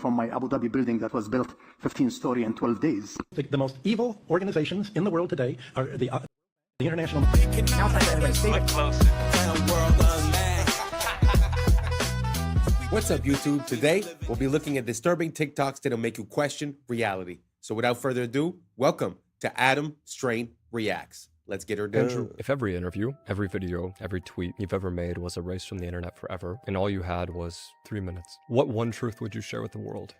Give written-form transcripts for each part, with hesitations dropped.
from my Abu Dhabi building that was built 15-story in 12 days. The most evil organizations in the world today are the international. What's up, YouTube? Today, we'll be looking at disturbing TikToks that'll make you question reality. So without further ado, welcome to Adam Strain Reacts. Let's get her done. Andrew, if every interview, every video, every tweet you've ever made was erased from the internet forever, and all you had was 3 minutes, what one truth would you share with the world?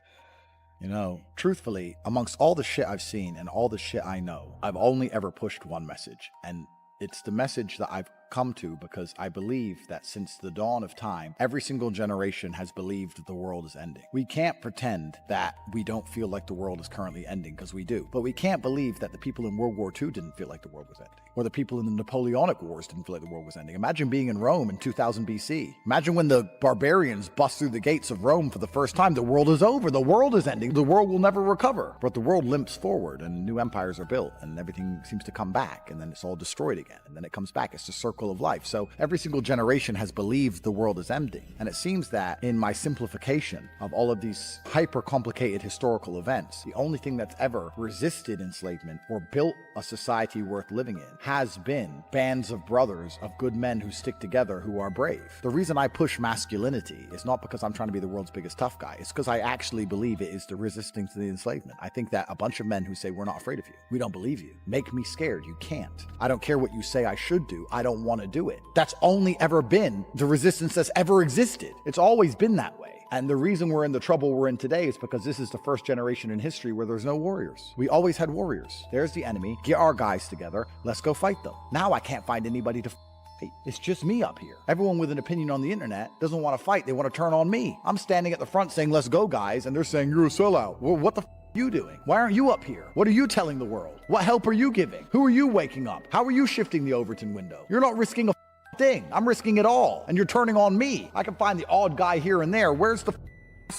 You know, truthfully, amongst all the shit I've seen and all the shit I know, I've only ever pushed one message, and it's the message that I've come to because I believe that since the dawn of time, every single generation has believed the world is ending. We can't pretend that we don't feel like the world is currently ending, because we do. But we can't believe that the people in World War II didn't feel like the world was ending, or the people in the Napoleonic Wars didn't feel like the world was ending. Imagine being in Rome in 2000 BC. Imagine when the barbarians bust through the gates of Rome for the first time. The world is over. The world is ending. The world will never recover. But the world limps forward, and new empires are built, and everything seems to come back, and then it's all destroyed again, and then it comes back. It's the circle of life. So every single generation has believed the world is ending. And it seems that in my simplification of all of these hyper-complicated historical events, the only thing that's ever resisted enslavement or built a society worth living in has been bands of brothers, of good men who stick together, who are brave. The reason I push masculinity is not because I'm trying to be the world's biggest tough guy. It's because I actually believe it is the resistance to the enslavement. I think that a bunch of men who say, we're not afraid of you, we don't believe you, make me scared. You can't. I don't care what you say I should do. I don't want to do it. That's only ever been the resistance that's ever existed. It's always been that way. And the reason we're in the trouble we're in today is because this is the first generation in history where there's no warriors. We always had warriors. There's the enemy. Get our guys together. Let's go fight them. Now I can't find anybody to fight. It's just me up here. Everyone with an opinion on the internet doesn't want to fight. They want to turn on me. I'm standing at the front saying, let's go, guys. And they're saying, you're a sellout. Well, what the are you doing? Why aren't you up here? What are you telling the world? What help are you giving? Who are you waking up? How are you shifting the Overton window? You're not risking a thing. I'm risking it all, and you're turning on me. I can find the odd guy here and there. Where's the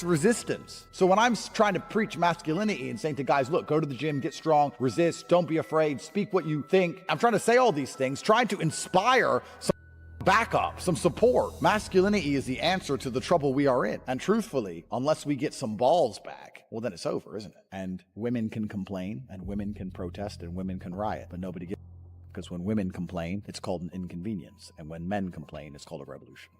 resistance? So when I'm trying to preach masculinity and saying to guys, look, go to the gym, get strong, resist, don't be afraid, speak what you think, I'm trying to say all these things, trying to inspire some backup, some support. Masculinity is the answer to the trouble we are in. And truthfully, unless we get some balls back, well, then it's over, isn't it? And women can complain, and women can protest, and women can riot, but nobody gets. Because when women complain, it's called an inconvenience. And when men complain, it's called a revolution.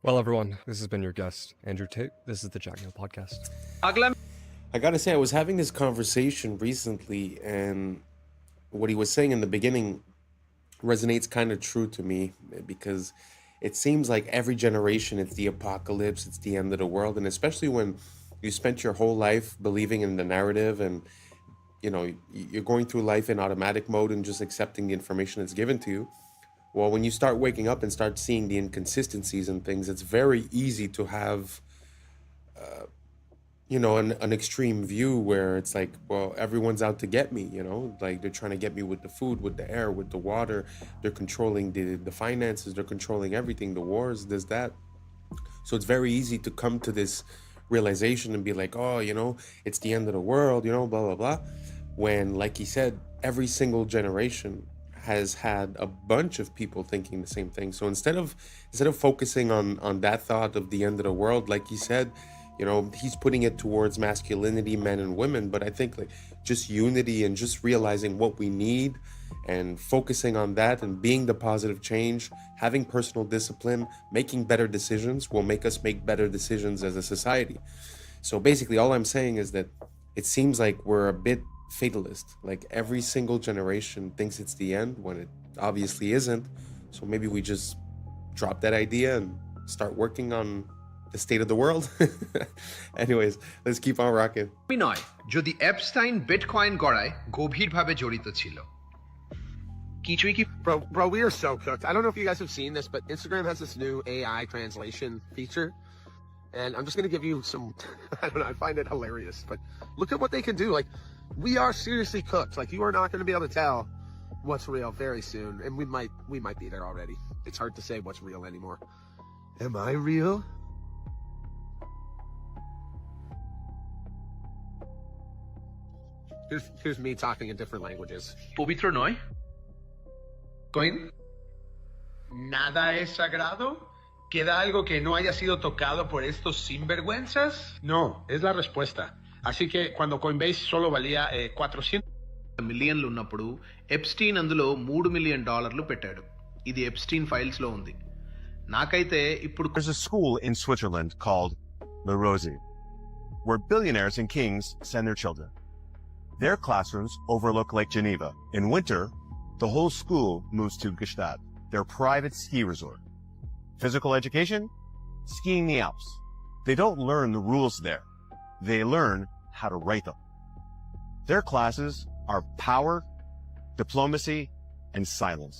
Well, everyone, this has been your guest, Andrew Tate. This is the Jack Neal Podcast. I gotta say, I was having this conversation recently, and what he was saying in the beginning resonates kind of true to me, because it seems like every generation, it's the apocalypse, it's the end of the world. And especially when you spent your whole life believing in the narrative, and you know, you're going through life in automatic mode and just accepting the information that's given to you. Well, when you start waking up and start seeing the inconsistencies and things, it's very easy to have, you know, an extreme view where it's like, well, everyone's out to get me, you know, like they're trying to get me with the food, with the air, with the water. They're controlling the finances. They're controlling everything, the wars, this, that. So it's very easy to come to this realization and be like, oh, you know, it's the end of the world, you know, blah, blah, blah. When, like he said, every single generation has had a bunch of people thinking the same thing. So instead of focusing on that thought of the end of the world, like he said, you know, he's putting it towards masculinity, men and women. But I think like just unity and just realizing what we need and focusing on that and being the positive change, having personal discipline, making better decisions will make us make better decisions as a society. So basically all I'm saying is that it seems like we're a bit fatalist. Like every single generation thinks it's the end when it obviously isn't. So maybe we just drop that idea and start working on the state of the world. Anyways, let's keep on rocking. নয় যদি Epstein bitcoin গড়ায় গভীরভাবে জড়িত ছিল কিছুই কি Bro, we are so cooked. I don't know if you guys have seen this, but Instagram has this new AI translation feature. And I'm just going to give you some, I don't know, I find it hilarious, but look at what they can do. Like, we are seriously cooked. Like, you are not going to be able to tell what's real very soon. And we might be there already. It's hard to say what's real anymore. Am I real? Here's me talking in different languages. পবিত্র নয়? Coin? Nada es sagrado ¿Queda algo que no haya sido tocado por estos sinvergüenzas? No, es la respuesta. Así que cuando Coinbase solo valía 400 మిలియన్లు ఉన్నప్పుడు Epstein అందులో $3 million పెట్టాడు. ఇది Epstein files లో ఉంది. నాకైతే ఇప్పుడు There's a school in Switzerland called Le Rosy, where billionaires and kings send their children. Their classrooms overlook Lake Geneva. In winter, the whole school moves to Gstaad, their private ski resort. Physical education? Skiing the Alps. They don't learn the rules there. They learn how to write them. Their classes are power, diplomacy, and silence.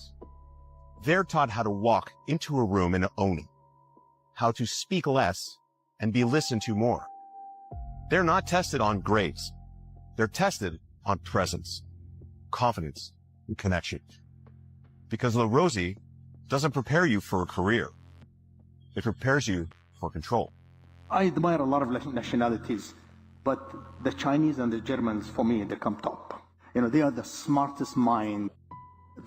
They're taught how to walk into a room and own it, how to speak less and be listened to more. They're not tested on grades. They're tested on presence, confidence, and connection. Because La Rosy doesn't prepare you for a career. It prepares you for control. I admire a lot of nationalities, but the Chinese and the Germans, for me, they come top. You know, they are the smartest mind.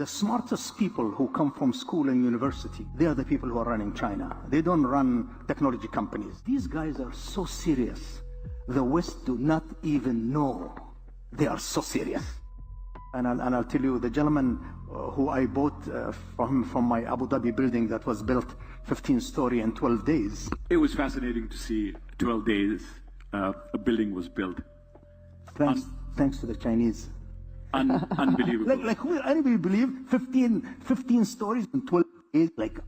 The smartest people who come from school and university, they are the people who are running China. They don't run technology companies. These guys are so serious. The West do not even know they are so serious. And I'll tell you, the gentleman who I bought from my Abu Dhabi building that was built 15-story in 12 days. It was fascinating to see 12 days a building was built. Thanks to the Chinese. Unbelievable. Like who will anybody believe 15 stories in 12 days? Like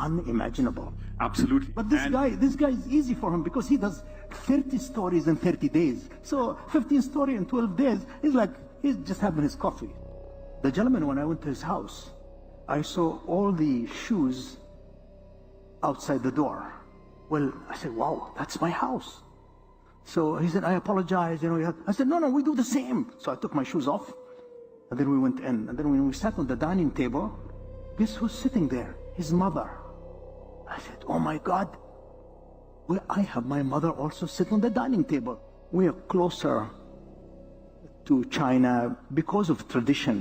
unimaginable. Absolutely. But this guy is easy for him because he does 30 stories in 30 days. So 15 story in 12 days is like he's just having his coffee. The gentleman, when I went to his house, I saw all the shoes outside the door. Well, I said, wow, that's my house. So he said, I apologize. You know, I said, no, we do the same. So I took my shoes off, and then we went in. And then when we sat on the dining table, guess who's sitting there? His mother. I said, oh my God. Well, I have my mother also sit on the dining table. We are closer to China because of tradition.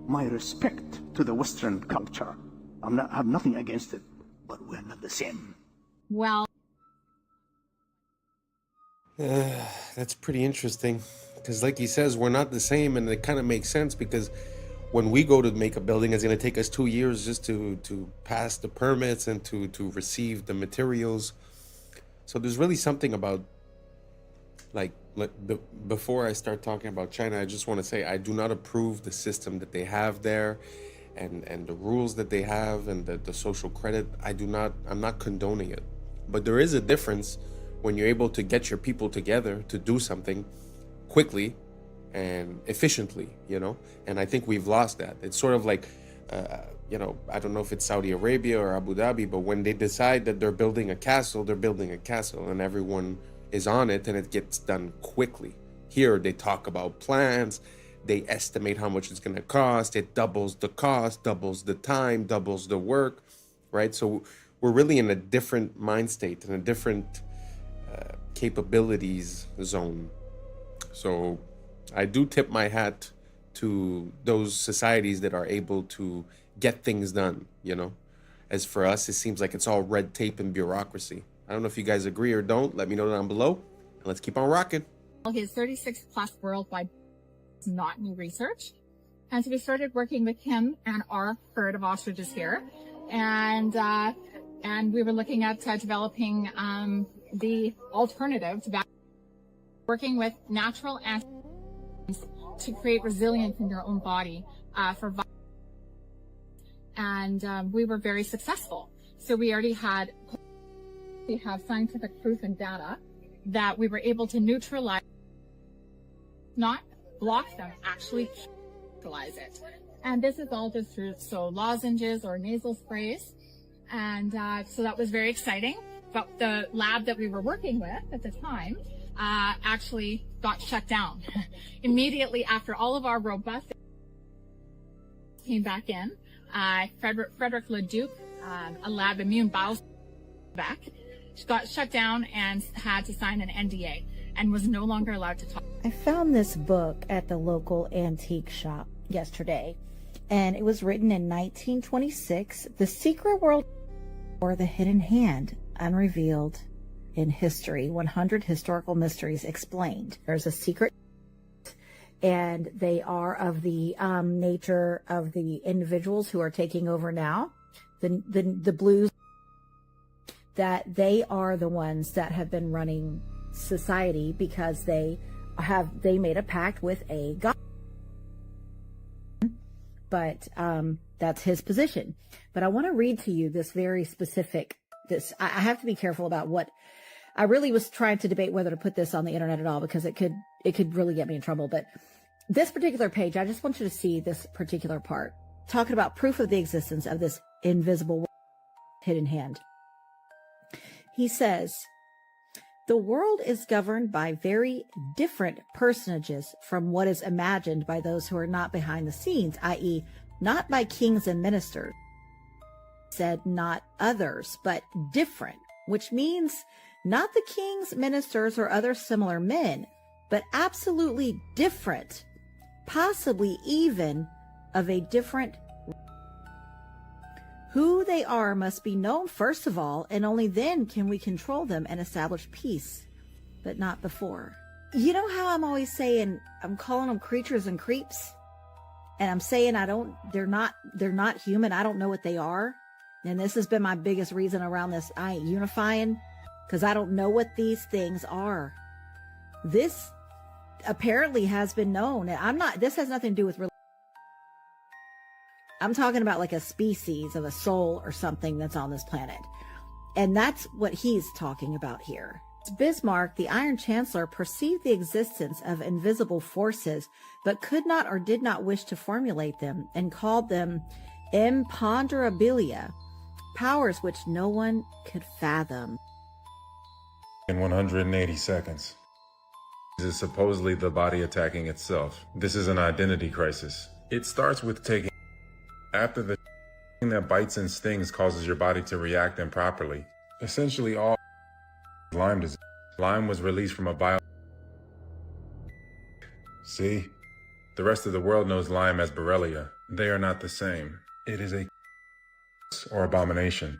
My respect to the Western culture. I have nothing against it, but we're not the same. Well, that's pretty interesting because like he says, we're not the same, and it kind of makes sense because when we go to make a building, it's going to take us 2 years just to pass the permits and to receive the materials. So there's really something about before I start talking about China, I just want to say I do not approve the system that they have there and the rules that they have and the social credit. I'm not condoning it. But there is a difference when you're able to get your people together to do something quickly and efficiently, you know? And I think we've lost that. It's sort of like, you know, I don't know if it's Saudi Arabia or Abu Dhabi, but when they decide that they're building a castle, they're building a castle and everyone is on it and it gets done quickly. Here, they talk about plans, they estimate how much it's going to cost, it doubles the cost, doubles the time, doubles the work, right? So we're really in a different mind state, in a different capabilities zone. So I do tip my hat to those societies that are able to get things done, you know? As for us, it seems like it's all red tape and bureaucracy. I don't know if you guys agree or don't. Let me know down below. And let's keep on rocking. his 36 plus worldwide is not new research. And so we started working with him and our herd of ostriches here. And we were looking at developing the alternative to working with natural antibiotics to create resilience in your own body for viruses. And we were very successful. So we have scientific proof and data that we were able to neutralize, not block them, actually neutralize it. And this is all just through lozenges or nasal sprays. And so that was very exciting. But the lab that we were working with at the time actually got shut down. Immediately after all of our robust came back in, Frederick Leduc, a lab immune bio back, got shut down and had to sign an NDA and was no longer allowed to talk. I found this book at the local antique shop yesterday, and it was written in 1926, The Secret World or the hidden hand, unrevealed in history. 100 historical mysteries explained. There's a secret, and they are of the nature of the individuals who are taking over now. The blues, that they are the ones that have been running society because they made a pact with a god. But that's his position. But I want to read to you this very specific, I have to be careful about what, I really was trying to debate whether to put this on the internet at all, because it could really get me in trouble. But this particular page, I just want you to see this particular part, talking about proof of the existence of this invisible hidden hand. He says, the world is governed by very different personages from what is imagined by those who are not behind the scenes, i.e., not by kings and ministers. Said not others, but different, which means not the kings, ministers, or other similar men, but absolutely different, possibly even of a different. Who they are must be known first of all, and only then can we control them and establish peace, but not before. You know how I'm always saying, I'm calling them creatures and creeps, and I'm saying they're not human. I don't know what they are. And this has been my biggest reason around this. I ain't unifying, because I don't know what these things are. This apparently has been known. And this has nothing to do with religion. I'm talking about like a species of a soul or something that's on this planet. And that's what he's talking about here. Bismarck, the Iron Chancellor, perceived the existence of invisible forces, but could not or did not wish to formulate them, and called them imponderabilia, powers which no one could fathom. In 180 seconds. This is supposedly the body attacking itself. This is an identity crisis. It starts with taking after the thing that bites and stings causes your body to react improperly. Essentially all Lyme disease. Lyme was released from a bio. See? The rest of the world knows Lyme as Borrelia. They are not the same. It is a or abomination.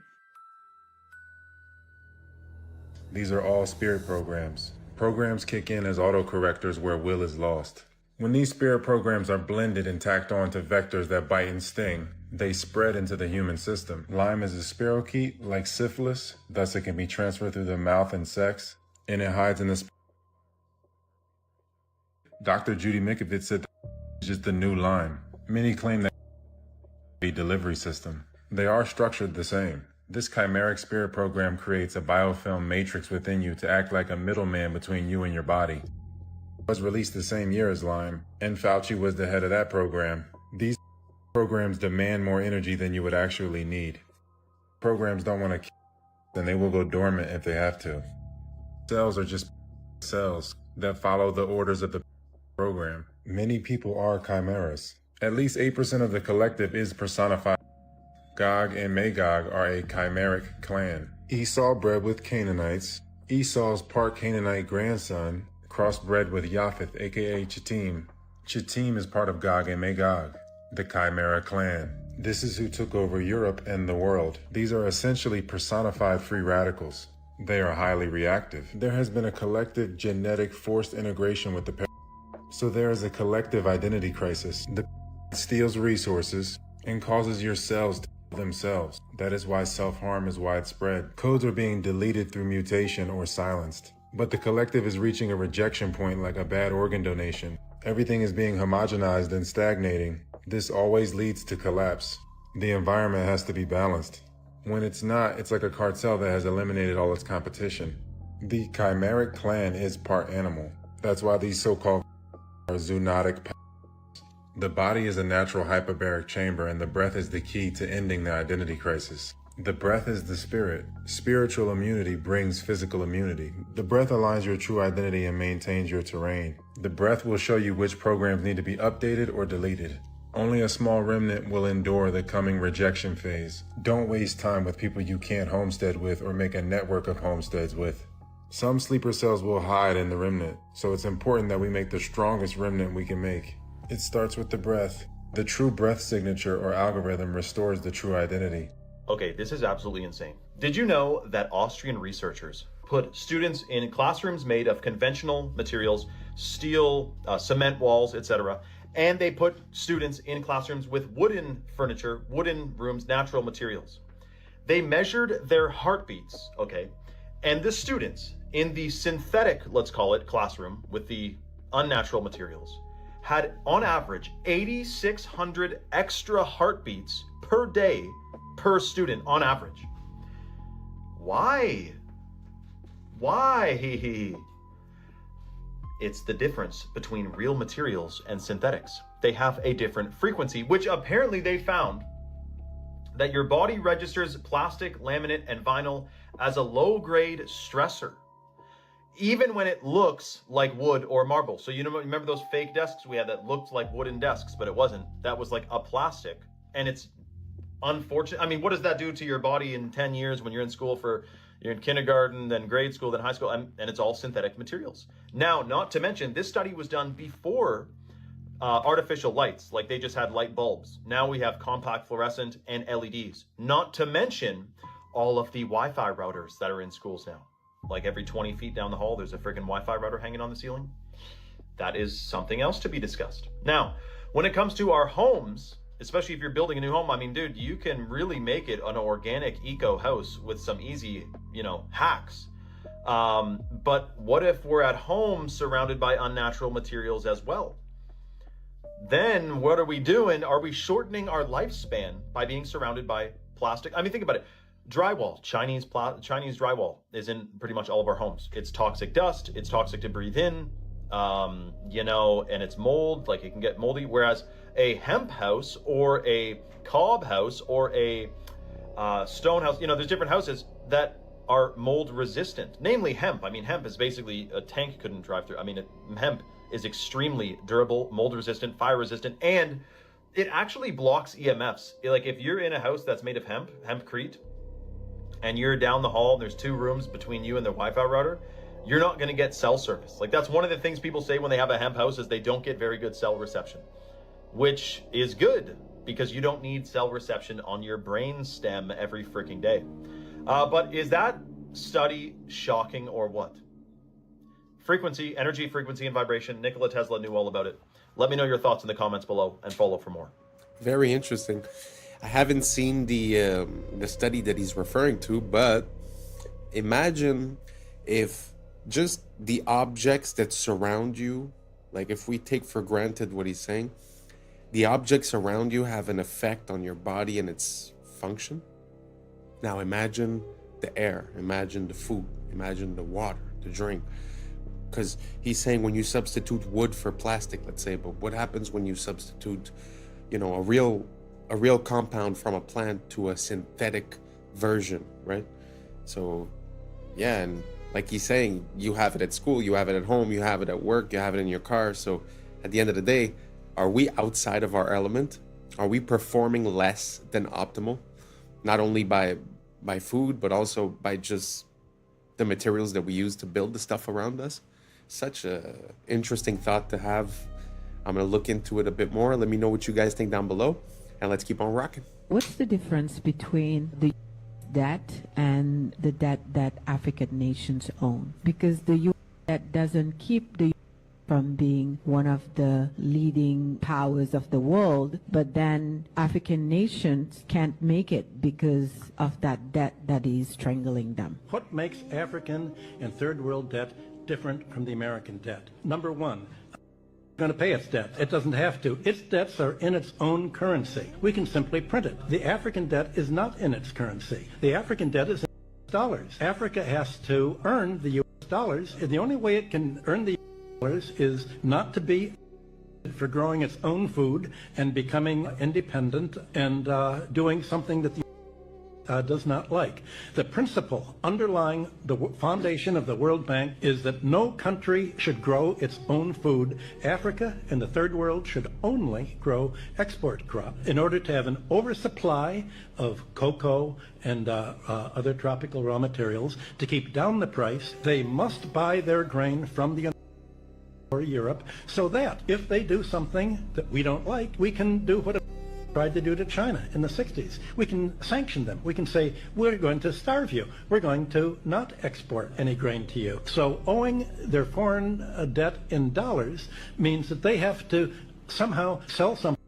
These are all spirit programs. Programs kick in as autocorrectors where will is lost. When these spirit programs are blended and tacked on to vectors that bite and sting, they spread into the human system. Lyme is a spirochete like syphilis, thus it can be transferred through the mouth and sex, and it hides in the Dr. Judy Mikovits said that it's just the new Lyme. Many claim that the delivery system. They are structured the same. This chimeric spirit program creates a biofilm matrix within you to act like a middleman between you and your body. It was released the same year as Lyme, and Fauci was the head of that program. These programs demand more energy than you would actually need. Programs don't want to kill, then they will go dormant if they have to. Cells are just cells that follow the orders of the program. Many people are chimeras. At least 8% of the collective is personified. Gog and Magog are a chimeric clan. Esau bred with Canaanites. Esau's part Canaanite grandson crossbred with Japheth, aka Chittim. Chittim is part of Gog and Magog, the Chimera clan. This is who took over Europe and the world. These are essentially personified free radicals. They are highly reactive. There has been a collective genetic forced integration with the so there is a collective identity crisis. The steals resources and causes your cells to kill themselves. That is why self-harm is widespread. Codes are being deleted through mutation or silenced. But the collective is reaching a rejection point like a bad organ donation. Everything is being homogenized and stagnating. This always leads to collapse. The environment has to be balanced. When it's not, it's like a cartel that has eliminated all its competition. The chimeric clan is part animal. That's why these so-called are zoonotic powers. The body is a natural hyperbaric chamber, and the breath is the key to ending the identity crisis. The breath is the spirit. Spiritual immunity brings physical immunity. The breath aligns your true identity and maintains your terrain. The breath will show you which programs need to be updated or deleted. Only a small remnant will endure the coming rejection phase. Don't waste time with people you can't homestead with or make a network of homesteads with. Some sleeper cells will hide in the remnant, so it's important that we make the strongest remnant we can make. It starts with the breath. The true breath signature or algorithm restores the true identity. Okay, this is absolutely insane. Did you know that Austrian researchers put students in classrooms made of conventional materials, steel, cement walls, etc., and they put students in classrooms with wooden furniture, wooden rooms, natural materials. They measured their heartbeats, okay? And the students in the synthetic, let's call it, classroom with the unnatural materials had, on average, 8,600 extra heartbeats per day per student on average. Why? Why? It's the difference between real materials and synthetics. They have a different frequency, which apparently they found that your body registers plastic, laminate, and vinyl as a low-grade stressor, even when it looks like wood or marble. So you know, remember those fake desks we had that looked like wooden desks, but it wasn't. That was like a plastic, and it's unfortunate. I mean, what does that do to your body in 10 years when you're in school you're in kindergarten, then grade school, then high school, and it's all synthetic materials. Now, not to mention, this study was done before artificial lights, like they just had light bulbs. Now we have compact fluorescent and LEDs. Not to mention all of the Wi-Fi routers that are in schools now. Like every 20 feet down the hall, there's a freaking Wi-Fi router hanging on the ceiling. That is something else to be discussed. Now, when it comes to our homes, especially if you're building a new home, I mean, dude, you can really make it an organic eco house with some easy, hacks. But what if we're at home surrounded by unnatural materials as well? Then what are we doing? Are we shortening our lifespan by being surrounded by plastic? I mean, think about it. Drywall, Chinese drywall is in pretty much all of our homes. It's toxic dust. It's toxic to breathe in, and it's mold, like it can get moldy. Whereas a hemp house or a cob house or a stone house, there's different houses that are mold resistant, namely hemp. I mean, hemp is basically a tank couldn't drive through. I mean, hemp is extremely durable, mold resistant, fire resistant, and it actually blocks EMFs. Like if you're in a house that's made of hempcrete, and you're down the hall, and there's 2 rooms between you and the Wi-Fi router, you're not gonna get cell service. Like that's one of the things people say when they have a hemp house is they don't get very good cell reception, which is good because you don't need cell reception on your brain stem every freaking day. But is that study shocking or what? Frequency, energy, frequency, and vibration. Nikola Tesla knew all about it. Let me know your thoughts in the comments below and follow for more. Very interesting. I haven't seen the study that he's referring to, but imagine if just the objects that surround you, like if we take for granted what he's saying, the objects around you have an effect on your body and its function. Now imagine the air, imagine the food, imagine the water, the drink. Because he's saying when you substitute wood for plastic, let's say, but what happens when you substitute, a real compound from a plant to a synthetic version, right? So, yeah, and like he's saying, you have it at school, you have it at home, you have it at work, you have it in your car. So at the end of the day, are we outside of our element? Are we performing less than optimal? Not only by food, but also by just the materials that we use to build the stuff around us. Such a interesting thought to have. I'm gonna look into it a bit more. Let me know what you guys think down below, and let's keep on rocking. What's the difference between the debt and the debt that African nations own? Because the U.S. debt doesn't keep the from being one of the leading powers of the world, but then African nations can't make it because of that debt that is strangling them. What makes African and third world debt different from the American debt? Number one, it's going to pay its debt. It doesn't have to. Its debts are in its own currency. We can simply print it. The African debt is not in its currency. The African debt is in dollars. Africa has to earn the U.S. dollars, and the only way it can earn the U.S. dollars is not to be for growing its own food and becoming independent and doing something that the does not like. The principle underlying the foundation of the World Bank is that no country should grow its own food. Africa and the third world should only grow export crops. In order to have an oversupply of cocoa and other tropical raw materials to keep down the price, they must buy their grain from the or Europe, so that if they do something that we don't like, we can do whatever tried to do to China in the 60s. We can sanction them. We can say, we're going to starve you. We're going to not export any grain to you. So owing their foreign debt in dollars means that they have to somehow sell something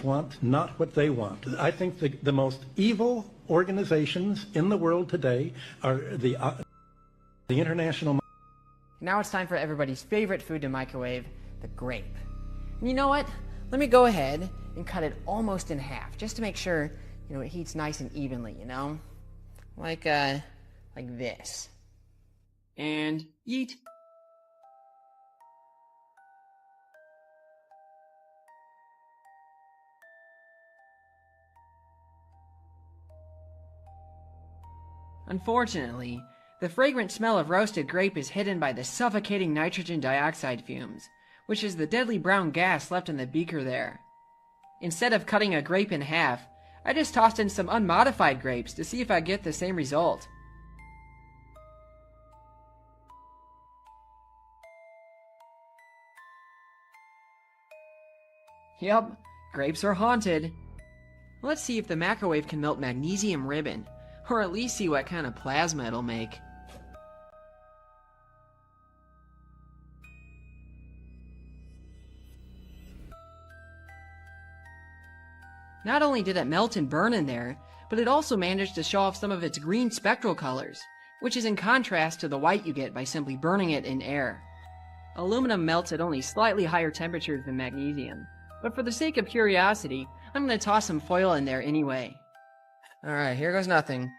want, not what they want. I think the most evil organizations in the world today are the international. Now it's time for everybody's favorite food to microwave, the grape. And you know what? Let me go ahead and cut it almost in half, just to make sure, it heats nice and evenly, Like this. And yeet. Unfortunately, the fragrant smell of roasted grape is hidden by the suffocating nitrogen dioxide fumes, which is the deadly brown gas left in the beaker there. Instead of cutting a grape in half, I just tossed in some unmodified grapes to see if I get the same result. Yep, grapes are haunted. Let's see if the microwave can melt magnesium ribbon, or at least see what kind of plasma it'll make. Not only did it melt and burn in there, but it also managed to show off some of its green spectral colors, which is in contrast to the white you get by simply burning it in air. Aluminum melts at only slightly higher temperatures than magnesium, but for the sake of curiosity, I'm going to toss some foil in there anyway. Alright, here goes nothing.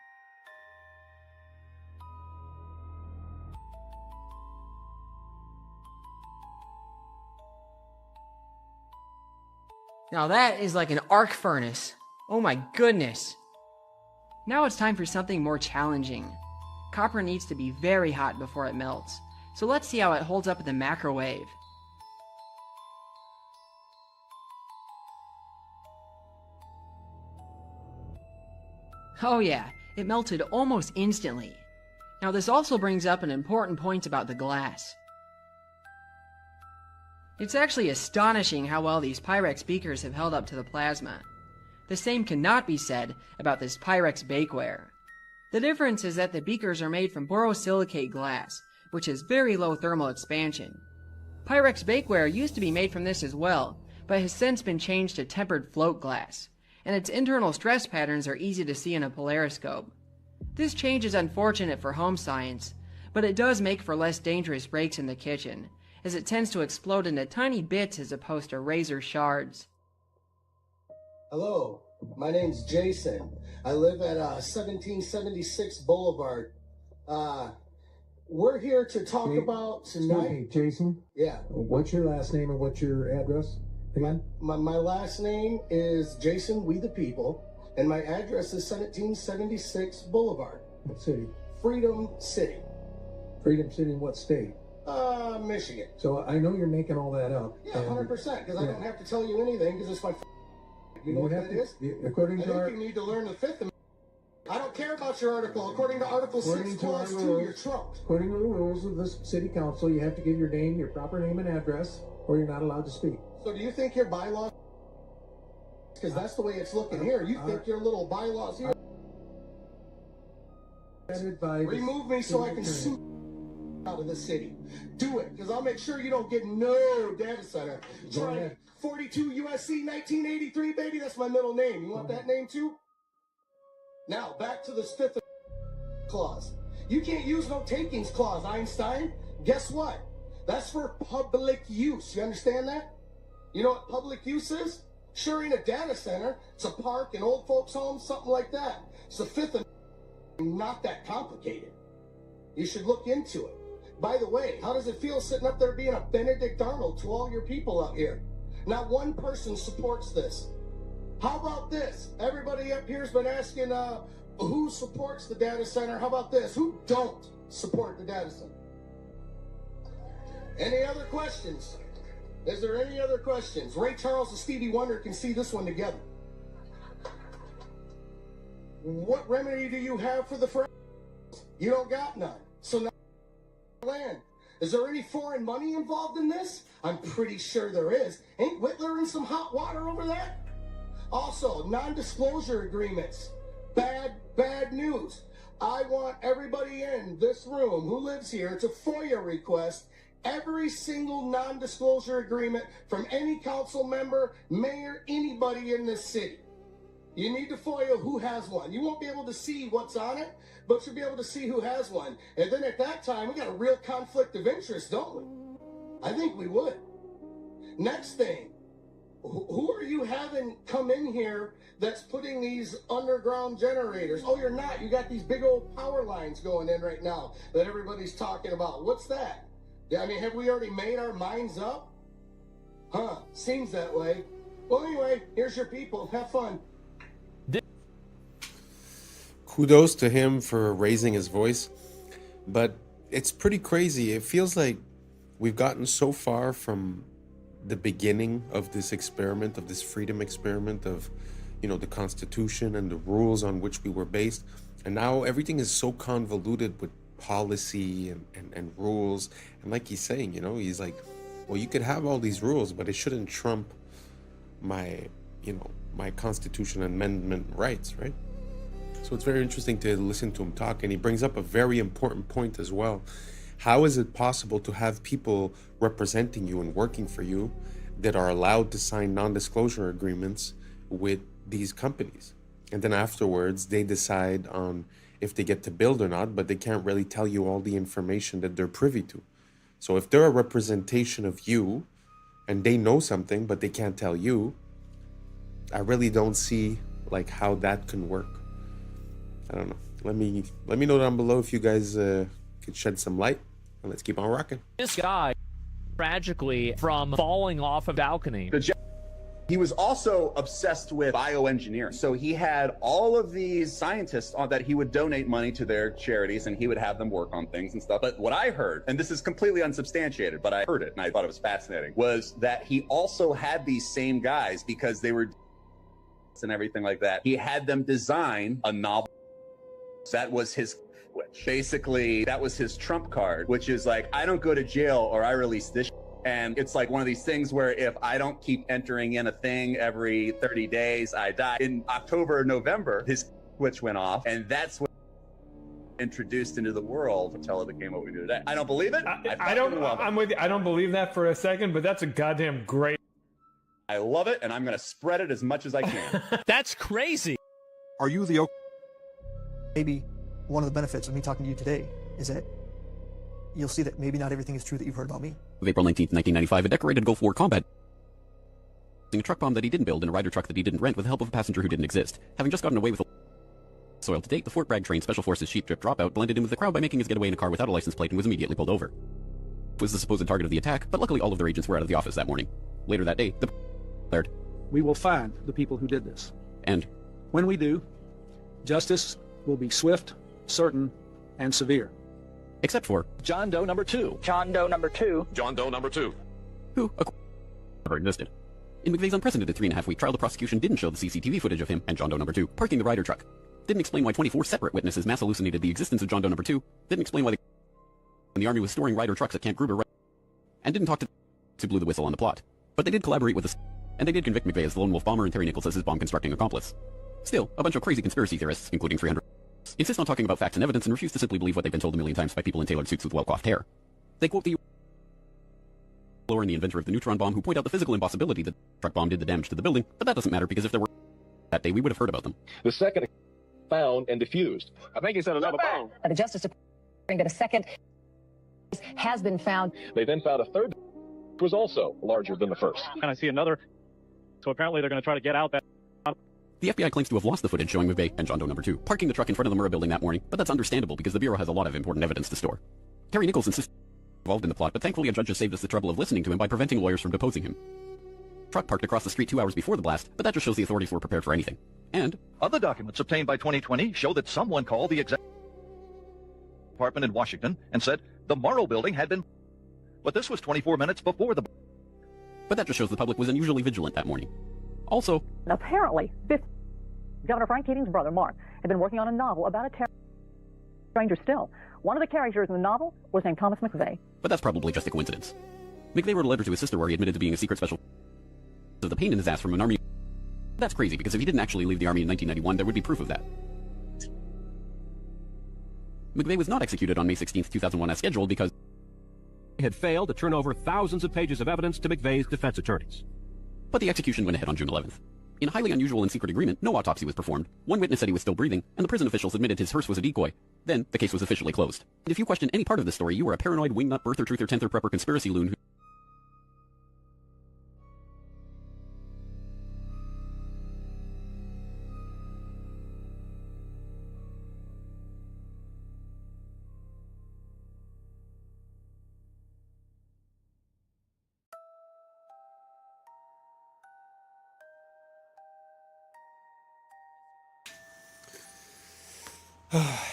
Now that is like an arc furnace. Oh my goodness. Now it's time for something more challenging. Copper needs to be very hot before it melts, so let's see how it holds up in the microwave. Oh yeah, it melted almost instantly. Now this also brings up an important point about the glass. It's actually astonishing how well these Pyrex beakers have held up to the plasma. The same cannot be said about this Pyrex bakeware. The difference is that the beakers are made from borosilicate glass, which has very low thermal expansion. Pyrex bakeware used to be made from this as well, but has since been changed to tempered float glass, and its internal stress patterns are easy to see in a polariscope. This change is unfortunate for home science, but it does make for less dangerous breaks in the kitchen, as it tends to explode into tiny bits as opposed to razor shards. Hello, my name's Jason. I live at 1776 Boulevard. We're here to talk about tonight. Excuse me, Jason? Yeah. What's your last name and what's your address again? My last name is Jason We the People, and my address is 1776 Boulevard. What city? Freedom City. Freedom City in what state? Michigan. So I know you're making all that up. Yeah, 100%, because I don't have to tell you anything, because it's my you know what that is? According to I think you need to learn the Fifth Amendment. I don't care about your article. According to Article 6, Clause 2, you're trumped. According to the rules of this city council, you have to give your name, your proper name and address, or you're not allowed to speak. So do you think your bylaws, because that's the way it's looking here, you think your little bylaws here remove me so I can sue out of the city. Do it, because I'll make sure you don't get no data center. Try 42 USC 1983, baby. That's my middle name. You want that name too? Now, back to this Fifth Clause. You can't use no takings clause, Einstein. Guess what? That's for public use. You understand that? You know what public use is? Sure ain't a data center. It's a park, an old folks home, something like that. It's the Fifth Amendment. Not that complicated. You should look into it. By the way, how does it feel sitting up there being a Benedict Arnold to all your people out here? Not one person supports this. How about this? Everybody up here's been asking who supports the data center. How about this? Who don't support the data center? Any other questions? Is there any other questions? Ray Charles and Stevie Wonder can see this one together. What remedy do you have for the friends? You don't got none. So now land. Is there any foreign money involved in this? I'm pretty sure there is. Ain't Whitler in some hot water over there? Also, non-disclosure agreements. Bad news. I want everybody in this room who lives here, it's a FOIA request, every single non-disclosure agreement from any council member, mayor, anybody in this city. You need to FOIA who has one. You won't be able to see what's on it, but you'll be able to see who has one. And then at that time, we got a real conflict of interest, don't we? I think we would. Next thing, who are you having come in here that's putting these underground generators? Oh, you're not. You got these big old power lines going in right now that everybody's talking about. What's that? I mean, have we already made our minds up? Huh, seems that way. Well, anyway, here's your people. Have fun. Kudos to him for raising his voice, but it's pretty crazy. It feels like we've gotten so far from the beginning of this experiment, of this freedom experiment, of, you know, the Constitution and the rules on which we were based, and now everything is so convoluted with policy and rules. And like he's saying, you know, he's like, well, you could have all these rules, but it shouldn't trump my, you know, my Constitution amendment rights, right? So it's very interesting to listen to him talk, and he brings up a very important point as well. How is it possible to have people representing you and working for you that are allowed to sign non-disclosure agreements with these companies? And then afterwards, they decide on if they get to build or not, but they can't really tell you all the information that they're privy to. So if they're a representation of you and they know something, but they can't tell you, I really don't see like how that can work. I don't know. Let me know down below if you guys could shed some light, and let's keep on rocking. This guy, tragically, from falling off a balcony. He was also obsessed with bioengineering. So he had all of these scientists that he would donate money to their charities, and he would have them work on things and stuff. But what I heard, and this is completely unsubstantiated, but I heard it and I thought it was fascinating, was that he also had these same guys, because they were and everything like that. He had them design a novel. That was his, basically, that was his trump card, which is like, I don't go to jail or I release this. And it's like one of these things where if I don't keep entering in a thing every 30 days, I die. In October or November, his switch went off, and that's what introduced into the world until it became what we do today. I don't believe it. I'm with you. I don't believe that for a second, but that's a goddamn great. I love it, and I'm going to spread it as much as I can. That's crazy. Are you the... Maybe one of the benefits of me talking to you today is that you'll see that maybe not everything is true that you've heard about me. Of April 19th, 1995, a decorated Gulf War combat using a truck bomb that he didn't build in a Ryder truck that he didn't rent with the help of a passenger who didn't exist. Having just gotten away with soil to date, the Fort Bragg trained Special Forces sheep drip dropout blended in with the crowd by making his getaway in a car without a license plate and was immediately pulled over. It was the supposed target of the attack, but luckily all of their agents were out of the office that morning. Later that day, the declared, "We will find the people who did this. And when we do, justice will be swift, certain, and severe." Except for John Doe number 2. John Doe number 2. John Doe number 2. Who never existed. In McVeigh's unprecedented 3.5-week trial, the prosecution didn't show the CCTV footage of him and John Doe number 2 parking the Ryder truck. Didn't explain why 24 separate witnesses mass hallucinated the existence of John Doe number 2. Didn't explain why the Army was storing Ryder trucks at Camp Gruber. And didn't talk to who blew the whistle on the plot. But they did collaborate with us, and they did convict McVeigh as the lone wolf bomber and Terry Nichols as his bomb-constructing accomplice. Still, a bunch of crazy conspiracy theorists, including 300, insist on talking about facts and evidence and refuse to simply believe what they've been told a million times by people in tailored suits with well-coiffed hair. They quote the blower and the inventor of the neutron bomb, who point out the physical impossibility that the truck bomb did the damage to the building, but that doesn't matter because if there were that day, we would have heard about them. The second found and defused. I think he said another bomb. The Justice Department that a second has been found. They then found a third, which was also larger than the first. And I see another. So apparently they're going to try to get out that. The FBI claims to have lost the footage showing McVeigh and John Doe number 2 parking the truck in front of the Murrah building that morning, but that's understandable because the Bureau has a lot of important evidence to store. Terry Nichols insists involved in the plot, but thankfully a judge has saved us the trouble of listening to him by preventing lawyers from deposing him. Truck parked across the street 2 hours before the blast, but that just shows the authorities were prepared for anything. And other documents obtained by 2020 show that someone called the executive department in Washington and said the Murrah building had been, but this was 24 minutes before the. But that just shows the public was unusually vigilant that morning. Also, apparently, Governor Frank Keating's brother, Mark, had been working on a novel about a stranger still. One of the characters in the novel was named Thomas McVeigh. But that's probably just a coincidence. McVeigh wrote a letter to his sister where he admitted to being a secret special of the pain in his ass from an Army That's crazy, because if he didn't actually leave the army in 1991, there would be proof of that. McVeigh was not executed on May 16, 2001 as scheduled because he had failed to turn over thousands of pages of evidence to McVeigh's defense attorneys. But the execution went ahead on June 11th. In a highly unusual and secret agreement, no autopsy was performed. One witness said he was still breathing, and the prison officials admitted his hearse was a decoy. Then, the case was officially closed. And if you question any part of this story, you are a paranoid, wingnut, birther, truther, tenther, prepper, conspiracy loon who...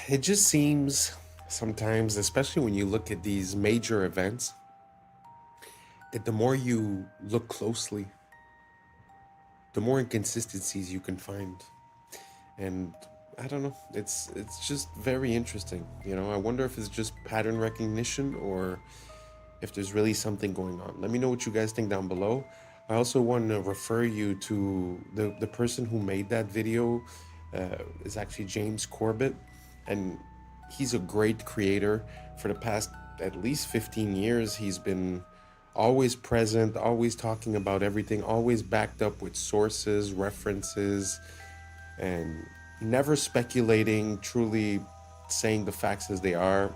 It just seems sometimes, especially when you look at these major events, that the more you look closely, the more inconsistencies you can find. And I don't know, it's just very interesting. You know, I wonder if it's just pattern recognition or if there's really something going on. Let me know what you guys think down below. I also want to refer you to the person who made that video. Is actually James Corbett, and he's a great creator. For the past at least 15 years, he's been always present, always talking about everything, always backed up with sources, references, and never speculating, truly saying the facts as they are.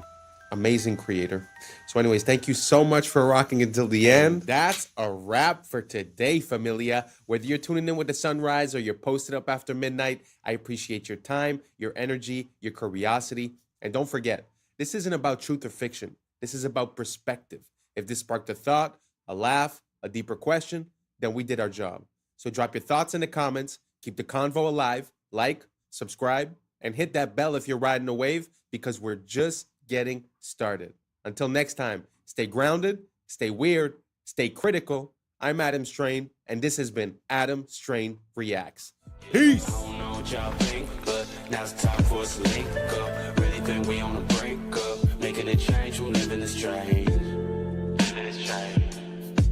Amazing creator. So anyways, thank you so much for rocking until the end. That's a wrap for today, familia. Whether you're tuning in with the sunrise or you're posted up after midnight, I appreciate your time, your energy, your curiosity. And don't forget, this isn't about truth or fiction. This is about perspective. If this sparked a thought, a laugh, a deeper question, then we did our job. So drop your thoughts in the comments, keep the convo alive, like, subscribe, and hit that bell if you're riding a wave, because we're just getting started. Until next time, stay grounded, stay weird, stay critical. I'm Adam Strain, and this has been Adam Strain Reacts. Peace! I don't know what y'all think, but now's the time for us to link up. Really think we on the brink up, making a change, we're living this change. Living this change.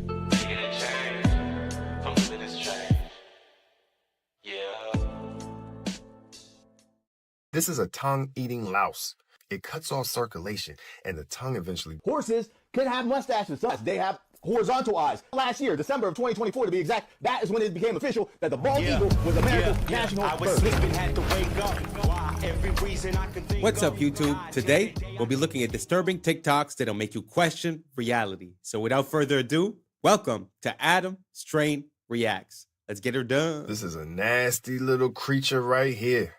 Making a change. I'm living this change. Yeah. This is a tongue-eating louse. It cuts off circulation, and the tongue eventually... Horses can have mustaches. They have horizontal eyes. Last year, December of 2024 to be exact, that is when it became official that the bald eagle was America's national bird. What's up, YouTube? Today, we'll be looking at disturbing TikToks that'll make you question reality. So without further ado, welcome to Adam Strain Reacts. Let's get her done. This is a nasty little creature right here.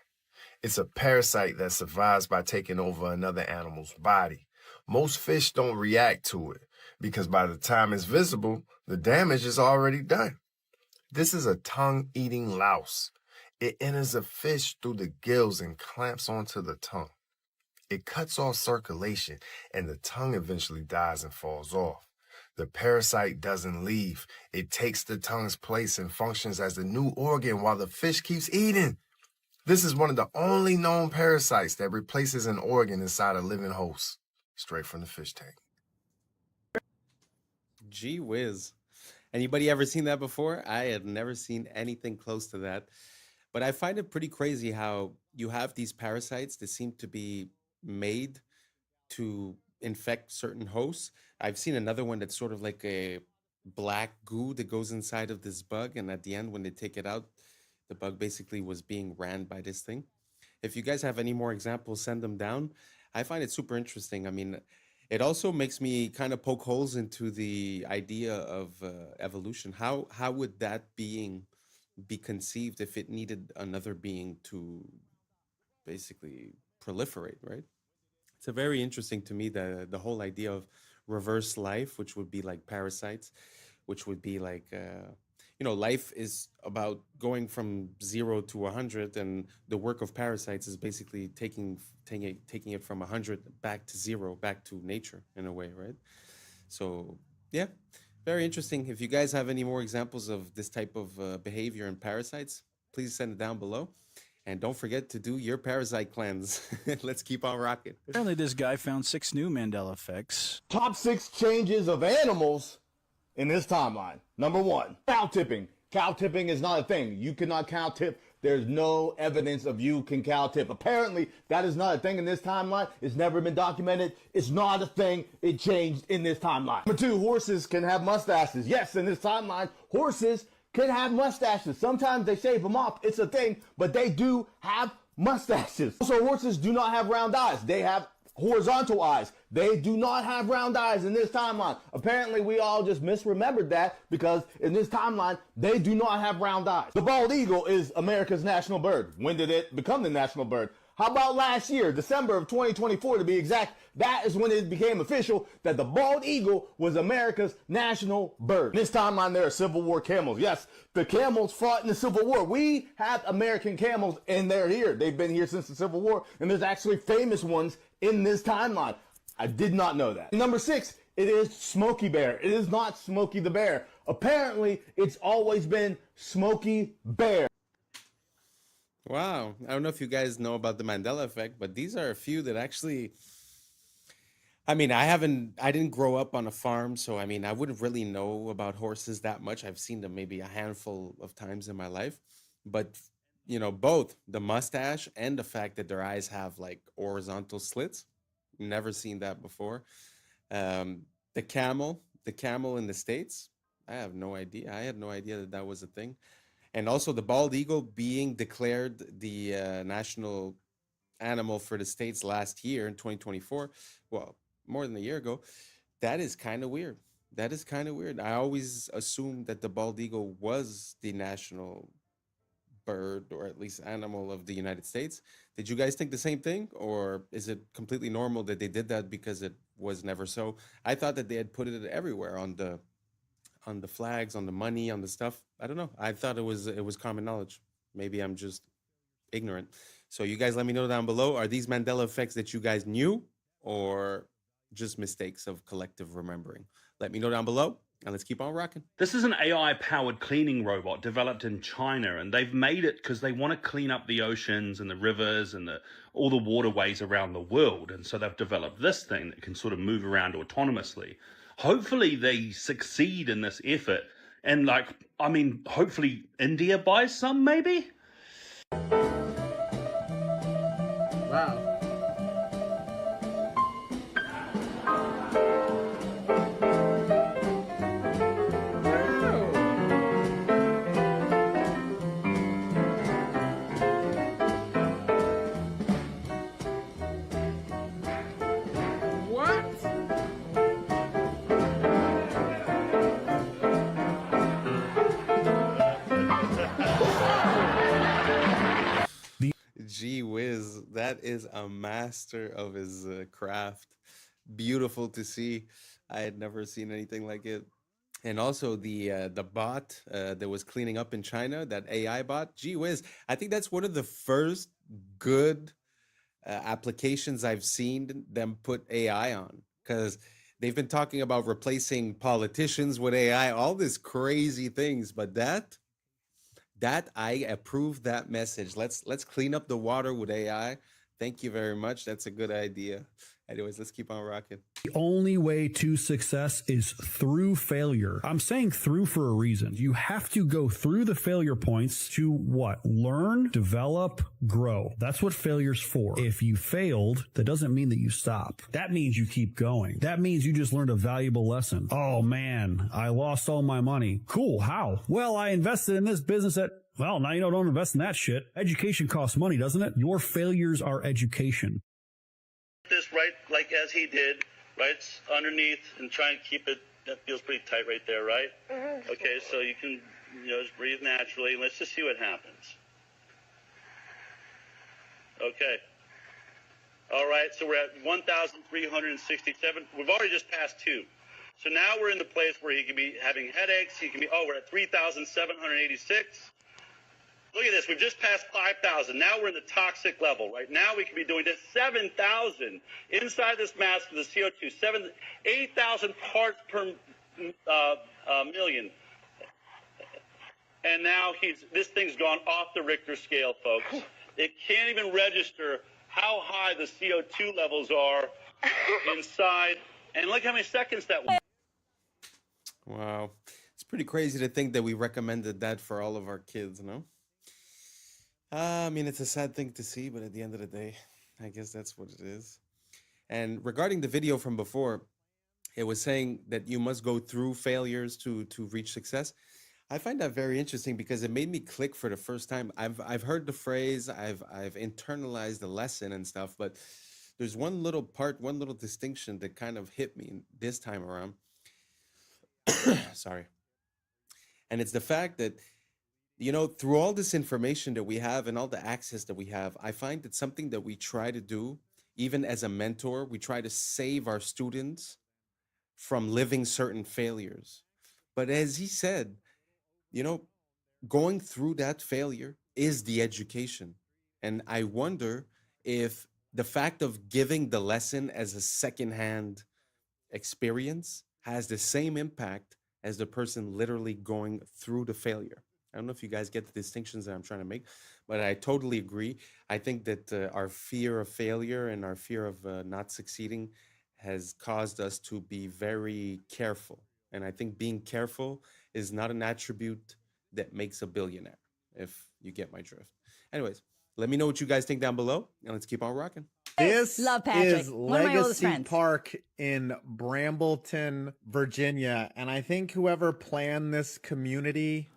It's a parasite that survives by taking over another animal's body. Most fish don't react to it because by the time it's visible, the damage is already done. This is a tongue-eating louse. It enters a fish through the gills and clamps onto the tongue. It cuts off circulation, and the tongue eventually dies and falls off. The parasite doesn't leave. It takes the tongue's place and functions as the new organ while the fish keeps eating. This is one of the only known parasites that replaces an organ inside a living host, straight from the fish tank. Gee whiz. Anybody ever seen that before? I had never seen anything close to that. But I find it pretty crazy how you have these parasites that seem to be made to infect certain hosts. I've seen another one that's sort of like a black goo that goes inside of this bug, and at the end when they take it out, the bug basically was being ran by this thing. If you guys have any more examples, send them down. I find it super interesting. I mean, it also makes me kind of poke holes into the idea of evolution. How would that being be conceived if it needed another being to basically proliferate, right? It's a very interesting to me, the whole idea of reverse life, which would be like parasites, which would be like... you know, life is about going from 0 to 100, and the work of parasites is basically taking it from 100 back to 0, back to nature in a way, right? So, yeah, very interesting. If you guys have any more examples of this type of behavior in parasites, please send it down below. And don't forget to do your parasite cleanse. Let's keep on rocking. Apparently, this guy found 6 new Mandela effects. Top 6 changes of animals in this timeline. Number 1, foul tipping. Cow tipping is not a thing. You cannot cow tip. There's no evidence of you can cow tip. Apparently, that is not a thing in this timeline. It's never been documented. It's not a thing. It changed in this timeline. Number 2, horses can have mustaches. Yes, in this timeline, horses can have mustaches. Sometimes they shave them off. It's a thing, but they do have mustaches. Also, horses do not have round eyes. They have horizontal eyes. They do not have round eyes in this timeline. Apparently, we all just misremembered that because in this timeline, they do not have round eyes. The bald eagle is America's national bird. When did it become the national bird? How about last year, December of 2024 to be exact? That is when it became official that the bald eagle was America's national bird. In this timeline, there are Civil War camels. Yes, the camels fought in the Civil War. We have American camels, and they're here. They've been here since the Civil War, and there's actually famous ones in this timeline. I did not know that. Number 6, it is Smokey Bear. It is not Smokey the Bear. Apparently, it's always been Smokey Bear. Wow. I don't know if you guys know about the Mandela effect, but these are a few that actually, I mean, I didn't grow up on a farm, so I mean, I wouldn't really know about horses that much. I've seen them maybe a handful of times in my life, but you know, both the mustache and the fact that their eyes have like horizontal slits. Never seen that before. The camel in the States. I have no idea. I had no idea that that was a thing. And also the bald eagle being declared the national animal for the States last year in 2024. Well, more than a year ago. That is kind of weird. That is kind of weird. I always assumed that the bald eagle was the national bird or at least animal of the United States. Did you guys think the same thing, or is it completely normal that they did that because it was never so? I thought that they had put it everywhere on the flags, on the money, on the stuff. I don't know. I thought it was common knowledge. Maybe I'm just ignorant. So you guys let me know down below. Are these Mandela effects that you guys knew or just mistakes of collective remembering? Let me know down below. And let's keep on rocking. This is an AI-powered cleaning robot developed in China, and they've made it because they want to clean up the oceans and the rivers and all the waterways around the world. And so they've developed this thing that can sort of move around autonomously. Hopefully they succeed in this effort. And hopefully India buys some, maybe? Wow. Gee whiz, that is a master of his craft. Beautiful to see. I had never seen anything like it. And also the bot that was cleaning up in China, that AI bot. Gee whiz, I think that's one of the first good applications I've seen them put AI on, because they've been talking about replacing politicians with AI, all these crazy things, but that I approve that message. Let's clean up the water with AI. Thank you very much. That's a good idea. Anyways, let's keep on rocking. The only way to success is through failure. I'm saying through for a reason. You have to go through the failure points to what? Learn, develop, grow. That's what failure's for. If you failed, that doesn't mean that you stop. That means you keep going. That means you just learned a valuable lesson. Oh man, I lost all my money. Cool, how? Well, I invested in this business at... Well, now you know, don't invest in that shit. Education costs money, doesn't it? Your failures are education. This right, like as he did, right, underneath, and try and keep it, that feels pretty tight right there, right? Mm-hmm. Okay, so you can, just breathe naturally. Let's just see what happens. Okay. All right, so we're at 1,367. We've already just passed 2. So now we're in the place where he can be having headaches. He can be, we're at 3,786. Look at this. We've just passed 5,000. Now we're in the toxic level. Right now we could be doing this 7,000 inside this mask of the CO2. 8,000 parts per million. And now this thing's gone off the Richter scale, folks. It can't even register how high the CO2 levels are inside. And look how many seconds that was. Wow. It's pretty crazy to think that we recommended that for all of our kids, no? I mean, it's a sad thing to see, but at the end of the day, I guess that's what it is. And regarding the video from before, it was saying that you must go through failures to reach success. I find that very interesting because it made me click for the first time. I've heard the phrase, I've internalized the lesson and stuff, but there's one little part, one little distinction that kind of hit me this time around. Sorry. And it's the fact that, you know, through all this information that we have and all the access that we have, I find that something that we try to do, even as a mentor, we try to save our students from living certain failures. But as he said, you know, going through that failure is the education. And I wonder if the fact of giving the lesson as a secondhand experience has the same impact as the person literally going through the failure. I don't know if you guys get the distinctions that I'm trying to make, but I totally agree. I think that our fear of failure and our fear of not succeeding has caused us to be very careful. And I think being careful is not an attribute that makes a billionaire, if you get my drift. Anyways, let me know what you guys think down below, and let's keep on rocking. This Love Patrick. is One of my oldest Legacy friends. Park in Brambleton, Virginia. And I think whoever planned this community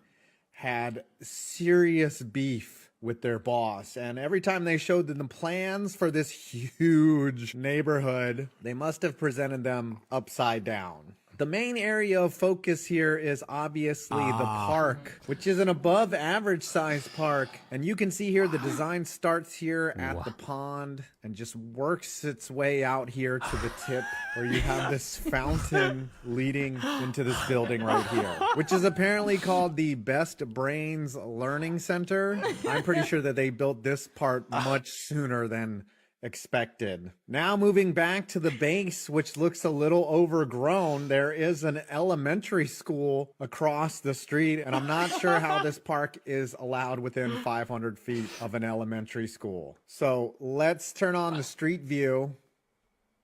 had serious beef with their boss. And every time they showed them the plans for this huge neighborhood, they must have presented them upside down. The main area of focus here is obviously the park, which is an above average size park. And you can see here the design starts here at the pond and just works its way out here to the tip where you have this fountain leading into this building right here, which is apparently called the Best Brains Learning Center. I'm pretty sure that they built this part much sooner than expected. Now moving back to the base, which looks a little overgrown, there is an elementary school across the street, and I'm not sure how this park is allowed within 500 feet of an elementary school. So let's turn on the street view.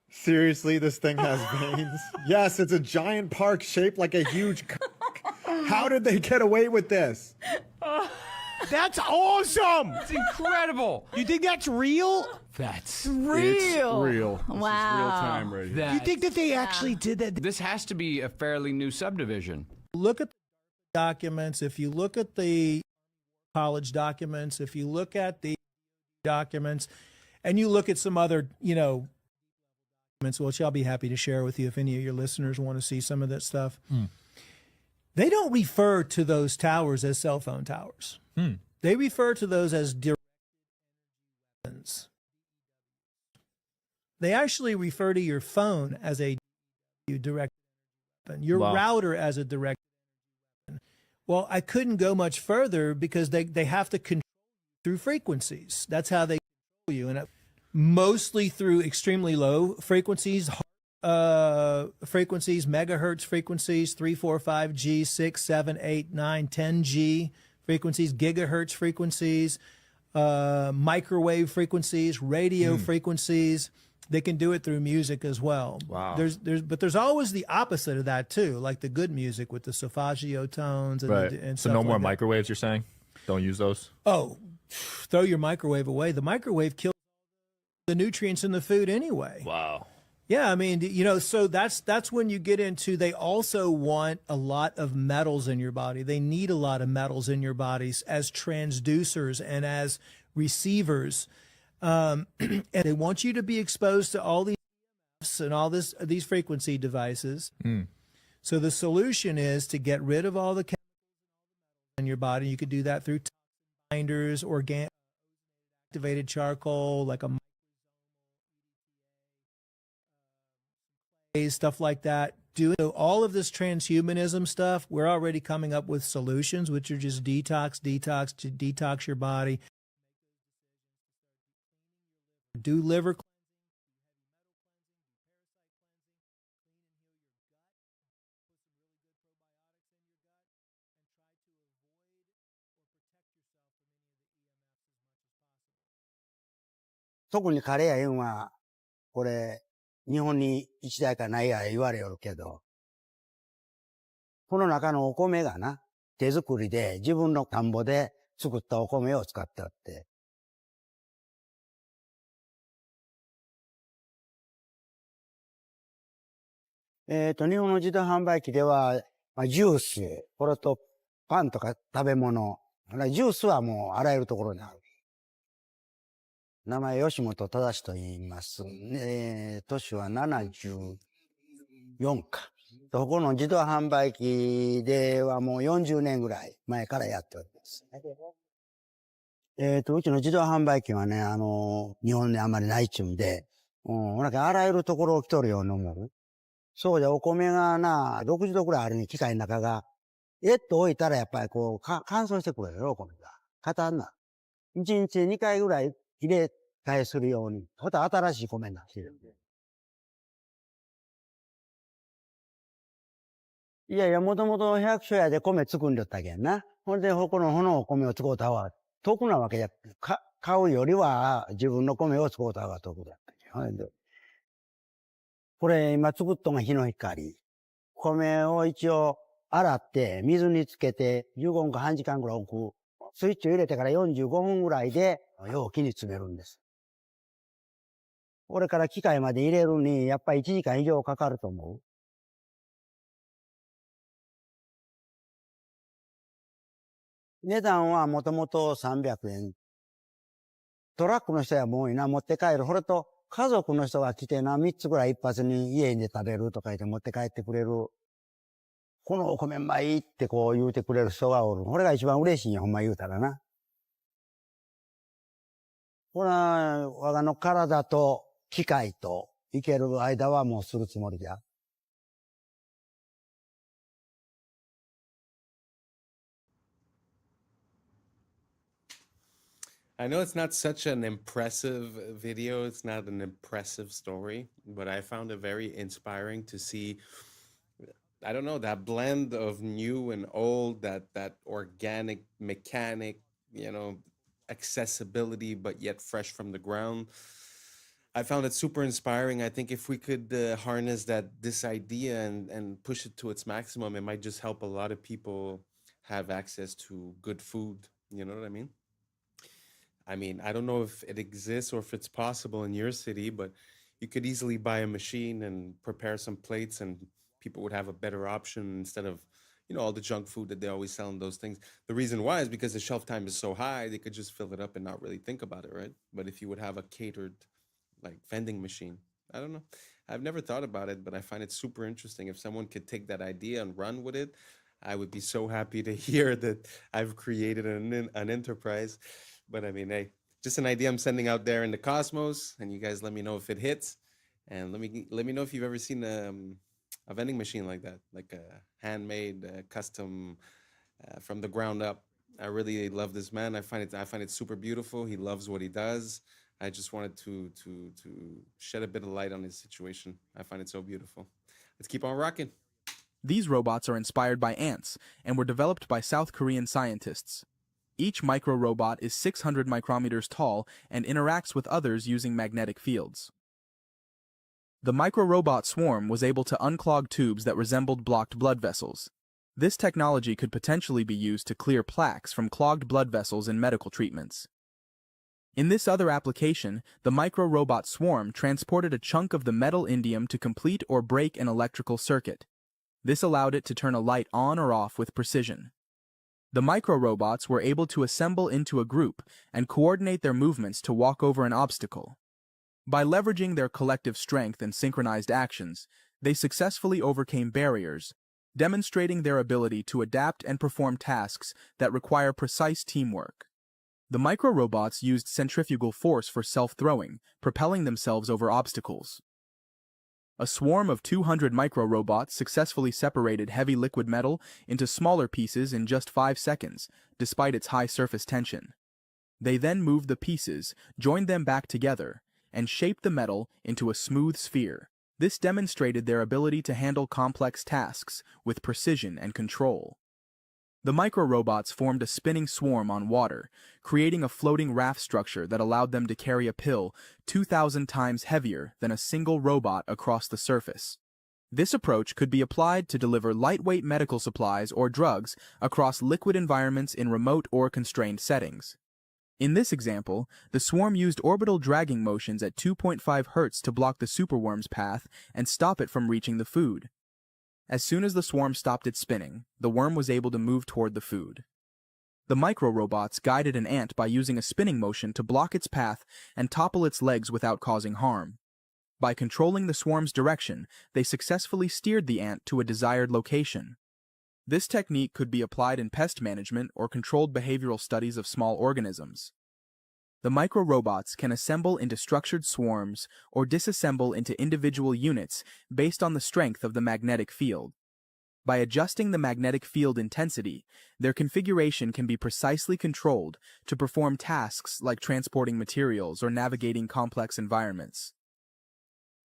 Seriously, this thing has veins? Yes, it's a giant park shaped like a huge How did they get away with this? That's awesome! It's incredible. You think that's real? That's real. It's real. Wow. This is real time right here. You think that they actually did that? This has to be a fairly new subdivision. Look at the documents. If you look at the college documents, if you look at the documents, and you look at some other, documents, which I'll be happy to share with you if any of your listeners want to see some of that stuff. They don't refer to those towers as cell phone towers. They refer to those as direct weapons. They actually refer to your phone as a direct weapon, your router as a direct weapon. Well, I couldn't go much further because they have to control through frequencies. That's how they control you, and mostly through extremely low frequencies, megahertz frequencies, 3, 4, 5G, 6, 7, 8, 9, 10G frequencies, gigahertz frequencies, microwave frequencies, radio frequencies. They can do it through music as well. Wow. But there's always the opposite of that too, like the good music with the solfeggio tones and, and So stuff no more like that. microwaves, you're saying? Don't use those? Oh, throw your microwave away. The microwave kills the nutrients in the food anyway. Wow. Yeah, I mean, so that's when you get into, they also want a lot of metals in your body. They need a lot of metals in your bodies as transducers and as receivers. And they want you to be exposed to all these and all these frequency devices. So the solution is to get rid of all the chemicals in your body. You could do that through binders, organic activated charcoal, like a stuff like that. Doing all of this transhumanism stuff, we're already coming up with solutions, which are just detox to detox your body. Do liver cleansing,特に彼や言うんは、これ、日本に一台かないや言われよるけど、この中のお米がな、手作りで自分の田んぼで作ったお米を使ってあって。日本の自動販売機では、ジュース、これとパンとか食べ物、ジュースはもうあらゆるところにある。名前吉本正と言います。年は74か。ここの自動販売機ではもう40年ぐらい前からやっております。うちの自動販売機はね、日本にあんまりないっちゅうんで、なんかあらゆるところを来とるように思う。そうじゃ、お米がな、60度くらいあるに機械の中が、と置いたらやっぱりこう、乾燥してくるよ、お米が。硬んな。1日2回ぐらい入れ替えするように。また新しい米になってるんで。いやいや、もともと百姓屋で米作んでったけんな。ほんで、このお米を使うた方が得なわけや。買うよりは自分の米を使うた方が得だったけん。これ今作っとんが日の光。米を一応洗って水につけて15分か半時間ぐらい置く。スイッチを入れてから45分ぐらいで容器に詰めるんです。これから機械まで入れるにやっぱり1時間以上かかると思う。値段はもともと300円。トラックの人はもういいな、持って帰る。これと家族の人が来てな、3つぐらい一発に家で食べるとか言って持って帰ってくれる。このお米うまいってこう言うてくれる人がおる。これが一番嬉しいんや、ほんま言うたらな。これは、我がの体と機械と生ける間はもうするつもりじゃ。I know it's not such an impressive video, it's not an impressive story, but I found it very inspiring to see, I don't know, that blend of new and old, that organic, mechanic, accessibility, but yet fresh from the ground. I found it super inspiring. I think if we could harness this idea and push it to its maximum, it might just help a lot of people have access to good food. You know what I mean? I don't know if it exists or if it's possible in your city, but you could easily buy a machine and prepare some plates and people would have a better option instead of, all the junk food that they always sell in those things. The reason why is because the shelf time is so high, they could just fill it up and not really think about it, right? But if you would have a catered, vending machine, I don't know. I've never thought about it, but I find it super interesting. If someone could take that idea and run with it, I would be so happy to hear that I've created an enterprise. But hey, just an idea I'm sending out there in the cosmos, and you guys let me know if it hits, and let me know if you've ever seen a vending machine like that, like a handmade, custom, from the ground up. I really love this man. I find it super beautiful. He loves what he does. I just wanted to shed a bit of light on his situation. I find it so beautiful. Let's keep on rocking. These robots are inspired by ants and were developed by South Korean scientists. Each micro-robot is 600 micrometers tall and interacts with others using magnetic fields. The micro-robot swarm was able to unclog tubes that resembled blocked blood vessels. This technology could potentially be used to clear plaques from clogged blood vessels in medical treatments. In this other application, the micro-robot swarm transported a chunk of the metal indium to complete or break an electrical circuit. This allowed it to turn a light on or off with precision. The micro-robots were able to assemble into a group and coordinate their movements to walk over an obstacle. By leveraging their collective strength and synchronized actions, they successfully overcame barriers, demonstrating their ability to adapt and perform tasks that require precise teamwork. The micro-robots used centrifugal force for self-throwing, propelling themselves over obstacles. A swarm of 200 micro-robots successfully separated heavy liquid metal into smaller pieces in just 5 seconds, despite its high surface tension. They then moved the pieces, joined them back together, and shaped the metal into a smooth sphere. This demonstrated their ability to handle complex tasks with precision and control. The micro-robots formed a spinning swarm on water, creating a floating raft structure that allowed them to carry a pill 2,000 times heavier than a single robot across the surface. This approach could be applied to deliver lightweight medical supplies or drugs across liquid environments in remote or constrained settings. In this example, the swarm used orbital dragging motions at 2.5 Hz to block the superworm's path and stop it from reaching the food. As soon as the swarm stopped its spinning, the worm was able to move toward the food. The micro-robots guided an ant by using a spinning motion to block its path and topple its legs without causing harm. By controlling the swarm's direction, they successfully steered the ant to a desired location. This technique could be applied in pest management or controlled behavioral studies of small organisms. The micro-robots can assemble into structured swarms or disassemble into individual units based on the strength of the magnetic field. By adjusting the magnetic field intensity, their configuration can be precisely controlled to perform tasks like transporting materials or navigating complex environments.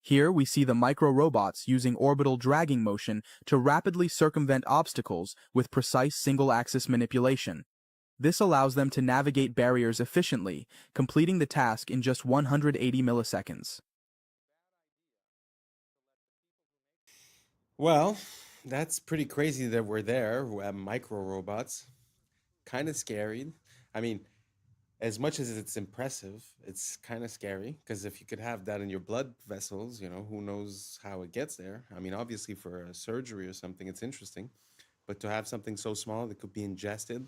Here we see the micro-robots using orbital dragging motion to rapidly circumvent obstacles with precise single-axis manipulation. This allows them to navigate barriers efficiently, completing the task in just 180 milliseconds. Well, that's pretty crazy that we're there. We have micro robots. Kind of scary. I mean, as much as it's impressive, it's kind of scary because if you could have that in your blood vessels, you know, who knows how it gets there? I mean, obviously for a surgery or something, it's interesting, but to have something so small that could be ingested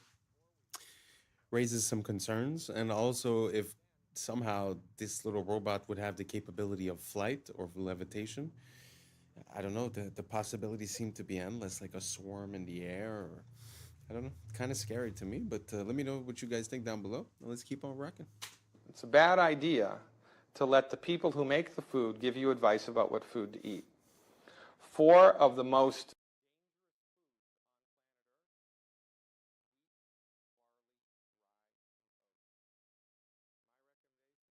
raises some concerns. And also, if somehow this little robot would have the capability of flight or levitation, I don't know, the possibilities seem to be endless, like a swarm in the air or I don't know. Kind of scary to me, but let me know what you guys think down below. Let's keep on rocking. It's a bad idea to let the people who make the food give you advice about what food to eat. 4 of the most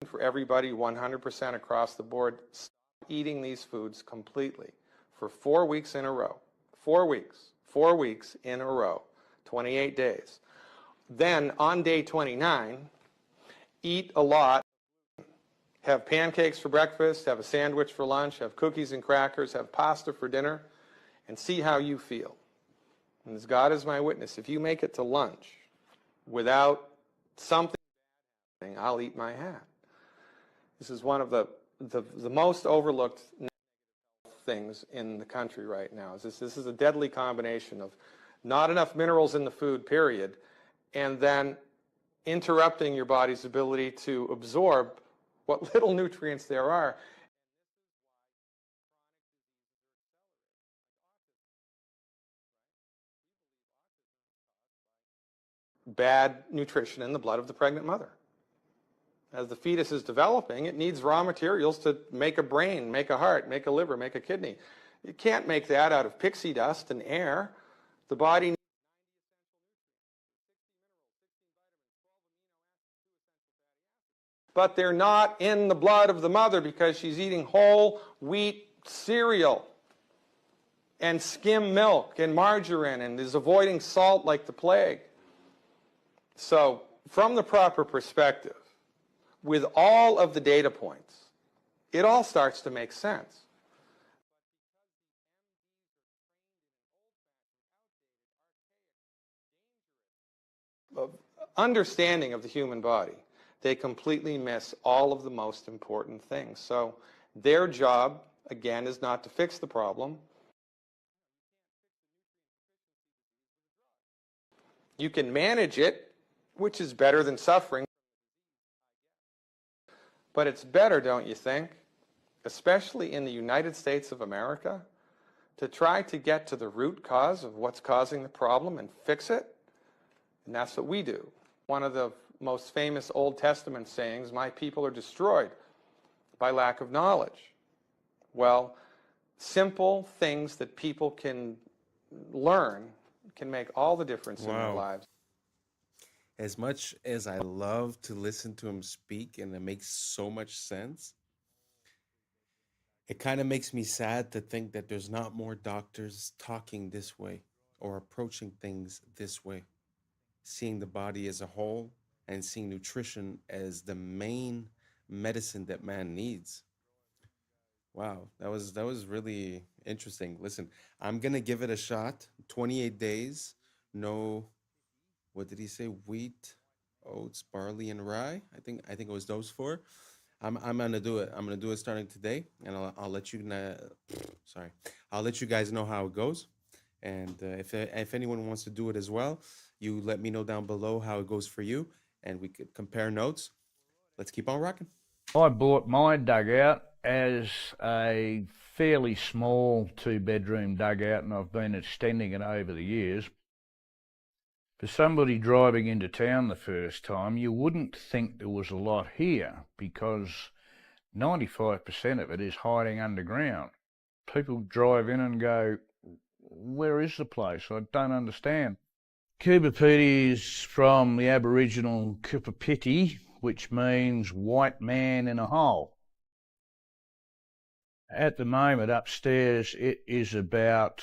for everybody 100% across the board, stop eating these foods completely for 4 weeks in a row. 4 weeks. 4 weeks in a row. 28 days. Then on day 29, eat a lot. Have pancakes for breakfast, have a sandwich for lunch, have cookies and crackers, have pasta for dinner, and see how you feel. And as God is my witness, if you make it to lunch without something, I'll eat my hat. This is one of the most overlooked things in the country right now. This is a deadly combination of not enough minerals in the food, period, and then interrupting your body's ability to absorb what little nutrients there are. Bad nutrition in the blood of the pregnant mother. As the fetus is developing, it needs raw materials to make a brain, make a heart, make a liver, make a kidney. You can't make that out of pixie dust and air. The body needs but they're not in the blood of the mother because she's eating whole wheat cereal and skim milk and margarine and is avoiding salt like the plague. So, from the proper perspective, with all of the data points, it all starts to make sense. Understanding of the human body, they completely miss all of the most important things. So their job, again, is not to fix the problem. You can manage it, which is better than suffering. But it's better, don't you think, especially in the United States of America, to try to get to the root cause of what's causing the problem and fix it? And that's what we do. One of the most famous Old Testament sayings, my people are destroyed by lack of knowledge. Well, simple things that people can learn can make all the difference in their lives. As much as I love to listen to him speak and it makes so much sense, it kind of makes me sad to think that there's not more doctors talking this way or approaching things this way, seeing the body as a whole and seeing nutrition as the main medicine that man needs. Wow, that was really interesting. Listen, I'm gonna give it a shot. 28 days. No, what did he say? Wheat, oats, barley, and rye. I think it was those four. I'm gonna do it. I'm gonna do it starting today, and I'll let you know. Sorry, I'll let you guys know how it goes. And if anyone wants to do it as well, you let me know down below how it goes for you, and we could compare notes. Let's keep on rocking. I bought my dugout as a fairly small 2-bedroom dugout, and I've been extending it over the years. For somebody driving into town the first time, you wouldn't think there was a lot here because 95% of it is hiding underground. People drive in and go, where is the place? I don't understand. Kupapiti is from the Aboriginal Kupapiti, which means white man in a hole. At the moment upstairs it is about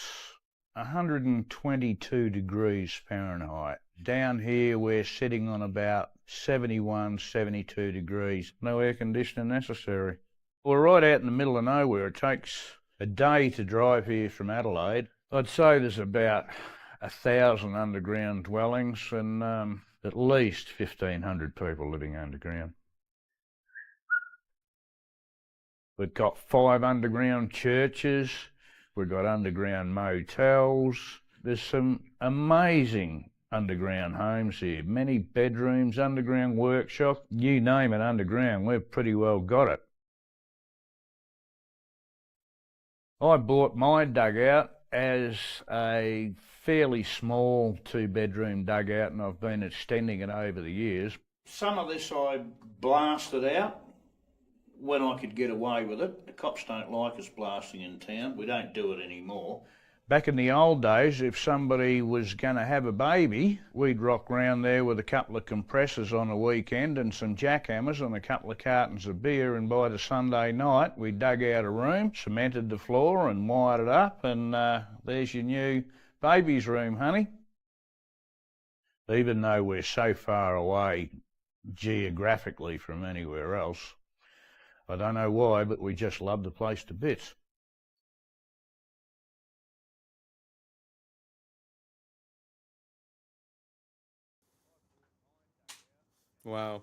122 degrees Fahrenheit. Down here we're sitting on about 71, 72 degrees. No air conditioning necessary. We're right out in the middle of nowhere. It takes a day to drive here from Adelaide. I'd say there's about 1,000 underground dwellings and at least 1,500 people living underground. We've got 5 underground churches. We've got underground motels. There's some amazing underground homes here. Many bedrooms, underground workshop. You name it underground, we've pretty well got it. I bought my dugout as a fairly small 2-bedroom dugout, and I've been extending it over the years. Some of this I blasted out when I could get away with it. The cops don't like us blasting in town. We don't do it anymore. Back in the old days, if somebody was going to have a baby, we'd rock round there with a couple of compressors on a weekend and some jackhammers and a couple of cartons of beer, and by the Sunday night we dug out a room, cemented the floor and wired it up, and there's your new baby's room, honey. Even though we're so far away geographically from anywhere else, I don't know why, but we just love the place to bits. Wow.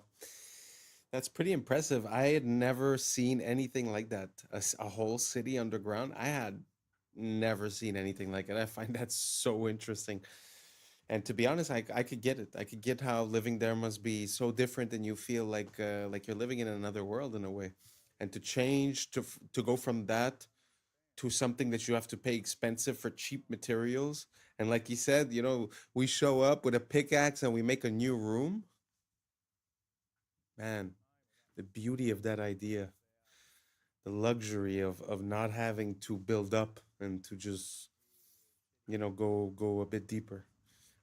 That's pretty impressive. I had never seen anything like that. A whole city underground. I had never seen anything like it. I find that so interesting. And to be honest, I could get it. I could get how living there must be so different, and you feel like you're living in another world in a way. And to change to go from that to something that you have to pay expensive for cheap materials. And like you said, we show up with a pickaxe and we make a new room. Man, the beauty of that idea, the luxury of not having to build up and to just, go a bit deeper.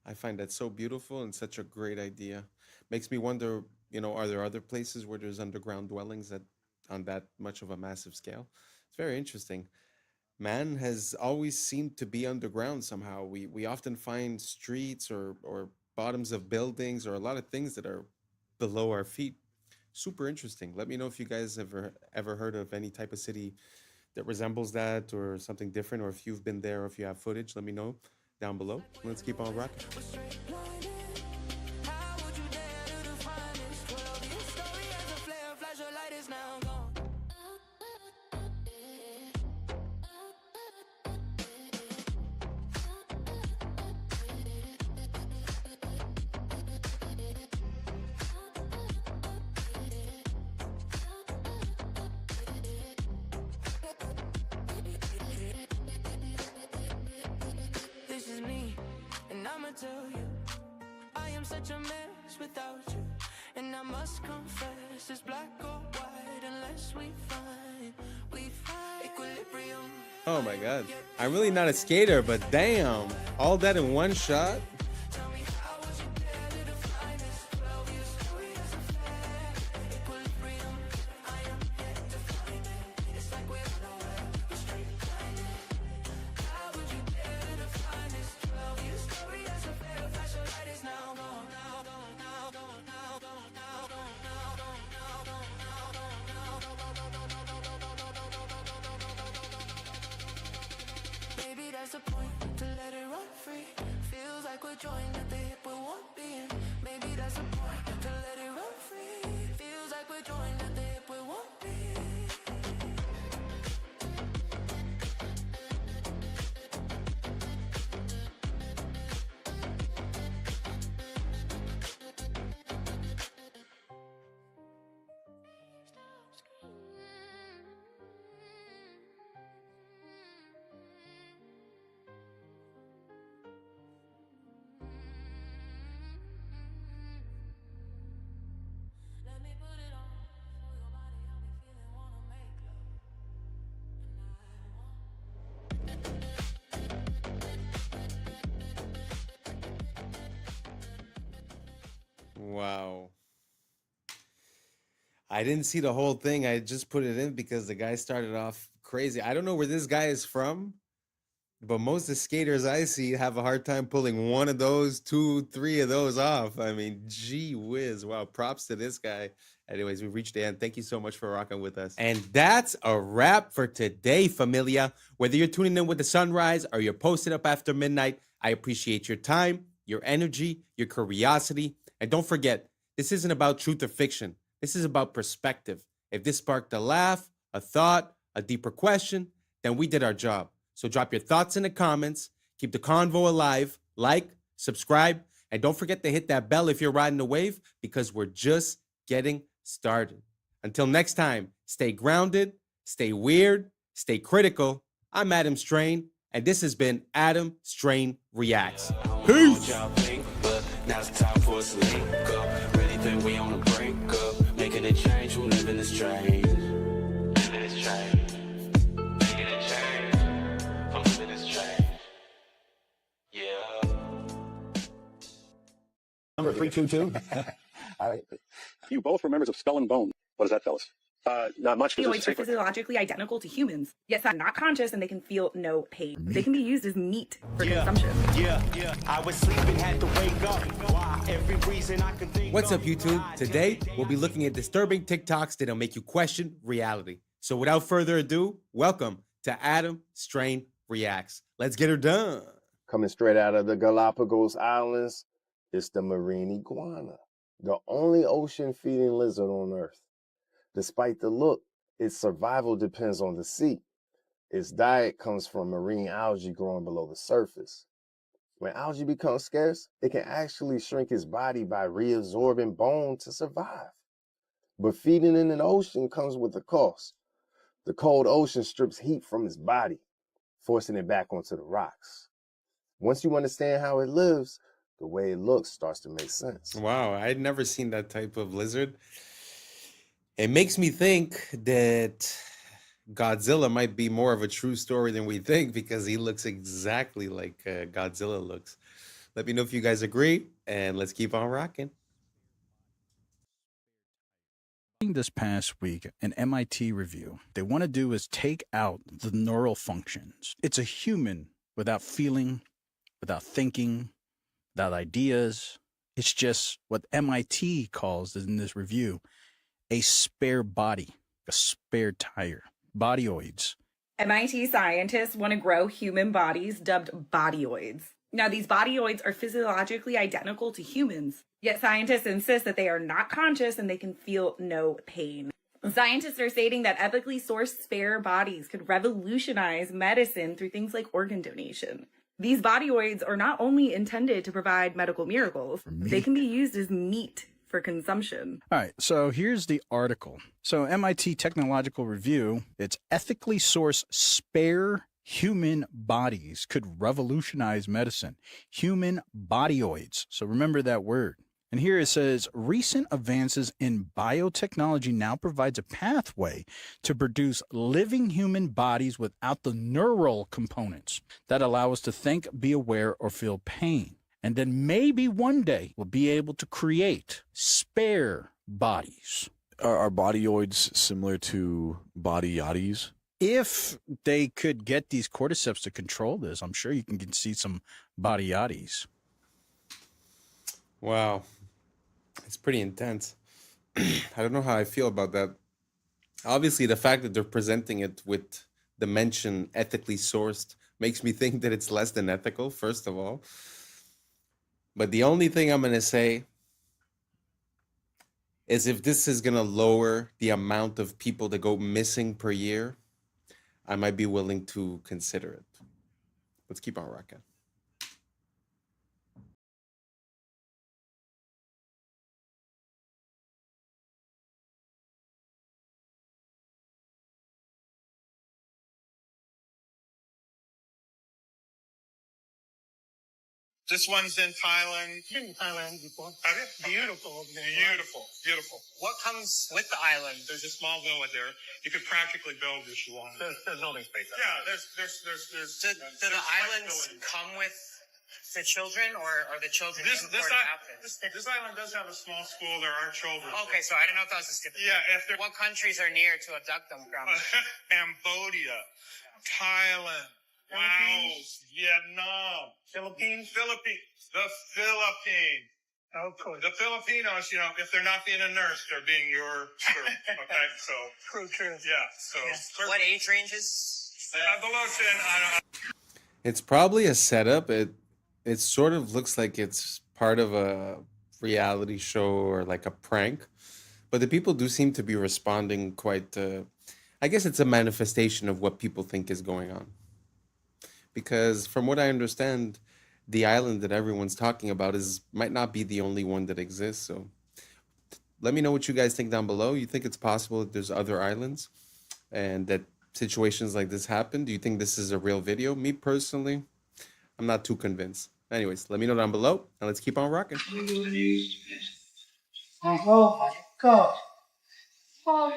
I find that so beautiful and such a great idea. Makes me wonder, are there other places where there's underground dwellings on that much of a massive scale? It's very interesting. Man has always seemed to be underground somehow. We often find streets or bottoms of buildings or a lot of things that are below our feet. Super interesting. Let me know if you guys ever heard of any type of city that resembles that or something different, or if you've been there or if you have footage. Let me know down below. Let's keep on rocking. Tell you, I am such a mess without you, and I must confess it's black or white unless we find equilibrium. Oh my god, I'm really not a skater, but damn, all that in one shot. a point to let it run free. Feels like we're joined at the hip with one being. Maybe that's a point to let it run free. Feels like we're joined at the hip with one being. Wow. I didn't see the whole thing. I just put it in because the guy started off crazy. I don't know where this guy is from, but most of the skaters I see have a hard time pulling one of those, 2, 3 of those off. I mean, gee whiz. Wow. Props to this guy. Anyways, we've reached the end. Thank you so much for rocking with us. And that's a wrap for today, familia. Whether you're tuning in with the sunrise or you're posted up after midnight, I appreciate your time, your energy, your curiosity. And don't forget, this isn't about truth or fiction. This is about perspective. If this sparked a laugh, a thought, a deeper question, then we did our job. So drop your thoughts in the comments, keep the convo alive, like, subscribe, and don't forget to hit that bell if you're riding the wave, because we're just getting started. Until next time, stay grounded, stay weird, stay critical. I'm Adam Strain, and this has been Adam Strain Reacts. Peace! Now it's time for us to link up. Really think we on the brink up. Making a change, who live in this train. Living this train. Making a change. From living this train. Yeah. Number 322. You both were members of Skull and Bone. What is that, fellas? Not much. Opioids are physiologically identical to humans, yet they're not conscious and they can feel no pain. They can be used as meat for consumption. I was sleeping, had to wake up. Why? Every reason I can think. What's up, YouTube? Today, we'll be looking at disturbing TikToks that'll make you question reality. So without further ado, welcome to Adam Strain Reacts. Let's get her done. Coming straight out of the Galapagos Islands, it's the marine iguana, the only ocean-feeding lizard on Earth. Despite the look, its survival depends on the sea. Its diet comes from marine algae growing below the surface. When algae becomes scarce, it can actually shrink its body by reabsorbing bone to survive. But feeding in an ocean comes with a cost. The cold ocean strips heat from its body, forcing it back onto the rocks. Once you understand how it lives, the way it looks starts to make sense. Wow, I'd never seen that type of lizard. It makes me think that Godzilla might be more of a true story than we think, because he looks exactly like Godzilla looks. Let me know if you guys agree, and let's keep on rocking. This past week, an MIT review, they want to do is take out the neural functions. It's a human without feeling, without thinking, without ideas. It's just what MIT calls in this review a spare body, a spare tire, bodyoids. MIT scientists want to grow human bodies dubbed bodyoids. Now, these bodyoids are physiologically identical to humans, yet scientists insist that they are not conscious and they can feel no pain. Scientists are stating that ethically sourced spare bodies could revolutionize medicine through things like organ donation. These bodyoids are not only intended to provide medical miracles, they can be used as meat for consumption. All right, so here's the article. So MIT Technological Review, it's ethically sourced spare human bodies could revolutionize medicine. Human bodyoids. So remember that word. And here it says, recent advances in biotechnology now provides a pathway to produce living human bodies without the neural components that allow us to think, be aware, or feel pain. And then maybe one day we'll be able to create spare bodies. Are bodyoids similar to body yachties? If they could get these cordyceps to control this, I'm sure you can see some body yachties. Wow. It's pretty intense. I don't know how I feel about that. Obviously, the fact that they're presenting it with the mention ethically sourced makes me think that it's less than ethical, first of all. But the only thing I'm going to say is if this is going to lower the amount of people that go missing per year, I might be willing to consider it. Let's keep on rocking. This one's in Thailand. Been in Thailand before. Have you? Beautiful. Beautiful. Beautiful. What comes with the island? There's a small villa there. You could practically build if you want. There's building space. Yeah, there's. Do the islands come with the children, or are the children This island does have a small school. There are children. Okay, so I didn't know if that was a stipulation. Yeah, what countries are near to abduct them from? Cambodia, Thailand, Laos, Vietnam, Philippines. The Philippines. Oh, cool. The Filipinos, if they're not being a nurse, they're being your crew. Okay, so. True. Yeah, so. What age ranges? Below 10, I don't. It's probably a setup. It sort of looks like it's part of a reality show or like a prank. But the people do seem to be responding quite, I guess it's a manifestation of what people think is going on. Because from what I understand, the island that everyone's talking about might not be the only one that exists. So let me know what you guys think down below. You think it's possible that there's other islands and that situations like this happen? Do you think this is a real video? Me personally, I'm not too convinced. Anyways, let me know down below and let's keep on rocking. Oh my God. Oh.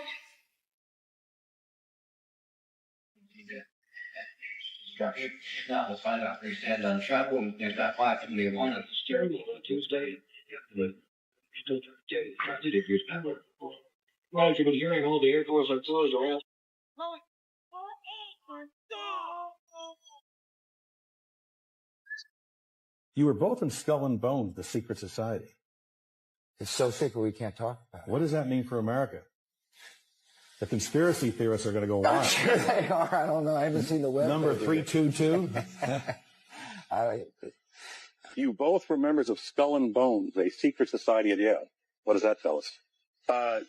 Now to find out if they stand on travel and if that wife can be on Tuesday. Well, you've been hearing all the airports are closed around. You were both in Skull and Bones, the secret society. It's so secret we can't talk about it. What does that mean for America? The conspiracy theorists are going to go wild. I'm sure they are. I don't know. I haven't seen the web. Number 322. You both were members of Skull and Bones, a secret society at Yale. What does that tell us?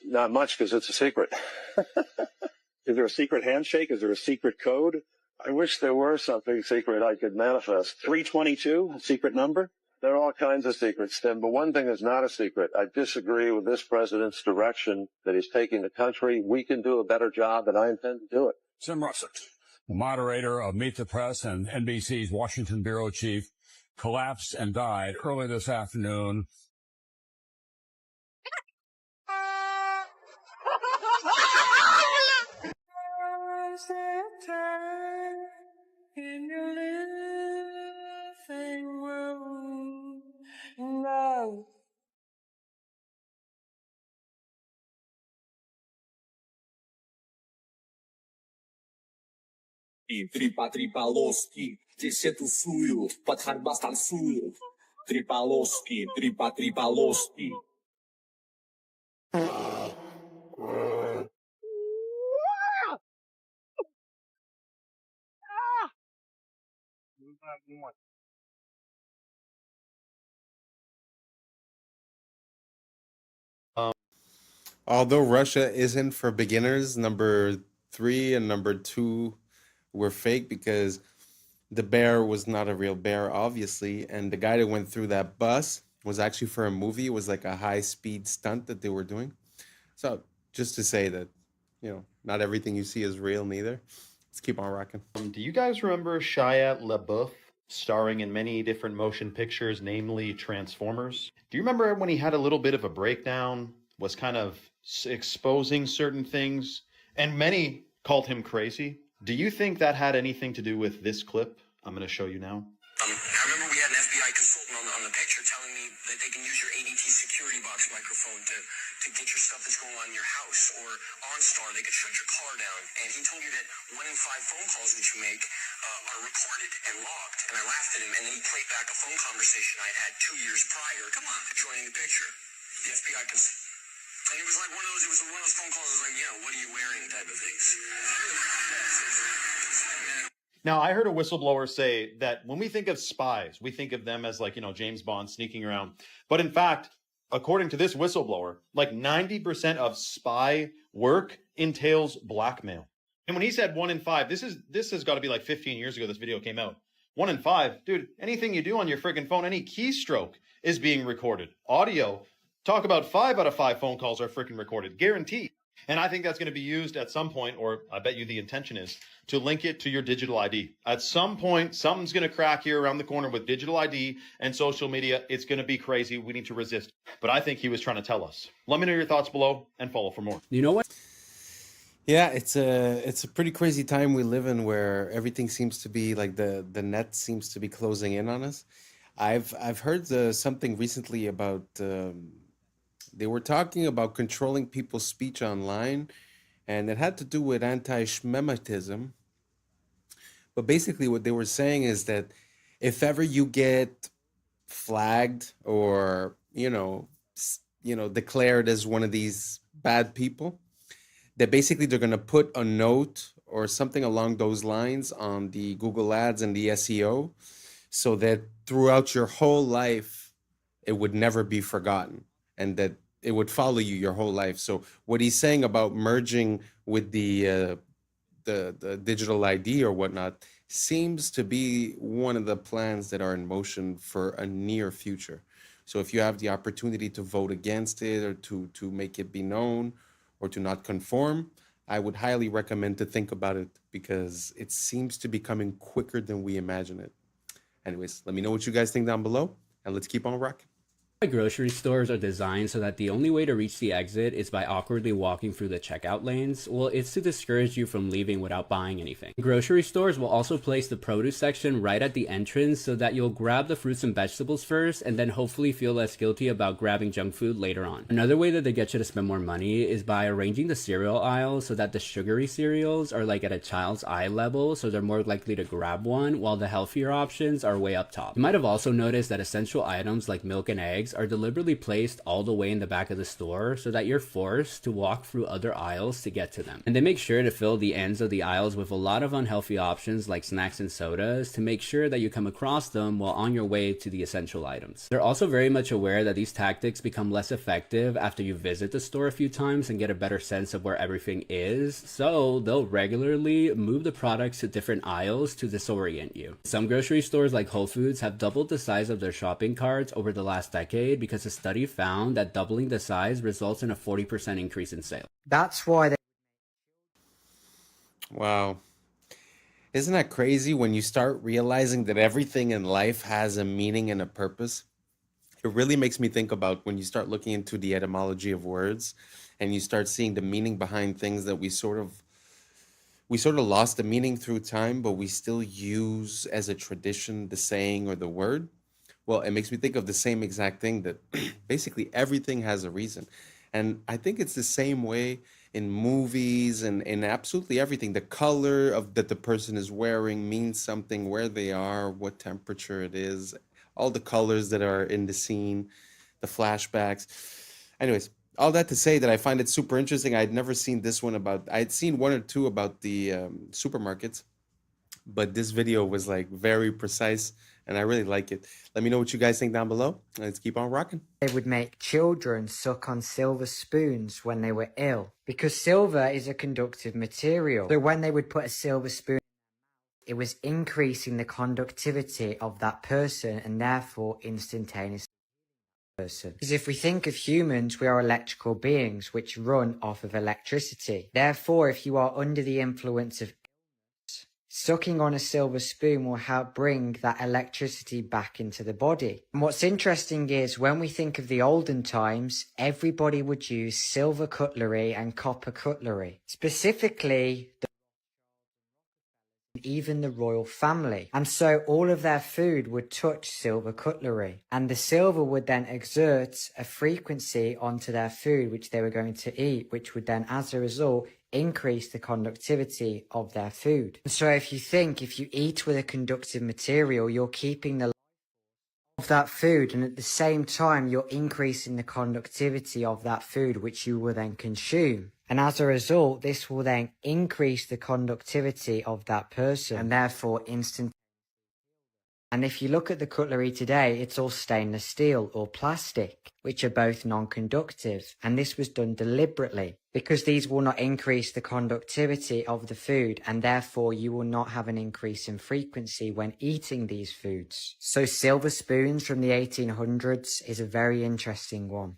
Not much, because it's a secret. Is there a secret handshake? Is there a secret code? I wish there were something secret I could manifest. 322, a secret number? There are all kinds of secrets, Tim, but one thing is not a secret. I disagree with this president's direction that he's taking the country. We can do a better job, and I intend to do it. Tim Russett, the moderator of Meet the Press and NBC's Washington bureau chief, collapsed and died early this afternoon. In your living room, no. Трипа-трипа-лоски, здесь тусую, под ходьба танцую. Трипа-лоски, трипа-трипа-лоски. Although Russia isn't for beginners, number 3 and number 2 were fake because the bear was not a real bear, obviously. And the guy that went through that bus was actually for a movie. It was like a high-speed stunt that they were doing. So just to say that, not everything you see is real neither. Let's keep on rocking. Do you guys remember Shia LaBeouf starring in many different motion pictures, namely Transformers? Do you remember when he had a little bit of a breakdown, was kind of exposing certain things, and many called him crazy? Do you think that had anything to do with this clip I'm going to show you now? I remember we had an FBI consultant on the picture telling me that they can use your ADT security box microphone to get your stuff that's going on in your house, or OnStar, they could shut your car down. And he told me that 1 in 5 phone calls that you make are recorded and logged. And I laughed at him, and then he played back a phone conversation I had 2 years prior. Come on, joining the picture. The FBI consultant. And it was like one of those phone calls that was like, what are you wearing type of things. Now, I heard a whistleblower say that when we think of spies, we think of them as like, James Bond sneaking around. But in fact, according to this whistleblower, like 90% of spy work entails blackmail. And when he said 1 in 5, this has got to be like 15 years ago this video came out. 1 in 5, dude, anything you do on your friggin' phone, any keystroke is being recorded. Audio, talk about 5 out of 5 phone calls are freaking recorded, guaranteed. And I think that's going to be used at some point, or I bet you the intention is, to link it to your digital ID. At some point, something's going to crack here around the corner with digital ID and social media. It's going to be crazy. We need to resist. But I think he was trying to tell us. Let me know your thoughts below and follow for more. You know what? Yeah, it's a pretty crazy time we live in where everything seems to be like the net seems to be closing in on us. I've heard something recently about they were talking about controlling people's speech online, and it had to do with anti-Shemitism. But basically what they were saying is that if ever you get flagged or, declared as one of these bad people, that basically they're going to put a note or something along those lines on the Google Ads and the SEO so that throughout your whole life, it would never be forgotten and that it would follow you your whole life. So what he's saying about merging with the digital ID or whatnot seems to be one of the plans that are in motion for a near future. So if you have the opportunity to vote against it or to make it be known or to not conform, I would highly recommend to think about it because it seems to be coming quicker than we imagine it. Anyways, let me know what you guys think down below, and let's keep on rocking. Grocery stores are designed so that the only way to reach the exit is by awkwardly walking through the checkout lanes. Well, it's to discourage you from leaving without buying anything. Grocery stores will also place the produce section right at the entrance so that you'll grab the fruits and vegetables first and then hopefully feel less guilty about grabbing junk food later on. Another way that they get you to spend more money is by arranging the cereal aisle so that the sugary cereals are like at a child's eye level, so they're more likely to grab one, while the healthier options are way up top. You might have also noticed that essential items like milk and eggs are deliberately placed all the way in the back of the store so that you're forced to walk through other aisles to get to them. And they make sure to fill the ends of the aisles with a lot of unhealthy options like snacks and sodas to make sure that you come across them while on your way to the essential items. They're also very much aware that these tactics become less effective after you visit the store a few times and get a better sense of where everything is, so they'll regularly move the products to different aisles to disorient you. Some grocery stores like Whole Foods have doubled the size of their shopping carts over the last decade because a study found that doubling the size results in a 40% increase in sales. That's why they... Wow. Isn't that crazy when you start realizing that everything in life has a meaning and a purpose? It really makes me think about when you start looking into the etymology of words and you start seeing the meaning behind things that we sort of lost the meaning through time, but we still use as a tradition the saying or the word. Well, it makes me think of the same exact thing, that basically everything has a reason. And I think it's the same way in movies and in absolutely everything. The color of that the person is wearing means something, where they are, what temperature it is, all the colors that are in the scene, the flashbacks. Anyways, all that to say that I find it super interesting. I'd never seen this one I'd seen one or two about the supermarkets, but this video was like very precise and I really like it. Let me know what you guys think down below. Let's keep on rocking. They would make children suck on silver spoons when they were ill because silver is a conductive material. So when they would put a silver spoon, it was increasing the conductivity of that person and therefore instantaneously. Because if we think of humans, we are electrical beings which run off of electricity. Therefore, if you are under the influence of sucking on a silver spoon will help bring that electricity back into the body. And what's interesting is when we think of the olden times, everybody would use silver cutlery and copper cutlery. Specifically, even the royal family. And so all of their food would touch silver cutlery. And the silver would then exert a frequency onto their food which they were going to eat, which would then, as a result, increase the conductivity of their food. So if you eat with a conductive material, you're keeping the life of that food, and at the same time, you're increasing the conductivity of that food, which you will then consume. And as a result, this will then increase the conductivity of that person and therefore instant. And if you look at the cutlery today, it's all stainless steel or plastic, which are both non-conductive. And this was done deliberately because these will not increase the conductivity of the food, and therefore you will not have an increase in frequency when eating these foods. So silver spoons from the 1800s is a very interesting one.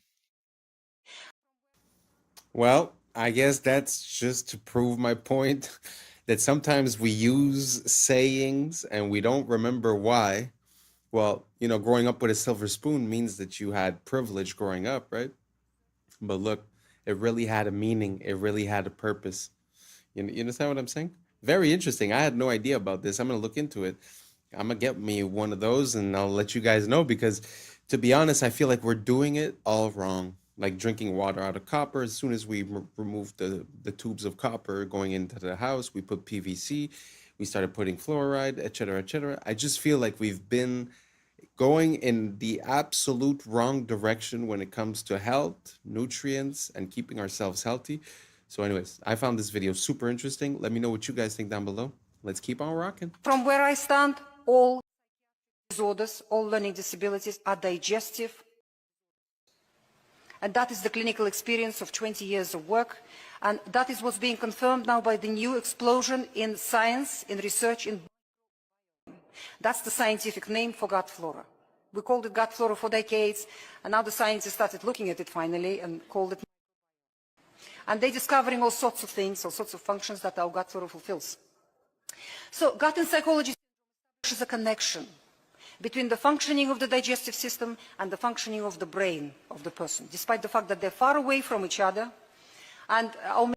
Well, I guess that's just to prove my point that sometimes we use sayings and we don't remember why. Well, you know, growing up with a silver spoon means that you had privilege growing up, right? But look, it really had a meaning. It really had a purpose. You understand what I'm saying? Very interesting. I had no idea about this. I'm going to look into it. I'm going to get me one of those and I'll let you guys know because, to be honest, I feel like we're doing it all wrong. Like drinking water out of copper. As soon as we removed the tubes of copper going into the house, we put PVC. We started putting fluoride, etc., etc. I just feel like we've been going in the absolute wrong direction when it comes to health, nutrients, and keeping ourselves healthy. So anyways, I found this video super interesting. Let me know what you guys think down below. Let's keep on rocking. From where I stand, all disorders, all learning disabilities are digestive. And that is the clinical experience of 20 years of work. And that is what's being confirmed now by the new explosion in science, in research, in. That's the scientific name for gut flora. We called it gut flora for decades, and now the scientists started looking at it finally and called it. And they're discovering all sorts of things, all sorts of functions that our gut flora fulfills. So gut and psychology is a connection between the functioning of the digestive system and the functioning of the brain of the person, despite the fact that they're far away from each other. And our medicine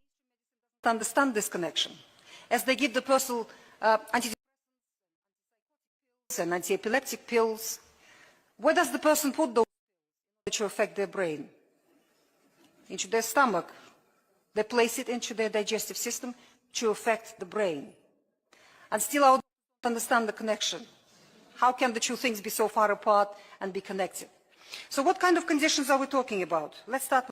doesn't understand this connection. As they give the person antidepressants and anti-epileptic pills, where does the person put those pills to affect their brain? Into their stomach. They place it into their digestive system to affect the brain. And still our don't understand the connection. How can the two things be so far apart and be connected? So what kind of conditions are we talking about? Let's start with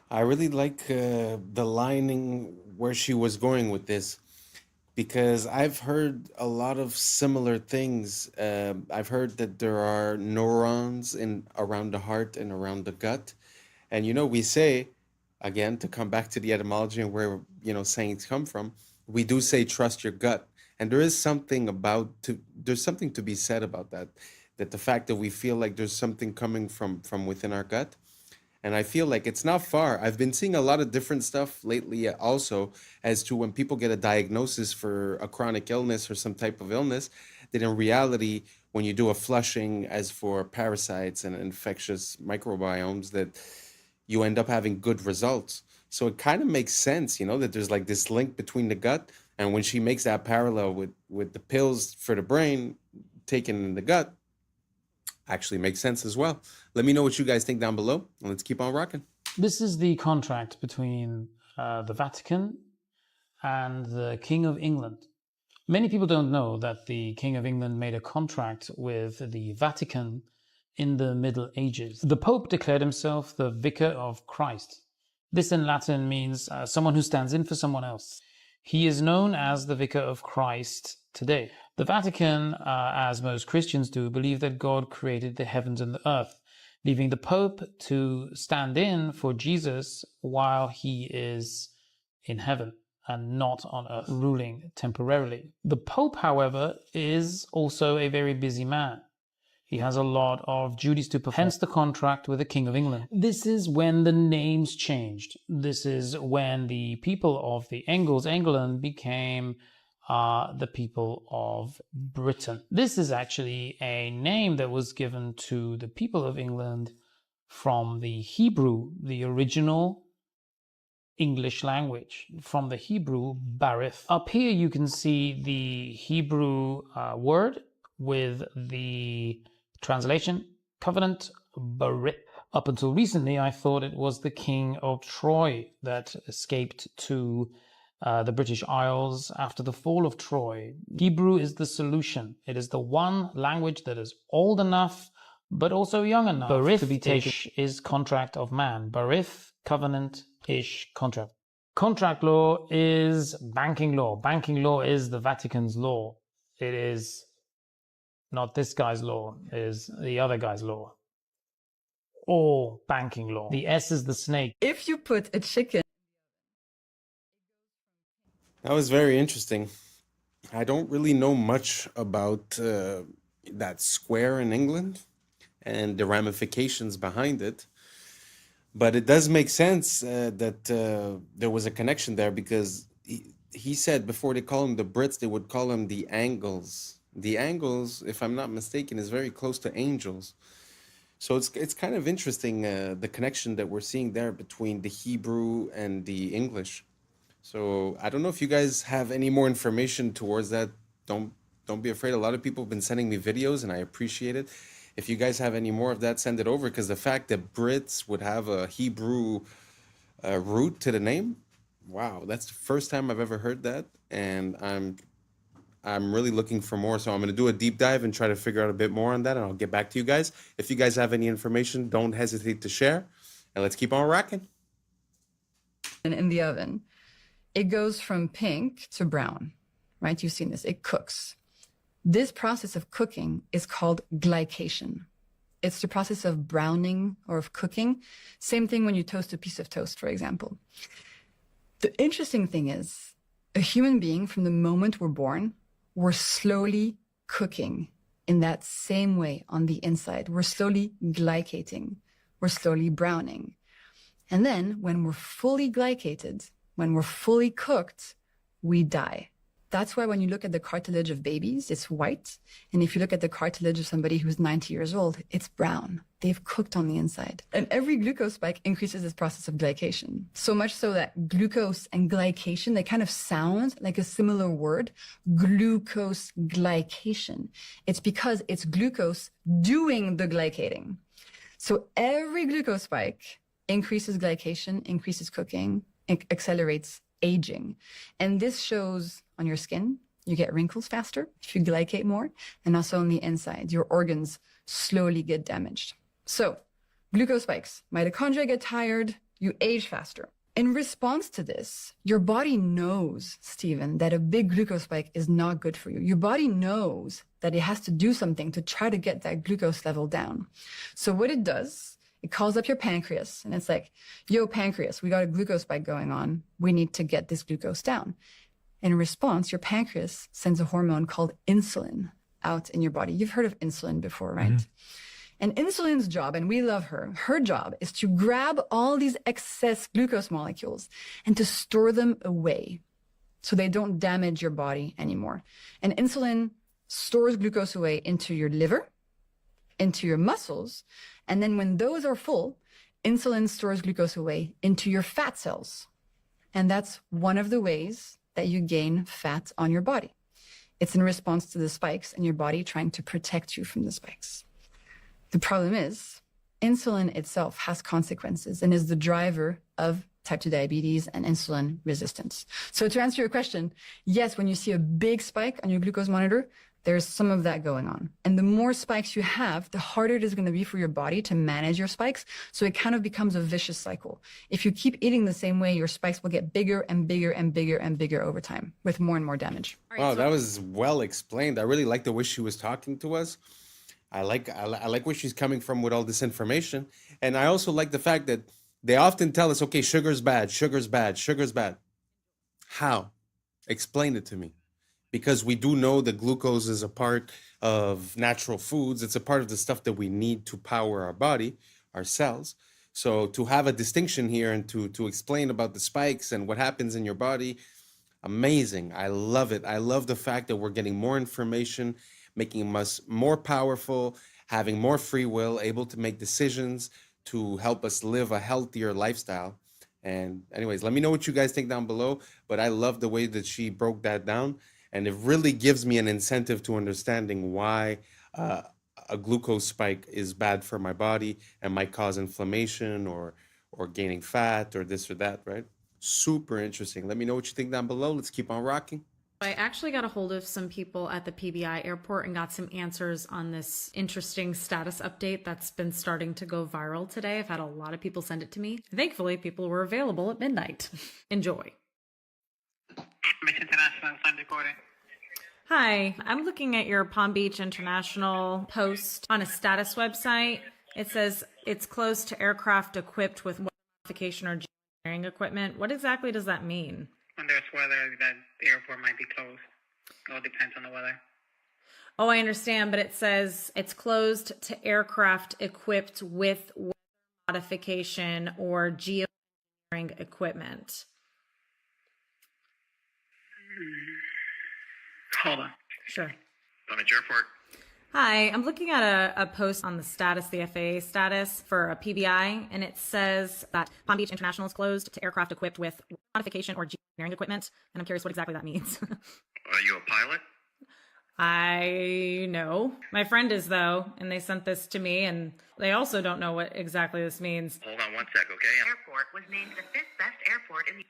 I really like the lining where she was going with this because I've heard a lot of similar things. I've heard that there are neurons around the heart and around the gut. And, you know, we say, again, to come back to the etymology and where, you know, sayings come from, we do say trust your gut. And there is something there's something to be said about that the fact that we feel like there's something coming from within our gut. And I feel like it's not far. I've been seeing a lot of different stuff lately also as to when people get a diagnosis for a chronic illness or some type of illness, that in reality, when you do a flushing as for parasites and infectious microbiomes, that you end up having good results. So it kind of makes sense, you know, that there's like this link between the gut. And when she makes that parallel with the pills for the brain taken in the gut, actually makes sense as well. Let me know what you guys think down below, and let's keep on rocking. This is the contract between the Vatican and the King of England. Many people don't know that the King of England made a contract with the Vatican in the Middle Ages. The Pope declared himself the Vicar of Christ. This in Latin means someone who stands in for someone else. He is known as the Vicar of Christ today. The Vatican, as most Christians do, believe that God created the heavens and the earth, leaving the Pope to stand in for Jesus while he is in heaven and not on earth, ruling temporarily. The Pope, however, is also a very busy man. He has a lot of duties to perform, hence the contract with the King of England. This is when the names changed. This is when the people of the Angles, England, became the people of Britain. This is actually a name that was given to the people of England from the Hebrew, the original English language, from the Hebrew barith. Up here you can see the Hebrew word with the translation, covenant, barith. Up until recently, I thought it was the King of Troy that escaped to the British Isles after the fall of Troy. Hebrew is the solution. It is the one language that is old enough but also young enough to be taken. Ish is contract of man. Barith, covenant, ish, contract. Contract law is banking law. Banking law is the Vatican's law. It is not this guy's law, it is the other guy's law. Or banking law. The S is the snake. If you put a chicken... That was very interesting. I don't really know much about that square in England and the ramifications behind it. But it does make sense that there was a connection there, because he said before they call them the Brits, they would call them the Angles. The Angles, if I'm not mistaken, is very close to angels. So it's kind of interesting, the connection that we're seeing there between the Hebrew and the English. So I don't know if you guys have any more information towards that. Don't be afraid. A lot of people have been sending me videos, and I appreciate it. If you guys have any more of that, send it over, because the fact that Brits would have a Hebrew root to the name, wow, that's the first time I've ever heard that, and I'm really looking for more. So I'm going to do a deep dive and try to figure out a bit more on that, and I'll get back to you guys. If you guys have any information, don't hesitate to share, and let's keep on rocking. In the oven, it goes from pink to brown, right? You've seen this. It cooks. This process of cooking is called glycation. It's the process of browning or of cooking. Same thing when you toast a piece of toast, for example. The interesting thing is, a human being, from the moment we're born, we're slowly cooking in that same way on the inside. We're slowly glycating. We're slowly browning. And then when we're fully glycated, when we're fully cooked, we die. That's why when you look at the cartilage of babies, it's white. And if you look at the cartilage of somebody who's 90 years old, it's brown. They've cooked on the inside. And every glucose spike increases this process of glycation. So much so that glucose and glycation, they kind of sound like a similar word, glucose glycation. It's because it's glucose doing the glycating. So every glucose spike increases glycation, increases cooking, accelerates aging. And this shows on your skin. You get wrinkles faster if you glycate more, and also on the inside, your organs slowly get damaged. So glucose spikes, mitochondria get tired, you age faster. In response to this, your body knows, Stephen, that a big glucose spike is not good for you. Your body knows that it has to do something to try to get that glucose level down. So what it does, it calls up your pancreas, and it's like, yo, pancreas, we got a glucose spike going on. We need to get this glucose down. In response, your pancreas sends a hormone called insulin out in your body. You've heard of insulin before, right? Mm-hmm. And insulin's job, and we love her job is to grab all these excess glucose molecules and to store them away so they don't damage your body anymore. And insulin stores glucose away into your liver, into your muscles, and then when those are full, insulin stores glucose away into your fat cells. And that's one of the ways that you gain fat on your body. It's in response to the spikes in your body trying to protect you from the spikes. The problem is, insulin itself has consequences and is the driver of type 2 diabetes and insulin resistance. So to answer your question, yes, when you see a big spike on your glucose monitor, there's some of that going on. And the more spikes you have, the harder it is going to be for your body to manage your spikes. So it kind of becomes a vicious cycle. If you keep eating the same way, your spikes will get bigger and bigger and bigger and bigger over time with more and more damage. Wow, that was well explained. I really like the way she was talking to us. I like where she's coming from with all this information. And I also like the fact that they often tell us, okay, sugar's bad, sugar's bad, sugar's bad. How? Explain it to me. Because we do know that glucose is a part of natural foods. It's a part of the stuff that we need to power our body, our cells. So to have a distinction here and to explain about the spikes and what happens in your body, amazing. I love it. I love the fact that we're getting more information, making us more powerful, having more free will, able to make decisions to help us live a healthier lifestyle. And anyways, let me know what you guys think down below. But I love the way that she broke that down. And it really gives me an incentive to understanding why a glucose spike is bad for my body and might cause inflammation or gaining fat or this or that, right? Super interesting. Let me know what you think down below. Let's keep on rocking. I actually got a hold of some people at the PBI airport and got some answers on this interesting status update that's been starting to go viral today. I've had a lot of people send it to me. Thankfully, people were available at midnight. Enjoy. Miss International, sign recording. Hi, I'm looking at your Palm Beach International post on a status website. It says it's closed to aircraft equipped with modification or geoengineering equipment. What exactly does that mean? When there's weather, that the airport might be closed. It all depends on the weather. Oh, I understand, but it says it's closed to aircraft equipped with weather modification or geoengineering equipment. Hold on. Sure. Palm Beach Airport. Hi, I'm looking at a post on the status, the FAA status for a PBI, and it says that Palm Beach International is closed to aircraft equipped with modification or geoengineering equipment, and I'm curious what exactly that means. Are you a pilot? I know. My friend is, though, and they sent this to me, and they also don't know what exactly this means. Hold on one sec, okay? Airport was named the 5th best airport in the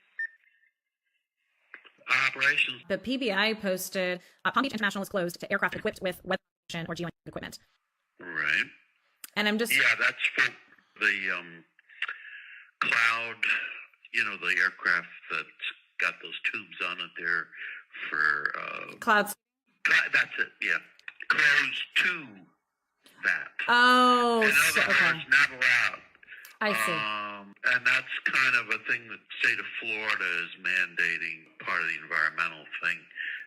Operations. The PBI posted, Palm Beach International is closed to aircraft equipped with weather modification or geoengineering equipment. Right. And I'm just... Yeah, that's for the cloud, the aircraft that's got those tubes on it there for... Clouds. That's it, yeah. Closed to that. Oh, in other okay. words, not allowed. I see. And that's kind of a thing that the state of Florida is mandating, part of the environmental thing,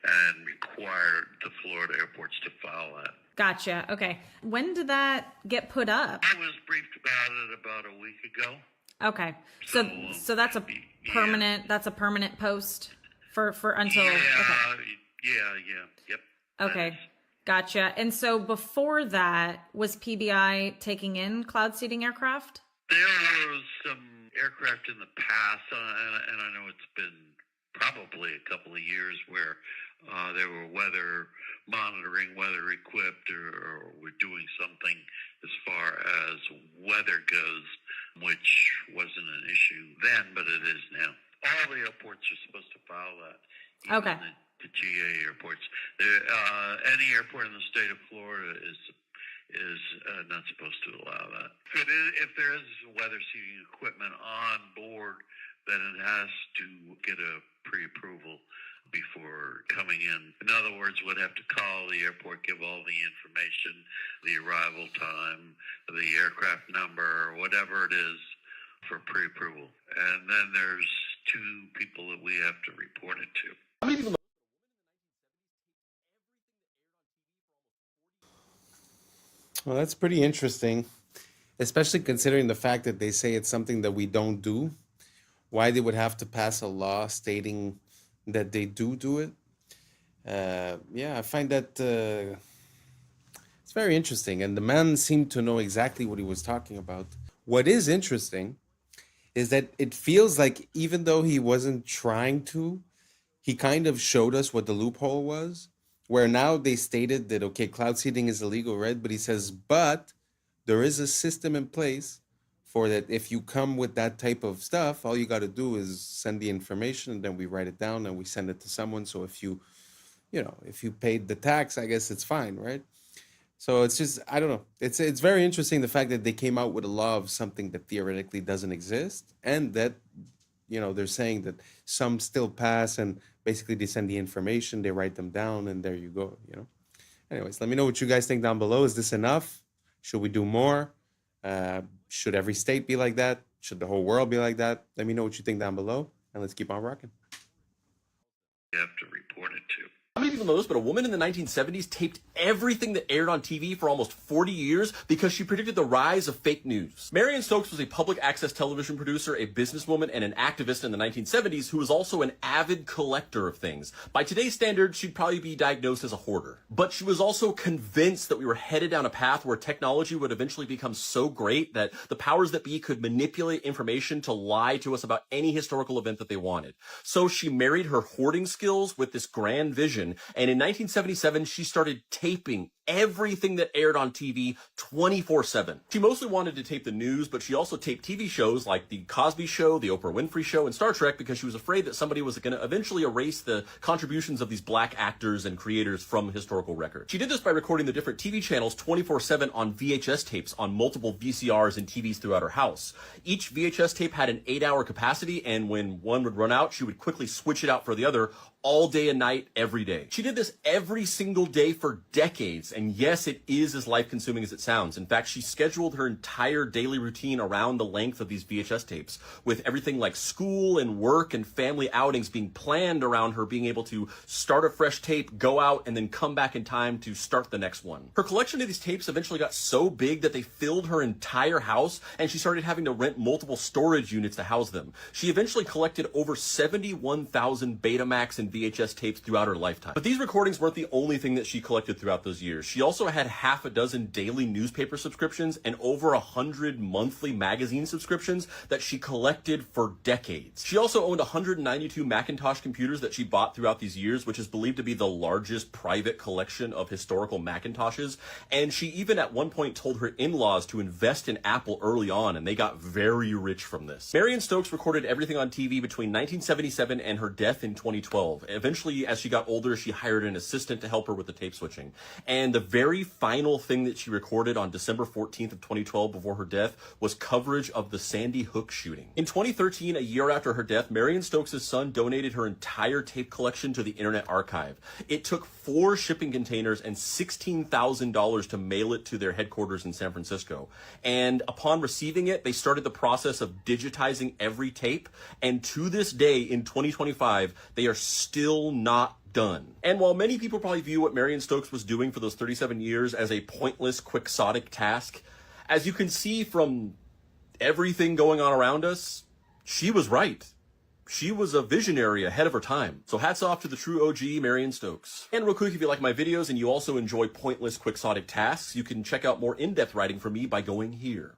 and required the Florida airports to follow that. Gotcha. Okay. When did that get put up? I was briefed about it about a week ago. Okay. So that's a permanent. That's a permanent post for until. Yeah. Okay. Yep. Okay. Gotcha. And so before that, was PBI taking in cloud seeding aircraft? There was some aircraft in the past, and I know it's been probably a couple of years where they were weather monitoring, weather equipped, or were doing something as far as weather goes, which wasn't an issue then, but it is now. All the airports are supposed to follow that. Okay. The GA airports. Any airport in the state of Florida is not supposed to allow that. If there is weather seeding equipment on board, then it has to get a pre-approval before coming in. In other words, would have to call the airport, give all the information, the arrival time, the aircraft number, or whatever it is for pre-approval. And then there's two people that we have to report it to. How many people? Well, that's pretty interesting, especially considering the fact that they say it's something that we don't do. Why they would have to pass a law stating that they do it. I find that it's very interesting. And the man seemed to know exactly what he was talking about. What is interesting is that it feels like even though he wasn't trying to, he kind of showed us what the loophole was. Where now they stated that, okay, cloud seeding is illegal, right? But he says, but there is a system in place for that. If you come with that type of stuff, all you got to do is send the information, and then we write it down and we send it to someone. So if you paid the tax, I guess it's fine, right? So it's just, I don't know. It's very interesting, the fact that they came out with a law of something that theoretically doesn't exist, and that, they're saying that some still pass, and basically they send the information, they write them down, and there you go, Anyways, let me know what you guys think down below. Is this enough? Should we do more? Should every state be like that? Should the whole world be like that? Let me know what you think down below, and let's keep on rocking. You have to report it to. How many people know this, but a woman in the 1970s taped everything that aired on TV for almost 40 years because she predicted the rise of fake news. Marion Stokes was a public access television producer, a businesswoman, and an activist in the 1970s who was also an avid collector of things. By today's standards, she'd probably be diagnosed as a hoarder. But she was also convinced that we were headed down a path where technology would eventually become so great that the powers that be could manipulate information to lie to us about any historical event that they wanted. So she married her hoarding skills with this grand vision. And in 1977, she started taping everything that aired on TV 24/7. She mostly wanted to tape the news, but she also taped TV shows like The Cosby Show, The Oprah Winfrey Show, and Star Trek because she was afraid that somebody was going to eventually erase the contributions of these black actors and creators from historical record. She did this by recording the different TV channels 24/7 on VHS tapes on multiple VCRs and TVs throughout her house. Each VHS tape had an 8-hour capacity, and when one would run out, she would quickly switch it out for the other all day and night, every day. She did this every single day for decades, and yes, it is as life-consuming as it sounds. In fact, she scheduled her entire daily routine around the length of these VHS tapes, with everything like school and work and family outings being planned around her being able to start a fresh tape, go out, and then come back in time to start the next one. Her collection of these tapes eventually got so big that they filled her entire house, and she started having to rent multiple storage units to house them. She eventually collected over 71,000 Betamax and VHS tapes throughout her lifetime. But these recordings weren't the only thing that she collected throughout those years. She also had half a dozen daily newspaper subscriptions and over 100 monthly magazine subscriptions that she collected for decades. She also owned 192 Macintosh computers that she bought throughout these years, which is believed to be the largest private collection of historical Macintoshes. And she even at one point told her in-laws to invest in Apple early on, and they got very rich from this. Marion Stokes recorded everything on TV between 1977 and her death in 2012. Eventually, as she got older, she hired an assistant to help her with the tape switching. And the very final thing that she recorded on December 14th of 2012 before her death was coverage of the Sandy Hook shooting. In 2013, a year after her death, Marion Stokes' son donated her entire tape collection to the Internet Archive. It took 4 shipping containers and $16,000 to mail it to their headquarters in San Francisco. And upon receiving it, they started the process of digitizing every tape. And to this day, in 2025, they are still not done. And while many people probably view what Marion Stokes was doing for those 37 years as a pointless, quixotic task, as you can see from everything going on around us, she was right. She was a visionary ahead of her time. So hats off to the true OG, Marion Stokes. And real quick, if you like my videos and you also enjoy pointless, quixotic tasks, you can check out more in-depth writing from me by going here.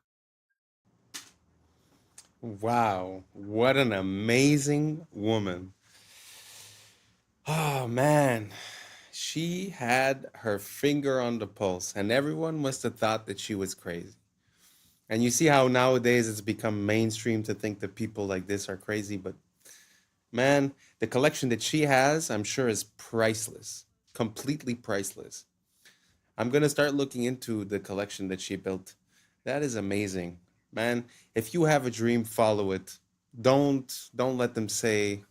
Wow, what an amazing woman. Oh man, she had her finger on the pulse, and everyone must have thought that she was crazy. And you see how nowadays it's become mainstream to think that people like this are crazy, but man, the collection that she has, I'm sure, is priceless, completely priceless. I'm going to start looking into the collection that she built. That is amazing. Man, if you have a dream, follow it. Don't let them say,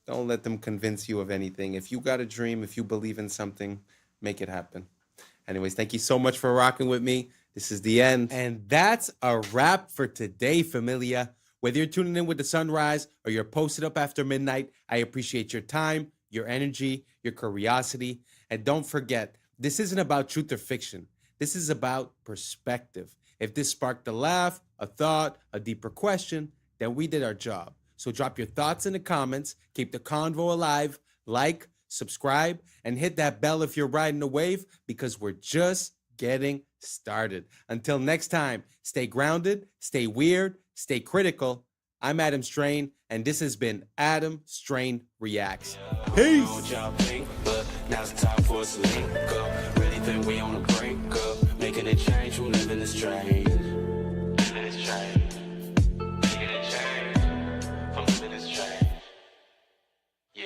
don't let them convince you of anything. If you got a dream, if you believe in something, make it happen. Anyways, thank you so much for rocking with me. This is the end. And that's a wrap for today, familia. Whether you're tuning in with the sunrise or you're posted up after midnight, I appreciate your time, your energy, your curiosity. And don't forget, this isn't about truth or fiction. This is about perspective. If this sparked a laugh, a thought, a deeper question, then we did our job. So drop your thoughts in the comments, keep the convo alive, like, subscribe, and hit that bell if you're riding a wave, because we're just getting started. Until next time, stay grounded, stay weird, stay critical. I'm Adam Strain, and this has been Adam Strain Reacts. Peace! Now it's time for us to link up. Really think we on the brink up. Making a change, we living this strange. Living this strange. Making a change. From living this strange. Yeah.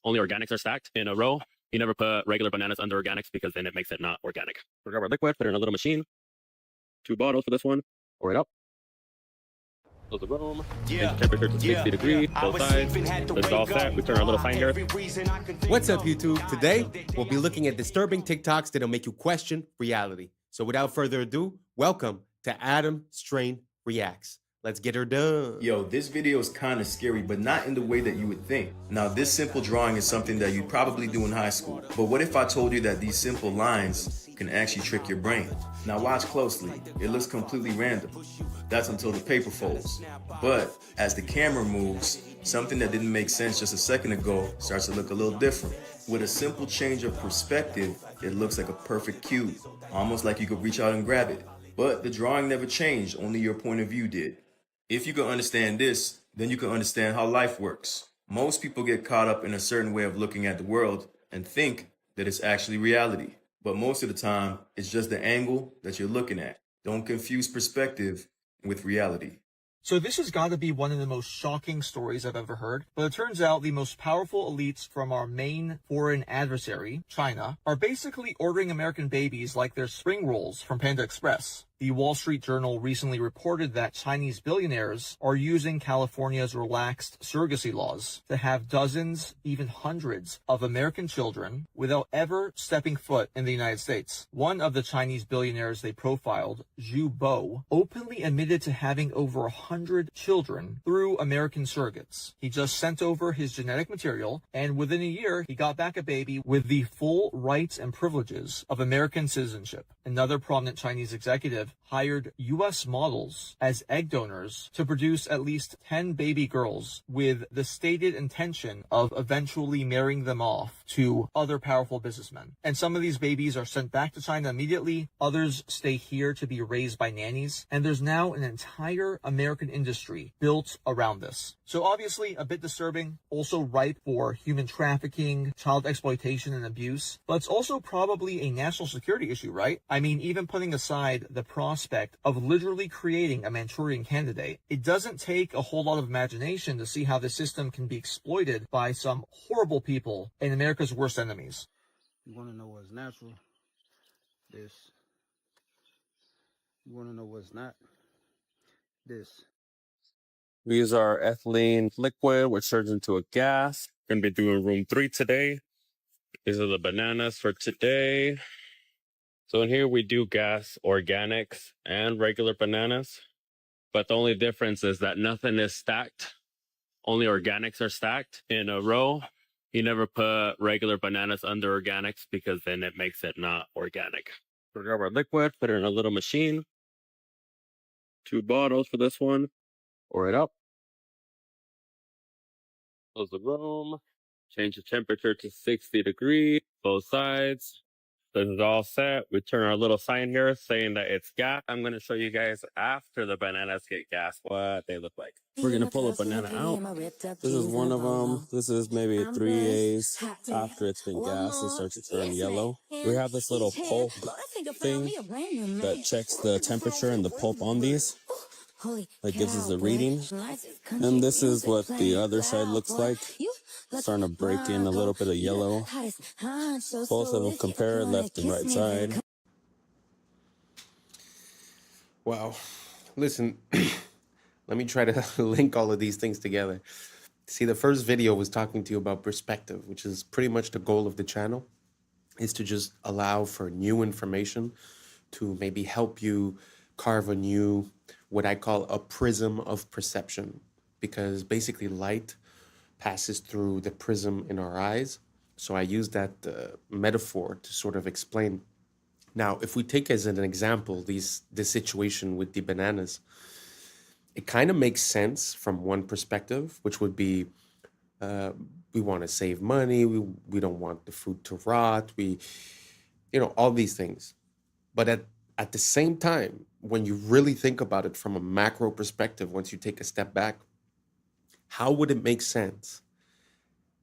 Only organics are stacked in a row. You never put regular bananas under organics because then it makes it not organic. We grab our liquid, put it in a little machine. 2 bottles for this one. Pour it up. Close the room. Change the temperature to 60 degrees. Both sides. It's all set. We turn our little sign here. What's up, YouTube? Today, we'll be looking at disturbing TikToks that'll make you question reality. So without further ado, welcome to Adam Strain Reacts. Let's get her done. Yo, this video is kind of scary, but not in the way that you would think. Now, this simple drawing is something that you'd probably do in high school. But what if I told you that these simple lines can actually trick your brain? Now watch closely. It looks completely random. That's until the paper folds. But as the camera moves, something that didn't make sense just a second ago starts to look a little different. With a simple change of perspective, it looks like a perfect cube, almost like you could reach out and grab it. But the drawing never changed, only your point of view did. If you can understand this, then you can understand how life works. Most people get caught up in a certain way of looking at the world and think that it's actually reality. But most of the time, it's just the angle that you're looking at. Don't confuse perspective with reality. So this has got to be one of the most shocking stories I've ever heard, but it turns out the most powerful elites from our main foreign adversary, China, are basically ordering American babies like they're spring rolls from Panda Express. The Wall Street Journal recently reported that Chinese billionaires are using California's relaxed surrogacy laws to have dozens, even hundreds, of American children without ever stepping foot in the United States. One of the Chinese billionaires they profiled, Zhu Bo, openly admitted to having over 100 children through American surrogates. He just sent over his genetic material, and within a year, he got back a baby with the full rights and privileges of American citizenship. Another prominent Chinese executive hired U.S. models as egg donors to produce at least 10 baby girls with the stated intention of eventually marrying them off to other powerful businessmen. And some of these babies are sent back to China immediately, others stay here to be raised by nannies, and there's now an entire American industry built around this. So obviously a bit disturbing, also ripe for human trafficking, child exploitation, and abuse, but it's also probably a national security issue, right? I mean, even putting aside the prospect of literally creating a Manchurian candidate, it doesn't take a whole lot of imagination to see how the system can be exploited by some horrible people and America's worst enemies. You want to know what's natural? This. You want to know what's not? This. We use our ethylene liquid, which turns into a gas. Going to be doing room 3 today. These are the bananas for today. So in here we do gas organics and regular bananas. But the only difference is that nothing is stacked. Only organics are stacked in a row. You never put regular bananas under organics because then it makes it not organic. We'll grab our liquid, put it in a little machine. 2 bottles for this one. Pour it up. Close the room. Change the temperature to 60 degrees. Both sides. This is all set. We turn our little sign here saying that it's gas. I'm going to show you guys after the bananas get gas what they look like. We're going to pull a banana out. This is one of them. This is maybe 3 days after it's been gassed. It starts to turn yellow. We have this little pulp thing that checks the temperature and the pulp on these. That gives us a reading. And this is what the other side looks like. Starting to break in a little bit of yellow. Both of them compare left and right side. Wow. Listen, let me try to link all of these things together. See, the first video was talking to you about perspective, which is pretty much the goal of the channel, is to just allow for new information to maybe help you carve a new, what I call a prism of perception, because basically light passes through the prism in our eyes. So I use that metaphor to sort of explain. Now, if we take as an example this situation with the bananas, it kind of makes sense from one perspective, which would be we want to save money, we don't want the fruit to rot, all these things. But at the same time, when you really think about it from a macro perspective, once you take a step back, how would it make sense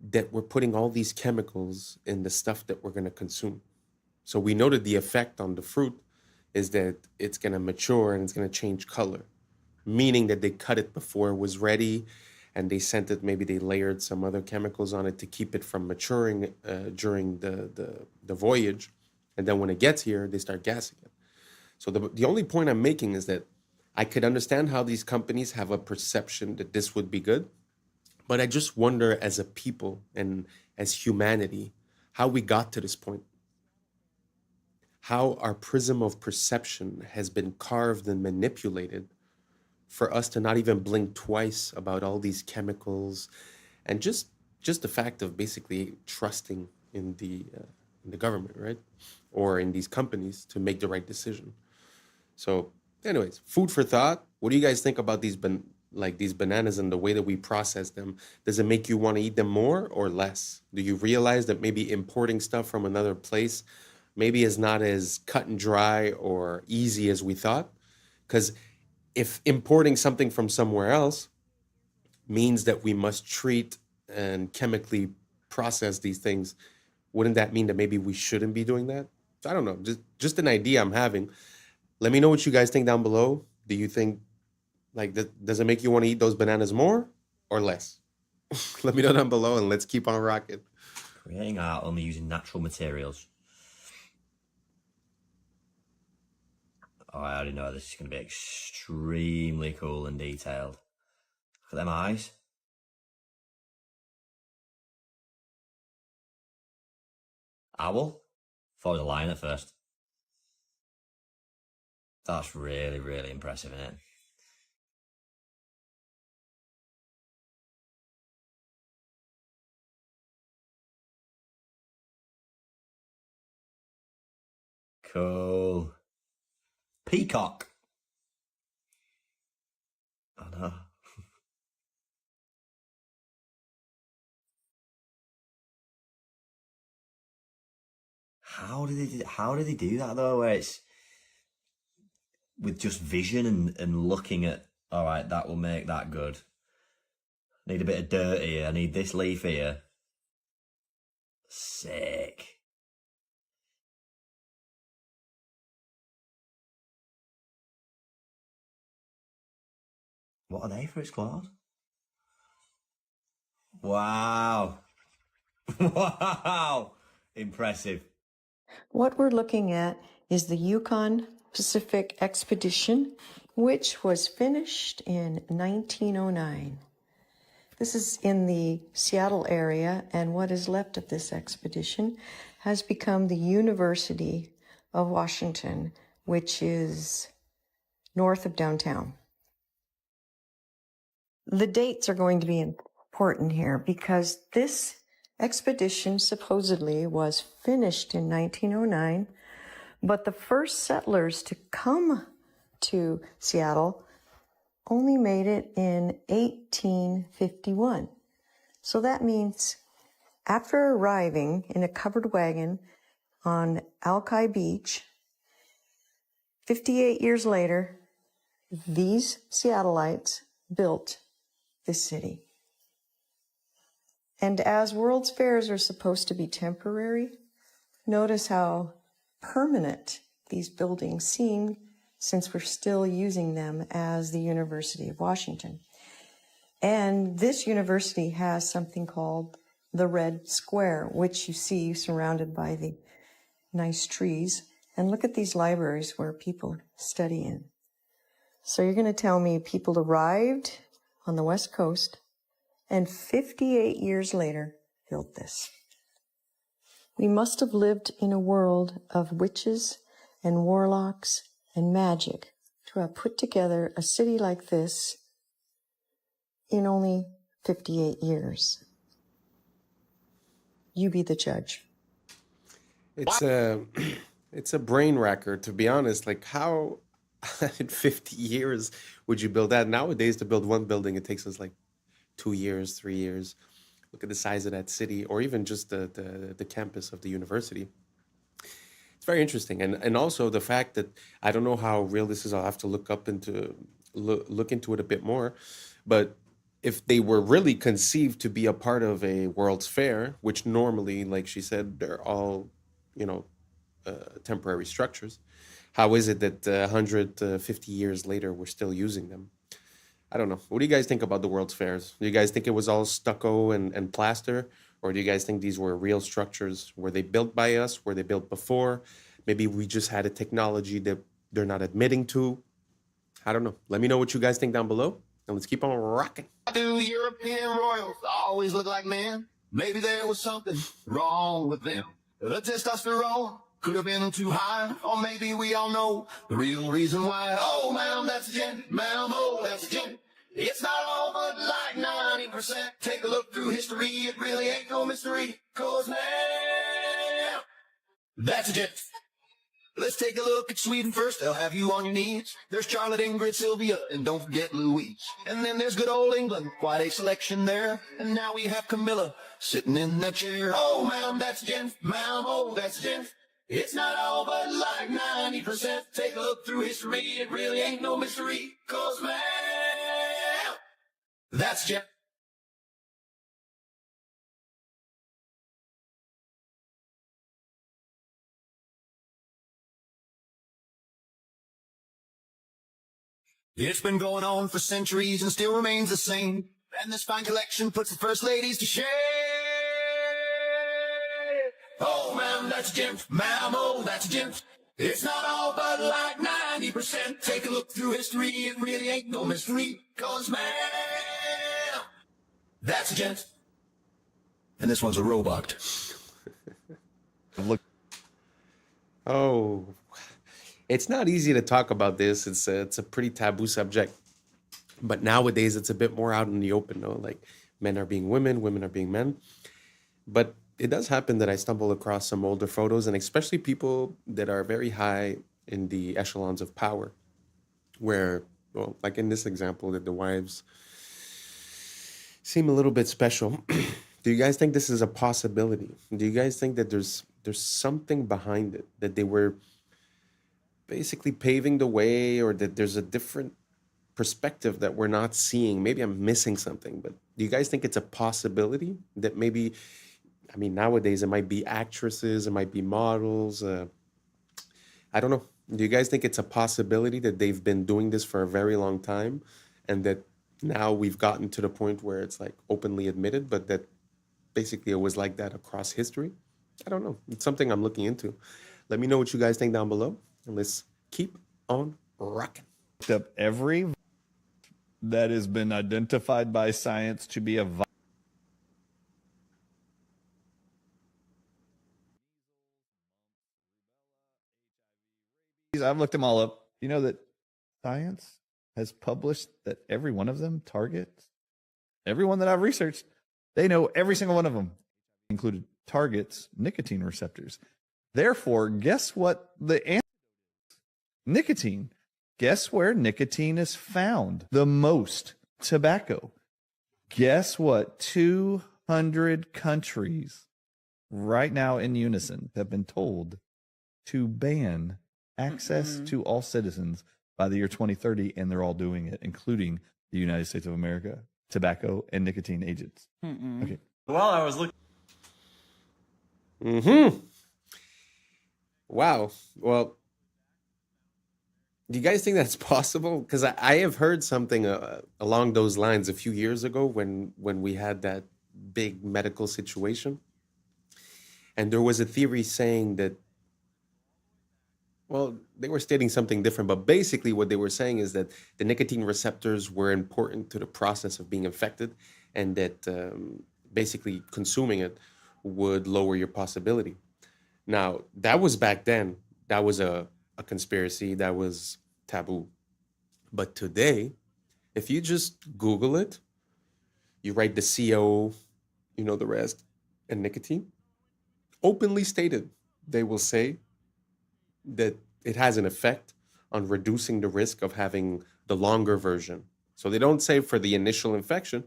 that we're putting all these chemicals in the stuff that we're going to consume? So we know that the effect on the fruit is that it's going to mature and it's going to change color, meaning that they cut it before it was ready and they sent it, maybe they layered some other chemicals on it to keep it from maturing during the voyage. And then when it gets here, they start gassing it. So the only point I'm making is that I could understand how these companies have a perception that this would be good, but I just wonder as a people and as humanity, how we got to this point. How our prism of perception has been carved and manipulated for us to not even blink twice about all these chemicals and just the fact of basically trusting in the government, right? Or in these companies to make the right decision. So anyways, food for thought. What do you guys think about these bananas and the way that we process them? Does it make you want to eat them more or less? Do you realize that maybe importing stuff from another place maybe is not as cut and dry or easy as we thought? Because if importing something from somewhere else means that we must treat and chemically process these things wouldn't that mean that maybe we shouldn't be doing that? So I don't know. Just an idea I'm having. Let me know what you guys think down below. Do you think like does it make you want to eat those bananas more or less? Let me know down below and let's keep on rocking. Creating art only using natural materials. Oh, I already know this is going to be extremely cool and detailed. Look at them eyes. Owl? Thought it was a lion at first. That's really, really impressive, isn't it? Cool. Peacock. I know. How did they do that though? Where it's with just vision and looking at, all right, that will make that good. Need a bit of dirt here. I need this leaf here. Sick. What are they for its claws? Wow. Wow. Impressive. What we're looking at is the Yukon Pacific Expedition, which was finished in 1909. This is in the Seattle area, and what is left of this expedition has become the University of Washington, which is north of downtown. The dates are going to be important here because this expedition supposedly was finished in 1909, but the first settlers to come to Seattle only made it in 1851. So that means after arriving in a covered wagon on Alki Beach, 58 years later, these Seattleites built this city. And as World's Fairs are supposed to be temporary, notice how permanent these buildings seem since we're still using them as the University of Washington. And this university has something called the Red Square, which you see surrounded by the nice trees. And look at these libraries where people study in. So you're going to tell me people arrived on the West Coast and 58 years later built this. We must have lived in a world of witches and warlocks and magic to have put together a city like this in only 58 years. You be the judge. It's a brain wrecker, to be honest. Like, how in 50 years would you build that? Nowadays, to build one building, it takes us like 2 years, 3 years. Look at the size of that city, or even just the campus of the university. It's very interesting, and also the fact that I don't know how real this is. I'll have to look into it a bit more. But if they were really conceived to be a part of a World's Fair, which normally, like she said, they're all, temporary structures, how is it that 150 years later we're still using them? I don't know. What do you guys think about the World's Fairs? Do you guys think it was all stucco and plaster? Or do you guys think these were real structures? Were they built by us? Were they built before? Maybe we just had a technology that they're not admitting to. I don't know. Let me know what you guys think down below. And let's keep on rocking. Do European royals always look like men? Maybe there was something wrong with them. The testosterone could have been too high, or maybe we all know the real reason why. Oh, ma'am, that's a gent. Ma'am, oh, that's a gent. It's not all but like 90%. Take a look through history, it really ain't no mystery. 'Cause ma'am, that's a gent. Let's take a look at Sweden first, they'll have you on your knees. There's Charlotte, Ingrid, Sylvia, and don't forget Louise. And then there's good old England, quite a selection there. And now we have Camilla sitting in that chair. Oh, ma'am, that's a gent. Ma'am, oh, that's a gent. It's not all but like 90%. Take a look through history, it really ain't no mystery. 'Cause ma'am, that's a gent. It's been going on for centuries and still remains the same. And this fine collection puts the first ladies to shame. Oh, man, that's a gem. Mammal, that's a gem. It's not all, but like 90%. Take a look through history, it really ain't no mystery. Cause, man, that's a gent. And this one's a robot. Look. Oh, it's not easy to talk about this. It's a pretty taboo subject. But nowadays, it's a bit more out in the open, though. Like, men are being women, women are being men. But it does happen that I stumble across some older photos, and especially people that are very high in the echelons of power, where, well, like in this example, that the wives seem a little bit special. Do you guys think this is a possibility? Do you guys think that there's something behind it, that they were basically paving the way, or that there's a different perspective that we're not seeing? Maybe I'm missing something, but do you guys think it's a possibility that maybe, I mean, nowadays it might be actresses, it might be models. I don't know. Do you guys think it's a possibility that they've been doing this for a very long time, and that now we've gotten to the point where it's like openly admitted, but that basically it was like that across history? I don't know. It's something I'm looking into. Let me know what you guys think down below, and let's keep on rocking. Up every that has been identified by science to be a virus. I've looked them all up. You know that science has published that every one of them targets, everyone that I've researched, they know every single one of them, included targets nicotine receptors. Therefore, guess what the answer is? Nicotine. Guess where nicotine is found the most? Tobacco. Guess what? 200 countries right now in unison have been told to ban access to all citizens by the year 2030, and they're all doing it, including the United States of America, tobacco and nicotine agents. Okay. While I was looking. Wow. Well, do you guys think that's possible? Because I have heard something along those lines a few years ago when we had that big medical situation. And there was a theory saying that, well, they were stating something different, but basically what they were saying is that the nicotine receptors were important to the process of being infected, and that basically consuming it would lower your possibility. Now, that was back then. That was a conspiracy. That was taboo. But today, if you just Google it, you write the CO, you know the rest, and nicotine, openly stated, they will say that it has an effect on reducing the risk of having the longer version. So they don't say for the initial infection,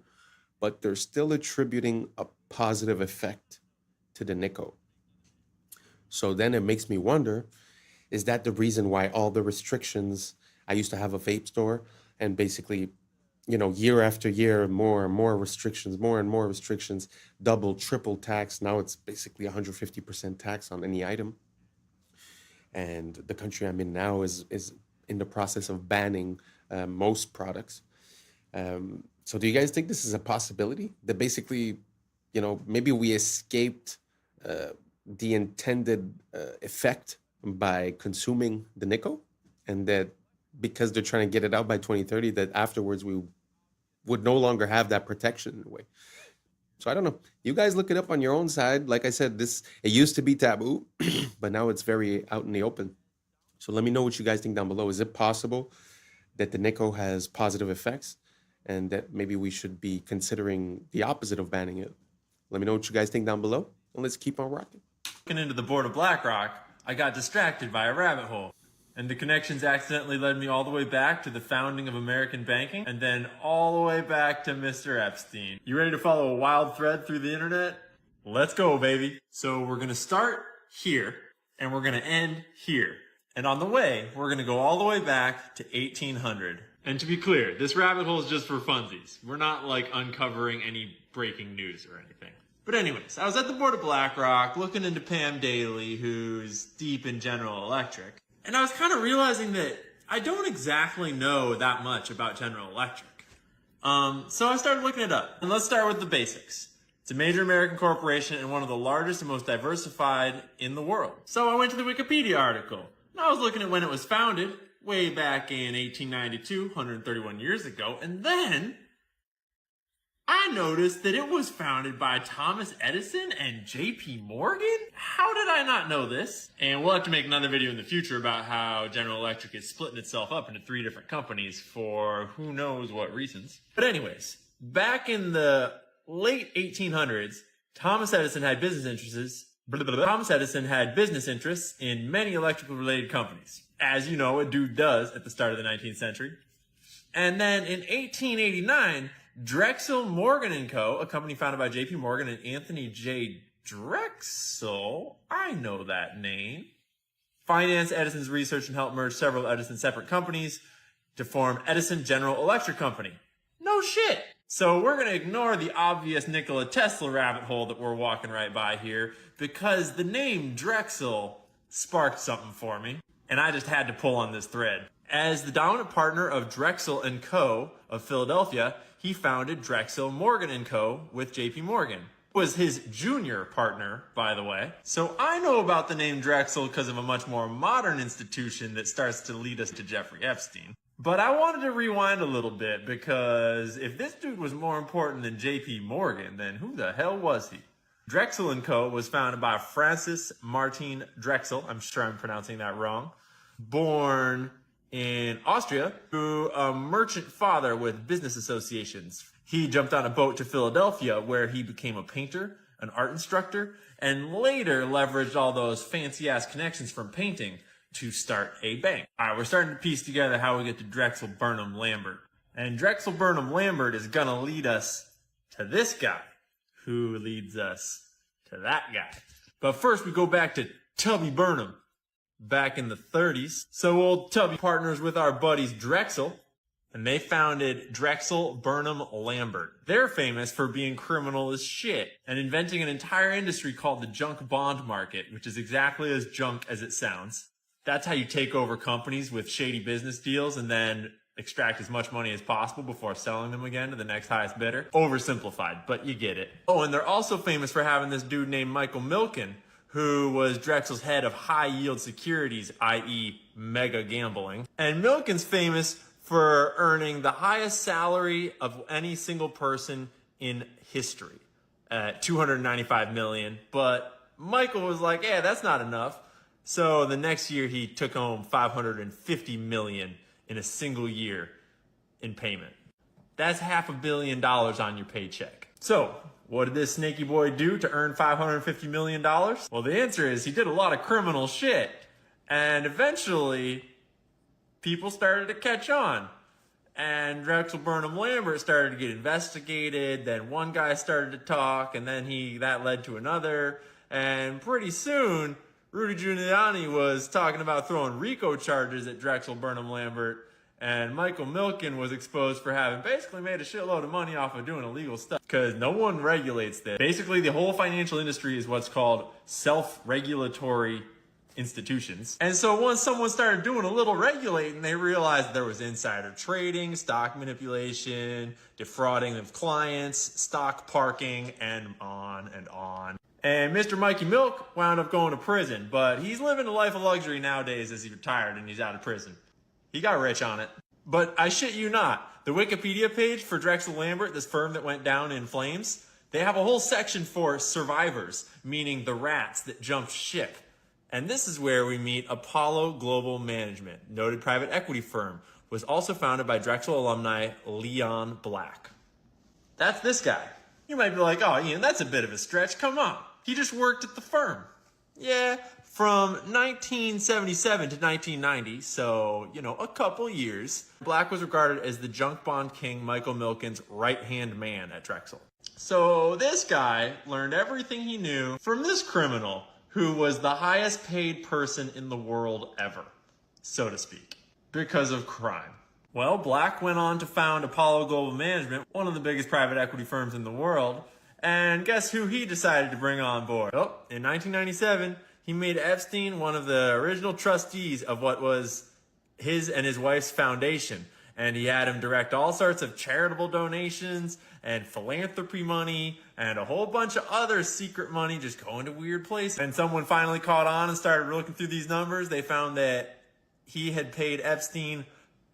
but they're still attributing a positive effect to the nicotine. So then it makes me wonder, is that the reason why all the restrictions? I used to have a vape store, and basically, you know, year after year, more and more restrictions, more and more restrictions, double, triple tax. Now it's basically 150% tax on any item. And the country I'm in now is in the process of banning most products. So do you guys think this is a possibility? That basically, you know, maybe we escaped the intended effect by consuming the nickel, and that because they're trying to get it out by 2030, that afterwards we would no longer have that protection in a way. So I don't know. You guys look it up on your own side. Like I said, it used to be taboo, but now it's very out in the open. So let me know what you guys think down below. Is it possible that the nickel has positive effects, and that maybe we should be considering the opposite of banning it? Let me know what you guys think down below, and let's keep on rocking. Looking into the board of BlackRock, I got distracted by a rabbit hole. And the connections accidentally led me all the way back to the founding of American banking, and then all the way back to Mr. Epstein. You ready to follow a wild thread through the internet? Let's go, baby. So we're gonna start here, and we're gonna end here. And on the way, we're gonna go all the way back to 1800. And to be clear, this rabbit hole is just for funsies. We're not like uncovering any breaking news or anything. But anyways, I was at the board of BlackRock looking into Pam Daly, who's deep in General Electric. And I was kind of realizing that I don't exactly know that much about General Electric. So I started looking it up. And let's start with the basics. It's a major American corporation and one of the largest and most diversified in the world. So I went to the Wikipedia article. And I was looking at when it was founded, way back in 1892, 131 years ago. And then I noticed that it was founded by Thomas Edison and J.P. Morgan? How did I not know this? And we'll have to make another video in the future about how General Electric is splitting itself up into 3 different companies for who knows what reasons. But anyways, back in the late 1800s, Thomas Edison had business interests in many electrical related companies. As you know, a dude does at the start of the 19th century. And then in 1889, Drexel Morgan & Co., a company founded by J.P. Morgan and Anthony J. Drexel, I know that name, financed Edison's research and helped merge several Edison separate companies to form Edison General Electric Company. No shit! So we're going to ignore the obvious Nikola Tesla rabbit hole that we're walking right by here because the name Drexel sparked something for me, and I just had to pull on this thread. As the dominant partner of Drexel & Co. of Philadelphia, he founded Drexel Morgan & Co. with J.P. Morgan. Was his junior partner, by the way. So I know about the name Drexel because of a much more modern institution that starts to lead us to Jeffrey Epstein. But I wanted to rewind a little bit because if this dude was more important than J.P. Morgan, then who the hell was he? Drexel & Co. was founded by Francis Martin Drexel, I'm sure I'm pronouncing that wrong, born in Austria, to a merchant father with business associations. He jumped on a boat to Philadelphia where he became a painter, an art instructor, and later leveraged all those fancy-ass connections from painting to start a bank. All right, we're starting to piece together how we get to Drexel Burnham Lambert. And Drexel Burnham Lambert is gonna lead us to this guy, who leads us to that guy. But first we go back to Tubby Burnham. Back in the 30s. So old Tubby partners with our buddies Drexel, and they founded Drexel Burnham Lambert. They're famous for being criminal as shit and inventing an entire industry called the junk bond market, which is exactly as junk as it sounds. That's how you take over companies with shady business deals and then extract as much money as possible before selling them again to the next highest bidder. Oversimplified, but you get it. Oh, and they're also famous for having this dude named Michael Milken, who was Drexel's head of high-yield securities, i.e. mega gambling. And Milken's famous for earning the highest salary of any single person in history, at $295 million. But Michael was like, yeah, that's not enough. So the next year he took home $550 million in a single year in payment. That's $500 million on your paycheck. So what did this snaky boy do to earn $550 million? Well, the answer is he did a lot of criminal shit. And eventually, people started to catch on. And Drexel Burnham Lambert started to get investigated. Then one guy started to talk, and then that led to another. And pretty soon, Rudy Giuliani was talking about throwing RICO charges at Drexel Burnham Lambert. And Michael Milken was exposed for having basically made a shitload of money off of doing illegal stuff because no one regulates this. Basically, the whole financial industry is what's called self-regulatory institutions. And so once someone started doing a little regulating, they realized there was insider trading, stock manipulation, defrauding of clients, stock parking, and on and on. And Mr. Mikey Milk wound up going to prison, but he's living a life of luxury nowadays as he's retired and he's out of prison. He got rich on it. But I shit you not, the Wikipedia page for Drexel Lambert, this firm that went down in flames, they have a whole section for survivors, meaning the rats that jumped ship. And this is where we meet Apollo Global Management, noted private equity firm, was also founded by Drexel alumni Leon Black. That's this guy. You might be like, oh, Ian, that's a bit of a stretch. Come on. He just worked at the firm. Yeah, from 1977 to 1990, so, a couple years, Black was regarded as the junk bond king Michael Milken's right-hand man at Drexel. So this guy learned everything he knew from this criminal who was the highest paid person in the world ever, so to speak, because of crime. Well, Black went on to found Apollo Global Management, one of the biggest private equity firms in the world, and guess who he decided to bring on board? Well, in 1997, he made Epstein one of the original trustees of what was his and his wife's foundation. And he had him direct all sorts of charitable donations and philanthropy money and a whole bunch of other secret money just going to weird places. And someone finally caught on and started looking through these numbers. They found that he had paid Epstein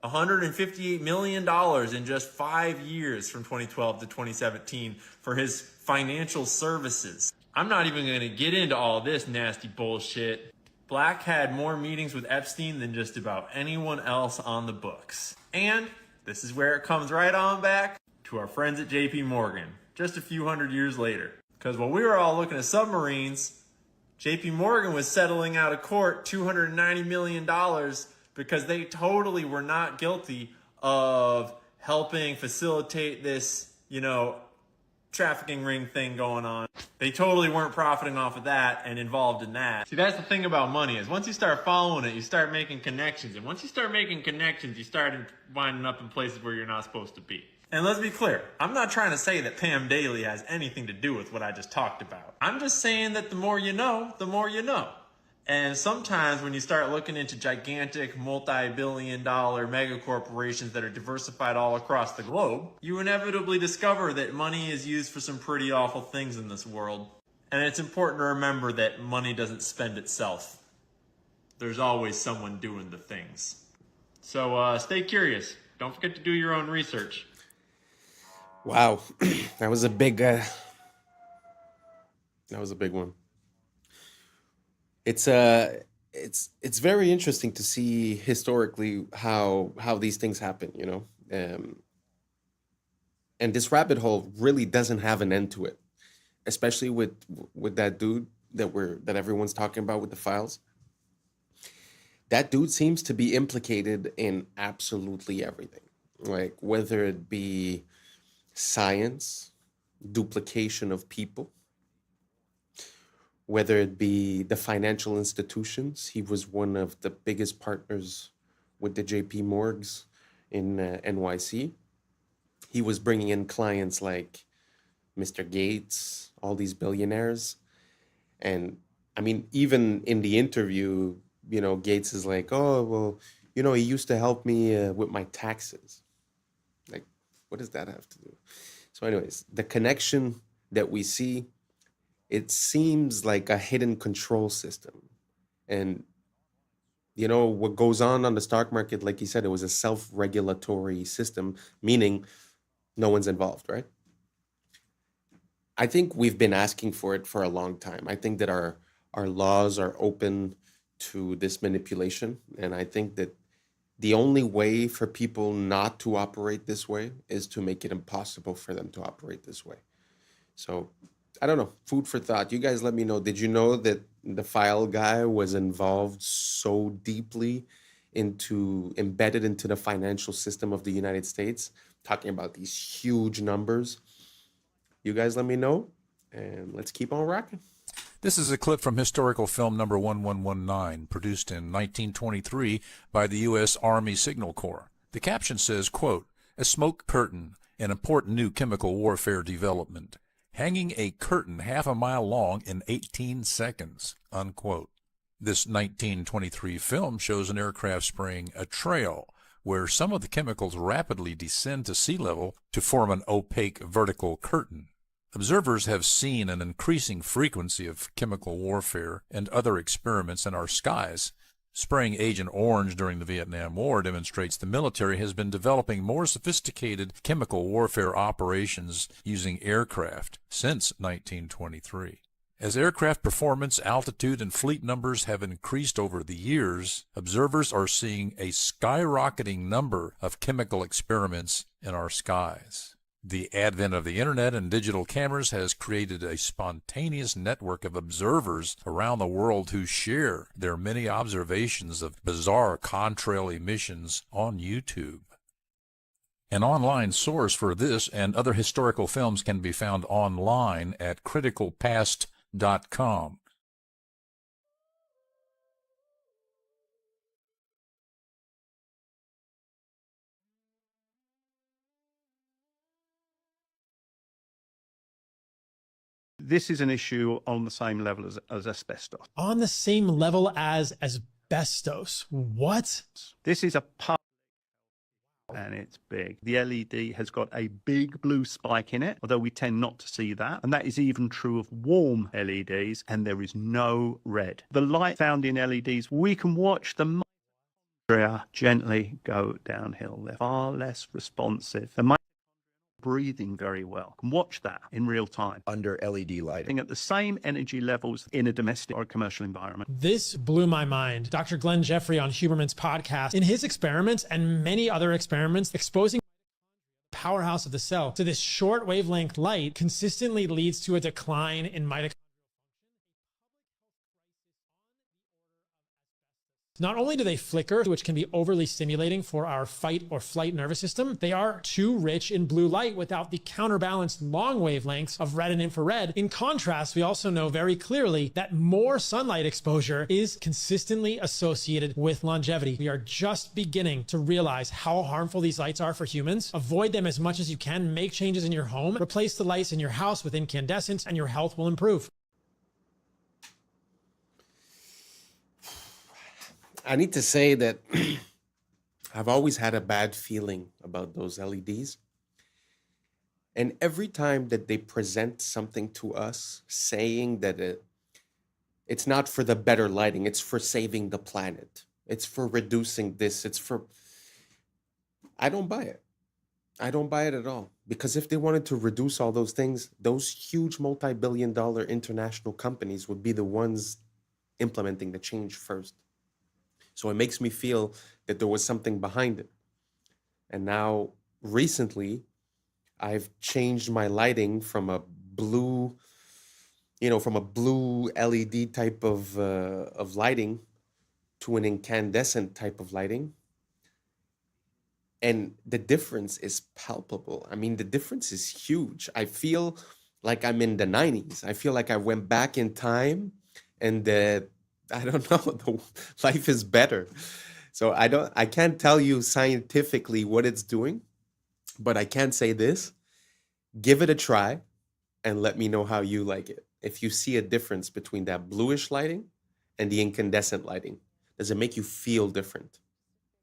$158 million in just 5 years from 2012 to 2017 for his financial services. I'm not even going to get into all this nasty bullshit. Black had more meetings with Epstein than just about anyone else on the books. And this is where it comes right on back to our friends at JP Morgan, just a few hundred years later. Because while we were all looking at submarines, JP Morgan was settling out of court $290 million because they totally were not guilty of helping facilitate this, trafficking ring thing going on. They totally weren't profiting off of that and involved in that. See, that's the thing about money is once you start following it, you start making connections. And once you start making connections, you start winding up in places where you're not supposed to be. And let's be clear, I'm not trying to say that Pam Daly has anything to do with what I just talked about. I'm just saying that the more you know, the more you know. And sometimes when you start looking into gigantic multi-billion-dollar mega corporations that are diversified all across the globe, you inevitably discover that money is used for some pretty awful things in this world. And it's important to remember that money doesn't spend itself. There's always someone doing the things. So stay curious. Don't forget to do your own research. Wow, that was a big one. It's very interesting to see historically how these things happen, and this rabbit hole really doesn't have an end to it, especially with that dude that everyone's talking about with the files. That dude seems to be implicated in absolutely everything, like whether it be science, duplication of people, whether it be the financial institutions. He was one of the biggest partners with the JP Morgs in NYC. He was bringing in clients like Mr. Gates, all these billionaires. And I mean, even in the interview, Gates is like, oh, well, he used to help me with my taxes. Like, what does that have to do? So anyways, the connection that we see, it seems like a hidden control system. And, what goes on the stock market, like you said, it was a self-regulatory system, meaning no one's involved, right? I think we've been asking for it for a long time. I think that our laws are open to this manipulation. And I think that the only way for people not to operate this way is to make it impossible for them to operate this way. So I don't know, food for thought. You guys let me know. Did you know that the file guy was involved so deeply embedded into the financial system of the United States, talking about these huge numbers? You guys let me know, and let's keep on rocking. This is a clip from historical film number 1119, produced in 1923 by the U.S. Army Signal Corps. The caption says, quote, "A smoke curtain, an important new chemical warfare development. Hanging a curtain half a mile long in 18 seconds, unquote." This 1923 film shows an aircraft spraying a trail where some of the chemicals rapidly descend to sea level to form an opaque vertical curtain. Observers have seen an increasing frequency of chemical warfare and other experiments in our skies. Spraying Agent Orange during the Vietnam War demonstrates the military has been developing more sophisticated chemical warfare operations using aircraft since 1923. As aircraft performance, altitude, and fleet numbers have increased over the years, observers are seeing a skyrocketing number of chemical experiments in our skies. The advent of the internet and digital cameras has created a spontaneous network of observers around the world who share their many observations of bizarre contrail emissions on YouTube. An online source for this and other historical films can be found online at criticalpast.com. This is an issue on the same level as asbestos. On the same level as asbestos. What? This is a pub and it's big. The LED has got a big blue spike in it, although we tend not to see that. And that is even true of warm LEDs, and there is no red. The light found in LEDs, we can watch the mitochondria gently go downhill. They're far less responsive. The mitochondria breathing very well. You can watch that in real time. Under LED lighting. At the same energy levels in a domestic or commercial environment. This blew my mind. Dr. Glenn Jeffrey on Huberman's podcast, in his experiments and many other experiments exposing the powerhouse of the cell to this short wavelength light consistently leads to a decline in mitochondria. Not only do they flicker, which can be overly stimulating for our fight or flight nervous system, they are too rich in blue light without the counterbalanced long wavelengths of red and infrared. In contrast, we also know very clearly that more sunlight exposure is consistently associated with longevity. We are just beginning to realize how harmful these lights are for humans. Avoid them as much as you can. Make changes in your home. Replace the lights in your house with incandescents, and your health will improve. I need to say that I've always had a bad feeling about those LEDs. And every time that they present something to us saying that it's not for the better lighting, it's for saving the planet, it's for reducing this, I don't buy it. I don't buy it at all. Because if they wanted to reduce all those things, those huge multi-billion-dollar international companies would be the ones implementing the change first. So it makes me feel that there was something behind it. And now, recently, I've changed my lighting from a blue, LED type of lighting to an incandescent type of lighting. And the difference is palpable. I mean, the difference is huge. I feel like I'm in the 90s. I feel like I went back in time and I don't know, life is better. So I can't tell you scientifically what it's doing, but I can say this: give it a try and let me know how you like it. If you see a difference between that bluish lighting and the incandescent lighting, does it make you feel different?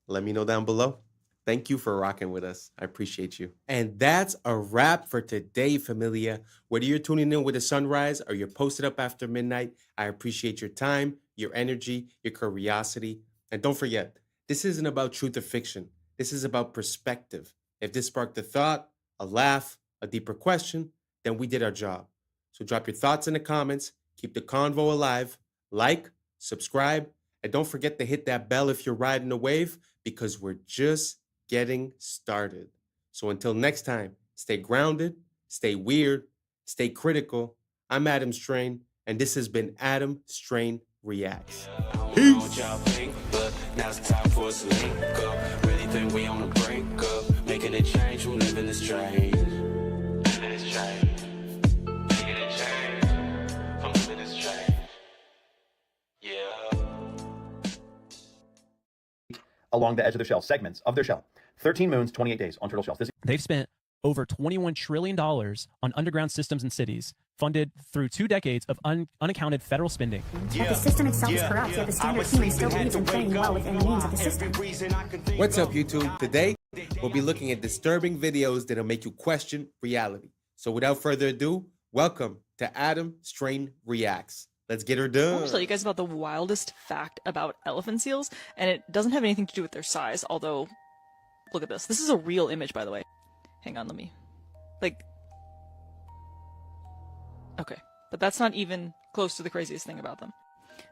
Let me know down below. Thank you for rocking with us. I appreciate you. And that's a wrap for today, familia. Whether you're tuning in with the sunrise or you're posted up after midnight, I appreciate your time, your energy, your curiosity. And don't forget, this isn't about truth or fiction. This is about perspective. If this sparked a thought, a laugh, a deeper question, then we did our job. So drop your thoughts in the comments, keep the convo alive, like, subscribe, and don't forget to hit that bell if you're riding a wave, because we're just getting started. So until next time, stay grounded, stay weird, stay critical. I'm Adam Strain, and this has been Adam Strain Reacts. Peace. Now it's time for us to link up. Really think we on a break up. Making a change from living this strange. Making a change from living this strange. Yeah. Along the edge of their shell, segments of their shell. 13 moons, 28 days on turtle shells. They've spent over $21 trillion on underground systems and cities, funded through 2 decades of unaccounted federal spending. But the system itself is corrupt, yet the standard human still believes in playing well within the means of the system. What's up, YouTube? Today, we'll be looking at disturbing videos that'll make you question reality. So without further ado, welcome to Adam Strain Reacts. Let's get her done. I want to tell you guys about the wildest fact about elephant seals, and it doesn't have anything to do with their size, although, look at this. This is a real image, by the way. Hang on, let me, okay, but that's not even close to the craziest thing about them.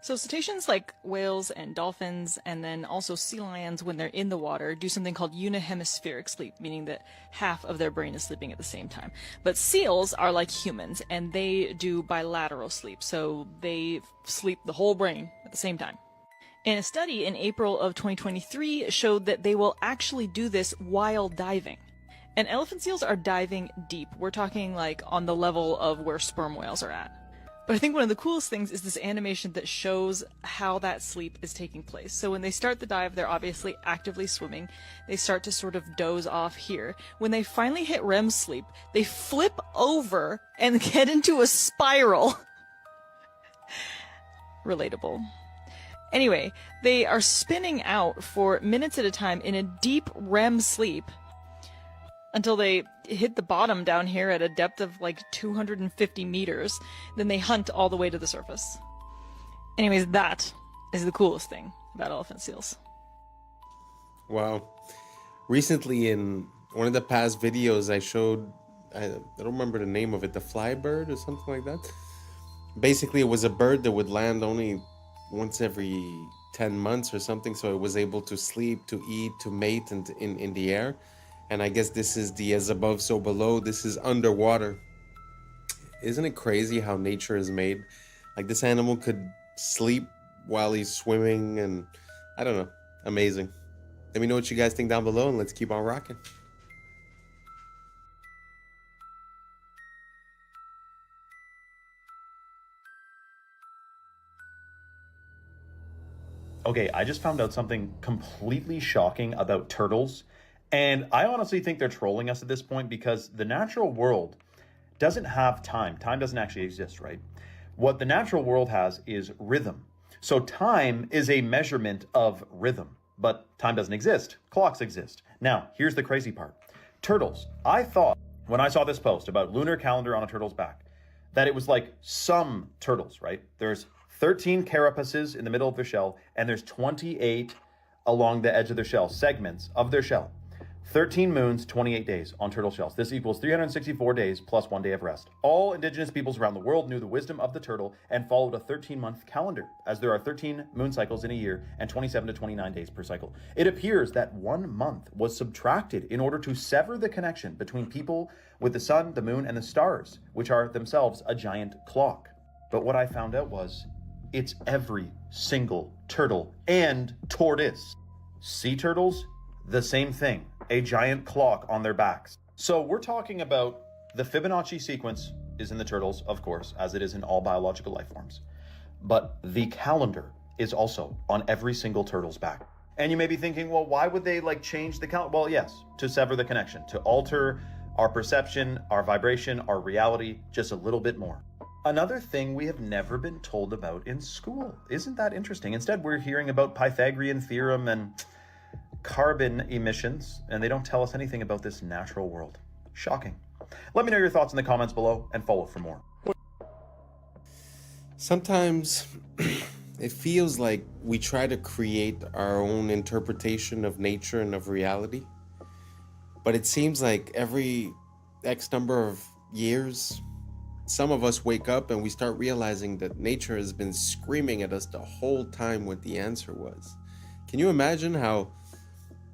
So cetaceans like whales and dolphins, and then also sea lions, when they're in the water, do something called unihemispheric sleep, meaning that half of their brain is sleeping at the same time. But seals are like humans, and they do bilateral sleep, so they sleep the whole brain at the same time. And a study in April of 2023 showed that they will actually do this while diving. And elephant seals are diving deep. We're talking like on the level of where sperm whales are at. But I think one of the coolest things is this animation that shows how that sleep is taking place. So when they start the dive, they're obviously actively swimming. They start to sort of doze off here. When they finally hit REM sleep, they flip over and get into a spiral. Relatable. Anyway, they are spinning out for minutes at a time in a deep REM sleep until they hit the bottom down here at a depth of like 250 meters. Then they hunt all the way to the surface. Anyways, that is the coolest thing about elephant seals. Wow. Recently in one of the past videos I showed, I don't remember the name of it, the fly bird or something like that. Basically, it was a bird that would land only once every 10 months or something, so it was able to sleep, to eat, to mate in the air. And I guess this is the as above, so below. This is underwater. Isn't it crazy how nature is made? Like, this animal could sleep while he's swimming, and I don't know, amazing. Let me know what you guys think down below, and let's keep on rocking. Okay, I just found out something completely shocking about turtles, and I honestly think they're trolling us at this point because the natural world doesn't have time. Time doesn't actually exist, right? What the natural world has is rhythm. So time is a measurement of rhythm, but time doesn't exist. Clocks exist. Now, here's the crazy part. Turtles. I thought when I saw this post about lunar calendar on a turtle's back, that it was like some turtles, right? There's 13 carapaces in the middle of their shell, and there's 28 along the edge of their shell, segments of their shell. 13 moons, 28 days on turtle shells. This equals 364 days plus 1 day of rest. All indigenous peoples around the world knew the wisdom of the turtle and followed a 13-month calendar, as there are 13 moon cycles in a year and 27 to 29 days per cycle. It appears that 1 month was subtracted in order to sever the connection between people with the sun, the moon, and the stars, which are themselves a giant clock. But what I found out was, it's every single turtle and tortoise. Sea turtles, the same thing, a giant clock on their backs. So we're talking about the Fibonacci sequence is in the turtles, of course, as it is in all biological life forms. But the calendar is also on every single turtle's back. And you may be thinking, well, why would they change the calendar? Well, yes, to sever the connection, to alter our perception, our vibration, our reality, just a little bit more. Another thing we have never been told about in school. Isn't that interesting? Instead, we're hearing about Pythagorean theorem and carbon emissions, and they don't tell us anything about this natural world. Shocking. Let me know your thoughts in the comments below and follow for more. Sometimes it feels like we try to create our own interpretation of nature and of reality, but it seems like every X number of years, some of us wake up and we start realizing that nature has been screaming at us the whole time what the answer was. Can you imagine how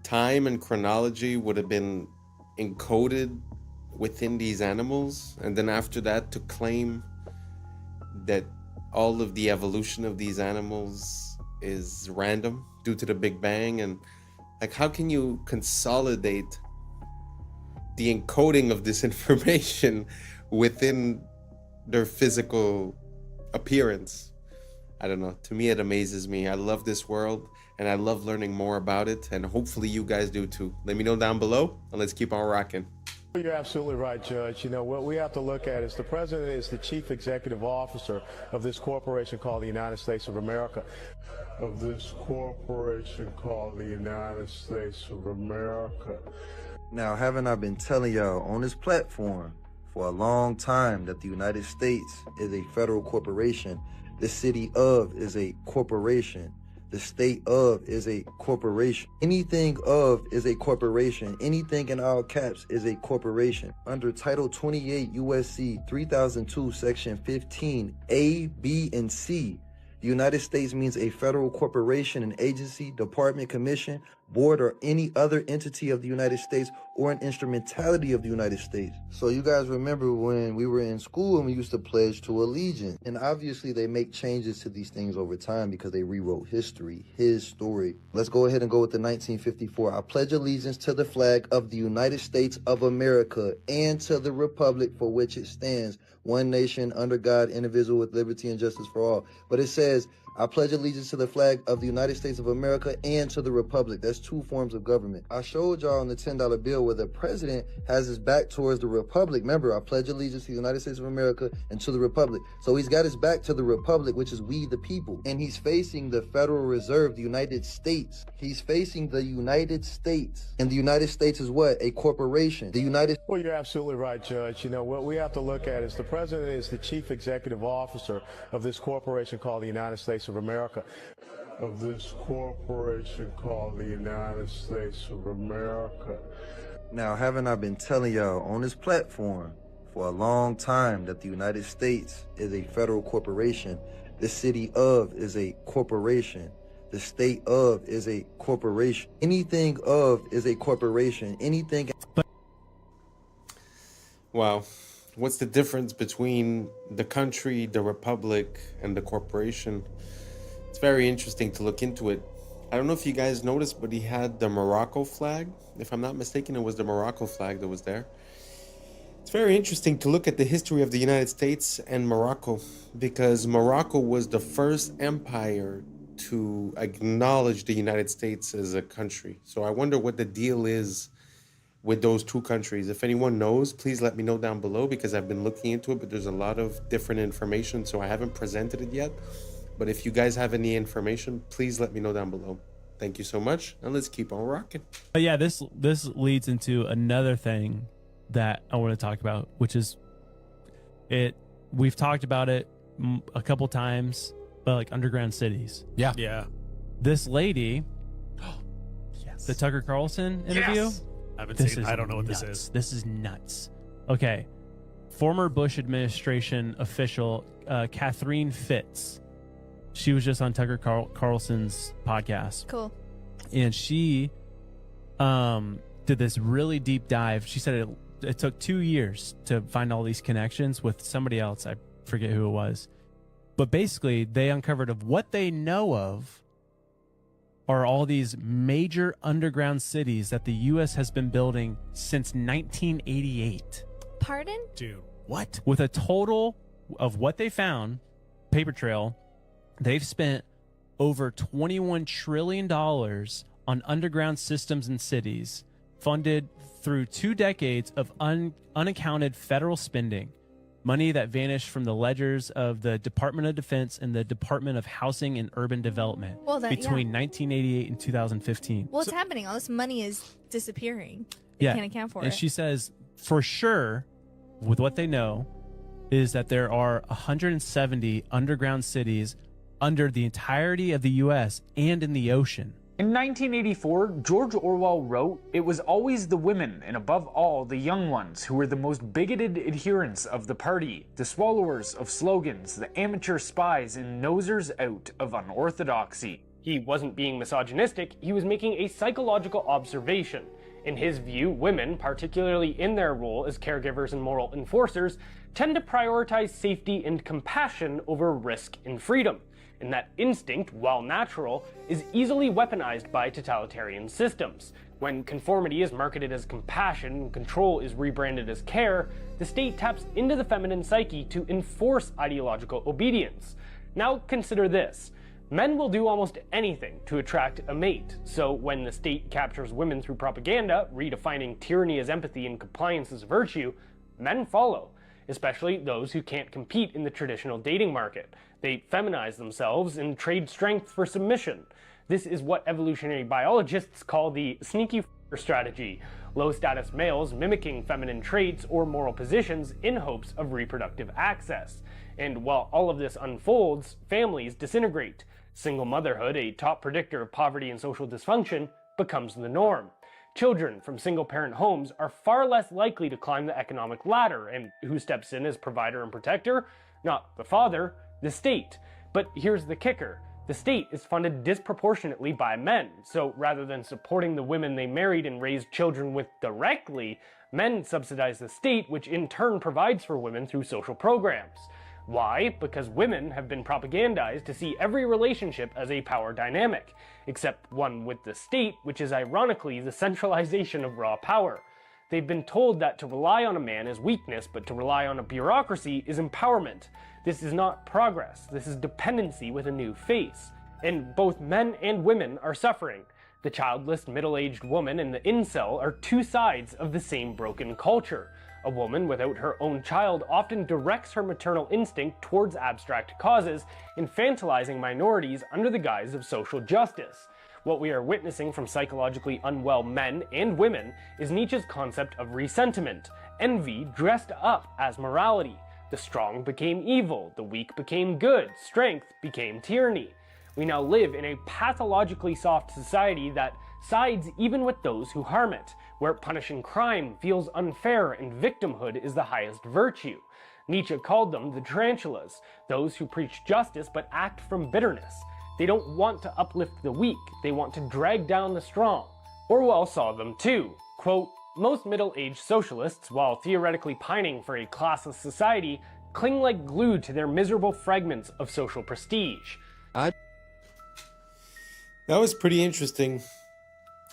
time and chronology would have been encoded within these animals, and then after that to claim that all of the evolution of these animals is random due to the Big Bang? And how can you consolidate the encoding of this information within their physical appearance? I don't know. To me, it amazes me. I love this world, and I love learning more about it, and hopefully you guys do too. Let me know down below, and let's keep on rocking. You're absolutely right, Judge. You know, what we have to look at is the president is the chief executive officer of this corporation called the United States of America. Now, haven't I been telling y'all on this platform for a long time that the United States is a federal corporation? The city of is a corporation. The state of is a corporation. Anything of is a corporation. Anything in all caps is a corporation. Under Title 28 U.S.C. 3002, Section 15, A, B, and C, the United States means a federal corporation, an agency, department, commission, board, or any other entity of the United States or an instrumentality of the United States. So you guys remember when we were in school and we used to pledge to allegiance. And obviously they make changes to these things over time because they rewrote history, his story. Let's go ahead and go with the 1954. I pledge allegiance to the flag of the United States of America and to the republic for which it stands, one nation, under God, indivisible, with liberty and justice for all. But it says, I pledge allegiance to the flag of the United States of America and to the republic. That's has two forms of government. I showed y'all on the $10 bill where the president has his back towards the republic. Remember, I pledge allegiance to the United States of America and to the republic. So he's got his back to the republic, which is we the people. And he's facing the Federal Reserve, the United States. He's facing the United States. And the United States is what? A corporation. The United... Well, you're absolutely right, Judge. You know, what we have to look at is the president is the chief executive officer of this corporation called the United States of America. Of this corporation called the United States of America. Now, haven't I been telling y'all on this platform for a long time that the United States is a federal corporation? The city of is a corporation. The state of is a corporation. Anything of is a corporation. Anything... Wow. What's the difference between the country, the republic, and the corporation? It's very interesting to look into it. I don't know if you guys noticed, but he had the Morocco flag. If I'm not mistaken, it was the Morocco flag that was there. It's very interesting to look at the history of the United States and Morocco, because Morocco was the first empire to acknowledge the United States as a country. So I wonder what the deal is with those two countries. If anyone knows, please let me know down below, because I've been looking into it, but there's a lot of different information, so I haven't presented it yet. But if you guys have any information, please let me know down below. Thank you so much, and let's keep on rocking. But yeah, this leads into another thing that I want to talk about, which is we've talked about it a couple times, but like underground cities. Yeah. This lady, the Tucker Carlson interview. Yes! I haven't seen it. I don't know what this is. This is nuts. Okay. Former Bush administration official Catherine Fitz. She was just on Tucker Carlson's podcast. Cool. And she did this really deep dive. She said it took 2 years to find all these connections with somebody else. I forget who it was. But basically, they uncovered of what they know of are all these major underground cities that the U.S. has been building since 1988. Pardon? Dude, what? With a total of what they found, paper trail, they've spent over $21 trillion on underground systems and cities, funded through 2 decades of unaccounted federal spending, money that vanished from the ledgers of the Department of Defense and the Department of Housing and Urban Development between 1988 and 2015. Well, it's happening. All this money is disappearing. Yeah. They can't account for it. And she says, for sure, with what they know, is that there are 170 underground cities under the entirety of the U.S. and in the ocean. In 1984, George Orwell wrote, "It was always the women, and above all, the young ones, who were the most bigoted adherents of the party, the swallowers of slogans, the amateur spies and nosers out of unorthodoxy." He wasn't being misogynistic, he was making a psychological observation. In his view, women, particularly in their role as caregivers and moral enforcers, tend to prioritize safety and compassion over risk and freedom. And that instinct, while natural, is easily weaponized by totalitarian systems. When conformity is marketed as compassion and control is rebranded as care, the state taps into the feminine psyche to enforce ideological obedience. Now consider this. Men will do almost anything to attract a mate, so when the state captures women through propaganda, redefining tyranny as empathy and compliance as virtue, men follow, especially those who can't compete in the traditional dating market. They feminize themselves and trade strength for submission. This is what evolutionary biologists call the sneaky strategy, low-status males mimicking feminine traits or moral positions in hopes of reproductive access. And while all of this unfolds, families disintegrate. Single motherhood, a top predictor of poverty and social dysfunction, becomes the norm. Children from single-parent homes are far less likely to climb the economic ladder, and who steps in as provider and protector? Not the father, the state. But here's the kicker. The state is funded disproportionately by men, so rather than supporting the women they married and raised children with directly, men subsidize the state, which in turn provides for women through social programs. Why? Because women have been propagandized to see every relationship as a power dynamic, except one with the state, which is ironically the centralization of raw power. They've been told that to rely on a man is weakness, but to rely on a bureaucracy is empowerment. This is not progress, this is dependency with a new face. And both men and women are suffering. The childless middle-aged woman and the incel are two sides of the same broken culture. A woman without her own child often directs her maternal instinct towards abstract causes, infantilizing minorities under the guise of social justice. What we are witnessing from psychologically unwell men and women is Nietzsche's concept of resentiment, envy dressed up as morality. The strong became evil, the weak became good, strength became tyranny. We now live in a pathologically soft society that sides even with those who harm it, where punishing crime feels unfair and victimhood is the highest virtue. Nietzsche called them the tarantulas, those who preach justice but act from bitterness. They don't want to uplift the weak, they want to drag down the strong. Orwell saw them too. Quote, most middle-aged socialists, while theoretically pining for a classless society, cling like glue to their miserable fragments of social prestige. That was pretty interesting.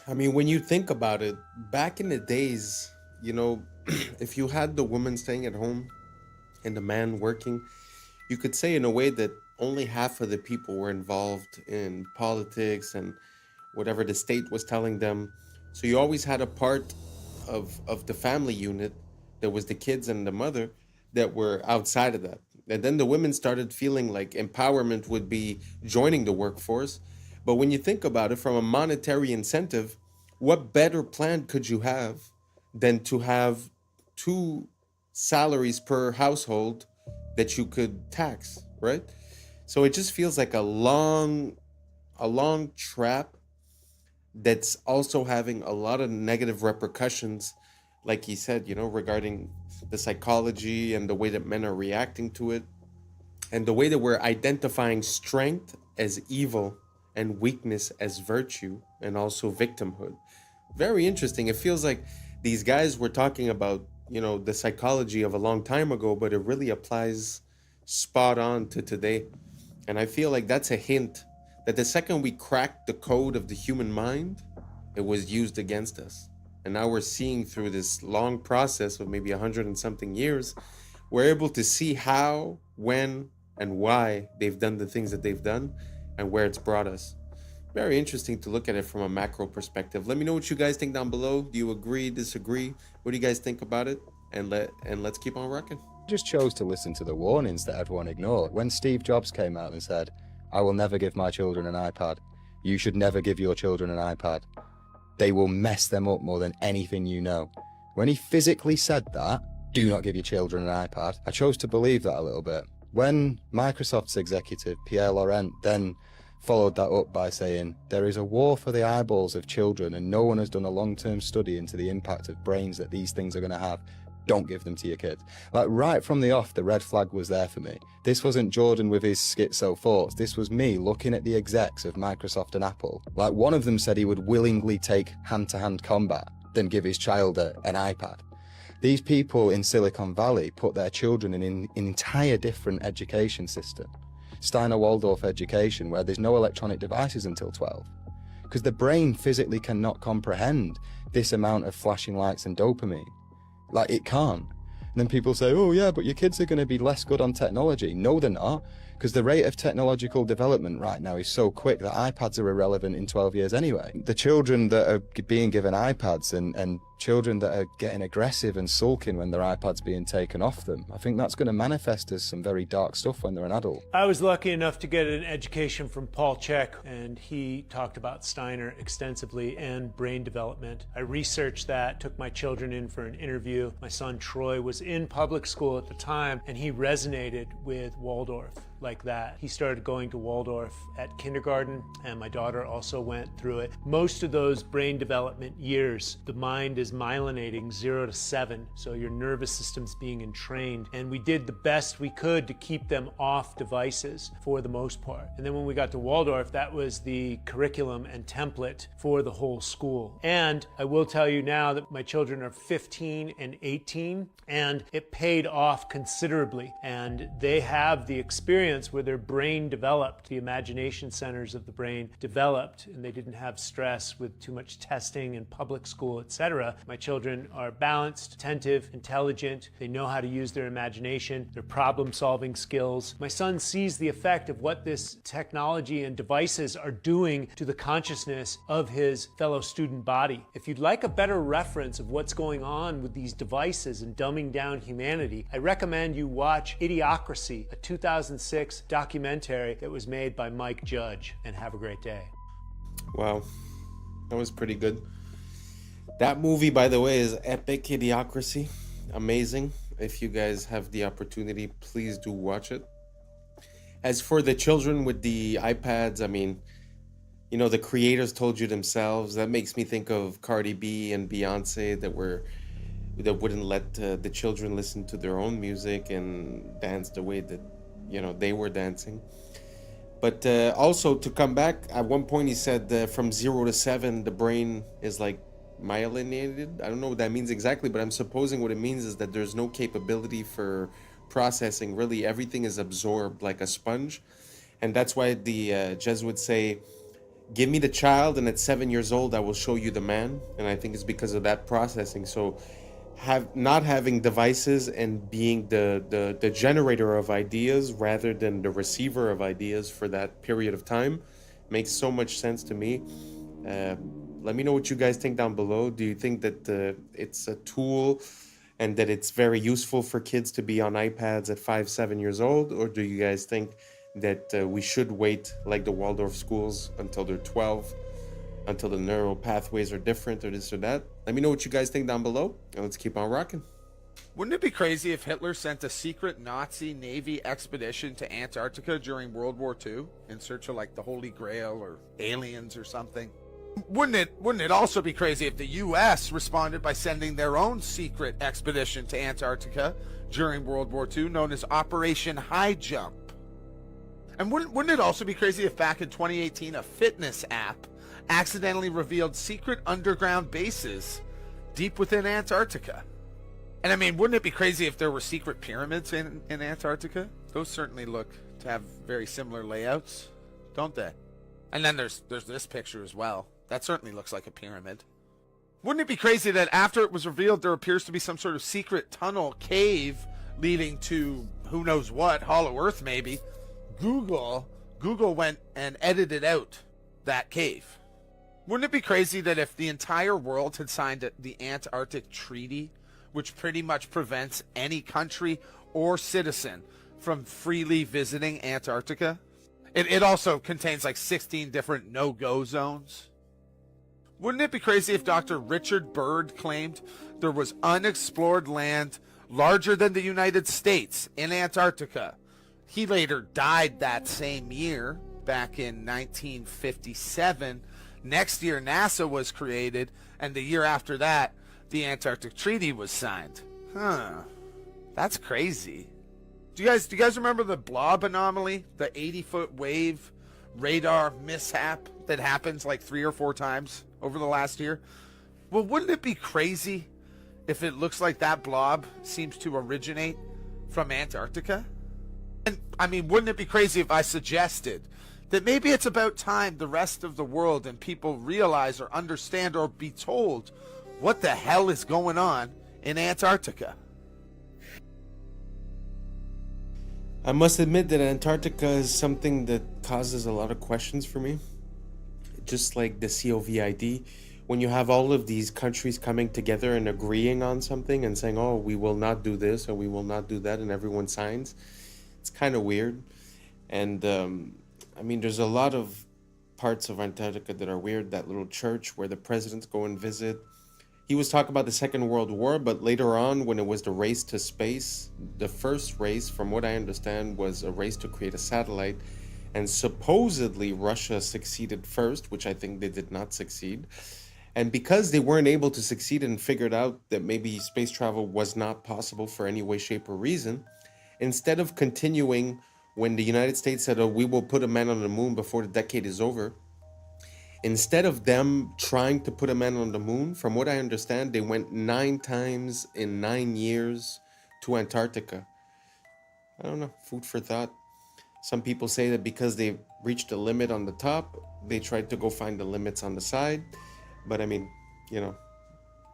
I mean, when you think about it, back in the days, you know, if you had the woman staying at home and the man working, you could say in a way that only half of the people were involved in politics and whatever the state was telling them. So you always had a part of the family unit that was the kids and the mother that were outside of that. And then the women started feeling like empowerment would be joining the workforce. But when you think about it from a monetary incentive, what better plan could you have than to have 2 salaries per household that you could tax, right? So it just feels like a long trap that's also having a lot of negative repercussions, like he said, you know, regarding the psychology and the way that men are reacting to it, and the way that we're identifying strength as evil and weakness as virtue, and also victimhood. Very interesting. It feels like these guys were talking about, you know, the psychology of a long time ago, but it really applies spot on to today. And I feel like that's a hint that the second we cracked the code of the human mind, it was used against us. And now we're seeing through this long process of maybe 100 and something years, we're able to see how, when, and why they've done the things that they've done and where it's brought us. Very interesting to look at it from a macro perspective. Let me know what you guys think down below. Do you agree, disagree? What do you guys think about it? And let's keep on rocking. Just chose to listen to the warnings that everyone ignored. When Steve Jobs came out and said, I will never give my children an iPad. You should never give your children an iPad. They will mess them up more than anything you know. When he physically said that, do not give your children an iPad, I chose to believe that a little bit. When Microsoft's executive, Pierre Laurent, then followed that up by saying, there is a war for the eyeballs of children and no one has done a long-term study into the impact of brains that these things are going to have. Don't give them to your kids. Like right from the off, the red flag was there for me. This wasn't Jordan with his schizo thoughts. This was me looking at the execs of Microsoft and Apple. Like one of them said he would willingly take hand-to-hand combat than give his child an iPad. These people in Silicon Valley put their children in an entire different education system. Steiner Waldorf education, where there's no electronic devices until 12. Because the brain physically cannot comprehend this amount of flashing lights and dopamine. Like, it can't. And then people say, oh yeah, but your kids are going to be less good on technology. No, they're not. Because the rate of technological development right now is so quick that iPads are irrelevant in 12 years anyway. The children that are being given iPads and children that are getting aggressive and sulking when their iPad's being taken off them, I think that's going to manifest as some very dark stuff when they're an adult. I was lucky enough to get an education from Paul Chek, and he talked about Steiner extensively and brain development. I researched that, took my children in for an interview. My son Troy was in public school at the time, and he resonated with Waldorf like that. He started going to Waldorf at kindergarten, and my daughter also went through it. Most of those brain development years, the mind is myelinating 0 to 7, so your nervous system's being entrained, and we did the best we could to keep them off devices for the most part. And then when we got to Waldorf, that was the curriculum and template for the whole school. And I will tell you now that my children are 15 and 18, and it paid off considerably, and they have the experience experience where their brain developed, the imagination centers of the brain developed, and they didn't have stress with too much testing in public school, etc. My children are balanced, attentive, intelligent. They know how to use their imagination, their problem-solving skills. My son sees the effect of what this technology and devices are doing to the consciousness of his fellow student body. If you'd like a better reference of what's going on with these devices and dumbing down humanity, I recommend you watch Idiocracy, a 2006 documentary that was made by Mike Judge, and have a great day. Wow, that was pretty good. That movie, by the way, is epic. Idiocracy, amazing. If you guys have the opportunity, please do watch it. As for the children with the iPads, I mean, you know, the creators told you themselves. That makes me think of Cardi B and Beyonce that wouldn't let the children listen to their own music and dance the way that, you know, they were dancing. But also, to come back, at one point he said from 0 to 7, the brain is like myelinated. I don't know what that means exactly, but I'm supposing what it means is that there's no capability for processing. Really, everything is absorbed like a sponge. And that's why the Jesuits say, give me the child, and at 7 years old, I will show you the man. And I think it's because of that processing. So not having devices and being the generator of ideas rather than the receiver of ideas for that period of time makes so much sense to me. Let me know what you guys think down below. Do you think that it's a tool and that it's very useful for kids to be on iPads at 5-7 years old? Or do you guys think that we should wait, like the Waldorf schools, until they're 12, until the neural pathways are different, or this or that? Let me know what you guys think down below, and let's keep on rocking. Wouldn't it be crazy if Hitler sent a secret Nazi Navy expedition to Antarctica during World War II in search of, like, the Holy Grail or aliens or something? Wouldn't it also be crazy if the U.S. responded by sending their own secret expedition to Antarctica during World War II, known as Operation High Jump? And wouldn't it also be crazy if back in 2018 a fitness app accidentally revealed secret underground bases deep within Antarctica? And I mean, wouldn't it be crazy if there were secret pyramids in Antarctica? Those certainly look to have very similar layouts, don't they? And then there's this picture as well. That certainly looks like a pyramid. Wouldn't it be crazy that after it was revealed there appears to be some sort of secret tunnel cave leading to who knows what, Hollow Earth maybe? Google went and edited out that cave. Wouldn't it be crazy that if the entire world had signed the Antarctic Treaty, which pretty much prevents any country or citizen from freely visiting Antarctica? It also contains like 16 different no-go zones. Wouldn't it be crazy if Dr. Richard Byrd claimed there was unexplored land larger than the United States in Antarctica? He later died that same year, back in 1957. Next year, NASA was created, and the year after that, the Antarctic Treaty was signed. That's crazy. Do you guys remember the blob anomaly, the 80-foot wave radar mishap that happens like 3 or 4 times over the last year? Well, wouldn't it be crazy if it looks like that blob seems to originate from Antarctica? And I mean, wouldn't it be crazy if I suggested that maybe it's about time the rest of the world and people realize or understand or be told what the hell is going on in Antarctica? I must admit that Antarctica is something that causes a lot of questions for me. Just like the COVID, when you have all of these countries coming together and agreeing on something and saying, oh, we will not do this or we will not do that, and everyone signs, it's kind of weird. And I mean, there's a lot of parts of Antarctica that are weird. That little church where the presidents go and visit. He was talking about the Second World War, but later on, when it was the race to space, the first race, from what I understand, was a race to create a satellite. And supposedly Russia succeeded first, which I think they did not succeed. And because they weren't able to succeed and figured out that maybe space travel was not possible for any way, shape, or reason, instead of continuing when the United States said, oh, we will put a man on the moon before the decade is over, instead of them trying to put a man on the moon, from what I understand, they went 9 times in 9 years to Antarctica. I don't know, food for thought. Some people say that because they reached a limit on the top, they tried to go find the limits on the side. But I mean, you know,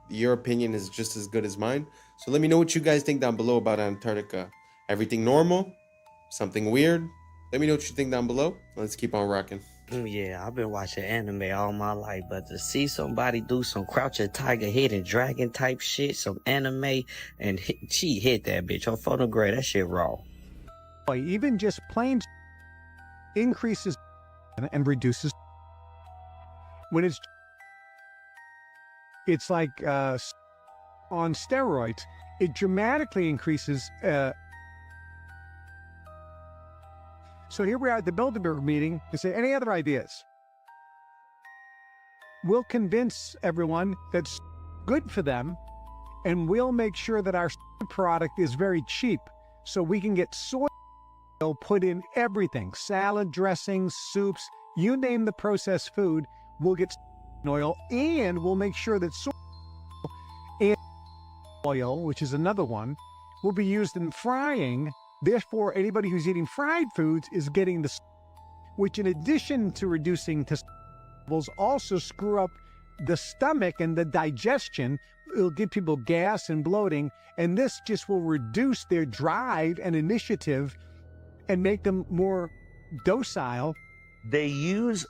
your opinion is just as good as mine. So let me know what you guys think down below about Antarctica. Everything normal? Something weird? Let me know what you think down below. Let's keep on rocking. Yeah, I've been watching anime all my life, but to see somebody do some crouching tiger, hidden dragon type shit, some anime, and she hit that bitch on photograph, that shit raw. Even just plain increases and reduces. When it's like on steroids, it dramatically increases. So here we are at the Bilderberg meeting to say, any other ideas? We'll convince everyone that's good for them, and we'll make sure that our product is very cheap so we can get soy oil put in everything, salad dressings, soups, you name the processed food, we'll get oil, and we'll make sure that soy and oil, which is another one, will be used in frying. Therefore, anybody who's eating fried foods is getting the, which in addition to reducing testosterone levels, also screw up the stomach and the digestion. It'll give people gas and bloating, and this just will reduce their drive and initiative and make them more docile. They use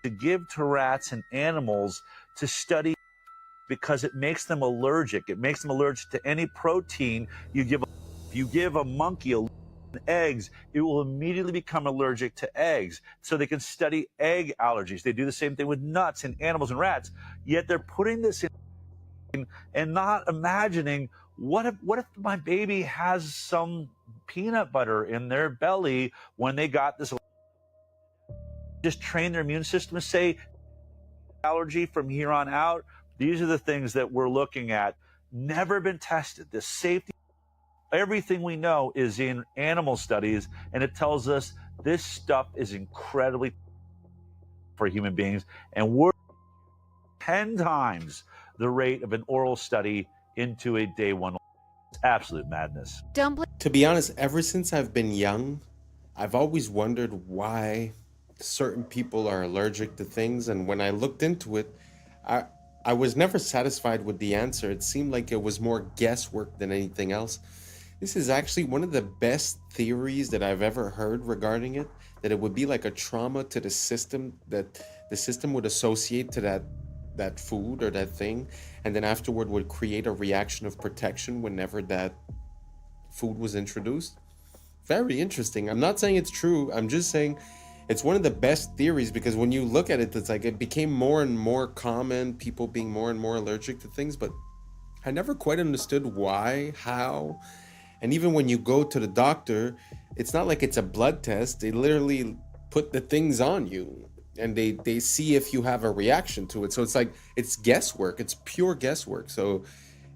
to give to rats and animals to study because it makes them allergic. It makes them allergic to any protein you give. If you give a monkey eggs, it will immediately become allergic to eggs. So they can study egg allergies. They do the same thing with nuts in animals and rats. Yet they're putting this in and not imagining what if my baby has some peanut butter in their belly when they got this. Just train their immune system to say allergy from here on out. These are the things that we're looking at. Never been tested. The safety. Everything we know is in animal studies, and it tells us this stuff is incredibly for human beings, and we're 10 times the rate of an oral study into a day one. It's absolute madness. To be honest, ever since I've been young, I've always wondered why certain people are allergic to things, and when I looked into it, I was never satisfied with the answer. It seemed like it was more guesswork than anything else. This is actually one of the best theories that I've ever heard regarding it, that it would be like a trauma to the system, that the system would associate to that food or that thing, and then afterward would create a reaction of protection whenever that food was introduced. Very interesting. I'm not saying it's true. I'm just saying it's one of the best theories, because when you look at it, it's like it became more and more common, people being more and more allergic to things, but I never quite understood why, how. And even when you go to the doctor, it's not like it's a blood test. They literally put the things on you and they see if you have a reaction to it. So it's like, it's guesswork. It's pure guesswork. So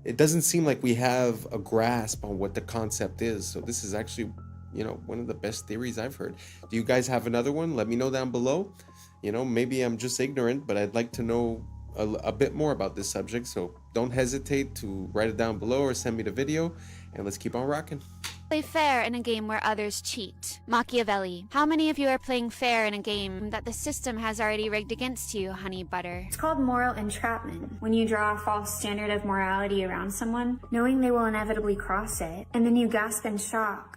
it doesn't seem like we have a grasp on what the concept is. So this is actually, you know, one of the best theories I've heard. Do you guys have another one? Let me know down below. You know, maybe I'm just ignorant, but I'd like to know a bit more about this subject. So don't hesitate to write it down below or send me the video, and let's keep on rocking. Play fair in a game where others cheat. Machiavelli. How many of you are playing fair in a game that the system has already rigged against you, honey butter? It's called moral entrapment. When you draw a false standard of morality around someone, knowing they will inevitably cross it, and then you gasp in shock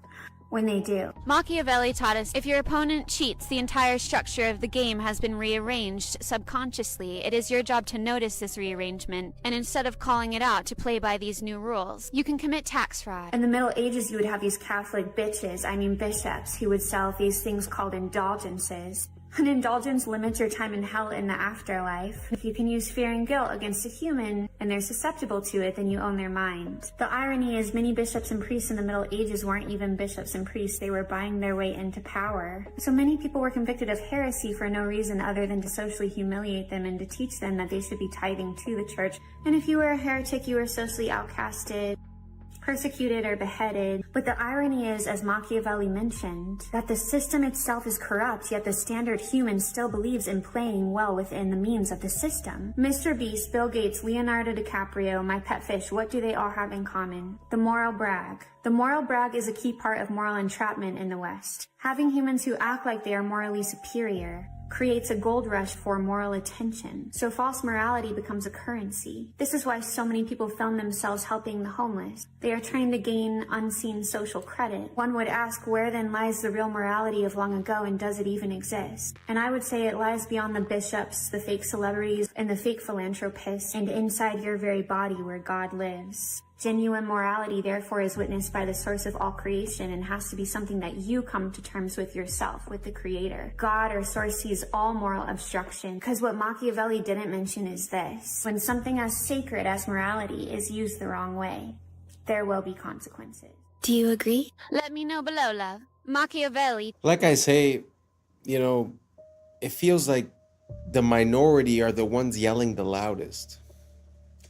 when they do. Machiavelli taught us if your opponent cheats, the entire structure of the game has been rearranged subconsciously. It is your job to notice this rearrangement, and instead of calling it out, to play by these new rules. You can commit tax fraud. In the Middle Ages, you would have these Catholic bishops, who would sell these things called indulgences. An indulgence limits your time in hell in the afterlife. If you can use fear and guilt against a human and they're susceptible to it, then you own their mind. The irony is many bishops and priests in the Middle Ages weren't even bishops and priests. They were buying their way into power. So many people were convicted of heresy for no reason other than to socially humiliate them and to teach them that they should be tithing to the church. And if you were a heretic, you were socially outcasted, persecuted, or beheaded. But the irony is, as Machiavelli mentioned, that the system itself is corrupt, yet the standard human still believes in playing well within the means of the system. Mr. Beast, Bill Gates, Leonardo DiCaprio, my pet fish, what do they all have in common? The moral brag. The moral brag is a key part of moral entrapment in the West. Having humans who act like they are morally superior creates a gold rush for moral attention, so false morality becomes a currency. This is why so many people film themselves helping the homeless. They are trying to gain unseen social credit. One would ask, where then lies the real morality of long ago, and does it even exist? And I would say it lies beyond the bishops, the fake celebrities, and the fake philanthropists, and inside your very body where God lives. Genuine morality, therefore, is witnessed by the source of all creation and has to be something that you come to terms with yourself, with the Creator. God or source sees all moral obstruction, because what Machiavelli didn't mention is this: when something as sacred as morality is used the wrong way, there will be consequences. Do you agree? Let me know below, love. Machiavelli. Like I say, you know, it feels like the minority are the ones yelling the loudest.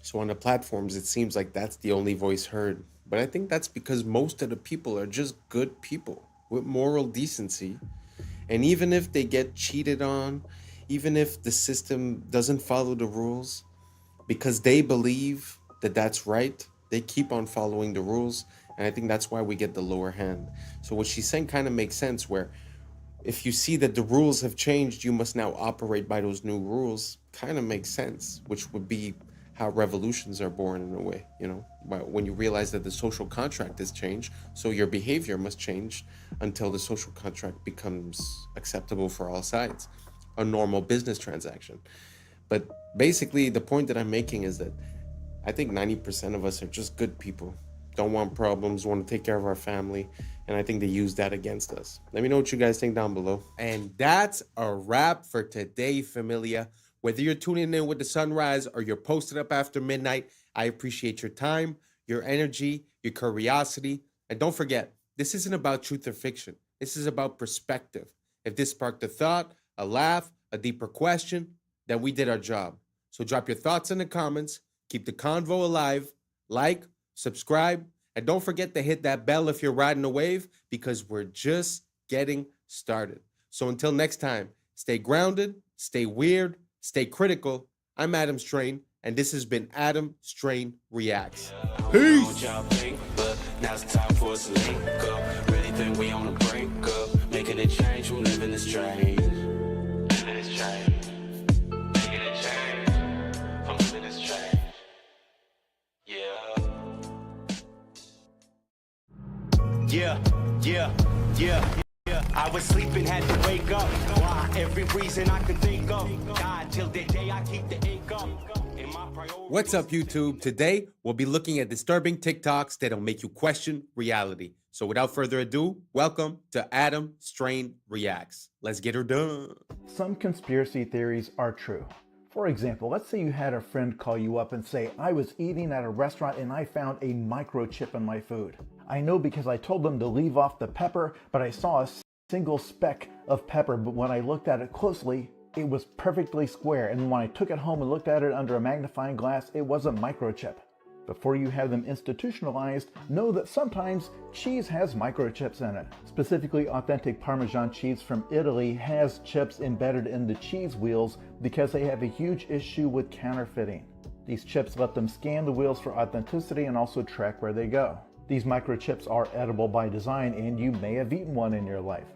So on the platforms, it seems like that's the only voice heard. But I think that's because most of the people are just good people with moral decency. And even if they get cheated on, even if the system doesn't follow the rules, because they believe that that's right, they keep on following the rules. And I think that's why we get the lower hand. So what she's saying kind of makes sense, where if you see that the rules have changed, you must now operate by those new rules. Kind of makes sense, which would be how revolutions are born in a way, you know, when you realize that the social contract has changed, so your behavior must change until the social contract becomes acceptable for all sides, a normal business transaction. But basically, the point that I'm making is that I think 90% of us are just good people, don't want problems, want to take care of our family, and I think they use that against us. Let me know what you guys think down below. And that's a wrap for today, familia. Whether you're tuning in with the sunrise or you're posted up after midnight, I appreciate your time, your energy, your curiosity. And don't forget, this isn't about truth or fiction. This is about perspective. If this sparked a thought, a laugh, a deeper question, then we did our job. So drop your thoughts in the comments, keep the convo alive, like, subscribe, and don't forget to hit that bell if you're riding a wave, because we're just getting started. So until next time, stay grounded, stay weird, stay critical. I'm Adam Strain, and this has been Adam Strain Reacts. Peace! Now it's time for us to link up. Really think we on the brink up. Making a change from living this strange. Living this strange. Making a change from living this strange. Yeah. Yeah. I was sleeping, had to wake up. Why? Every reason I could think of. God, till the day I keep the income. What's up, YouTube? Today, we'll be looking at disturbing TikToks that'll make you question reality. So without further ado, welcome to Adam Strain Reacts. Let's get her done. Some conspiracy theories are true. For example, let's say you had a friend call you up and say, I was eating at a restaurant and I found a microchip in my food. I know because I told them to leave off the pepper, but I saw a single speck of pepper, but when I looked at it closely, it was perfectly square, and when I took it home and looked at it under a magnifying glass, it was a microchip. Before you have them institutionalized, know that sometimes cheese has microchips in it. Specifically, authentic Parmesan cheese from Italy has chips embedded in the cheese wheels because they have a huge issue with counterfeiting. These chips let them scan the wheels for authenticity and also track where they go. These microchips are edible by design, and you may have eaten one in your life.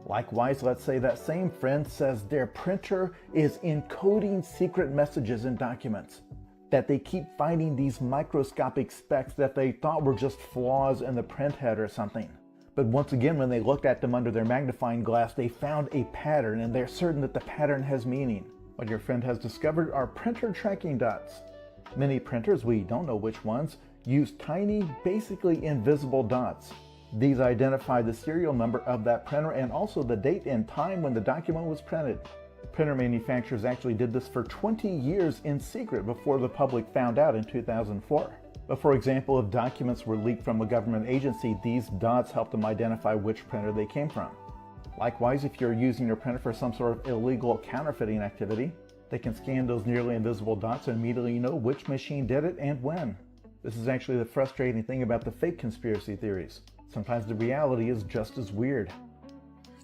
Likewise, let's say that same friend says their printer is encoding secret messages in documents, that they keep finding these microscopic specks that they thought were just flaws in the printhead or something. But once again, when they looked at them under their magnifying glass, they found a pattern, and they're certain that the pattern has meaning. What your friend has discovered are printer tracking dots. Many printers, we don't know which ones, use tiny, basically invisible dots. These identify the serial number of that printer and also the date and time when the document was printed. Printer manufacturers actually did this for 20 years in secret before the public found out in 2004. But for example, if documents were leaked from a government agency, these dots help them identify which printer they came from. Likewise, if you're using your printer for some sort of illegal counterfeiting activity, they can scan those nearly invisible dots and immediately know which machine did it and when. This is actually the frustrating thing about the fake conspiracy theories. Sometimes the reality is just as weird.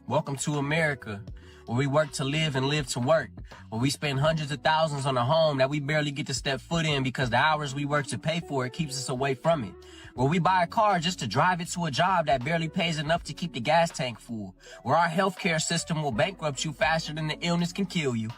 Welcome to America, where we work to live and live to work, where we spend hundreds of thousands on a home that we barely get to step foot in because the hours we work to pay for it keeps us away from it, where we buy a car just to drive it to a job that barely pays enough to keep the gas tank full, where our healthcare system will bankrupt you faster than the illness can kill you,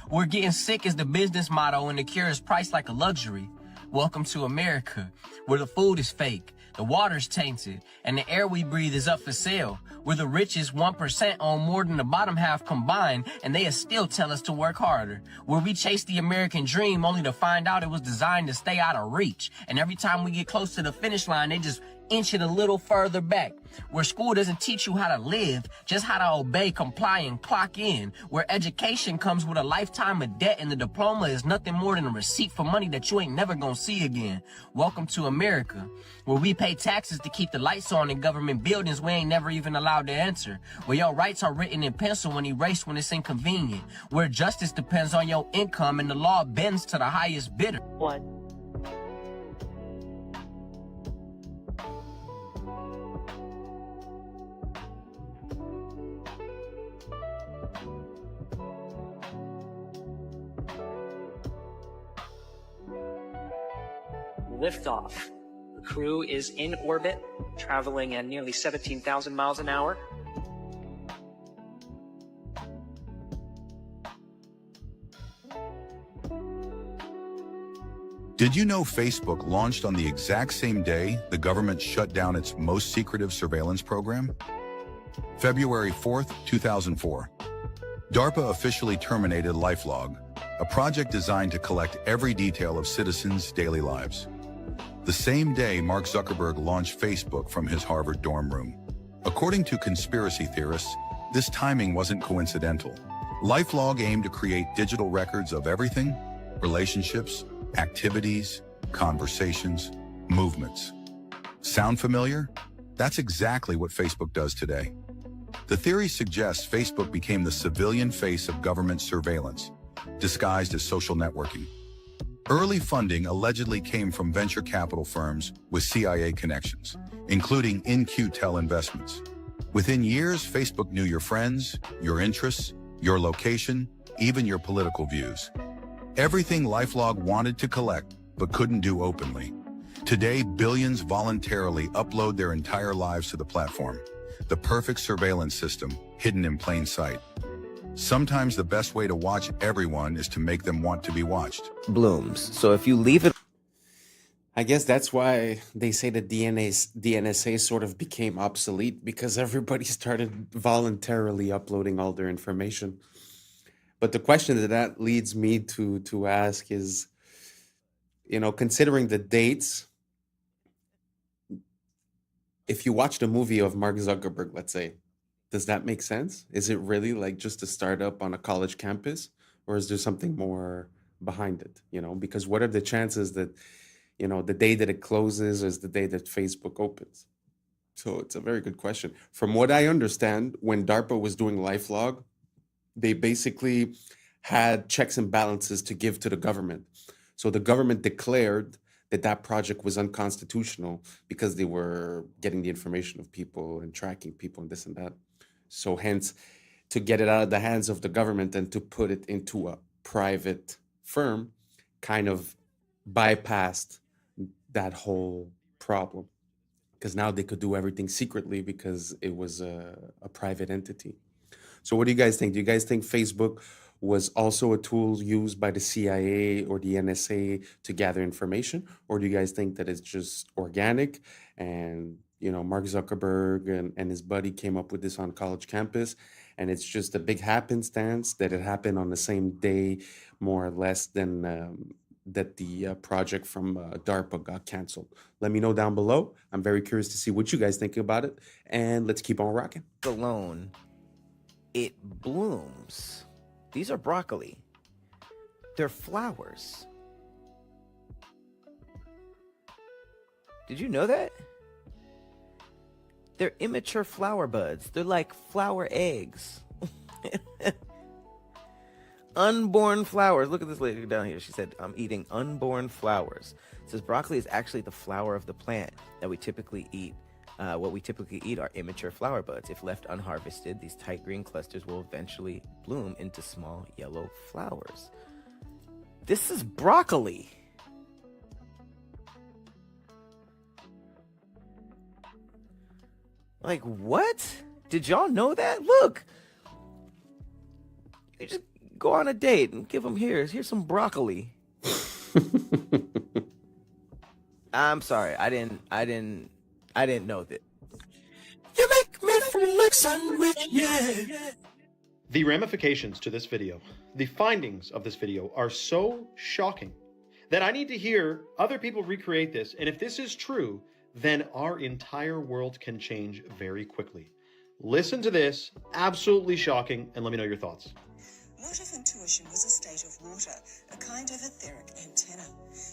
where getting sick is the business motto and the cure is priced like a luxury. Welcome to America, where the food is fake, the water's tainted, and the air we breathe is up for sale, where the richest 1% own more than the bottom half combined, and they still tell us to work harder, where we chase the American dream only to find out it was designed to stay out of reach, and every time we get close to the finish line, they just inch it a little further back, where school doesn't teach you how to live, just how to obey, comply, and clock in, where education comes with a lifetime of debt and the diploma is nothing more than a receipt for money that you ain't never gonna see again. Welcome to America, where we pay taxes to keep the lights on in government buildings we ain't never even allowed to enter, where your rights are written in pencil and erased when it's inconvenient, where justice depends on your income and the law bends to the highest bidder. What? Liftoff. The crew is in orbit, traveling at nearly 17,000 miles an hour. Did you know Facebook launched on the exact same day the government shut down its most secretive surveillance program? February 4th, 2004. DARPA officially terminated LifeLog, a project designed to collect every detail of citizens' daily lives. The same day, Mark Zuckerberg launched Facebook from his Harvard dorm room. According to conspiracy theorists, this timing wasn't coincidental. LifeLog aimed to create digital records of everything: relationships, activities, conversations, movements. Sound familiar? That's exactly what Facebook does today. The theory suggests Facebook became the civilian face of government surveillance, disguised as social networking. Early funding allegedly came from venture capital firms with CIA connections, including In-Q-Tel Investments. Within years, Facebook knew your friends, your interests, your location, even your political views. Everything LifeLog wanted to collect, but couldn't do openly. Today, billions voluntarily upload their entire lives to the platform. The perfect surveillance system, hidden in plain sight. Sometimes the best way to watch everyone is to make them want to be watched. Blooms. So if you leave it... I guess that's why they say that the NSA sort of became obsolete, because everybody started voluntarily uploading all their information. But the question that leads me to ask is, you know, considering the dates, if you watch the movie of Mark Zuckerberg, let's say, does that make sense? Is it really like just a startup on a college campus, or is there something more behind it? You know, because what are the chances that, you know, the day that it closes is the day that Facebook opens? So it's a very good question. From what I understand, when DARPA was doing LifeLog, they basically had checks and balances to give to the government. So the government declared that that project was unconstitutional because they were getting the information of people and tracking people and this and that. So hence, to get it out of the hands of the government and to put it into a private firm kind of bypassed that whole problem, because now they could do everything secretly because it was a private entity. So what do you guys think? Do you guys think Facebook was also a tool used by the CIA or the NSA to gather information? Or do you guys think that it's just organic and, you know, Mark Zuckerberg and his buddy came up with this on college campus, and it's just a big happenstance that it happened on the same day, more or less, than that the project from DARPA got canceled? Let me know down below. I'm very curious to see what you guys think about it, and let's keep on rocking. Alone, it blooms. These are broccoli. They're flowers. Did you know that? They're immature flower buds. They're like flower eggs. Unborn flowers. Look at this lady down here. She said, I'm eating unborn flowers. It says broccoli is actually the flower of the plant that we typically eat What we typically eat are immature flower buds. If left unharvested, these tight green clusters will eventually bloom into small yellow flowers. This is broccoli. Like, what? Did y'all know that? Look! You just go on a date and give them here's some broccoli. I'm sorry, I didn't know that. You make me feel like sandwich, yeah. The ramifications to this video, the findings of this video are so shocking that I need to hear other people recreate this. And if this is true, then our entire world can change very quickly. Listen to this, absolutely shocking, and let me know your thoughts. What if intuition was a state of water, a kind of etheric antenna?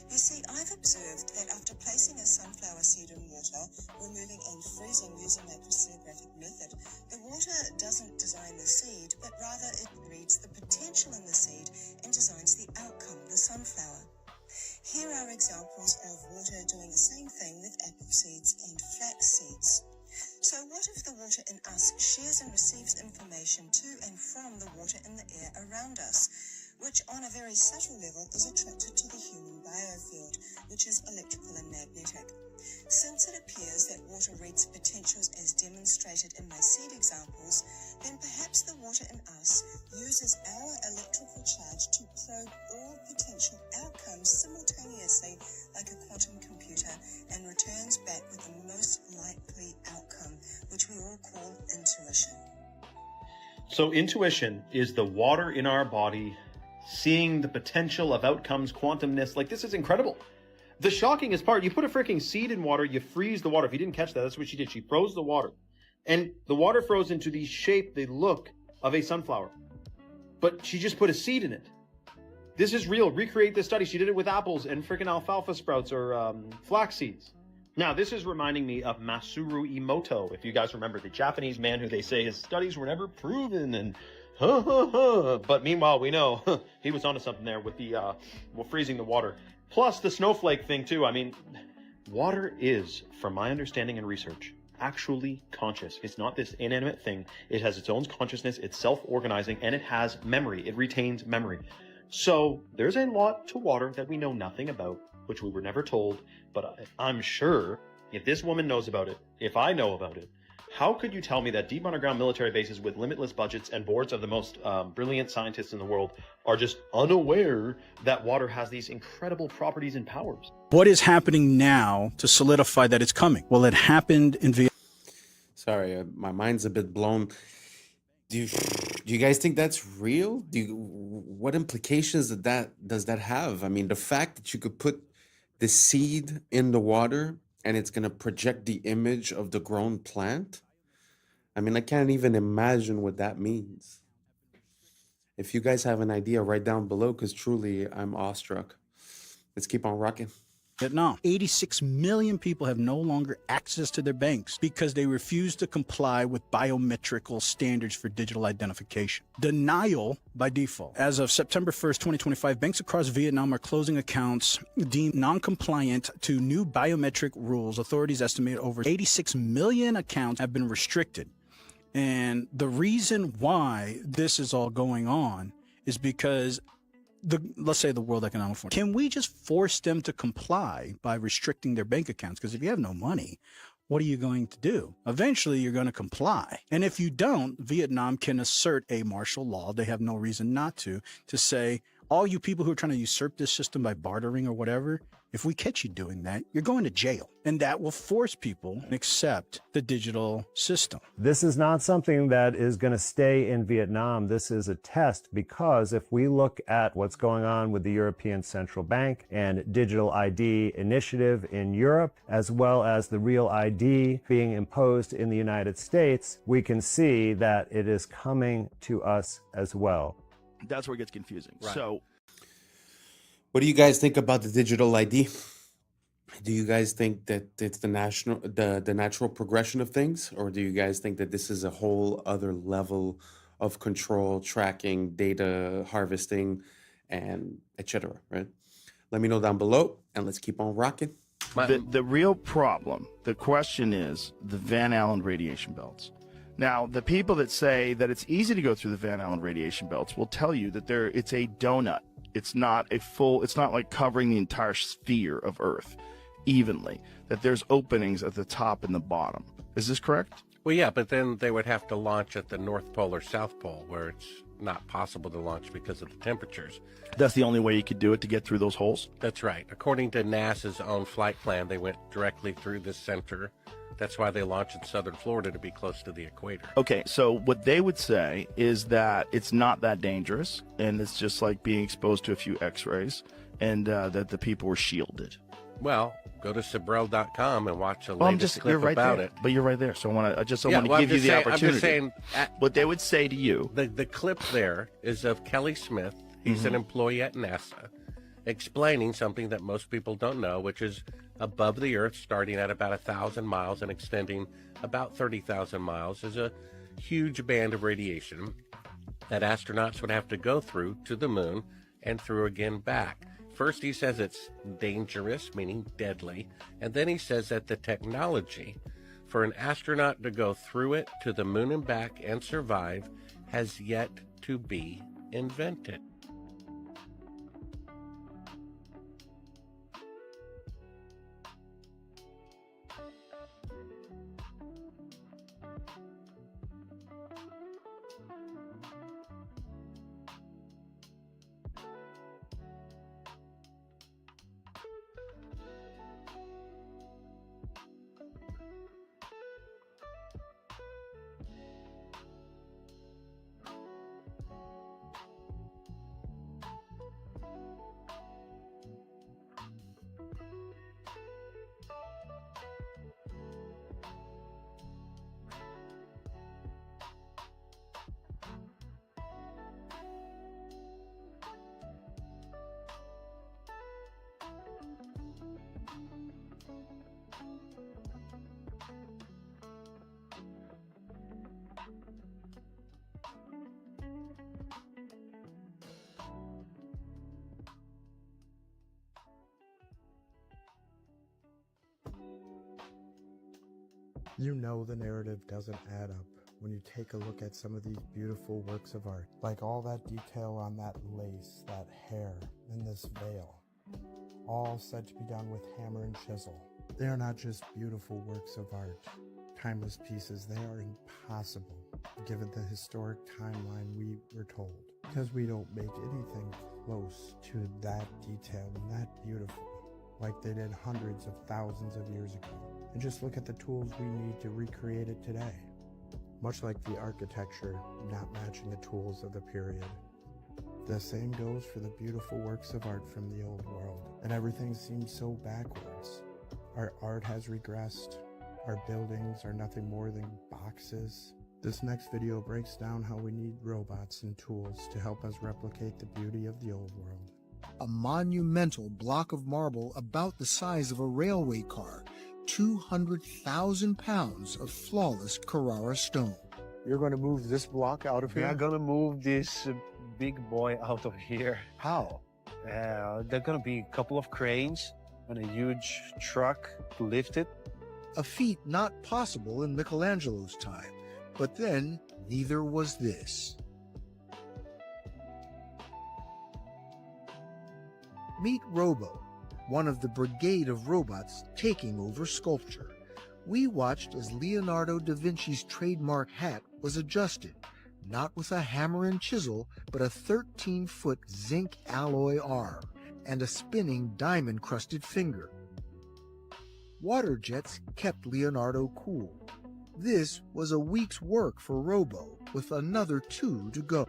You see, I've observed that after placing a sunflower seed in water, removing and freezing using a crystallographic method, the water doesn't design the seed, but rather it reads the potential in the seed and designs the outcome, the sunflower. Here are examples of water doing the same thing with apple seeds and flax seeds. So what if the water in us shares and receives information to and from the water in the air around us, which on a very subtle level is attracted to the human biofield, which is electrical and magnetic? Since it appears that water reads potentials as demonstrated in my seed examples, then perhaps the water in us uses our electrical charge to probe all potential outcomes simultaneously like a quantum computer and returns back with the most likely outcome, which we all call intuition. So intuition is the water in our body, seeing the potential of outcomes, quantumness. Like, this is incredible. The shockingest part, you put a freaking seed in water, you freeze the water. If you didn't catch that, that's what she did. She froze the water. And the water froze into the shape, the look of a sunflower. But she just put a seed in it. This is real. Recreate this study. She did it with apples and freaking alfalfa sprouts or flax seeds. Now, this is reminding me of Masaru Emoto, if you guys remember, the Japanese man who they say his studies were never proven and but meanwhile, we know he was onto something there with the freezing the water. Plus the snowflake thing too. I mean, water is, from my understanding and research, actually conscious. It's not this inanimate thing. It has its own consciousness. It's self-organizing, and it has memory. It retains memory. So there's a lot to water that we know nothing about, which we were never told. But I'm sure if this woman knows about it, if I know about it, how could you tell me that deep underground military bases with limitless budgets and boards of the most brilliant scientists in the world are just unaware that water has these incredible properties and powers? What is happening now to solidify that it's coming? Well, it happened in Vietnam. Sorry, my mind's a bit blown. Do you guys think that's real? What implications does that have? I mean, the fact that you could put the seed in the water and it's going to project the image of the grown plant. I mean, I can't even imagine what that means. If you guys have an idea, write down below, because truly I'm awestruck. Let's keep on rocking. Vietnam. 86 million people have no longer access to their banks because they refuse to comply with biometrical standards for digital identification. Denial by default. As of September 1st, 2025, banks across Vietnam are closing accounts deemed non-compliant to new biometric rules. Authorities estimate over 86 million accounts have been restricted. And the reason why this is all going on is because let's say the World Economic Forum, can we just force them to comply by restricting their bank accounts? Because if you have no money, what are you going to do? Eventually, you're going to comply. And if you don't, Vietnam can assert a martial law. They have no reason not to say, all you people who are trying to usurp this system by bartering or whatever, if we catch you doing that, you're going to jail. And that will force people to accept the digital system. This is not something that is going to stay in Vietnam. This is a test, because if we look at what's going on with the European Central Bank and digital ID initiative in Europe, as well as the real ID being imposed in the United States, we can see that it is coming to us as well. That's where it gets confusing. Right. So, what do you guys think about the digital ID? Do you guys think that it's the natural progression of things, or do you guys think that this is a whole other level of control, tracking, data harvesting, and etc.? Right? Let me know down below, and let's keep on rocking. The real problem, the question is the Van Allen radiation belts. Now, the people that say that it's easy to go through the Van Allen radiation belts will tell you that it's a donut. It's not like covering the entire sphere of Earth evenly, that there's openings at the top and the bottom. Is this correct? Well, yeah, but then they would have to launch at the North Pole or South Pole, where it's not possible to launch because of the temperatures. That's the only way you could do it, to get through those holes? That's right. According to NASA's own flight plan, they went directly through the center. That's why they launched in southern Florida, to be close to the equator. Okay, so what they would say is that it's not that dangerous, and it's just like being exposed to a few x-rays, and that the people were shielded. Well, go to Sabrel.com and watch a latest clip right about there. it. But you're right there, so I want to give you the opportunity. I'm just saying, what they would say to you. The clip there is of Kelly Smith. He's an employee at NASA, explaining something that most people don't know, which is above the Earth, starting at about 1,000 miles and extending about 30,000 miles, is a huge band of radiation that astronauts would have to go through to the moon and through again back. First, he says it's dangerous, meaning deadly, and then he says that the technology for an astronaut to go through it to the moon and back and survive has yet to be invented. You know the narrative doesn't add up when you take a look at some of these beautiful works of art, like all that detail on that lace, that hair, and this veil, all said to be done with hammer and chisel. They are not just beautiful works of art, timeless pieces, they are impossible given the historic timeline we were told, because we don't make anything close to that detail and that beautiful like they did hundreds of thousands of years ago. And just look at the tools we need to recreate it today. Much like the architecture not matching the tools of the period. The same goes for the beautiful works of art from the old world. And everything seems so backwards. Our art has regressed. Our buildings are nothing more than boxes. This next video breaks down how we need robots and tools to help us replicate the beauty of the old world. A monumental block of marble about the size of a railway car, 200,000 pounds of flawless Carrara stone. You're going to move this block out of here? We are going to move this big boy out of here. How? There are going to be a couple of cranes and a huge truck to lift it. A feat not possible in Michelangelo's time, but then neither was this. Meet Robo, one of the brigade of robots taking over sculpture. We watched as Leonardo da Vinci's trademark hat was adjusted, not with a hammer and chisel, but a 13-foot zinc alloy arm and a spinning diamond-crusted finger. Water jets kept Leonardo cool. This was a week's work for Robo, with another 2 to go.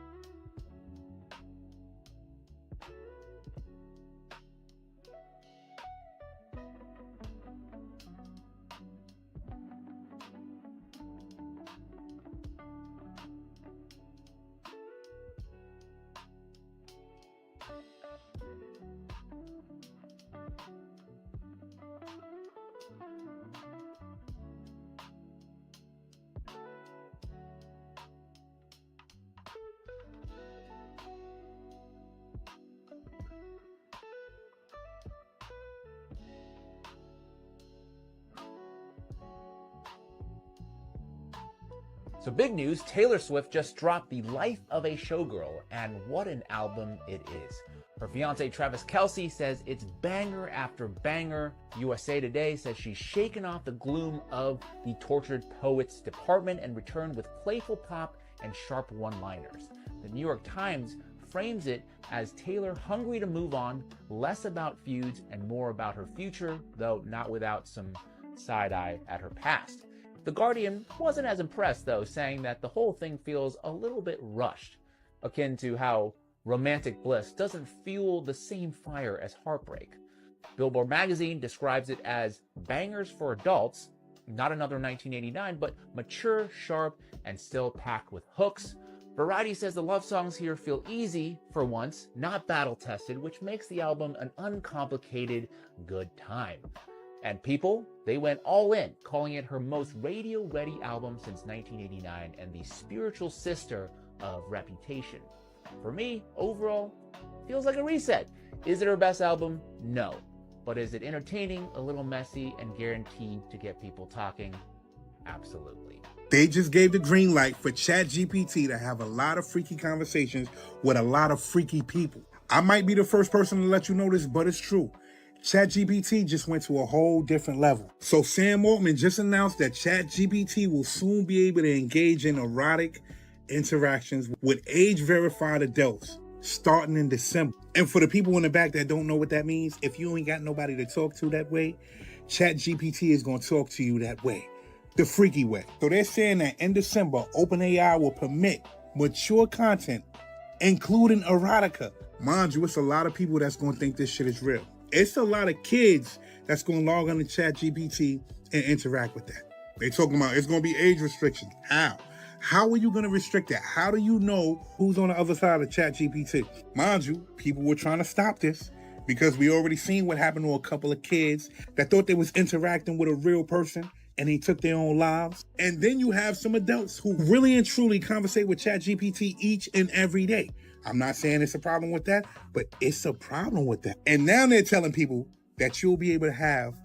So big news, Taylor Swift just dropped The Life of a Showgirl, and what an album it is. Her fiance Travis Kelce says it's banger after banger. USA Today says she's shaken off the gloom of the tortured poets department and returned with playful pop and sharp one-liners. The New York Times frames it as Taylor hungry to move on, less about feuds and more about her future, though not without some side-eye at her past. The Guardian wasn't as impressed, though, saying that the whole thing feels a little bit rushed, akin to how romantic bliss doesn't fuel the same fire as heartbreak. Billboard magazine describes it as bangers for adults, not another 1989, but mature, sharp, and still packed with hooks. Variety says the love songs here feel easy for once, not battle-tested, which makes the album an uncomplicated good time. And People, they went all in, calling it her most radio-ready album since 1989 and the spiritual sister of Reputation. For me, overall, feels like a reset. Is it her best album? No. But is it entertaining, a little messy, and guaranteed to get people talking? Absolutely. They just gave the green light for ChatGPT to have a lot of freaky conversations with a lot of freaky people. I might be the first person to let you know this, but it's true. ChatGPT just went to a whole different level. So Sam Altman just announced that ChatGPT will soon be able to engage in erotic interactions with age-verified adults starting in December. And for the people in the back that don't know what that means, if you ain't got nobody to talk to that way, ChatGPT is going to talk to you that way, the freaky way. So they're saying that in December, OpenAI will permit mature content, including erotica. Mind you, it's a lot of people that's going to think this shit is real. It's a lot of kids that's going to log on to ChatGPT and interact with that. They're talking about it's going to be age restrictions. How? How are you going to restrict that? How do you know who's on the other side of ChatGPT? Mind you, people were trying to stop this because we already seen what happened to a couple of kids that thought they was interacting with a real person and they took their own lives. And then you have some adults who really and truly conversate with ChatGPT each and every day. I'm not saying it's a problem with that, but it's a problem with that. And now they're telling people that you'll be able to have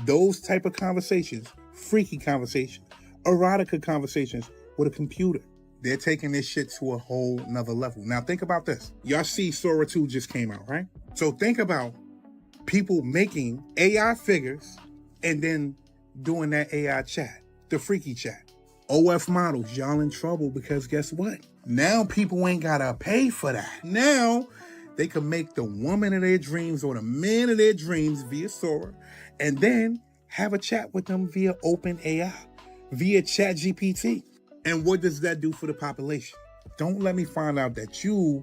those type of conversations, freaky conversations, erotica conversations with a computer. They're taking this shit to a whole nother level. Now think about this. Y'all see Sora 2 just came out, right? So think about people making AI figures and then doing that AI chat, the freaky chat. OF models, y'all in trouble because guess what? Now people ain't gotta pay for that. Now they can make the woman of their dreams or the man of their dreams via Sora and then have a chat with them via OpenAI, via ChatGPT. And what does that do for the population? Don't let me find out that you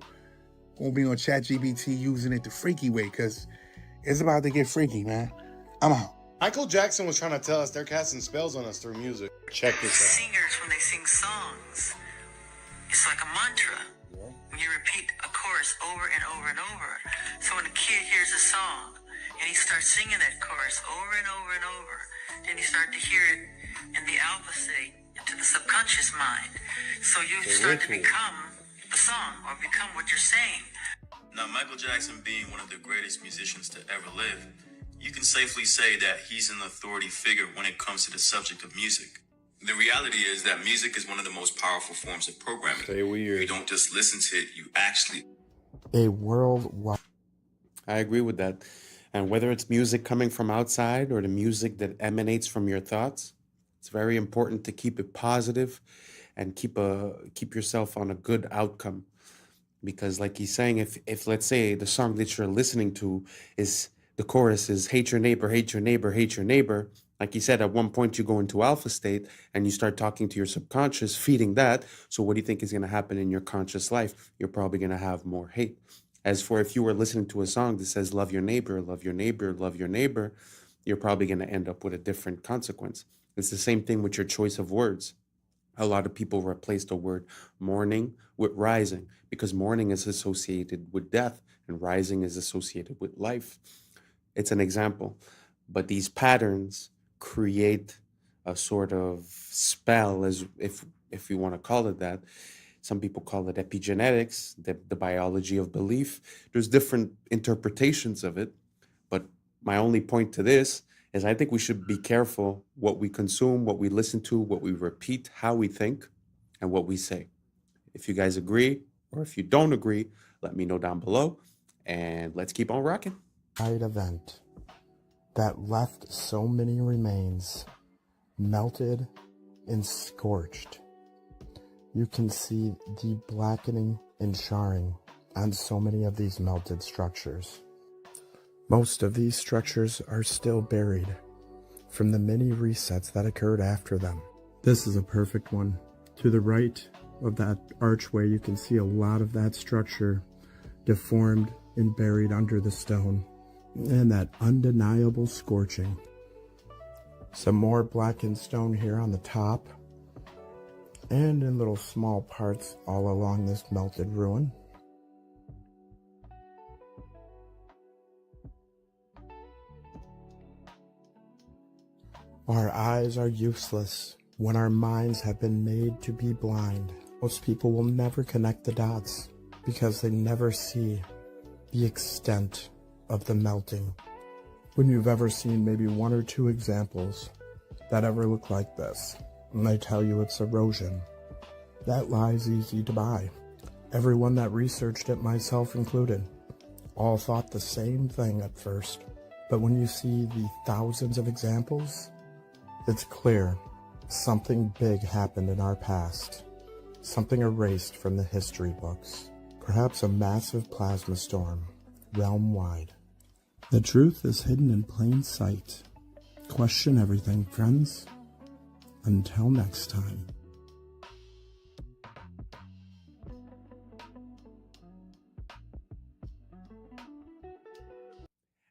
gonna be on ChatGPT using it the freaky way, because it's about to get freaky, man. I'm out. Michael Jackson was trying to tell us they're casting spells on us through music. Check this out. Singers, when they sing songs, it's like a mantra. When you repeat a chorus over and over and over. So when a kid hears a song and he starts singing that chorus over and over and over, then you start to hear it in the alpha state, into the subconscious mind. So you start to become the song or become what you're saying. Now, Michael Jackson being one of the greatest musicians to ever live, you can safely say that he's an authority figure when it comes to the subject of music. The reality is that music is one of the most powerful forms of programming. Stay weird. You don't just listen to it, you actually... A worldwide. I agree with that. And whether it's music coming from outside or the music that emanates from your thoughts, it's very important to keep it positive and keep yourself on a good outcome. Because like he's saying, if let's say the song that you're listening to is, the chorus is hate your neighbor, hate your neighbor, hate your neighbor. Like he said, at one point you go into alpha state and you start talking to your subconscious, feeding that. So what do you think is going to happen in your conscious life? You're probably going to have more hate. As for if you were listening to a song that says love your neighbor, love your neighbor, love your neighbor, you're probably going to end up with a different consequence. It's the same thing with your choice of words. A lot of people replace the word mourning with rising because mourning is associated with death and rising is associated with life. It's an example, but these patterns create a sort of spell, as if you want to call it that. Some people call it epigenetics, the biology of belief. There's different interpretations of it, but my only point to this is I think we should be careful what we consume, what we listen to, what we repeat, how we think, and what we say. If you guys agree, or if you don't agree, let me know down below, and let's keep on rocking. Event that left so many remains melted and scorched. You can see the blackening and charring on so many of these melted structures. Most of these structures are still buried from the many resets that occurred after them. This is a perfect one. To the right of that archway, you can see a lot of that structure deformed and buried under the stone, and that undeniable scorching. Some more blackened stone here on the top, and in little small parts all along this melted ruin. Our eyes are useless when our minds have been made to be blind. Most people will never connect the dots because they never see the extent of the melting. When you've ever seen maybe one or two examples that ever look like this, and they tell you it's erosion, that lie's easy to buy. Everyone that researched it, myself included, all thought the same thing at first. But when you see the thousands of examples, it's clear something big happened in our past. Something erased from the history books. Perhaps a massive plasma storm, realm-wide. The truth is hidden in plain sight. Question everything, friends. Until next time.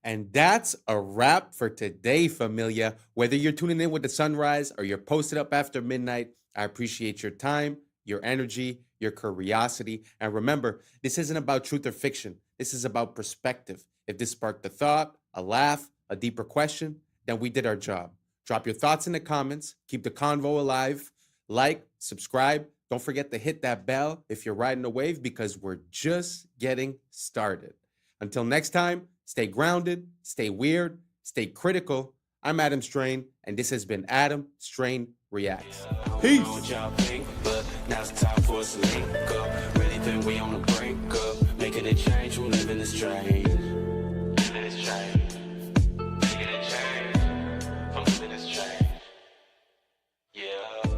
And that's a wrap for today, familia. Whether you're tuning in with the sunrise or you're posted up after midnight, I appreciate your time, your energy, your curiosity. And remember, this isn't about truth or fiction. This is about perspective. If this sparked a thought, a laugh, a deeper question, then we did our job. Drop your thoughts in the comments. Keep the convo alive. Like, subscribe. Don't forget to hit that bell if you're riding a wave, because we're just getting started. Until next time, stay grounded, stay weird, stay critical. I'm Adam Strain, and this has been Adam Strain Reacts. Peace. Now it's time for us to link up. Really think we on the brink up. Making a change, we're living this strange. Living this change. Making a change. I'm living this change. Yeah.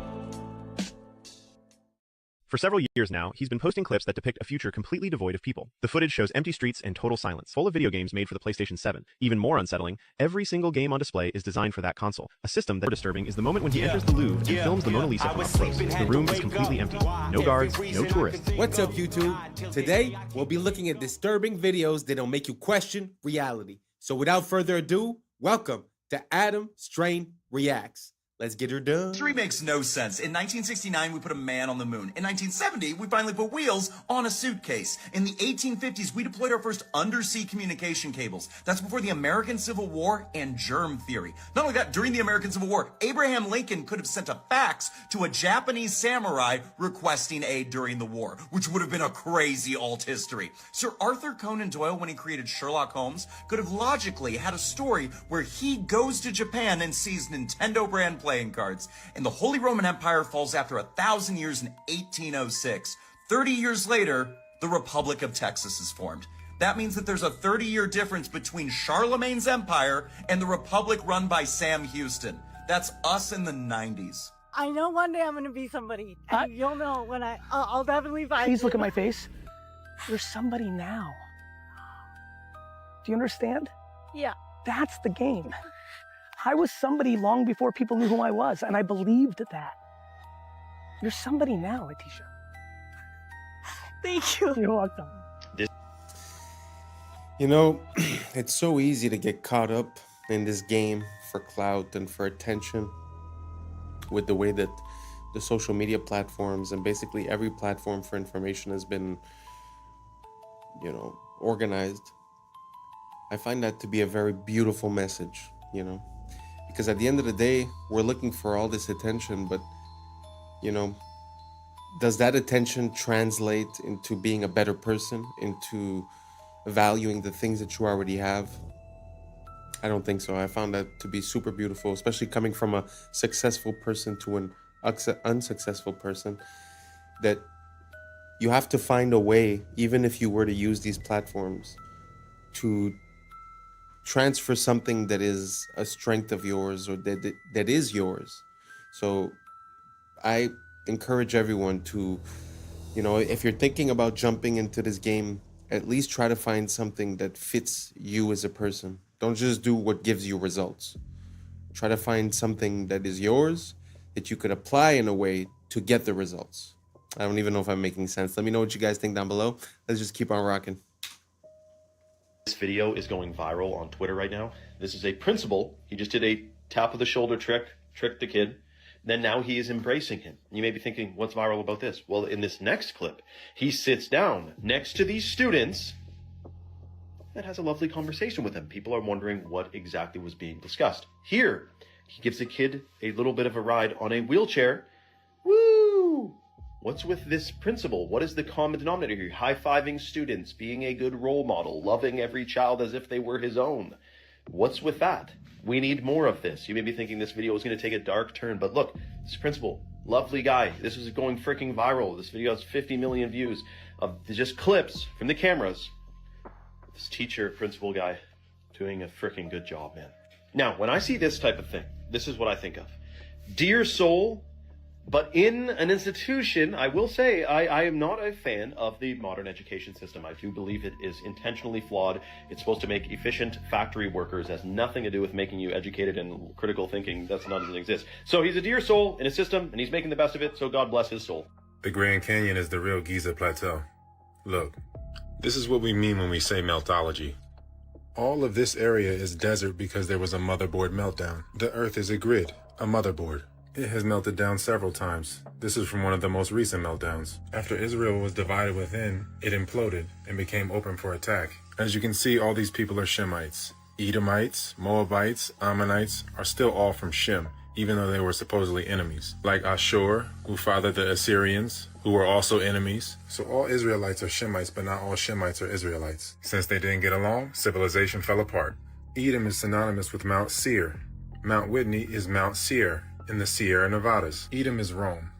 For several years now, he's been posting clips that depict a future completely devoid of people. The footage shows empty streets and total silence, full of video games made for the PlayStation 7. Even more unsettling, every single game on display is designed for that console. A system that is disturbing is the moment when he enters the Louvre and films the Mona Lisa from up close. The room is completely empty. No guards, no tourists. What's up, YouTube? Today, we'll be looking at disturbing videos that'll make you question reality. So without further ado, welcome to Adam Strain Reacts. Let's get her done. History makes no sense. In 1969, we put a man on the moon. In 1970, we finally put wheels on a suitcase. In the 1850s, we deployed our first undersea communication cables. That's before the American Civil War and germ theory. Not only that, during the American Civil War, Abraham Lincoln could have sent a fax to a Japanese samurai requesting aid during the war, which would have been a crazy alt history. Sir Arthur Conan Doyle, when he created Sherlock Holmes, could have logically had a story where he goes to Japan and sees Nintendo brand playing cards, and the Holy Roman Empire falls after 1,000 years in 1806. 30 years later, the Republic of Texas is formed. That means that there's a 30-year difference between Charlemagne's empire and the Republic run by Sam Houston. That's us in the 90s. I know one day I'm going to be somebody. And you'll know when I'll definitely find you. Please look at my face. You're somebody now. Do you understand? Yeah. That's the game. I was somebody long before people knew who I was, and I believed that. You're somebody now, Atisha. Thank you. You're welcome. You know, it's so easy to get caught up in this game for clout and for attention with the way that the social media platforms and basically every platform for information has been, you know, organized. I find that to be a very beautiful message, you know. Because at the end of the day, we're looking for all this attention, but, you know, does that attention translate into being a better person, into valuing the things that you already have? I don't think so. I found that to be super beautiful, especially coming from a successful person to an unsuccessful person. that you have to find a way, even if you were to use these platforms, to transfer something that is a strength of yours or that is yours. So I encourage everyone to, if you're thinking about jumping into this game, at least try to find something that fits you as a person. Don't just do what gives you results. Try to find something that is yours, that you could apply in a way to get the results. I don't even know if I'm making sense. Let me know what you guys think down below. Let's just keep on rocking. This video is going viral on Twitter right now. This is a principal. He just did a tap of the shoulder tricked the kid. Then now he is embracing him. You may be thinking, what's viral about this? Well, in this next clip, he sits down next to these students and has a lovely conversation with them. People are wondering what exactly was being discussed. Here, he gives the kid a little bit of a ride on a wheelchair. Woo! What's with this principle? What is the common denominator here? High-fiving students, being a good role model, loving every child as if they were his own. What's with that? We need more of this. You may be thinking this video is going to take a dark turn, but look, this principal, lovely guy. This is going freaking viral. This video has 50 million views of just clips from the cameras. This teacher, principal guy, doing a freaking good job, man. Now, when I see this type of thing, this is what I think of. Dear soul, but in an institution, I will say I am not a fan of the modern education system. I do believe it is intentionally flawed. It's supposed to make efficient factory workers. It has nothing to do with making you educated and critical thinking. That doesn't exist. So he's a dear soul in a system, and he's making the best of it, so God bless his soul. The Grand Canyon is the real Giza Plateau. Look, this is what we mean when we say meltology. All of this area is desert because there was a motherboard meltdown. The Earth is a grid, a motherboard. It has melted down several times. This is from one of the most recent meltdowns. After Israel was divided within, it imploded and became open for attack. As you can see, all these people are Shemites. Edomites, Moabites, Ammonites are still all from Shem, even though they were supposedly enemies. Like Ashur, who fathered the Assyrians, who were also enemies. So all Israelites are Shemites, but not all Shemites are Israelites. Since they didn't get along, civilization fell apart. Edom is synonymous with Mount Seir. Mount Whitney is Mount Seir in the Sierra Nevadas. Edom is Rome.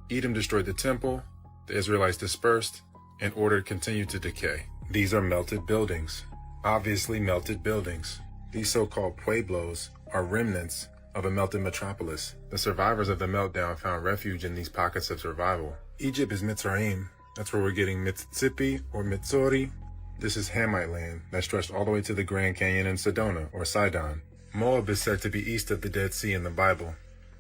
Edom destroyed the temple, the Israelites dispersed, and order continued to decay. These are melted buildings. Obviously melted buildings. These so-called pueblos are remnants of a melted metropolis. The survivors of the meltdown found refuge in these pockets of survival. Egypt is Mitzrayim. That's where we're getting Mississippi or Mitsori. This is Hamite land that stretched all the way to the Grand Canyon in Sedona or Sidon. Moab is said to be east of the Dead Sea in the Bible.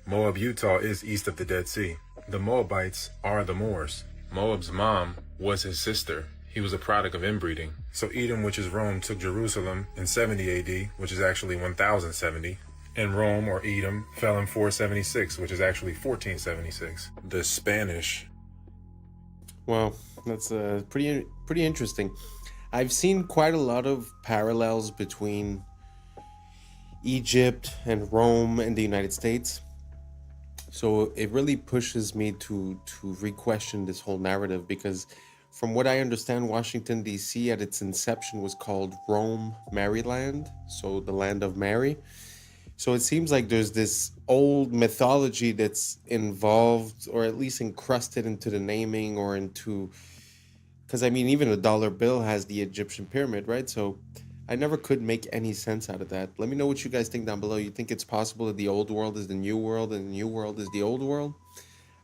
Moab, Utah is east of the Dead Sea. The Moabites are the Moors. Moab's mom was his sister. He was a product of inbreeding. So Edom, which is Rome, took Jerusalem in 70 AD, which is actually 1070. And Rome, or Edom, fell in 476, which is actually 1476. The Spanish. Well, that's pretty interesting. I've seen quite a lot of parallels between Egypt and Rome and the United States. So it really pushes me to re-question this whole narrative, because from what I understand, Washington, D.C. at its inception was called Rome, Maryland, so the land of Mary. So it seems like there's this old mythology that's involved, or at least encrusted into the naming or into, because I mean, even a dollar bill has the Egyptian pyramid, right? So I never could make any sense out of that. Let me know what you guys think down below. You think it's possible that the old world is the new world and the new world is the old world?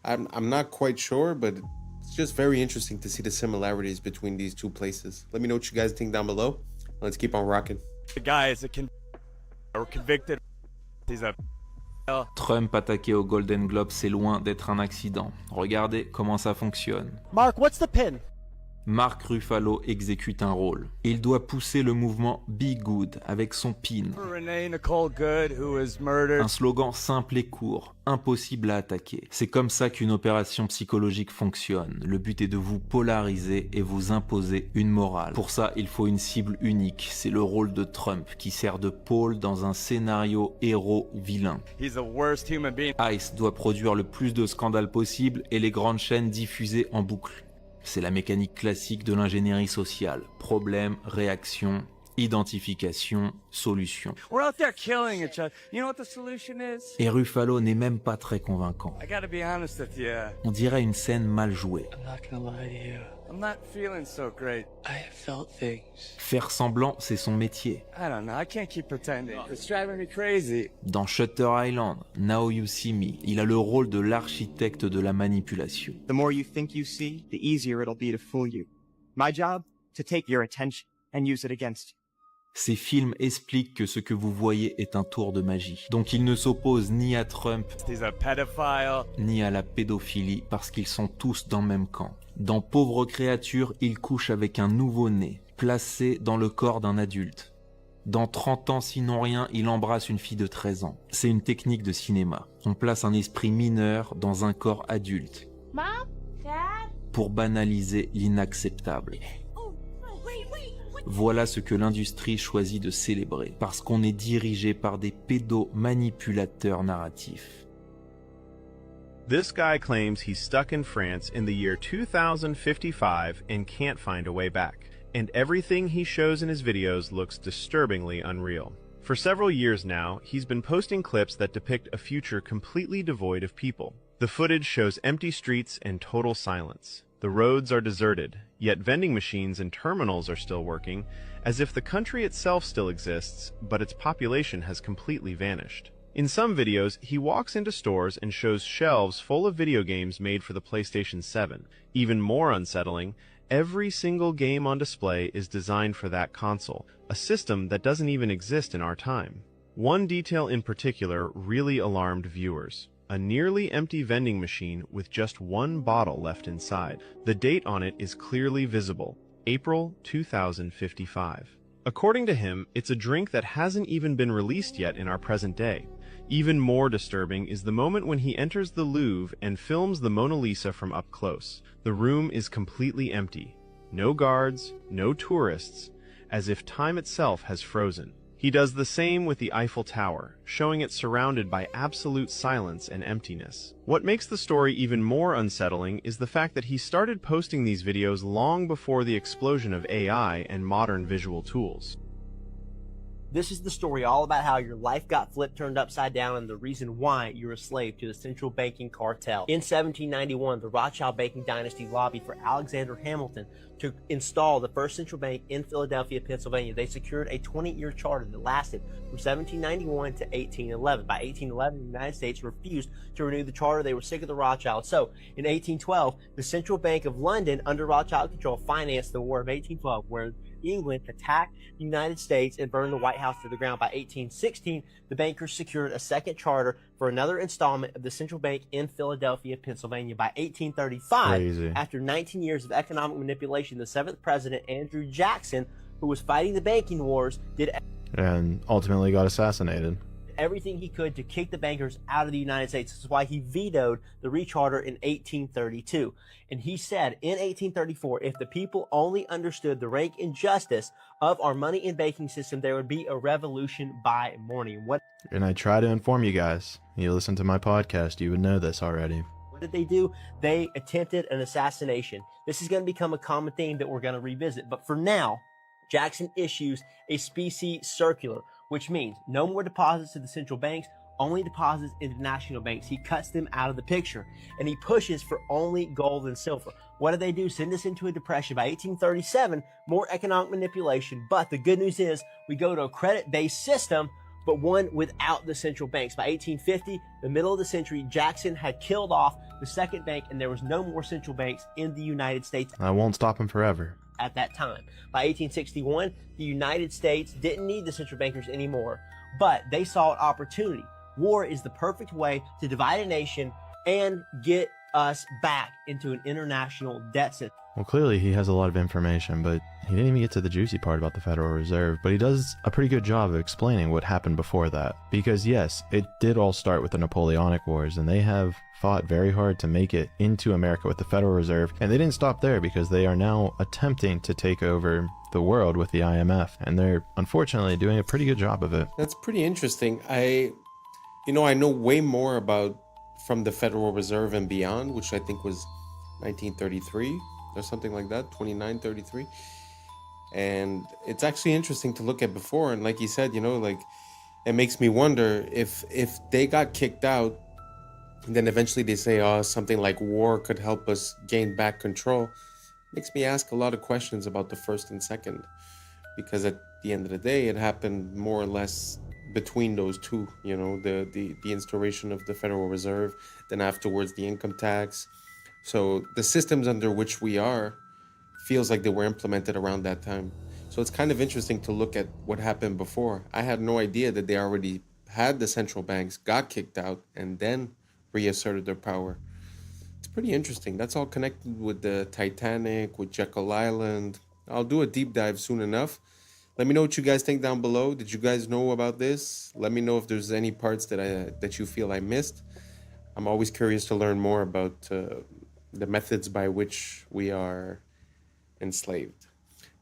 I'm not quite sure, but it's just very interesting to see the similarities between these two places. Let me know what you guys think down below. Let's keep on rocking. The guy is convicted. He's a Trump attaqué au Golden Globe, c'est loin d'être un accident. Regardez comment ça fonctionne. Mark, what's the pin? Mark Ruffalo exécute un rôle. Il doit pousser le mouvement Be Good avec son pin. Un slogan simple et court, impossible à attaquer. C'est comme ça qu'une opération psychologique fonctionne. Le but est de vous polariser et vous imposer une morale. Pour ça, il faut une cible unique. C'est le rôle de Trump qui sert de pôle dans un scénario héros-vilain. Ice doit produire le plus de scandales possible et les grandes chaînes diffuser en boucle. C'est la mécanique classique de l'ingénierie sociale. Problème, réaction, Identification, solution. We're out there killing each other. You know what the solution is? Et Ruffalo n'est même pas très convaincant. I gotta be honest with you. On dirait une scène mal jouée. I'm not gonna lie to you. I'm not feeling so great. I have felt things. Faire semblant, c'est son métier. I don't know. I can't keep pretending. It's driving me crazy. Dans Shutter Island, Now You See Me, il a le rôle de l'architecte de la manipulation. The more you think you see, the easier it'll be to fool you. My job? To take your attention and use it against you. Ces films expliquent que ce que vous voyez est un tour de magie. Donc ils ne s'opposent ni à Trump, He's a pedophile. ni à la pédophilie, parce qu'ils sont tous dans le même camp. Dans Pauvre créature, il couche avec un nouveau-né, placé dans le corps d'un adulte. Dans 30 ans, sinon rien, il embrasse une fille de 13 ans. C'est une technique de cinéma. On place un esprit mineur dans un corps adulte. Mom? Dad? Pour banaliser l'inacceptable. Voilà ce que l'industrie choisit de célébrer, parce qu'on est dirigé par des pédomanipulateurs narratifs. This guy claims he's stuck in France in the year 2055 and can't find a way back. And everything he shows in his videos looks disturbingly unreal. For several years now, he's been posting clips that depict a future completely devoid of people. The footage shows empty streets and total silence. The roads are deserted, yet vending machines and terminals are still working, as if the country itself still exists, but its population has completely vanished. In some videos, he walks into stores and shows shelves full of video games made for the PlayStation 7. Even more unsettling, every single game on display is designed for that console, a system that doesn't even exist in our time. One detail in particular really alarmed viewers. A nearly empty vending machine with just one bottle left inside. The date on it is clearly visible, April 2055. According to him, it's a drink that hasn't even been released yet in our present day. Even more disturbing is the moment when he enters the Louvre and films the Mona Lisa from up close. The room is completely empty. No guards, no tourists, as if time itself has frozen. He does the same with the Eiffel Tower, showing it surrounded by absolute silence and emptiness. What makes the story even more unsettling is the fact that he started posting these videos long before the explosion of AI and modern visual tools. This is the story all about how your life got flipped, turned upside down, and the reason why you're a slave to the central banking cartel. In 1791, the Rothschild banking dynasty lobbied for Alexander Hamilton to install the first central bank in Philadelphia, Pennsylvania. They secured a 20-year charter that lasted from 1791 to 1811. By 1811, the United States refused to renew the charter. They were sick of the Rothschilds. So, in 1812, the Central Bank of London, under Rothschild control, financed the War of 1812, where England attacked the United States and burned the White House to the ground. By 1816, the bankers secured a second charter for another installment of the central bank in Philadelphia, Pennsylvania. By 1835, after 19 years of economic manipulation, the seventh president, Andrew Jackson, who was fighting the banking wars, did and ultimately got assassinated. Everything he could to kick the bankers out of the United States. This is why he vetoed the recharter in 1832. And he said in 1834, if the people only understood the rank and justice of our money and banking system, there would be a revolution by morning. And I try to inform you guys. You listen to my podcast, you would know this already. What did they do? They attempted an assassination. This is going to become a common theme that we're going to revisit. But for now, Jackson issues a specie circular, which means no more deposits to the central banks, only deposits into national banks. He cuts them out of the picture, and he pushes for only gold and silver. What do they do? Send us into a depression. By 1837, more economic manipulation. But the good news is we go to a credit-based system, but one without the central banks. By 1850, the middle of the century, Jackson had killed off the second bank, and there was no more central banks in the United States. I won't stop him forever. At that time. By 1861, the United States didn't need the central bankers anymore, but they saw an opportunity. War is the perfect way to divide a nation and get us back into an international debt system. Well, clearly he has a lot of information, but he didn't even get to the juicy part about the Federal Reserve, but he does a pretty good job of explaining what happened before that. Because yes, it did all start with the Napoleonic Wars, and they have fought very hard to make it into America with the Federal Reserve, and they didn't stop there because they are now attempting to take over the world with the IMF, and they're unfortunately doing a pretty good job of it. That's pretty interesting. I know way more about from the Federal Reserve and beyond, which I think was 1933 or something like that, 2933. And it's actually interesting to look at before. And like you said, you know, like it makes me wonder if they got kicked out, and then eventually they say, oh, something like war could help us gain back control. Makes me ask a lot of questions about the first and second, because at the end of the day, it happened more or less between those two, you know, the instauration of the Federal Reserve, then afterwards the income tax. So the systems under which we are feels like they were implemented around that time. So it's kind of interesting to look at what happened before. I had no idea that they already had the central banks, got kicked out, and then reasserted their power. It's pretty interesting. That's all connected with the Titanic, with Jekyll Island. I'll do a deep dive soon enough. Let me know what you guys think down below. Did you guys know about this? Let me know if there's any parts that you feel I missed. I'm always curious to learn more about the methods by which we are enslaved.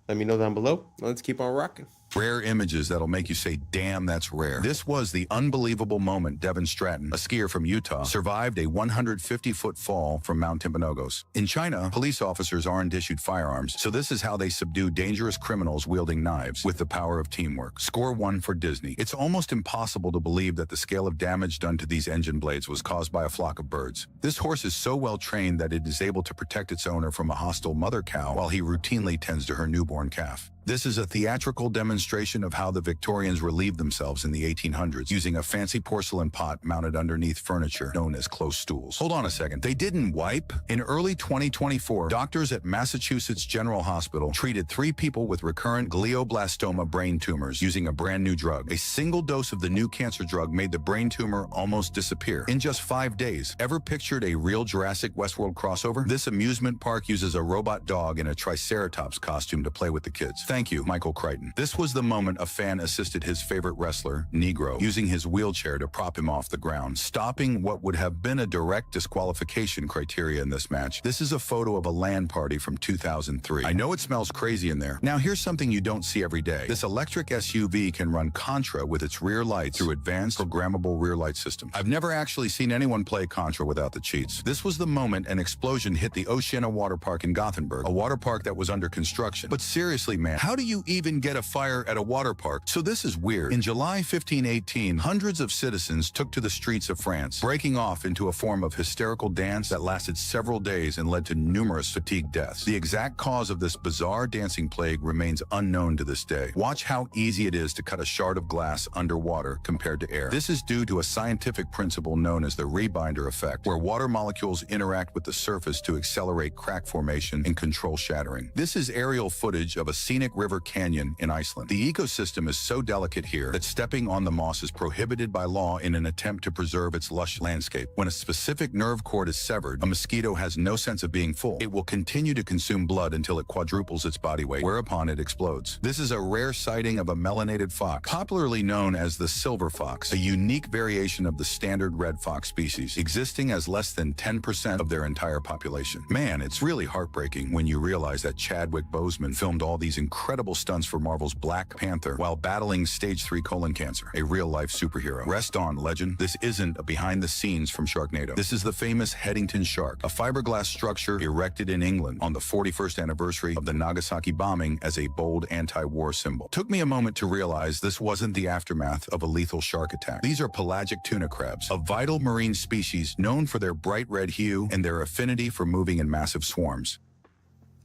Let me know down below. Let's keep on rocking. Rare images that'll make you say, damn, that's rare. This was the unbelievable moment Devin Stratton, a skier from Utah, survived a 150-foot fall from Mount Timpanogos. In China, police officers aren't issued firearms, so this is how they subdue dangerous criminals wielding knives, with the power of teamwork. Score 1 for Disney. It's almost impossible to believe that the scale of damage done to these engine blades was caused by a flock of birds. This horse is so well trained that it is able to protect its owner from a hostile mother cow while he routinely tends to her newborn calf. This is a theatrical demonstration of how the Victorians relieved themselves in the 1800s, using a fancy porcelain pot mounted underneath furniture known as close stools. Hold on a second. They didn't wipe? In early 2024, doctors at Massachusetts General Hospital treated 3 people with recurrent glioblastoma brain tumors using a brand new drug. A single dose of the new cancer drug made the brain tumor almost disappear in just 5 days. Ever pictured a real Jurassic Westworld crossover? This amusement park uses a robot dog in a Triceratops costume to play with the kids. Thank you, Michael Crichton. This was the moment a fan assisted his favorite wrestler, Negro, using his wheelchair to prop him off the ground, stopping what would have been a direct disqualification criteria in this match. This is a photo of a LAN party from 2003. I know it smells crazy in there. Now here's something you don't see every day. This electric SUV can run Contra with its rear lights through advanced programmable rear light system. I've never actually seen anyone play Contra without the cheats. This was the moment an explosion hit the Oceana water park in Gothenburg, a water park that was under construction. But seriously, man, how do you even get a fire at a water park? So this is weird. In July 1518, hundreds of citizens took to the streets of France, breaking off into a form of hysterical dance that lasted several days and led to numerous fatigue deaths. The exact cause of this bizarre dancing plague remains unknown to this day. Watch how easy it is to cut a shard of glass underwater compared to air. This is due to a scientific principle known as the rebinder effect, where water molecules interact with the surface to accelerate crack formation and control shattering. This is aerial footage of a scenic river canyon in Iceland. The ecosystem is so delicate here that stepping on the moss is prohibited by law in an attempt to preserve its lush landscape. When a specific nerve cord is severed, a mosquito has no sense of being full. It will continue to consume blood until it quadruples its body weight, whereupon it explodes. This is a rare sighting of a melanated fox, popularly known as the silver fox, a unique variation of the standard red fox species, existing as less than 10% of their entire population. Man, it's really heartbreaking when you realize that Chadwick Boseman filmed all these incredible stunts for Marvel's Black Panther while battling stage 3 colon cancer, a real-life superhero. Rest on, legend. This isn't a behind-the-scenes from Sharknado. This is the famous Headington Shark, a fiberglass structure erected in England on the 41st anniversary of the Nagasaki bombing as a bold anti-war symbol. Took me a moment to realize this wasn't the aftermath of a lethal shark attack. These are pelagic tuna crabs, a vital marine species known for their bright red hue and their affinity for moving in massive swarms.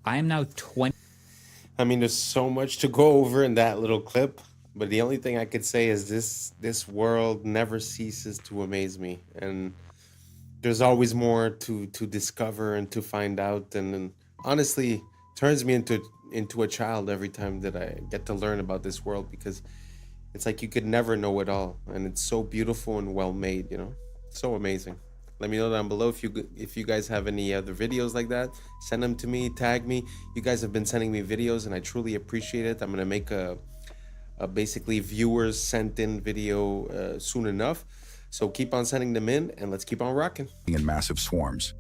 I am now 20. I mean, there's so much to go over in that little clip, but the only thing I could say is this world never ceases to amaze me, and there's always more to discover and to find out, and honestly turns me into a child every time that I get to learn about this world, because it's like you could never know it all, and it's so beautiful and well made, you know, so amazing. Let me know down below if you guys have any other videos like that. Send them to me, tag me. You guys have been sending me videos and I truly appreciate it. I'm gonna make a basically viewers sent in video soon enough. So keep on sending them in and let's keep on rocking. In massive swarms.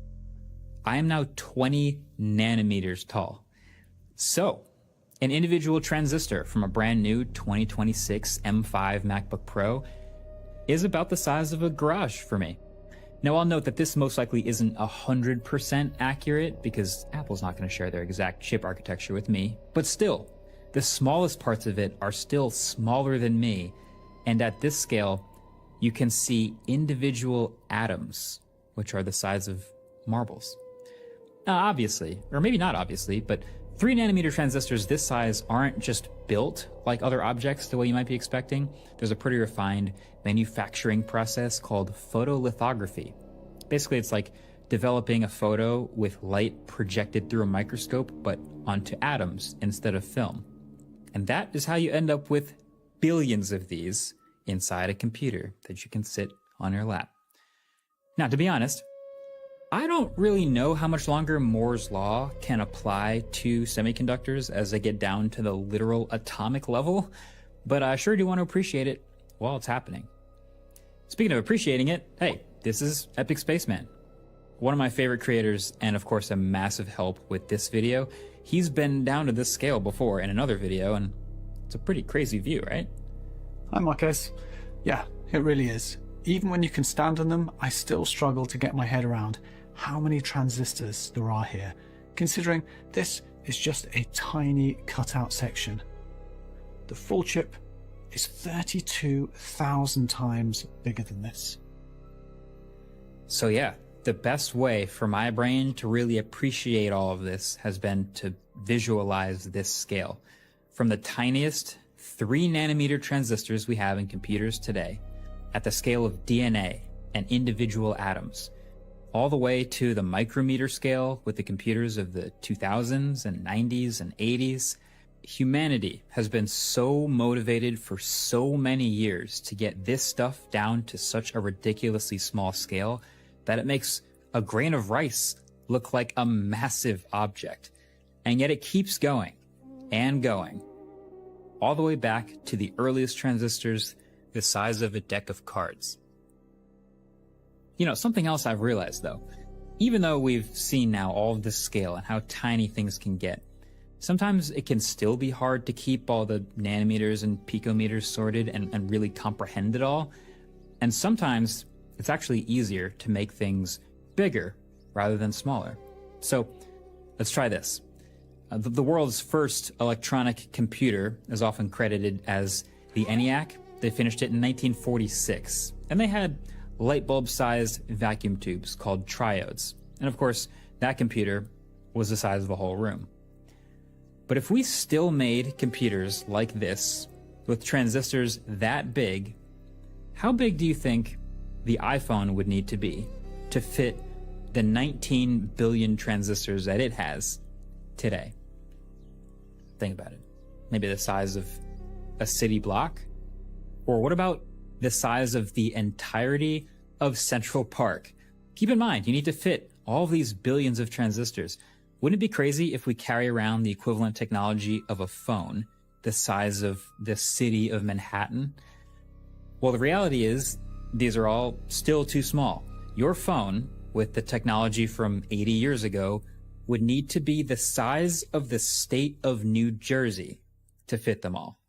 I am now 20 nanometers tall. So, an individual transistor from a brand new 2026 M5 MacBook Pro is about the size of a garage for me. Now, I'll note that this most likely isn't 100% accurate because Apple's not going to share their exact chip architecture with me, but still, the smallest parts of it are still smaller than me, and at this scale, you can see individual atoms, which are the size of marbles. Now, obviously, or maybe not obviously, but 3 nanometer transistors this size aren't just built like other objects the way you might be expecting. There's a pretty refined manufacturing process called photolithography. Basically, it's like developing a photo with light projected through a microscope, but onto atoms instead of film. And that is how you end up with billions of these inside a computer that you can sit on your lap. Now, to be honest, I don't really know how much longer Moore's law can apply to semiconductors as they get down to the literal atomic level, but I sure do want to appreciate it while it's happening. Speaking of appreciating it, hey, this is Epic Spaceman, one of my favorite creators, and of course a massive help with this video. He's been down to this scale before in another video, and it's a pretty crazy view, right? Hi, Marquez. Yeah, it really is. Even when you can stand on them, I still struggle to get my head around how many transistors there are here, considering this is just a tiny cutout section. The full chip is 32,000 times bigger than this. So yeah, the best way for my brain to really appreciate all of this has been to visualize this scale. From the tiniest 3 nanometer transistors we have in computers today, at the scale of DNA and individual atoms, all the way to the micrometer scale with the computers of the 2000s and 90s and 80s, humanity has been so motivated for so many years to get this stuff down to such a ridiculously small scale that it makes a grain of rice look like a massive object. And yet it keeps going and going, all the way back to the earliest transistors the size of a deck of cards. You know, something else I've realized though, even though we've seen now all of this scale and how tiny things can get, sometimes it can still be hard to keep all the nanometers and picometers sorted and really comprehend it all. And sometimes it's actually easier to make things bigger rather than smaller. So let's try this. The world's first electronic computer is often credited as the ENIAC. They finished it in 1946, and they had light bulb-sized vacuum tubes called triodes. And of course, that computer was the size of a whole room. But if we still made computers like this, with transistors that big, how big do you think the iPhone would need to be to fit the 19 billion transistors that it has today? Think about it. Maybe the size of a city block? Or what about the size of the entirety of Central Park? Keep in mind, you need to fit all these billions of transistors. Wouldn't it be crazy if we carry around the equivalent technology of a phone the size of the city of Manhattan? Well, the reality is these are all still too small. Your phone, with the technology from 80 years ago, would need to be the size of the state of New Jersey to fit them all.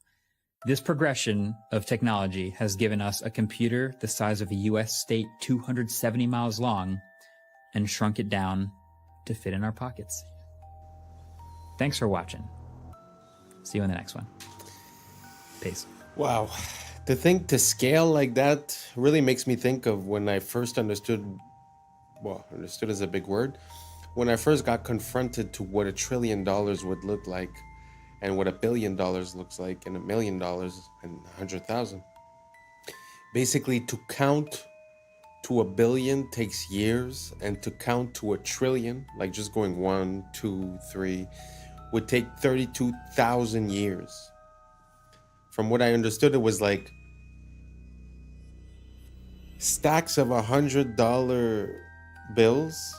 This progression of technology has given us a computer the size of a US state 270 miles long and shrunk it down to fit in our pockets. Thanks for watching. See you in the next one. Peace. Wow. To think to scale like that really makes me think of when I first understood, well, understood is a big word, when I first got confronted to what $1 trillion would look like, and what $1 billion looks like, and $1 million and 100,000. Basically, to count to 1 billion takes years, and to count to 1 trillion, like just going 1, 2, 3, would take 32,000 years. From what I understood, it was like stacks of $100 bills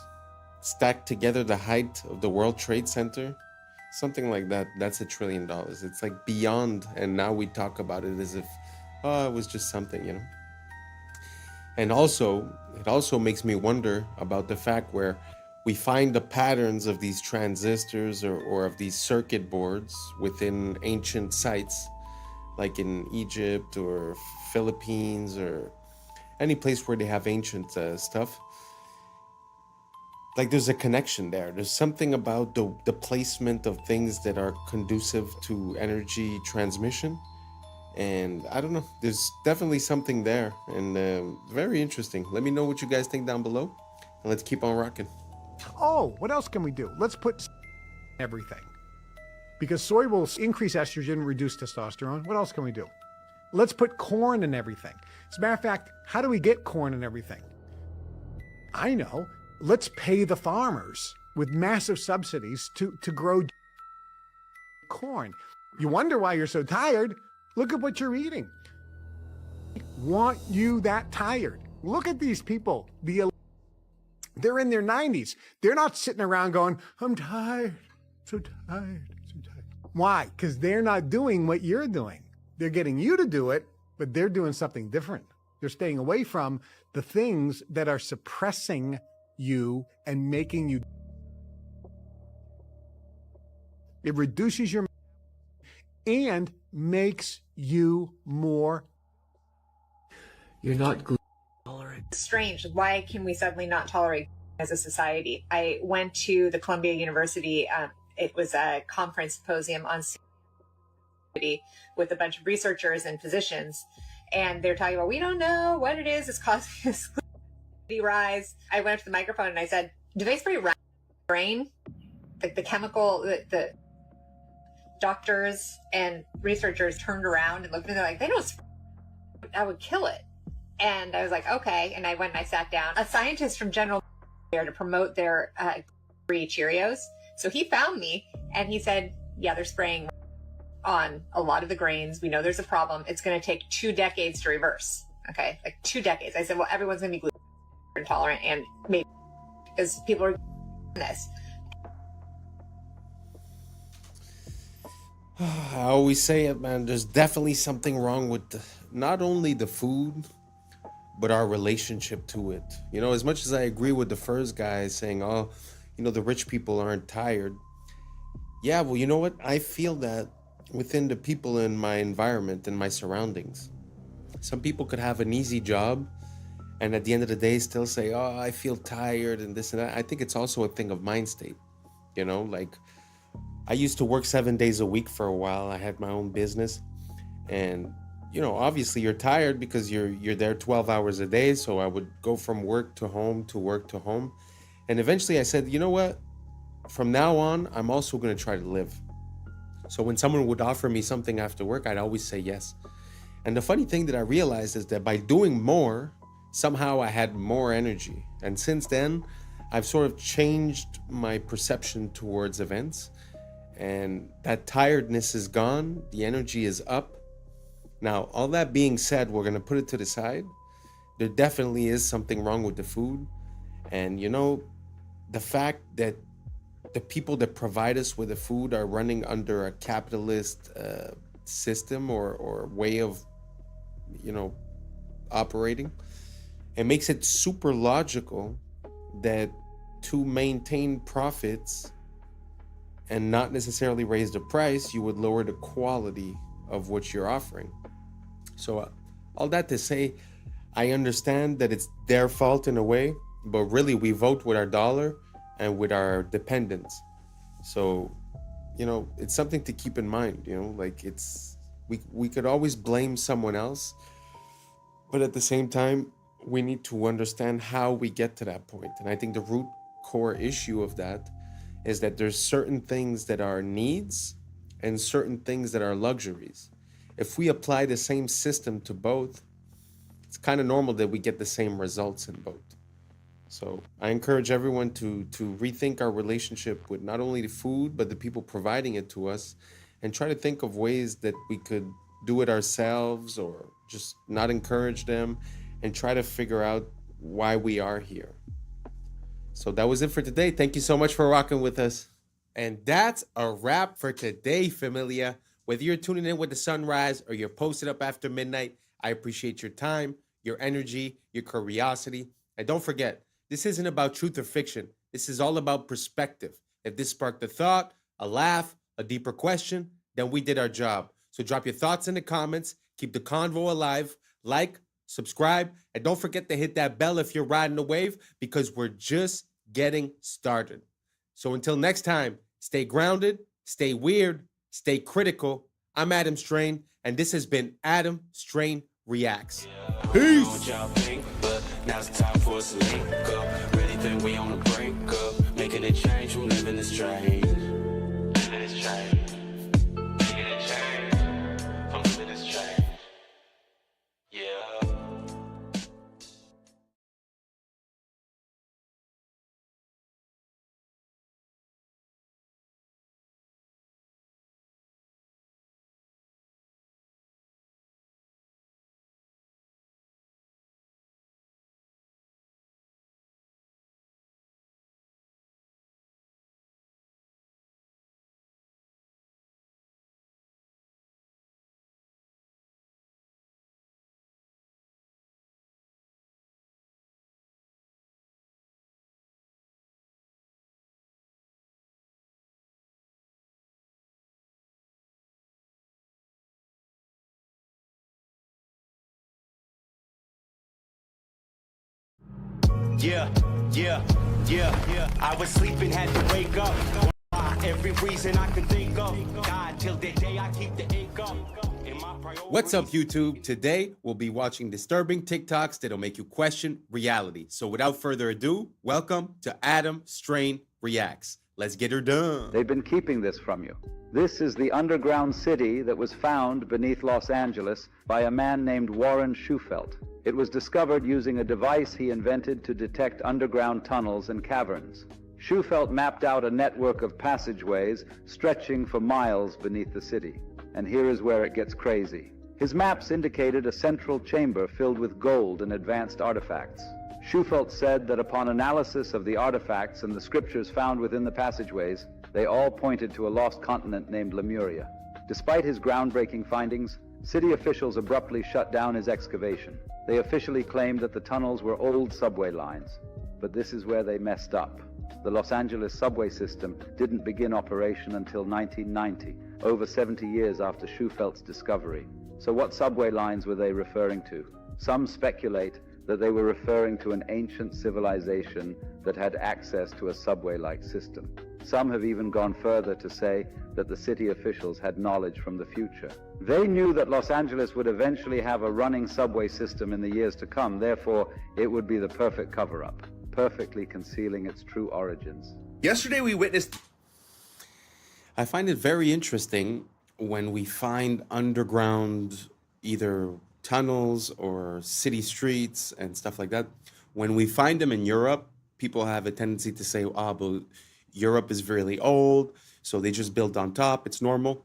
stacked together the height of the World Trade Center. Something like that. That's $1 trillion. It's like beyond, and now we talk about it as if, oh, it was just something, you know. And also, it also makes me wonder about the fact where we find the patterns of these transistors or of these circuit boards within ancient sites, like in Egypt or Philippines or any place where they have ancient stuff. like there's a connection there. There's something about the placement of things that are conducive to energy transmission. And I don't know, there's definitely something there, and very interesting. Let me know what you guys think down below, and let's keep on rocking. Oh, what else can we do? Let's put everything. Because soy will increase estrogen, reduce testosterone. What else can we do? Let's put corn in everything. As a matter of fact, how do we get corn in everything? I know. Let's pay the farmers with massive subsidies to grow corn. You wonder why you're so tired? Look at what you're eating. Want you that tired? Look at these people. They're in their 90s. They're not sitting around going, I'm tired, so tired, so tired. Why? Because they're not doing what you're doing. They're getting you to do it, but they're doing something different. They're staying away from the things that are suppressing you and making you. It reduces your and makes you more. You're not tolerant. Strange. Why can we suddenly not tolerate as a society? I went to the Columbia University. It was a conference symposium on with a bunch of researchers and physicians, and they're talking about, we don't know what it is that's causing this rise. I went up to the microphone and I said, do they spray brain? Like the chemical, the doctors and researchers turned around and looked at me, they're like, they don't spray. I would kill it. And I was like, okay. And I went and I sat down. A scientist from General there to promote their free Cheerios. So he found me and he said, yeah, they're spraying on a lot of the grains. We know there's a problem. It's going to take 2 decades to reverse. Okay. Like 2 decades. I said, well, everyone's going to be gluten intolerant, and maybe because people are this. I always say it, man. There's definitely something wrong with not only the food, but our relationship to it. You know, as much as I agree with the first guy saying, oh, you know, the rich people aren't tired. Yeah, well, you know what? I feel that within the people in my environment and my surroundings. Some people could have an easy job and at the end of the day still say, oh, I feel tired and this and that. I think it's also a thing of mind state. You know, like I used to work 7 days a week for a while. I had my own business, and you know, obviously you're tired because you're there 12 hours a day. So I would go from work to home to work to home. And eventually I said, you know what? From now on, I'm also going to try to live. So when someone would offer me something after work, I'd always say yes. And the funny thing that I realized is that by doing more, somehow I had more energy. And since then, I've sort of changed my perception towards events. And that tiredness is gone. The energy is up. Now, all that being said, we're going to put it to the side. There definitely is something wrong with the food. And, you know, the fact that the people that provide us with the food are running under a capitalist system or way of, you know, operating, it makes it super logical that to maintain profits and not necessarily raise the price, you would lower the quality of what you're offering. So all that to say, I understand that it's their fault in a way, but really we vote with our dollar and with our dependents. So, you know, it's something to keep in mind, you know, like we could always blame someone else, but at the same time, we need to understand how we get to that point. And I think the root core issue of that is that there's certain things that are needs and certain things that are luxuries. If we apply the same system to both, it's kind of normal that we get the same results in both. So I encourage everyone to rethink our relationship with not only the food, but the people providing it to us, and try to think of ways that we could do it ourselves or just not encourage them, and try to figure out why we are here. So that was it for today. Thank you so much for rocking with us. And that's a wrap for today, familia. Whether you're tuning in with the sunrise or you're posted up after midnight, I appreciate your time, your energy, your curiosity. And don't forget, this isn't about truth or fiction. This is all about perspective. If this sparked a thought, a laugh, a deeper question, then we did our job. So drop your thoughts in the comments. Keep the convo alive. Like, subscribe, and don't forget to hit that bell if you're riding the wave, because we're just getting started. So until next time, stay grounded, stay weird, stay critical. I'm Adam Strain, and this has been Adam Strain Reacts. Peace! Now it's time for us to link up. Really think we on the brink up. Making a change from living this strange. Living this strange. Making a change from living this strange. Yeah. Yeah. I was sleeping, had to wake up. Every reason I could think of. God, till the day I keep the ink up. What's up, YouTube? Today, we'll be watching disturbing TikToks that'll make you question reality. So without further ado, welcome to Adam Strain Reacts. Let's get her done. They've been keeping this from you. This is the underground city that was found beneath Los Angeles by a man named Warren Shufelt. It was discovered using a device he invented to detect underground tunnels and caverns. Shufelt mapped out a network of passageways stretching for miles beneath the city. And here is where it gets crazy. His maps indicated a central chamber filled with gold and advanced artifacts. Shufelt said that upon analysis of the artifacts and the scriptures found within the passageways, they all pointed to a lost continent named Lemuria. Despite his groundbreaking findings, city officials abruptly shut down his excavation. They officially claimed that the tunnels were old subway lines. But this is where they messed up. The Los Angeles subway system didn't begin operation until 1990, over 70 years after Schufelt's discovery. So what subway lines were they referring to? Some speculate that they were referring to an ancient civilization that had access to a subway-like system. Some have even gone further to say that the city officials had knowledge from the future. They knew that Los Angeles would eventually have a running subway system in the years to come, therefore it would be the perfect cover-up, perfectly concealing its true origins. Yesterday we witnessed... I find it very interesting when we find underground either tunnels or city streets and stuff like that. When we find them in Europe, people have a tendency to say, but Europe is really old, so they just built on top, it's normal.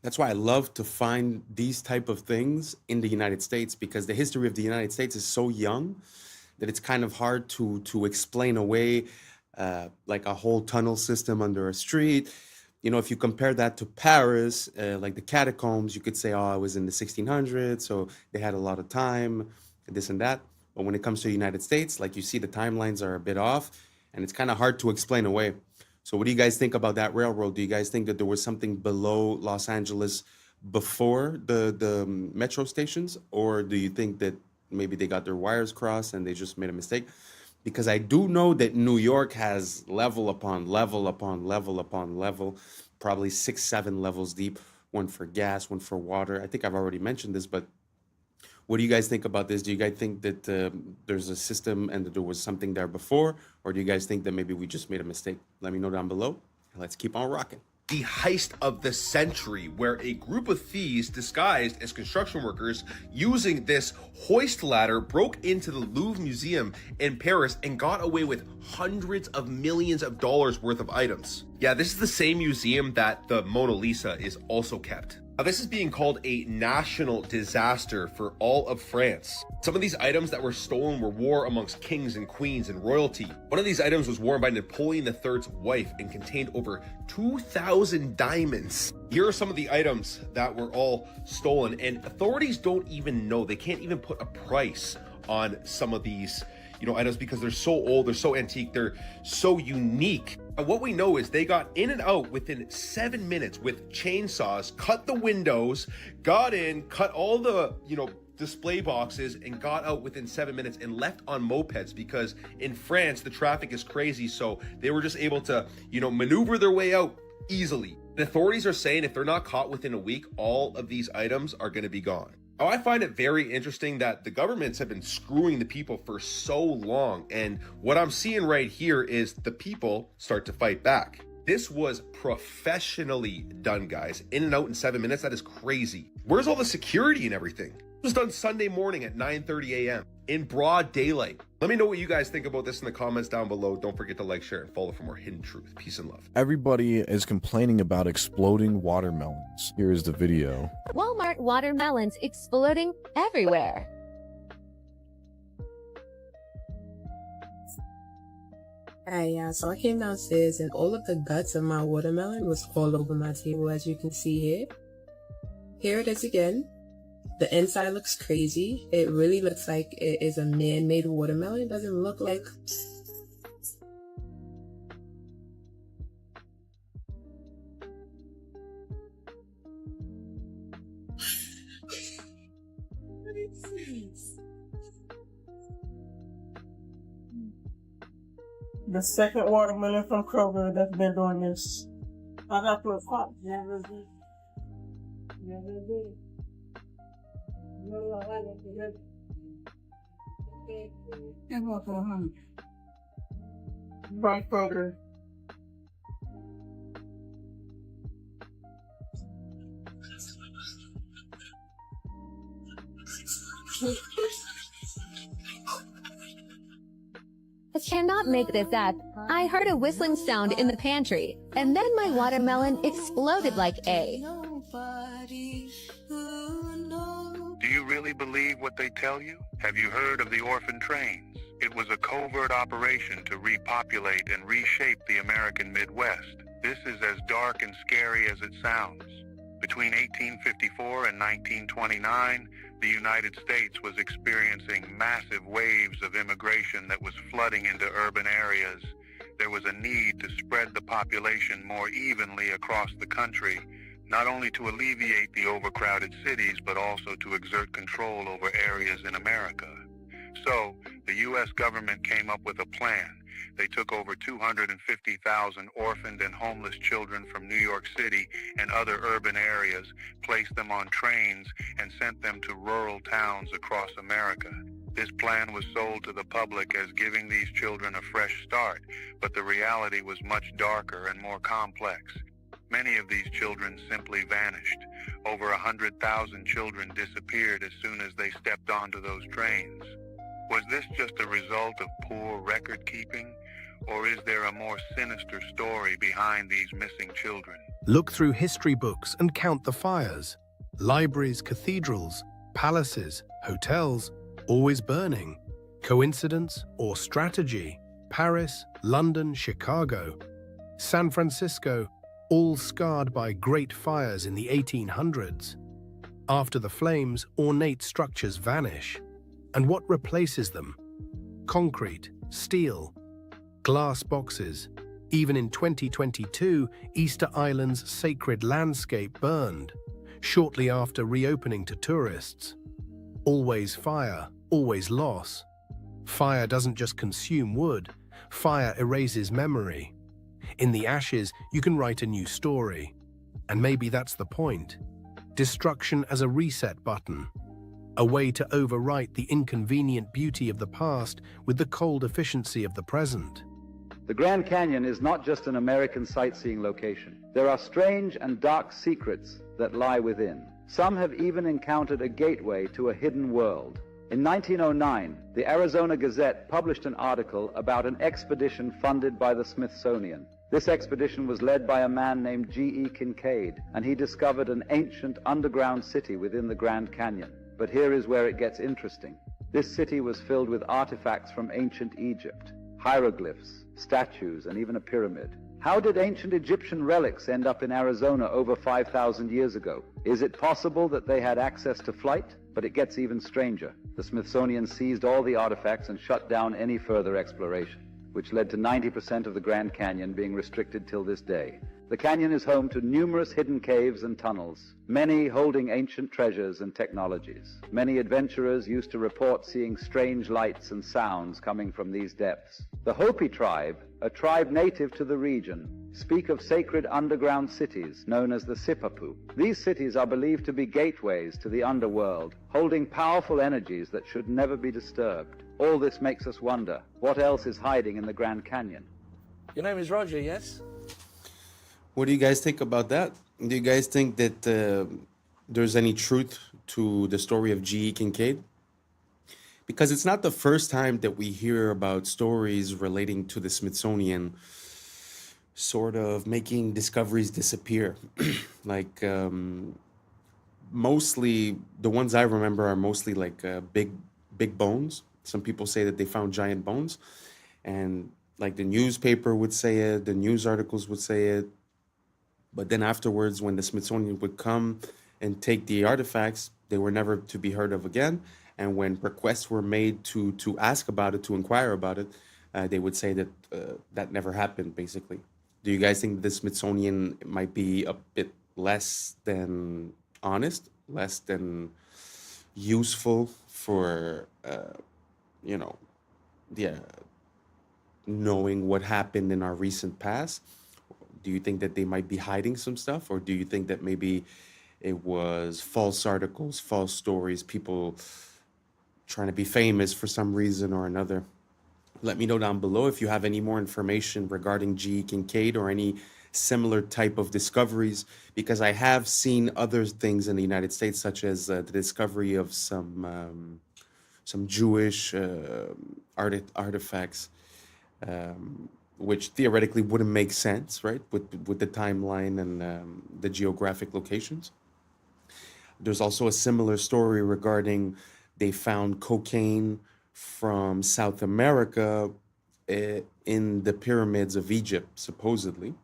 That's why I love to find these type of things in the United States, because the history of the United States is so young that it's kind of hard to explain away like a whole tunnel system under a street. You know, if you compare that to Paris, like the catacombs, you could say, it was in the 1600s, so they had a lot of time, this and that. But when it comes to the United States, like you see, the timelines are a bit off, and it's kind of hard to explain away. So what do you guys think about that railroad? Do you guys think that there was something below Los Angeles before the metro stations? Or do you think that maybe they got their wires crossed and they just made a mistake? Because I do know that New York has level upon level upon level upon level, probably 6-7 levels deep, one for gas, one for water. I think I've already mentioned this, but what do you guys think about this? Do you guys think that there's a system and that there was something there before? Or do you guys think that maybe we just made a mistake? Let me know down below, and let's keep on rocking. The heist of the century, where a group of thieves disguised as construction workers using this hoist ladder broke into the Louvre Museum in Paris and got away with hundreds of millions of dollars worth of items. Yeah, this is the same museum that the Mona Lisa is also kept. Now, this is being called a national disaster for all of France. Some of these items that were stolen were war amongst kings and queens and royalty. One of these items was worn by Napoleon III's wife and contained over 2,000 diamonds. Here are some of the items that were all stolen, and authorities don't even know. They can't even put a price on some of these items because they're so old, they're so antique, they're so unique. And what we know is they got in and out within 7 minutes with chainsaws, cut the windows, got in, cut all the, display boxes and got out within 7 minutes and left on mopeds, because in France the traffic is crazy, so they were just able to, maneuver their way out easily. The authorities are saying if they're not caught within a week, all of these items are going to be gone. I find it very interesting that the governments have been screwing the people for so long, and what I'm seeing right here is the people start to fight back. This was professionally done, guys. In and out in 7 minutes, that is crazy. Where's all the security and everything? It was done Sunday morning at 9:30 a.m. in broad daylight. Let me know what you guys think about this in the comments down below. Don't forget to like, share, and follow for more hidden truth. Peace and love. Everybody is complaining about exploding watermelons. Here is the video. Walmart watermelons exploding everywhere. Hey, yeah, so I came downstairs and all of the guts of my watermelon was all over my table, as you can see here. Here it is again. The inside looks crazy. It really looks like it is a man-made watermelon. It doesn't look like... The second watermelon from Kroger that's been doing this. I got to a pot. Never did. By Kroger. I cannot make this up. I heard a whistling sound in the pantry, and then my watermelon exploded like A. Do you really believe what they tell you? Have you heard of the orphan trains? It was a covert operation to repopulate and reshape the American Midwest. This is as dark and scary as it sounds. Between 1854 and 1929, the United States was experiencing massive waves of immigration that was flooding into urban areas. There was a need to spread the population more evenly across the country, not only to alleviate the overcrowded cities, but also to exert control over areas in America. So, the U.S. government came up with a plan. They took over 250,000 orphaned and homeless children from New York City and other urban areas, placed them on trains, and sent them to rural towns across America. This plan was sold to the public as giving these children a fresh start, but the reality was much darker and more complex. Many of these children simply vanished. Over 100,000 children disappeared as soon as they stepped onto those trains. Was this just a result of poor record keeping, or is there a more sinister story behind these missing children? Look through history books and count the fires. Libraries, cathedrals, palaces, hotels, always burning. Coincidence or strategy? Paris, London, Chicago, San Francisco, all scarred by great fires in the 1800s. After the flames, ornate structures vanish. And what replaces them? Concrete, steel, glass boxes. Even in 2022, Easter Island's sacred landscape burned, shortly after reopening to tourists. Always fire, always loss. Fire doesn't just consume wood, fire erases memory. In the ashes, you can write a new story. And maybe that's the point. Destruction as a reset button. A way to overwrite the inconvenient beauty of the past with the cold efficiency of the present. The Grand Canyon is not just an American sightseeing location. There are strange and dark secrets that lie within. Some have even encountered a gateway to a hidden world. In 1909, the Arizona Gazette published an article about an expedition funded by the Smithsonian. This expedition was led by a man named G.E. Kincaid, and he discovered an ancient underground city within the Grand Canyon. But here is where it gets interesting. This city was filled with artifacts from ancient Egypt, hieroglyphs, statues, and even a pyramid. How did ancient Egyptian relics end up in Arizona over 5,000 years ago? Is it possible that they had access to flight? But it gets even stranger. The Smithsonian seized all the artifacts and shut down any further exploration. which led to 90% of the Grand Canyon being restricted till this day. The canyon is home to numerous hidden caves and tunnels, many holding ancient treasures and technologies. Many adventurers used to report seeing strange lights and sounds coming from these depths. The Hopi tribe, a tribe native to the region, speak of sacred underground cities known as the Sipapu. These cities are believed to be gateways to the underworld, holding powerful energies that should never be disturbed. All this makes us wonder, what else is hiding in the Grand Canyon? Your name is Roger, yes? What do you guys think about that? Do you guys think that there's any truth to the story of G.E. Kincaid? Because it's not the first time that we hear about stories relating to the Smithsonian sort of making discoveries disappear. Like, mostly, the ones I remember are mostly like big bones. Some people say that they found giant bones. And like the newspaper would say it, the news articles would say it. But then afterwards, when the Smithsonian would come and take the artifacts, they were never to be heard of again. And when requests were made to ask about it, to inquire about it, they would say that that never happened, basically. Do you guys think the Smithsonian might be a bit less than honest, less than useful for, knowing what happened in our recent past? Do you think that they might be hiding some stuff? Or do you think that maybe it was false articles, false stories, people trying to be famous for some reason or another? Let me know down below if you have any more information regarding G.E. Kincaid or any similar type of discoveries, because I have seen other things in the United States, such as the discovery of some Jewish artifacts, which theoretically wouldn't make sense, right, with the timeline and the geographic locations. There's also a similar story regarding they found cocaine from South America in the pyramids of Egypt, supposedly.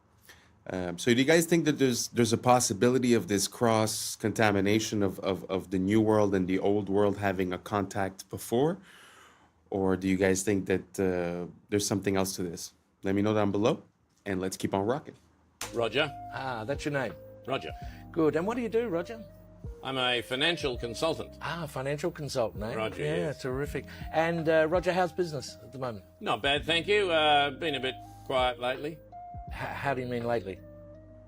So do you guys think that there's a possibility of this cross-contamination of the New World and the Old World having a contact before? Or do you guys think that there's something else to this? Let me know down below, and let's keep on rocking. Roger. Ah, that's your name. Roger. Good. And what do you do, Roger? I'm a financial consultant. Ah, financial consultant, eh? Roger, Yeah, yes. Terrific. And Roger, how's business at the moment? Not bad, thank you. Been a bit quiet lately. How do you mean lately?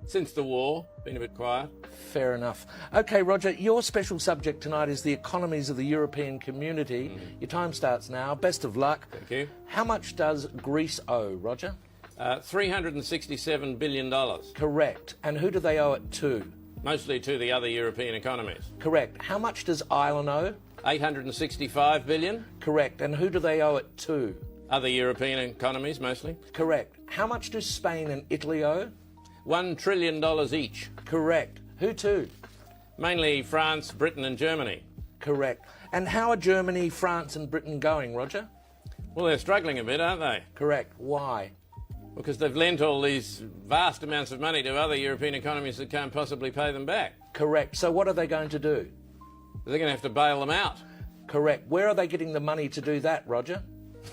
Since the war, been a bit quiet. Fair enough. Okay, Roger, your special subject tonight is the economies of the European community. Your time starts now. Best of luck. Thank you. How much does Greece owe, Roger? $367 billion. Correct. And who do they owe it to? Mostly to the other European economies. Correct. How much does Ireland owe? $865 billion. Correct. And who do they owe it to? Other European economies, mostly. Correct. How much do Spain and Italy owe? $1 trillion each. Correct. Who to? Mainly France, Britain and Germany. Correct. And how are Germany, France and Britain going, Roger? Well, they're struggling a bit, aren't they? Correct. Why? Because they've lent all these vast amounts of money to other European economies that can't possibly pay them back. Correct. So what are they going to do? They're going to have to bail them out. Correct. Where are they getting the money to do that, Roger?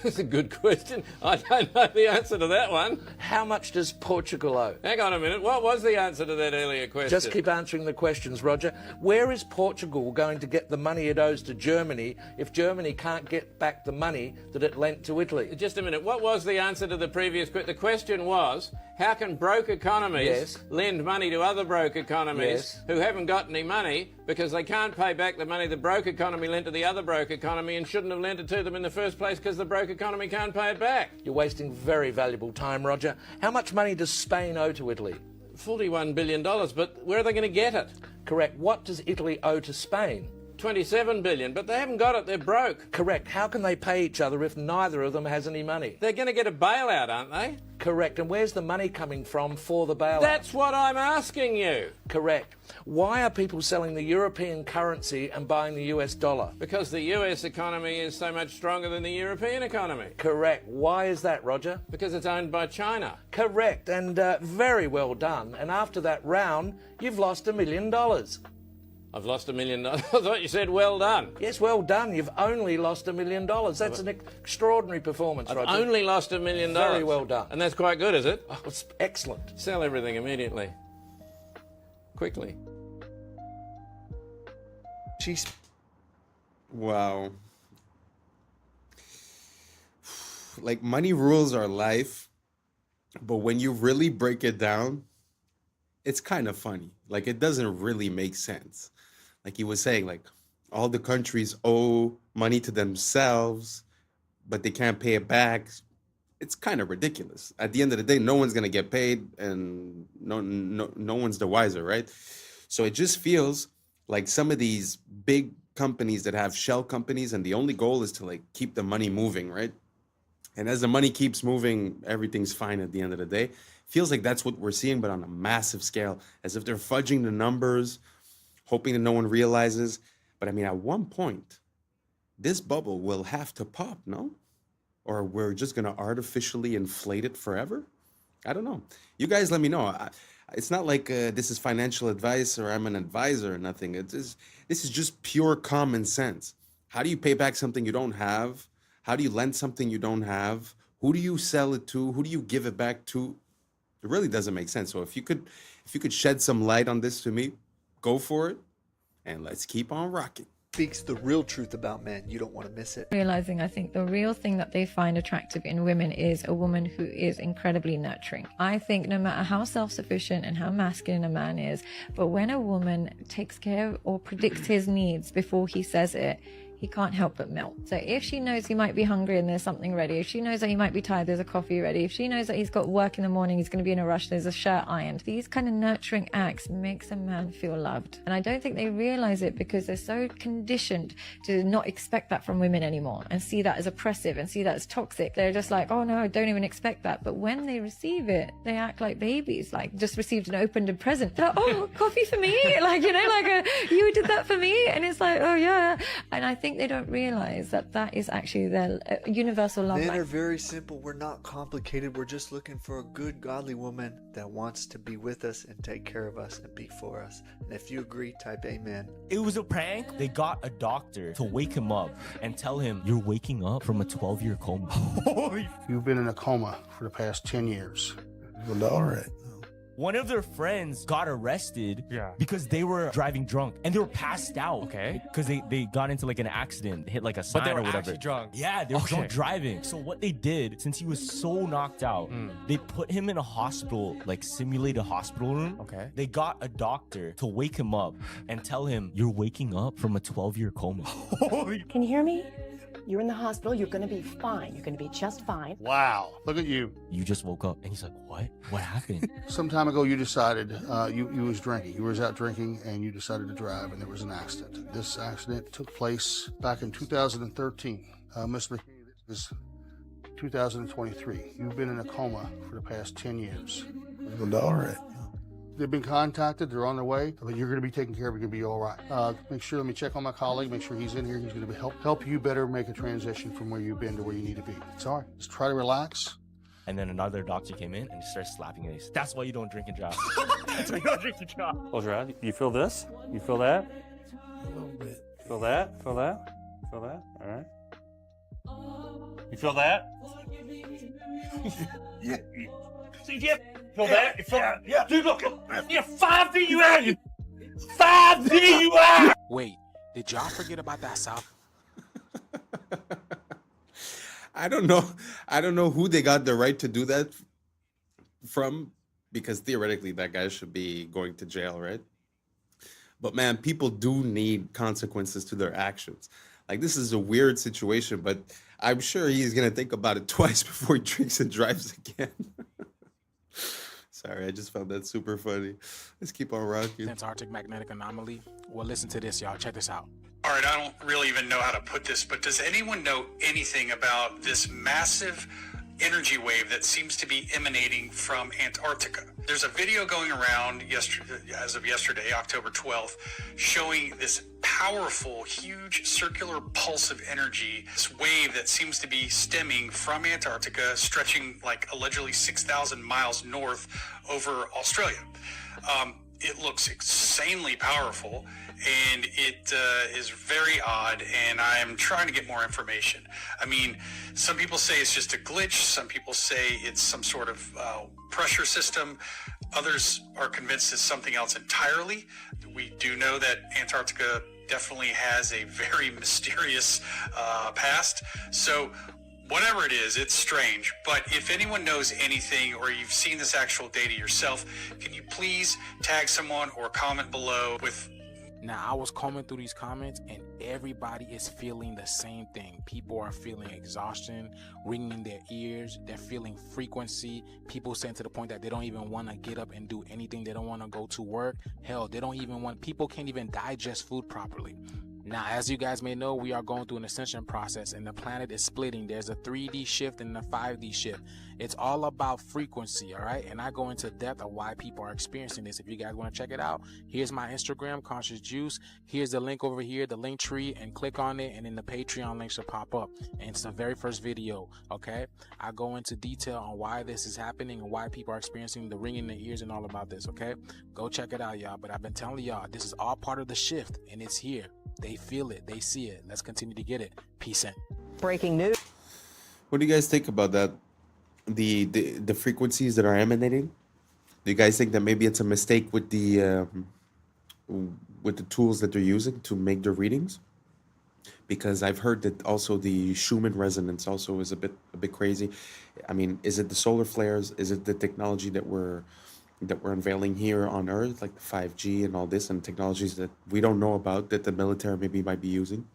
That's a good question. I don't know the answer to that one. How much does Portugal owe? Hang on a minute. What was the answer to that earlier question? Just keep answering the questions, Roger. Where is Portugal going to get the money it owes to Germany if Germany can't get back the money that it lent to Italy? Just a minute. What was the answer to the previous question? The question was, how can broke economies lend money to other broke economies who haven't got any money because they can't pay back the money the broke economy lent to the other broke economy and shouldn't have lent it to them in the first place because the broke economy can't pay it back? You're wasting very valuable time, Roger. How much money does Spain owe to Italy? $41 billion, but where are they going to get it? Correct. What does Italy owe to Spain? $27 billion, but they haven't got it. They're broke. Correct. How can they pay each other if neither of them has any money? They're going to get a bailout, aren't they? Correct. And where's the money coming from for the bailout? That's what I'm asking you. Correct. Why are people selling the European currency and buying the US dollar? Because the US economy is so much stronger than the European economy. Correct. Why is that, Roger? Because it's owned by China. Correct. And very well done. And after that round, you've lost $1 million. I've lost $1 million. I thought you said well done. Yes, well done. You've only lost $1 million. That's an extraordinary performance, I've Roger. only lost $1 million. Very well done. And that's quite good, is it? Oh, it's excellent. Sell everything immediately. Quickly. Jeez. Wow. Like, money rules our life, but when you really break it down, it's kind of funny. Like, it doesn't really make sense. Like he was saying, like, all the countries owe money to themselves, but they can't pay it back. It's kind of ridiculous. At the end of the day, no one's gonna get paid, and no one's the wiser, right? So it just feels like some of these big companies that have shell companies, and the only goal is to, like, keep the money moving, right? And as the money keeps moving, everything's fine at the end of the day. Feels like that's what we're seeing, but on a massive scale, as if they're fudging the numbers, hoping that no one realizes. But I mean, at one point, this bubble will have to pop, no? Or we're just going to artificially inflate it forever? I don't know. You guys let me know. It's not like this is financial advice or I'm an advisor or nothing. This is just pure common sense. How do you pay back something you don't have? How do you lend something you don't have? Who do you sell it to? Who do you give it back to? It really doesn't make sense. So if you could shed some light on this to me, go for it, and let's keep on rocking. Speaks the real truth about men. You don't want to miss it. Realizing, I think the real thing that they find attractive in women is a woman who is incredibly nurturing. I think no matter how self-sufficient and how masculine a man is, but when a woman takes care or predicts his needs before he says it, he can't help but melt. So if she knows he might be hungry and there's something ready, if she knows that he might be tired, there's a coffee ready, if she knows that he's got work in the morning, he's going to be in a rush, there's a shirt ironed, these kind of nurturing acts makes a man feel loved. And I don't think they realize it because they're so conditioned to not expect that from women anymore and see that as oppressive and see that as toxic. They're just like, oh no, I don't even expect that. But when they receive it, they act like babies, like just received an opened present. They're like, oh, coffee for me? Like, you know, like you did that for me? And it's like, oh yeah. And I think they don't realize that that is actually their universal love Men language. are very simple. We're not complicated. We're just looking for a good, godly woman that wants to be with us and take care of us and be for us. And if you agree, type amen. It was a prank. They got a doctor to wake him up and tell him, you're waking up from a 12-year coma. You've been in a coma for the past 10 years. Well, all right. One of their friends got arrested because they were driving drunk and they were passed out. Okay. Because they got into like an accident, hit like a sign But they were or whatever. actually drunk. Yeah, they were drunk driving. So what they did, since he was so knocked out, they put him in a hospital, like simulated hospital room. Okay. They got a doctor to wake him up and tell him, you're waking up from a 12-year coma. Can you hear me? You're in the hospital. You're going to be fine. You're going to be just fine. Wow. Look at you. You just woke up. And he's like, what? What happened? Some time ago, you decided you was drinking. You was out drinking, and you decided to drive, and there was an accident. This accident took place back in 2013. Mr. McKinney, this is 2023. You've been in a coma for the past 10 years. Well, all right. They've been contacted. They're on their way. But you're going to be taken care of. You're going to be all right. Make sure, let me check on my colleague. Make sure he's in here. He's going to help you better make a transition from where you've been to where you need to be. It's all right. Just try to relax. And then another doctor came in and just started slapping his face. That's why you don't drink and drive. That's why you don't drink and drive. Close your eyes. You feel this? You feel that? A little bit. Feel that? Feel that? Feel that? All right. You feel that? Yeah. See, yeah. Feel that? You feel that? Yeah. Dude, look. Yeah, 5D you are. 5D you are. Wait, did y'all forget about that South? I don't know who they got the right to do that from, because theoretically that guy should be going to jail, right? But man, people do need consequences to their actions. Like, this is a weird situation, but I'm sure he's gonna think about it twice before he drinks and drives again. Sorry, I just found that super funny. Let's keep on rocking. Antarctic magnetic anomaly. Well, listen to this, y'all. Check this out. All right, I don't really even know how to put this, but does anyone know anything about this massive energy wave that seems to be emanating from Antarctica? There's a video going around as of yesterday, October 12th, showing this powerful, huge circular pulse of energy, this wave that seems to be stemming from Antarctica, stretching like allegedly 6,000 miles north over Australia. it looks insanely powerful, and it is very odd, and I am trying to get more information. I mean, some people say it's just a glitch. Some people say it's some sort of pressure system. Others are convinced it's something else entirely. We do know that Antarctica definitely has a very mysterious past. So whatever it is, it's strange. But if anyone knows anything, or you've seen this actual data yourself, can you please tag someone or comment below with... Now, I was combing through these comments, and everybody is feeling the same thing. People are feeling exhaustion, ringing in their ears. They're feeling frequency. People saying to the point that they don't even want to get up and do anything. They don't want to go to work. Hell, they don't even want... People can't even digest food properly. Now, as you guys may know, we are going through an ascension process, and the planet is splitting. There's a 3D shift and a 5D shift. It's all about frequency, all right? And I go into depth of why people are experiencing this. If you guys want to check it out, here's my Instagram, Conscious Juice. Here's the link over here, the link tree, and click on it, and then the Patreon link should pop up. And it's the very first video, okay? I go into detail on why this is happening and why people are experiencing the ringing in the ears and all about this, okay? Go check it out, y'all. But I've been telling y'all, this is all part of the shift, and it's here. They feel it. They see it. Let's continue to get it. Peace in. Breaking news. What do you guys think about that? The frequencies that are emanating? Do you guys think that maybe it's a mistake with the tools that they're using to make their readings? Because I've heard that also the Schumann resonance also is a bit crazy. I mean, is it the solar flares? Is it the technology that we're unveiling here on Earth, like the 5G and all this, and technologies that we don't know about that the military maybe might be using?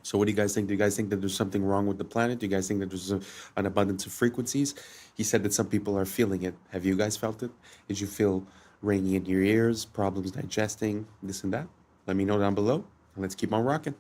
So what do you guys think? Do you guys think that there's something wrong with the planet? Do you guys think that there's an abundance of frequencies? He said that some people are feeling it. Have you guys felt it? Did you feel ringing in your ears, problems digesting, this and that? Let me know down below. Let's keep on rocking.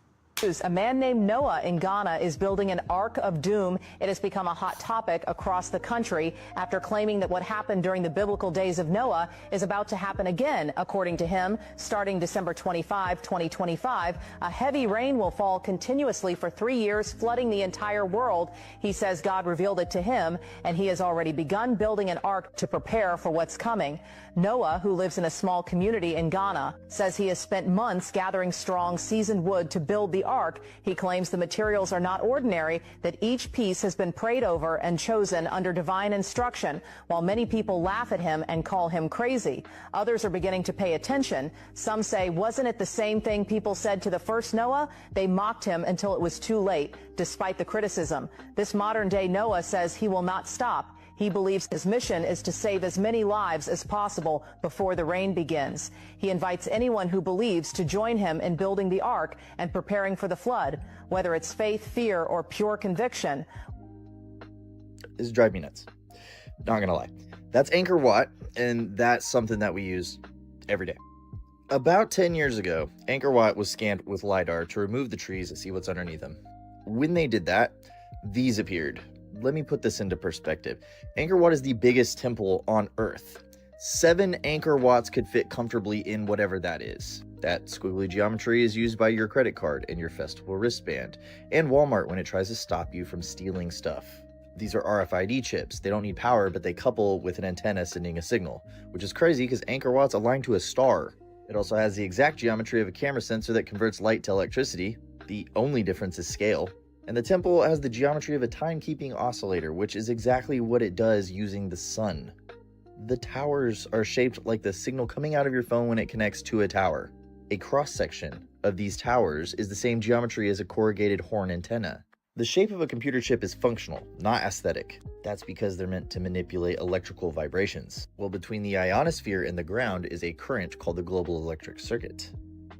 A man named Noah in Ghana is building an Ark of Doom. It has become a hot topic across the country after claiming that what happened during the biblical days of Noah is about to happen again. According to him, starting December 25, 2025, a heavy rain will fall continuously for 3 years, flooding the entire world. He says God revealed it to him, and he has already begun building an ark to prepare for what's coming. Noah, who lives in a small community in Ghana, says he has spent months gathering strong, seasoned wood to build the ark. He claims the materials are not ordinary, that each piece has been prayed over and chosen under divine instruction. While many people laugh at him and call him crazy, others are beginning to pay attention. Some say, wasn't it the same thing people said to the first Noah? They mocked him until it was too late, despite the criticism. This modern-day Noah says he will not stop. He believes his mission is to save as many lives as possible before the rain begins. He invites anyone who believes to join him in building the ark and preparing for the flood, whether it's faith, fear, or pure conviction. This drives me nuts. Not gonna lie. That's Anchor Watt, and that's something that we use every day. About 10 years ago, Anchor Watt was scanned with LiDAR to remove the trees and see what's underneath them. When they did that, these appeared. Let me put this into perspective. Anchor Watt is the biggest temple on Earth. 7 Anchor Watts could fit comfortably in whatever that is. That squiggly geometry is used by your credit card and your festival wristband, and Walmart when it tries to stop you from stealing stuff. These are RFID chips. They don't need power, but they couple with an antenna sending a signal, which is crazy because Anchor Watt's aligned to a star. It also has the exact geometry of a camera sensor that converts light to electricity. The only difference is scale. And the temple has the geometry of a timekeeping oscillator, which is exactly what it does using the sun. The towers are shaped like the signal coming out of your phone when it connects to a tower. A cross-section of these towers is the same geometry as a corrugated horn antenna. The shape of a computer chip is functional, not aesthetic. That's because they're meant to manipulate electrical vibrations. Well, between the ionosphere and the ground is a current called the global electric circuit.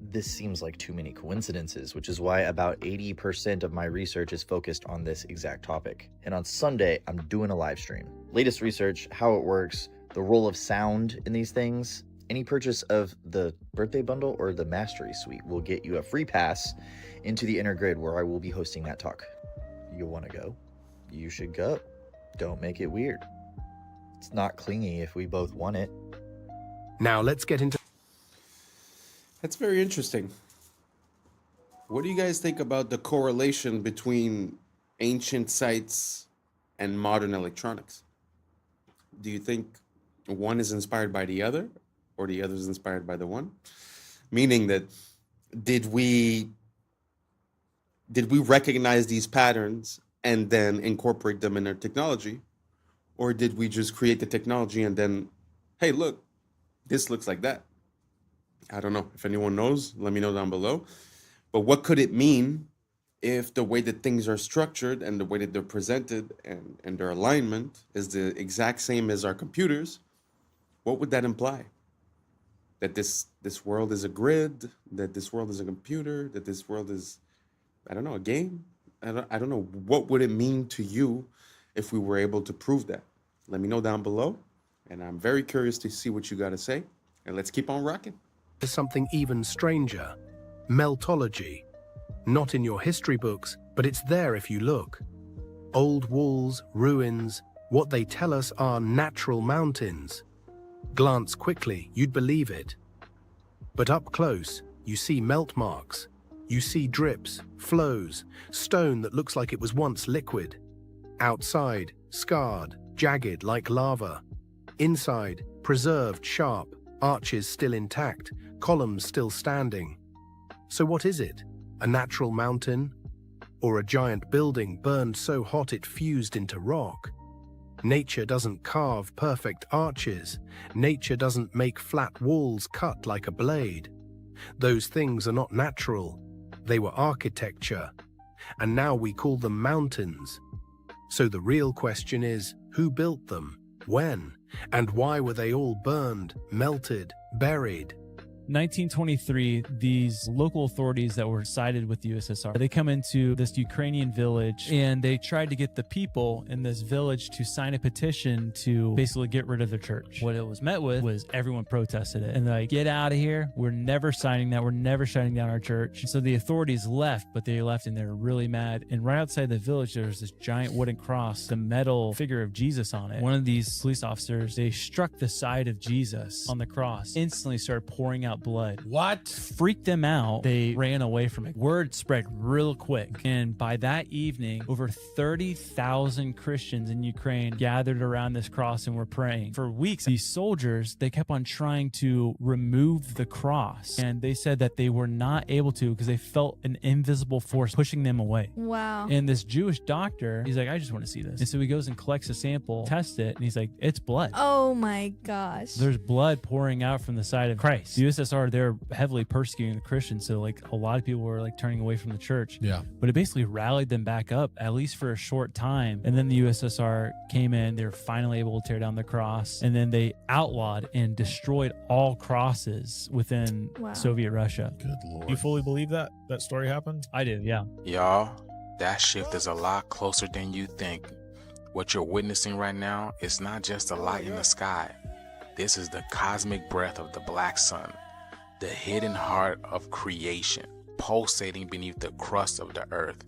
This seems like too many coincidences, which is why about 80% of my research is focused on this exact topic. And on Sunday, I'm doing a live stream. Latest research, how it works, the role of sound in these things. Any purchase of the birthday bundle or the mastery suite will get you a free pass into the inner grid where I will be hosting that talk. You want to go? You should go. Don't make it weird. It's not clingy if we both want it. Now let's get into... That's very interesting. What do you guys think about the correlation between ancient sites and modern electronics? Do you think one is inspired by the other? or the other is inspired by the one. Meaning that did we recognize these patterns and then incorporate them in our technology? Or did we just create the technology and then, hey, look, this looks like that? I don't know. If anyone knows, let me know down below. But what could it mean if the way that things are structured and the way that they're presented and their alignment is the exact same as our computers? What would that imply? That this world is a grid, that this world is a computer, that this world is, I don't know, a game? I don't know. What would it mean to you if we were able to prove that? Let me know down below. And I'm very curious to see what you got to say. And let's keep on rocking. There's something even stranger. Meltology. Not in your history books, but it's there if you look. Old walls, ruins, what they tell us are natural mountains. Glance quickly, you'd believe it. But up close, you see melt marks. You see drips, flows, stone that looks like it was once liquid. Outside, scarred, jagged like lava. Inside, preserved sharp, arches still intact, columns still standing. So what is it? A natural mountain? Or a giant building burned so hot it fused into rock? Nature doesn't carve perfect arches. Nature doesn't make flat walls cut like a blade. Those things are not natural. They were architecture. And now we call them mountains. So the real question is, who built them? When? And why were they all burned, melted, buried? 1923, these local authorities that were sided with the USSR, they come into this Ukrainian village and they tried to get the people in this village to sign a petition to basically get rid of their church. What it was met with was everyone protested it and they're like, get out of here. We're never signing that. We're never shutting down our church. So the authorities left, but they left and they're really mad. And right outside the village, there's this giant wooden cross, the metal figure of Jesus on it. One of these police officers, they struck the side of Jesus on the cross, instantly started pouring out blood. What? Freaked them out. They ran away from it. Word spread real quick. And by that evening, over 30,000 Christians in Ukraine gathered around this cross and were praying. For weeks, these soldiers, they kept on trying to remove the cross. And they said that they were not able to because they felt an invisible force pushing them away. Wow. And this Jewish doctor, he's like, I just want to see this. And so he goes and collects a sample, tests it, and he's like, it's blood. Oh my gosh. There's blood pouring out from the side of Christ. The USSR, they're heavily persecuting the Christians, so like a lot of people were like turning away from the church. Yeah. But it basically rallied them back up, at least for a short time. And then the USSR came in, they were finally able to tear down the cross, and then they outlawed and destroyed all crosses within Soviet Russia. Good Lord. You fully believe that story happened? I do, yeah. Y'all, that shift is a lot closer than you think. What you're witnessing right now is not just a light in the sky. This is the cosmic breath of the black sun, the hidden heart of creation, pulsating beneath the crust of the earth.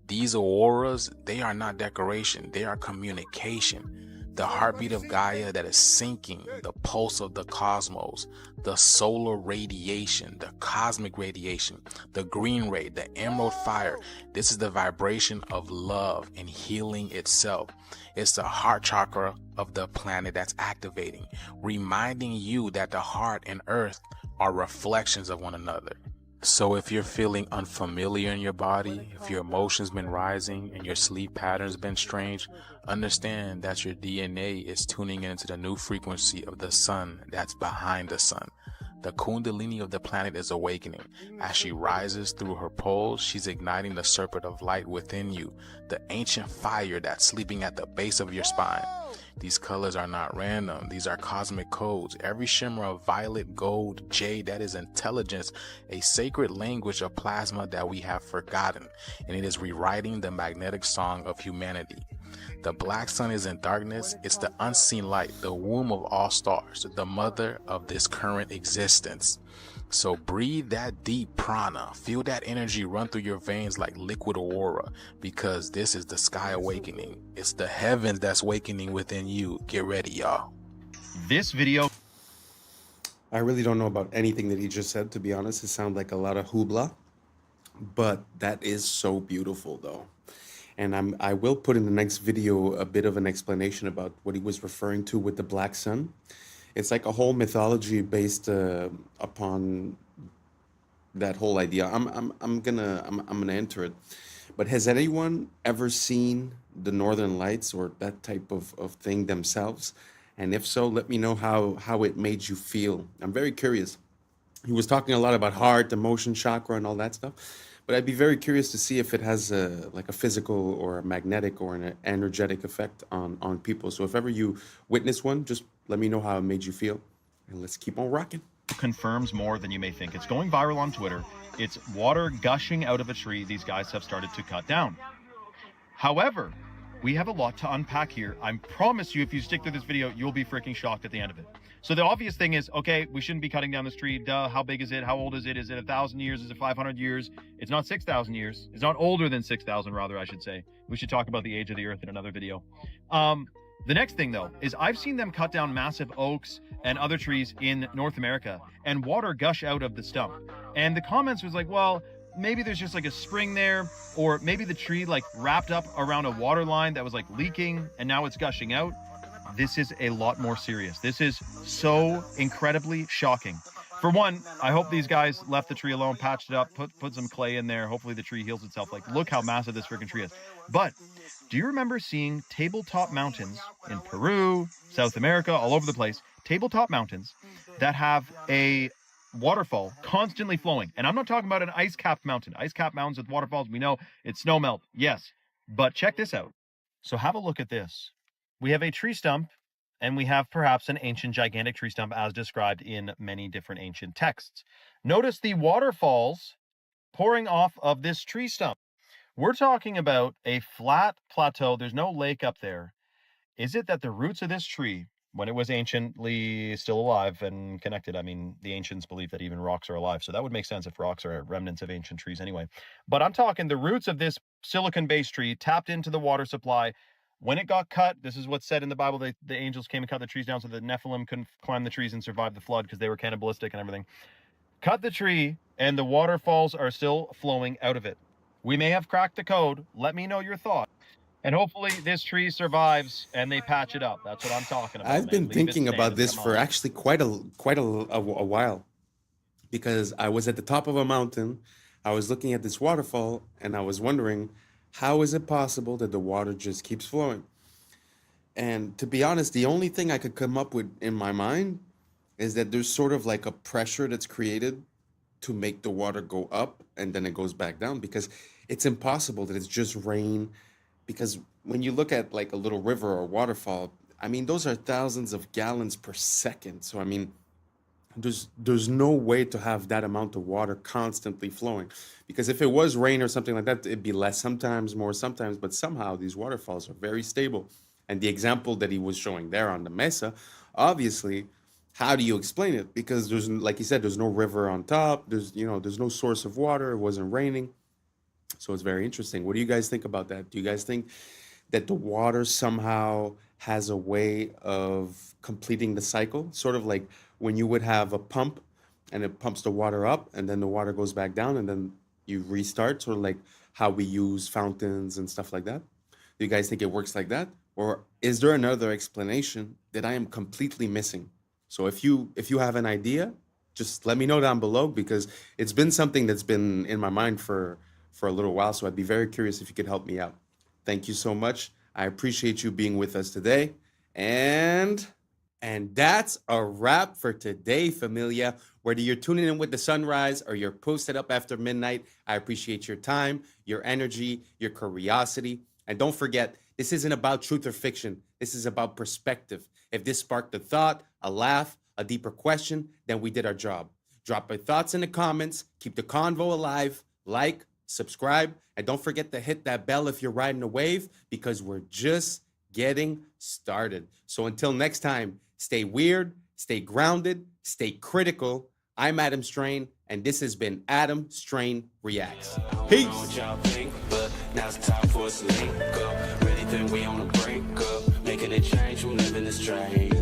These auroras, they are not decoration, they are communication. The heartbeat of Gaia that is sinking, the pulse of the cosmos, the solar radiation, the cosmic radiation, the green ray, the emerald fire. This is the vibration of love and healing itself. It's the heart chakra of the planet that's activating, reminding you that the heart and earth are reflections of one another. So if you're feeling unfamiliar in your body, if your emotions been rising and your sleep patterns been strange, understand that your DNA is tuning into the new frequency of the sun that's behind the sun. The Kundalini of the planet is awakening. As she rises through her poles, she's igniting the serpent of light within you, the ancient fire that's sleeping at the base of your spine. These colors are not random. These are cosmic codes. Every shimmer of violet, gold, jade, that is intelligence, a sacred language of plasma that we have forgotten, and it is rewriting the magnetic song of humanity. The black sun is in darkness. It's the unseen light, the womb of all stars, the mother of this current existence. So breathe that deep prana, feel that energy run through your veins like liquid aurora, because this is the sky awakening. It's the heavens that's awakening within you. Get ready, y'all. This video, I really don't know about anything that he just said, to be honest. It sounds like a lot of hoopla, but that is so beautiful though. And I will put in the next video a bit of an explanation about what he was referring to with the black sun. It's like a whole mythology based upon that whole idea. I'm gonna enter it. But has anyone ever seen the Northern Lights or that type of thing themselves? And if so, let me know how it made you feel. I'm very curious. He was talking a lot about heart, emotion, chakra, and all that stuff. But I'd be very curious to see if it has like a physical or a magnetic or an energetic effect on people. So if ever you witness one, just let me know how it made you feel. And let's keep on rocking. Confirms more than you may think. It's going viral on Twitter. It's water gushing out of a tree these guys have started to cut down. However, we have a lot to unpack here. I promise you, if you stick through this video, you'll be freaking shocked at the end of it. So the obvious thing is, okay, we shouldn't be cutting down this tree. Duh, how big is it? How old is it? Is it 1,000 years? Is it 500 years? It's not 6,000 years. It's not older than 6,000, rather, I should say. We should talk about the age of the earth in another video. The next thing, though, is I've seen them cut down massive oaks and other trees in North America and water gush out of the stump. And the comments was like, well, maybe there's just like a spring there, or maybe the tree like wrapped up around a water line that was like leaking and now it's gushing out. This is a lot more serious. This is so incredibly shocking. For one, I hope these guys left the tree alone, patched it up, put some clay in there. Hopefully the tree heals itself. Like, look how massive this freaking tree is. But do you remember seeing tabletop mountains in Peru, South America, all over the place, tabletop mountains that have a waterfall constantly flowing? And I'm not talking about an ice-capped mountain. Ice-capped mountains with waterfalls, we know it's snow melt. Yes, but check this out. So have a look at this. We have a tree stump, and we have perhaps an ancient gigantic tree stump as described in many different ancient texts. Notice the waterfalls pouring off of this tree stump. We're talking about a flat plateau. There's no lake up there. Is it that the roots of this tree, when it was anciently still alive and connected, I mean, the ancients believe that even rocks are alive, so that would make sense if rocks are remnants of ancient trees anyway. But I'm talking the roots of this silicon-based tree tapped into the water supply. When it got cut, this is what's said in the Bible, the angels came and cut the trees down so the Nephilim couldn't climb the trees and survive the flood because they were cannibalistic and everything. Cut the tree, and the waterfalls are still flowing out of it. We may have cracked the code. Let me know your thoughts. And hopefully this tree survives and they patch it up. That's what I'm talking about. I've been thinking about this for actually quite a while, because I was at the top of a mountain. I was looking at this waterfall and I was wondering, how is it possible that the water just keeps flowing? And to be honest, the only thing I could come up with in my mind is that there's sort of like a pressure that's created to make the water go up and then it goes back down, because it's impossible that it's just rain. Because when you look at like a little river or waterfall, I mean, those are thousands of gallons per second. So, I mean, there's no way to have that amount of water constantly flowing, because if it was rain or something like that, it'd be less sometimes, more sometimes, but somehow these waterfalls are very stable. And the example that he was showing there on the mesa, obviously, how do you explain it? Because there's, like he said, there's no river on top. There's no source of water. It wasn't raining. So it's very interesting. What do you guys think about that? Do you guys think that the water somehow has a way of completing the cycle? Sort of like when you would have a pump and it pumps the water up and then the water goes back down and then you restart, sort of like how we use fountains and stuff like that. Do you guys think it works like that? Or is there another explanation that I am completely missing? So if you have an idea, just let me know down below, because it's been something that's been in my mind for a little while. So I'd be very curious if you could help me out. Thank you so much. I appreciate you being with us today. And that's a wrap for today, familia. Whether you're tuning in with the sunrise or you're posted up after midnight, I appreciate your time, your energy, your curiosity. And don't forget, this isn't about truth or fiction. This is about perspective. If this sparked a thought, a laugh, a deeper question, then we did our job. Drop your thoughts in the comments. Keep the convo alive. Like, subscribe, and don't forget to hit that bell if you're riding a wave, because we're just getting started. So until next time, stay weird, stay grounded, stay critical. I'm Adam Strain, and this has been Adam Strain Reacts. Peace. We on the break up, making a change, we're living this change.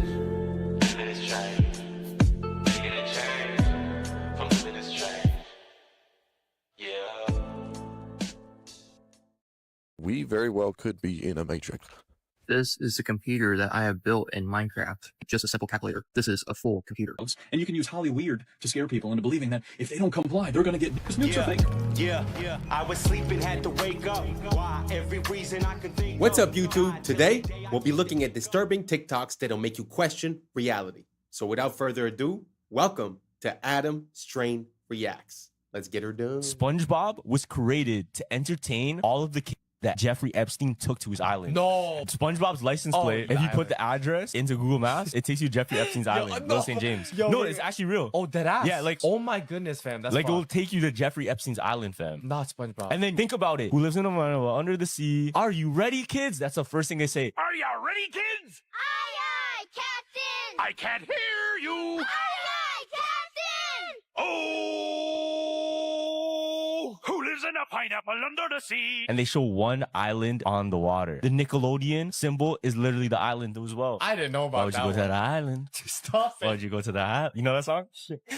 We very well could be in a matrix. This is a computer that I have built in Minecraft. Just a simple calculator. This is a full computer. And you can use Holly Weird to scare people into believing that if they don't comply, they're gonna get, because nukes are fake. Yeah. I was sleeping, had to wake up. Why? Every reason I could think. What's up, YouTube? Today, we'll be looking at disturbing TikToks that'll make you question reality. So without further ado, welcome to Adam Strain Reacts. Let's get her done. SpongeBob was created to entertain all of the kids that Jeffrey Epstein took to his island. No. SpongeBob's license plate, if you put the address into Google Maps, it takes you to Jeffrey Epstein's island, Little St. James. No, it's actually real. Oh, dead ass? Yeah, like, oh my goodness, fam. That's like, it'll take you to Jeffrey Epstein's island, fam. Not SpongeBob. And then think about it. Who lives in a manor under the sea? Are you ready, kids? That's the first thing they say. Are you ready, kids? Aye, aye, Captain! I can't hear you. Aye, aye, Captain! Oh, who lives in a pineapple under the sea? And they show one island on the water. The Nickelodeon symbol is literally the island as well. I didn't know about Why would you that go one. to that island? Stop it. Why would you go to that island? You know that song?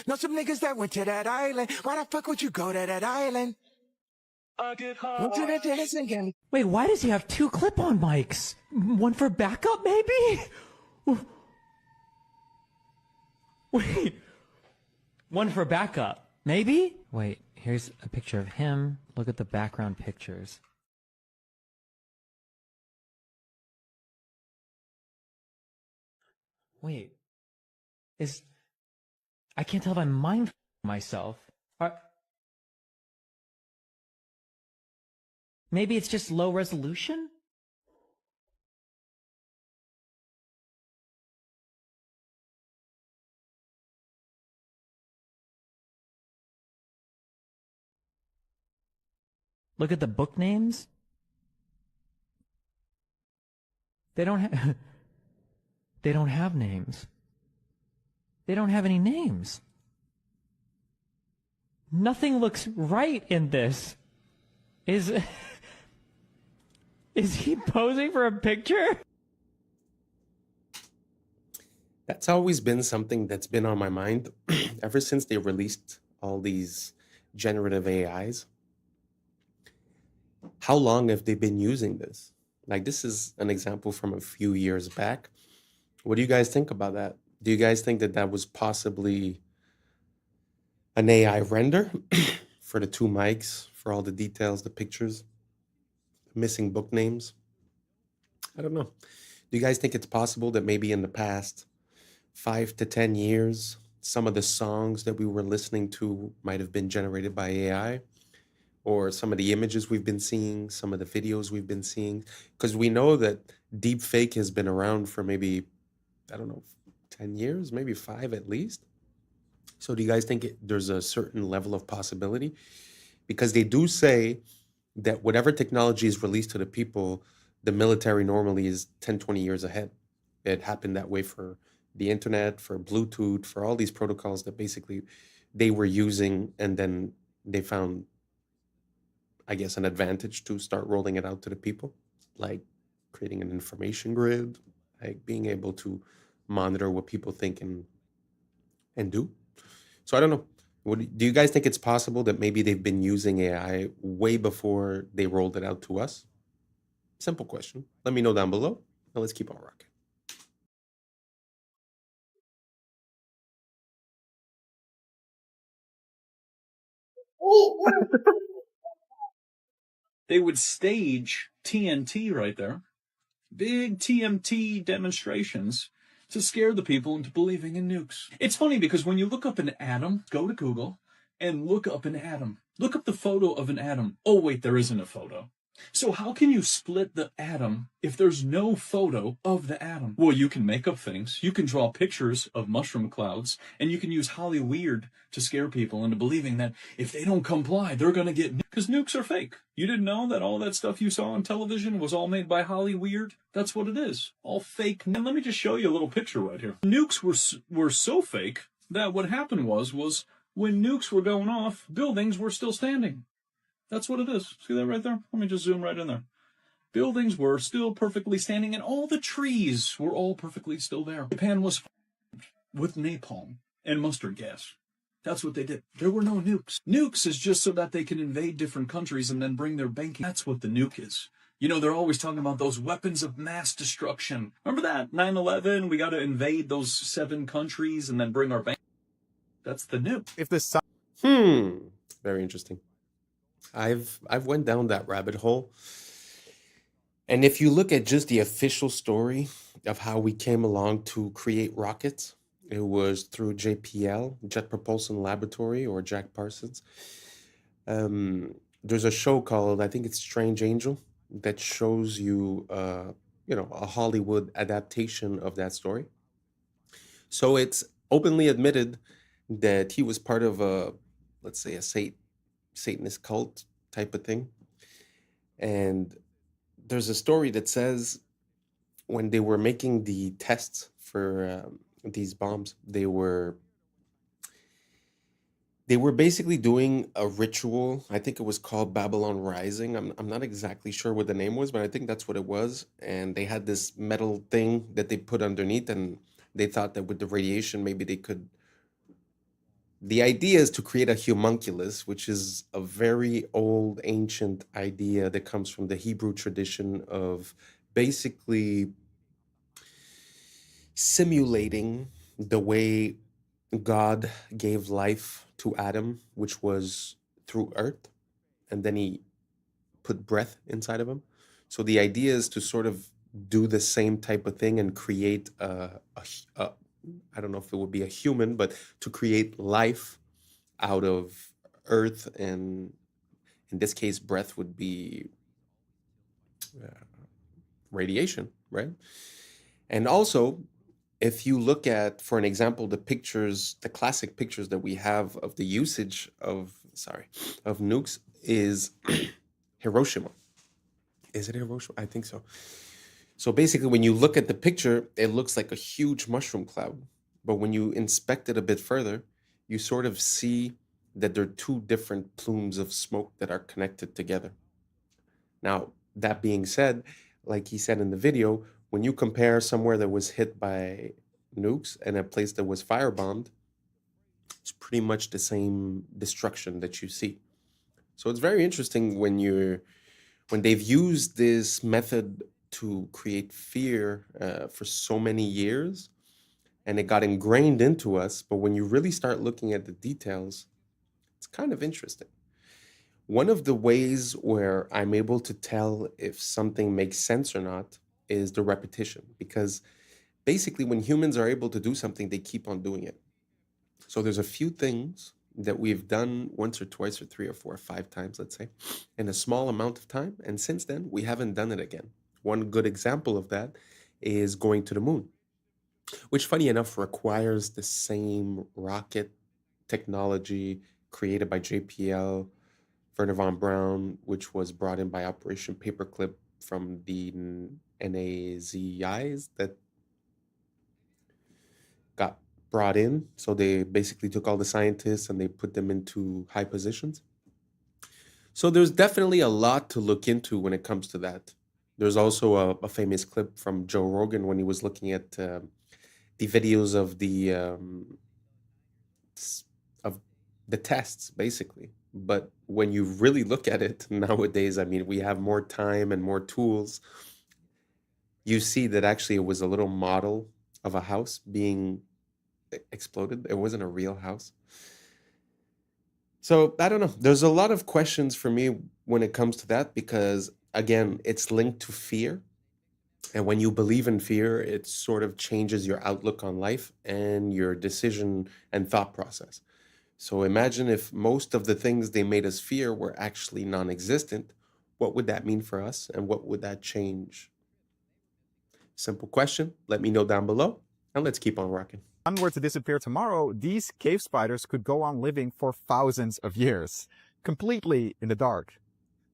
Know some niggas that went to that island. Why the fuck would you go to that island? Wait, why does he have two clip-on mics? One for backup, maybe? Wait. One for backup, maybe? Wait, here's a picture of him. Look at the background pictures. Wait. I can't tell if I'm mind myself. Maybe it's just low resolution? Look at the book names. They don't have they don't have names. They don't have any names. Nothing looks right in this. Is he posing for a picture? That's always been something that's been on my mind ever since they released all these generative AIs. How long have they been using this? Like, this is an example from a few years back. What do you guys think about that? Do you guys think that that was possibly an AI render for the two mics, for all the details, the pictures, missing book names? I don't know. Do you guys think it's possible that maybe in the past 5 to 10 years, some of the songs that we were listening to might have been generated by AI? Or some of the images we've been seeing, some of the videos we've been seeing? Because we know that deep fake has been around for maybe, I don't know, 10 years, maybe 5 at least. So do you guys think there's a certain level of possibility? Because they do say that whatever technology is released to the people, the military normally is 10, 20 years ahead. It happened that way for the internet, for Bluetooth, for all these protocols that basically they were using, and then they found, I guess, an advantage to start rolling it out to the people, like creating an information grid, like being able to monitor what people think and do. So I don't know. Do you guys think it's possible that maybe they've been using AI way before they rolled it out to us? Simple question. Let me know down below, and let's keep on rocking. They would stage TNT right there, big TMT demonstrations to scare the people into believing in nukes. It's funny because when you look up an atom, go to Google and look up an atom. Look up the photo of an atom. Oh, wait, there isn't a photo. So how can you split the atom if there's no photo of the atom? Well, you can make up things. You can draw pictures of mushroom clouds, and you can use Holly Weird to scare people into believing that if they don't comply, they're going to get because nukes are fake. You didn't know that all that stuff you saw on television was all made by Holly Weird? That's what it is. All fake. And let me just show you a little picture right here. Nukes were so fake that what happened was when nukes were going off, buildings were still standing. That's what it is. See that right there? Let me just zoom right in there. Buildings were still perfectly standing, and all the trees were all perfectly still there. Japan was with napalm and mustard gas. That's what they did. There were no nukes. Nukes is just so that they can invade different countries and then bring their banking. That's what the nuke is. You know, they're always talking about those weapons of mass destruction. Remember that? 9/11, we got to invade those 7 countries and then bring our bank. That's the nuke. If the very interesting. I've went down that rabbit hole. And if you look at just the official story of how we came along to create rockets, it was through JPL, Jet Propulsion Laboratory, or Jack Parsons. There's a show called, I think it's Strange Angel, that shows you, a Hollywood adaptation of that story. So it's openly admitted that he was part of a, let's say, a Satanist cult type of thing. And there's a story that says when they were making the tests for these bombs, they were basically doing a ritual. I think it was called Babylon Rising. I'm not exactly sure what the name was, but I think that's what it was. And they had this metal thing that they put underneath, and they thought that with the radiation, maybe they could. The idea is to create a homunculus, which is a very old, ancient idea that comes from the Hebrew tradition of basically simulating the way God gave life to Adam, which was through earth, and then he put breath inside of him. So the idea is to sort of do the same type of thing and create I don't know if it would be a human, but to create life out of earth, and in this case, breath would be radiation, right? And also, if you look at, for an example, the classic pictures that we have of the usage of nukes is Hiroshima. Is it Hiroshima? I think so. So basically, when you look at the picture, it looks like a huge mushroom cloud. But when you inspect it a bit further, you sort of see that there are 2 different plumes of smoke that are connected together. Now, that being said, like he said in the video, when you compare somewhere that was hit by nukes and a place that was firebombed, it's pretty much the same destruction that you see. So it's very interesting when they've used this method to create fear for so many years, and it got ingrained into us. But when you really start looking at the details, it's kind of interesting. One of the ways where I'm able to tell if something makes sense or not is the repetition, because basically when humans are able to do something, they keep on doing it. So there's a few things that we've done once or twice or 3 or 4 or 5 times, let's say, in a small amount of time, and since then we haven't done it again. One good example of that is going to the moon, which, funny enough, requires the same rocket technology created by JPL, Werner von Braun, which was brought in by Operation Paperclip from the NAZIs that got brought in. So they basically took all the scientists and they put them into high positions. So there's definitely a lot to look into when it comes to that. There's also a famous clip from Joe Rogan when he was looking at the videos of the tests, basically. But when you really look at it nowadays, I mean, we have more time and more tools. You see that actually it was a little model of a house being exploded. It wasn't a real house. So I don't know. There's a lot of questions for me when it comes to that, because again, it's linked to fear. And when you believe in fear, it sort of changes your outlook on life and your decision and thought process. So imagine if most of the things they made us fear were actually non-existent. What would that mean for us? And what would that change? Simple question. Let me know down below. And let's keep on rocking. If one were to disappear tomorrow, these cave spiders could go on living for thousands of years, completely in the dark.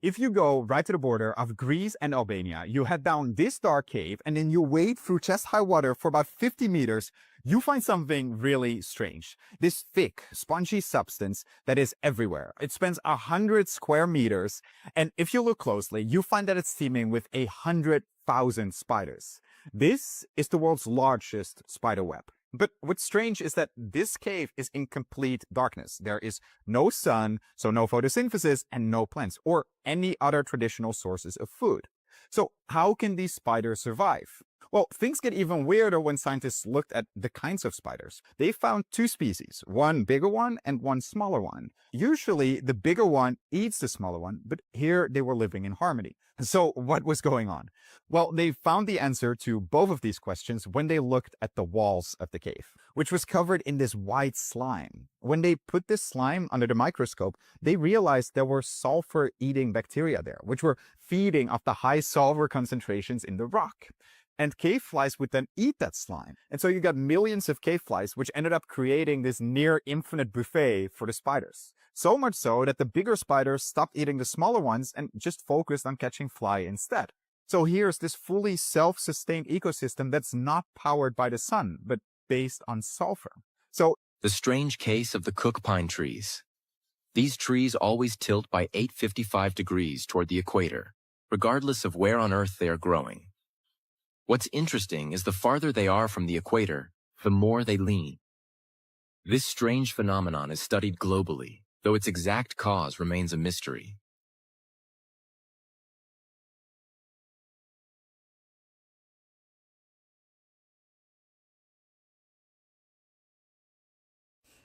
If you go right to the border of Greece and Albania, you head down this dark cave and then you wade through chest-high water for about 50 meters, you find something really strange. This thick, spongy substance that is everywhere. It spans 100 square meters, and if you look closely, you find that it's teeming with 100,000 spiders. This is the world's largest spider web. But what's strange is that this cave is in complete darkness. There is no sun, so no photosynthesis, and no plants, or any other traditional sources of food. So how can these spiders survive? Well, things get even weirder when scientists looked at the kinds of spiders. They found two species, one bigger one and one smaller one. Usually, the bigger one eats the smaller one, but here they were living in harmony. So what was going on? Well, they found the answer to both of these questions when they looked at the walls of the cave, which was covered in this white slime. When they put this slime under the microscope, they realized there were sulfur-eating bacteria there, which were feeding off the high sulfur concentrations in the rock. And cave flies would then eat that slime. And so you got millions of cave flies, which ended up creating this near infinite buffet for the spiders. So much so that the bigger spiders stopped eating the smaller ones and just focused on catching fly instead. So here's this fully self-sustained ecosystem that's not powered by the sun, but based on sulfur. So the strange case of the cook pine trees. These trees always tilt by 855 degrees toward the equator, regardless of where on Earth they are growing. What's interesting is the farther they are from the equator, the more they lean. This strange phenomenon is studied globally, though its exact cause remains a mystery.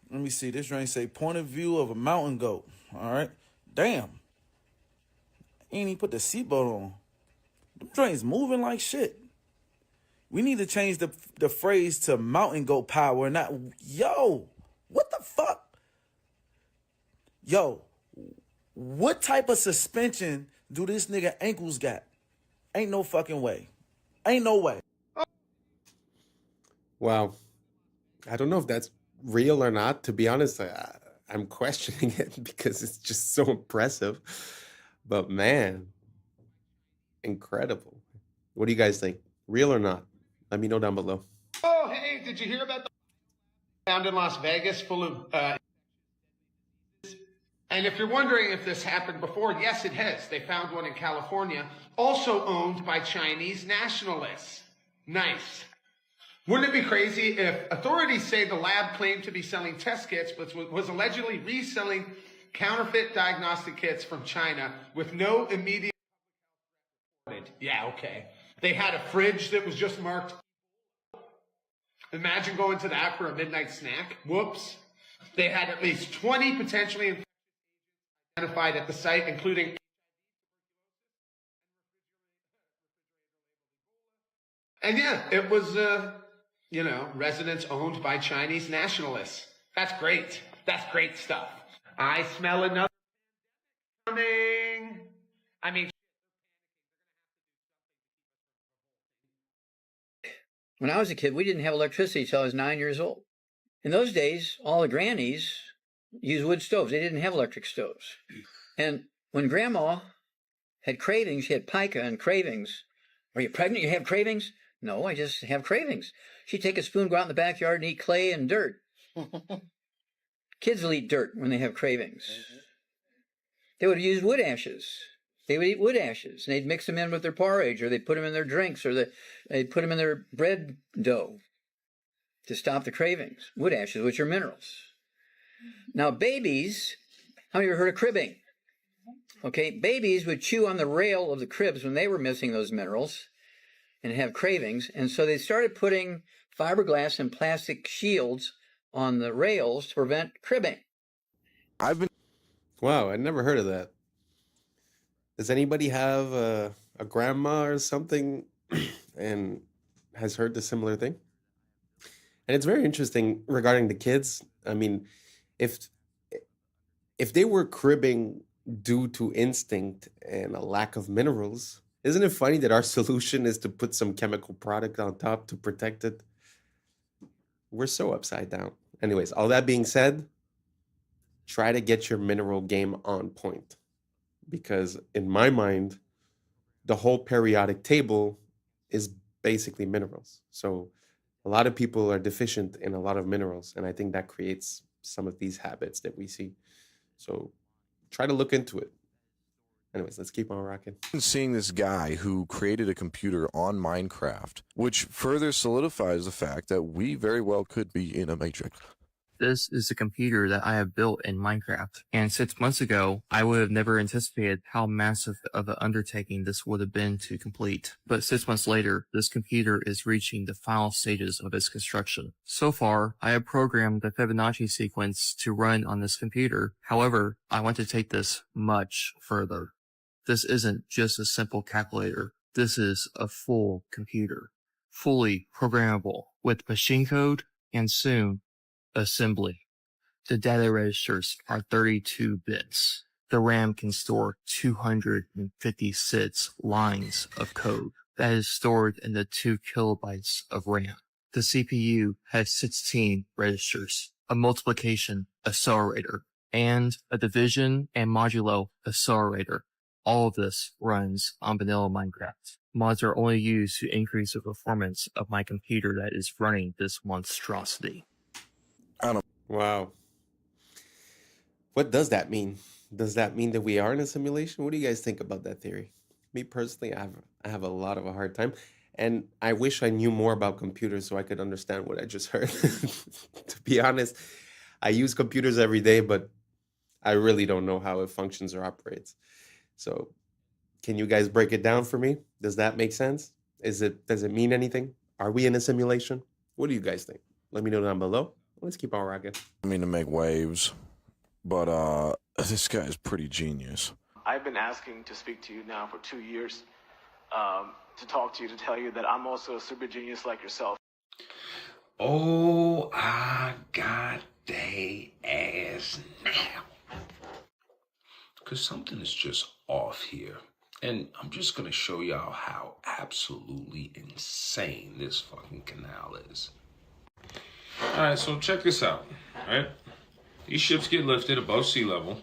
Let me see. This drink say point of view of a mountain goat. All right. Damn. Ain't even put the seatbelt on. Them trains moving like shit. We need to change the phrase to mountain goat power, not yo. What the fuck? Yo, what type of suspension do this nigga ankles got? Ain't no fucking way. Ain't no way. Wow. I don't know if that's real or not. To be honest, I'm questioning it because it's just so impressive. But man, incredible. What do you guys think? Real or not? Let me know down below. Oh, hey, did you hear about the found in Las Vegas full of and if you're wondering if this happened before, yes, it has. They found one in California, also owned by Chinese nationalists. Nice. Wouldn't it be crazy if authorities say the lab claimed to be selling test kits, but was allegedly reselling counterfeit diagnostic kits from China with no immediate... Yeah, okay. They had a fridge that was just marked. Imagine going to that for a midnight snack. Whoops. They had at least 20 potentially identified at the site, including... And yeah, it was, residents owned by Chinese nationalists. That's great. That's great stuff. I smell another coming. I mean... When I was a kid, we didn't have electricity until I was 9 years old. In those days, all the grannies used wood stoves. They didn't have electric stoves. And when Grandma had cravings, she had pica and cravings. Are you pregnant? You have cravings? No, I just have cravings. She'd take a spoon, go out in the backyard and eat clay and dirt. Kids will eat dirt when they have cravings. They would use wood ashes. They would eat wood ashes, and they'd mix them in with their porridge, or they'd put them in their drinks, or they'd put them in their bread dough to stop the cravings. Wood ashes, which are minerals. Now, babies, how many of you heard of cribbing? Okay, babies would chew on the rail of the cribs when they were missing those minerals and have cravings, and so they started putting fiberglass and plastic shields on the rails to prevent cribbing. Wow, I never heard of that. Does anybody have a grandma or something and has heard the similar thing? And it's very interesting regarding the kids. I mean, if they were cribbing due to instinct and a lack of minerals, isn't it funny that our solution is to put some chemical product on top to protect it? We're so upside down. Anyways, all that being said, try to get your mineral game on point. Because in my mind, the whole periodic table is basically minerals. So a lot of people are deficient in a lot of minerals. And I think that creates some of these habits that we see. So try to look into it. Anyways, let's keep on rocking. Seeing this guy who created a computer on Minecraft, which further solidifies the fact that we very well could be in a matrix. This is a computer that I have built in Minecraft, and 6 months ago, I would have never anticipated how massive of an undertaking this would have been to complete. But 6 months later, this computer is reaching the final stages of its construction. So far, I have programmed the Fibonacci sequence to run on this computer. However, I want to take this much further. This isn't just a simple calculator. This is a full computer, fully programmable with machine code and soon assembly. The data registers are 32 bits. The RAM can store 256 lines of code that is stored in the 2 kilobytes of RAM. The CPU has 16 registers, a multiplication accelerator, and a division and modulo accelerator. All of this runs on vanilla Minecraft. Mods are only used to increase the performance of my computer that is running this monstrosity. Wow. What does that mean? Does that mean that we are in a simulation? What do you guys think about that theory? Me personally, I have a lot of a hard time, and I wish I knew more about computers so I could understand what I just heard. To be honest, I use computers every day, but I really don't know how it functions or operates. So, can you guys break it down for me? Does that make sense? Does it mean anything? Are we in a simulation? What do you guys think? Let me know down below. Let's keep on rocking. I mean to make waves, but this guy is pretty genius. I've been asking to speak to you now for 2 years, to talk to you, to tell you that I'm also a super genius like yourself. Oh, I got they ass now. Because something is just off here. And I'm just going to show y'all how absolutely insane this fucking canal is. All right, so check this out, right? These ships get lifted above sea level,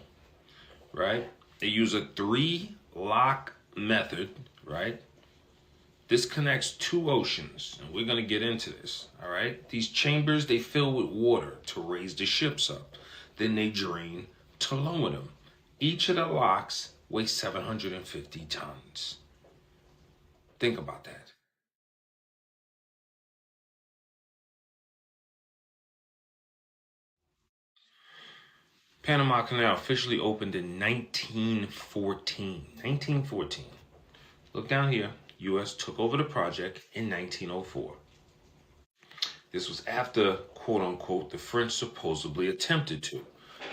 right? They use a 3-lock method, right? This connects 2 oceans, and we're going to get into this, all right? These chambers, they fill with water to raise the ships up. Then they drain to lower them. Each of the locks weighs 750 tons. Think about that. Panama Canal officially opened in 1914. 1914. Look down here. U.S. took over the project in 1904. This was after, quote unquote, the French supposedly attempted to.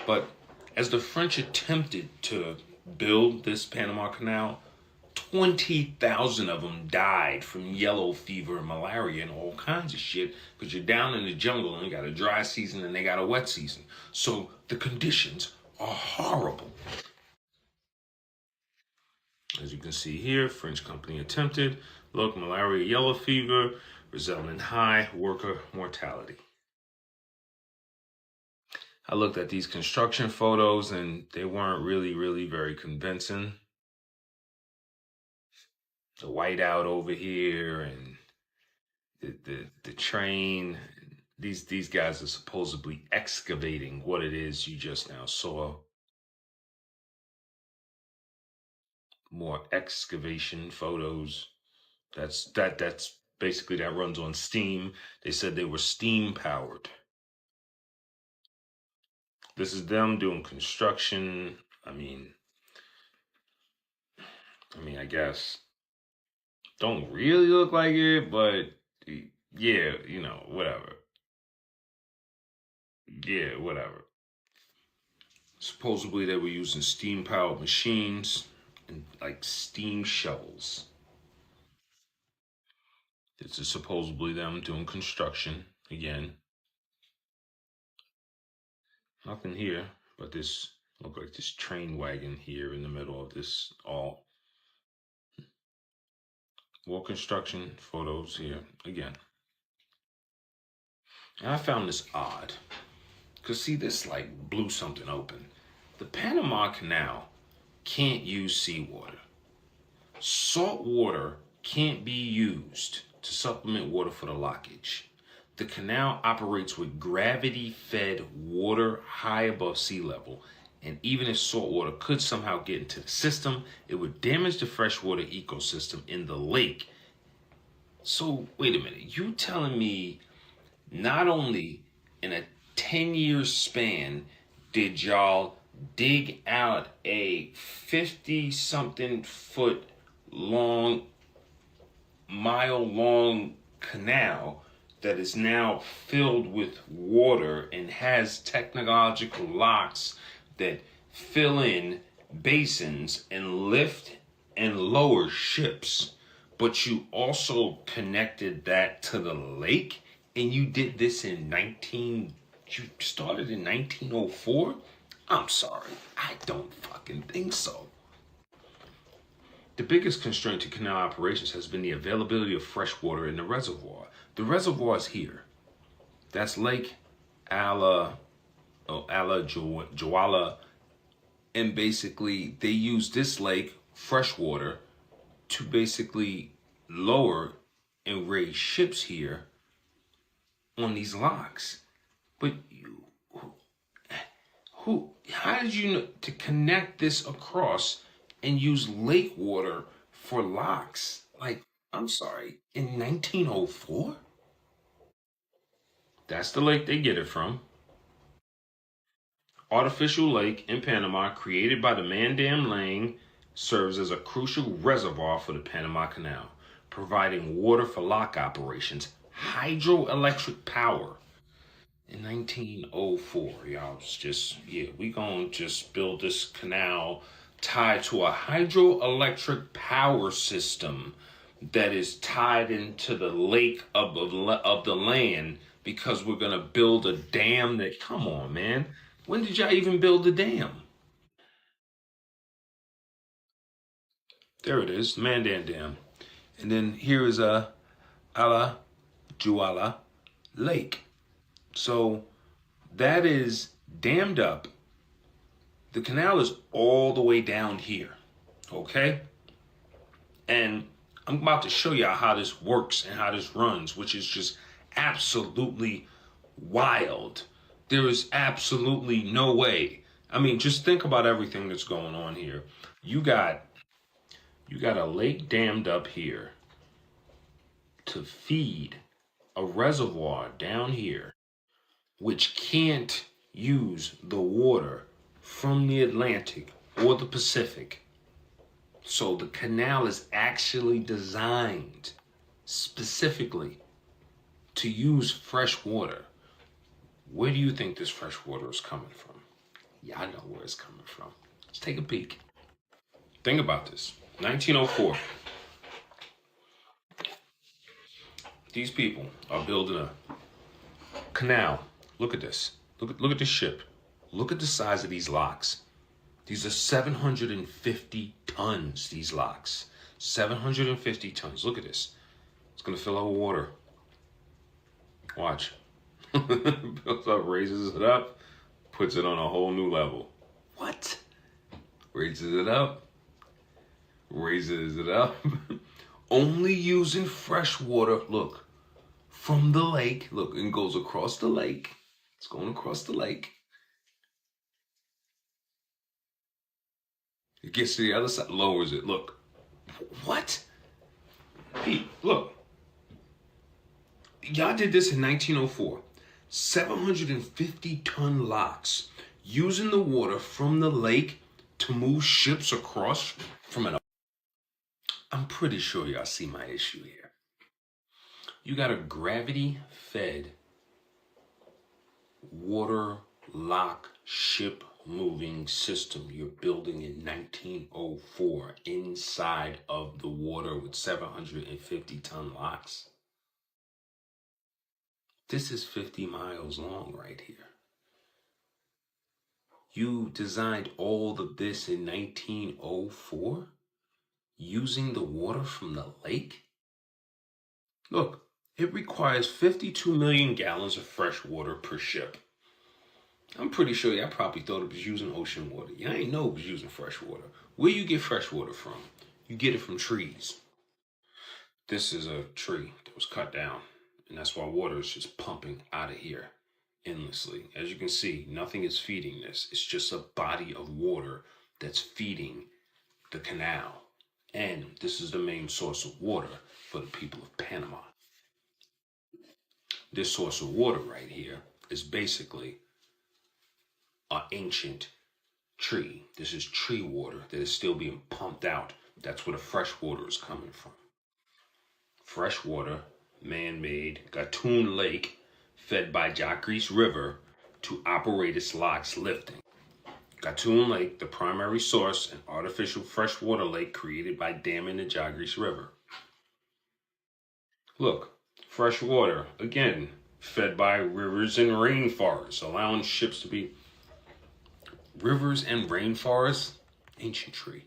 But as the French attempted to build this Panama Canal, 20,000 of them died from yellow fever and malaria and all kinds of shit, because you're down in the jungle and you got a dry season and they got a wet season. So the conditions are horrible. As you can see here, French company attempted. Look, malaria, yellow fever, resulting in high worker mortality. I looked at these construction photos and they weren't really very convincing. The whiteout over here and the train. These guys are supposedly excavating what it is you just now saw. More excavation photos. That's basically, that runs on steam. They said they were steam powered. This is them doing construction. I mean, I guess. Don't really look like it, but yeah, you know, whatever. Yeah, whatever. Supposedly they were using steam-powered machines and like steam shovels. This is supposedly them doing construction again. Nothing here, but this look like this train wagon here in the middle of this all. More construction photos here again. And I found this odd. Because see, this like blew something open. The Panama Canal can't use seawater. Salt water can't be used to supplement water for the lockage. The canal operates with gravity-fed water high above sea level, and even if salt water could somehow get into the system, it would damage the freshwater ecosystem in the lake. So, wait a minute, you telling me not only in a 10-year span did y'all dig out a 50-something foot long, mile-long canal that is now filled with water and has technological locks that fill in basins and lift and lower ships? But you also connected that to the lake, and you did this in you started in 1904? I'm sorry, I don't fucking think so. The biggest constraint to canal operations has been the availability of fresh water in the reservoir. The reservoir is here. That's Lake Juala. And basically, they use this lake, fresh water, to basically lower and raise ships here on these locks. But how did you know to connect this across and use lake water for locks? Like, I'm sorry, in 1904? That's the lake they get it from. Artificial lake in Panama, created by the Mandam Lang, serves as a crucial reservoir for the Panama Canal, providing water for lock operations, hydroelectric power. In 1904, y'all, we gonna just build this canal tied to a hydroelectric power system that is tied into the lake of the land, because we're gonna build a dam that, come on, man. When did y'all even build the dam? There it is, Mandan Dam. And then here is Ala Juala Lake. So that is dammed up. The canal is all the way down here, okay? And I'm about to show y'all how this works and how this runs, which is just absolutely wild. There is absolutely no way. I mean, just think about everything that's going on here. You got a lake dammed up here to feed a reservoir down here, which can't use the water from the Atlantic or the Pacific. So the canal is actually designed specifically to use fresh water. Where do you think this fresh water is coming from? Y'all know where it's coming from. Let's take a peek. Think about this. 1904. These people are building a canal. Look at this. Look at this ship. Look at the size of these locks. These are 750 tons, these locks. 750 tons. Look at this. It's going to fill out with water. Watch. Builds up, raises it up, puts it on a whole new level. What? Raises it up. Raises it up. Only using fresh water, look, from the lake. Look, and goes across the lake. It's going across the lake. It gets to the other side, lowers it. Look. What? Pete, look. Y'all did this in 1904. 750-ton locks using the water from the lake to move ships across from an... I'm pretty sure y'all see my issue here. You got a gravity-fed water lock ship moving system you're building in 1904 inside of the water with 750-ton locks. This is 50 miles long right here. You designed all of this in 1904 using the water from the lake? Look, it requires 52 million gallons of fresh water per ship. I'm pretty sure y'all probably thought it was using ocean water. Y'all ain't know it was using fresh water. Where you get fresh water from? You get it from trees. This is a tree that was cut down, and that's why water is just pumping out of here endlessly. As you can see, nothing is feeding this. It's just a body of water that's feeding the canal. And this is the main source of water for the people of Panama. This source of water right here is basically an ancient tree. This is tree water that is still being pumped out. That's where the fresh water is coming from. Fresh water, man-made, Gatun Lake, fed by Jacques River to operate its locks lifting. Gatun Lake, the primary source, an artificial freshwater lake created by damming the Jagris River. Look, fresh water, again, fed by rivers and rainforests, allowing ships to be... Rivers and rainforests, ancient tree.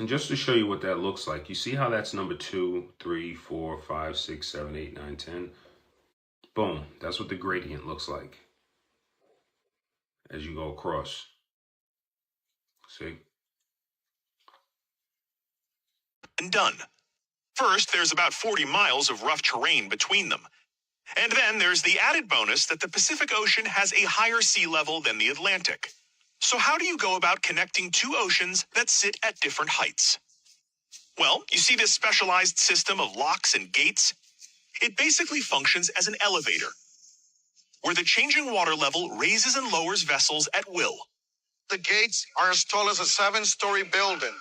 And just to show you what that looks like, you see how that's number 2, 3, 4, 5, 6, 7, 8, 9, 10? Boom, that's what the gradient looks like as you go across. See? And done. First, there's about 40 miles of rough terrain between them. And then there's the added bonus that the Pacific Ocean has a higher sea level than the Atlantic. So how do you go about connecting two oceans that sit at different heights? Well, you see this specialized system of locks and gates? It basically functions as an elevator, where the changing water level raises and lowers vessels at will. The gates are as tall as a 7-story building.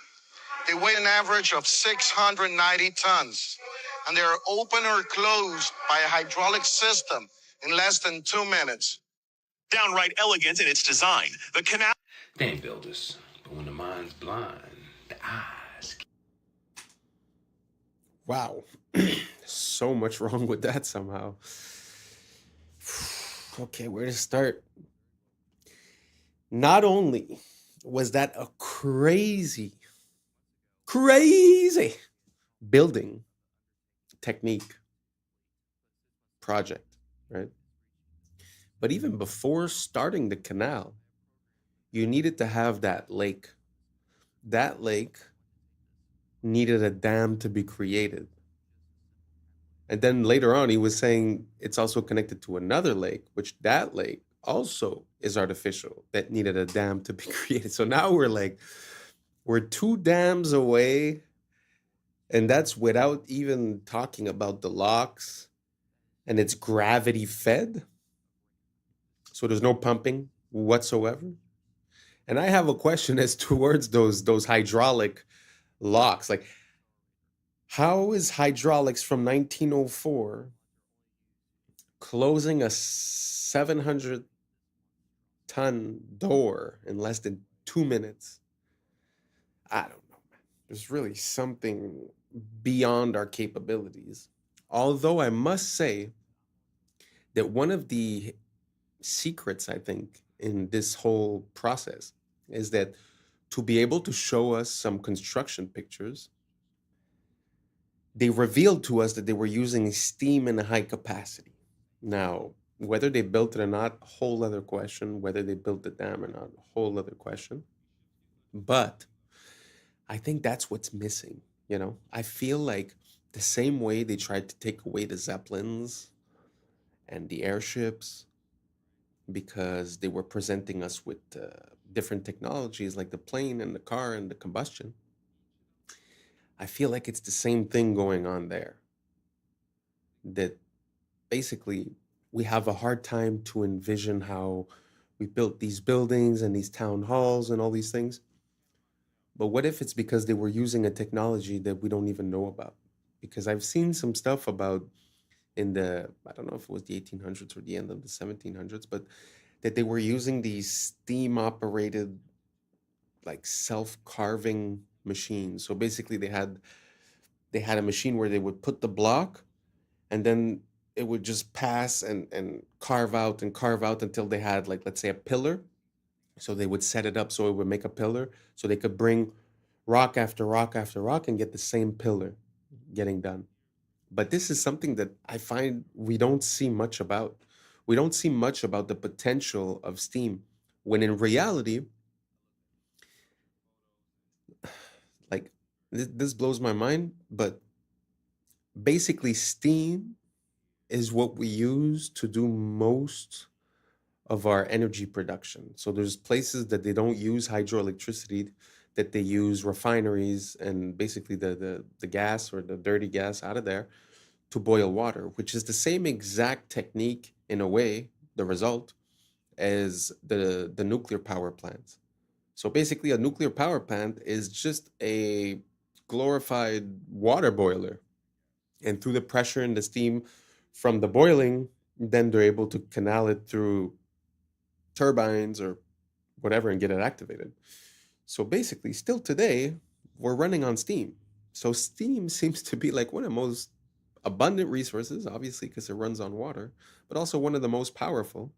They weigh an average of 690 tons, and they are open or closed by a hydraulic system in less than 2 minutes. Downright elegant in its design, the canal... They ain't built this, but when the mind's blind, the eyes... Wow. So much wrong with that somehow. Okay, where to start? Not only was that a crazy building technique project, right? But even before starting the canal, you needed to have that lake. That lake needed a dam to be created. And then later on, he was saying it's also connected to another lake, which that lake also is artificial, that needed a dam to be created. So now we're 2 dams away, and that's without even talking about the locks, and it's gravity fed. So there's no pumping whatsoever. And I have a question as towards those hydraulic locks. Like, how is hydraulics from 1904 closing a 700-ton door in less than 2 minutes? I don't know, man. There's really something beyond our capabilities. Although I must say that one of the secrets, I think, in this whole process is that to be able to show us some construction pictures, they revealed to us that they were using steam in a high capacity. Now, whether they built it or not, a whole other question. Whether they built the dam or not, a whole other question. But I think that's what's missing, you know? I feel like the same way they tried to take away the Zeppelins and the airships because they were presenting us with different technologies like the plane and the car and the combustion. I feel like it's the same thing going on there. That basically we have a hard time to envision how we built these buildings and these town halls and all these things. But what if it's because they were using a technology that we don't even know about? Because I've seen some stuff about in the, I don't know if it was the 1800s or the end of the 1700s, but that they were using these steam operated like self-carving machines. So basically they had a machine where they would put the block and then it would just pass and carve out until they had, like, let's say a pillar. So they would set it up so it would make a pillar so they could bring rock after rock after rock and get the same pillar getting done. But this is something that I find we don't see much about. We don't see much about the potential of steam, when in reality, like, this blows my mind, but basically steam is what we use to do most of our energy production. So there's places that they don't use hydroelectricity, that they use refineries and basically the gas or the dirty gas out of there to boil water, which is the same exact technique in a way, the result, as the nuclear power plants. So basically, a nuclear power plant is just a glorified water boiler. And through the pressure and the steam from the boiling, then they're able to canal it through turbines or whatever and get it activated. So basically, still today, we're running on steam. So steam seems to be like one of the most abundant resources, obviously, because it runs on water, but also one of the most powerful.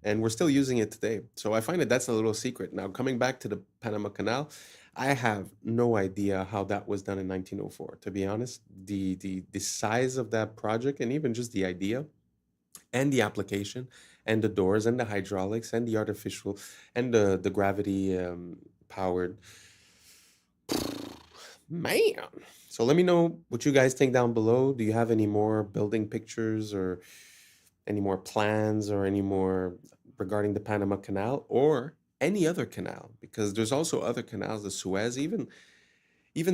And we're still using it today. So I find that that's a little secret. Now, coming back to the Panama Canal, I have no idea how that was done in 1904. To be honest, the size of that project, and even just the idea and the application and the doors and the hydraulics and the artificial and the gravity powered, man. So let me know what you guys think down below. Do you have any more building pictures or any more plans or any more regarding the Panama Canal or any other canal? Because there's also other canals, the Suez, even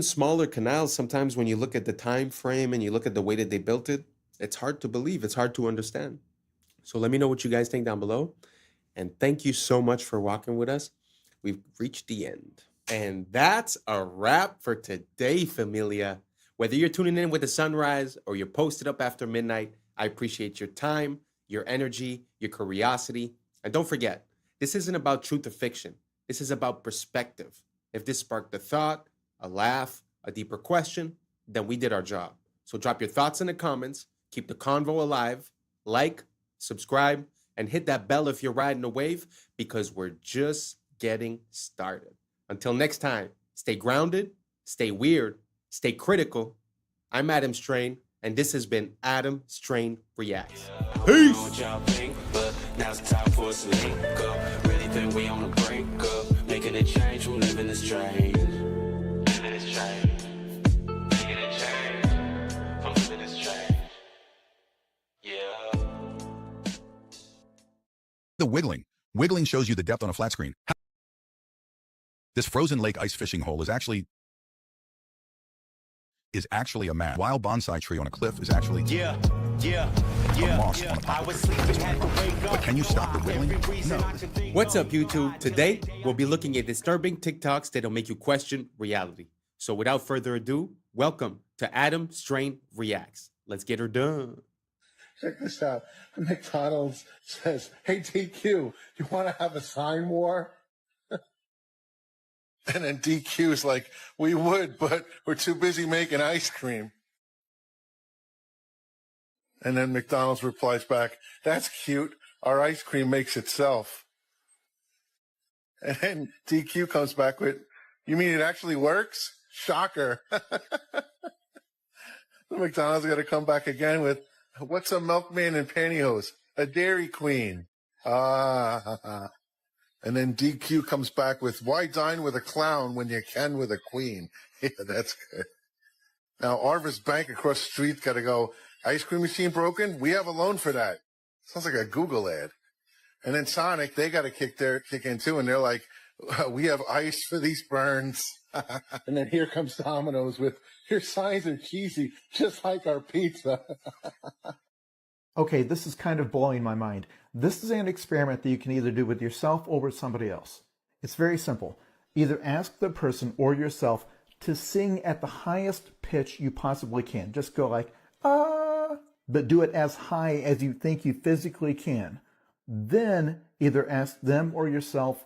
smaller canals. Sometimes when you look at the time frame and you look at the way that they built it, it's hard to believe, it's hard to understand. So let me know what you guys think down below. And thank you so much for walking with us. We've reached the end. And that's a wrap for today, familia. Whether you're tuning in with the sunrise or you're posted up after midnight, I appreciate your time, your energy, your curiosity. And don't forget, this isn't about truth or fiction. This is about perspective. If this sparked a thought, a laugh, a deeper question, then we did our job. So drop your thoughts in the comments, keep the convo alive, like, subscribe, and hit that bell if you're riding a wave, because we're just getting started. Until next time, stay grounded, stay weird, stay critical. I'm Adam Strain, and this has been Adam Strain Reacts. Peace! Now it's time for us to link up. Really think we on the brink up. Making a change from living this strange. Living this strange. Making a change from living this strange. Yeah. The wiggling. Wiggling shows you the depth on a flat screen. This frozen lake ice fishing hole is actually a mat. Wild bonsai tree on a cliff is actually a moss on a poppy tree. But can you stop the wiggling? No. What's up, YouTube? Today, we'll be looking at disturbing TikToks that'll make you question reality. So without further ado, welcome to Adam Strain Reacts. Let's get her done. Check this out. McDonald's says, "Hey, DQ, you want to have a sign war?" And then DQ's like, "We would, but we're too busy making ice cream." And then McDonald's replies back, "That's cute. Our ice cream makes itself." And then DQ comes back with, "You mean it actually works? Shocker." The McDonald's got to come back again with, "What's a milkman in pantyhose? A Dairy Queen." And then DQ comes back with, "Why dine with a clown when you can with a queen?" Yeah, that's good. Now, Arvis Bank across the street got to go, "Ice cream machine broken? We have a loan for that." Sounds like a Google ad. And then Sonic, they got to kick in too, and they're like, "We have ice for these burns." And then here comes Domino's with, "Your signs are cheesy, just like our pizza." Okay, this is kind of blowing my mind. This is an experiment that you can either do with yourself or with somebody else. It's very simple. Either ask the person or yourself to sing at the highest pitch you possibly can. Just go like, ah, but do it as high as you think you physically can. Then either ask them or yourself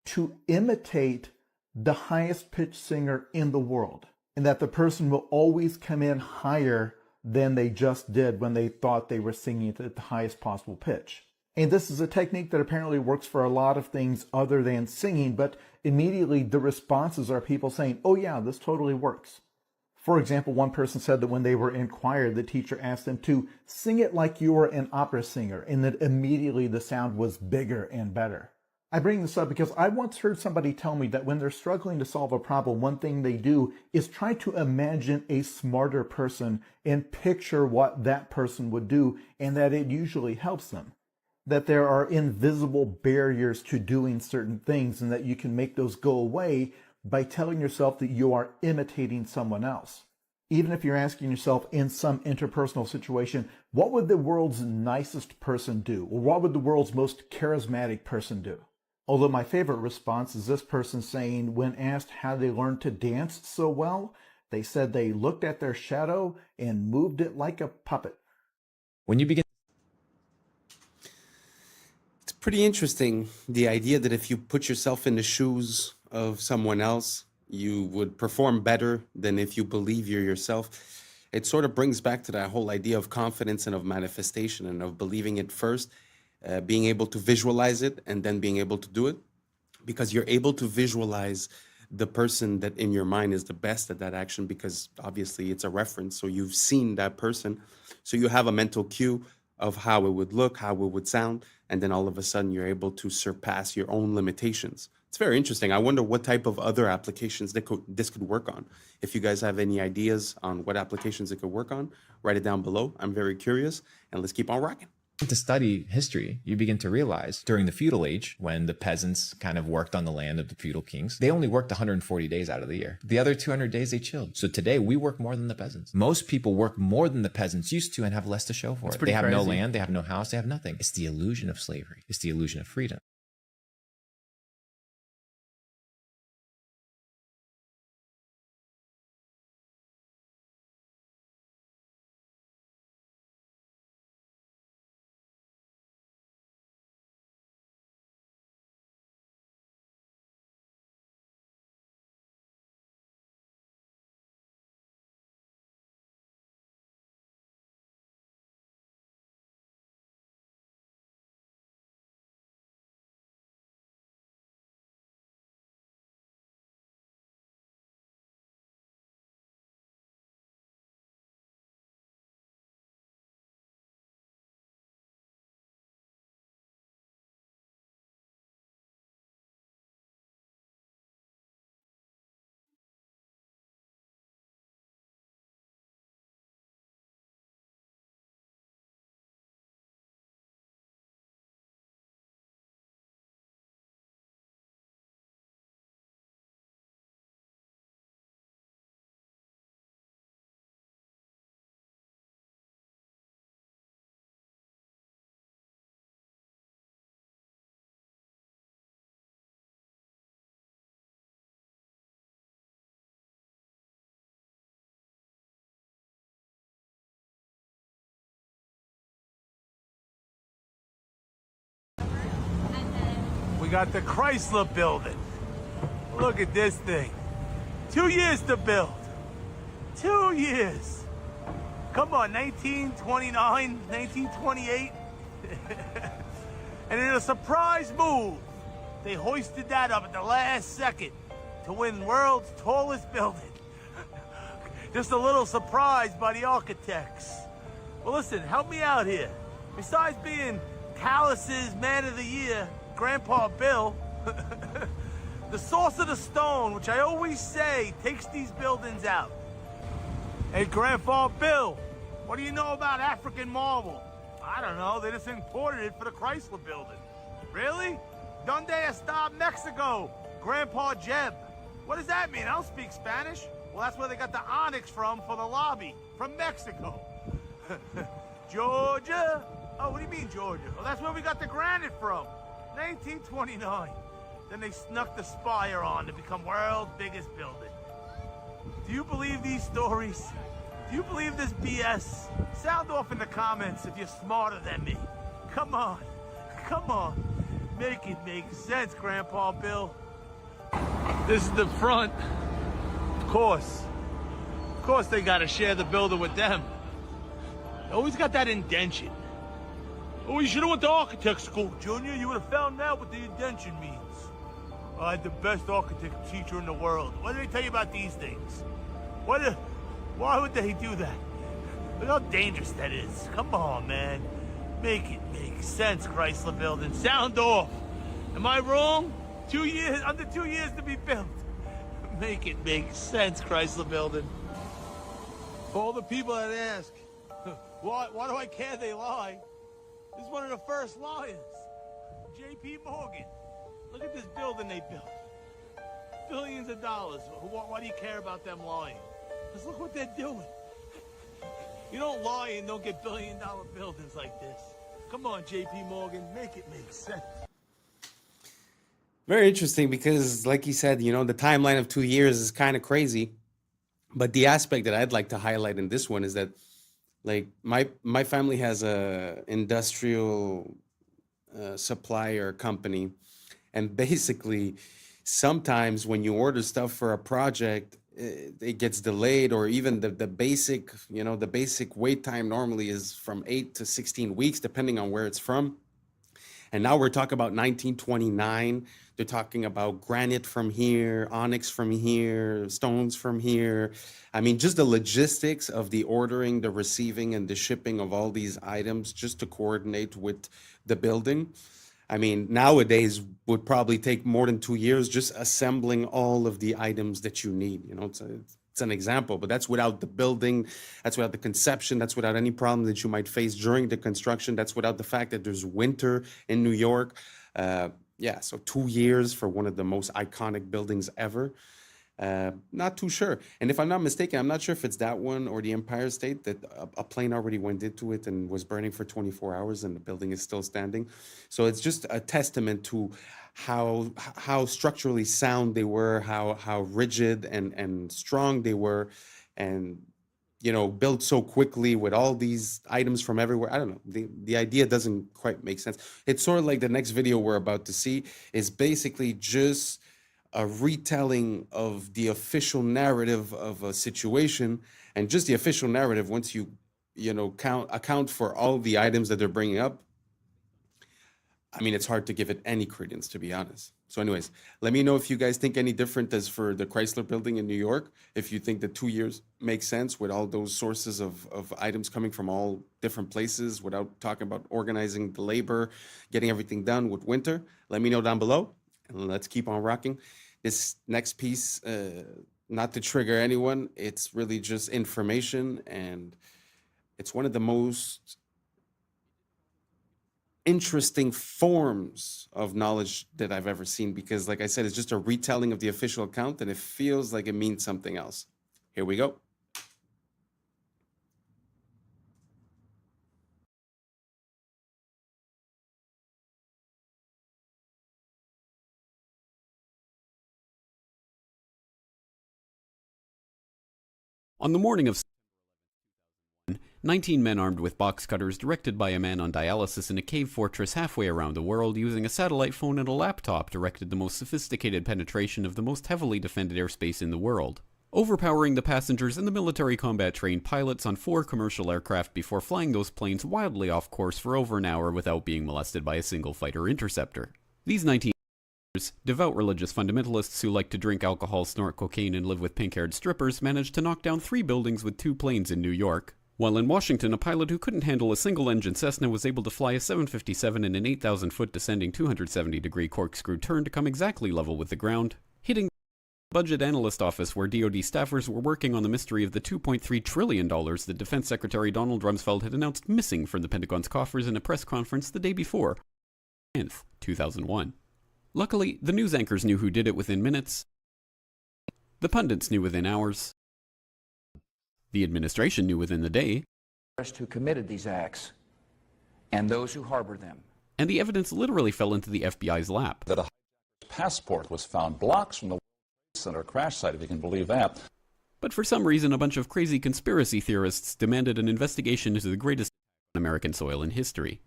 to imitate the highest pitched singer in the world, and that the person will always come in higher than they just did when they thought they were singing at the highest possible pitch. And this is a technique that apparently works for a lot of things other than singing, but immediately the responses are people saying, "Oh yeah, this totally works." For example, one person said that when they were in choir, the teacher asked them to sing it like you were an opera singer, and that immediately the sound was bigger and better. I bring this up because I once heard somebody tell me that when they're struggling to solve a problem, one thing they do is try to imagine a smarter person and picture what that person would do, and that it usually helps them. That there are invisible barriers to doing certain things, and that you can make those go away by telling yourself that you are imitating someone else. Even if you're asking yourself in some interpersonal situation, what would the world's nicest person do? Or what would the world's most charismatic person do? Although my favorite response is this person saying, when asked how they learned to dance so well, they said they looked at their shadow and moved it like a puppet. When you begin... It's pretty interesting, the idea that if you put yourself in the shoes of someone else, you would perform better than if you believe you're yourself. It sort of brings back to that whole idea of confidence and of manifestation and of believing it first, being able to visualize it and then being able to do it, because you're able to visualize the person that in your mind is the best at that action, because obviously it's a reference. So you've seen that person. So you have a mental cue of how it would look, how it would sound, and then all of a sudden you're able to surpass your own limitations. It's very interesting. I wonder what type of other applications this could work on. If you guys have any ideas on what applications it could work on, write it down below. I'm very curious, and let's keep on rocking. To study history, you begin to realize during the feudal age, when the peasants kind of worked on the land of the feudal kings, they only worked 140 days out of the year. The other 200 days they chilled. So today we work more than the peasants. Most people work more than the peasants used to and have less to show for it. They have no land, they have no house, they have nothing. It's the illusion of slavery. It's the illusion of freedom. We got the Chrysler building. Look at this thing. 2 years to build. 2 years. Come on, 1929, 1928. And in a surprise move, they hoisted that up at the last second to win world's tallest building. Just a little surprise by the architects. Well, listen, help me out here. Besides being Callus's Man of the Year, Grandpa Bill, the source of the stone, which I always say takes these buildings out. Hey, Grandpa Bill, what do you know about African marble? I don't know, they just imported it for the Chrysler building. Really? Donde está Mexico? Grandpa Jeb. What does that mean? I don't speak Spanish. Well, that's where they got the onyx from for the lobby, from Mexico. Georgia? Oh, what do you mean, Georgia? Well, that's where we got the granite from. 1929. Then they snuck the spire on to become world's biggest building. Do you believe these stories? Do you believe this BS? Sound off in the comments if you're smarter than me. Come on. Come on. Make it make sense, Grandpa Bill. This is the front. Of course. Of course they gotta share the building with them. They always got that indention. Oh, you should have went to architect school, Junior. You would have found out what the indention means. I had the best architect teacher in the world. What did they tell you about these things? Why would they do that? Look how dangerous that is. Come on, man. Make it make sense, Chrysler building. Sound off. Am I wrong? 2 years, under 2 years to be built. Make it make sense, Chrysler building. For all the people that ask, why do I care they lie? This is one of the first liars. J.P. Morgan. Look at this building they built. Billions of dollars. Why do you care about them lying? Because look what they're doing. You don't lie and don't get billion-dollar buildings like this. Come on, J.P. Morgan, make it make sense. Very interesting because, like he said, you know, the timeline of 2 years is kind of crazy. But the aspect that I'd like to highlight in this one is that, like, my family has a industrial supplier company, and basically, sometimes when you order stuff for a project, it gets delayed, or even the basic, you know, the basic wait time normally is from 8 to 16 weeks, depending on where it's from. And now we're talking about 1929. They're talking about granite from here, onyx from here, stones from here. I mean, just the logistics of the ordering, the receiving, and the shipping of all these items just to coordinate with the building. I mean, nowadays would probably take more than 2 years just assembling all of the items that you need. You know, it's an example, but that's without the building, that's without the conception, that's without any problem that you might face during the construction, that's without the fact that there's winter in New York. Yeah, so 2 years for one of the most iconic buildings ever. Not too sure. And if I'm not mistaken, I'm not sure if it's that one or the Empire State that a plane already went into it and was burning for 24 hours and the building is still standing. So it's just a testament to how structurally sound they were, how rigid and strong they were, and, you know, built so quickly with all these items from everywhere. I don't know. The idea doesn't quite make sense. It's sort of like the next video we're about to see is basically just a retelling of the official narrative of a situation, and just the official narrative, once you know, account for all the items that they're bringing up, I mean, it's hard to give it any credence, to be honest. So anyways, let me know if you guys think any different as for the Chrysler building in New York, if you think that 2 years makes sense with all those sources of items coming from all different places without talking about organizing the labor, getting everything done with winter. Let me know down below, and let's keep on rocking. This next piece, not to trigger anyone, it's really just information, and it's one of the most interesting forms of knowledge that I've ever seen, because, like I said, it's just a retelling of the official account, and it feels like it means something else. Here we go. On the morning of 19 men armed with box cutters, directed by a man on dialysis in a cave fortress halfway around the world, using a satellite phone and a laptop, directed the most sophisticated penetration of the most heavily defended airspace in the world, overpowering the passengers and the military combat-trained pilots on 4 commercial aircraft before flying those planes wildly off course for over an hour without being molested by a single fighter interceptor. These 19 devout religious fundamentalists who like to drink alcohol, snort cocaine, and live with pink-haired strippers managed to knock down 3 buildings with 2 planes in New York, while in Washington, a pilot who couldn't handle a single-engine Cessna was able to fly a 757 in an 8,000-foot descending 270-degree corkscrew turn to come exactly level with the ground, hitting the budget analyst office where DoD staffers were working on the mystery of the $2.3 trillion that Defense Secretary Donald Rumsfeld had announced missing from the Pentagon's coffers in a press conference the day before, 10th, 2001. Luckily, the news anchors knew who did it within minutes. The pundits knew within hours. The administration knew within the day. Who committed these acts and those who harbor them. And the evidence literally fell into the FBI's lap. That a passport was found blocks from the World Trade Center crash site, if you can believe that. But for some reason, a bunch of crazy conspiracy theorists demanded an investigation into the greatest on American soil in history.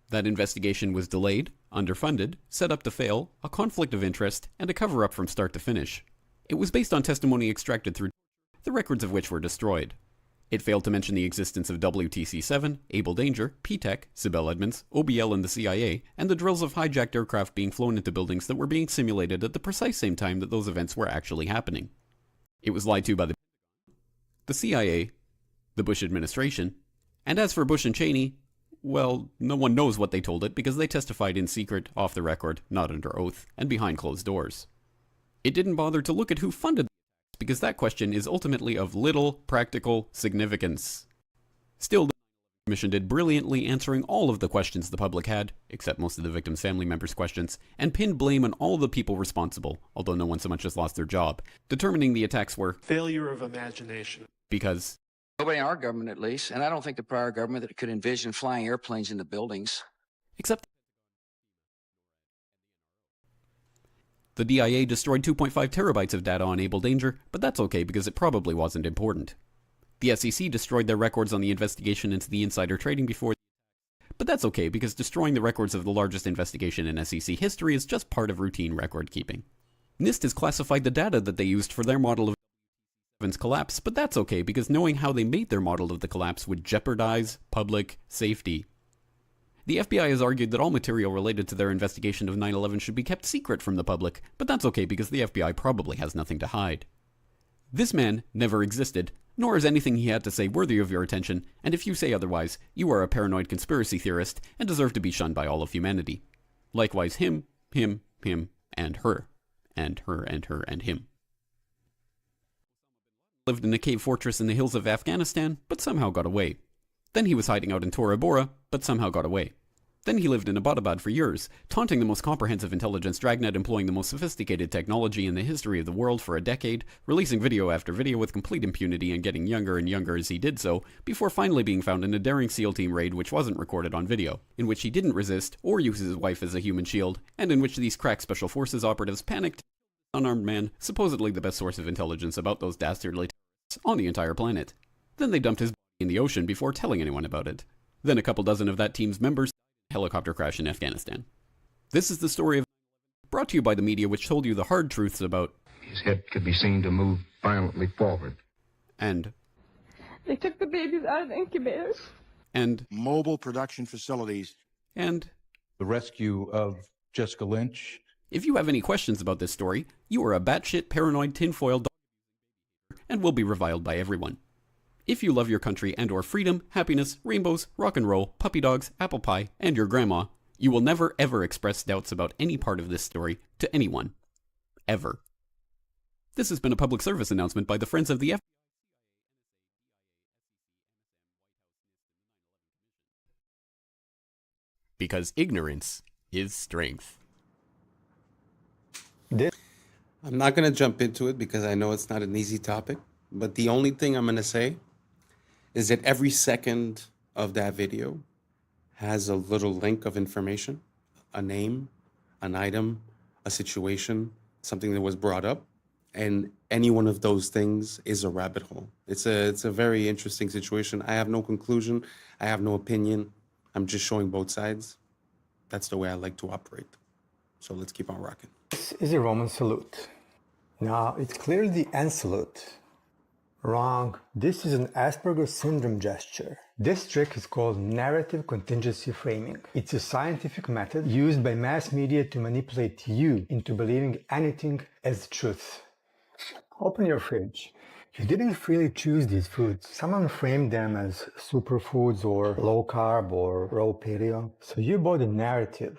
That investigation was delayed, underfunded, set up to fail, a conflict of interest, and a cover-up from start to finish. It was based on testimony extracted through the records of which were destroyed. It failed to mention the existence of WTC-7, Able Danger, P-TECH, Sibel Edmonds, OBL and the CIA, and the drills of hijacked aircraft being flown into buildings that were being simulated at the precise same time that those events were actually happening. It was lied to by the CIA, the Bush administration, and as for Bush and Cheney, well, no one knows what they told it because they testified in secret, off the record, not under oath, and behind closed doors. It didn't bother to look at who funded because that question is ultimately of little practical significance. Still, the Commission did brilliantly answering all of the questions the public had, except most of the victims' family members' questions, and pinned blame on all the people responsible, although no one so much as lost their job, determining the attacks were failure of imagination. Because Nobody in our government, at least, and I don't think the prior government that could envision flying airplanes into buildings. Except the DIA destroyed 2.5 terabytes of data on Able Danger, but that's okay because it probably wasn't important. The SEC destroyed their records on the investigation into the insider trading before, but that's okay because destroying the records of the largest investigation in SEC history is just part of routine record keeping. NIST has classified the data that they used for their model of Seven's collapse, but that's okay because knowing how they made their model of the collapse would jeopardize public safety. The FBI has argued that all material related to their investigation of 9/11 should be kept secret from the public, but that's okay because the FBI probably has nothing to hide. This man never existed, nor is anything he had to say worthy of your attention, and if you say otherwise, you are a paranoid conspiracy theorist and deserve to be shunned by all of humanity. Likewise him, and her. And her, and her, and him. Lived in a cave fortress in the hills of Afghanistan, but somehow got away. Then he was hiding out in Tora Bora, but somehow got away. Then he lived in Abbottabad for years, taunting the most comprehensive intelligence dragnet employing the most sophisticated technology in the history of the world for a decade, releasing video after video with complete impunity and getting younger and younger as he did so, before finally being found in a daring SEAL team raid which wasn't recorded on video, in which he didn't resist or use his wife as a human shield, and in which these crack special forces operatives panicked an unarmed man, supposedly the best source of intelligence about those dastardly terrorists on the entire planet. Then they dumped his body in the ocean before telling anyone about it. Then a couple dozen of that team's members helicopter crash in Afghanistan. This is the story of brought to you by the media which told you the hard truths about his head could be seen to move violently forward. And they took the babies out of the incubators. And mobile production facilities. And the rescue of Jessica Lynch. If you have any questions about this story, you are a batshit paranoid tinfoil dog and will be reviled by everyone. If you love your country and or freedom, happiness, rainbows, rock and roll, puppy dogs, apple pie, and your grandma, you will never ever express doubts about any part of this story to anyone. Ever. This has been a public service announcement by the Friends of the FBI. Because ignorance is strength. I'm not going to jump into it because I know it's not an easy topic, but the only thing I'm going to say is that every second of that video has a little link of information, a name, an item, a situation, something that was brought up, and any one of those things is a rabbit hole. It's a very interesting situation. I have no conclusion. I have no opinion. I'm just showing both sides. That's the way I like to operate. So let's keep on rocking. This is a Roman salute. Now, it's clearly the end salute. Wrong. This is an Asperger's syndrome gesture. This trick is called narrative contingency framing. It's a scientific method used by mass media to manipulate you into believing anything as truth. Open your fridge. You didn't freely choose these foods. Someone framed them as superfoods or low carb or raw paleo. So you bought a narrative,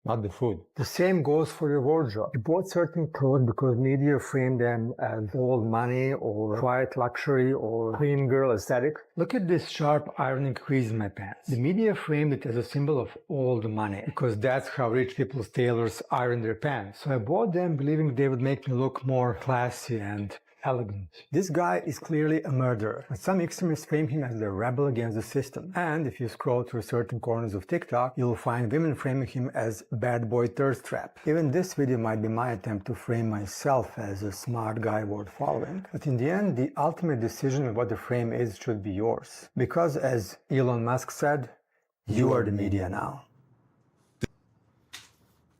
not the food. The same goes for your wardrobe. You bought certain clothes because media framed them as old money or quiet luxury or clean girl aesthetic. Look at this sharp ironing crease in my pants. The media framed it as a symbol of old money because that's how rich people's tailors iron their pants. So I bought them believing they would make me look more classy and elegant. This guy is clearly a murderer, but some extremists frame him as the rebel against the system. And if you scroll through certain corners of TikTok, you'll find women framing him as bad boy thirst trap. Even this video might be my attempt to frame myself as a smart guy worth following. But in the end, the ultimate decision of what the frame is should be yours. Because as Elon Musk said, you are the media now.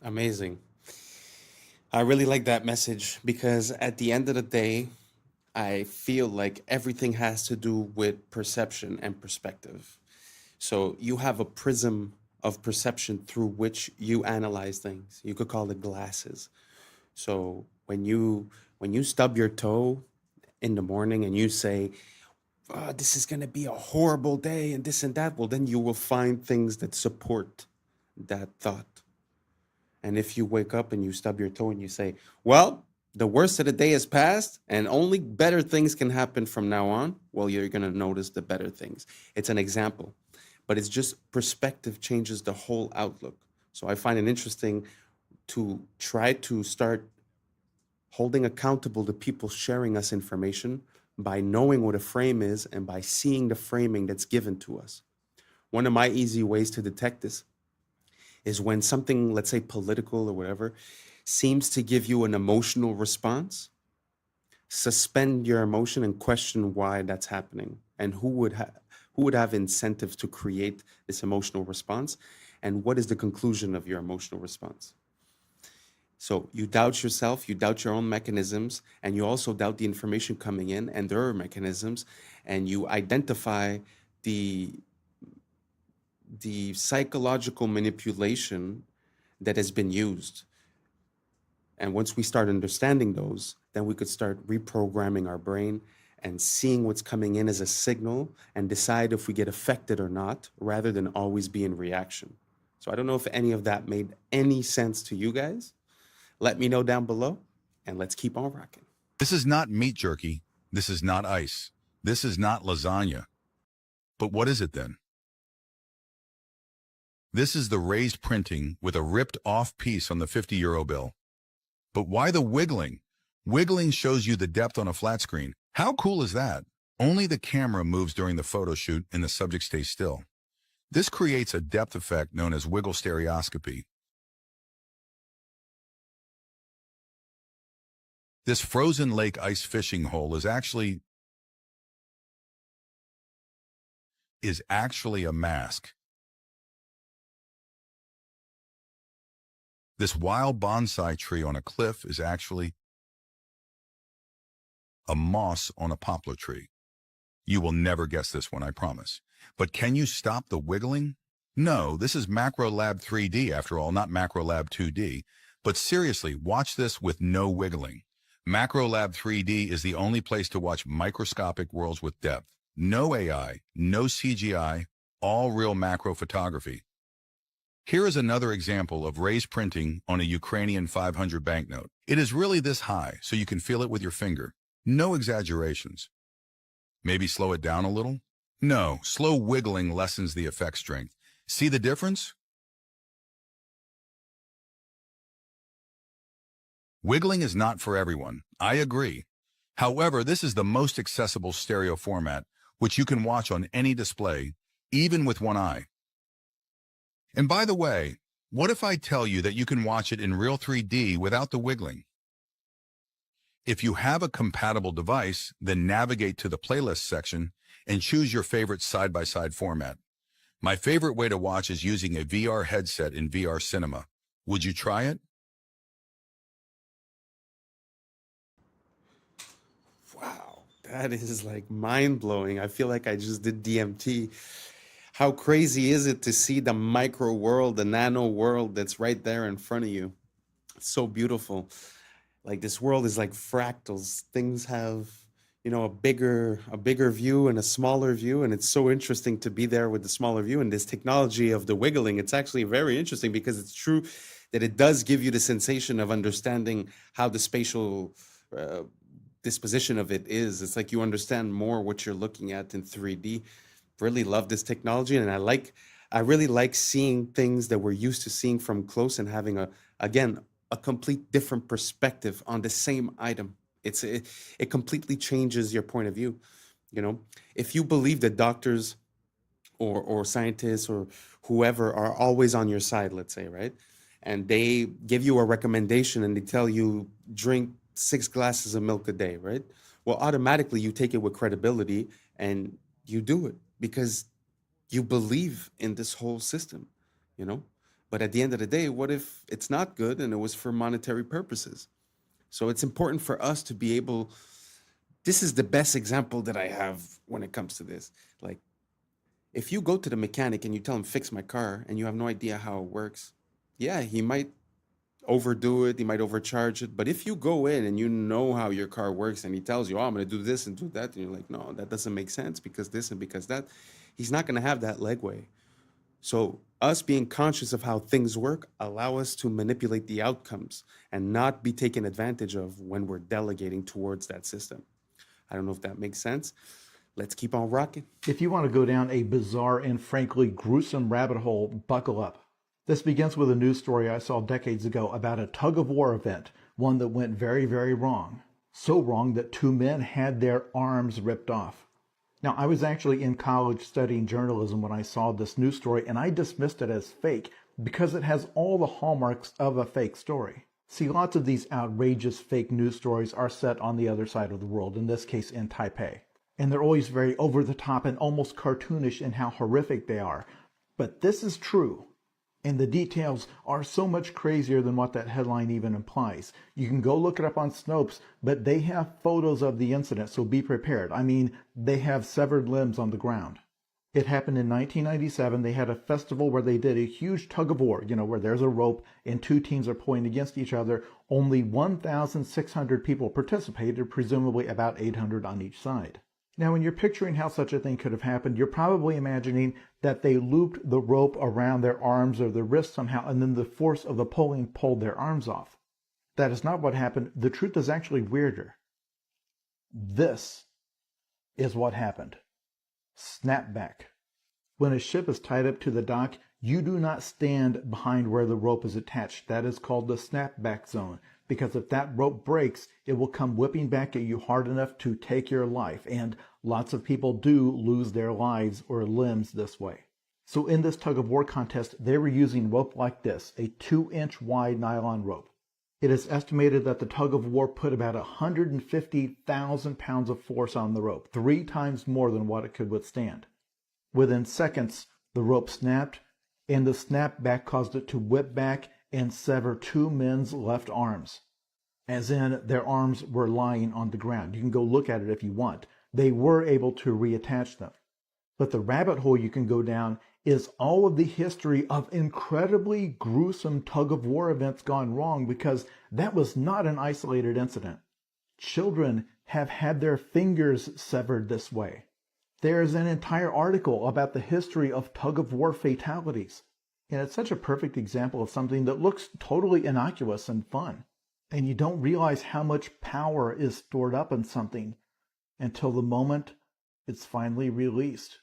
Amazing. I really like that message because at the end of the day, I feel like everything has to do with perception and perspective. So you have a prism of perception through which you analyze things. You could call it glasses. So when you stub your toe in the morning and you say, oh, this is going to be a horrible day and this and that, well, then you will find things that support that thought. And if you wake up and you stub your toe and you say, well, the worst of the day has passed and only better things can happen from now on, well, you're going to notice the better things. It's an example, but it's just perspective changes the whole outlook. So I find it interesting to try to start holding accountable the people sharing us information by knowing what a frame is and by seeing the framing that's given to us. One of my easy ways to detect this is when something, let's say political or whatever, seems to give you an emotional response. Suspend your emotion and question why that's happening and who would have incentives to create this emotional response, and what is the conclusion of your emotional response. So you doubt yourself, you doubt your own mechanisms, and you also doubt the information coming in and their mechanisms, and you identify the psychological manipulation that has been used. And once we start understanding those, then we could start reprogramming our brain and seeing what's coming in as a signal and decide if we get affected or not, rather than always be in reaction. So I don't know if any of that made any sense to you guys. Let me know down below, and let's keep on rocking. This is not meat jerky. This is not ice. This is not lasagna. But what is it then? This is the raised printing with a ripped off piece on the 50-euro bill. But why the wiggling? Wiggling shows you the depth on a flat screen. How cool is that? Only the camera moves during the photo shoot and the subject stays still. This creates a depth effect known as wiggle stereoscopy. This frozen lake ice fishing hole is actually a mask. This wild bonsai tree on a cliff is actually a moss on a poplar tree. You will never guess this one, I promise. But can you stop the wiggling? No, this is MacroLab 3D after all, not MacroLab 2D. But seriously, watch this with no wiggling. MacroLab 3D is the only place to watch microscopic worlds with depth. No AI, no CGI, all real macro photography. Here is another example of raised printing on a Ukrainian 500 banknote. It is really this high, so you can feel it with your finger. No exaggerations. Maybe slow it down a little? No, slow wiggling lessens the effect strength. See the difference? Wiggling is not for everyone. I agree. However, this is the most accessible stereo format, which you can watch on any display, even with one eye. And by the way, what if I tell you that you can watch it in real 3D without the wiggling? If you have a compatible device, then navigate to the playlist section and choose your favorite side-by-side format. My favorite way to watch is using a VR headset in VR cinema. Would you try it? Wow, that is like mind-blowing. I feel like I just did DMT. How crazy is it to see the micro world, the nano world that's right there in front of you? It's so beautiful. Like this world is like fractals. Things have, a bigger view and a smaller view, and it's so interesting to be there with the smaller view. And this technology of the wiggling, it's actually very interesting because it's true that it does give you the sensation of understanding how the spatial disposition of it is. It's like you understand more what you're looking at in 3D. Really love this technology, and I really like seeing things that we're used to seeing from close and having a complete different perspective on the same item. It completely changes your point of view. If you believe that doctors or scientists or whoever are always on your side, let's say, right? And they give you a recommendation and they tell you drink 6 glasses of milk a day, right? Well, automatically you take it with credibility and you do it because you believe in this whole system, But at the end of the day, what if it's not good and it was for monetary purposes? So it's important for us to be able, this is the best example that I have when it comes to this. Like, if you go to the mechanic and you tell him, fix my car, and you have no idea how it works, yeah, he might overdo it, he might overcharge it. But if you go in and you know how your car works and he tells you, I'm going to do this and do that, and you're like, no, that doesn't make sense because this and because that, he's not going to have that legway. So us being conscious of how things work allow us to manipulate the outcomes and not be taken advantage of when we're delegating towards that system. I don't know if that makes sense. Let's keep on rocking. If you want to go down a bizarre and frankly gruesome rabbit hole, buckle up. This begins with a news story I saw decades ago about a tug-of-war event, one that went very, very wrong. So wrong that 2 men had their arms ripped off. Now, I was actually in college studying journalism when I saw this news story, and I dismissed it as fake because it has all the hallmarks of a fake story. See, lots of these outrageous fake news stories are set on the other side of the world, in this case in Taipei. And they're always very over the top and almost cartoonish in how horrific they are. But this is true. And the details are so much crazier than what that headline even implies. You can go look it up on Snopes, but they have photos of the incident, so be prepared. I mean, they have severed limbs on the ground. It happened in 1997. They had a festival where they did a huge tug of war, where there's a rope and 2 teams are pulling against each other. Only 1,600 people participated, presumably about 800 on each side. Now, when you're picturing how such a thing could have happened, you're probably imagining that they looped the rope around their arms or their wrists somehow, and then the force of the pulling pulled their arms off. That is not what happened. The truth is actually weirder. This is what happened. Snapback. When a ship is tied up to the dock, you do not stand behind where the rope is attached. That is called the snapback zone, because if that rope breaks, it will come whipping back at you hard enough to take your life, and lots of people do lose their lives or limbs this way. So in this tug of war contest, they were using rope like this, a 2-inch wide nylon rope. It is estimated that the tug of war put about 150,000 pounds of force on the rope, 3 times more than what it could withstand. Within seconds, the rope snapped, and the snapback caused it to whip back and sever 2 men's left arms, as in their arms were lying on the ground. You can go look at it if you want. They were able to reattach them. But the rabbit hole you can go down is all of the history of incredibly gruesome tug-of-war events gone wrong, because that was not an isolated incident. Children have had their fingers severed this way. There's an entire article about the history of tug-of-war fatalities. And it's such a perfect example of something that looks totally innocuous and fun. And you don't realize how much power is stored up in something until the moment it's finally released.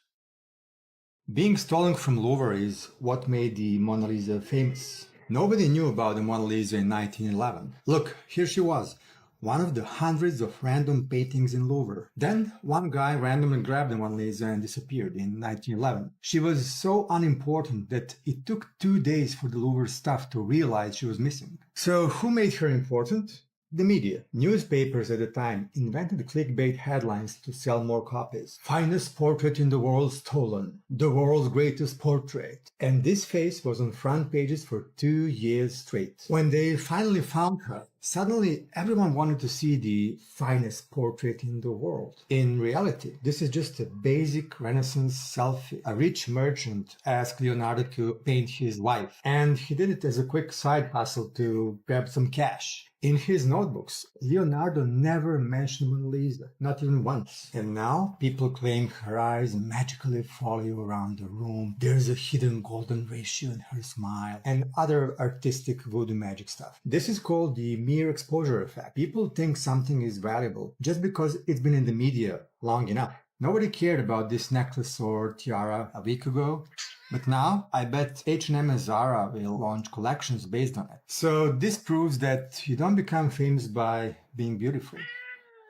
Being stolen from Louvre is what made the Mona Lisa famous. Nobody knew about the Mona Lisa in 1911. Look, here she was, one of the hundreds of random paintings in Louvre. Then one guy randomly grabbed the Mona Lisa and disappeared in 1911. She was so unimportant that it took 2 days for the Louvre staff to realize she was missing. So who made her important? The media. Newspapers at the time invented clickbait headlines to sell more copies. Finest portrait in the world stolen. The world's greatest portrait. And this face was on front pages for 2 years straight. When they finally found her, suddenly everyone wanted to see the finest portrait in the world. In reality, this is just a basic Renaissance selfie. A rich merchant asked Leonardo to paint his wife, and he did it as a quick side hustle to grab some cash. In his notebooks, Leonardo never mentioned Mona Lisa, not even once. And now, people claim her eyes magically follow you around the room. There's a hidden golden ratio in her smile, and other artistic voodoo magic stuff. This is called the mere exposure effect. People think something is valuable just because it's been in the media long enough. Nobody cared about this necklace or tiara a week ago. But now, I bet H&M and Zara will launch collections based on it. So this proves that you don't become famous by being beautiful.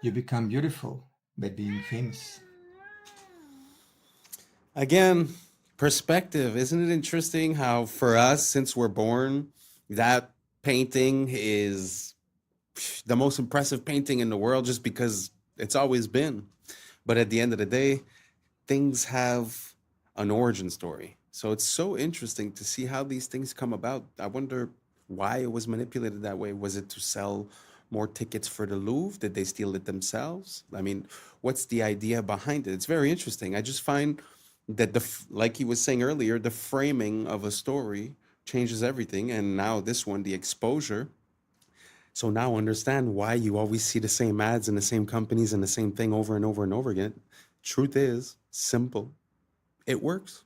You become beautiful by being famous. Again, perspective. Isn't it interesting how for us, since we're born, that painting is the most impressive painting in the world just because it's always been. But at the end of the day, things have an origin story. So it's so interesting to see how these things come about. I wonder why it was manipulated that way. Was it to sell more tickets for the Louvre? Did they steal it themselves? I mean, what's the idea behind it? It's very interesting. I just find that, like he was saying earlier, the framing of a story changes everything. And now this one, the exposure. So now understand why you always see the same ads and the same companies and the same thing over and over and over again. Truth is simple. It works.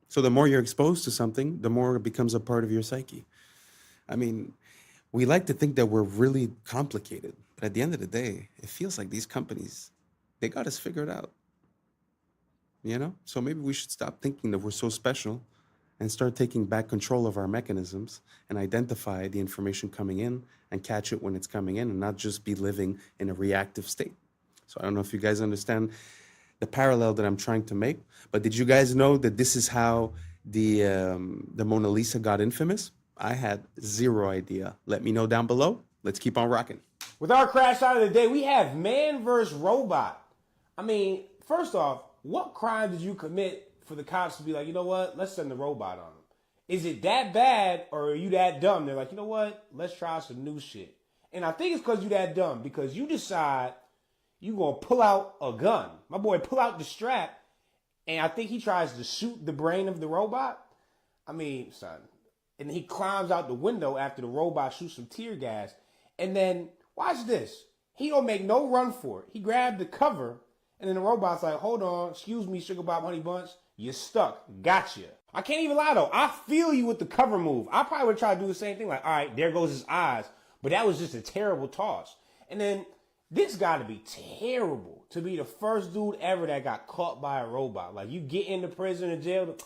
So the more you're exposed to something, the more it becomes a part of your psyche. I mean, we like to think that we're really complicated, but at the end of the day, it feels like these companies, they got us figured out. You know? So maybe we should stop thinking that we're so special and start taking back control of our mechanisms and identify the information coming in and catch it when it's coming in and not just be living in a reactive state. So I don't know if you guys understand the parallel that I'm trying to make, but did you guys know that this is how the Mona Lisa got infamous? I had zero idea. Let me know down below. Let's keep on rocking. With our crash out of the day, we have man versus robot. I mean, first off, what crime did you commit for the cops to be like, you know what, let's send the robot on them? Is it that bad or are you that dumb? They're like, you know what, let's try some new shit. And I think it's because you that dumb, because you decide you gonna pull out a gun. My boy pull out the strap, and I think he tries to shoot the brain of the robot. I mean, son. And he climbs out the window after the robot shoots some tear gas. And then, watch this. He don't make no run for it. He grabbed the cover, and then the robot's like, hold on, excuse me, Sugar Bob Honey Bunch, you're stuck. Gotcha. I can't even lie, though. I feel you with the cover move. I probably would try to do the same thing. Like, all right, there goes his eyes. But that was just a terrible toss. And then, this got to be terrible to be the first dude ever that got caught by a robot. Like, you get into prison or jail,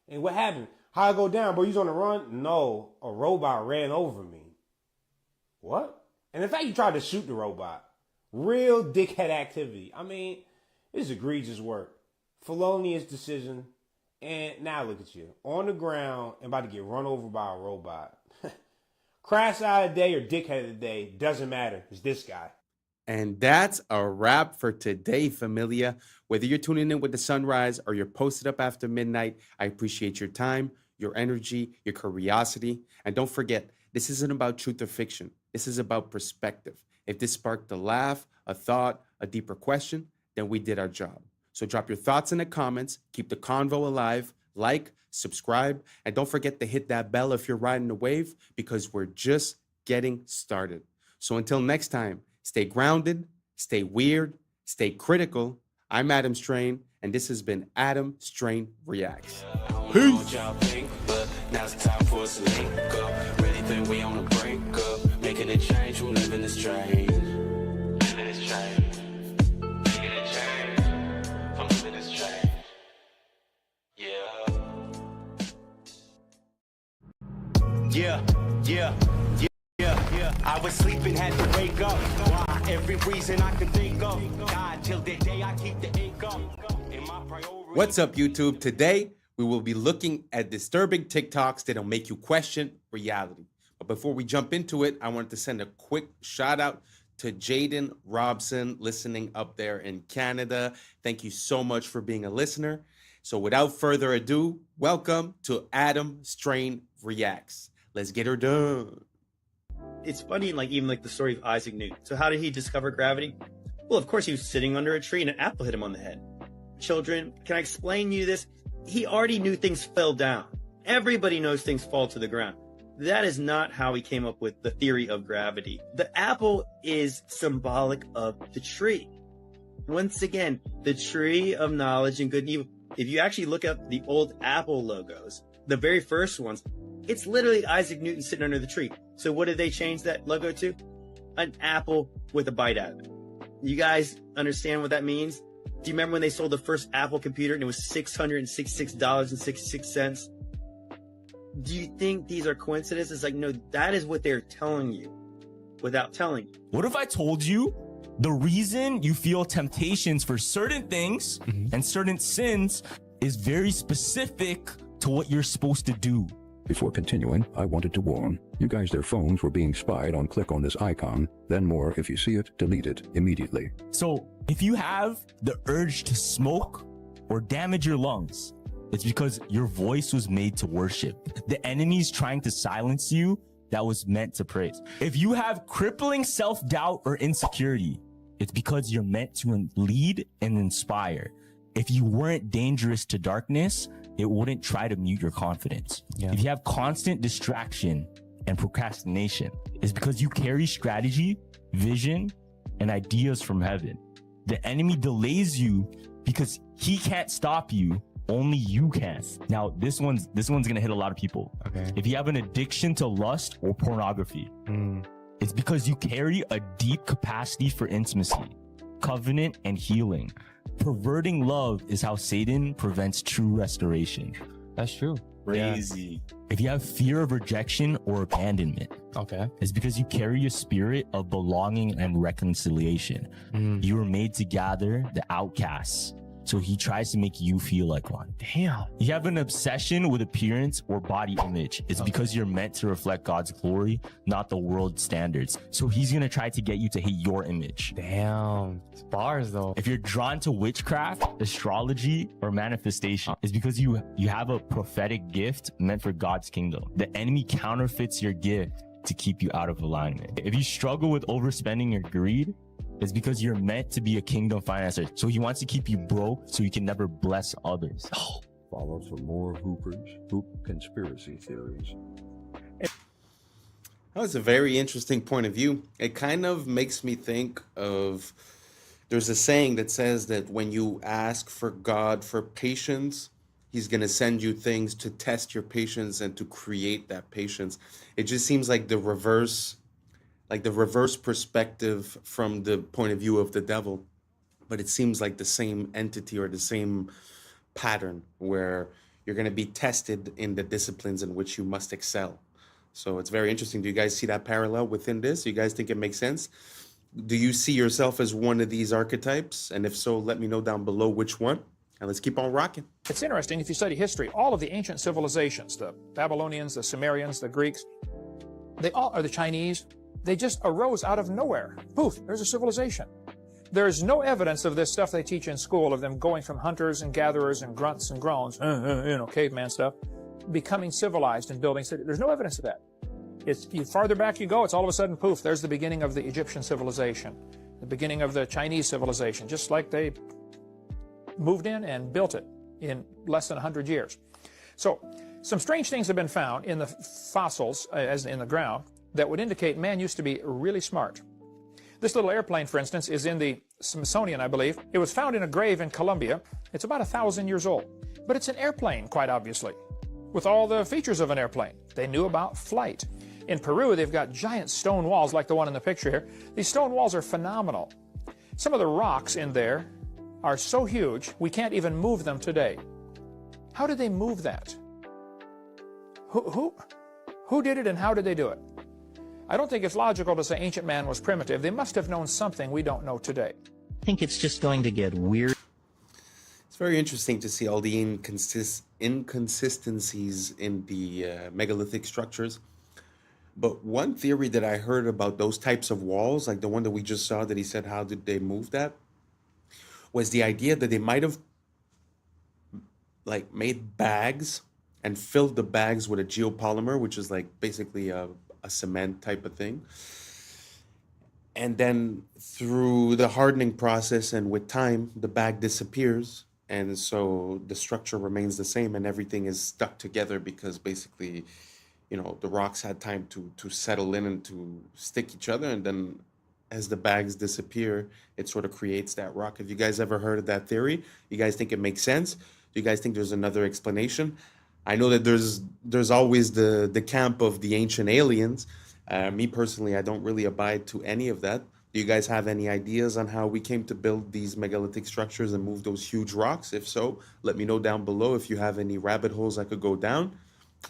and what happened? How I go down, bro? You was on the run? No, a robot ran over me. What? And in fact, you tried to shoot the robot. Real dickhead activity. I mean, this is egregious work. Felonious decision. And now look at you. On the ground and about to get run over by a robot. Crash out of the day or dickhead of the day, doesn't matter. It's this guy. And that's a wrap for today, familia. Whether you're tuning in with the sunrise or you're posted up after midnight, I appreciate your time, your energy, your curiosity. And don't forget, this isn't about truth or fiction. This is about perspective. If this sparked a laugh, a thought, a deeper question, then we did our job. So drop your thoughts in the comments, keep the convo alive, like, subscribe, and don't forget to hit that bell if you're riding the wave, because we're just getting started. So until next time, stay grounded, stay weird, stay critical. I'm Adam Strain, and this has been Adam Strain Reacts. Peace. Now's the time for us to link up. Really think we on the brink up. Making a change from living this strange. Living this strange. Making a change from living this strange. Yeah. Yeah. I was sleeping, had to wake up. Why? Every reason I can think of. God, till the day I keep the ink up. What's up, YouTube? Today, we will be looking at disturbing TikToks that'll make you question reality. But before we jump into it, I wanted to send a quick shout out to Jaden Robson listening up there in Canada. Thank you so much for being a listener. So without further ado, welcome to Adam Strain Reacts. Let's get her done. It's funny, even the story of Isaac Newton. So how did he discover gravity? Well, of course, he was sitting under a tree and an apple hit him on the head. Children, can I explain to you this? He already knew things fell down. Everybody knows things fall to the ground. That is not how he came up with the theory of gravity. The apple is symbolic of the tree. Once again, the tree of knowledge and good and evil. If you actually look up the old Apple logos, the very first ones, it's literally Isaac Newton sitting under the tree. So what did they change that logo to? An apple with a bite out of it. You guys understand what that means? Do you remember when they sold the first Apple computer and it was $666.66? Do you think these are coincidences? No, that is what they're telling you without telling you. What if I told you the reason you feel temptations for certain things and certain sins is very specific to what you're supposed to do? Before continuing, I wanted to warn you guys, their phones were being spied on. Click on this icon, then more. If you see it, delete it immediately. So if you have the urge to smoke or damage your lungs, it's because your voice was made to worship. The enemy's trying to silence you that was meant to praise. If you have crippling self-doubt or insecurity, it's because you're meant to lead and inspire. If you weren't dangerous to darkness, it wouldn't try to mute your confidence. If you have constant distraction and procrastination, it's because you carry strategy, vision, and ideas from heaven. The enemy delays you because he can't stop you. Only you can. Now, this one's gonna hit a lot of people. Okay. If you have an addiction to lust or pornography, it's because you carry a deep capacity for intimacy, covenant, and healing. Perverting love is how Satan prevents true restoration. That's true. Crazy. If you have fear of rejection or abandonment, okay, it's because you carry a spirit of belonging and reconciliation. You were made to gather the outcasts. So he tries to make you feel like one. Damn. You have an obsession with appearance or body image. It's because you're meant to reflect God's glory, not the world's standards. So he's going to try to get you to hate your image. Damn. It's bars though. If you're drawn to witchcraft, astrology, or manifestation, it's because you have a prophetic gift meant for God's kingdom. The enemy counterfeits your gift to keep you out of alignment. If you struggle with overspending or greed, it's because you're meant to be a kingdom financer. So he wants to keep you broke so you can never bless others. Follow for more Hoop conspiracy theories. That's a very interesting point of view. It kind of makes me think of, there's a saying that says that when you ask for God for patience, he's going to send you things to test your patience and to create that patience. It just seems like the reverse perspective from the point of view of the devil, but it seems like the same entity or the same pattern where you're going to be tested in the disciplines in which you must excel. So it's very interesting. Do you guys see that parallel within this? Do you guys think it makes sense? Do you see yourself as one of these archetypes? And if so, let me know down below which one. And let's keep on rocking. It's interesting, if you study history, all of the ancient civilizations, the Babylonians, the Sumerians, the Greeks, they all are the Chinese. They just arose out of nowhere. Poof, there's a civilization. There's no evidence of this stuff they teach in school, of them going from hunters and gatherers and grunts and groans, caveman stuff, becoming civilized and building cities. There's no evidence of that. It's, you farther back you go, it's all of a sudden, poof, there's the beginning of the Egyptian civilization, the beginning of the Chinese civilization, just like they moved in and built it in less than 100 years. So some strange things have been found in the fossils, as in the ground, that would indicate man used to be really smart. This little airplane, for instance, is in the Smithsonian, I believe. It was found in a grave in Colombia. It's about 1,000 years old. But it's an airplane, quite obviously, with all the features of an airplane. They knew about flight. In Peru, they've got giant stone walls like the one in the picture here. These stone walls are phenomenal. Some of the rocks in there are so huge, we can't even move them today. How did they move that? Who did it and how did they do it? I don't think it's logical to say ancient man was primitive. They must have known something we don't know today. I think it's just going to get weird. It's very interesting to see all the inconsistencies in the megalithic structures. But one theory that I heard about those types of walls, like the one that we just saw that he said, how did they move that? Was the idea that they might have like made bags and filled the bags with a geopolymer, which is like basically a cement type of thing. And then through the hardening process and with time, the bag disappears. And so the structure remains the same and everything is stuck together because basically, you know, the rocks had time to settle in and to stick each other. And then as the bags disappear, it sort of creates that rock. Have you guys ever heard of that theory? You guys think it makes sense? Do you guys think there's another explanation? I know that there's always the camp of the ancient aliens. Me personally, I don't really abide to any of that. Do you guys have any ideas on how we came to build these megalithic structures and move those huge rocks? If so, let me know down below if you have any rabbit holes I could go down.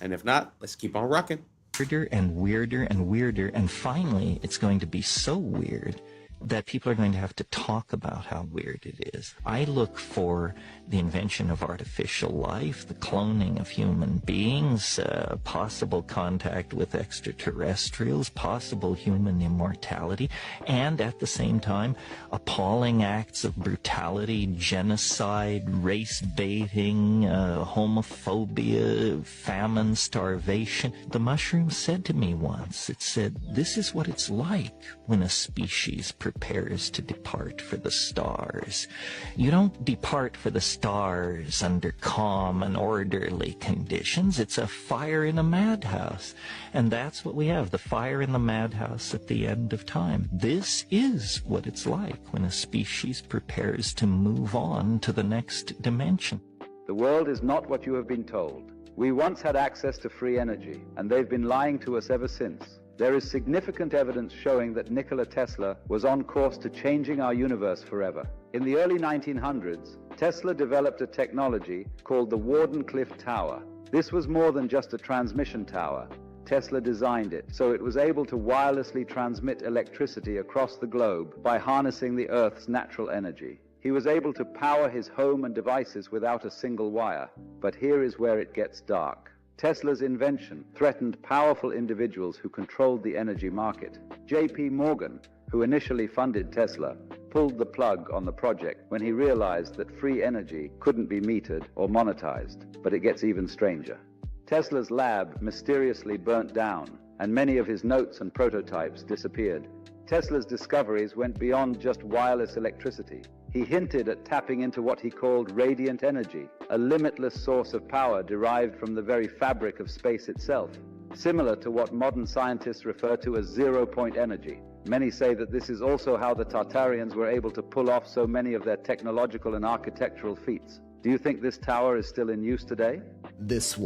And if not, let's keep on rocking. Weirder and weirder and weirder, and finally it's going to be so weird that people are going to have to talk about how weird it is. I look for the invention of artificial life, the cloning of human beings, possible contact with extraterrestrials, possible human immortality, and at the same time, appalling acts of brutality, genocide, race baiting, homophobia, famine, starvation. The mushroom said to me once, it said, "This is what it's like when a species prepares to depart for the stars. You don't depart for the stars under calm and orderly conditions. It's a fire in a madhouse." And that's what we have, the fire in the madhouse at the end of time. This is what it's like when a species prepares to move on to the next dimension. The world is not what you have been told. We once had access to free energy, and they've been lying to us ever since. There is significant evidence showing that Nikola Tesla was on course to changing our universe forever. In the early 1900s, Tesla developed a technology called the Wardenclyffe Tower. This was more than just a transmission tower. Tesla designed it so it was able to wirelessly transmit electricity across the globe by harnessing the Earth's natural energy. He was able to power his home and devices without a single wire. But here is where it gets dark. Tesla's invention threatened powerful individuals who controlled the energy market. J.P. Morgan, who initially funded Tesla, pulled the plug on the project when he realized that free energy couldn't be metered or monetized. But it gets even stranger. Tesla's lab mysteriously burnt down, and many of his notes and prototypes disappeared. Tesla's discoveries went beyond just wireless electricity. He hinted at tapping into what he called radiant energy, a limitless source of power derived from the very fabric of space itself, similar to what modern scientists refer to as zero-point energy. Many say that this is also how the Tartarians were able to pull off so many of their technological and architectural feats. Do you think this tower is still in use today? This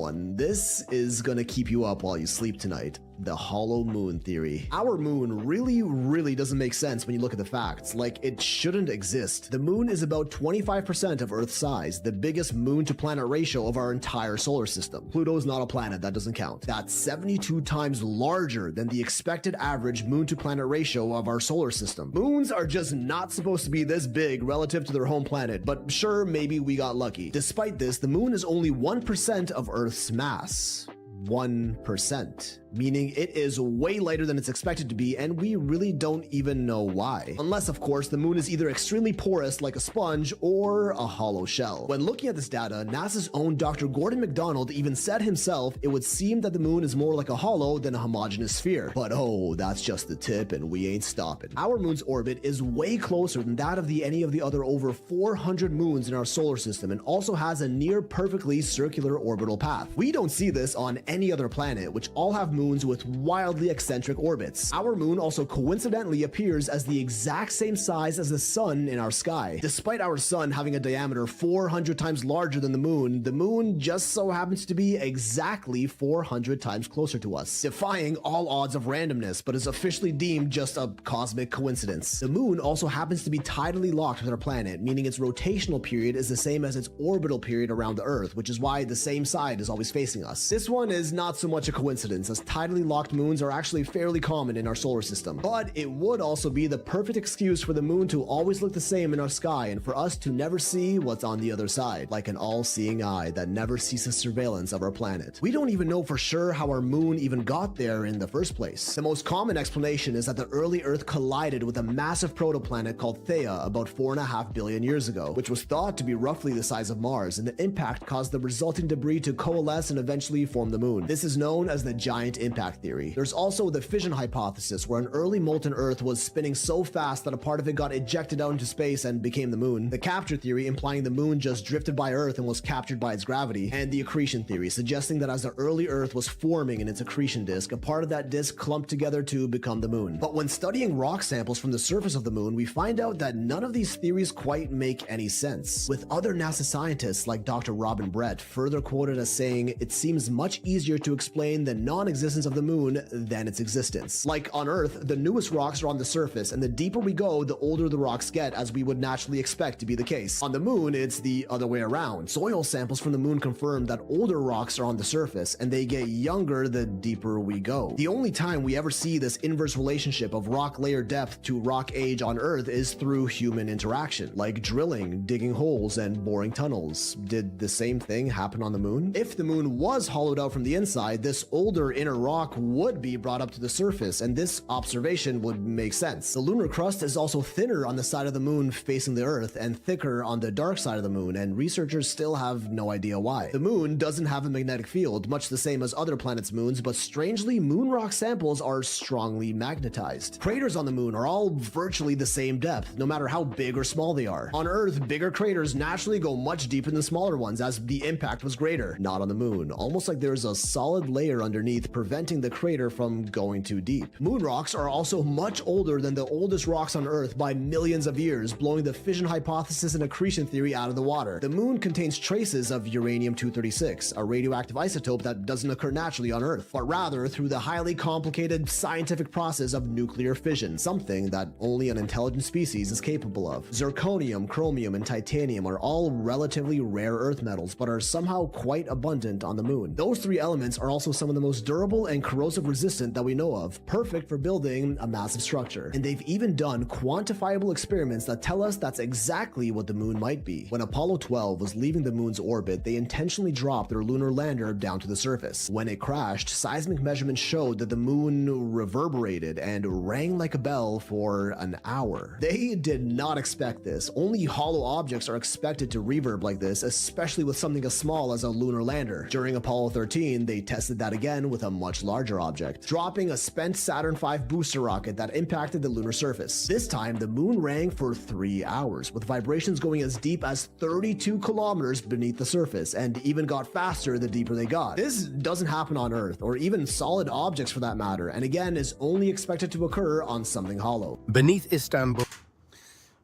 is gonna keep you up while you sleep tonight. The hollow moon theory. Our moon really doesn't make sense when you look at the facts. Like, it shouldn't exist. The moon is about 25% of Earth's size, the biggest moon to planet ratio of our entire solar system. Pluto's not a planet, that doesn't count. That's 72 times larger than the expected average moon to planet ratio of our solar system. Moons are just not supposed to be this big relative to their home planet, but sure, maybe we got lucky. Despite this, the moon is only 1% of Earth's mass. 1%, meaning it is way lighter than it's expected to be, and we really don't even know why. Unless, of course, the moon is either extremely porous like a sponge or a hollow shell. When looking at this data, NASA's own Dr. Gordon McDonald even said himself it would seem that the moon is more like a hollow than a homogeneous sphere. But oh, that's just the tip, and we ain't stopping. Our moon's orbit is way closer than that of any of the other over 400 moons in our solar system, and also has a near perfectly circular orbital path. We don't see this on any other planet, which all have moons with wildly eccentric orbits. Our moon also coincidentally appears as the exact same size as the sun in our sky. Despite our sun having a diameter 400 times larger than the moon just so happens to be exactly 400 times closer to us, defying all odds of randomness, but is officially deemed just a cosmic coincidence. The moon also happens to be tidally locked with our planet, meaning its rotational period is the same as its orbital period around the Earth, which is why the same side is always facing us. This one is not so much a coincidence, as tidally locked moons are actually fairly common in our solar system. But it would also be the perfect excuse for the moon to always look the same in our sky, and for us to never see what's on the other side, like an all-seeing eye that never ceases surveillance of our planet. We don't even know for sure how our moon even got there in the first place. The most common explanation is that the early Earth collided with a massive protoplanet called Theia about 4.5 billion years ago, which was thought to be roughly the size of Mars, and the impact caused the resulting debris to coalesce and eventually form the moon. This is known as the giant impact theory. There's also the fission hypothesis, where an early molten Earth was spinning so fast that a part of it got ejected out into space and became the moon. The capture theory, implying the moon just drifted by Earth and was captured by its gravity. And the accretion theory, suggesting that as the early Earth was forming in its accretion disk, a part of that disk clumped together to become the moon. But when studying rock samples from the surface of the moon, we find out that none of these theories quite make any sense, with other NASA scientists like Dr. Robin Brett further quoted as saying, "It seems much easier to explain the non-existence of the moon than its existence. Like on Earth, the newest rocks are on the surface, and the deeper we go, the older the rocks get, as we would naturally expect to be the case. On the moon, it's the other way around. Soil samples from the moon confirm that older rocks are on the surface, and they get younger the deeper we go. The only time we ever see this inverse relationship of rock layer depth to rock age on Earth is through human interaction, like drilling, digging holes, and boring tunnels. Did the same thing happen on the moon? If the moon was hollowed out from the inside, this older inner rock would be brought up to the surface, and this observation would make sense. The lunar crust is also thinner on the side of the moon facing the Earth and thicker on the dark side of the moon, and researchers still have no idea why. The moon doesn't have a magnetic field, much the same as other planets' moons, but strangely, moon rock samples are strongly magnetized. Craters on the moon are all virtually the same depth, no matter how big or small they are. On Earth, bigger craters naturally go much deeper than smaller ones, as the impact was greater. Not on the moon, almost like there's a solid layer underneath preventing preventing the crater from going too deep. Moon rocks are also much older than the oldest rocks on Earth by millions of years, blowing the fission hypothesis and accretion theory out of the water. The moon contains traces of uranium-236, a radioactive isotope that doesn't occur naturally on Earth, but rather through the highly complicated scientific process of nuclear fission, something that only an intelligent species is capable of. Zirconium, chromium, and titanium are all relatively rare Earth metals, but are somehow quite abundant on the moon. Those three elements are also some of the most durable and corrosive resistant that we know of, perfect for building a massive structure. And they've even done quantifiable experiments that tell us that's exactly what the moon might be. When Apollo 12 was leaving the moon's orbit, they intentionally dropped their lunar lander down to the surface. When it crashed, seismic measurements showed that the moon reverberated and rang like a bell for an hour. They did not expect this. Only hollow objects are expected to reverb like this, especially with something as small as a lunar lander. During Apollo 13, they tested that again with a much larger object, dropping a spent Saturn V booster rocket that impacted the lunar surface. This time, the moon rang for 3 hours, with vibrations going as deep as 32 kilometers beneath the surface, and even got faster the deeper they got. This doesn't happen on Earth, or even solid objects for that matter, and again is only expected to occur on something hollow. Beneath Istanbul.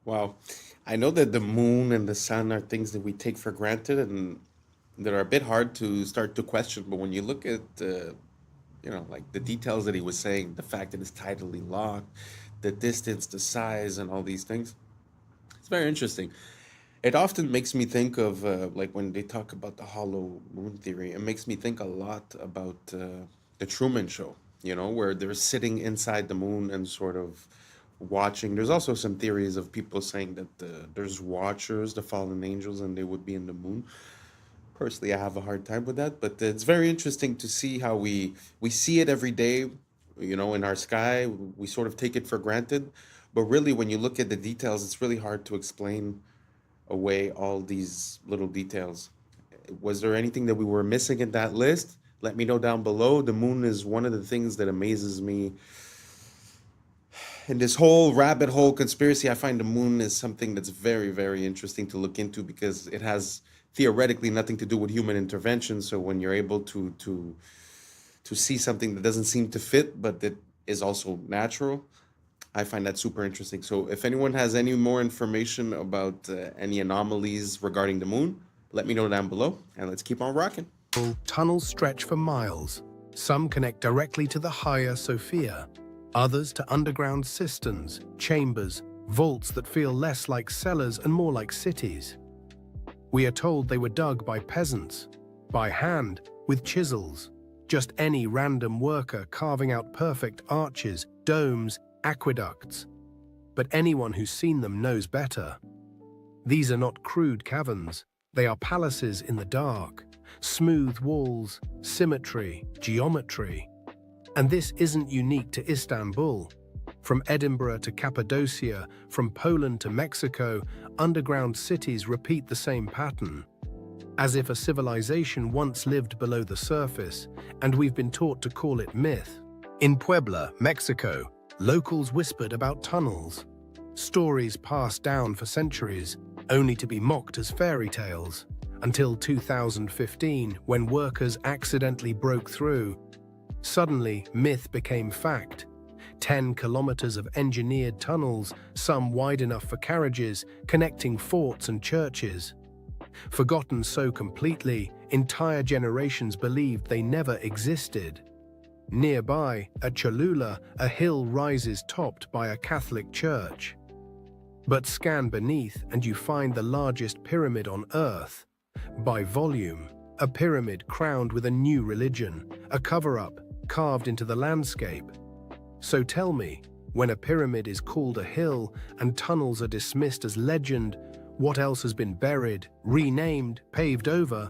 Wow. I know that the moon and the sun are things that we take for granted and that are a bit hard to start to question, but when you look at like the details that he was saying, the fact that it's tidally locked, the distance, the size, and all these things, it's very interesting. It often makes me think of like when they talk about the hollow moon theory, it makes me think a lot about the Truman Show, where they're sitting inside the moon and sort of watching. There's also some theories of people saying that there's watchers, the fallen angels, and they would be in the moon. Personally, I have a hard time with that, but it's very interesting to see how we see it every day, in our sky. We sort of take it for granted, but really when you look at the details, it's really hard to explain away all these little details. Was there anything that we were missing in that list? Let me know down below. The moon is one of the things that amazes me. In this whole rabbit hole conspiracy, I find the moon is something that's very, very interesting to look into because it has theoretically nothing to do with human intervention. So when you're able to see something that doesn't seem to fit, but that is also natural, I find that super interesting. So if anyone has any more information about any anomalies regarding the moon, let me know down below, and let's keep on rocking. Tunnels stretch for miles. Some connect directly to the Hagia Sophia, others to underground cisterns, chambers, vaults that feel less like cellars and more like cities. We are told they were dug by peasants, by hand, with chisels, just any random worker carving out perfect arches, domes, aqueducts. But anyone who's seen them knows better. These are not crude caverns. They are palaces in the dark, smooth walls, symmetry, geometry. And this isn't unique to Istanbul. From Edinburgh to Cappadocia, from Poland to Mexico, underground cities repeat the same pattern. As if a civilization once lived below the surface, and we've been taught to call it myth. In Puebla, Mexico, locals whispered about tunnels. Stories passed down for centuries, only to be mocked as fairy tales, until 2015, when workers accidentally broke through. Suddenly, myth became fact. 10 kilometers of engineered tunnels, some wide enough for carriages, connecting forts and churches. Forgotten so completely, entire generations believed they never existed. Nearby, at Cholula, a hill rises topped by a Catholic church. But scan beneath and you find the largest pyramid on Earth. By volume, a pyramid crowned with a new religion, a cover-up carved into the landscape. So tell me, when a pyramid is called a hill and tunnels are dismissed as legend, what else has been buried, renamed, paved over?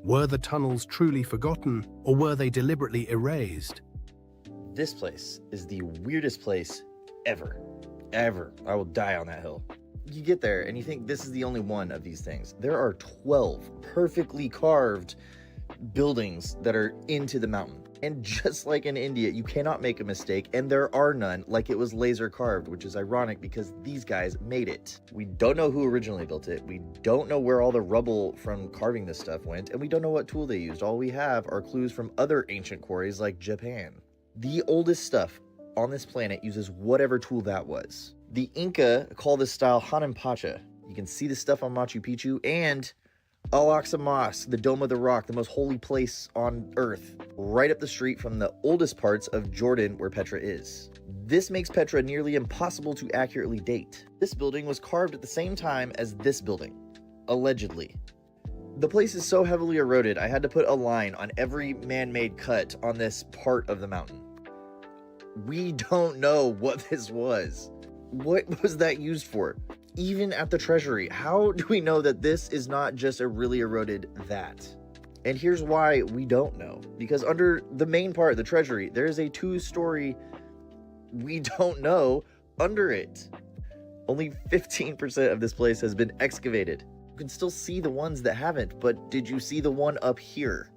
Were the tunnels truly forgotten, or were they deliberately erased? This place is the weirdest place ever. Ever. I will die on that hill. You get there and you think this is the only one of these things. There are 12 perfectly carved buildings that are into the mountain. And just like in India, you cannot make a mistake, and there are none, like it was laser carved, which is ironic because these guys made it. We don't know who originally built it, we don't know where all the rubble from carving this stuff went, and we don't know what tool they used. All we have are clues from other ancient quarries like Japan. The oldest stuff on this planet uses whatever tool that was. The Inca call this style Hananpacha. You can see the stuff on Machu Picchu, and Al-Aqsa Mosque, the Dome of the Rock, the most holy place on earth, right up the street from the oldest parts of Jordan where Petra is. This makes Petra nearly impossible to accurately date. This building was carved at the same time as this building, allegedly. The place is so heavily eroded, I had to put a line on every man-made cut on this part of the mountain. We don't know what this was. What was that used for? Even at the treasury, how do we know that this is not just a really eroded that? And here's why we don't know. Because under the main part, the treasury, there is a 2-story we don't know under it. Only 15% of this place has been excavated. You can still see the ones that haven't, but did you see the one up here?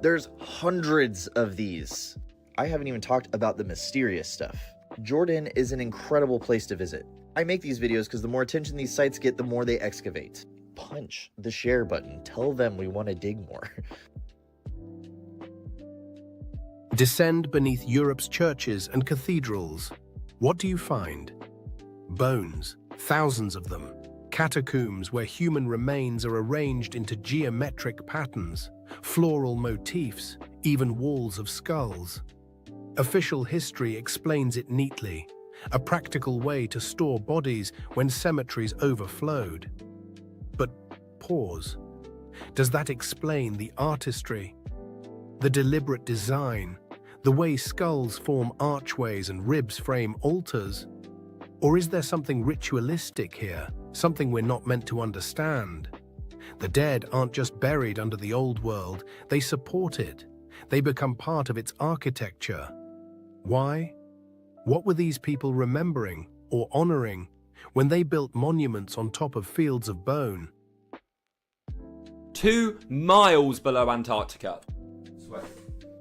There's hundreds of these. I haven't even talked about the mysterious stuff. Jordan is an incredible place to visit. I make these videos because the more attention these sites get, the more they excavate. Punch the share button. Tell them we want to dig more. Descend beneath Europe's churches and cathedrals. What do you find? Bones, thousands of them. Catacombs where human remains are arranged into geometric patterns, floral motifs, even walls of skulls. Official history explains it neatly. A practical way to store bodies when cemeteries overflowed. But pause. Does that explain the artistry, the deliberate design, the way skulls form archways and ribs frame altars? Or is there something ritualistic here, something we're not meant to understand? The dead aren't just buried under the old world, they support it. They become part of its architecture. Why? What were these people remembering or honoring when they built monuments on top of fields of bone? 2 miles below Antarctica.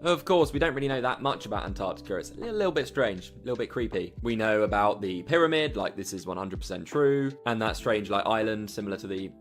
Of course, we don't really know that much about Antarctica. It's a little bit strange, a little bit creepy. We know about the pyramid, like this is 100% true, and that strange like island similar to the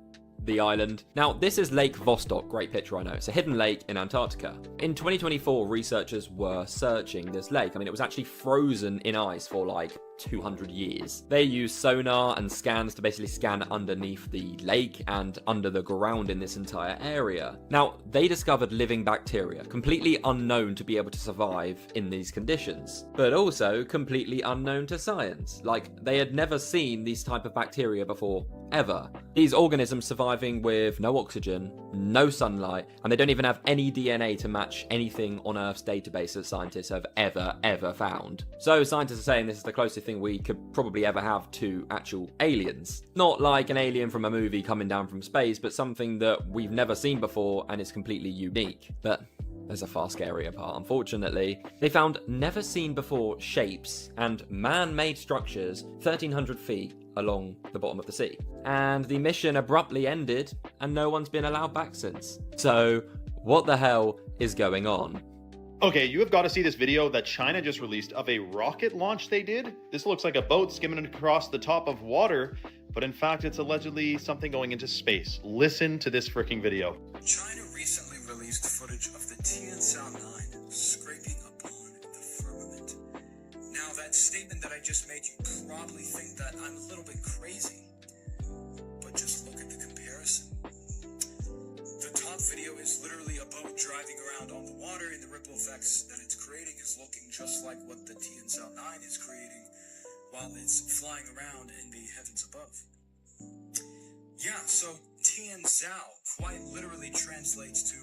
island. Now, this is Lake Vostok. Great picture, I know. It's a hidden lake in Antarctica. In 2024, researchers were searching this lake. I mean, it was actually frozen in ice for like 200 years. They used sonar and scans to basically scan underneath the lake and under the ground in this entire area. Now, they discovered living bacteria, completely unknown to be able to survive in these conditions, but also completely unknown to science. Like, they had never seen these type of bacteria before, ever. These organisms surviving with no oxygen, no sunlight, and they don't even have any DNA to match anything on Earth's database that scientists have ever found. So scientists are saying this is the closest thing we could probably ever have to actual aliens. Not like an alien from a movie coming down from space, but something that we've never seen before and is completely unique. But there's a far scarier part, unfortunately. They found never seen before shapes and man-made structures 1,300 feet along the bottom of the sea. And the mission abruptly ended and no one's been allowed back since. So what the hell is going on? Okay, you have got to see this video that China just released of a rocket launch they did. This looks like a boat skimming across the top of water, but in fact it's allegedly something going into space. Listen to this freaking video. China recently released footage of the Tianzhao 9 scraping upon the firmament. Now that statement that I just made, you probably think that I'm a little bit crazy, but just look at the comparison. The top video is literally a boat driving around on the water, and the ripple effects that it's creating is looking just like what the Tianzhao 9 is creating while it's flying around in the heavens above. Yeah, so Tianzhao quite literally translates to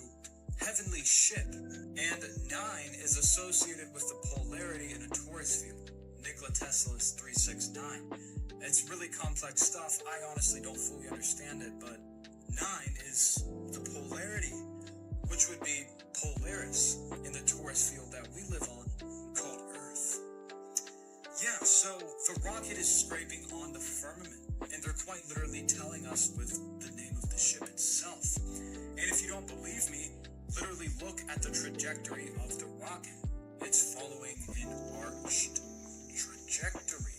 heavenly ship, and 9 is associated with the polarity in a torus field, Nikola Tesla's 369. It's really complex stuff. I honestly don't fully understand it, but 9 is the polarity, which would be Polaris in the torus field that we live on, called Earth. Yeah, so the rocket is scraping on the firmament, and they're quite literally telling us with the name of the ship itself. And if you don't believe me, literally look at the trajectory of the rocket. It's following an arched trajectory.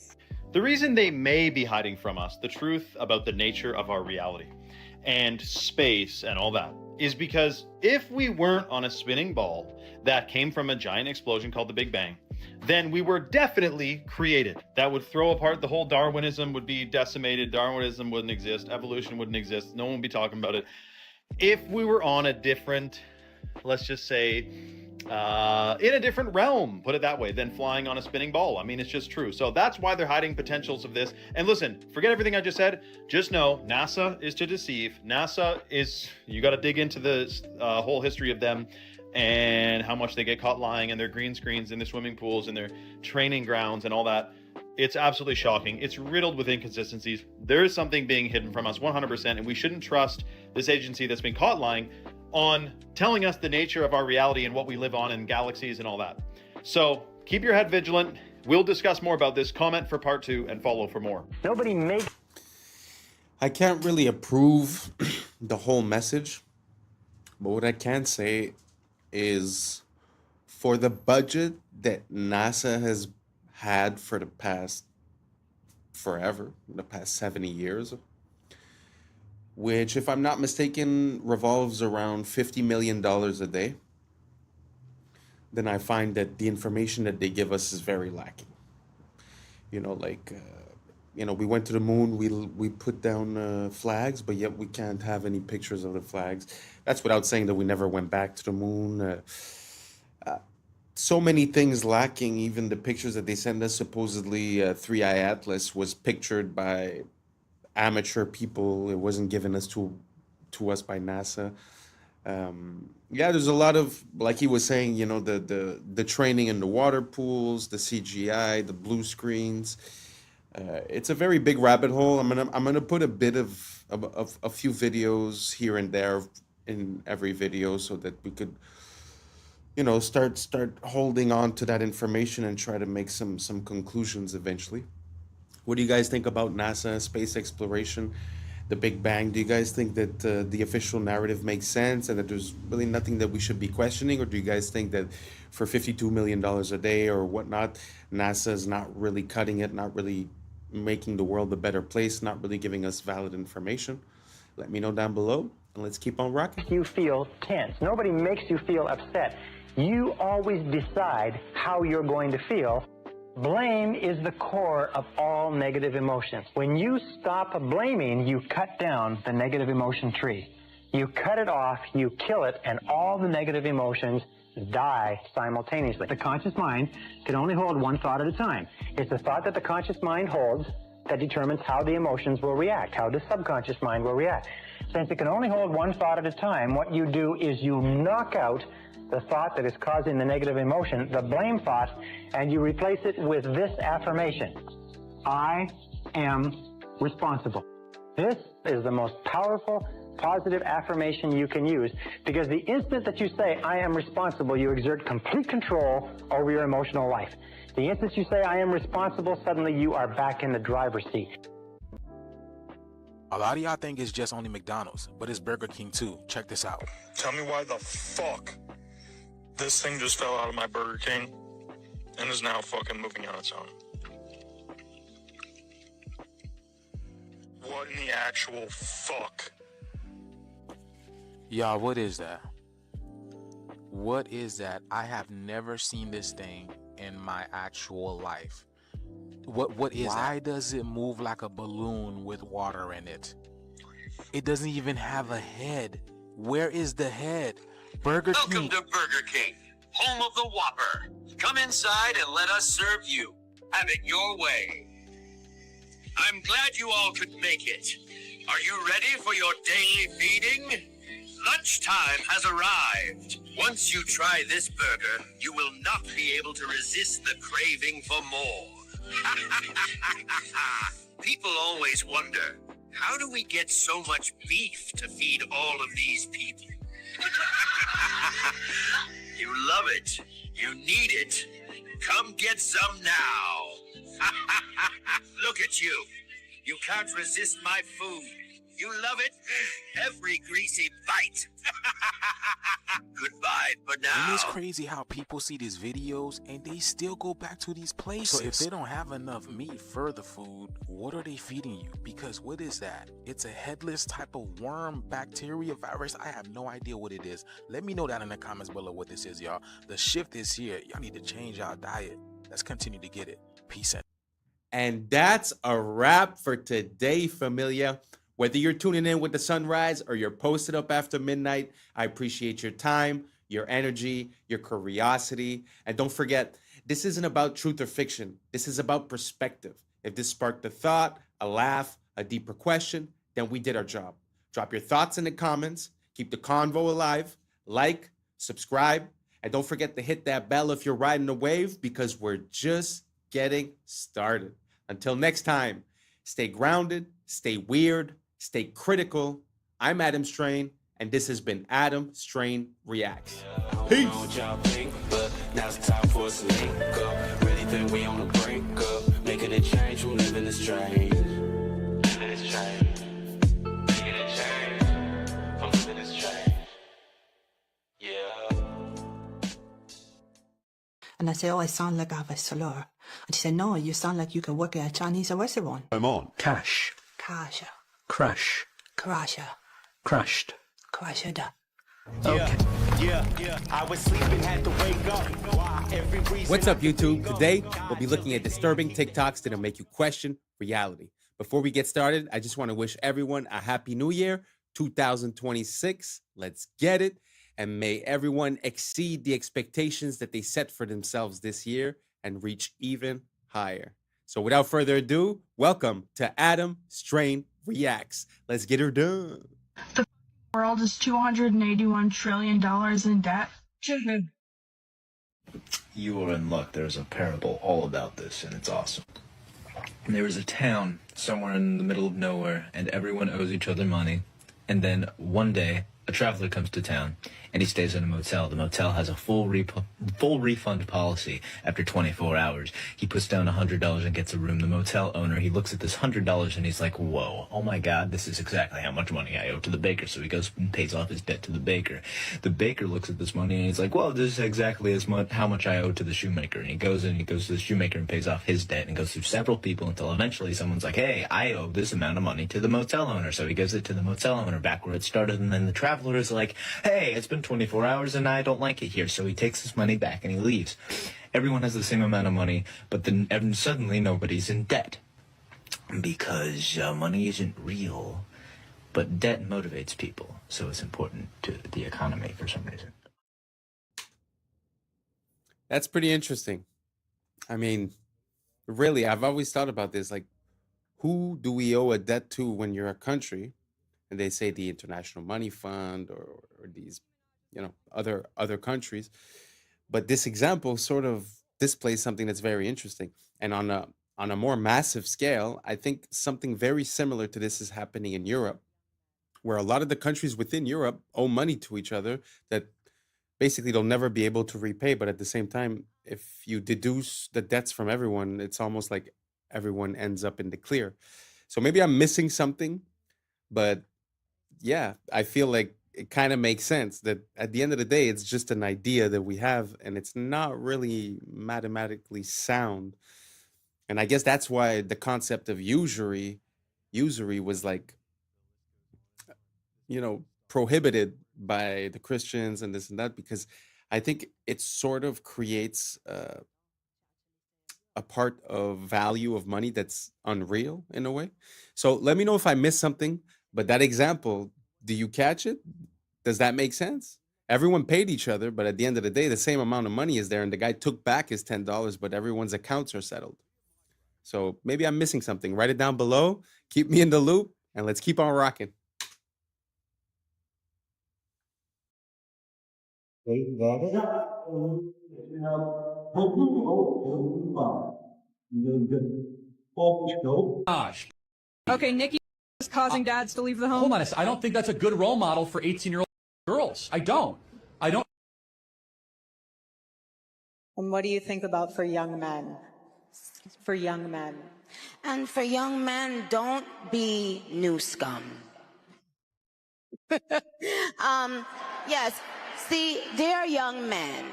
The reason they may be hiding from us the truth about the nature of our reality and space and all that is because if we weren't on a spinning ball that came from a giant explosion called the Big Bang, then we were definitely created. That would throw apart the whole Darwinism, would be decimated. Darwinism wouldn't exist. Evolution wouldn't exist. No one would be talking about it. If we were on a different, let's just say, in a different realm, put it that way, than flying on a spinning ball. I mean, it's just true. So that's why they're hiding potentials of this. And listen, forget everything I just said. Just know NASA is to deceive. NASA is, you got to dig into the whole history of them and how much they get caught lying and their green screens in their swimming pools and their training grounds and all that. It's absolutely shocking. It's riddled with inconsistencies. There is something being hidden from us 100%, and we shouldn't trust this agency that's been caught lying on telling us the nature of our reality and what we live on in galaxies and all that. So keep your head vigilant. We'll discuss more about this. Comment for part 2 and follow for more. Nobody makes... I can't really approve the whole message, but what I can say is for the budget that NASA has had for the past forever, the past 70 years, which, if I'm not mistaken, revolves around $50 million a day, then I find that the information that they give us is very lacking. You know, like, we went to the moon, we put down flags, but yet we can't have any pictures of the flags. That's without saying that we never went back to the moon. So many things lacking. Even the pictures that they send us, supposedly 3i Atlas was pictured by amateur people. It wasn't given us to us by NASA. Yeah, there's a lot of, like he was saying, the training in the water pools, the CGI, the blue screens. It's a very big rabbit hole. I'm gonna put a bit of a few videos here and there in every video so that we could, start holding on to that information and try to make some conclusions eventually. What do you guys think about NASA, space exploration, the Big Bang? Do you guys think that the official narrative makes sense and that there's really nothing that we should be questioning? Or do you guys think that for $52 million a day or whatnot, NASA is not really cutting it, not really making the world a better place, not really giving us valid information? Let me know down below, and let's keep on rocking. You feel tense. Nobody makes you feel upset. You always decide how you're going to feel. Blame is the core of all negative emotions. When you stop blaming, you cut down the negative emotion tree. You cut it off, you kill it, and all the negative emotions die simultaneously. The conscious mind can only hold one thought at a time. It's the thought that the conscious mind holds that determines how the emotions will react, how the subconscious mind will react. Since it can only hold one thought at a time, what you do is you knock out the thought that is causing the negative emotion, the blame thought, and you replace it with this affirmation: I am responsible. This is the most powerful, positive affirmation you can use, because the instant that you say, I am responsible, you exert complete control over your emotional life. The instant you say, I am responsible, suddenly you are back in the driver's seat. A lot of y'all think it's just only McDonald's, but it's Burger King too. Check this out. Tell me why the fuck this thing just fell out of my Burger King and is now fucking moving on its own. What in the actual fuck? Y'all, what is that? What is that? I have never seen this thing in my actual life. What is that? Why does it move like a balloon with water in it? It doesn't even have a head. Where is the head? Burger King. Welcome to Burger King, home of the Whopper. Come inside and let us serve you. Have it your way. I'm glad you all could make it. Are you ready for your daily feeding? Lunchtime has arrived. Once you try this burger, you will not be able to resist the craving for more. People always wonder, how do we get so much beef to feed all of these people? You love it. You need it. Come get some now. Look at you. You can't resist my food. You love it? Every greasy bite. Goodbye for now. And it's crazy how people see these videos and they still go back to these places. So if they don't have enough meat for the food, what are they feeding you? Because what is that? It's a headless type of worm, bacteria, virus. I have no idea what it is. Let me know down in the comments below what this is, y'all. The shift is here. Y'all need to change our diet. Let's continue to get it. Peace out. And that's a wrap for today, familia. Whether you're tuning in with the sunrise or you're posted up after midnight, I appreciate your time, your energy, your curiosity. And don't forget, this isn't about truth or fiction. This is about perspective. If this sparked a thought, a laugh, a deeper question, then we did our job. Drop your thoughts in the comments. Keep the convo alive. Like, subscribe, and don't forget to hit that bell if you're riding the wave, because we're just getting started. Until next time, stay grounded, stay weird, stay critical. I'm Adam Strain, and this has been Adam Strain Reacts. Peace. Now it's time for us to link up. Really think we on the brink up. Making a change, we're living this strange. Living this change. Making a change. I'm living this change. Yeah. And I say, oh, I sound like I have a slur. And she said, no, you sound like you can work at a Chinese restaurant. I'm on. Cash. Kasha. Crash. Krasha. Crashed. Krasha. Okay. Yeah, I was sleeping, had to wake up. What's up, YouTube? Today, we'll be looking at disturbing TikToks that'll make you question reality. Before we get started, I just want to wish everyone a happy new year, 2026. Let's get it. And may everyone exceed the expectations that they set for themselves this year and reach even higher. So without further ado, welcome to Adam Strain Reacts. Let's get her done. The world is $281 trillion in debt. You are in luck. There's a parable all about this, and it's awesome. And there is a town somewhere in the middle of nowhere, and everyone owes each other money. And then one day, a traveler comes to town, and he stays in a motel. The motel has a full refund policy after 24 hours. He puts down $100 and gets a room. The motel owner, he looks at this $100 and he's like, whoa, oh my God, this is exactly how much money I owe to the baker. So he goes and pays off his debt to the baker. The baker looks at this money and he's like, well, this is exactly as much how much I owe to the shoemaker. And he goes to the shoemaker and pays off his debt and goes through several people until eventually someone's like, hey, I owe this amount of money to the motel owner. So he gives it to the motel owner back where it started. And then the traveler is like, hey, it's been 24 hours and I don't like it here. So he takes his money back and he leaves. Everyone has the same amount of money, but then suddenly nobody's in debt. Because money isn't real, but debt motivates people. So it's important to the economy for some reason. That's pretty interesting. I mean, really, I've always thought about this. Like, who do we owe a debt to when you're a country? And they say the International Money Fund or these, other countries. But this example sort of displays something that's very interesting. And on a more massive scale, I think something very similar to this is happening in Europe, where a lot of the countries within Europe owe money to each other that basically they'll never be able to repay. But at the same time, if you deduce the debts from everyone, it's almost like everyone ends up in the clear. So maybe I'm missing something, but yeah, I feel like it kind of makes sense that at the end of the day, it's just an idea that we have and it's not really mathematically sound. And I guess that's why the concept of usury was like, prohibited by the Christians and this and that, because I think it sort of creates a part of value of money that's unreal in a way. So let me know if I missed something. But that example, do you catch it? Does that make sense? Everyone paid each other, but at the end of the day, the same amount of money is there, and the guy took back his $10, but everyone's accounts are settled. So maybe I'm missing something. Write it down below. Keep me in the loop, and let's keep on rocking. Gosh. Okay, Nikki is causing dads to leave the home. Hold on a second. I don't think that's a good role model for 18-year-old girls. I don't. And what do you think about for young men? For young men. And for young men, don't be new scum. Yes. See, dear young men.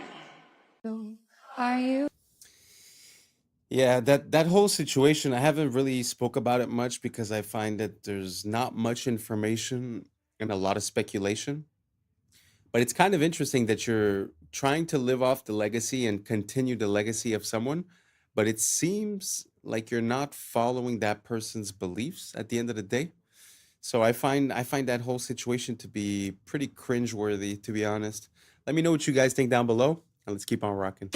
Are you? Yeah, that whole situation, I haven't really spoke about it much because I find that there's not much information and a lot of speculation. But it's kind of interesting that you're trying to live off the legacy and continue the legacy of someone, but it seems like you're not following that person's beliefs at the end of the day. So I find that whole situation to be pretty cringeworthy, to be honest. Let me know what you guys think down below, and let's keep on rocking.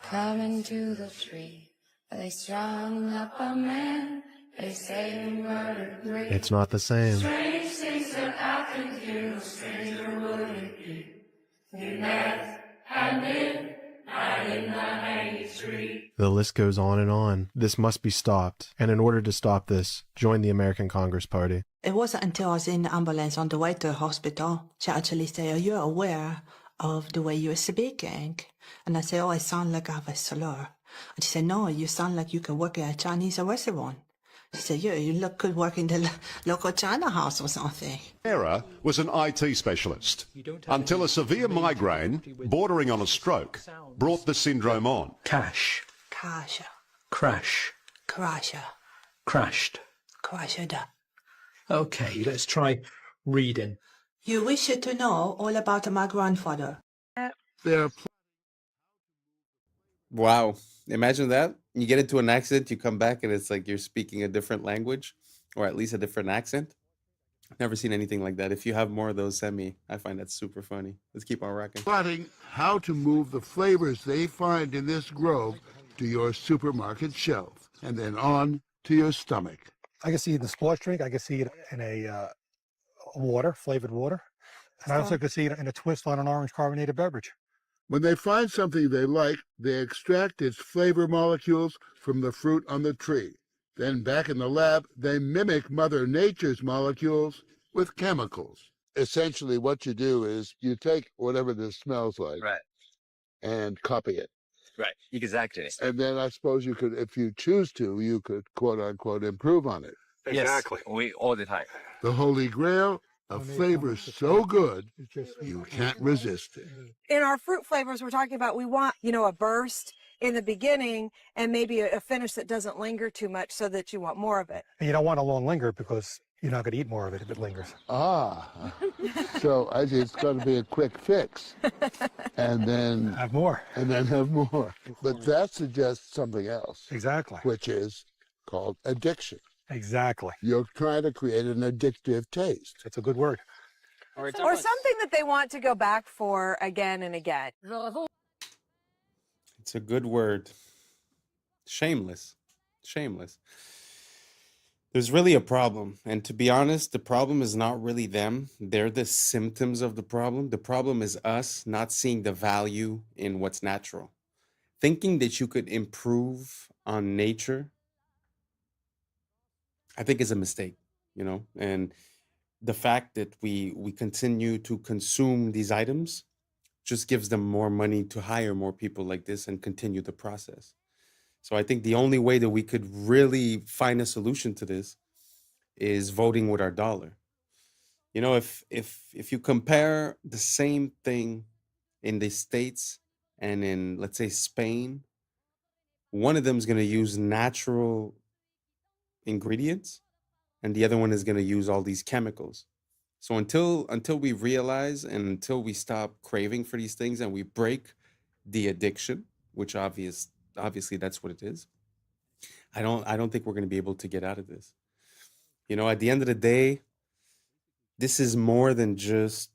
Coming to the tree. They strung up a man. They say we murdered three. It's not the same. Strange things that I can do. Stranger would it be? We met at midnight in the hanging tree. The list goes on and on. This must be stopped. And in order to stop this, join the American Congress Party. It wasn't until I was in the ambulance on the way to the hospital, she actually said, "Are you aware of the way you're speaking?" And I said, "Oh, I sound like I have a slur." And she said, "No, you sound like you could work at a Chinese restaurant." She said, "Yeah, you could work in the local China house or something." Sarah was an IT specialist until a severe migraine, bordering on a stroke, brought the syndrome on. Cash. Crash. Crash. Crash. Crashed. Crashed. Okay, let's try reading. You wish to know all about my grandfather. There are Wow. Imagine that. You get into an accident, you come back, and it's like you're speaking a different language, or at least a different accent. Never seen anything like that. If you have more of those, send me. I find that super funny. Let's keep on rocking. Plotting how to move the flavors they find in this grove to your supermarket shelf, and then on to your stomach. I can see it in a sports drink. I can see it in a water, flavored water. And I also can see it in a twist on an orange carbonated beverage. When they find something they like, they extract its flavor molecules from the fruit on the tree. Then back in the lab, they mimic Mother Nature's molecules with chemicals. Essentially, what you do is you take whatever this smells like, Right. and copy it. Right. Exactly. And then I suppose you could, if you choose to, you could quote unquote improve on it. Exactly. We all the time. The holy grail of flavors so good you can't resist it. In our fruit flavors, we're talking about we want, a burst in the beginning and maybe a finish that doesn't linger too much so that you want more of it. And you don't want a long linger because you're not going to eat more of it if it lingers. Ah, so it's going to be a quick fix. And then have more. And then have more. But that suggests something else. Exactly. Which is called addiction. Exactly. You're trying to create an addictive taste. That's a good word. Or something that they want to go back for again and again. It's a good word. Shameless. Shameless. There's really a problem. And to be honest, the problem is not really them. They're the symptoms of the problem. The problem is us not seeing the value in what's natural. Thinking that you could improve on nature, I think is a mistake, and the fact that we continue to consume these items just gives them more money to hire more people like this and continue the process. So I think the only way that we could really find a solution to this is voting with our dollar. If you compare the same thing in the States and in, let's say, Spain, one of them is going to use natural ingredients and the other one is going to use all these chemicals. So until we realize and until we stop craving for these things and we break the addiction, which obviously that's what it is, I don't think we're going to be able to get out of this. At the end of the day, this is more than just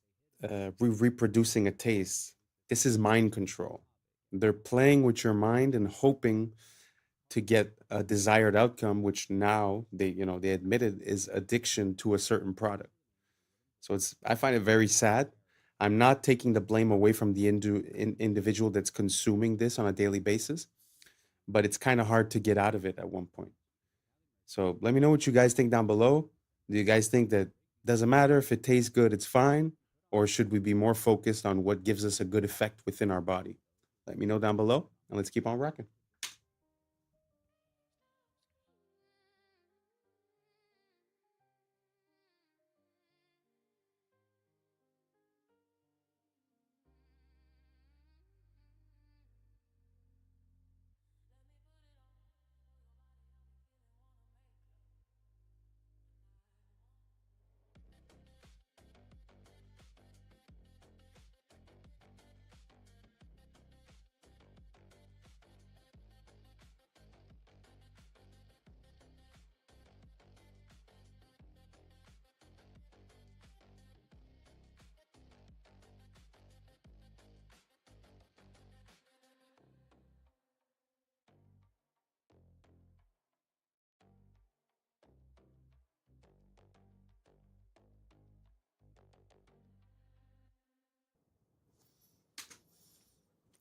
reproducing a taste. This is mind control. They're playing with your mind and hoping to get a desired outcome, which now they admitted is addiction to a certain product. So I find it very sad. I'm not taking the blame away from the individual that's consuming this on a daily basis, but it's kind of hard to get out of it at one point. So let me know what you guys think down below. Do you guys think that doesn't matter if it tastes good, it's fine? Or should we be more focused on what gives us a good effect within our body? Let me know down below, and let's keep on rocking.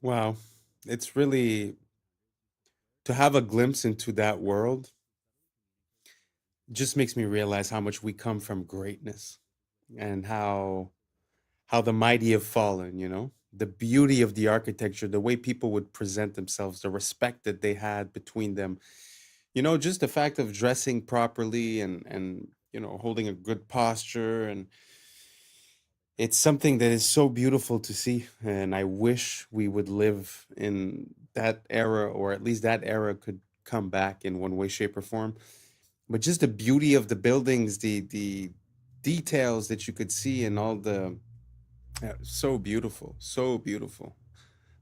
Wow. It's really to have a glimpse into that world just makes me realize how much we come from greatness and how the mighty have fallen, you know? The beauty of the architecture, the way people would present themselves, the respect that they had between them. You know, just the fact of dressing properly and you know, holding a good posture, and it's something that is so beautiful to see, and I wish we would live in that era, or at least that era could come back in one way, shape, or form. But just the beauty of the buildings, the details that you could see, and all the so beautiful, so beautiful.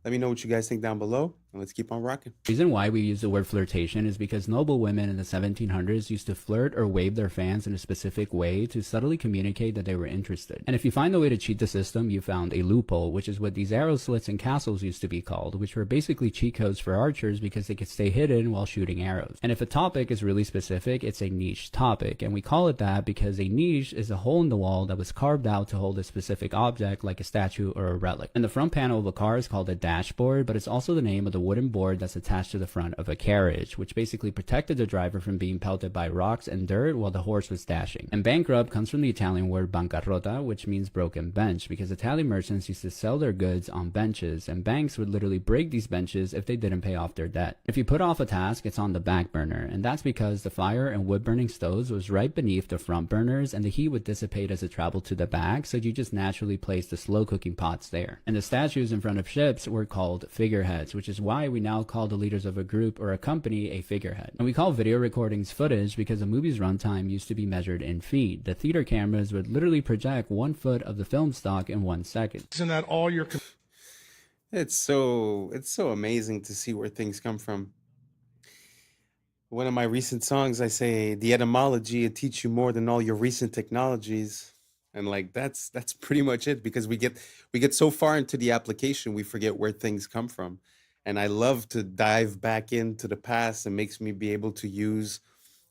Let me know what you guys think down below, and let's keep on rocking. The reason why we use the word flirtation is because noble women in the 1700s used to flirt or wave their fans in a specific way to subtly communicate that they were interested. And if you find a way to cheat the system, you found a loophole, which is what these arrow slits and castles used to be called, which were basically cheat codes for archers because they could stay hidden while shooting arrows. And if a topic is really specific, it's a niche topic, and we call it that because a niche is a hole in the wall that was carved out to hold a specific object like a statue or a relic. And the front panel of a car is called a dashboard, but it's also the name of the wooden board that's attached to the front of a carriage, which basically protected the driver from being pelted by rocks and dirt while the horse was dashing. And bankrupt comes from the Italian word bancarrota, which means broken bench, because Italian merchants used to sell their goods on benches, and banks would literally break these benches if they didn't pay off their debt. If you put off a task, it's on the back burner, and that's because the fire and wood burning stoves was right beneath the front burners, and the heat would dissipate as it traveled to the back, so you just naturally place the slow cooking pots there. And the statues in front of ships were called figureheads, which is why we now call the leaders of a group or a company a figurehead. And we call video recordings footage because a movie's runtime used to be measured in feet. The theater cameras would literally project 1 foot of the film stock in 1 second. Isn't that all your... It's so amazing to see where things come from. One of my recent songs, I say, the etymology, it teach you more than all your recent technologies. And like, that's pretty much it, because we get so far into the application, we forget where things come from. And I love to dive back into the past. It makes me be able to use,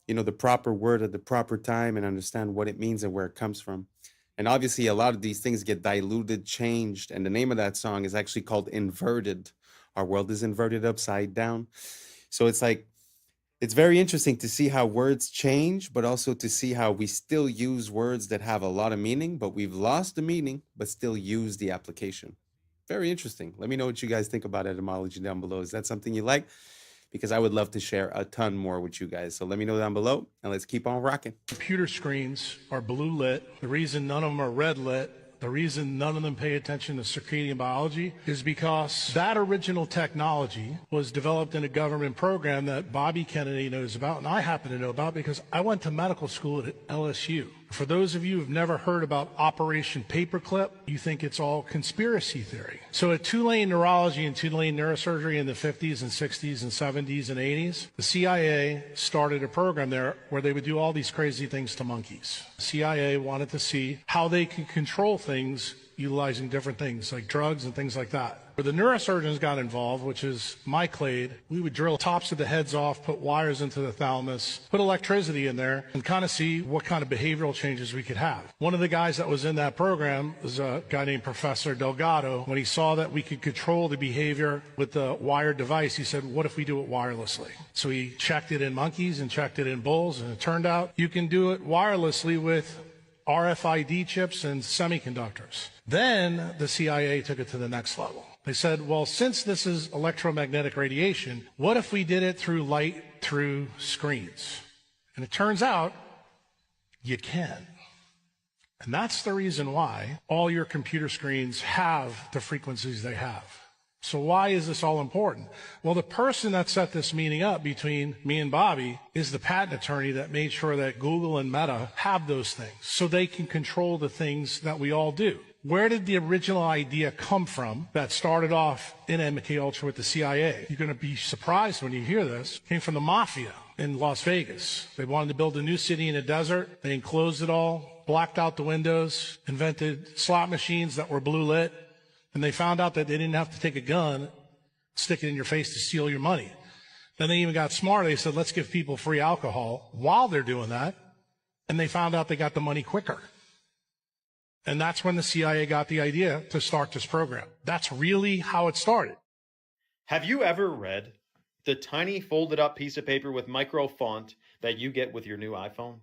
you know, the proper word at the proper time and understand what it means and where it comes from. And obviously a lot of these things get diluted, changed. And the name of that song is actually called Inverted. Our world is inverted upside down. So it's like, it's very interesting to see how words change, but also to see how we still use words that have a lot of meaning, but we've lost the meaning, but still use the application. Very interesting. Let me know what you guys think about etymology down below. Is that something you like? Because I would love to share a ton more with you guys. So let me know down below, and let's keep on rocking. Computer screens are blue lit. The reason none of them are red lit, the reason none of them pay attention to circadian biology, is because that original technology was developed in a government program that Bobby Kennedy knows about, and I happen to know about because I went to medical school at LSU. For those of you who've never heard about Operation Paperclip, you think it's all conspiracy theory. So at Tulane Neurology and Tulane Neurosurgery in the 50s and 60s and 70s and 80s, the CIA started a program there where they would do all these crazy things to monkeys. The CIA wanted to see how they could control things utilizing different things like drugs and things like that. Where the neurosurgeons got involved, which is my clade, we would drill tops of the heads off, put wires into the thalamus, put electricity in there, and kind of see what kind of behavioral changes we could have. One of the guys that was in that program was a guy named Professor Delgado. When he saw that we could control the behavior with the wired device, he said, what if we do it wirelessly? So he checked it in monkeys and checked it in bulls, and it turned out you can do it wirelessly with RFID chips and semiconductors. Then the CIA took it to the next level. They said, well, since this is electromagnetic radiation, what if we did it through light through screens? And it turns out you can. And that's the reason why all your computer screens have the frequencies they have. So why is this all important? Well, the person that set this meeting up between me and Bobby is the patent attorney that made sure that Google and Meta have those things so they can control the things that we all do. Where did the original idea come from that started off in MKUltra with the CIA? You're going to be surprised when you hear this. It came from the mafia in Las Vegas. They wanted to build a new city in a desert. They enclosed it all, blacked out the windows, invented slot machines that were blue lit, and they found out that they didn't have to take a gun, stick it in your face to steal your money. Then they even got smarter. They said, let's give people free alcohol while they're doing that, and they found out they got the money quicker. And that's when the CIA got the idea to start this program. That's really how it started. Have you ever read the tiny folded up piece of paper with micro font that you get with your new iPhone?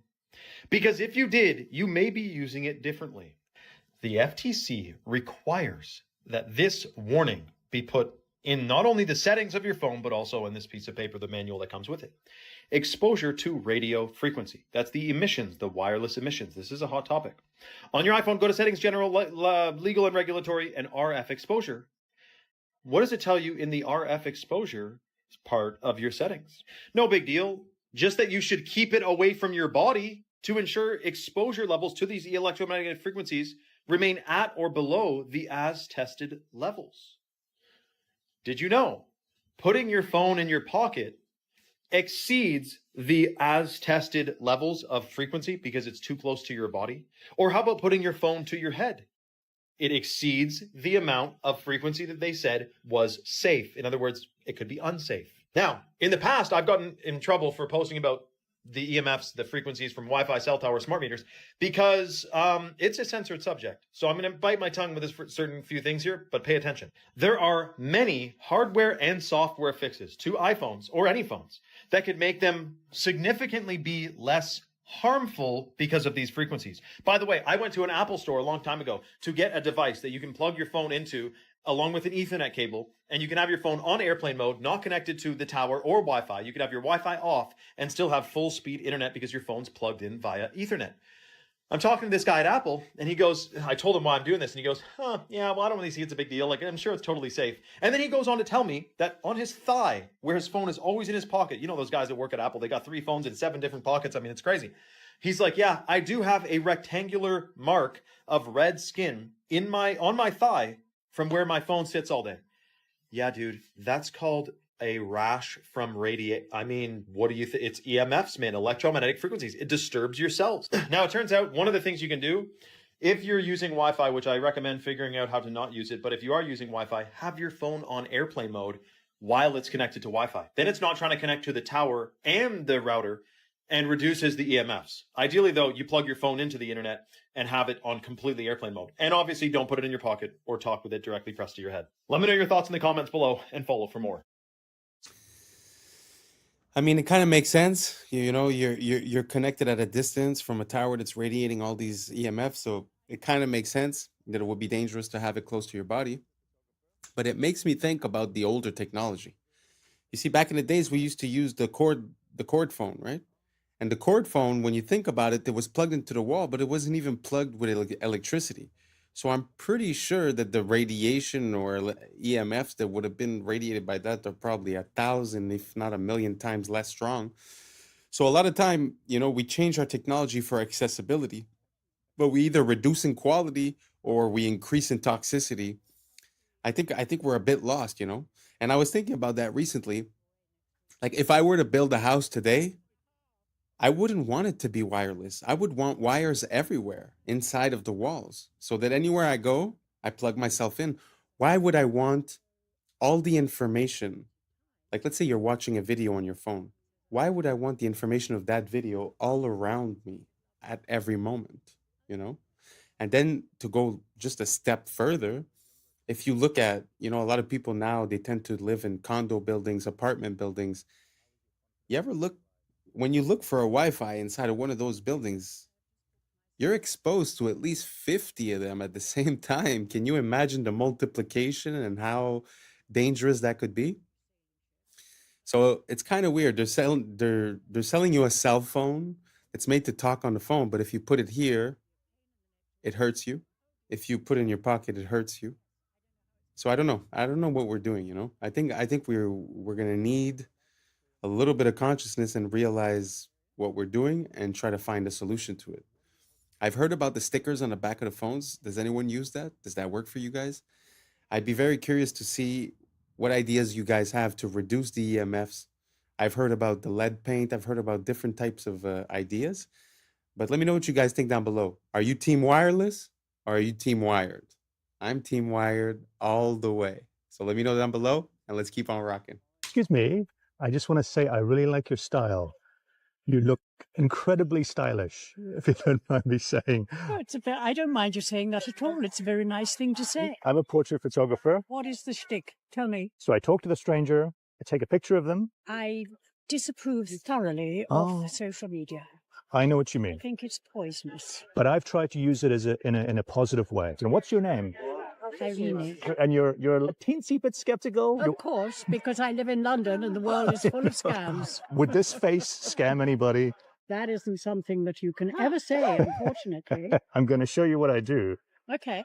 Because if you did, you may be using it differently. The FTC requires that this warning be put in not only the settings of your phone, but also in this piece of paper, the manual that comes with it. Exposure to radio frequency. That's the emissions, the wireless emissions. This is a hot topic. On your iPhone, go to Settings, General, Legal and Regulatory, and RF Exposure. What does it tell you in the RF exposure part of your settings? No big deal. Just that you should keep it away from your body to ensure exposure levels to these electromagnetic frequencies remain at or below the as tested levels. Did you know putting your phone in your pocket exceeds the as tested levels of frequency because it's too close to your body? Or how about putting your phone to your head? It exceeds the amount of frequency that they said was safe. In other words, it could be unsafe. Now, in the past, I've gotten in trouble for posting about the EMFs, the frequencies from Wi-Fi, cell tower, smart meters, because it's a censored subject. So I'm going to bite my tongue with this certain few things here, but pay attention. There are many hardware and software fixes to iPhones or any phones that could make them significantly be less harmful because of these frequencies. By the way, I went to an Apple store a long time ago to get a device that you can plug your phone into along with an Ethernet cable, and you can have your phone on airplane mode, not connected to the tower or Wi-Fi. You can have your Wi-Fi off and still have full speed internet because your phone's plugged in via Ethernet. I'm talking to this guy at Apple, and he goes, I told him why I'm doing this, and he goes, yeah, well, I don't really see it's a big deal. Like, I'm sure it's totally safe. And then he goes on to tell me that on his thigh, where his phone is always in his pocket, you know those guys that work at Apple, they got 3 phones in 7 different pockets. I mean, it's crazy. He's like, yeah, I do have a rectangular mark of red skin on my thigh from where my phone sits all day. Yeah, dude, that's called a rash from radiate. I mean, what do you think? It's EMFs, man, electromagnetic frequencies. It disturbs your cells. Now, it turns out one of the things you can do if you're using Wi-Fi, which I recommend figuring out how to not use it, but if you are using Wi-Fi, have your phone on airplane mode while it's connected to Wi-Fi. Then it's not trying to connect to the tower and the router and reduces the EMFs. Ideally, though, you plug your phone into the internet and have it on completely airplane mode. And obviously, don't put it in your pocket or talk with it directly pressed to your head. Let me know your thoughts in the comments below and follow for more. I mean, it kind of makes sense. You know, you're connected at a distance from a tower that's radiating all these EMFs, so it kind of makes sense that it would be dangerous to have it close to your body. But it makes me think about the older technology. You see, back in the days, we used to use the cord phone, right? And the cord phone, when you think about it, it was plugged into the wall, but it wasn't even plugged with electricity. So I'm pretty sure that the radiation or EMFs that would have been radiated by that are probably 1,000, if not 1,000,000 times less strong. So a lot of time, you know, we change our technology for accessibility, but we either reduce in quality or we increase in toxicity. I think we're a bit lost, you know. And I was thinking about that recently. Like, if I were to build a house today, I wouldn't want it to be wireless. I would want wires everywhere inside of the walls so that anywhere I go, I plug myself in. Why would I want all the information? Like, let's say you're watching a video on your phone. Why would I want the information of that video all around me at every moment, you know? And then to go just a step further, if you look at, you know, a lot of people now, they tend to live in condo buildings, apartment buildings. You ever look, when you look for a Wi-Fi inside of one of those buildings, you're exposed to at least 50 of them at the same time. Can you imagine the multiplication and how dangerous that could be? So it's kind of weird. They're selling you a cell phone that's made to talk on the phone, but if you put it here, it hurts you. If you put it in your pocket, it hurts you. So I don't know. I don't know what we're doing, you know? I think we're going to need a little bit of consciousness and realize what we're doing and try to find a solution to it. I've heard about the stickers on the back of the phones. Does anyone use that? Does that work for you guys? I'd be very curious to see what ideas you guys have to reduce the EMFs. I've heard about the lead paint. I've heard about different types of ideas. But let me know what you guys think down below. Are you team wireless or are you team wired? I'm team wired all the way. So let me know down below and let's keep on rocking. Excuse me, I just want to say I really like your style. You look incredibly stylish, if you don't mind me saying. Oh, I don't mind you saying that at all. It's a very nice thing to say. I'm a portrait photographer. What is the shtick? Tell me. So I talk to the stranger, I take a picture of them. I disapprove thoroughly of social media. I know what you mean. I think it's poisonous. But I've tried to use it as in a positive way. And what's your name? Irene. And you're a teensy bit skeptical? Of course, because I live in London and the world is full of scams. Would this face scam anybody? That isn't something that you can ever say, unfortunately. I'm going to show you what I do. Okay.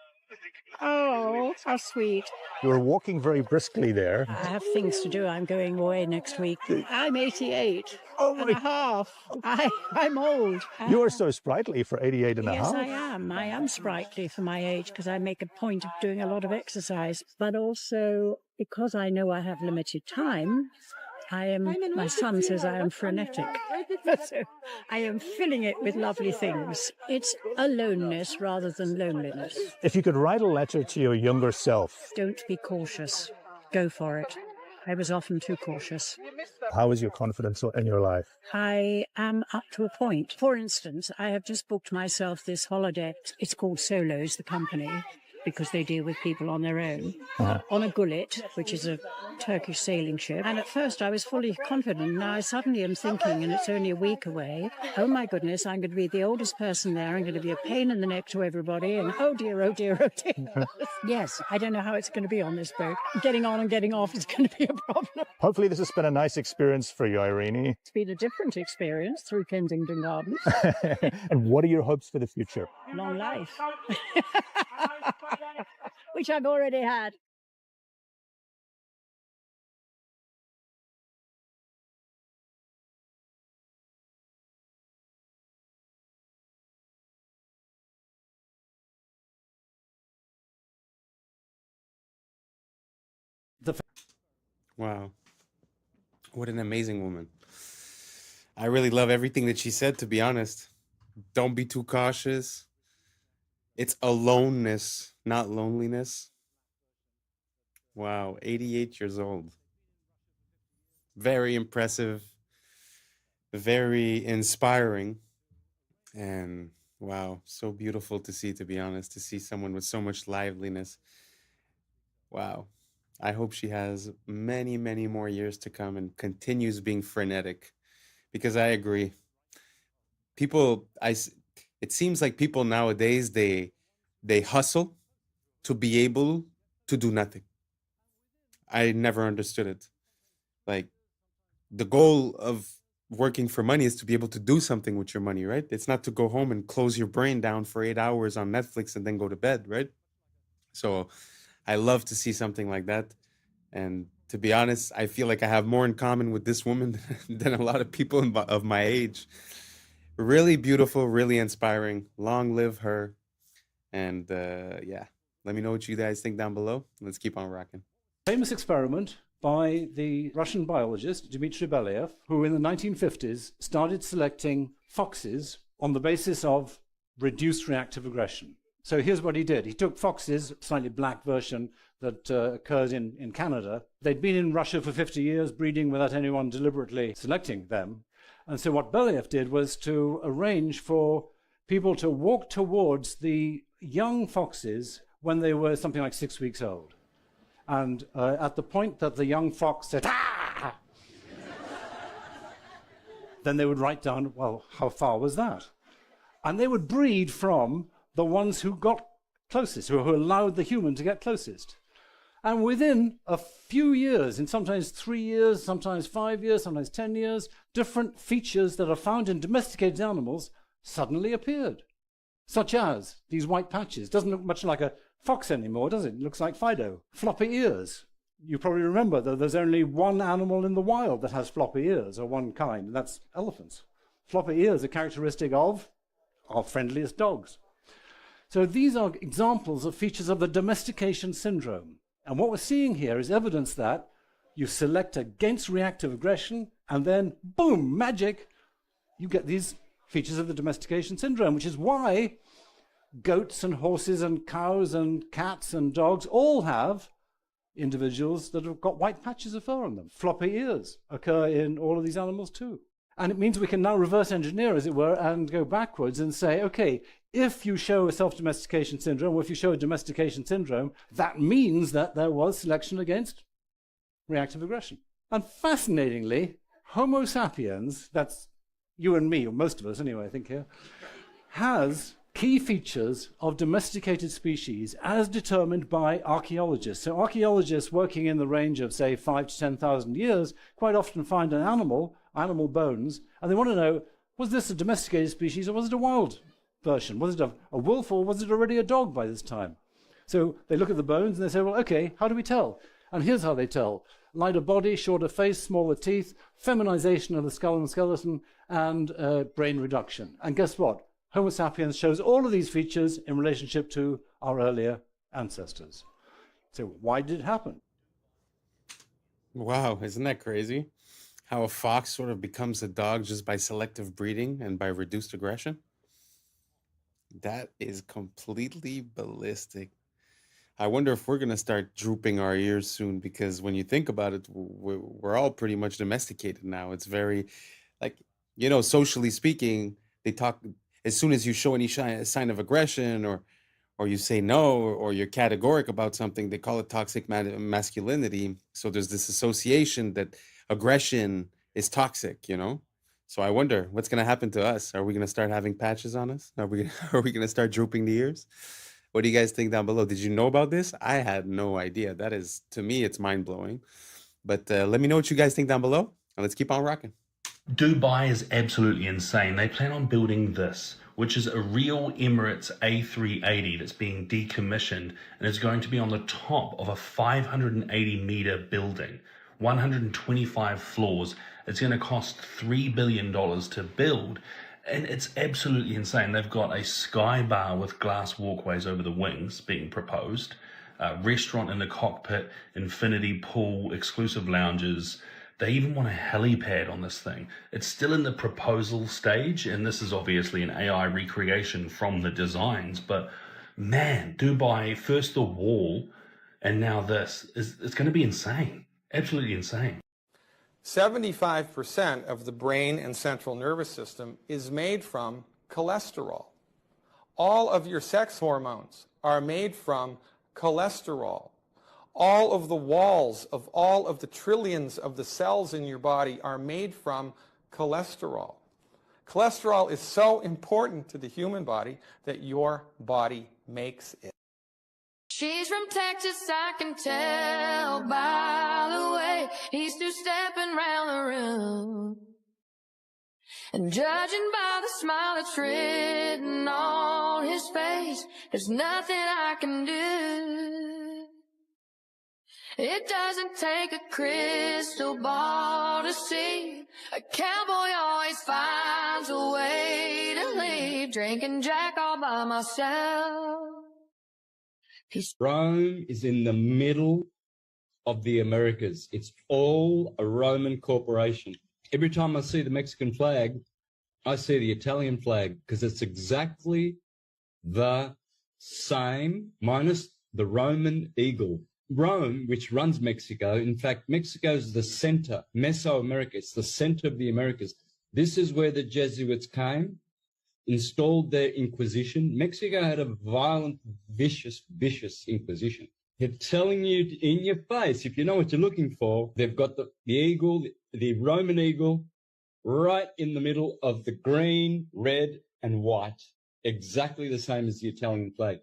Oh, how sweet. You were walking very briskly there. I have things to do. I'm going away next week. I'm 88 and a half. I'm old. You are so sprightly for 88 and a half. Yes, I am. I am sprightly for my age because I make a point of doing a lot of exercise. But also because I know I have limited time, my son says I am frenetic. So I am filling it with lovely things. It's aloneness rather than loneliness. If you could write a letter to your younger self. Don't be cautious. Go for it. I was often too cautious. How is your confidence in your life? I am up to a point. For instance, I have just booked myself this holiday. It's called Solos, the company, because they deal with people on their own, on a gullet, which is a Turkish sailing ship. And at first I was fully confident. Now I suddenly am thinking, and it's only a week away, oh my goodness, I'm going to be the oldest person there. I'm going to be a pain in the neck to everybody. And oh dear, oh dear, oh dear. Yes, I don't know how it's going to be on this boat. Getting on and getting off is going to be a problem. Hopefully this has been a nice experience for you, Irene. It's been a different experience through Kensington Gardens. And what are your hopes for the future? Long life. Which I've already had. Wow. What an amazing woman. I really love everything that she said, to be honest. Don't be too cautious. It's aloneness, not loneliness. Wow, 88 years old. Very impressive, very inspiring. And wow, so beautiful to see, to be honest, to see someone with so much liveliness. Wow. I hope she has many, many more years to come and continues being frenetic, because I agree. It seems like people nowadays, they hustle to be able to do nothing. I never understood it. Like, the goal of working for money is to be able to do something with your money, right? It's not to go home and close your brain down for 8 hours on Netflix and then go to bed, right? So I love to see something like that. And to be honest, I feel like I have more in common with this woman than a lot of people of my age. Really beautiful, really inspiring. Long live her. And yeah, let me know what you guys think down below. Let's keep on rocking. Famous experiment by the Russian biologist Dmitry Belyaev, who in the 1950s started selecting foxes on the basis of reduced reactive aggression. So here's what he did. He took foxes, slightly black version that occurred in Canada. They'd been in Russia for 50 years, breeding without anyone deliberately selecting them. And so what Belyaev did was to arrange for people to walk towards the young foxes when they were something like 6 weeks old. And at the point that the young fox said, "Ah!" then they would write down, well, how far was that? And they would breed from the ones who got closest, who allowed the human to get closest. And within a few years, in sometimes 3 years, sometimes 5 years, sometimes 10 years, different features that are found in domesticated animals suddenly appeared, such as these white patches. Doesn't look much like a fox anymore, does it? It looks like Fido. Floppy ears. You probably remember that there's only one animal in the wild that has floppy ears, or one kind, and that's elephants. Floppy ears are characteristic of our friendliest dogs. So these are examples of features of the domestication syndrome. And what we're seeing here is evidence that you select against reactive aggression, and then, boom, magic, you get these features of the domestication syndrome, which is why goats and horses and cows and cats and dogs all have individuals that have got white patches of fur on them. Floppy ears occur in all of these animals too. And it means we can now reverse engineer, as it were, and go backwards and say, okay, if you show a self-domestication syndrome, or if you show a domestication syndrome, that means that there was selection against reactive aggression. And fascinatingly, Homo sapiens, that's you and me, or most of us anyway, I think here, has key features of domesticated species as determined by archaeologists. So archaeologists working in the range of, say, 5,000 to 10,000 years quite often find an animal bones, and they want to know, was this a domesticated species or was it a wild version? Was it a wolf or was it already a dog by this time? So they look at the bones and they say, well, okay, how do we tell? And here's how they tell. Lighter body, shorter face, smaller teeth, feminization of the skull and skeleton, and brain reduction. And guess what? Homo sapiens shows all of these features in relationship to our earlier ancestors. So why did it happen? Wow, isn't that crazy? How a fox sort of becomes a dog just by selective breeding and by reduced aggression? That is completely ballistic. I wonder if we're going to start drooping our ears soon, because when you think about it, we're all pretty much domesticated now. It's very, like, socially speaking, they talk, as soon as you show any sign of aggression or you say no, or you're categoric about something, they call it toxic masculinity. So there's this association that aggression is toxic, So I wonder what's going to happen to us. Are we going to start having patches on us? Are we going to start drooping the ears? What do you guys think down below? Did you know about this? I had no idea. That is, to me, it's mind-blowing. But let me know what you guys think down below, and let's keep on rocking. Dubai is absolutely insane. They plan on building this, which is a real Emirates A380 that's being decommissioned, and is going to be on the top of a 580-meter building, 125 floors. It's going to cost $3 billion to build. And it's absolutely insane. They've got a sky bar with glass walkways over the wings being proposed, a restaurant in the cockpit, infinity pool, exclusive lounges. They even want a helipad on this thing. It's still in the proposal stage, and this is obviously an AI recreation from the designs. But man, Dubai, first the wall, and now this, it's going to be insane. Absolutely insane. 75% of the brain and central nervous system is made from cholesterol. All of your sex hormones are made from cholesterol. All of the walls of all of the trillions of the cells in your body are made from cholesterol. Cholesterol is so important to the human body that your body makes it. She's from Texas, I can tell by the way he's two-stepping round the room. And judging by the smile that's written on his face, there's nothing I can do. It doesn't take a crystal ball to see. A cowboy always finds a way to leave, drinking Jack all by myself. Rome is in the middle of the Americas. It's all a Roman corporation. Every time I see the Mexican flag, I see the Italian flag, because it's exactly the same, minus the Roman eagle. Rome, which runs Mexico, in fact, Mexico is the center, Mesoamerica, it's the center of the Americas. This is where the Jesuits came, installed their Inquisition. Mexico had a violent, vicious Inquisition. They're telling you in your face, if you know what you're looking for, they've got the eagle, the Roman eagle, right in the middle of the green, red, and white, exactly the same as the Italian flag,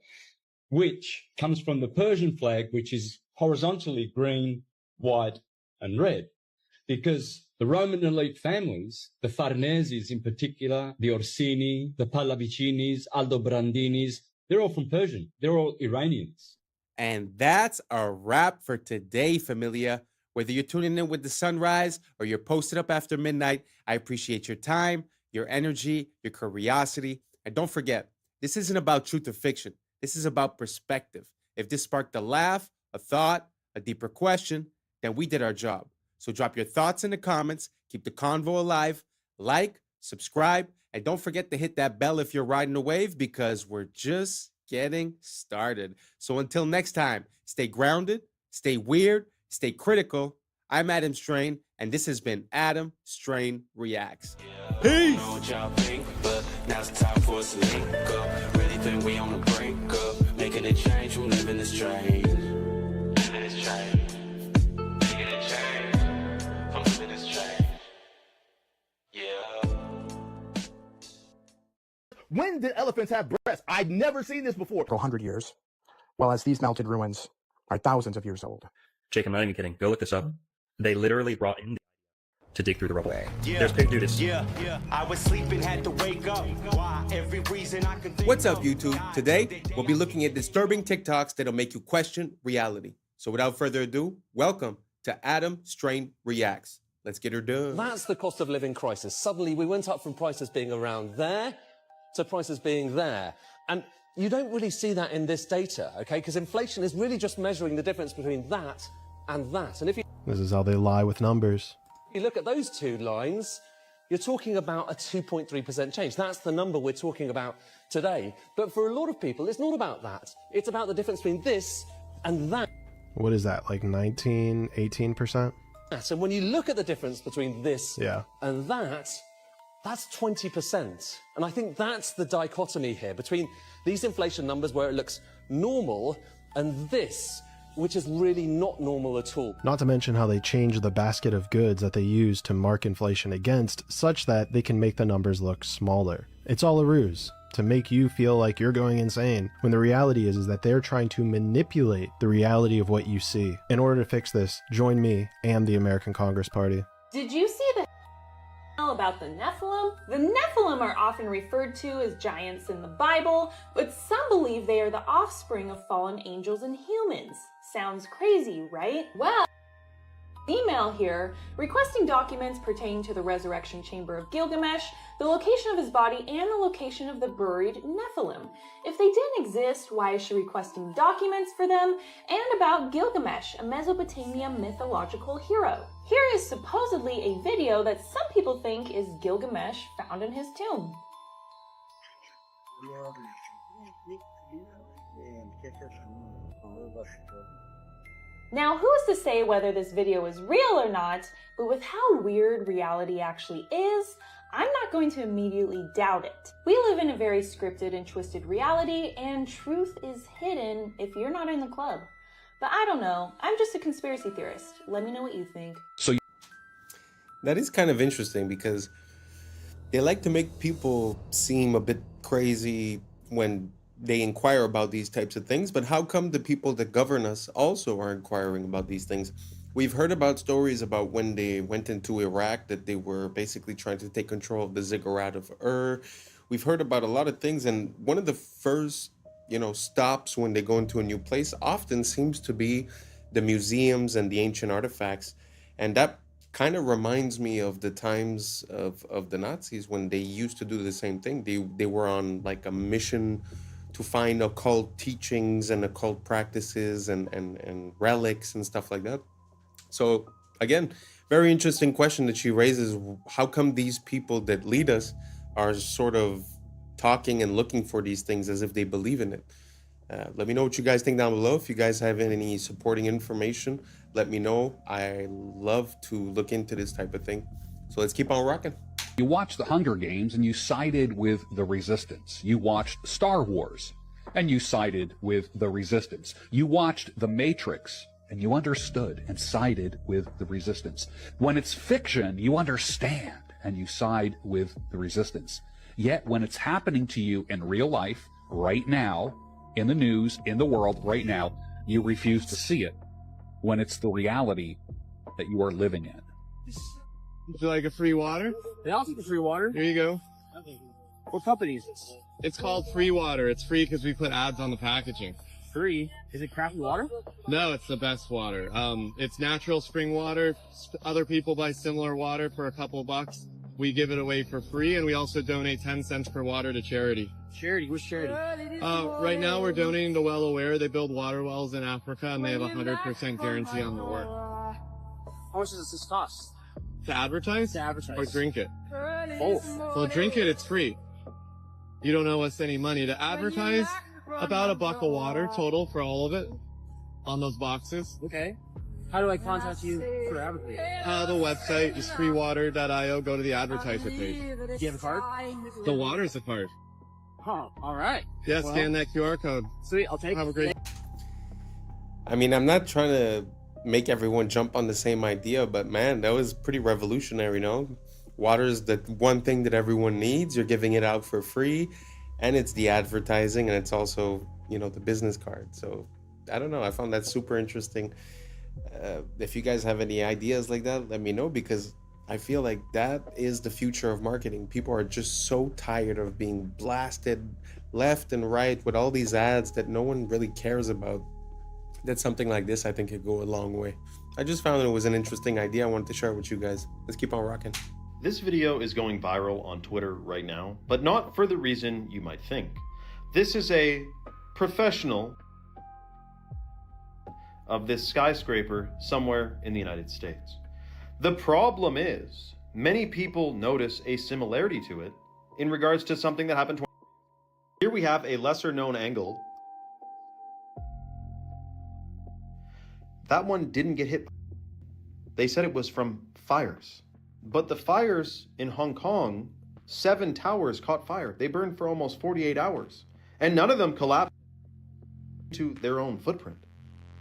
which comes from the Persian flag, which is horizontally green, white, and red. Because the Roman elite families, the Farneses in particular, the Orsini, the Pallavicinis, Aldobrandinis, they're all from Persian. They're all Iranians. And that's a wrap for today, familia. Whether you're tuning in with the sunrise or you're posted up after midnight, I appreciate your time, your energy, your curiosity. And don't forget, this isn't about truth or fiction. This is about perspective. If this sparked a laugh, a thought, a deeper question, then we did our job. So drop your thoughts in the comments, keep the convo alive, like, subscribe, and don't forget to hit that bell if you're riding a wave, because we're just getting started. So until next time, stay grounded, stay weird, stay critical. I'm Adam Strain, And this has been Adam Strain Reacts. Peace! Now it's time for us to link up. Really think we on the brink up. Making a change from living this change. Living this change. Making a change from living this change. Yeah. When did elephants have breasts? I've never seen this before. For 100 years, whereas these melted ruins are thousands of years old. Jake, I'm not even kidding. Go look this up. They literally brought in to dig through the rubble. Yeah. There's big dudes. Yeah. I was sleeping, had to wake up. Why? Every reason I could think. What's up, YouTube? Today, we'll be looking at disturbing TikToks that'll make you question reality. So without further ado, welcome to Adam Strain Reacts. Let's get her done. That's the cost of living crisis. Suddenly, we went up from prices being around there to prices being there. And you don't really see that in this data, okay? Because inflation is really just measuring the difference between that and that. And if This is how they lie with numbers. you look at those two lines, you're talking about a 2.3% change. That's the number we're talking about today. But for a lot of people, it's not about that. It's about the difference between this and that. What is that, like 19, 18%? And when you look at the difference between this Yeah. and that, that's 20%. And I think that's the dichotomy here between these inflation numbers where it looks normal and this, which is really not normal at all. Not to mention how they change the basket of goods that they use to mark inflation against, such that they can make the numbers look smaller. It's all a ruse, to make you feel like you're going insane, when the reality is that they're trying to manipulate the reality of what you see. In order to fix this, join me and the American Congress Party. Did you see the about the Nephilim? The Nephilim are often referred to as giants in the Bible, but some believe they are the offspring of fallen angels and humans. Sounds crazy, right? Well, email here requesting documents pertaining to the resurrection chamber of Gilgamesh, the location of his body, and the location of the buried Nephilim. If they didn't exist, why is she requesting documents for them? And about Gilgamesh, a Mesopotamia mythological hero. Here is supposedly a video that some people think is Gilgamesh found in his tomb. Now, who is to say whether this video is real or not, but with how weird reality actually is, I'm not going to immediately doubt it. We live in a very scripted and twisted reality, and truth is hidden if you're not in the club. But I don't know, I'm just a conspiracy theorist. Let me know what you think. That is kind of interesting because they like to make people seem a bit crazy when they inquire about these types of things, but how come the people that govern us also are inquiring about these things? We've heard about stories about when they went into Iraq that they were basically trying to take control of the ziggurat of Ur. We've heard about a lot of things, and one of the first, stops when they go into a new place often seems to be the museums and the ancient artifacts. And that kind of reminds me of the times of the Nazis when they used to do the same thing. They were on like a mission to find occult teachings and occult practices and relics and stuff like that. So again, very interesting question that she raises. How come these people that lead us are sort of talking and looking for these things as if they believe in it? Let me know what you guys think down below. If you guys have any supporting information, let me know. I love to look into this type of thing. So let's keep on rocking. You watched the Hunger Games and you sided with the Resistance. You watched Star Wars and you sided with the Resistance. You watched The Matrix and you understood and sided with the Resistance. When it's fiction, you understand and you side with the Resistance. Yet when it's happening to you in real life, right now, in the news, in the world, right now, you refuse to see it when it's the reality that you are living in. Would you like a free water? They also have free water. Here you go. What company is this? It's called Free Water. It's free because we put ads on the packaging. Free? Is it crappy water? No, it's the best water. It's natural spring water. Other people buy similar water for a couple bucks. We give it away for free, and we also donate 10 cents per water to charity. Charity? Which charity? Right now we're donating to Well Aware. They build water wells in Africa, and they have a 100% guarantee on their work. How much does this cost? To advertise? To advertise. Or drink it? Both. Well, drink it, it's free. You don't owe us any money. To advertise, about $1 of water total for all of it on those boxes. Okay. How do I contact you for advertising? The website is freewater.io. Go to the advertiser page. Do you have a card? The water's the card. Oh, all right. Yeah, Well, scan that QR code. Sweet, I'll take Have it. a great. I mean, I'm not trying to make everyone jump on the same idea, but man, that was pretty revolutionary, no? Water's the one thing that everyone needs. You're giving it out for free, and it's the advertising, and it's also, you know, the business card. So I don't know. I found that super interesting. If you guys have any ideas like that, let me know, because I feel like that is the future of marketing. People are just so tired of being blasted left and right with all these ads that no one really cares about. That something like this, I think, could go a long way. I just found it was an interesting idea. I wanted to share it with you guys. Let's keep on rocking. This video is going viral on Twitter right now, but not for the reason you might think. This is a professional of this skyscraper somewhere in the United States. The problem is, many people notice a similarity to it in regards to something that happened. Here we have a lesser known angle. That one didn't get hit. They said it was from fires. But the fires in Hong Kong, 7 towers caught fire. They burned for almost 48 hours. And none of them collapsed to their own footprint.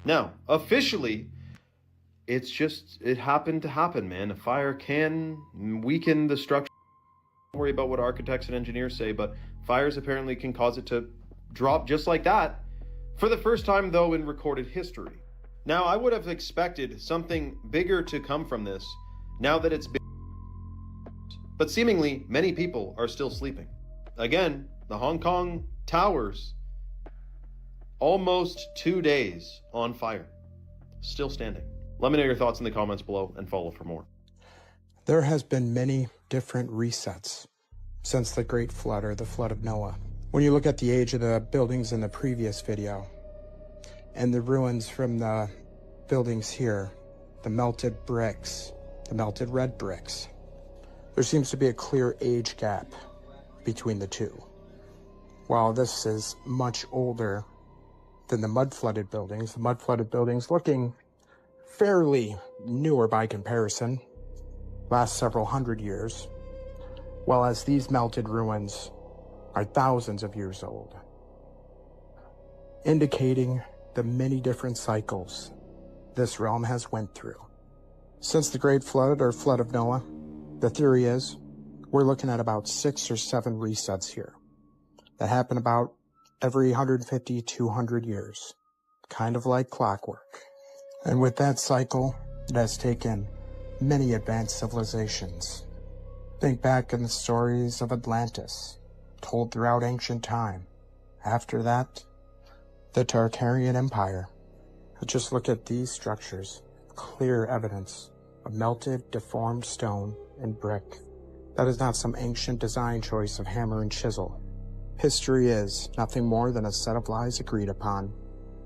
Now, officially, it happened to happen, man. A fire can weaken the structure. Don't worry about what architects and engineers say, but fires apparently can cause it to drop just like that. For the first time, though, in recorded history. Now, I would have expected something bigger to come from this, now that it's been. But seemingly, many people are still sleeping. Again, the Hong Kong towers, almost 2 days on fire, still standing. Let me know your thoughts in the comments below and follow for more. There has been many different resets since the Great Flood, or the Flood of Noah. When you look at the age of the buildings in the previous video, and the ruins from the buildings here, the melted bricks, the melted red bricks, there seems to be a clear age gap between the two. While this is much older than the mud-flooded buildings looking fairly newer by comparison, last several hundred years, while as these melted ruins are thousands of years old, indicating the many different cycles this realm has went through. Since the Great Flood, or Flood of Noah, the theory is we're looking at about 6 or 7 resets here that happen about every 150, 200 years, kind of like clockwork. And with that cycle, it has taken many advanced civilizations. Think back in the stories of Atlantis, told throughout ancient time. After that, the Tartarian Empire. Just look at these structures, clear evidence of melted, deformed stone and brick. That is not some ancient design choice of hammer and chisel. History is nothing more than a set of lies agreed upon.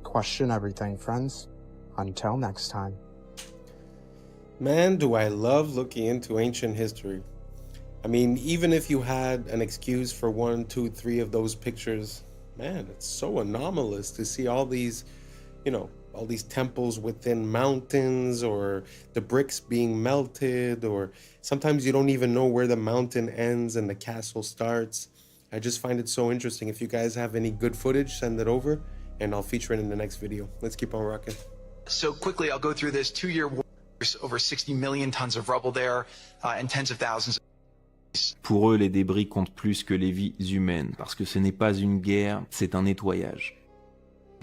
Question everything, friends. Until next time. Man, do I love looking into ancient history. I mean, even if you had an excuse for 1, 2, 3 of those pictures, man, it's so anomalous to see all these, you know, all these temples within mountains, or the bricks being melted, or sometimes you don't even know where the mountain ends and the castle starts. I just find it so interesting. If you guys have any good footage, send it over and I'll feature it in the next video. Let's keep on rocking. So quickly, I'll go through this 2-year war, over 60 million tons of rubble there, and tens of thousands. Pour eux, les débris comptent plus que les vies humaines, parce que ce n'est pas une guerre, c'est un nettoyage.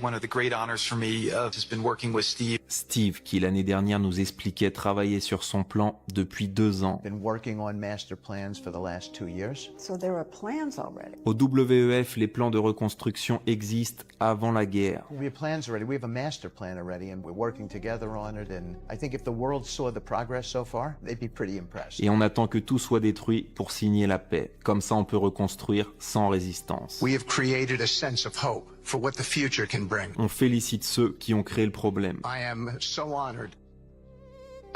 One of the great honors for me has been working with Steve. Steve, qui l'année dernière nous expliquait travailler sur son plan depuis 2 ans. Been working on master plans for the last 2 years. So there are plans already. Au WEF, les plans de reconstruction existent avant la guerre. We have plans already. We have a master plan already, and we're working together on it. And I think if the world saw the progress so far, they'd be pretty impressed. Et on attend que tout soit détruit pour signer la paix. Comme ça, on peut reconstruire sans résistance. We have created a sense of hope for what the future can bring. On félicite ceux qui ont créé le problème. I am so honored.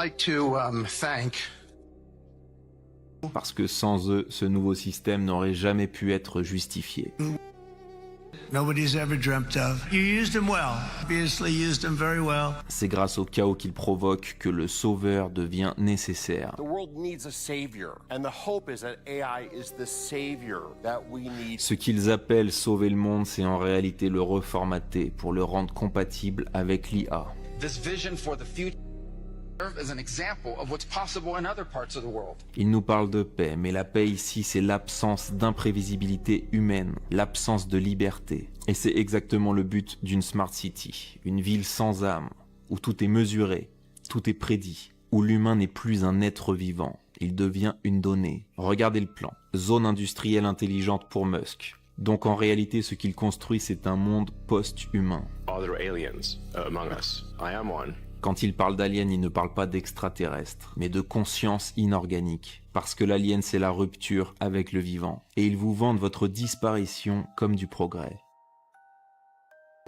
I'd like to thank. Parce que sans eux, ce nouveau système n'aurait jamais pu être justifié. nobody's ever dreamt of. You used him well. Obviously used him very well. C'est grâce au chaos qu'il provoque que le sauveur devient nécessaire. The world needs a savior, and the hope is that AI is the savior that we need. Ce qu'ils appellent sauver le monde, c'est en réalité le reformater pour le rendre compatible avec l'IA. This vision for the future as an example of what's possible in other parts of the world. Il nous parle de paix, mais la paix ici, c'est l'absence d'imprévisibilité humaine, l'absence de liberté. Et c'est exactement le but d'une Smart City, une ville sans âme, où tout est mesuré, tout est prédit, où l'humain n'est plus un être vivant, il devient une donnée. Regardez le plan, zone industrielle intelligente pour Musk. Donc en réalité, ce qu'il construit, c'est un monde post-humain. Are there aliens among us? I am one. Quand il parle d'alien, il ne parle pas d'extraterrestre, mais de conscience inorganique. Parce que l'alien, c'est la rupture avec le vivant. Et ils vous vendent votre disparition comme du progrès.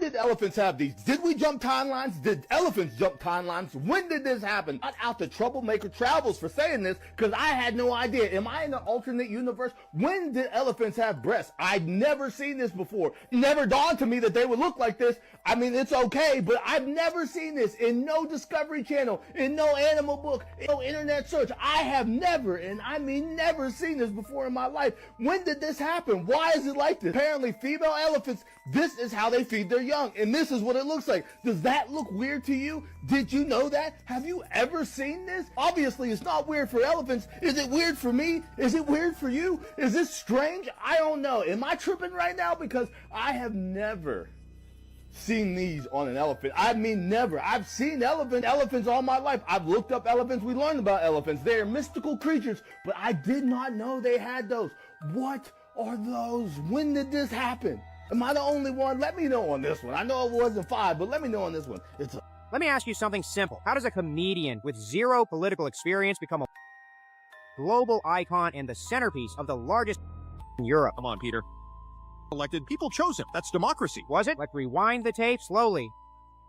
Did elephants have these? Did we jump timelines? Did elephants jump timelines? When did this happen? Not out to Troublemaker Travels for saying this, because I had no idea. Am I in an alternate universe? When did elephants have breasts? I'd never seen this before. Never dawned to me that they would look like this. I mean, it's okay, but I've never seen this in no Discovery Channel, in no animal book, in no internet search. I have never, and I mean never seen this before in my life. When did this happen? Why is it like this? Apparently, female elephants, this is how they feed their young, and this is what it looks like. Does that look weird to you? Did you know that? Have you ever seen this? Obviously, it's not weird for elephants. Is it weird for me? Is it weird for you? Is this strange? I don't know. Am I tripping right now? Because I have never seen these on an elephant. I mean, never. I've seen elephants all my life. I've looked up elephants. We learned about elephants. They are mystical creatures, but I did not know they had those. What are those? When did this happen? Am I the only one? Let me know on this one. I know it wasn't 5, but let me know on this one. Let me ask you something simple. How does a comedian with zero political experience become a global icon and the centerpiece of the largest in Europe? Come on, Peter. Elected, people chose him. That's democracy. Was it? Let's rewind the tape slowly.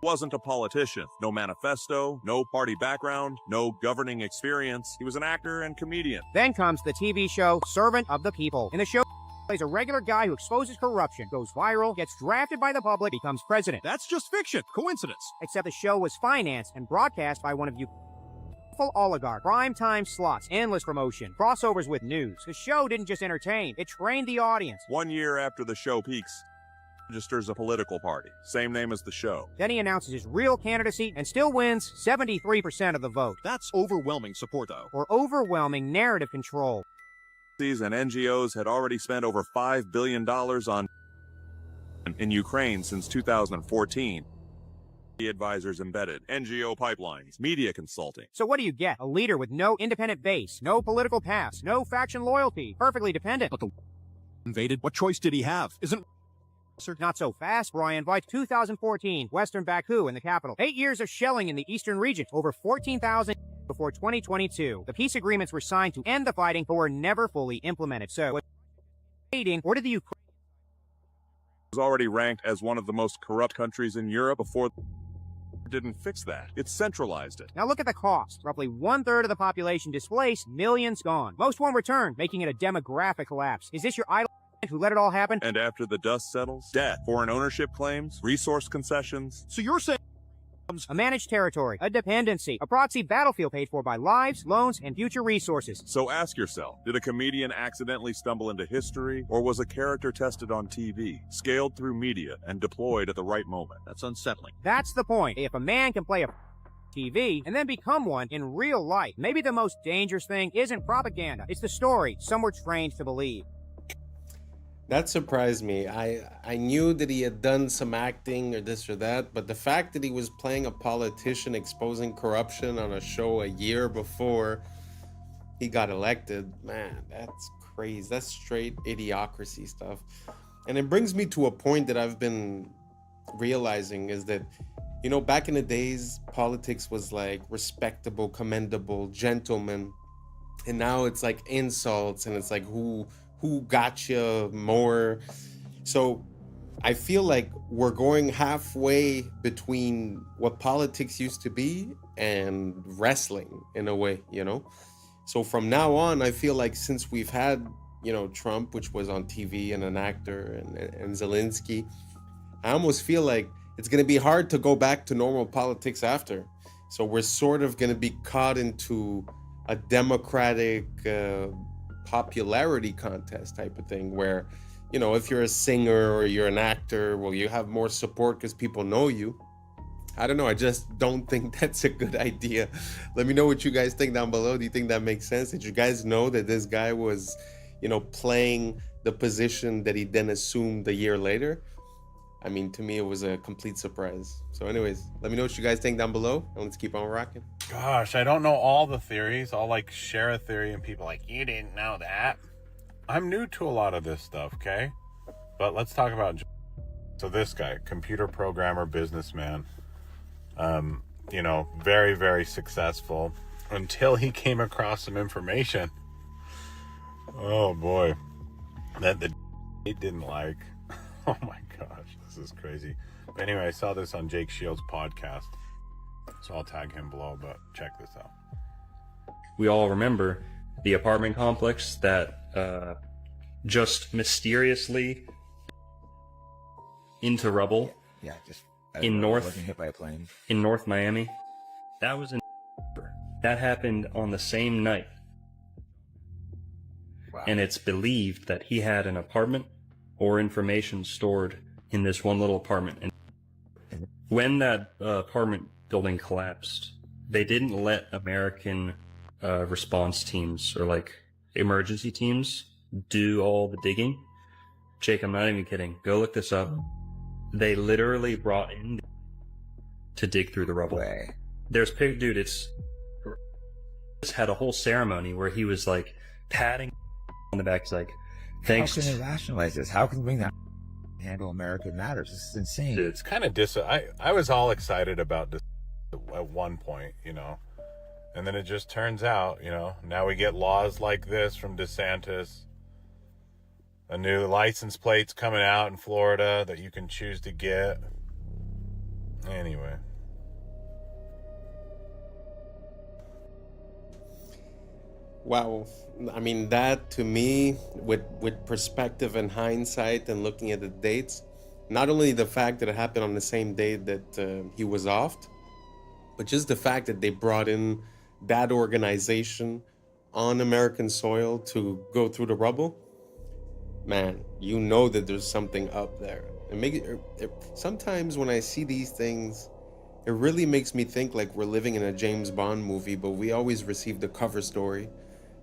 Wasn't a politician. No manifesto, no party background, no governing experience. He was an actor and comedian. Then comes the TV show Servant of the People. In the show, plays a regular guy who exposes corruption, goes viral, gets drafted by the public, becomes president. That's just fiction. Coincidence. Except the show was financed and broadcast by one of you oligarch, prime time slots, endless promotion, crossovers with news. The show didn't just entertain, it trained the audience. 1 year after the show peaks, registers a political party, same name as the show. Then he announces his real candidacy and still wins 73% of the vote. That's overwhelming support, though. Or overwhelming narrative control. And NGOs had already spent over $5 billion in Ukraine since 2014. The advisors embedded, NGO pipelines, media consulting. So what do you get? A leader with no independent base, no political past, no faction loyalty, perfectly dependent. But the invaded, what choice did he have? Isn't not so fast, Brian. By 2014, Western Baku in the capital. 8 years of shelling in the eastern region, over 14,000 before 2022. The peace agreements were signed to end the fighting, but were never fully implemented. So, or did the Ukraine was already ranked as one of the most corrupt countries in Europe before didn't fix that. It centralized it. Now look at the cost. Roughly 1/3 of the population displaced, millions gone. Most won't return, making it a demographic collapse. Is this your idol who let it all happen? And after the dust settles, debt, foreign ownership claims, resource concessions. So you're saying a managed territory, a dependency, a proxy battlefield paid for by lives, loans, and future resources. So ask yourself, did a comedian accidentally stumble into history, or was a character tested on TV, scaled through media, and deployed at the right moment? That's unsettling. That's the point. If a man can play a TV and then become one in real life, maybe the most dangerous thing isn't propaganda. It's the story some were trained to believe. That surprised me. I knew that he had done some acting or this or that, but the fact that he was playing a politician exposing corruption on a show a year before he got elected, man, that's crazy. That's straight idiocracy stuff. And it brings me to a point that I've been realizing is that, you know, back in the days, politics was like respectable, commendable, gentleman. And now it's like insults and it's like who got you more. So I feel like we're going halfway between what politics used to be and wrestling in a way, you know? So from now on, I feel like since we've had Trump, which was on TV, and an actor, and Zelensky. I almost feel like it's going to be hard to go back to normal politics after. So we're sort of going to be caught into a democratic popularity contest type of thing where, if you're a singer or you're an actor, well, you have more support because people know you. I don't know. I just don't think that's a good idea. Let me know what you guys think down below. Do you think that makes sense? Did you guys know that this guy was, playing the position that he then assumed a year later? I mean, to me, it was a complete surprise. So anyways, let me know what you guys think down below, and let's keep on rocking. Gosh, I don't know all the theories. I'll share a theory and people you didn't know that. I'm new to a lot of this stuff, okay? But let's talk about... So this guy, computer programmer, businessman, very, very successful until he came across some information. Oh boy. That he didn't like. Oh my gosh, this is crazy. But anyway, I saw this on Jake Shields' podcast, so I'll tag him below, but check this out. We all remember the apartment complex that just mysteriously into rubble. Yeah, just wasn't hit by a plane. In North Miami. That was in that happened on the same night. Wow. And it's believed that he had an apartment or information stored in this one little apartment. And when that apartment building collapsed, they didn't let American response teams or emergency teams do all the digging. Jake, I'm not even kidding. Go look this up. They literally brought in to dig through the rubble. Way. There's dude, it's had a whole ceremony where he was patting on the back. He's thanks. How can they rationalize this? How can we bring that handle American matters? This is insane. It's kind of I was all excited about this at one point, and then it just turns out, now we get laws like this from DeSantis. A new license plate's coming out in Florida that you can choose to get. Anyway. Wow. I mean, that to me, with perspective and hindsight and looking at the dates, not only the fact that it happened on the same day that he was offed, but just the fact that they brought in that organization on American soil to go through the rubble, man, that there's something up there. Sometimes when I see these things, it really makes me think we're living in a James Bond movie, but we always receive the cover story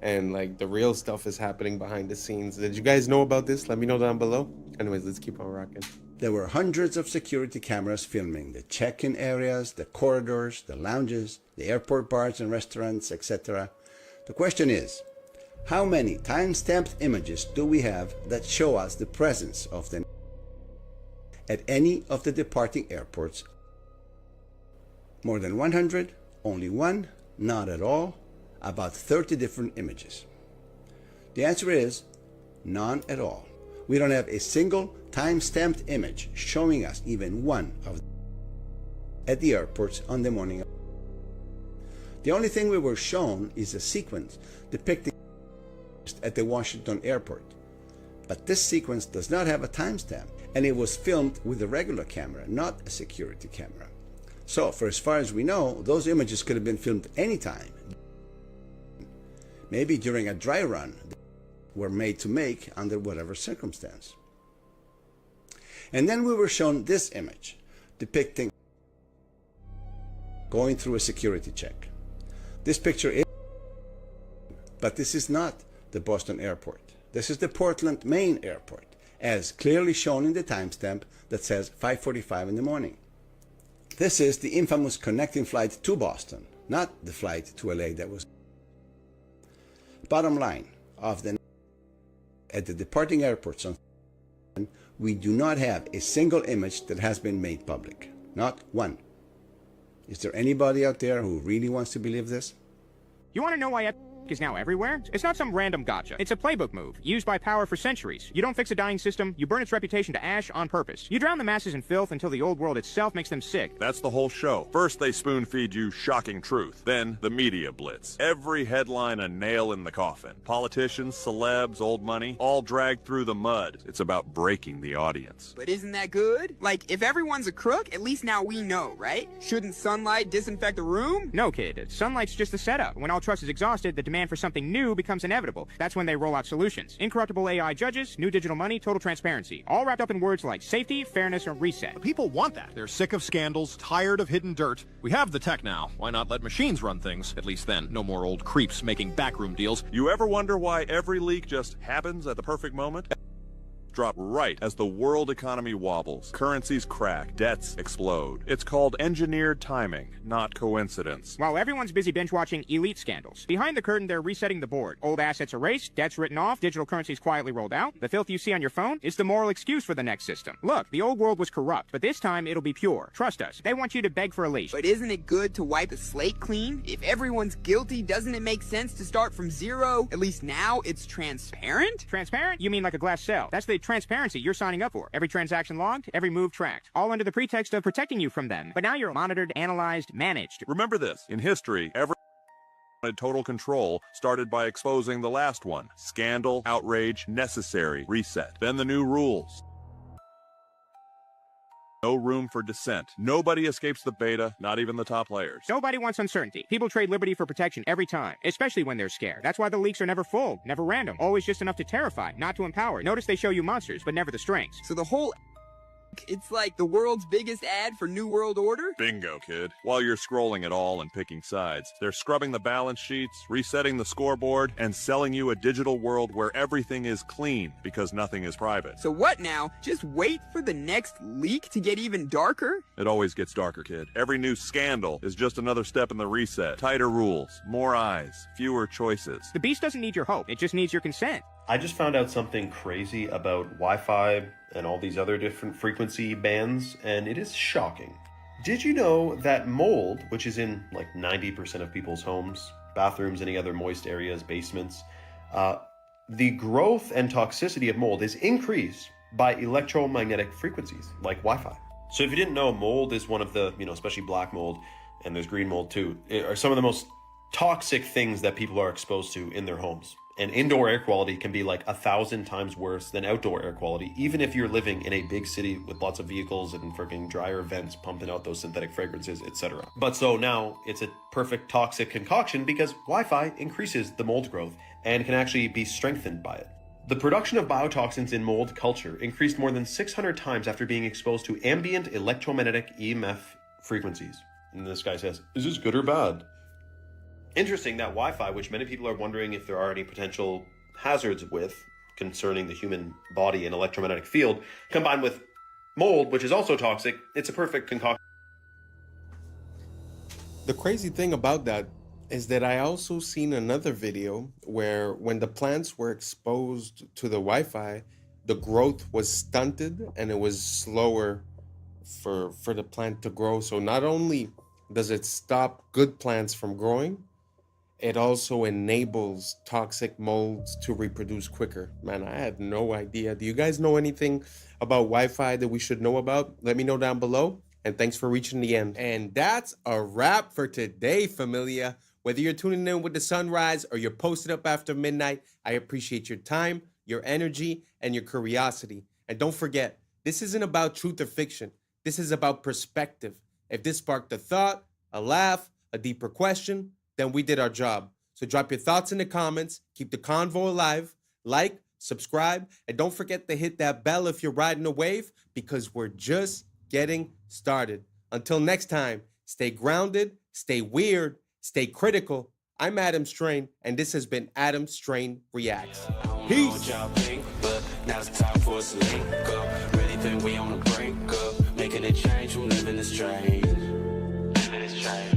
and the real stuff is happening behind the scenes. Did you guys know about this? Let me know down below. Anyways, let's keep on rocking. There were hundreds of security cameras filming the check-in areas, the corridors, the lounges, the airport bars and restaurants, etc. The question is, how many time-stamped images do we have that show us the presence of them at any of the departing airports? More than 100? Only one? Not at all? About 30 different images. The answer is none at all. We don't have a single time-stamped image showing us even one of them at the airports on the morning of. The only thing we were shown is a sequence depicting at the Washington airport. But this sequence does not have a timestamp, and it was filmed with a regular camera, not a security camera. So, for as far as we know, those images could have been filmed anytime. Maybe during a dry run were made to make under whatever circumstance. And then we were shown this image depicting going through a security check. This picture is, but this is not the Boston airport. This is the Portland, Maine airport, as clearly shown in the timestamp that says 5:45 in the morning. This is the infamous connecting flight to Boston, not the flight to LA that was. Bottom line, at the departing airports, we do not have a single image that has been made public. Not one. Is there anybody out there who really wants to believe this? You want to know why is now everywhere? It's not some random gotcha. It's a playbook move, used by power for centuries. You don't fix a dying system, you burn its reputation to ash on purpose. You drown the masses in filth until the old world itself makes them sick. That's the whole show. First, they spoon-feed you shocking truth. Then, the media blitz. Every headline a nail in the coffin. Politicians, celebs, old money, all dragged through the mud. It's about breaking the audience. But isn't that good? Like, if everyone's a crook, at least now we know, right? Shouldn't sunlight disinfect the room? No, kid. Sunlight's just the setup. When all trust is exhausted, the demand for something new becomes inevitable. That's when they roll out solutions. Incorruptible AI judges, new digital money, total transparency. All wrapped up in words like safety, fairness, and reset. People want that. They're sick of scandals, tired of hidden dirt. We have the tech now. Why not let machines run things? At least then, no more old creeps making backroom deals. You ever wonder why every leak just happens at the perfect moment? Drop right as the world economy wobbles, currencies crack, debts explode. It's called engineered timing, not coincidence. While everyone's busy binge-watching elite scandals, behind the curtain they're resetting the board. Old assets erased, debts written off, digital currencies quietly rolled out. The filth you see on your phone is the moral excuse for the next system. Look, the old world was corrupt, but this time it'll be pure. Trust us. They want you to beg for a leash. But isn't it good to wipe the slate clean? If everyone's guilty, doesn't it make sense to start from zero? At least now it's transparent? Transparent? You mean like a glass cell. That's the transparency you're signing up for. Every transaction logged, every move tracked. All under the pretext of protecting you from them. But now you're monitored, analyzed, managed. Remember this, in history, every wanted total control started by exposing the last one. Scandal, outrage, necessary, reset. Then the new rules. No room for dissent. Nobody escapes the beta, not even the top players. Nobody wants uncertainty. People trade liberty for protection every time, especially when they're scared. That's why the leaks are never full, never random, always just enough to terrify, not to empower. Notice they show you monsters, but never the strengths. So the whole it's like the world's biggest ad for New World Order? Bingo, kid. While you're scrolling it all and picking sides, they're scrubbing the balance sheets, resetting the scoreboard, and selling you a digital world where everything is clean because nothing is private. So what now? Just wait for the next leak to get even darker? It always gets darker, kid. Every new scandal is just another step in the reset. Tighter rules, more eyes, fewer choices. The beast doesn't need your hope. It just needs your consent. I just found out something crazy about Wi-Fi and all these other different frequency bands, and it is shocking. Did you know that mold, which is in like 90% of people's homes, bathrooms, any other moist areas, basements, the growth and toxicity of mold is increased by electromagnetic frequencies like Wi-Fi. So if you didn't know, mold is one of the, especially black mold, and there's green mold too, are some of the most toxic things that people are exposed to in their homes. And indoor air quality can be like 1,000 times worse than outdoor air quality, even if you're living in a big city with lots of vehicles and freaking dryer vents pumping out those synthetic fragrances, etc. But so now it's a perfect toxic concoction because Wi-Fi increases the mold growth and can actually be strengthened by it. The production of biotoxins in mold culture increased more than 600 times after being exposed to ambient electromagnetic EMF frequencies. And this guy says, is this good or bad? Interesting that Wi-Fi, which many people are wondering if there are any potential hazards with concerning the human body and electromagnetic field, combined with mold, which is also toxic, it's a perfect concoction. The crazy thing about that is that I also seen another video where when the plants were exposed to the Wi-Fi, the growth was stunted and it was slower for the plant to grow. So not only does it stop good plants from growing, it also enables toxic molds to reproduce quicker. Man, I had no idea. Do you guys know anything about Wi-Fi that we should know about? Let me know down below. And thanks for reaching the end. And that's a wrap for today, familia. Whether you're tuning in with the sunrise or you're posted up after midnight, I appreciate your time, your energy, and your curiosity. And don't forget, this isn't about truth or fiction. This is about perspective. If this sparked a thought, a laugh, a deeper question, then we did our job. So drop your thoughts in the comments, keep the convo alive, like, subscribe, and don't forget to hit that bell if you're riding a wave, because we're just getting started. Until next time, stay grounded, stay weird, stay critical. I'm Adam Strain, and this has been Adam Strain Reacts. Peace. Now it's time for us to link up. Really think we on the brink up, making a change from living this strange. Living this strange.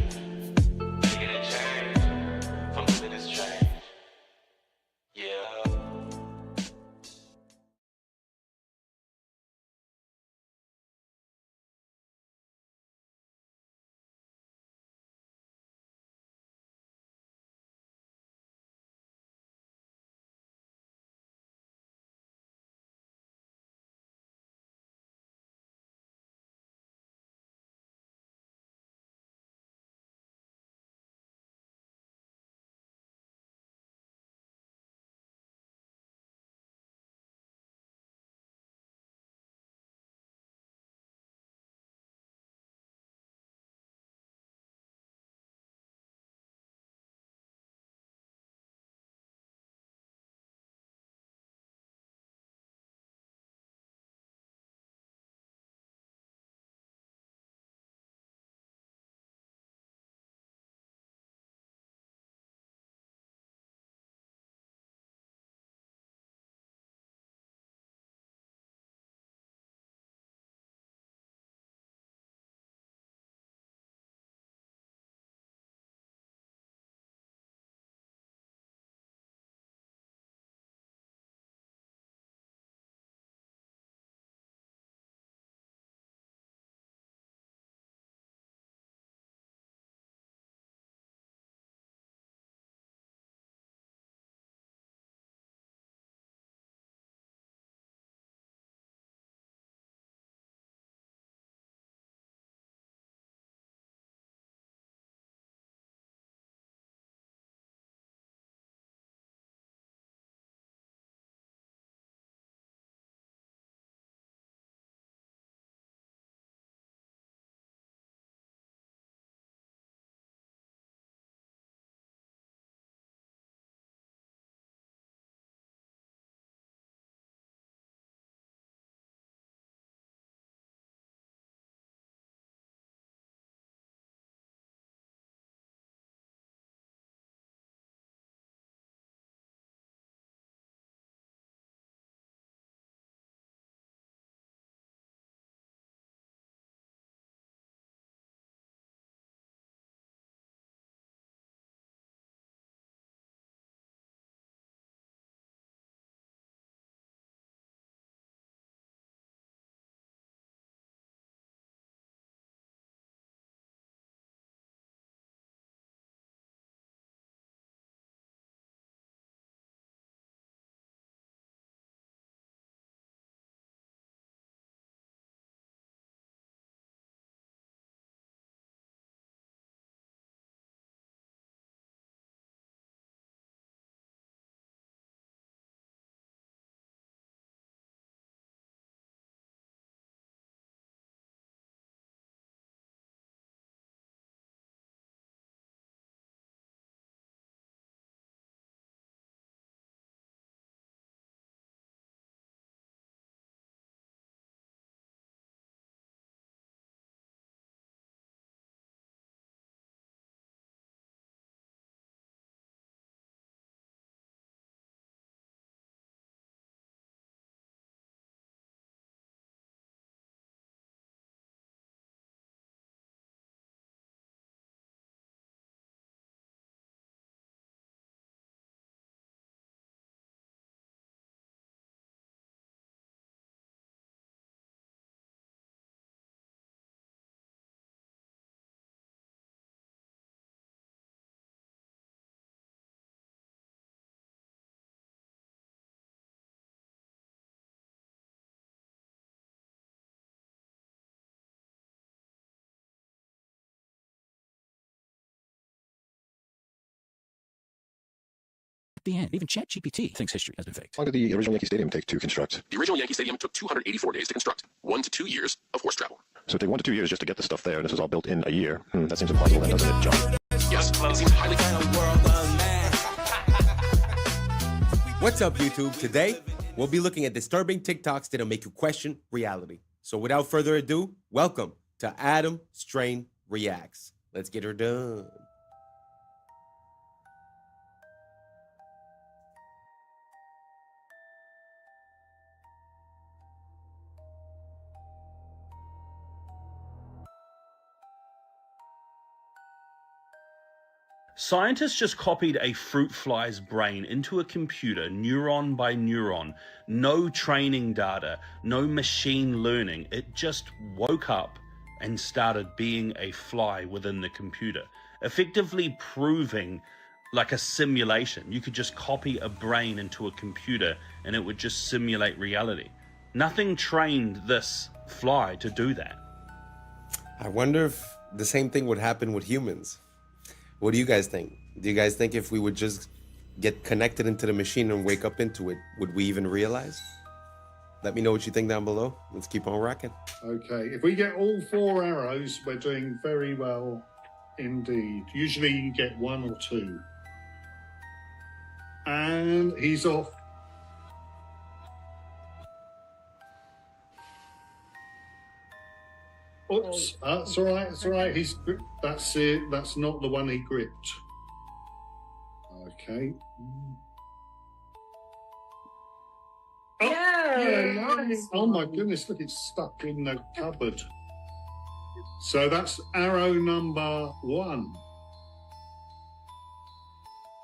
the end. Even ChatGPT thinks history has been faked. How long did the original Yankee Stadium take to construct? The original Yankee Stadium took 284 days to construct, 1 to 2 years of horse travel. So it took 1 to 2 years just to get the stuff there, and this was all built in a year. That seems impossible, then, doesn't it, John? Yes, it seems highly... What's up, YouTube? Today, we'll be looking at disturbing TikToks that'll make you question reality. So without further ado, welcome to Adam Strain Reacts. Let's get her done. Scientists just copied a fruit fly's brain into a computer, neuron by neuron. No training data, no machine learning. It just woke up and started being a fly within the computer, effectively proving like a simulation. You could just copy a brain into a computer and it would just simulate reality. Nothing trained this fly to do that. I wonder if the same thing would happen with humans. What do you guys think? Do you guys think if we would just get connected into the machine and wake up into it, would we even realize? Let me know what you think down below. Let's keep on rocking. Okay, if we get all 4 arrows, we're doing very well indeed. Usually you get 1 or 2. And he's off. Oops, that's all right, it's all right. That's it, that's not the one he gripped. Okay. Oh, yeah, nice. Oh my goodness, look, it's stuck in the cupboard. So that's arrow number 1.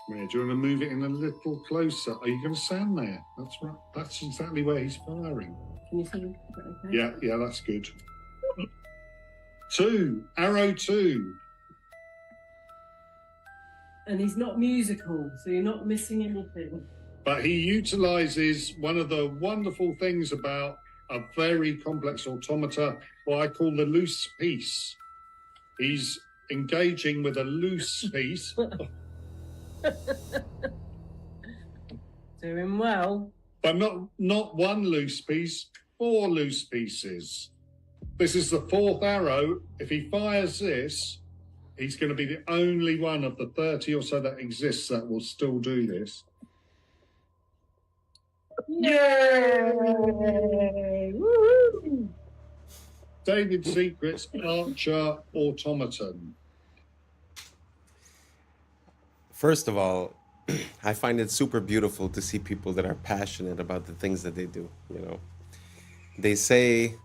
Where, do you want to move it in a little closer? Are you going to stand there? That's right, that's exactly where he's firing. Can you think? Okay. Yeah, that's good. 2, arrow 2. And he's not musical, so you're not missing anything. But he utilizes one of the wonderful things about a very complex automata, what I call the loose piece. He's engaging with a loose piece. Doing well. But not one loose piece, 4 loose pieces. This is the 4th arrow. If he fires this, he's going to be the only one of the 30 or so that exists that will still do this. Yay! Woo-hoo! David Secret's Archer Automaton. First of all, I find it super beautiful to see people that are passionate about the things that they do, you know. They say,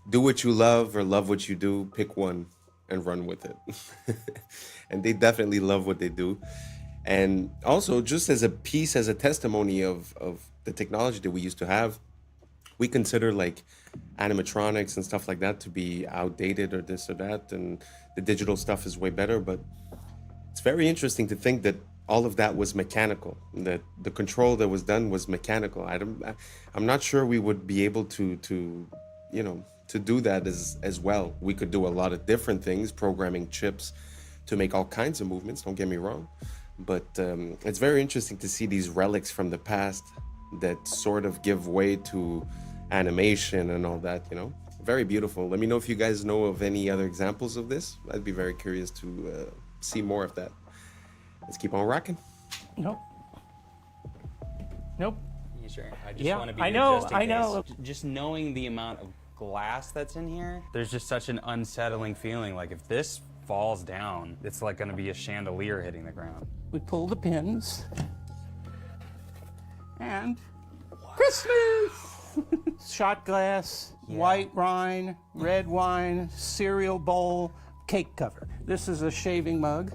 do what you love or love what you do, pick one and run with it. And they definitely love what they do. And also, just as a piece, as a testimony of the technology that we used to have, we consider like animatronics and stuff like that to be outdated or this or that, and the digital stuff is way better. But it's very interesting to think that all of that was mechanical, that the control that was done was mechanical. I'm not sure we would be able to you know, to do that as well. We could do a lot of different things, programming chips to make all kinds of movements, don't get me wrong. But it's very interesting to see these relics from the past that sort of give way to animation and all that, you know. Very beautiful. Let me know if you guys know of any other examples of this. I'd be very curious to see more of that. Let's keep on rocking. Nope. Nope. Sure. I just want to be just in case. Just knowing the amount of glass that's in here, there's just such an unsettling feeling. Like if this falls down, it's like going to be a chandelier hitting the ground. We pull the pins. And Christmas! Shot glass, white wine, red wine, cereal bowl, cake cover. This is a shaving mug.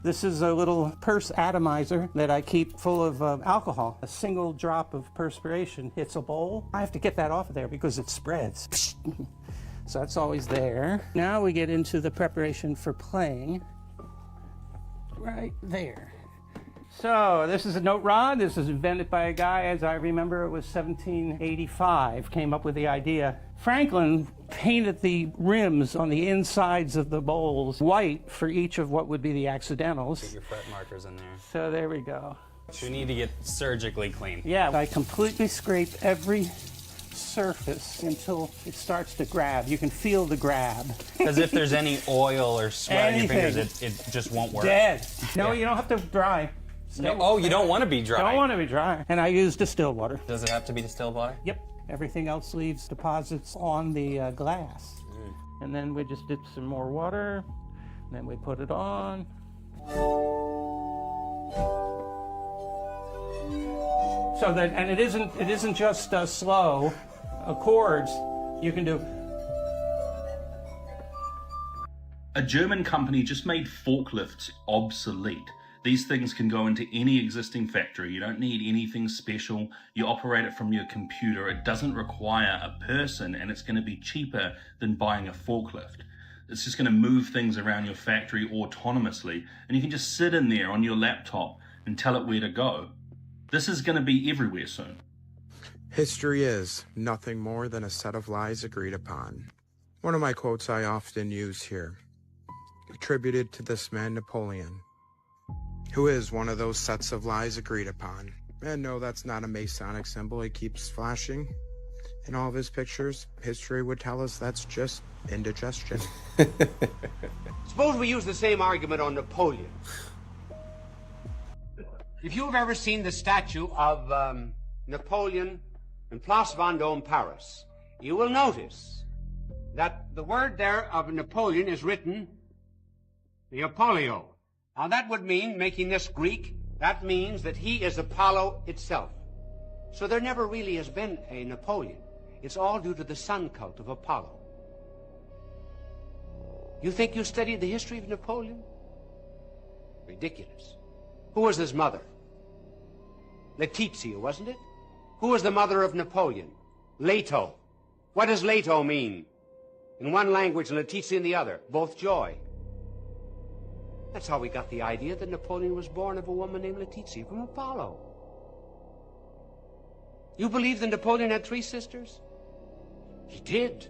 This is a little purse atomizer that I keep full of alcohol. A single drop of perspiration hits a bowl. I have to get that off of there because it spreads. So that's always there. Now we get into the preparation for playing. Right there. So this is a note rod. This is invented by a guy, as I remember, it was 1785, came up with the idea. Franklin painted the rims on the insides of the bowls white for each of what would be the accidentals. Get your fret markers in there. So there we go. We need to get surgically clean. Yeah, I completely scrape every surface until it starts to grab. You can feel the grab. Because if there's any oil or sweat on your fingers, Anything. it just won't work. Dead. No, you don't have to dry. No, you don't want to be dry. Don't want to be dry. And I use distilled water. Does it have to be distilled water? Yep. Everything else leaves deposits on the glass. And then we just dip some more water. And then we put it on. So that, and it isn't just slow chords. You can do. A German company just made forklifts obsolete. These things can go into any existing factory. You don't need anything special. You operate it from your computer. It doesn't require a person, and it's going to be cheaper than buying a forklift. It's just going to move things around your factory autonomously, and you can just sit in there on your laptop and tell it where to go. This is going to be everywhere soon. History is nothing more than a set of lies agreed upon. One of my quotes I often use here, attributed to this man Napoleon, who is one of those sets of lies agreed upon. And no, that's not a Masonic symbol he keeps flashing in all of his pictures. History would tell us that's just indigestion. Suppose we use the same argument on Napoleon. If you've ever seen the statue of Napoleon in Place Vendôme, Paris, you will notice that the word there of Napoleon is written Neapolio. Now that would mean, making this Greek, that means that he is Apollo itself. So there never really has been a Napoleon. It's all due to the sun cult of Apollo. You think you studied the history of Napoleon? Ridiculous. Who was his mother? Letizia, wasn't it? Who was the mother of Napoleon? Leto. What does Leto mean? In one language and Letizia in the other. Both joy. That's how we got the idea that Napoleon was born of a woman named Letizia from Apollo. You believe that Napoleon had 3 sisters? He did,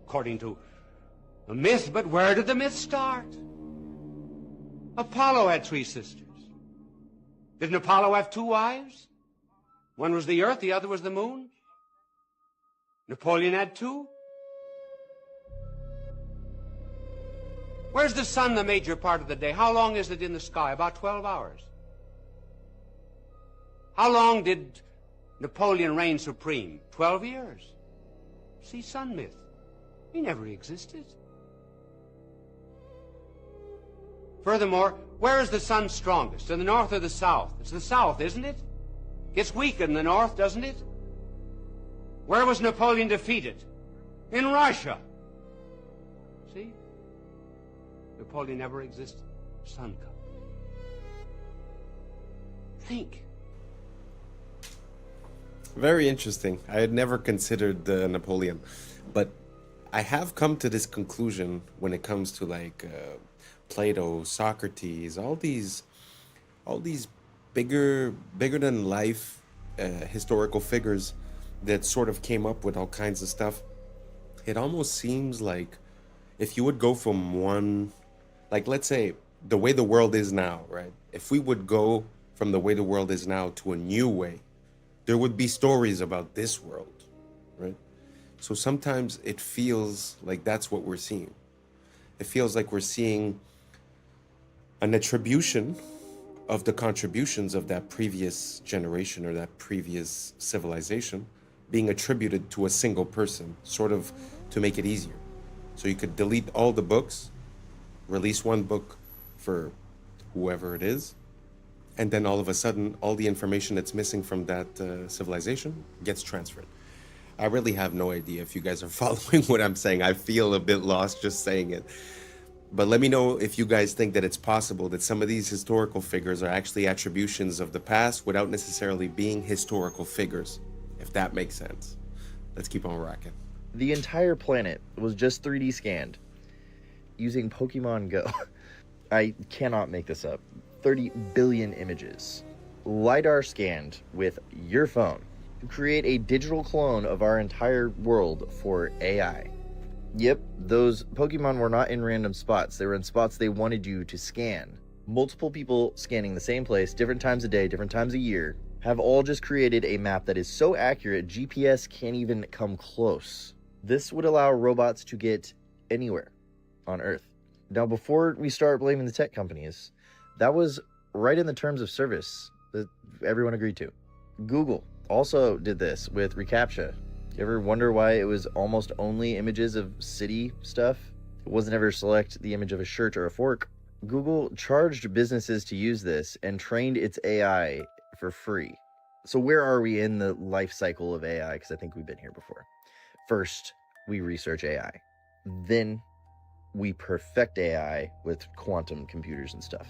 according to a myth, but where did the myth start? Apollo had 3 sisters. Didn't Apollo have 2 wives? One was the earth, the other was the moon. Napoleon had 2. Where's the sun the major part of the day? How long is it in the sky? About 12 hours. How long did Napoleon reign supreme? 12 years. See, sun myth. He never existed. Furthermore, where is the sun strongest? In the north or the south? It's the south, isn't it? Gets weaker in the north, doesn't it? Where was Napoleon defeated? In Russia. See? Napoleon never existed. Sun cult. Think. Very interesting. I had never considered Napoleon, but I have come to this conclusion when it comes to like Plato, Socrates, all these bigger than life historical figures that sort of came up with all kinds of stuff. It almost seems like if you would go from one, like let's say the way the world is now, right? If we would go from the way the world is now to a new way, there would be stories about this world, right? So sometimes it feels like that's what we're seeing. It feels like we're seeing an attribution of the contributions of that previous generation or that previous civilization being attributed to a single person, sort of to make it easier. So you could delete all the books, release one book for whoever it is, and then all of a sudden, all the information that's missing from that civilization gets transferred. I really have no idea if you guys are following what I'm saying. I feel a bit lost just saying it. But let me know if you guys think that it's possible that some of these historical figures are actually attributions of the past without necessarily being historical figures, if that makes sense. Let's keep on rocking. The entire planet was just 3D scanned using Pokemon Go. I cannot make this up. 30 billion images. LiDAR scanned with your phone to create a digital clone of our entire world for AI. Yep, those Pokemon were not in random spots. They were in spots they wanted you to scan. multiple people scanning the same place, different times a day, different times a year, have all just created a map that is so accurate, GPS can't even come close. This would allow robots to get anywhere on Earth. Now, before we start blaming the tech companies, that was right in the terms of service that everyone agreed to. Google also did this with reCAPTCHA. You ever wonder why it was almost only images of city stuff? It wasn't ever select the image of a shirt or a fork. Google charged businesses to use this and trained its AI for free. So where are we in the life cycle of AI? Because I think we've been here before. First, we research AI. Then we perfect AI with quantum computers and stuff.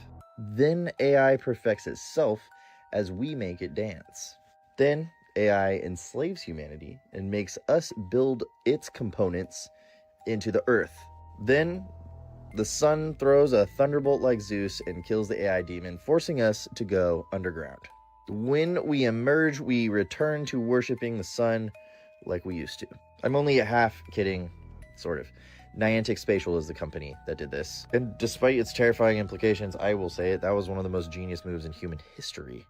Then AI perfects itself as we make it dance. Then AI enslaves humanity and makes us build its components into the earth. Then the sun throws a thunderbolt like Zeus and kills the AI demon, forcing us to go underground. When we emerge, we return to worshiping the sun like we used to. I'm only half kidding, sort of. Niantic Spatial is the company that did this. And despite its terrifying implications, I will say it, that was one of the most genius moves in human history.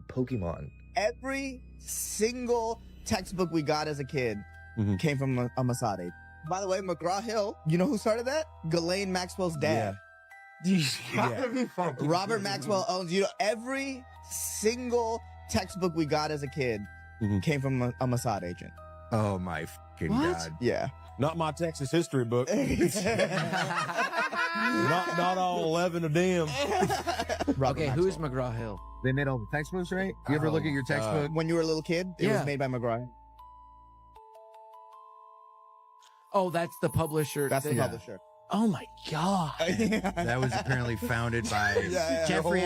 Pokemon. Every single textbook we got as a kid came from a Masade. By the way, McGraw-Hill, you know who started that? Ghislaine Maxwell's dad. Robert Maxwell owns, every single textbook we got as a kid came from a Mossad agent. Oh my fucking God. Yeah. Not my Texas history book. not all 11 of them. Robert who is Maxwell. McGraw-Hill? They made all the textbooks, right? You ever look at your textbook? When you were a little kid, it was made by McGraw. Oh, that's the publisher. That's the publisher. Oh my God. That was apparently founded by Jeffrey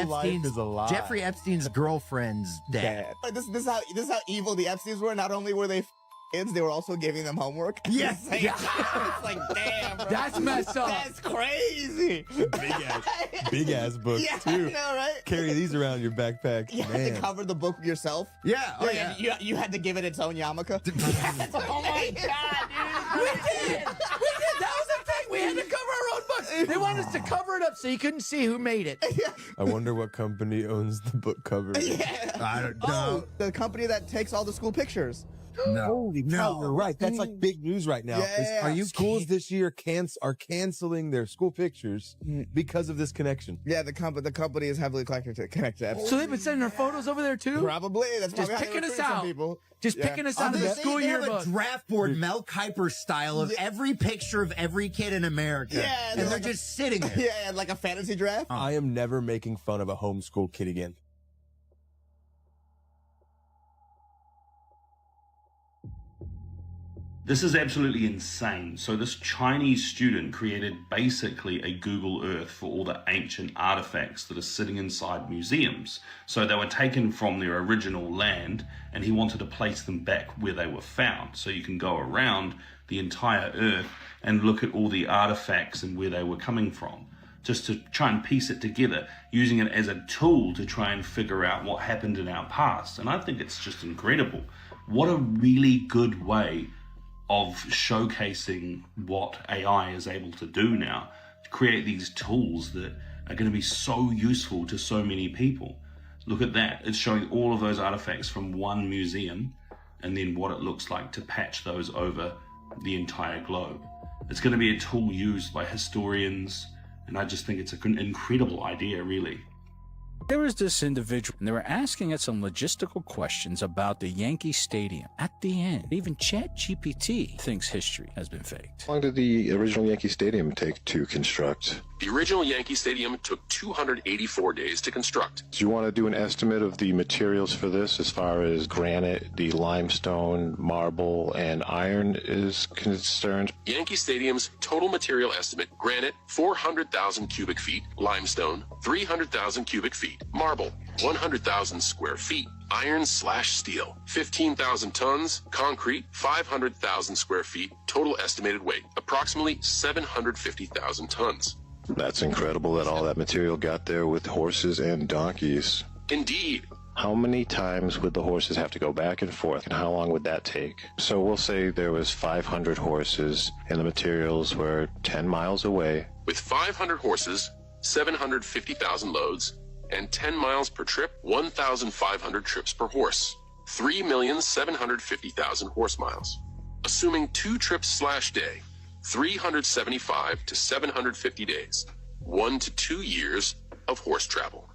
Epstein's girlfriend's dad. This is how evil the Epsteins were. Not only were they kids, they were also giving them homework. Yes. It's like, damn, bro. That's messed up. That's crazy. Big ass books too. I know, right? Carry these around your backpack. You had to cover the book yourself. Yeah. Oh, yeah. You had to give it its own yarmulke. Oh my God, dude. We did. That was the thing. We had to cover our own books. They wanted us to cover it up so you couldn't see who made it. I wonder what company owns the book cover. I don't know. Oh, the company that takes all the school pictures. No. Holy cow, you're right. That's like big news right now. Yeah. Are you schools this year are canceling their school pictures because of this connection? Yeah, the company is heavily connected to Epstein. So they've been sending our photos over there too? Probably. That's just probably picking how us they recruit some out. people. Just picking us out of the school They yearbook. have a draft board, Mel Kiper style, of every picture of every kid in America. Yeah, and they're just sitting there. Yeah, like a fantasy draft. I am never making fun of a homeschool kid again. This is absolutely insane. So this Chinese student created basically a Google Earth for all the ancient artifacts that are sitting inside museums. So they were taken from their original land and he wanted to place them back where they were found. So you can go around the entire Earth and look at all the artifacts and where they were coming from, just to try and piece it together, using it as a tool to try and figure out what happened in our past. And I think it's just incredible. What a really good way of showcasing what AI is able to do now, to create these tools that are going to be so useful to so many people. Look at that. It's showing all of those artifacts from one museum and then what it looks like to patch those over the entire globe. It's going to be a tool used by historians, and I just think it's an incredible idea, really. There was this individual, and they were asking it some logistical questions about the Yankee Stadium. At the end, even ChatGPT thinks history has been faked. How long did the original Yankee Stadium take to construct? The original Yankee Stadium took 284 days to construct. Do you want to do an estimate of the materials for this as far as granite, the limestone, marble, and iron is concerned? Yankee Stadium's total material estimate: granite, 400,000 cubic feet; limestone, 300,000 cubic feet; marble, 100,000 square feet; iron/steel, 15,000 tons; concrete, 500,000 square feet. Total estimated weight, approximately 750,000 tons. That's incredible that all that material got there with horses and donkeys. Indeed. How many times would the horses have to go back and forth, and how long would that take? So we'll say there was 500 horses, and the materials were 10 miles away. With 500 horses, 750,000 loads, and 10 miles per trip, 1,500 trips per horse, 3,750,000 horse miles. Assuming 2 trips/day, 375 to 750 days, 1 to 2 years of horse travel.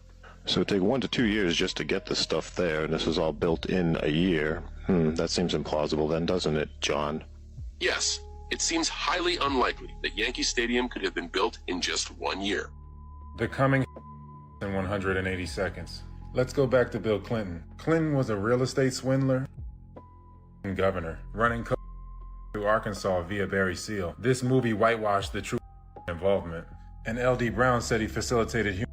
So it take 1 to 2 years just to get the stuff there, and this is all built in a year. That seems implausible then, doesn't it, John? Yes, it seems highly unlikely that Yankee Stadium could have been built in just 1 year. The coming in 180 seconds. Let's go back to Bill Clinton. Clinton was a real estate swindler and governor, running through Arkansas via Barry Seal. This movie whitewashed the true involvement. And L.D. Brown said he facilitated human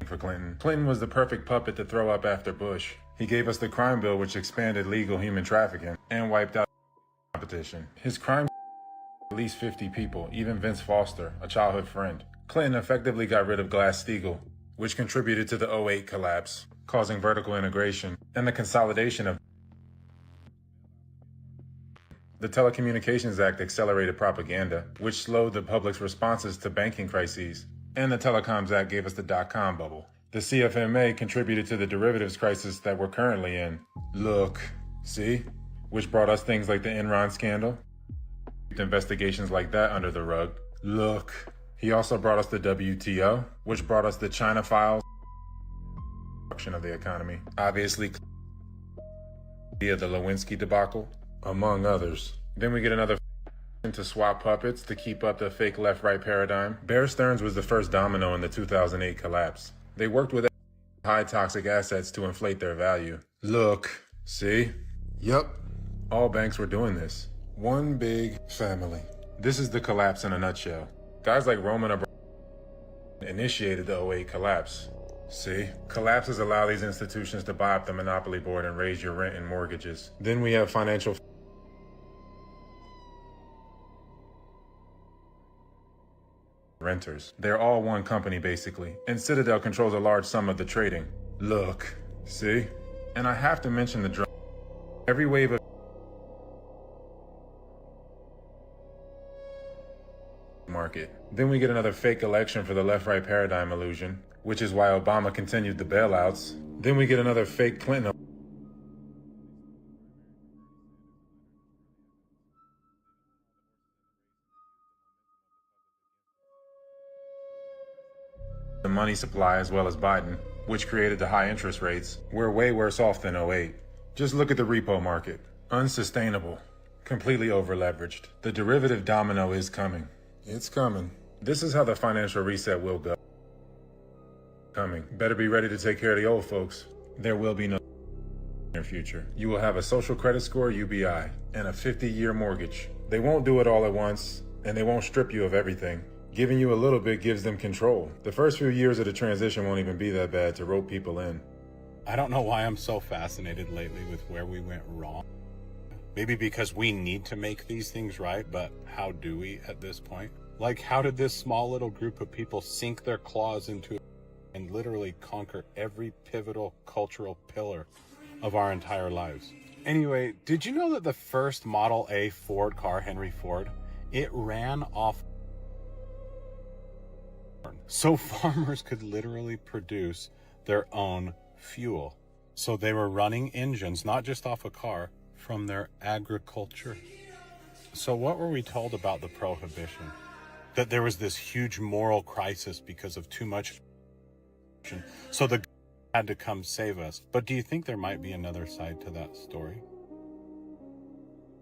for Clinton. Clinton was the perfect puppet to throw up after Bush. He gave us the crime bill, which expanded legal human trafficking and wiped out competition. His crime at least 50 people, even Vince Foster, a childhood friend. Clinton effectively got rid of Glass-Steagall, which contributed to the 2008 collapse, causing vertical integration and the consolidation of. The Telecommunications Act accelerated propaganda, which slowed the public's responses to banking crises. And the Telecoms Act gave us the dot-com bubble. The CFMA contributed to the derivatives crisis that we're currently in. Look, see? Which brought us things like the Enron scandal. Investigations like that under the rug. Look. He also brought us the WTO, which brought us the China files of the economy. Obviously, via the Lewinsky debacle, among others. Then we get another to swap puppets to keep up the fake left-right paradigm. Bear Stearns was the first domino in the 2008 collapse. They worked with high toxic assets to inflate their value. Look, see? Yup, all banks were doing this. One big family. This is the collapse in a nutshell. Guys like Roman Abramovich initiated the 2008 collapse. See? Collapses allow these institutions to buy up the monopoly board and raise your rent and mortgages. Then we have financial renters. They're all one company, basically. And Citadel controls a large sum of the trading. Look. See? And I have to mention the drug. Every wave of market. Then we get another fake election for the left-right paradigm illusion, which is why Obama continued the bailouts. Then we get another fake Clinton. The money supply as well as Biden, which created the high interest rates. We're way worse off than 2008. Just look at the repo market. Unsustainable. Completely over-leveraged. The derivative domino is coming. It's coming. This is how the financial reset will go. Coming. Better be ready to take care of the old folks. There will be no near future. You will have a social credit score, UBI, and a 50-year mortgage. They won't do it all at once, and they won't strip you of everything. Giving you a little bit gives them control. The first few years of the transition won't even be that bad to rope people in. I don't know why I'm so fascinated lately with where we went wrong. Maybe because we need to make these things right, but how do we at this point? Like, how did this small little group of people sink their claws into it and literally conquer every pivotal cultural pillar of our entire lives? Anyway, did you know that the first Model A Ford car, Henry Ford, it ran off so farmers could literally produce their own fuel. So they were running engines, not just off a car, from their agriculture. So what were we told about the Prohibition? That there was this huge moral crisis because of too much. So the had to come save us. But do you think there might be another side to that story?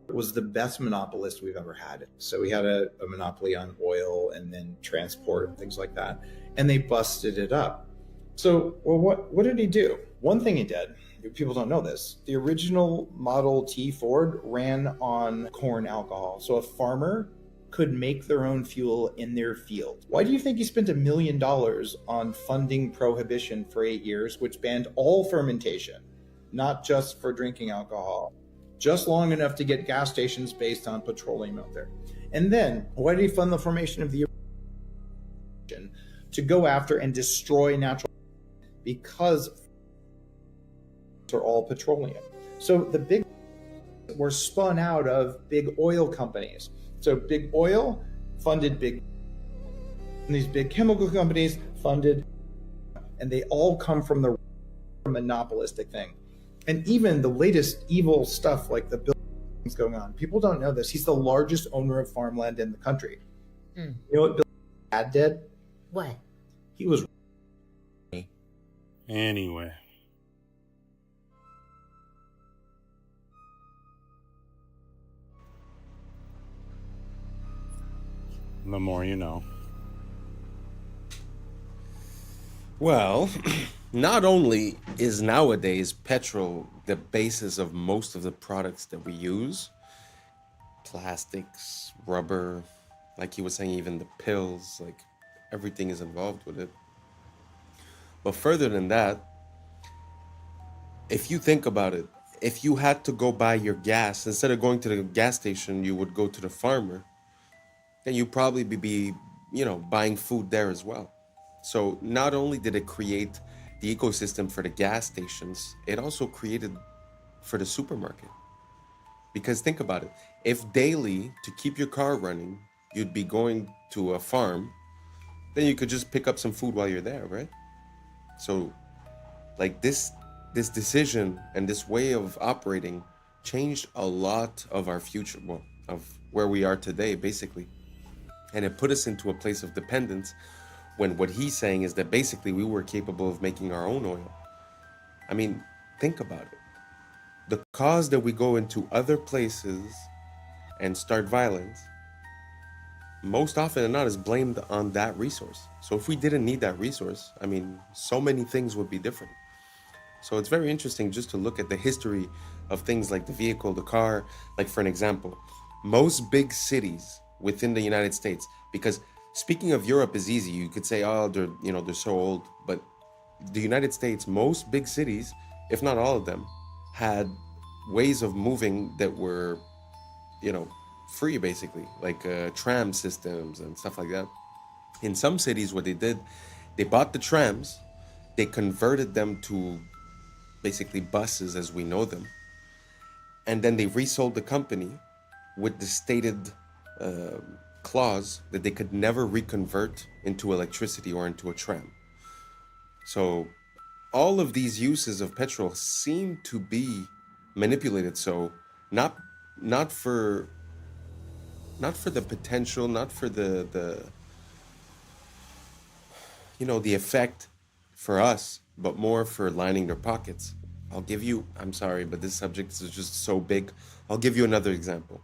It was the best monopolist we've ever had. So we had a monopoly on oil and then transport and things like that. And they busted it up. So, well, what did he do? One thing he did, people don't know this, the original Model T Ford ran on corn alcohol. So a farmer could make their own fuel in their field. Why do you think he spent $1 million on funding Prohibition for 8 years, which banned all fermentation, not just for drinking alcohol? Just long enough to get gas stations based on petroleum out there. And then, why did he fund the formation of the to go after and destroy natural, because they're all petroleum. So the big were spun out of big oil companies. So big oil funded big And these big chemical companies funded, and they all come from the monopolistic thing. And even the latest evil stuff like the things going on, people don't know this. He's the largest owner of farmland in the country. You know what Bill dad did? What? He was. Anyway. The more you know. Well, not only is nowadays petrol the basis of most of the products that we use, plastics, rubber, like he was saying, even the pills, like everything is involved with it. But further than that, if you think about it, if you had to go buy your gas, instead of going to the gas station, you would go to the farmer, then you'd probably be, buying food there as well. So not only did it create the ecosystem for the gas stations, it also created for the supermarket. Because think about it, if daily, to keep your car running, you'd be going to a farm, then you could just pick up some food while you're there, right? So like this decision and this way of operating changed a lot of our future, well, of where we are today, basically. And it put us into a place of dependence when what he's saying is that basically we were capable of making our own oil. I mean, think about it. The cause that we go into other places and start violence, most often than not, is blamed on that resource. So if we didn't need that resource, I mean, so many things would be different. So it's very interesting just to look at the history of things like the vehicle, the car. Like for an example, most big cities within the United States, because speaking of Europe is easy. You could say, oh, they're so old. But the United States, most big cities, if not all of them, had ways of moving that were, free, basically, like tram systems and stuff like that. In some cities, what they did, they bought the trams, they converted them to basically buses as we know them, and then they resold the company with the stated clause that they could never reconvert into electricity or into a tram. So all of these uses of petrol seem to be manipulated. So not for the potential, not for the effect for us, but more for lining their pockets. I'm sorry, but this subject is just so big. I'll give you another example.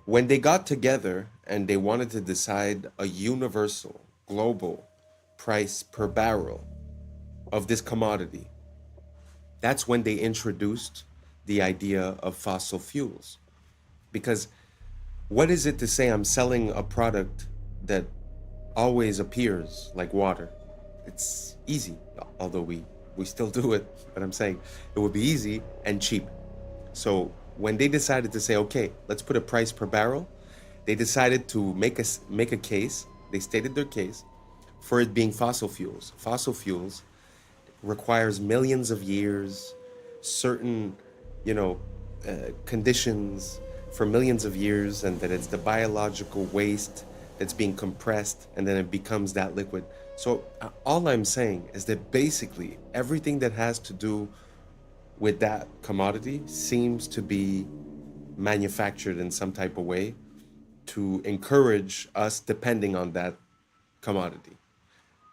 When they got together and they wanted to decide a universal, global price per barrel of this commodity, that's when they introduced the idea of fossil fuels. Because what is it to say I'm selling a product that always appears like water? It's easy, although we still do it, but I'm saying it would be easy and cheap. So when they decided to say, okay, let's put a price per barrel, they decided to make a case, they stated their case, for it being fossil fuels. Fossil fuels requires millions of years, certain, conditions for millions of years, and that it's the biological waste that's being compressed, and then it becomes that liquid. So all I'm saying is that basically everything that has to do with that commodity seems to be manufactured in some type of way to encourage us depending on that commodity.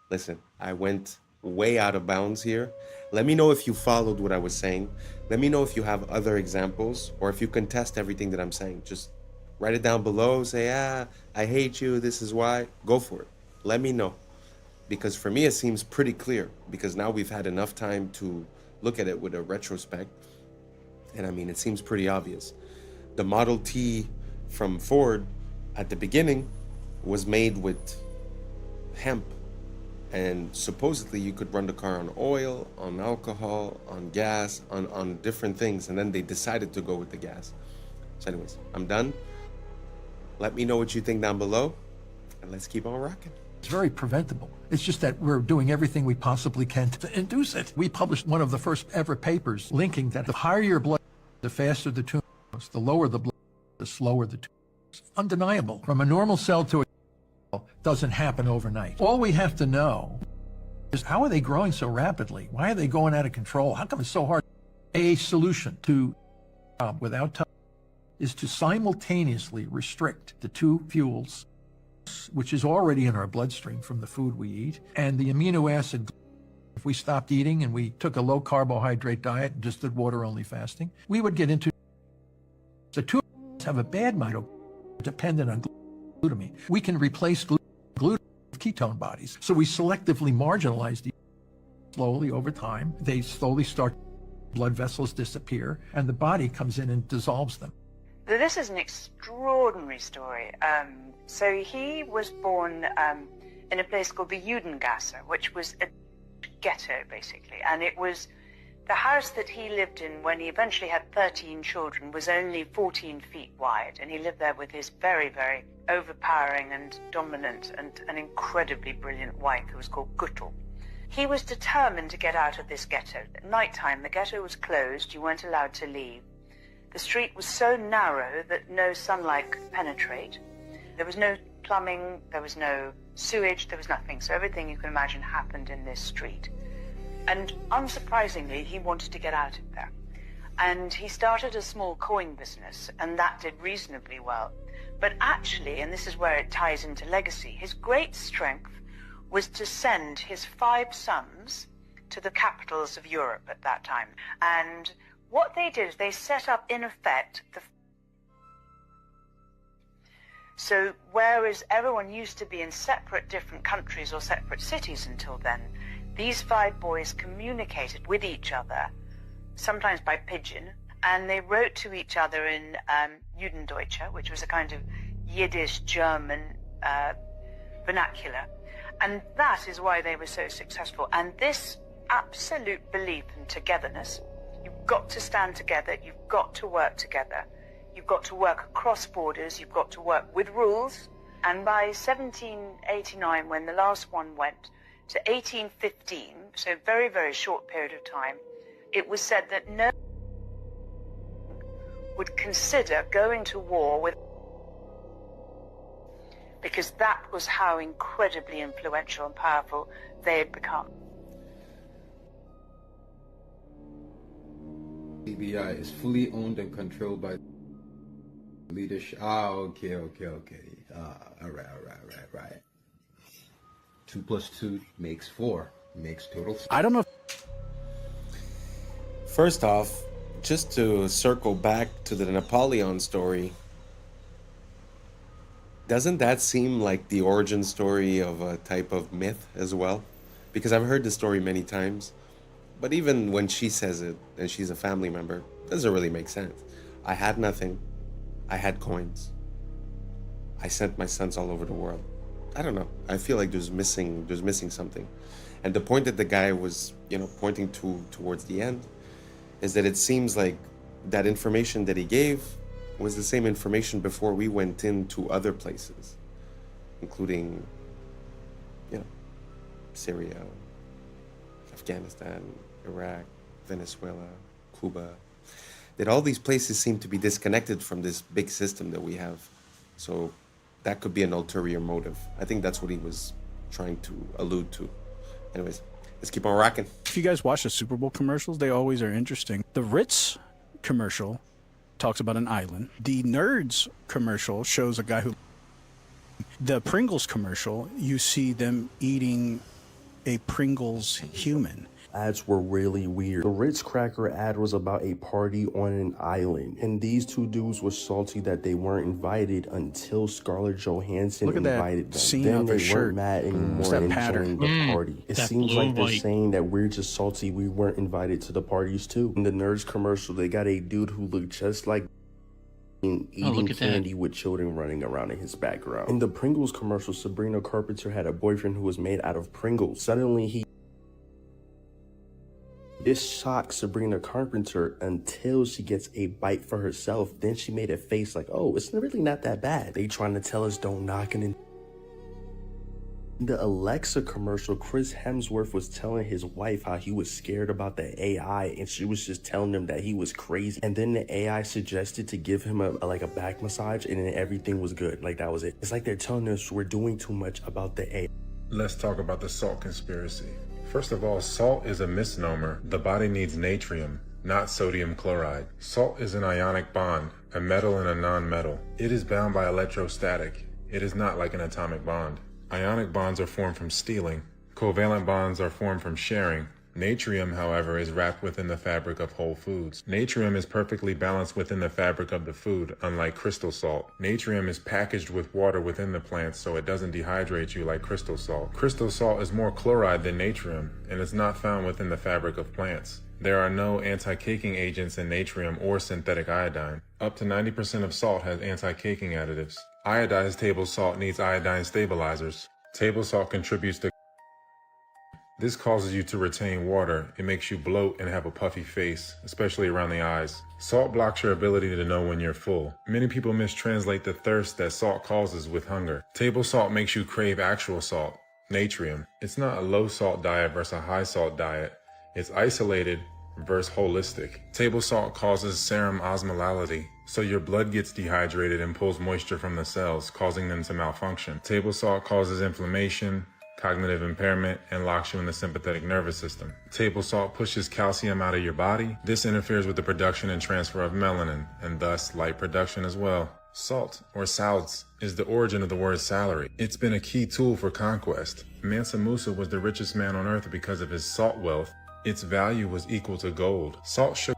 Listen, I went way out of bounds here. Let me know if you followed what I was saying. Let me know if you have other examples or if you contest everything that I'm saying. Just write it down below. Say, I hate you. This is why. Go for it. Let me know. Because for me, it seems pretty clear, because now we've had enough time to look at it with a retrospect. And I mean, it seems pretty obvious. The Model T from Ford at the beginning was made with hemp. And supposedly you could run the car on oil, on alcohol, on gas, on different things. And then they decided to go with the gas. So anyways, I'm done. Let me know what you think down below. And let's keep on rocking. It's very preventable. It's just that we're doing everything we possibly can to induce it. We published one of the first ever papers linking that the higher your blood, the faster the tumor grows. The lower the blood, the slower the tumor grows. Undeniable. From a normal cell to a doesn't happen overnight. All we have to know is how are they growing so rapidly? Why are they going out of control? How come it's so hard? A solution to without time is to simultaneously restrict the two fuels, which is already in our bloodstream from the food we eat, and the amino acid. If we stopped eating and we took a low carbohydrate diet and just did water only fasting, we would get into the two have a bad mitochondria dependent on glutamine. We can replace glutamine with ketone bodies. So we selectively marginalize these slowly over time. They slowly start, blood vessels disappear, and the body comes in and dissolves them. This is an extraordinary story. So he was born in a place called the Judengasse, which was a ghetto, basically. And it was the house that he lived in when he eventually had 13 children was only 14 feet wide. And he lived there with his very, very overpowering and dominant and an incredibly brilliant wife who was called Guttel. He was determined to get out of this ghetto. At nighttime, the ghetto was closed. You weren't allowed to leave. The street was so narrow that no sunlight could penetrate. There was no plumbing, there was no sewage, there was nothing. So everything you can imagine happened in this street. And unsurprisingly, he wanted to get out of there. And he started a small coin business, and that did reasonably well. But actually, and this is where it ties into legacy, his great strength was to send his 5 sons to the capitals of Europe at that time. And what they did is they set up, in effect, so whereas everyone used to be in separate different countries or separate cities until then, these 5 boys communicated with each other, sometimes by pigeon, and they wrote to each other in Judendeutsche, which was a kind of Yiddish German vernacular. And that is why they were so successful. And this absolute belief in togetherness, you've got to stand together, you've got to work together, you've got to work across borders, you've got to work with rules. And by 1789, when the last one went, to 1815, so a very, very short period of time, it was said that no one would consider going to war with, because that was how incredibly influential and powerful they had become. CBI is fully owned and controlled by leadership. Okay. All right. 2 + 2 makes 4. Makes total. I don't know. First off, just to circle back to the Napoleon story, doesn't that seem like the origin story of a type of myth as well? Because I've heard the story many times, but even when she says it and she's a family member, it doesn't really make sense. I had nothing. I had coins. I sent my sons all over the world. I don't know. I feel like there's missing something. And the point that the guy was, pointing towards the end is that it seems like that information that he gave was the same information before we went into other places, including, Syria, Afghanistan, Iraq, Venezuela, Cuba. That all these places seem to be disconnected from this big system that we have. So that could be an ulterior motive. I think that's what he was trying to allude to. Anyways, let's keep on rocking. If you guys watch the Super Bowl commercials, they always are interesting. The Ritz commercial talks about an island. The Nerds commercial shows a guy who... The Pringles commercial, you see them eating a Pringles human. Ads were really weird. The Ritz Cracker ad was about a party on an island, and these 2 dudes were salty that they weren't invited until Scarlett Johansson invited them. Scene then of they his shirt. weren't mad anymore and enjoying the party. It seems like they're saying that we're just salty we weren't invited to the parties too. In the Nerds commercial, they got a dude who looked just like eating candy with children running around in his background. In the Pringles commercial, Sabrina Carpenter had a boyfriend who was made out of Pringles. Suddenly This shocks Sabrina Carpenter until she gets a bite for herself. Then she made a face like, oh, it's really not that bad. They trying to tell us don't knock it in. In the Alexa commercial, Chris Hemsworth was telling his wife how he was scared about the AI, and she was just telling him that he was crazy. And then the AI suggested to give him a back massage, and then everything was good. Like, that was it. It's like they're telling us we're doing too much about the AI. Let's talk about the salt conspiracy. First of all, salt is a misnomer. The body needs natrium, not sodium chloride. Salt is an ionic bond, a metal and a non-metal. It is bound by electrostatic. It is not like an atomic bond. Ionic bonds are formed from stealing. Covalent bonds are formed from sharing. Natrium, however, is wrapped within the fabric of whole foods. Natrium is perfectly balanced within the fabric of the food, unlike crystal salt. Natrium is packaged with water within the plants, so it doesn't dehydrate you like crystal salt. Crystal salt is more chloride than natrium, and is not found within the fabric of plants. There are no anti-caking agents in natrium or synthetic iodine. Up to 90% of salt has anti-caking additives. Iodized table salt needs iodine stabilizers. Table salt contributes to. This causes you to retain water. It makes you bloat and have a puffy face, especially around the eyes. Salt blocks your ability to know when you're full. Many people mistranslate the thirst that salt causes with hunger. Table salt makes you crave actual salt, natrium. It's not a low salt diet versus a high salt diet. It's isolated versus holistic. Table salt causes serum osmolality, so your blood gets dehydrated and pulls moisture from the cells, causing them to malfunction. Table salt causes inflammation, cognitive impairment, and locks you in the sympathetic nervous system. Table salt pushes calcium out of your body. This interferes with the production and transfer of melanin, and thus light production as well. Salt, or salts, is the origin of the word salary. It's been a key tool for conquest. Mansa Musa was the richest man on earth because of his salt wealth. Its value was equal to gold. Salt, sugar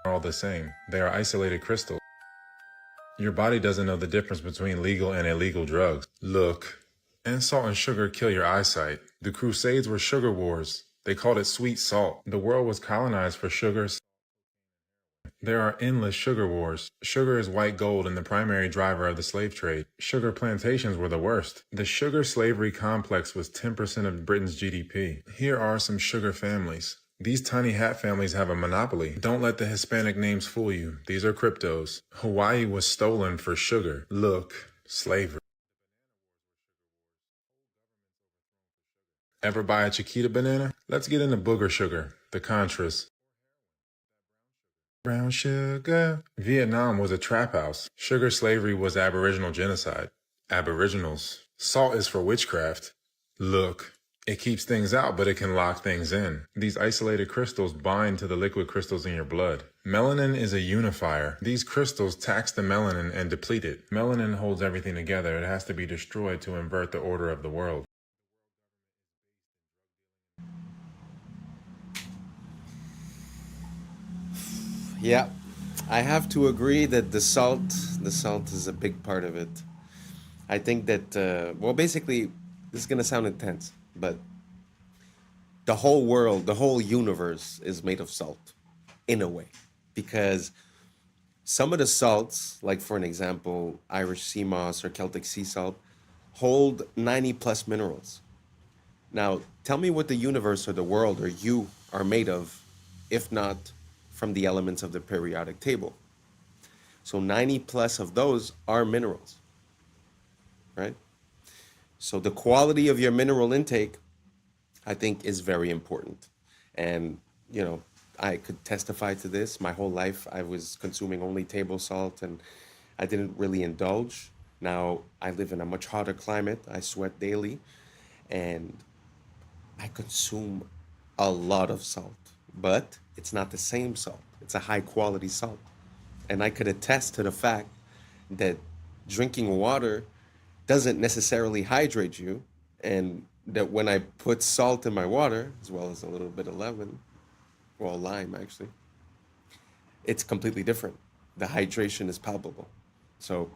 are all the same. They are isolated crystals. Your body doesn't know the difference between legal and illegal drugs. Look. And salt and sugar kill your eyesight. The Crusades were sugar wars. They called it sweet salt. The world was colonized for sugar. There are endless sugar wars. Sugar is white gold and the primary driver of the slave trade. Sugar plantations were the worst. The sugar slavery complex was 10% of Britain's GDP. Here are some sugar families. These tiny hat families have a monopoly. Don't let the Hispanic names fool you. These are cryptos. Hawaii was stolen for sugar. Look, slavery. Ever buy a Chiquita banana? Let's get into booger sugar, the Contras. Brown sugar. Vietnam was a trap house. Sugar slavery was Aboriginal genocide. Aboriginals. Salt is for witchcraft. Look, it keeps things out, but it can lock things in. These isolated crystals bind to the liquid crystals in your blood. Melanin is a unifier. These crystals tax the melanin and deplete it. Melanin holds everything together. It has to be destroyed to invert the order of the world. Yeah, I have to agree that the salt is a big part of it. I think that, well, basically, this is going to sound intense, but the whole world, the whole universe is made of salt, in a way. Because some of the salts, like for an example, Irish sea moss or Celtic sea salt, hold 90 plus minerals. Now, tell me what the universe or the world or you are made of, if not from the elements of the periodic table. So 90 plus of those are minerals, right? So the quality of your mineral intake, I think, is very important. And, you know, I could testify to this. My whole life, I was consuming only table salt and I didn't really indulge. Now I live in a much hotter climate. I sweat daily and I consume a lot of salt, but it's not the same salt. It's a high quality salt. And I could attest to the fact that drinking water doesn't necessarily hydrate you, and that when I put salt in my water, as well as a little bit of lemon, or lime actually, it's completely different. The hydration is palpable. So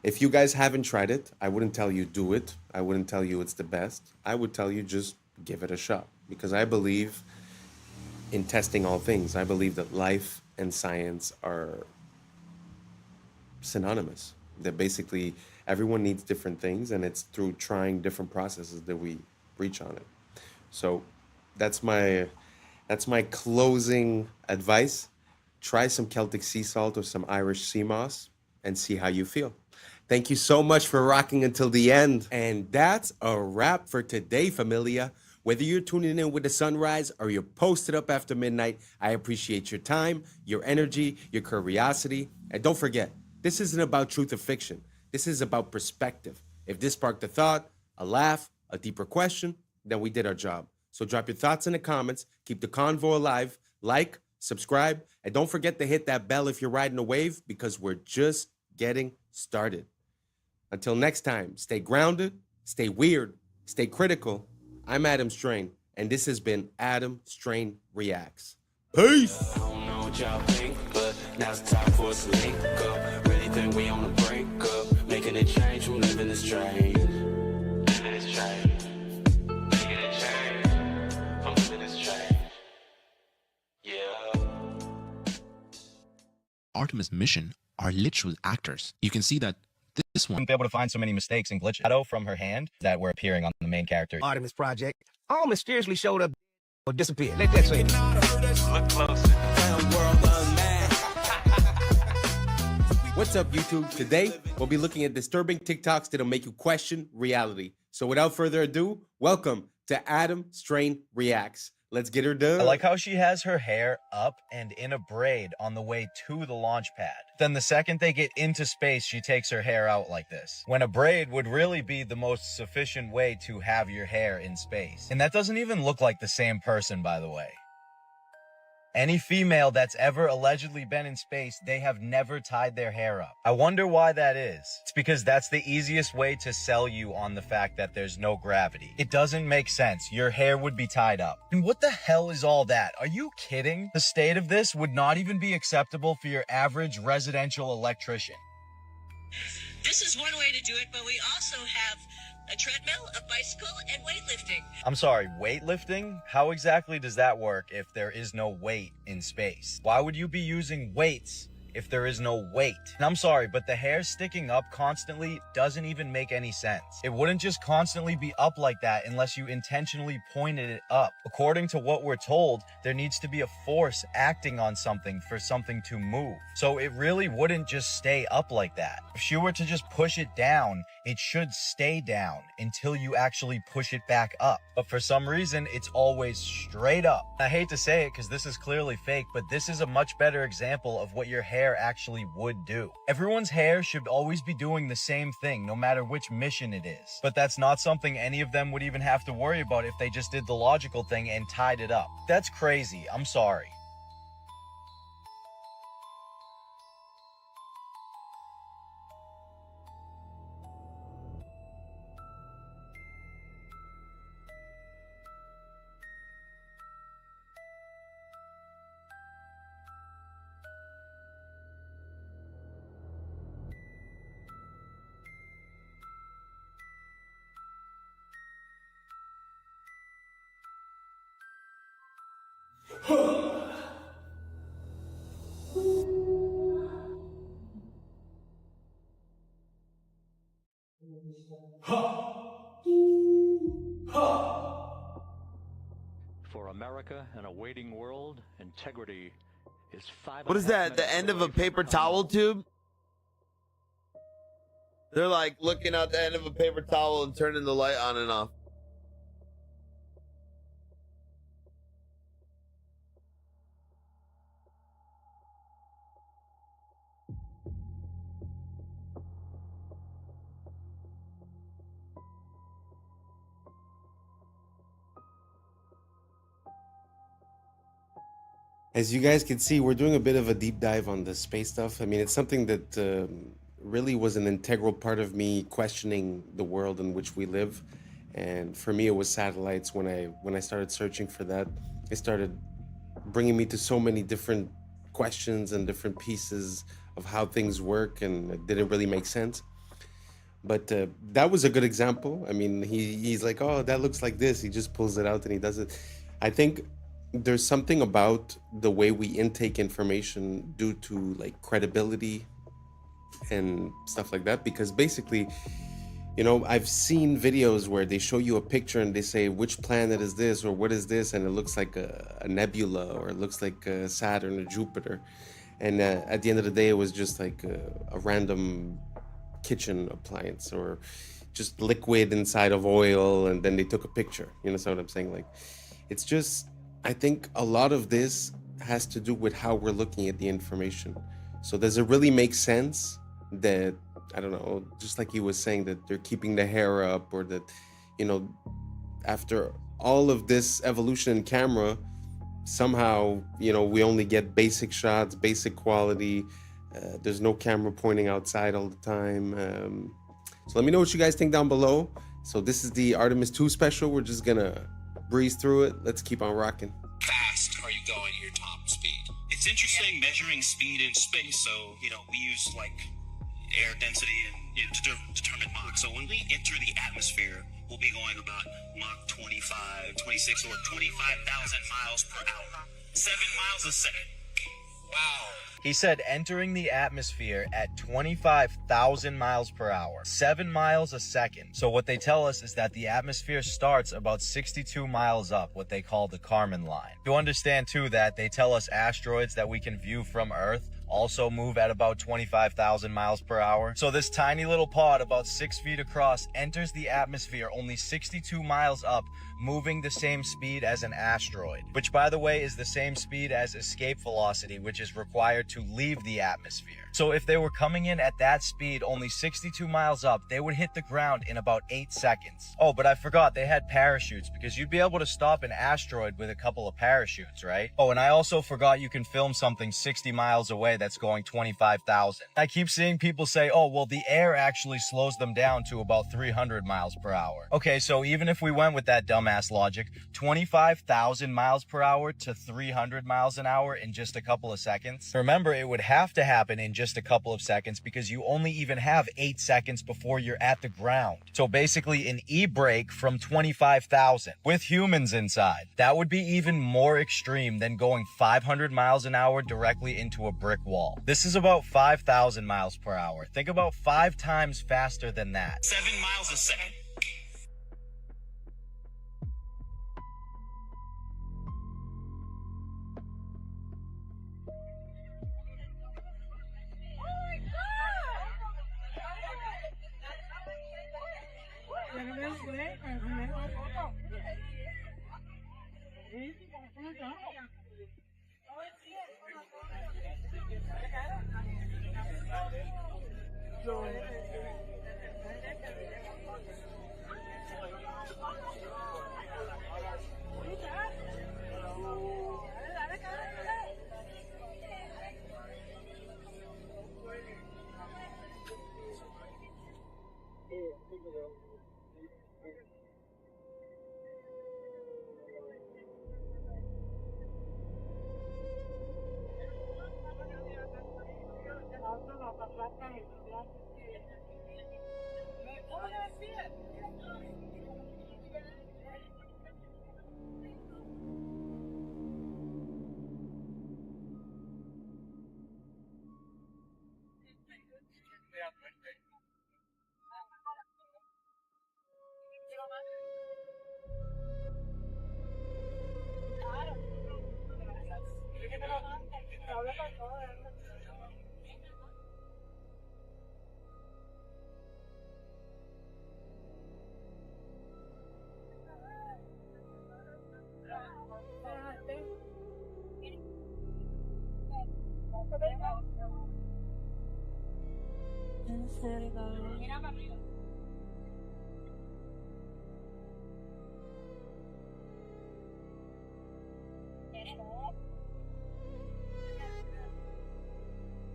if you guys haven't tried it, I wouldn't tell you do it. I wouldn't tell you it's the best. I would tell you just give it a shot, because I believe in testing all things. I believe that life and science are synonymous. That basically everyone needs different things, and it's through trying different processes that we reach on it. So that's my closing advice. Try some Celtic sea salt or some Irish sea moss and see how you feel. Thank you so much for rocking until the end. And that's a wrap for today, familia. Whether you're tuning in with the sunrise or you're posted up after midnight, I appreciate your time, your energy, your curiosity. And don't forget, this isn't about truth or fiction. This is about perspective. If this sparked a thought, a laugh, a deeper question, then we did our job. So drop your thoughts in the comments, keep the convo alive, like, subscribe, and don't forget to hit that bell if you're riding a wave, because we're just getting started. Until next time, stay grounded, stay weird, stay critical. I'm Adam Strain, and this has been Adam Strain Reacts. Peace! I don't know what y'all think, but now's the time for us to link up. Really think we on the brink up, making a change from living this strange. Living this strange. Making a change from living this strange. Yeah. Artemis mission are literal actors. You can see that this one. Be able to find so many mistakes and glitches shadow from her hand that were appearing on the main character. Artemis Project all mysteriously showed up or disappeared. Let that say. Look closer. What's up, YouTube? Today, we'll be looking at disturbing TikToks that'll make you question reality. So without further ado, welcome to Adam Strain Reacts. Let's get her done. I like how she has her hair up and in a braid on the way to the launch pad. Then the second they get into space, she takes her hair out like this. When a braid would really be the most sufficient way to have your hair in space. And that doesn't even look like the same person, by the way. Any female that's ever allegedly been in space, they have never tied their hair up. I wonder why that is. It's because that's the easiest way to sell you on the fact that there's no gravity. It doesn't make sense. Your hair would be tied up. And what the hell is all that? Are you kidding? The state of this would not even be acceptable for your average residential electrician. This is one way to do it, but we also have a treadmill, a bicycle, and weightlifting. I'm sorry, weightlifting? How exactly does that work if there is no weight in space? Why would you be using weights if there is no weight? And I'm sorry, but the hair sticking up constantly doesn't even make any sense. It wouldn't just constantly be up like that unless you intentionally pointed it up. According to what we're told, there needs to be a force acting on something for something to move. So it really wouldn't just stay up like that. If she were to just push it down, it should stay down until you actually push it back up. But for some reason, it's always straight up. I hate to say it because this is clearly fake, but this is a much better example of what your hair actually would do. Everyone's hair should always be doing the same thing, no matter which mission it is. But that's not something any of them would even have to worry about if they just did the logical thing and tied it up. That's crazy. I'm sorry. For America and a waiting world, integrity is 5. What is that? The end of a paper towel tube? They're like looking out the end of a paper towel and turning the light on and off. As you guys can see, we're doing a bit of a deep dive on the space stuff. I mean, it's something that really was an integral part of me questioning the world in which we live. And for me, it was satellites. When I started searching for that, it started bringing me to so many different questions and different pieces of how things work, and it didn't really make sense. But that was a good example. I mean, he's like, oh, that looks like this. He just pulls it out and he does it. I think there's something about the way we intake information due to like credibility and stuff like that, because basically, you know, I've seen videos where they show you a picture and they say, which planet is this or what is this, and it looks like a nebula, or it looks like Saturn or Jupiter, and at the end of the day it was just like a random kitchen appliance or just liquid inside of oil, and then they took a picture. You know what I'm saying? Like, it's just, I think a lot of this has to do with how we're looking at the information. So does it really make sense that, I don't know, just like he was saying, that they're keeping the hair up, or that, you know, after all of this evolution in camera, somehow, you know, we only get basic shots, basic quality. There's no camera pointing outside all the time. So let me know what you guys think down below. So this is the Artemis 2 special. We're just gonna breeze through it. Let's keep on rocking. Fast are you going at your top speed? It's interesting measuring speed in space. So, you know, we use like air density and, you know, to determine Mach. So when we enter the atmosphere, we'll be going about Mach 25, 26, or 25,000 miles per hour. 7 miles a second. Wow. He said entering the atmosphere at 25,000 miles per hour, 7 miles a second. So what they tell us is that the atmosphere starts about 62 miles up, what they call the Kármán line. You understand too that they tell us asteroids that we can view from Earth also move at about 25,000 miles per hour. So this tiny little pod about 6 feet across enters the atmosphere only 62 miles up, moving the same speed as an asteroid, which by the way is the same speed as escape velocity, which is required to leave the atmosphere. So if they were coming in at that speed, only 62 miles up, they would hit the ground in about 8 seconds. Oh, but I forgot they had parachutes, because you'd be able to stop an asteroid with a couple of parachutes, right? Oh, and I also forgot you can film something 60 miles away that's going 25,000. I keep seeing people say, oh, well, the air actually slows them down to about 300 miles per hour. Okay, so even if we went with that dumbass logic, 25,000 miles per hour to 300 miles an hour in just a couple of seconds. Remember, it would have to happen in just a couple of seconds because you only even have 8 seconds before you're at the ground. So basically an e-brake from 25,000 with humans inside. That would be even more extreme than going 500 miles an hour directly into a brick wall. This is about 5,000 miles per hour. Think about 5 times faster than that. 7 miles a second.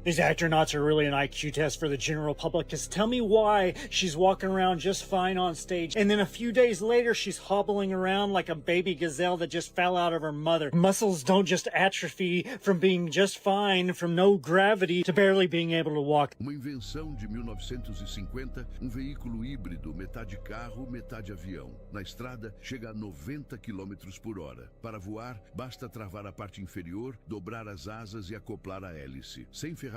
These astronauts are really an IQ test for the general public, because tell me why she's walking around just fine on stage, and then a few days later she's hobbling around like a baby gazelle that just fell out of her mother. Muscles don't just atrophy from being just fine from no gravity to barely being able to walk. Uma invenção de 1950, veículo híbrido, metade carro, metade avião. Na estrada, chega a 90 km por hora. Para voar, basta travar a parte inferior, dobrar as asas e acoplar a hélice. Sem ferramentas,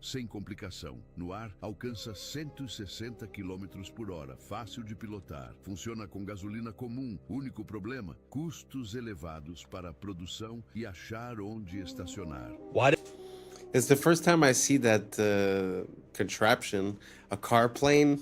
sem complicação. No ar, alcança 160 km por hora, fácil de pilotar. Funciona com gasolina comum. Único problema, custos elevados para a produção e achar onde estacionar. It's the first time I see that contraption, a car plane.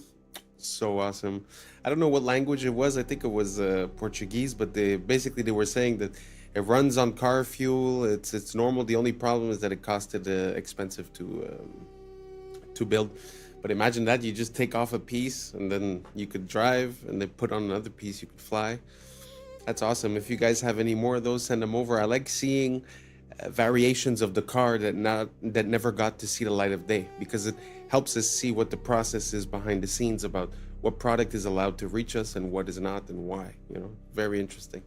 So awesome. I don't know what language it was. I think it was Portuguese, but they were saying that it runs on car fuel. It's normal. The only problem is that it costed expensive to build. But imagine that you just take off a piece and then you could drive, and then put on another piece, you could fly. That's awesome. If you guys have any more of those, send them over. I like seeing variations of the car that never got to see the light of day, because it helps us see what the process is behind the scenes about what product is allowed to reach us and what is not, and why. Very interesting.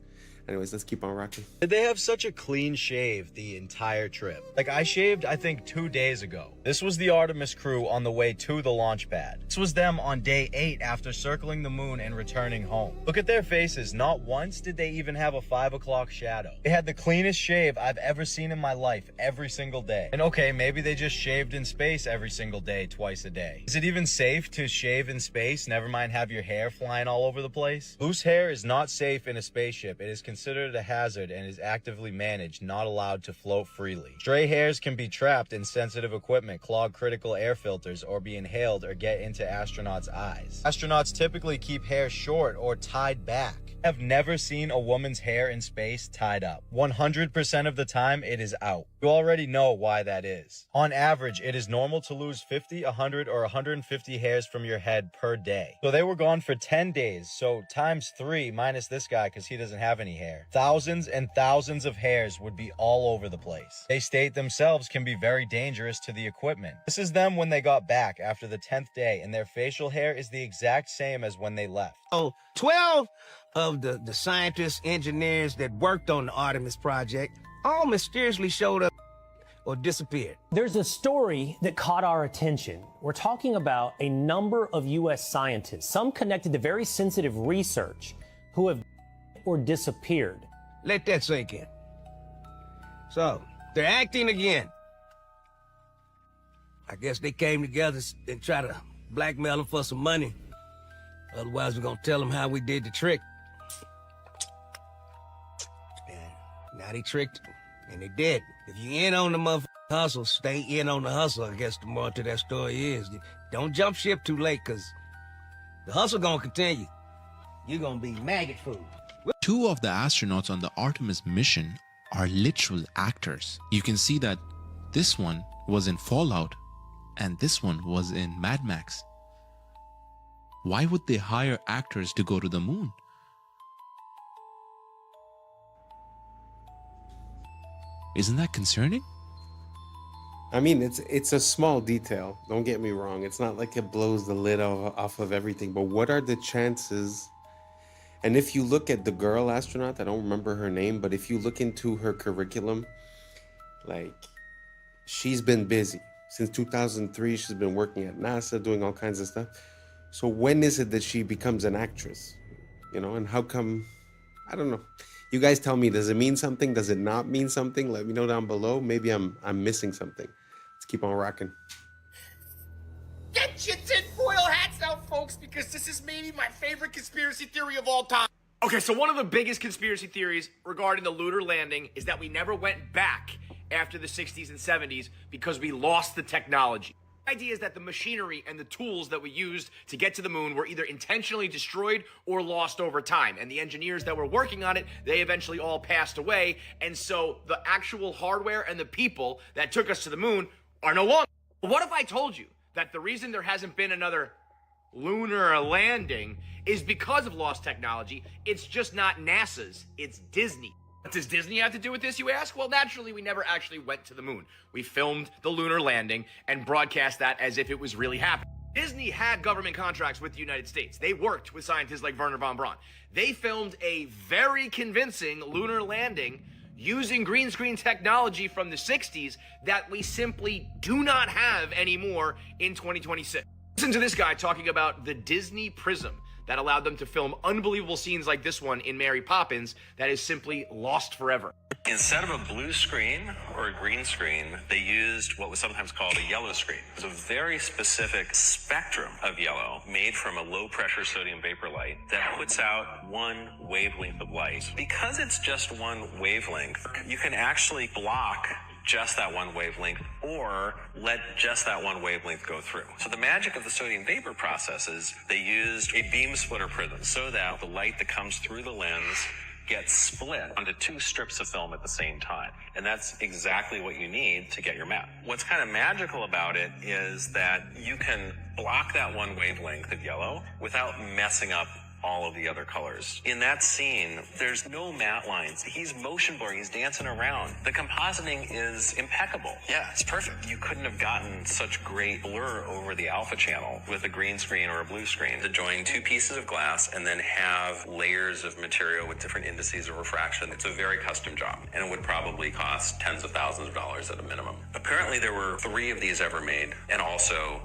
Anyways, let's keep on rocking. Did they have such a clean shave the entire trip? Like, I shaved, I think, 2 days ago. This was the Artemis crew on the way to the launch pad. This was them on day 8 after circling the moon and returning home. Look at their faces. Not once did they even have a 5 o'clock shadow. They had the cleanest shave I've ever seen in my life every single day. And okay, maybe they just shaved in space every single day, twice a day. Is it even safe to shave in space? Never mind have your hair flying all over the place. Loose hair is not safe in a spaceship. It is considered a hazard and is actively managed, not allowed to float freely. Stray hairs can be trapped in sensitive equipment, clog critical air filters, or be inhaled or get into astronauts' eyes. Astronauts typically keep hair short or tied back. I've never seen a woman's hair in space tied up. 100% of the time, it is out. You already know why that is. On average, it is normal to lose 50, 100, or 150 hairs from your head per day. So they were gone for 10 days, so times 3 minus this guy because he doesn't have any hair. Thousands and thousands of hairs would be all over the place. They state themselves can be very dangerous to the equipment. This is them when they got back after the 10th day, and their facial hair is the exact same as when they left. Oh, 12 of the scientists, engineers that worked on the Artemis project all mysteriously showed up or disappeared. There's a story that caught our attention. We're talking about a number of U.S. scientists, some connected to very sensitive research, who have or disappeared. Let that sink in. So, they're acting again. I guess they came together and tried to blackmail them for some money. Otherwise, we're gonna tell them how we did the trick. And now they tricked, and they did. If you in on the motherfucking hustle, stay in on the hustle. I guess the more to that story is, don't jump ship too late, because the hustle gonna continue. You're gonna be maggot food. 2 of the astronauts on the Artemis mission are literal actors. You can see that this one was in Fallout and this one was in Mad Max. Why would they hire actors to go to the moon? Isn't that concerning? I mean, it's a small detail. Don't get me wrong. It's not like it blows the lid off of everything. But what are the chances? And if you look at the girl astronaut, I don't remember her name, but if you look into her curriculum, like, she's been busy. Since 2003, she's been working at NASA, doing all kinds of stuff. So when is it that she becomes an actress? And how come? I don't know. You guys tell me, does it mean something? Does it not mean something? Let me know down below. Maybe I'm missing something. Let's keep on rocking. Get your tinfoil hats out, folks, because this is maybe my favorite conspiracy theory of all time. Okay, so one of the biggest conspiracy theories regarding the lunar landing is that we never went back after the 60s and 70s because we lost the technology. The idea is that the machinery and the tools that we used to get to the moon were either intentionally destroyed or lost over time. And the engineers that were working on it, they eventually all passed away. And so the actual hardware and the people that took us to the moon are no longer. What if I told you that the reason there hasn't been another lunar landing is because of lost technology? It's just not NASA's, it's Disney. What does Disney have to do with this, you ask? Well, naturally, we never actually went to the moon. We filmed the lunar landing and broadcast that as if it was really happening. Disney had government contracts with the United States. They worked with scientists like Wernher von Braun. They filmed a very convincing lunar landing using green screen technology from the 60s that we simply do not have anymore in 2026. Listen to this guy talking about the Disney Prism that allowed them to film unbelievable scenes like this one in Mary Poppins that is simply lost forever. Instead of a blue screen or a green screen, they used what was sometimes called a yellow screen. It was a very specific spectrum of yellow made from a low-pressure sodium vapor light that puts out one wavelength of light. Because it's just one wavelength, you can actually block just that one wavelength or let just that one wavelength go through. So the magic of the sodium vapor process is they used a beam splitter prism so that the light that comes through the lens gets split onto two strips of film at the same time. And that's exactly what you need to get your map. What's kind of magical about it is that you can block that one wavelength of yellow without messing up all of the other colors. In that scene, there's no matte lines. He's motion blurring, he's dancing around. The compositing is impeccable. Yeah, it's perfect. You couldn't have gotten such great blur over the alpha channel with a green screen or a blue screen. To join two pieces of glass and then have layers of material with different indices of refraction, it's a very custom job, and it would probably cost tens of thousands of dollars at a minimum. Apparently there were 3 of these ever made, and also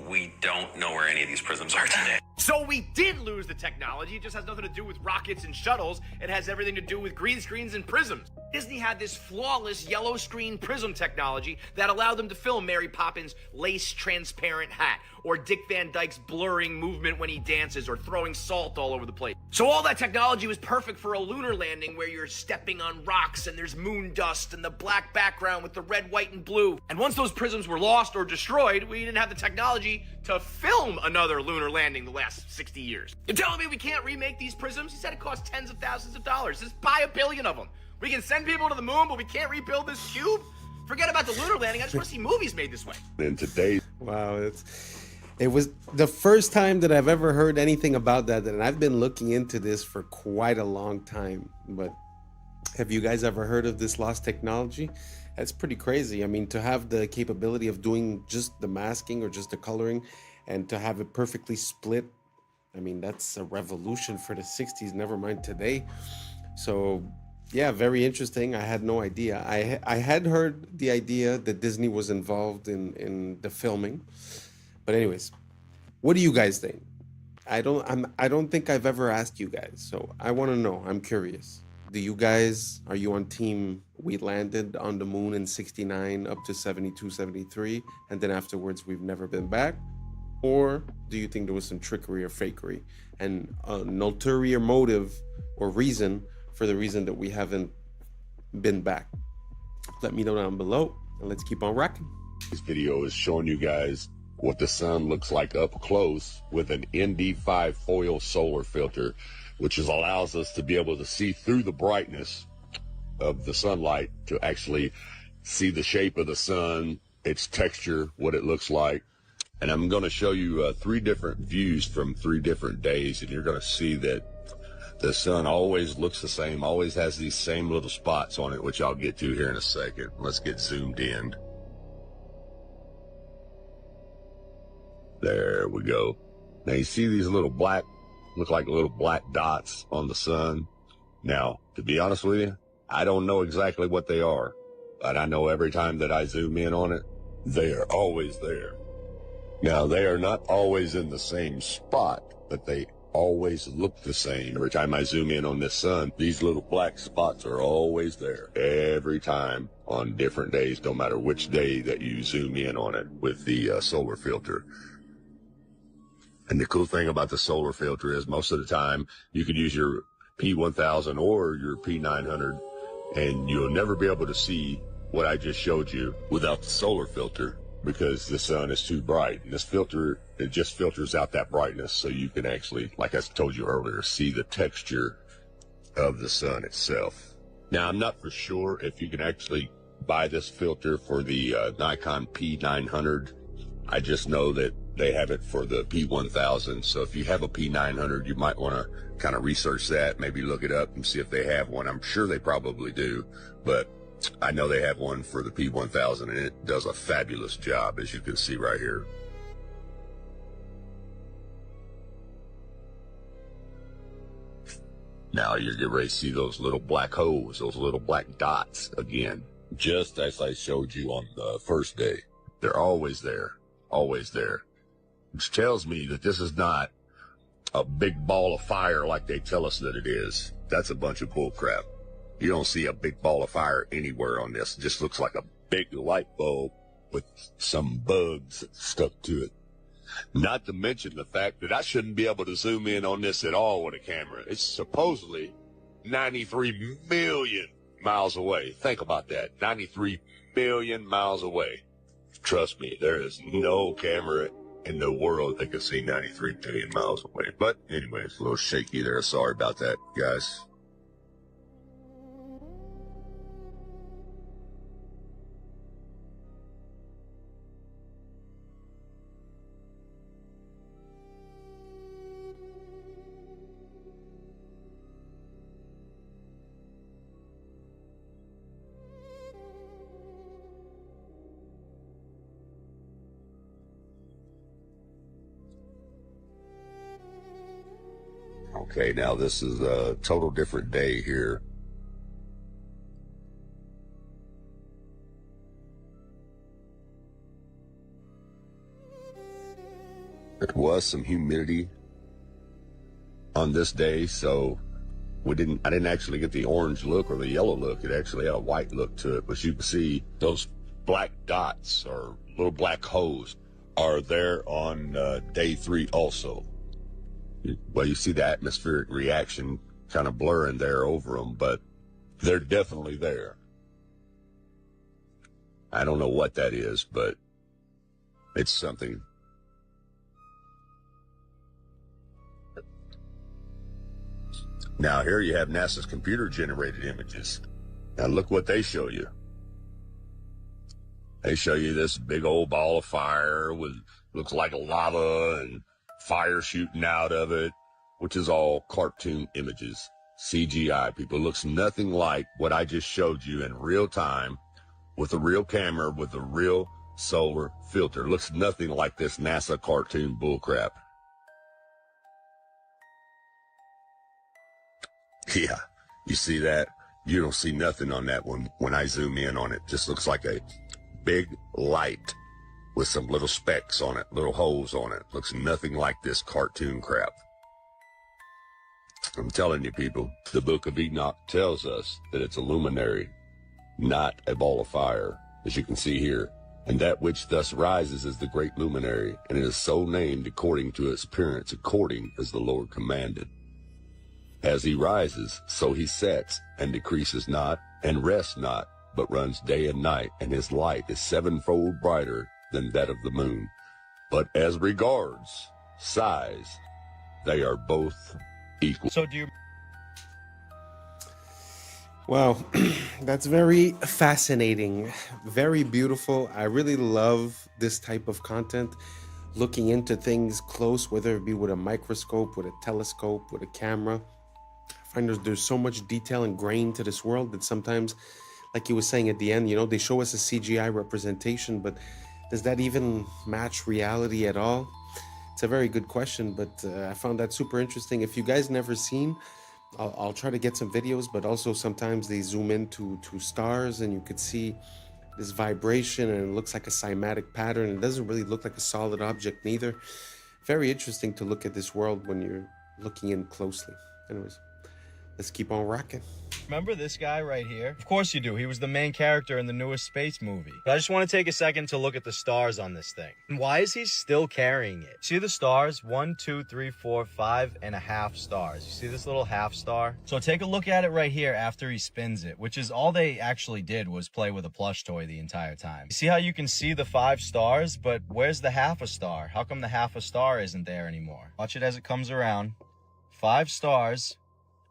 we don't know where any of these prisms are today. So we did lose the technology. It just has nothing to do with rockets and shuttles. It has everything to do with green screens and prisms. Disney had this flawless yellow screen prism technology that allowed them to film Mary Poppins' lace transparent hat, or Dick Van Dyke's blurring movement when he dances, or throwing salt all over the place. So all that technology was perfect for a lunar landing where you're stepping on rocks and there's moon dust and the black background with the red, white, and blue. And once those prisms were lost or destroyed, we didn't have the technology to film another lunar landing the last 60 years. You're telling me we can't remake these prisms? He said it costs tens of thousands of dollars. Just buy 1 billion of them. We can send people to the moon, but we can't rebuild this cube? Forget about the lunar landing. I just want to see movies made this way. In today, wow, it was the first time that I've ever heard anything about that, and I've been looking into this for quite a long time. But have you guys ever heard of this lost technology? That's pretty crazy. I mean, to have the capability of doing just the masking or just the coloring and to have it perfectly split, I mean, that's a revolution for the 60s, never mind today. So yeah, very interesting. I had no idea. I had heard the idea that Disney was involved in the filming. But anyways, what do you guys think? I don't think I've ever asked you guys, so I want to know. I'm curious. Are you on team we landed on the moon in 69 up to 72, 73, and then afterwards we've never been back? Or do you think there was some trickery or fakery and an ulterior motive or reason for the reason that we haven't been back? Let me know down below, and let's keep on rocking. This video is showing you guys what the sun looks like up close with an ND5 foil solar filter, which allows us to be able to see through the brightness of the sunlight to actually see the shape of the sun, its texture, what it looks like. And I'm going to show you 3 different views from 3 different days, and you're going to see that the sun always looks the same, always has these same little spots on it, which I'll get to here in a second. Let's get zoomed in. There we go. Now you see these little black, look like little black dots on the sun. Now, to be honest with you, I don't know exactly what they are, but I know every time that I zoom in on it, they are always there. Now, they are not always in the same spot, but they always look the same. Every time I zoom in on this sun, these little black spots are always there. Every time on different days, no matter which day that you zoom in on it with the solar filter. And the cool thing about the solar filter is most of the time you could use your P1000 or your P900 and you'll never be able to see what I just showed you without the solar filter because the sun is too bright. And this filter, it just filters out that brightness so you can actually, like I told you earlier, see the texture of the sun itself. Now, I'm not for sure if you can actually buy this filter for the Nikon P900. I just know that they have it for the P1000. So if you have a P900, you might want to kind of research that, maybe look it up and see if they have one. I'm sure they probably do, but I know they have one for the P1000 and it does a fabulous job, as you can see right here. Now you're getting ready to see those little black holes, those little black dots again, just as I showed you on the first day. They're always there, which tells me that this is not a big ball of fire like they tell us that it is. That's a bunch of bull crap. You don't see a big ball of fire anywhere on this. It just looks like a big light bulb with some bugs stuck to it. Not to mention the fact that I shouldn't be able to zoom in on this at all with a camera. It's supposedly 93 million miles away. Think about that. 93 million miles away. Trust me, there is no camera in the world that can see 93 million miles away. But anyway, it's a little shaky there. Sorry about that, guys. Okay, now this is a total different day here. There was some humidity on this day, so I didn't actually get the orange look or the yellow look. It actually had a white look to it, but you can see those black dots or little black holes are there on day 3 also. Well, you see the atmospheric reaction kind of blurring there over them, but they're definitely there. I don't know what that is, but it's something. Now here you have NASA's computer-generated images. Now look what they show you. They show you this big old ball of fire with looks like lava and fire shooting out of it, which is all cartoon images, CGI. People, looks nothing like what I just showed you in real time with a real camera with a real solar filter. Looks nothing like this NASA cartoon bullcrap. Yeah, you see that? You don't see nothing on that one when I zoom in on it. Just looks like a big light with some little specks on it, little holes on it. Looks nothing like this cartoon crap. I'm telling you, people, the Book of Enoch tells us that it's a luminary, not a ball of fire, as you can see here. And that which thus rises is the great luminary, and it is so named according to its appearance, according as the Lord commanded. As he rises, so he sets, and decreases not, and rests not, but runs day and night, and his light is sevenfold brighter than that of the moon. But as regards size, they are both equal. So do you... Wow, that's very fascinating, very beautiful. I really love this type of content, looking into things close, whether it be with a microscope, with a telescope, with a camera. I find there's so much detail and grain to this world that sometimes, like you were saying at the end, they show us a CGI representation, but does that even match reality at all? It's a very good question, but I found that super interesting. If you guys never seen, I'll try to get some videos, but also sometimes they zoom into stars and you could see this vibration and it looks like a cymatic pattern. It doesn't really look like a solid object neither. Very interesting to look at this world when you're looking in closely. Anyways, let's keep on rocking. Remember this guy right here? Of course you do. He was the main character in the newest space movie. But I just want to take a second to look at the stars on this thing. And why is he still carrying it? See the stars? 1, 2, 3, 4, 5.5 stars. You see this little half star? So take a look at it right here after he spins it, which is all they actually did was play with a plush toy the entire time. You see how you can see the 5 stars, but where's the half a star? How come the half a star isn't there anymore? Watch it as it comes around. 5 stars.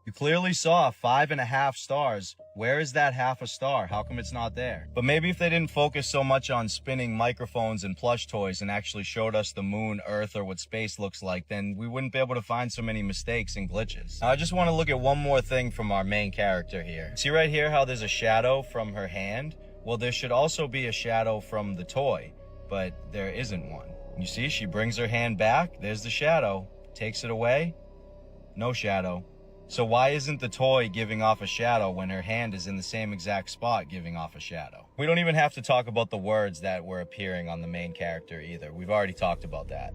You clearly saw 5.5 stars. Where is that half a star? How come it's not there? But maybe if they didn't focus so much on spinning microphones and plush toys and actually showed us the moon, Earth, or what space looks like, then we wouldn't be able to find so many mistakes and glitches. Now, I just want to look at one more thing from our main character here. See right here how there's a shadow from her hand? Well, there should also be a shadow from the toy, but there isn't one. You see, she brings her hand back. There's the shadow. Takes it away. No shadow. So why isn't the toy giving off a shadow when her hand is in the same exact spot giving off a shadow? We don't even have to talk about the words that were appearing on the main character either. We've already talked about that.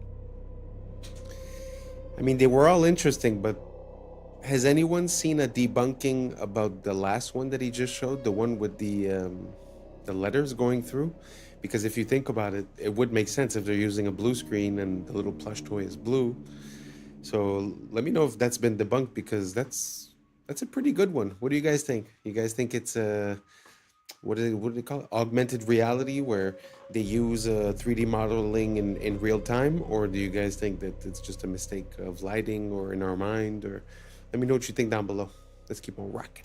I mean, they were all interesting, but has anyone seen a debunking about the last one that he just showed? The one with the letters going through? Because if you think about it, it would make sense if they're using a blue screen and the little plush toy is blue. So let me know if that's been debunked, because that's That's a pretty good one. What do you guys think? You guys think it's what do they call it? Augmented reality, where they use 3D modeling in real time, or do you guys think that it's just a mistake of lighting or in our mind? Or let me know what you think down below. Let's keep on rocking.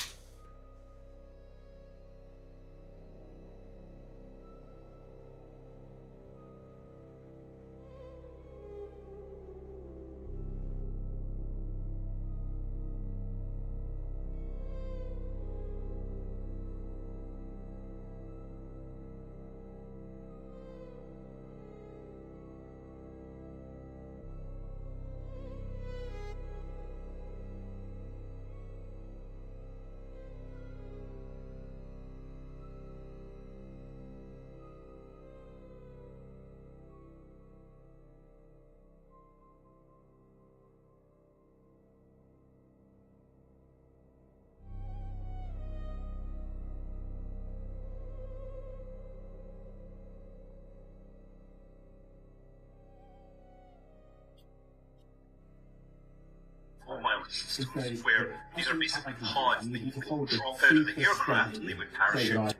Where these are basically pods that you would drop out of the aircraft and they would parachute.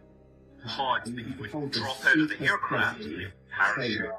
Pods that you would drop out of the aircraft and they would parachute.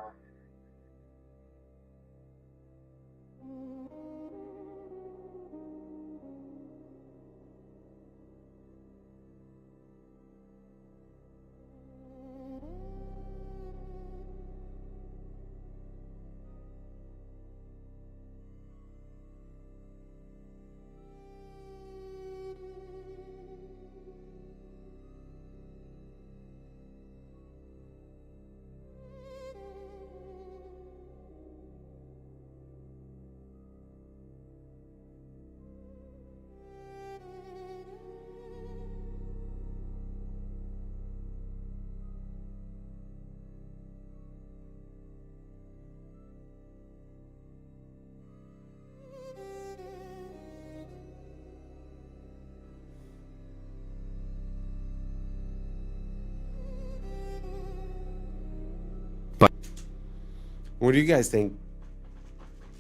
What do you guys think?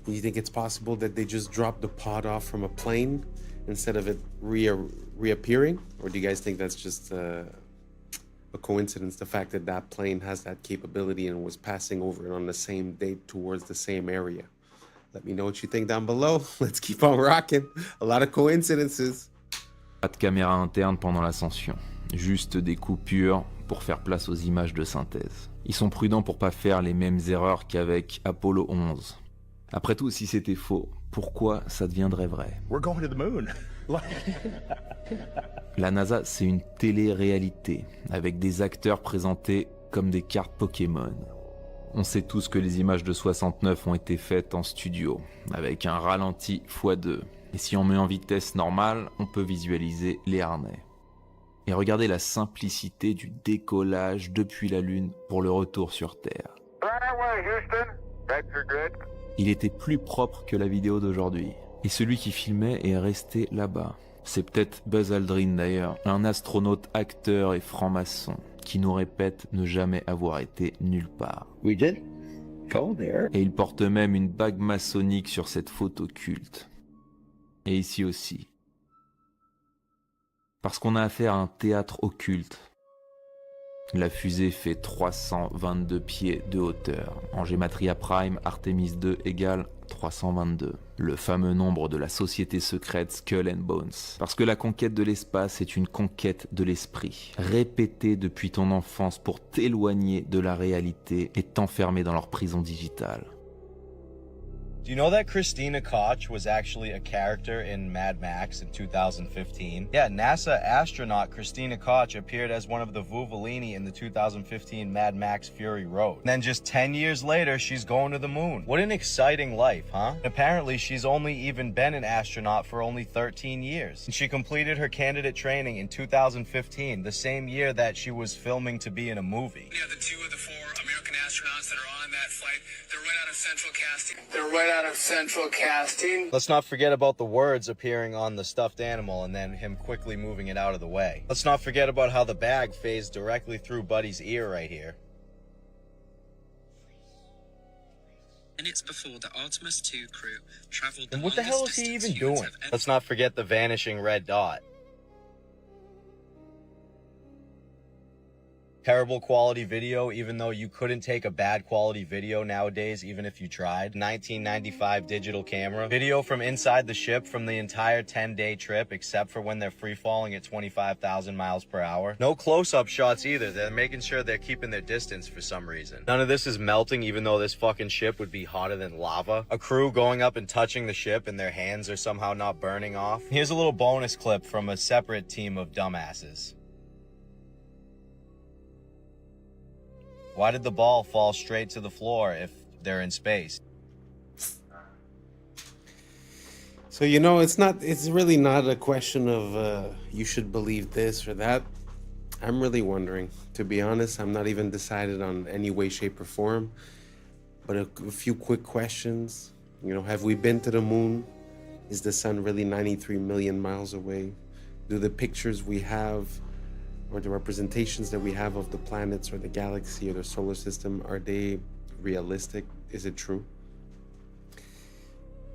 You think it's possible that they just dropped the pod off from a plane instead of it reappearing? Or do you guys think that's just a coincidence, the fact that that plane has that capability and was passing over it on the same date towards the same area? Let me know what you think down below. Let's keep on rocking. A lot of coincidences. Pas de caméra interne pendant l'ascension, juste des coupures pour faire place aux images de synthèse. Ils sont prudents pour pas faire les mêmes erreurs qu'avec Apollo 11. Après tout, si c'était faux, pourquoi ça deviendrait vrai? We're going to the moon. La NASA, c'est une télé-réalité, avec des acteurs présentés comme des cartes Pokémon. On sait tous que les images de 69 ont été faites en studio, avec un ralenti x2. Et si on met en vitesse normale, on peut visualiser les harnais. Et regardez la simplicité du décollage depuis la Lune pour le retour sur Terre. Il était plus propre que la vidéo d'aujourd'hui. Et celui qui filmait est resté là-bas. C'est peut-être Buzz Aldrin d'ailleurs, un astronaute, acteur et franc-maçon, qui nous répète ne jamais avoir été nulle part. We did go there. Et il porte même une bague maçonnique sur cette photo culte. Et ici aussi. Parce qu'on a affaire à un théâtre occulte. La fusée fait 322 pieds de hauteur. En Gematria Prime, Artemis 2 égale 322. Le fameux nombre de la société secrète Skull and Bones. Parce que la conquête de l'espace est une conquête de l'esprit. Répétée depuis ton enfance pour t'éloigner de la réalité et t'enfermer dans leur prison digitale. Do you know that Christina Koch was actually a character in Mad Max in 2015? Yeah, NASA astronaut Christina Koch appeared as one of the Vuvolini in the 2015 Mad Max Fury Road. And then just 10 years later, she's going to the moon. What an exciting life, huh? Apparently, she's only even been an astronaut for only 13 years. And she completed her candidate training in 2015, the same year that she was filming to be in a movie. Yeah, the 2 of the 4 American astronauts that are on that flight, they're right out of central casting. They're right out of central casting. Let's not forget about the words appearing on the stuffed animal and then him quickly moving it out of the way. Let's not forget about how the bag phased directly through Buddy's ear right here. minutes before the Artemis 2 crew traveled the And what the hell is longest he distance even humans doing? have ever Let's not forget the vanishing red dot. Terrible quality video, even though you couldn't take a bad quality video nowadays, even if you tried. 1995 digital camera. Video from inside the ship from the entire 10-day trip, except for when they're free falling at 25,000 miles per hour. No close-up shots either. They're making sure they're keeping their distance for some reason. None of this is melting, even though this fucking ship would be hotter than lava. A crew going up and touching the ship and their hands are somehow not burning off. Here's a little bonus clip from a separate team of dumbasses. Why did the ball fall straight to the floor if they're in space? So, it's really not a question of you should believe this or that. I'm really wondering. To be honest, I'm not even decided on any way, shape, or form. But a few quick questions. Have we been to the moon? Is the sun really 93 million miles away? Do the pictures we have or the representations that we have of the planets or the galaxy or the solar system, are they realistic? Is it true?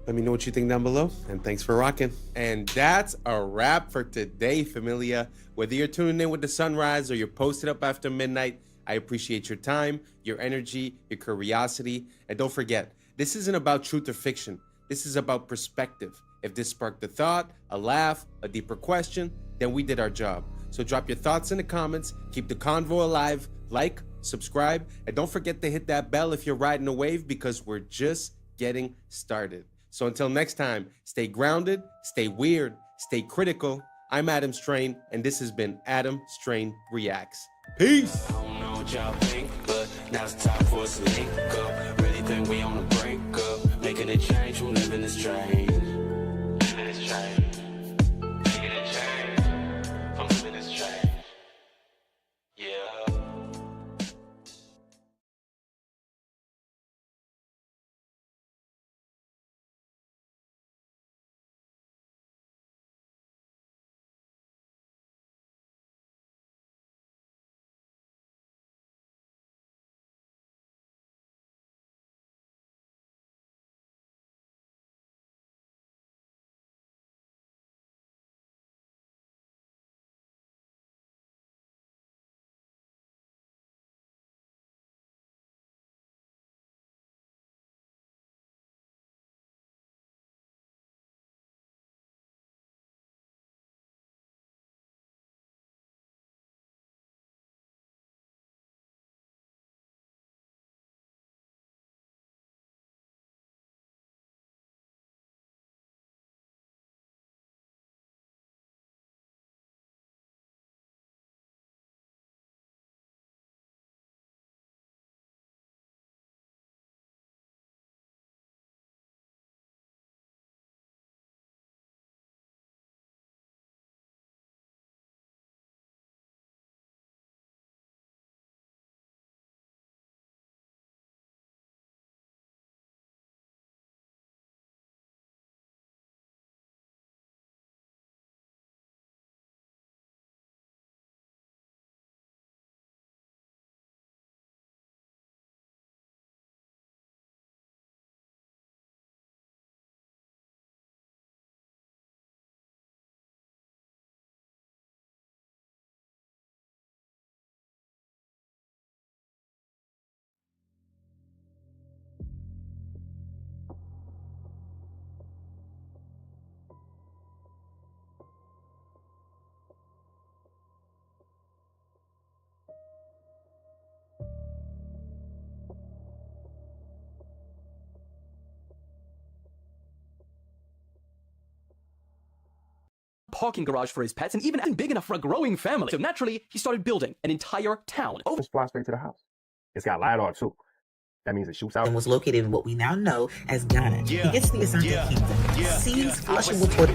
Let me know what you think down below, and thanks for rocking. And that's a wrap for today, familia. Whether you're tuning in with the sunrise or you're posted up after midnight, I appreciate your time, your energy, your curiosity. And don't forget, this isn't about truth or fiction. This is about perspective. If this sparked a thought, a laugh, a deeper question, then we did our job. So drop your thoughts in the comments, keep the convo alive, like, subscribe, and don't forget to hit that bell if you're riding a wave, because we're just getting started. So until next time, stay grounded, stay weird, stay critical. I'm Adam Strain, and this has been Adam Strain Reacts. Peace! I don't know what y'all think, but now it's time for us to link up. Really think we on the brink up, making a change from living this strange. Living this strange. Making a change from living this strange. Yeah. Parking garage for his pets, and even wasn't big enough for a growing family. So naturally, he started building an entire town. Just fly straight to the house. It's got LiDAR too. That means it shoots out. And was located in what we now know as Ghana. He gets to the Asante Kingdom, sees Flushing Report.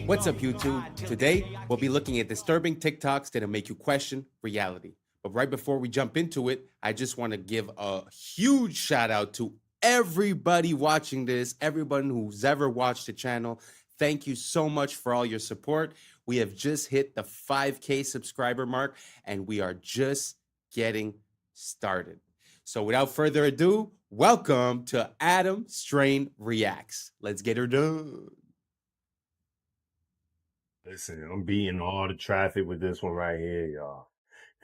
What's up, YouTube? Today, we'll be looking at disturbing TikToks that'll make you question reality. But right before we jump into it, I just want to give a huge shout out to everybody watching this, everyone who's ever watched the channel. Thank you so much for all your support. We have just hit the 5K subscriber mark, and we are just getting started. So without further ado, welcome to Adam Strain Reacts. Let's get her done. Listen, I'm beating all the traffic with this one right here, y'all.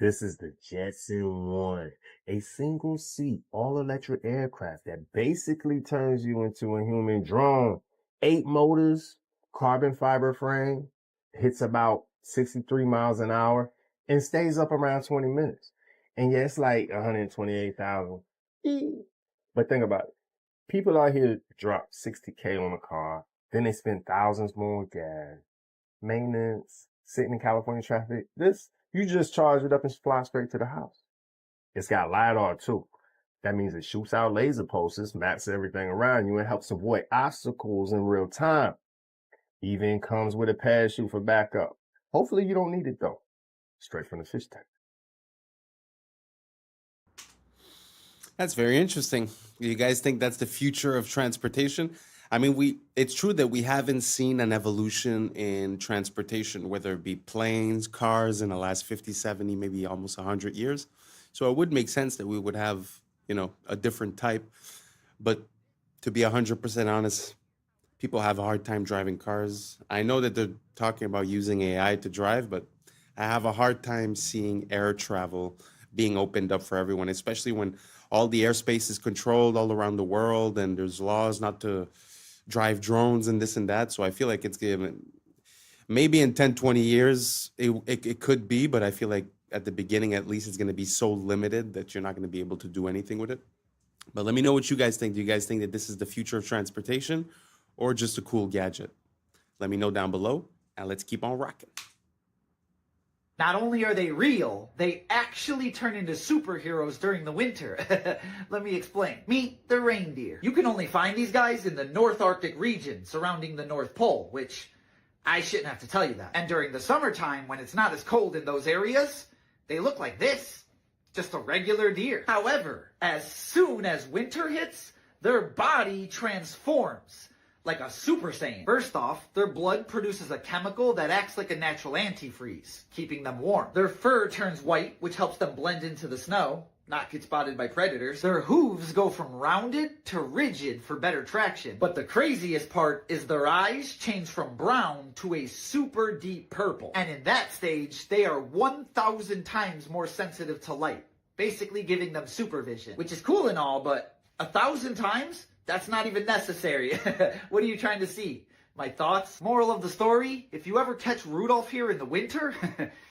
This is the Jetson 1, a single seat, all electric aircraft that basically turns you into a human drone. 8 motors, carbon fiber frame, hits about 63 miles an hour, and stays up around 20 minutes. And yeah, it's like 128,000. But think about it. People out here drop 60K on a car, then they spend thousands more on gas, maintenance, sitting in California traffic. This, you just charge it up and fly straight to the house. It's got LiDAR too. That means it shoots out laser pulses, maps everything around you, and helps avoid obstacles in real time. Even comes with a parachute for backup. Hopefully you don't need it though. Straight from the fish tank. That's very interesting. You guys think that's the future of transportation? I mean, it's true that we haven't seen an evolution in transportation, whether it be planes, cars in the last 50, 70, maybe almost 100 years. So it would make sense that we would have, a different type. But to be 100% honest, people have a hard time driving cars. I know that they're talking about using AI to drive, but I have a hard time seeing air travel being opened up for everyone, especially when all the airspace is controlled all around the world and there's laws not to drive drones and this and that. So I feel like it's given, maybe in 10, 20 years, it could be, but I feel like at the beginning, at least, it's going to be so limited that you're not going to be able to do anything with it. But let me know what you guys think. Do you guys think that this is the future of transportation or just a cool gadget? Let me know down below, and let's keep on rocking. Not only are they real, they actually turn into superheroes during the winter. Let me explain. Meet the reindeer. You can only find these guys in the North Arctic region surrounding the North Pole, which I shouldn't have to tell you that. And during the summertime, when it's not as cold in those areas, they look like this. Just a regular deer. However, as soon as winter hits, their body transforms like a Super Saiyan. First off, their blood produces a chemical that acts like a natural antifreeze, keeping them warm. Their fur turns white, which helps them blend into the snow, not get spotted by predators. Their hooves go from rounded to rigid for better traction. But the craziest part is their eyes change from brown to a super deep purple. And in that stage, they are 1,000 times more sensitive to light, basically giving them supervision, which is cool and all, but 1,000 times? That's not even necessary. What are you trying to see? My thoughts? Moral of the story, if you ever catch Rudolph here in the winter,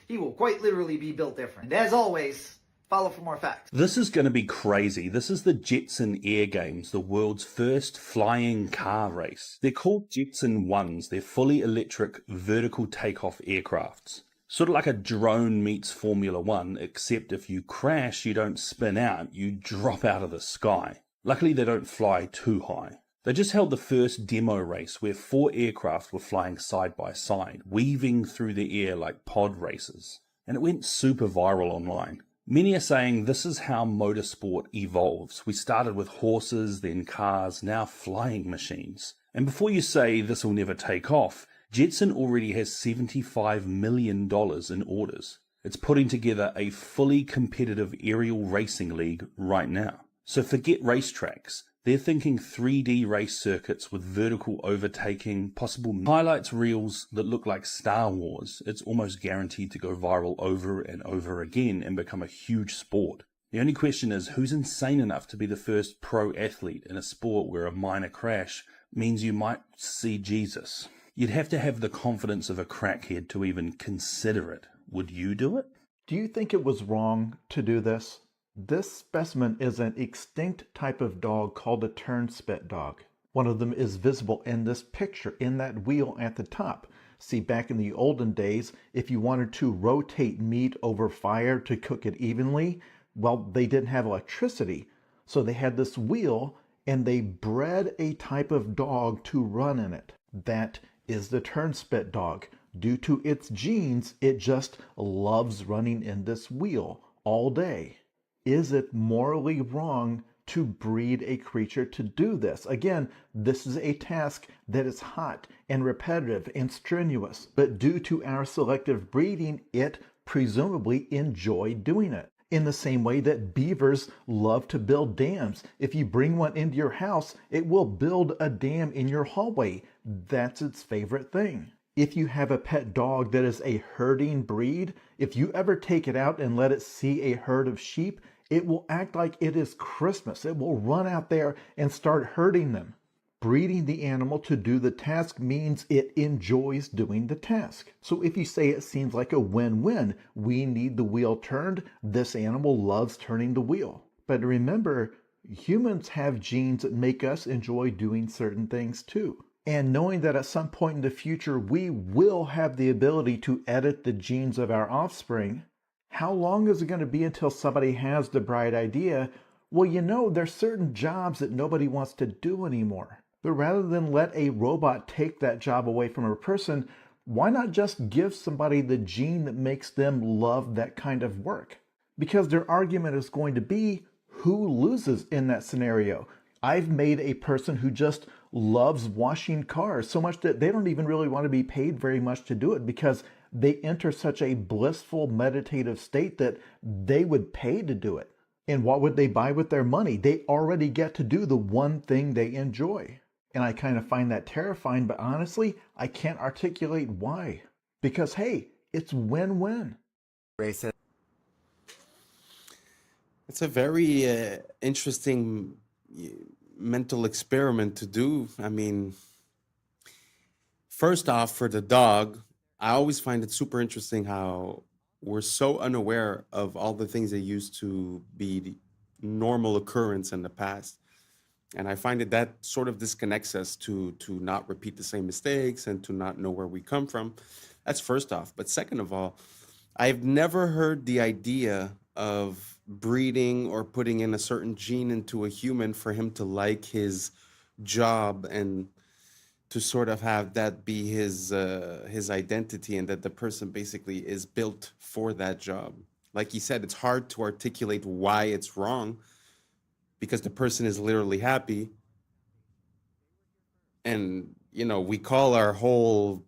he will quite literally be built different. And as always, follow for more facts. This is going to be crazy. This is the Jetson Air Games, the world's first flying car race. They're called Jetson 1s. They're fully electric vertical takeoff aircrafts. Sort of like a drone meets Formula 1, except if you crash, you don't spin out, you drop out of the sky. Luckily, they don't fly too high. They just held the first demo race where 4 aircraft were flying side by side, weaving through the air like pod races. And it went super viral online. Many are saying this is how motorsport evolves. We started with horses, then cars, now flying machines. And before you say this will never take off, Jetson already has $75 million in orders. It's putting together a fully competitive aerial racing league right now. So forget racetracks. They're thinking 3D race circuits with vertical overtaking, possible highlights reels that look like Star Wars. It's almost guaranteed to go viral over and over again and become a huge sport. The only question is, who's insane enough to be the first pro athlete in a sport where a minor crash means you might see Jesus? You'd have to have the confidence of a crackhead to even consider it. Would you do it? Do you think it was wrong to do this? This specimen is an extinct type of dog called a turnspit dog. One of them is visible in this picture, in that wheel at the top. See, back in the olden days, if you wanted to rotate meat over fire to cook it evenly, well, they didn't have electricity. So they had this wheel, and they bred a type of dog to run in it. That is the turnspit dog. Due to its genes, it just loves running in this wheel all day. Is it morally wrong to breed a creature to do this? Again, this is a task that is hot and repetitive and strenuous, but due to our selective breeding, it presumably enjoyed doing it. In the same way that beavers love to build dams. If you bring one into your house, it will build a dam in your hallway. That's its favorite thing. If you have a pet dog that is a herding breed, if you ever take it out and let it see a herd of sheep, it will act like it is Christmas. It will run out there and start herding them. Breeding the animal to do the task means it enjoys doing the task. So if you say it seems like a win-win, we need the wheel turned, this animal loves turning the wheel. But remember, humans have genes that make us enjoy doing certain things too. And knowing that at some point in the future we will have the ability to edit the genes of our offspring, how long is it going to be until somebody has the bright idea, well, you know, there's certain jobs that nobody wants to do anymore. But rather than let a robot take that job away from a person, why not just give somebody the gene that makes them love that kind of work? Because their argument is going to be, who loses in that scenario? I've made a person who just loves washing cars so much that they don't even really want to be paid very much to do it because they enter such a blissful meditative state that they would pay to do it. And what would they buy with their money? They already get to do the one thing they enjoy. And I kind of find that terrifying, but honestly, I can't articulate why. Because, hey, it's win-win. It's a very interesting mental experiment to do. I mean, first off, for the dog, I always find it super interesting how we're so unaware of all the things that used to be normal occurrence in the past. And I find that sort of disconnects us to not repeat the same mistakes and to not know where we come from. That's first off. But second of all, I've never heard the idea of breeding or putting in a certain gene into a human for him to like his job and to sort of have that be his identity, and that the person basically is built for that job. Like you said, it's hard to articulate why it's wrong, because the person is literally happy. And, you know, we call our whole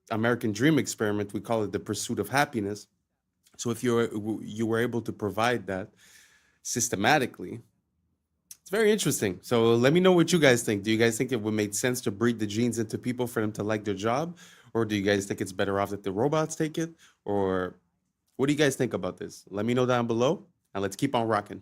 American dream experiment, we call it the pursuit of happiness. So if you were able to provide that systematically, it's very interesting. So let me know what you guys think. Do you guys think it would make sense to breed the genes into people for them to like their job? Or do you guys think it's better off that the robots take it? Or what do you guys think about this? Let me know down below, and let's keep on rocking.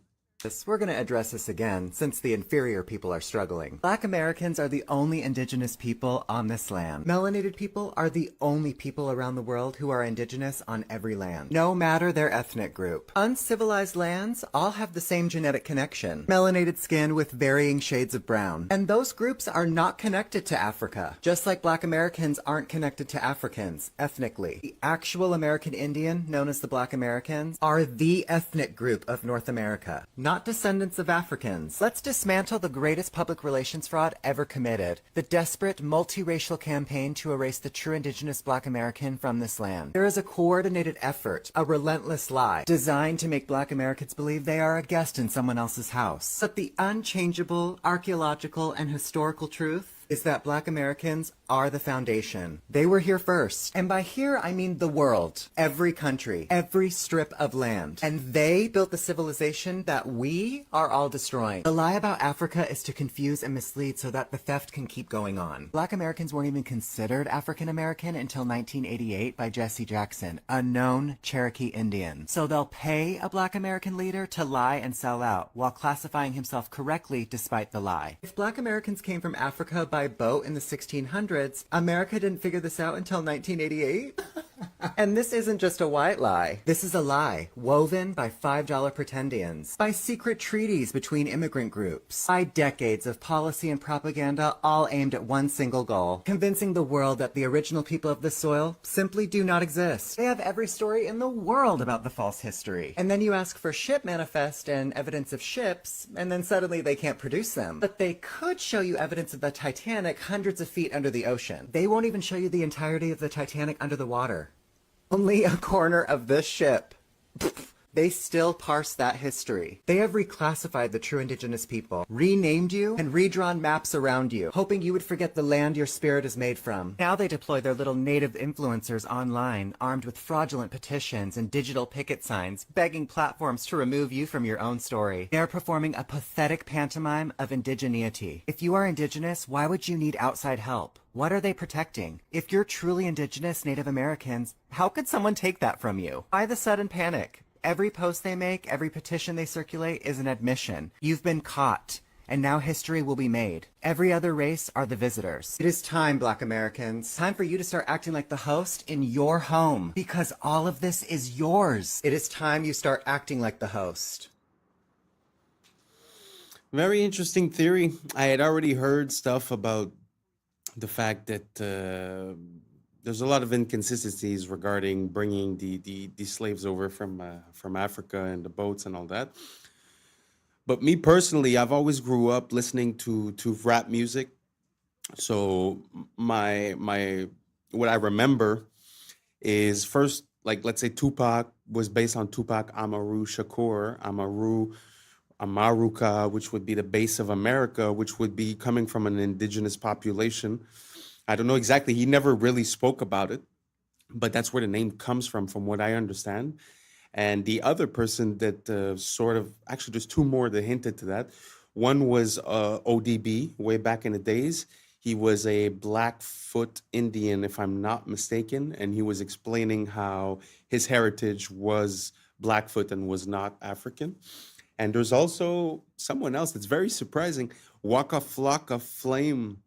We're going to address this again, since the inferior people are struggling. Black Americans are the only indigenous people on this land. Melanated people are the only people around the world who are indigenous on every land, no matter their ethnic group. Uncivilized lands all have the same genetic connection. Melanated skin with varying shades of brown. And those groups are not connected to Africa, just like Black Americans aren't connected to Africans ethnically. The actual American Indian, known as the Black Americans, are the ethnic group of North America, not descendants of Africans. Let's dismantle the greatest public relations fraud ever committed, the desperate multiracial campaign to erase the true indigenous Black American from this land. There is a coordinated effort, a relentless lie, designed to make Black Americans believe they are a guest in someone else's house. But the unchangeable, archaeological, and historical truth is that Black Americans are the foundation. They were here first. And by here, I mean the world. Every country. Every strip of land. And they built the civilization that we are all destroying. The lie about Africa is to confuse and mislead so that the theft can keep going on. Black Americans weren't even considered African American until 1988 by Jesse Jackson, a known Cherokee Indian. So they'll pay a Black American leader to lie and sell out, while classifying himself correctly despite the lie. If Black Americans came from Africa by boat in the 1600s, America didn't figure this out until 1988? And this isn't just a white lie. This is a lie woven by $5 pretendians, by secret treaties between immigrant groups, by decades of policy and propaganda, all aimed at one single goal: convincing the world that the original people of the soil simply do not exist. They have every story in the world about the false history. And then you ask for ship manifest and evidence of ships, and then suddenly they can't produce them. But they could show you evidence of the Titanic hundreds of feet under the ocean. They won't even show you the entirety of the Titanic under the water. Only a corner of this ship. they still parse that history. They have reclassified the true indigenous people, renamed you, and redrawn maps around you, hoping you would forget the land your spirit is made from. Now they deploy their little native influencers online, armed with fraudulent petitions and digital picket signs, begging platforms to remove you from your own story. They are performing a pathetic pantomime of indigeneity. If you are indigenous, why would you need outside help? What are they protecting? If you're truly indigenous Native Americans, how could someone take that from you? Why the sudden panic? Every post they make, every petition they circulate is an admission. You've been caught, and now history will be made. Every other race are the visitors. It is time, Black Americans. Time for you to start acting like the host in your home, because all of this is yours. It is time you start acting like the host. Very interesting theory. I had already heard stuff about the fact that there's a lot of inconsistencies regarding bringing the slaves over from Africa and the boats and all that. But me personally, I've always grew up listening to rap music. So my what I remember is first, like, let's say Tupac was based on Tupac Amaru Shakur, Amaruka, which would be the base of America, which would be coming from an indigenous population. I don't know exactly. He never really spoke about it, but that's where the name comes from what I understand. And the other person that actually there's two more that hinted to that. One was ODB way back in the days. He was a Blackfoot Indian, if I'm not mistaken, and he was explaining how his heritage was Blackfoot and was not African. And there's also someone else that's very surprising, Waka Flocka Flame.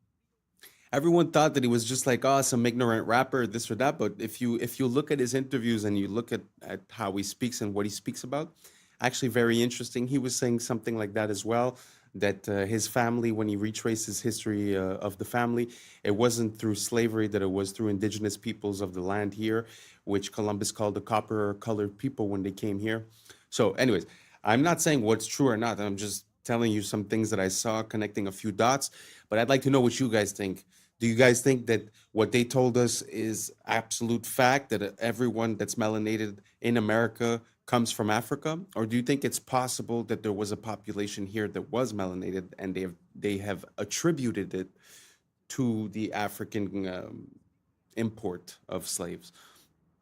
Everyone thought that he was just like, some ignorant rapper, this or that. But if you look at his interviews and you look at how he speaks and what he speaks about, actually very interesting. He was saying something like that as well, that his family, when he retraced his history of the family, it wasn't through slavery, that it was through indigenous peoples of the land here, which Columbus called the copper-colored people when they came here. So anyways, I'm not saying what's true or not. I'm just telling you some things that I saw, connecting a few dots. But I'd like to know what you guys think. Do you guys think that what they told us is absolute fact, that everyone that's melanated in America comes from Africa? Or do you think it's possible that there was a population here that was melanated and they have attributed it to the African import of slaves?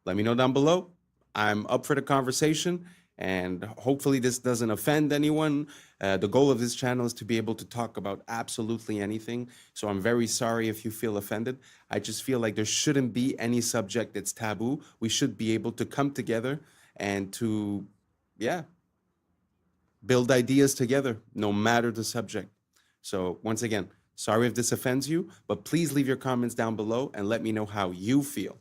Let me know down below. I'm up for the conversation. And hopefully this doesn't offend anyone. The goal of this channel is to be able to talk about absolutely anything. So I'm very sorry if you feel offended. I just feel like there shouldn't be any subject that's taboo. We should be able to come together and to, build ideas together, no matter the subject. So once again, sorry if this offends you, but please leave your comments down below and let me know how you feel.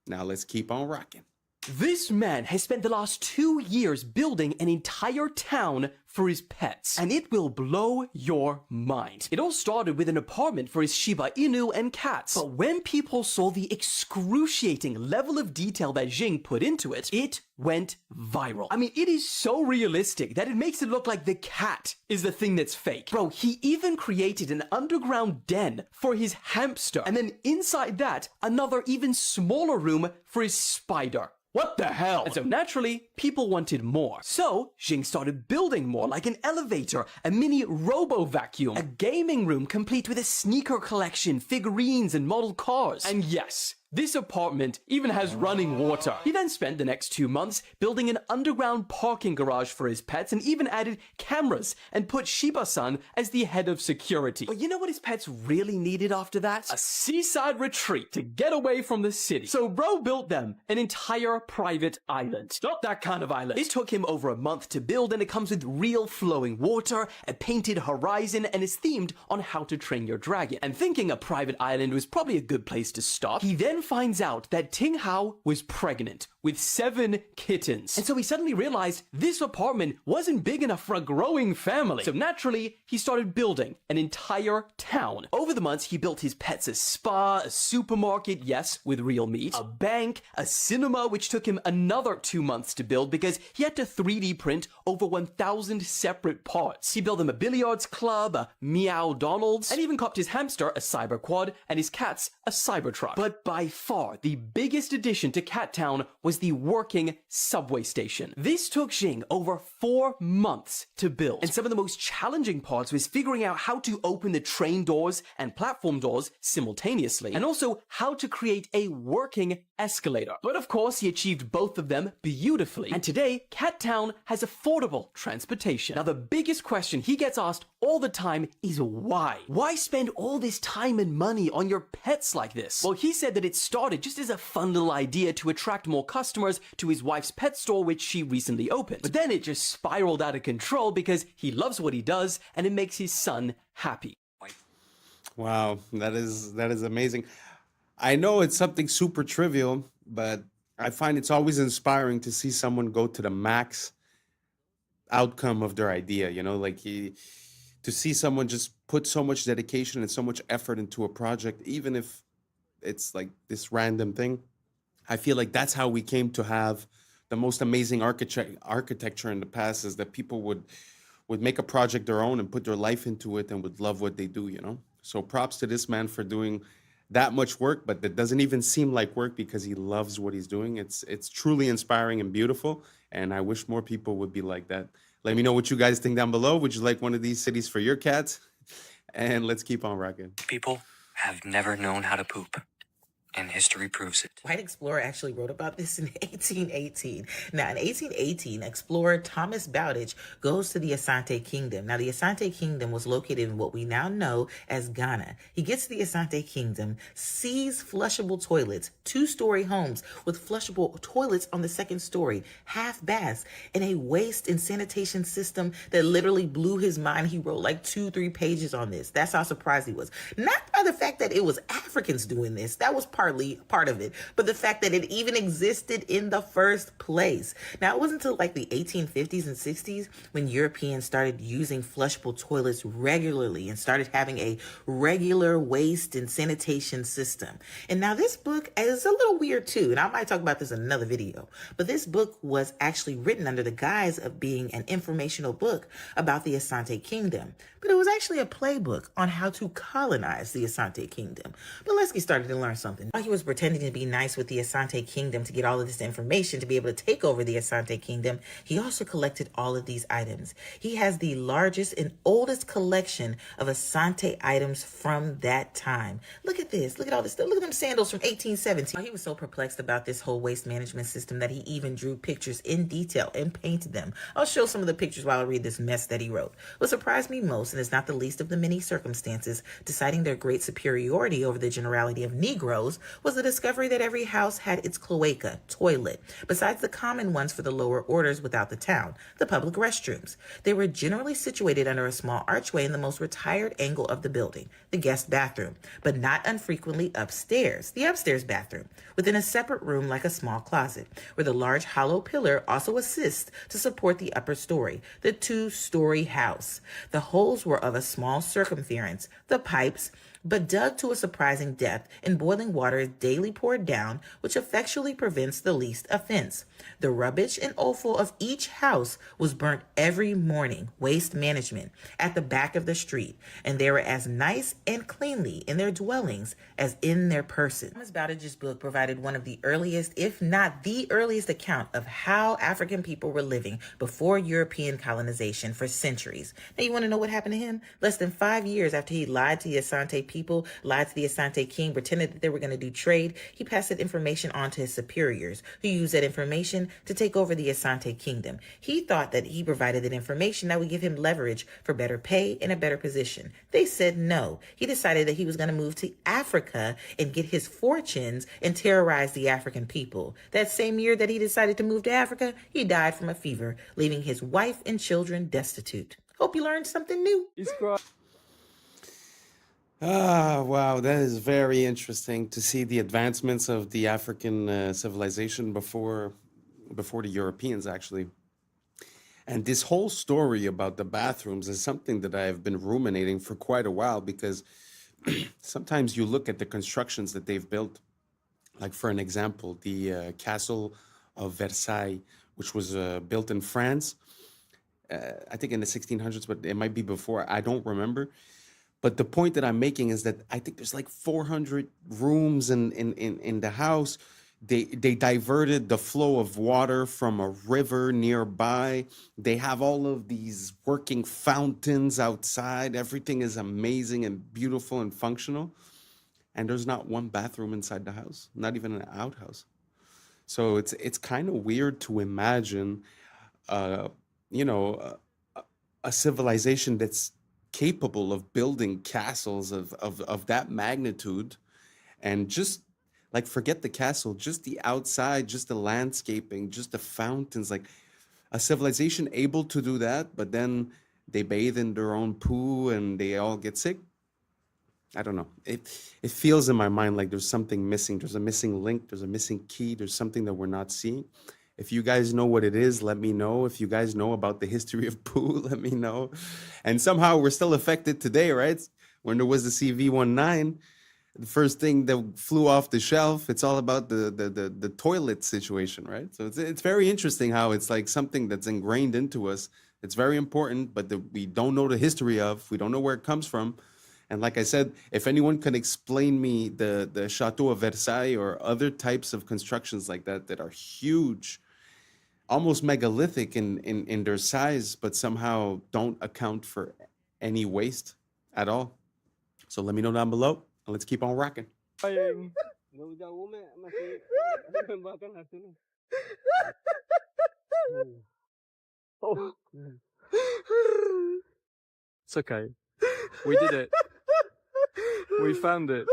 Now let's keep on rocking. This man has spent the last 2 years building an entire town for his pets, and it will blow your mind. It all started with an apartment for his Shiba Inu and cats, but when people saw the excruciating level of detail that Jing put into it, it went viral. I mean, it is so realistic that it makes it look like the cat is the thing that's fake. Bro, he even created an underground den for his hamster, and then inside that, another even smaller room for his spider. What the hell? And so naturally, people wanted more. So, Jing started building more, like an elevator, a mini robo-vacuum, a gaming room complete with a sneaker collection, figurines, and model cars. And yes, this apartment even has running water. He then spent the next 2 months building an underground parking garage for his pets and even added cameras and put Shiba-san as the head of security. But you know what his pets really needed after that? A seaside retreat to get away from the city. So bro built them an entire private island. Not that kind of island. This took him over a month to build, and it comes with real flowing water, a painted horizon, and is themed on how to train your dragon. And thinking a private island was probably a good place to stop, he then finds out that Ting Hao was pregnant with 7 kittens. And so he suddenly realized this apartment wasn't big enough for a growing family. So naturally, he started building an entire town. Over the months, he built his pets a spa, a supermarket, yes, with real meat, a bank, a cinema, which took him another 2 months to build because he had to 3D print over 1,000 separate parts. He built them a billiards club, a Meow Donald's, and even copped his hamster a cyber quad and his cats a cyber truck. But by far, the biggest addition to Cat Town was was the working subway station. This took Xing over 4 months to build, and some of the most challenging parts was figuring out how to open the train doors and platform doors simultaneously, and also how to create a working escalator. But of course, he achieved both of them beautifully, and today, Cat Town has affordable transportation. Now, the biggest question he gets asked all the time is why? Why spend all this time and money on your pets like this? Well, he said that it started just as a fun little idea to attract more customers to his wife's pet store, which she recently opened. But then it just spiraled out of control because he loves what he does and it makes his son happy. Wow, that is amazing. I know it's something super trivial, but I find it's always inspiring to see someone go to the max outcome of their idea, you know, like to see someone just put so much dedication and so much effort into a project, even if it's like this random thing. I feel like that's how we came to have the most amazing architecture in the past, is that people would make a project their own and put their life into it and would love what they do, you know? So props to this man for doing that much work, but that doesn't even seem like work because he loves what he's doing. It's truly inspiring and beautiful, and I wish more people would be like that. Let me know what you guys think down below. Would you like one of these cities for your cats? And let's keep on rocking. People have never known how to poop, and history proves it. White explorer actually wrote about this in 1818. Now, in 1818, explorer Thomas Bowditch goes to the Asante Kingdom. Now, the Asante Kingdom was located in what we now know as Ghana. He gets to the Asante Kingdom, sees flushable toilets, 2-story homes with flushable toilets on the 2nd story, half baths, and a waste and sanitation system that literally blew his mind. He wrote like 2-3 pages on this. That's how surprised he was. Not by the fact that it was Africans doing this. That was part of it, but the fact that it even existed in the first place. Now, it wasn't until like the 1850s and 60s when Europeans started using flushable toilets regularly and started having a regular waste and sanitation system. And now this book is a little weird too, and I might talk about this in another video, but this book was actually written under the guise of being an informational book about the Asante Kingdom, but it was actually a playbook on how to colonize the Asante Kingdom. But let's get started and learn something. While he was pretending to be nice with the Asante Kingdom to get all of this information to be able to take over the Asante Kingdom, he also collected all of these items. He has the largest and oldest collection of Asante items from that time. Look at this. Look at all this stuff. Look at them sandals from 1817. He was so perplexed about this whole waste management system that he even drew pictures in detail and painted them. I'll show some of the pictures while I read this mess that he wrote. What surprised me most, and is not the least of the many circumstances deciding their great superiority over the generality of Negroes, was the discovery that every house had its cloaca, toilet, besides the common ones for the lower orders without the town, the public restrooms. They were generally situated under a small archway in the most retired angle of the building, the guest bathroom, but not unfrequently upstairs, the upstairs bathroom, within a separate room like a small closet, where the large hollow pillar also assists to support the upper story, the 2-story house. The holes were of a small circumference, the pipes, but dug to a surprising depth, and boiling water is daily poured down, which effectually prevents the least offense. The rubbish and offal of each house was burnt every morning, waste management, at the back of the street, and they were as nice and cleanly in their dwellings as in their person. Thomas Bowditch's book provided one of the earliest, if not the earliest, account of how African people were living before European colonization for centuries. Now, you want to know what happened to him? Less than 5 years after he lied to the Asante people, lied to the Asante king, pretended that they were going to do trade, he passed that information on to his superiors, who used that information to take over the Asante kingdom. He thought that he provided that information that would give him leverage for better pay and a better position. They said no. He decided that he was going to move to Africa and get his fortunes and terrorize the African people. That same year that he decided to move to Africa, he died from a fever, leaving his wife and children destitute. Hope you learned something new. Wow, that is very interesting to see the advancements of the African civilization before the Europeans, actually. And this whole story about the bathrooms is something that I've been ruminating for quite a while, because sometimes you look at the constructions that they've built, like for an example, the Castle of Versailles, which was built in France, I think in the 1600s, but it might be before, I don't remember. But the point that I'm making is that I think there's like 400 rooms in the house. They diverted the flow of water from a river nearby. They have all of these working fountains outside. Everything is amazing and beautiful and functional. And there's not one bathroom inside the house, not even an outhouse. So it's kind of weird to imagine, uh, you know, a civilization that's capable of building castles of that magnitude, and just like forget the castle, just the outside, just the landscaping, just the fountains, like a civilization able to do that, but then they bathe in their own poo and they all get sick. I don't know. It feels in my mind like there's something missing. There's a missing link. There's a missing key. There's something that we're not seeing. If you guys know what it is, let me know. If you guys know about the history of poo, let me know. And somehow we're still affected today, right? When there was the CV-19, the first thing that flew off the shelf, it's all about the toilet situation, right? So it's very interesting how it's like something that's ingrained into us. It's very important, but that we don't know the history of. We don't know where it comes from. And like I said, if anyone can explain me the Chateau of Versailles or other types of constructions like that that are huge, almost megalithic in their size, but somehow don't account for any waste at all. So let me know down below, and let's keep on rocking. It's okay. We did it. We found it.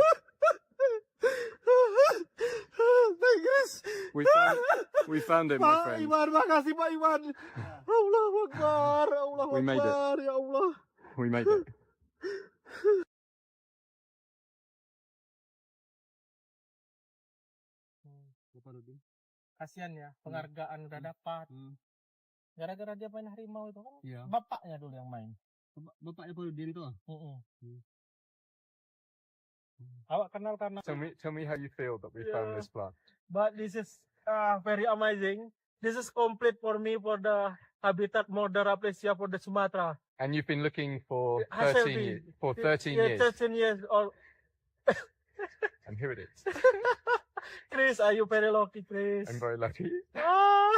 We found it, my friend. Iwan, makasih Pak Iwan. Allahu Akbar, Allahu We made it. Akbar, ya Allah. We made it. Kasian ya, penghargaan udah dapat. Gara-gara dia main harimau itu kan, Iya. bapaknya dulu yang main. Bapaknya baru diri tuh. Awak kenal karena. Tell me how you feel that we found this plant. But this is very amazing. This is complete for me for the habitat modern aplysia for the Sumatra. And you've been looking for Has 13 been. years. For 13 Yeah, years. 13 years old. And here it is. Chris, are you very lucky, Chris? I'm very lucky. Ah.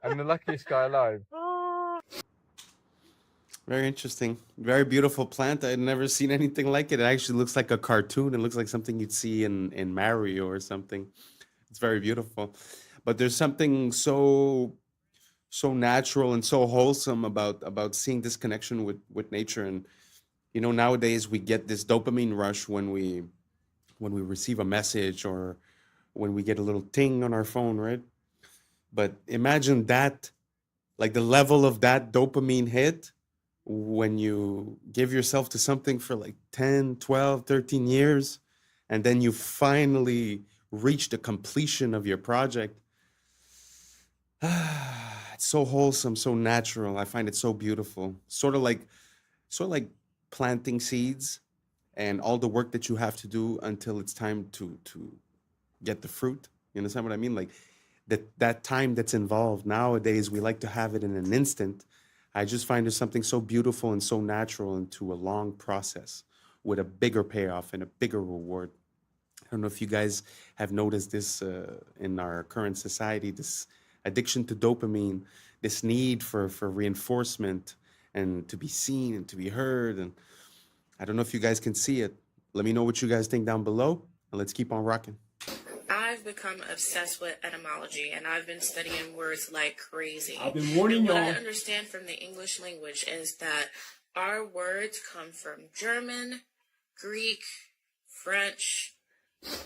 I'm the luckiest guy alive. Very interesting. Very beautiful plant. I'd never seen anything like it. It actually looks like a cartoon. It looks like something you'd see in Mario or something. It's very beautiful. But there's something so natural and so wholesome about seeing this connection with nature. And you know, nowadays we get this dopamine rush when we receive a message or when we get a little ting on our phone, right? But imagine that, like the level of that dopamine hit when you give yourself to something for like 10, 12, 13 years, and then you finally reach the completion of your project. It's so wholesome, so natural. I find it so beautiful. Sort of like planting seeds and all the work that you have to do until it's time to get the fruit. You understand what I mean? Like that time that's involved. Nowadays, we like to have it in an instant. I just find there's something so beautiful and so natural into a long process with a bigger payoff and a bigger reward. I don't know if you guys have noticed this in our current society, this addiction to dopamine, this need for reinforcement and to be seen and to be heard. And I don't know if you guys can see it. Let me know what you guys think down below, and let's keep on rocking. I've become obsessed with etymology, and I've been studying words like crazy. I've been warning and what y'all. I understand from the English language is that our words come from German, Greek, French,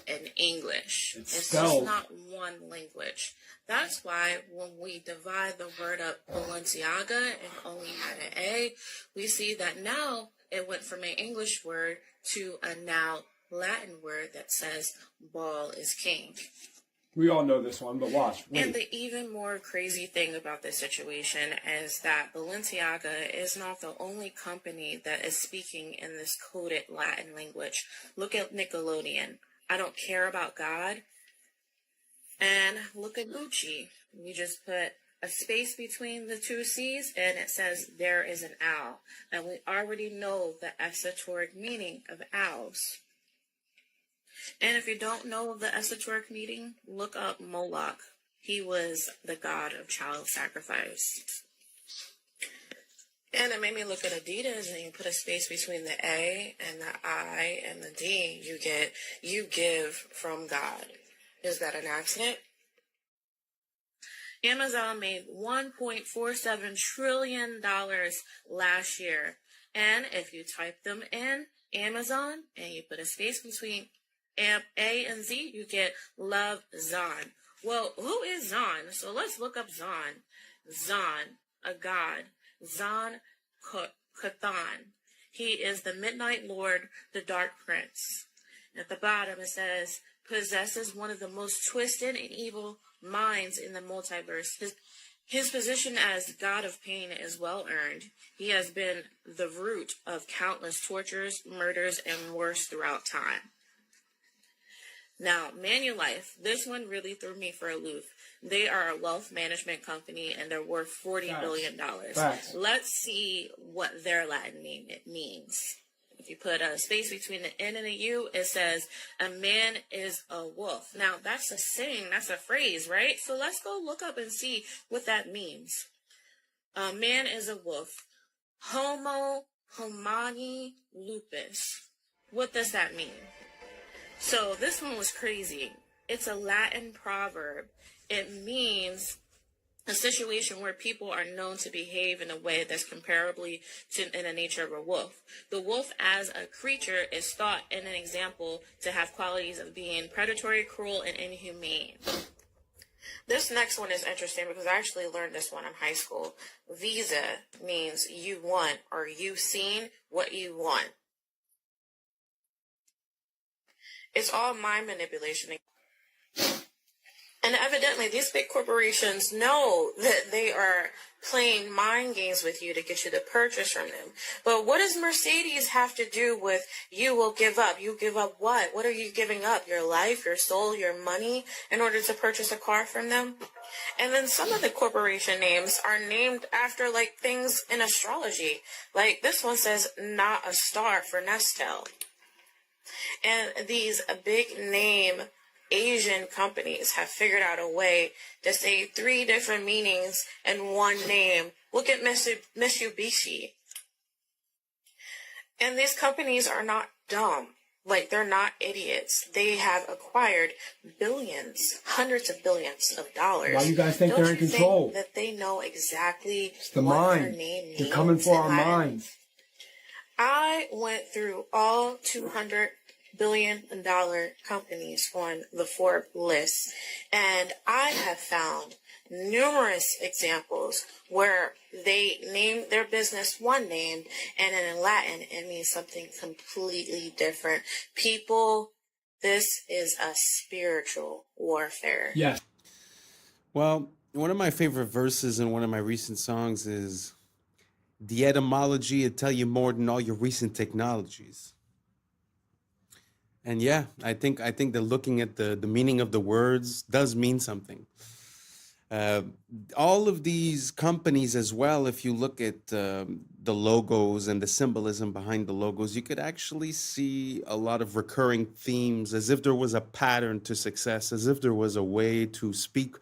and English. It's just not one language. That's why when we divide the word up Balenciaga and only had an A, we see that now it went from an English word to a now Latin word that says ball is king. We all know this one, but watch. And the even more crazy thing about this situation is that Balenciaga is not the only company that is speaking in this coded Latin language. Look at Nickelodeon. I don't care about God. And look at Gucci. We just put a space between the two C's and it says there is an owl. And we already know the esoteric meaning of owls. And if you don't know of the esoteric meaning, look up Moloch. He was the god of child sacrifice. And it made me look at Adidas, and you put a space between the A and the I and the D, you get, you give from God. Is that an accident? Amazon made $1.47 trillion last year. And if you type them in Amazon and you put a space between A and Z, you get Love Zon. Well, who is Zon? So let's look up Zon. Zon, a god. Zon Kathan. He is the Midnight Lord, the Dark Prince. At the bottom it says, possesses one of the most twisted and evil minds in the multiverse. His position as God of Pain is well earned. He has been the root of countless tortures, murders, and worse throughout time. Now, Manulife, this one really threw me for a loop. They are a wealth management company, and they're worth $40 billion. Let's see what their Latin name means. If you put a space between the N and the U, it says, a man is a wolf. Now, that's a saying, that's a phrase, right? So let's go look up and see what that means. A man is a wolf. Homo homini lupus. What does that mean? So this one was crazy. It's a Latin proverb. It means a situation where people are known to behave in a way that's comparably in the nature of a wolf. The wolf as a creature is thought in an example to have qualities of being predatory, cruel, and inhumane. This next one is interesting because I actually learned this one in high school. Visa means you want or you've seen what you want. It's all mind manipulation. And evidently, these big corporations know that they are playing mind games with you to get you to purchase from them. But what does Mercedes have to do with you will give up? You give up what? What are you giving up? Your life, your soul, your money in order to purchase a car from them? And then some of the corporation names are named after like things in astrology. Like this one says, not a star for Nestle. And these big name Asian companies have figured out a way to say 3 different meanings in one name. Look at Mitsubishi. And these companies are not dumb. Like, they're not idiots. They have acquired billions, hundreds of billions of dollars. Why do you guys think they're in control? Think that they know exactly It's the what mind. their name means? They're coming for our Latin. minds. I went through all 200 billion dollar companies on the Forbes list, and I have found numerous examples where they name their business one name, and then in Latin it means something completely different. People, this is a spiritual warfare. Yes. Well, one of my favorite verses in one of my recent songs is, the etymology will tell you more than all your recent technologies. And yeah, I think that looking at the meaning of the words does mean something. All of these companies as well, if you look at the logos and the symbolism behind the logos, you could actually see a lot of recurring themes, as if there was a pattern to success, as if there was a way to speak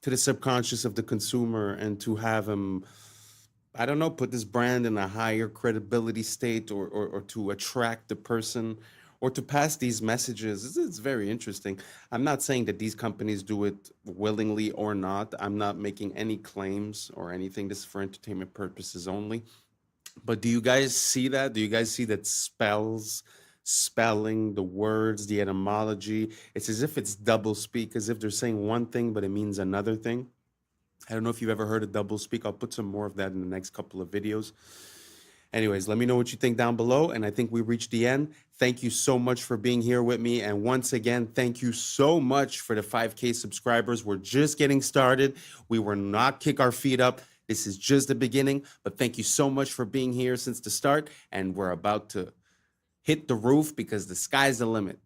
to the subconscious of the consumer and to have him, I don't know, put this brand in a higher credibility state, or to attract the person, or to pass these messages. It's very interesting. I'm not saying that these companies do it willingly or not. I'm not making any claims or anything. This is for entertainment purposes only. But do you guys see that? Do you guys see that spelling, the words, the etymology? It's as if it's double speak, as if they're saying one thing, but it means another thing. I don't know if you've ever heard of double speak. I'll put some more of that in the next couple of videos. Anyways, let me know what you think down below. And I think we reached the end. Thank you so much for being here with me. And once again, thank you so much for the 5K subscribers. We're just getting started. We will not kick our feet up. This is just the beginning. But thank you so much for being here since the start. And we're about to hit the roof because the sky's the limit.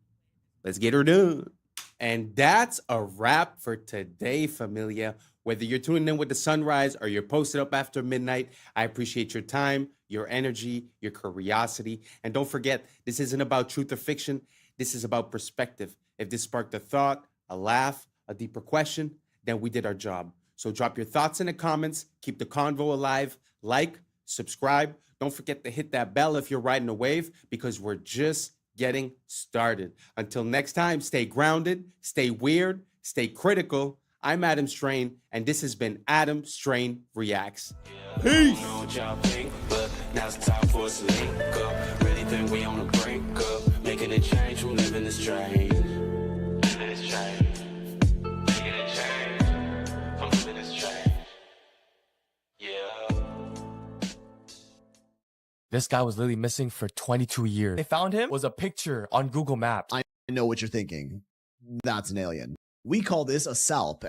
Let's get her done. And that's a wrap for today, familia. Whether you're tuning in with the sunrise or you're posted up after midnight, I appreciate your time, your energy, your curiosity. And don't forget, this isn't about truth or fiction. This is about perspective. If this sparked a thought, a laugh, a deeper question, then we did our job. So drop your thoughts in the comments. Keep the convo alive. Like, subscribe. Don't forget to hit that bell if you're riding a wave, because we're just getting started. Until next time, stay grounded, stay weird, stay critical. I'm Adam Strain, and this has been Adam Strain Reacts. Peace. I don't know what y'all think, but now it's time for us to link up. Really think we on the brink up, making a change from living this strange. Living this strange. Making a change from living this strange. Yeah. This guy was literally missing for 22 years. They found him was a picture on Google Maps. I know what you're thinking. That's an alien. We call this a salp.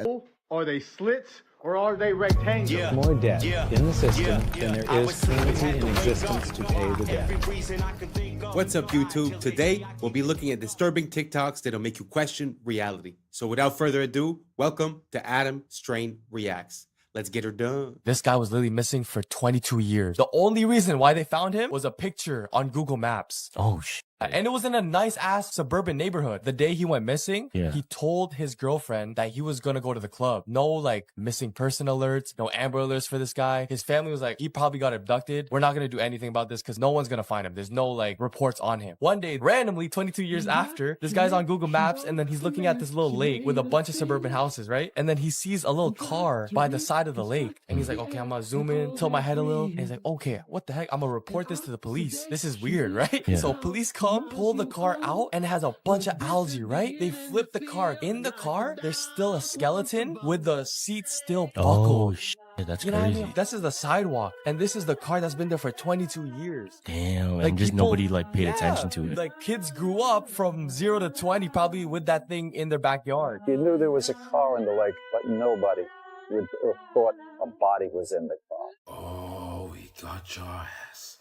Are they slits or are they rectangles? More debt in the system than there is currency in existence to pay the debt. What's up, YouTube? Today, we'll be looking at disturbing TikToks that'll make you question reality. So without further ado, welcome to Adam Strain Reacts. Let's get her done. This guy was literally missing for 22 years. The only reason why they found him was a picture on Google Maps. Oh, shit. And it was in a nice ass suburban neighborhood. The day he went missing, he told his girlfriend that he was gonna go to the club. No like missing person alerts, no Amber alerts for this guy. His family was like, he probably got abducted. We're not gonna do anything about this because no one's gonna find him. There's no like reports on him. One day, randomly, 22 years after, this guy's on Google Maps and then he's looking at this little lake with a bunch of suburban houses, right? And then he sees a little car by the side of the lake. And he's like, okay, I'm gonna zoom in, tilt my head a little. And he's like, okay, what the heck? I'm gonna report this to the police. This is weird, right? So police come, pull the car out, and it has a bunch of algae, right? They flip the car. In the car, there's still a skeleton with the seat still buckled. Oh, shit. That's you know crazy. what I mean? This is the sidewalk, and this is the car that's been there for 22 years. Damn, Like and just people- nobody like paid attention to it. Like kids grew up from 0 to 20 probably with that thing in their backyard. You knew there was a car in the lake, but nobody would have thought a body was in the car. Oh, we got your ass.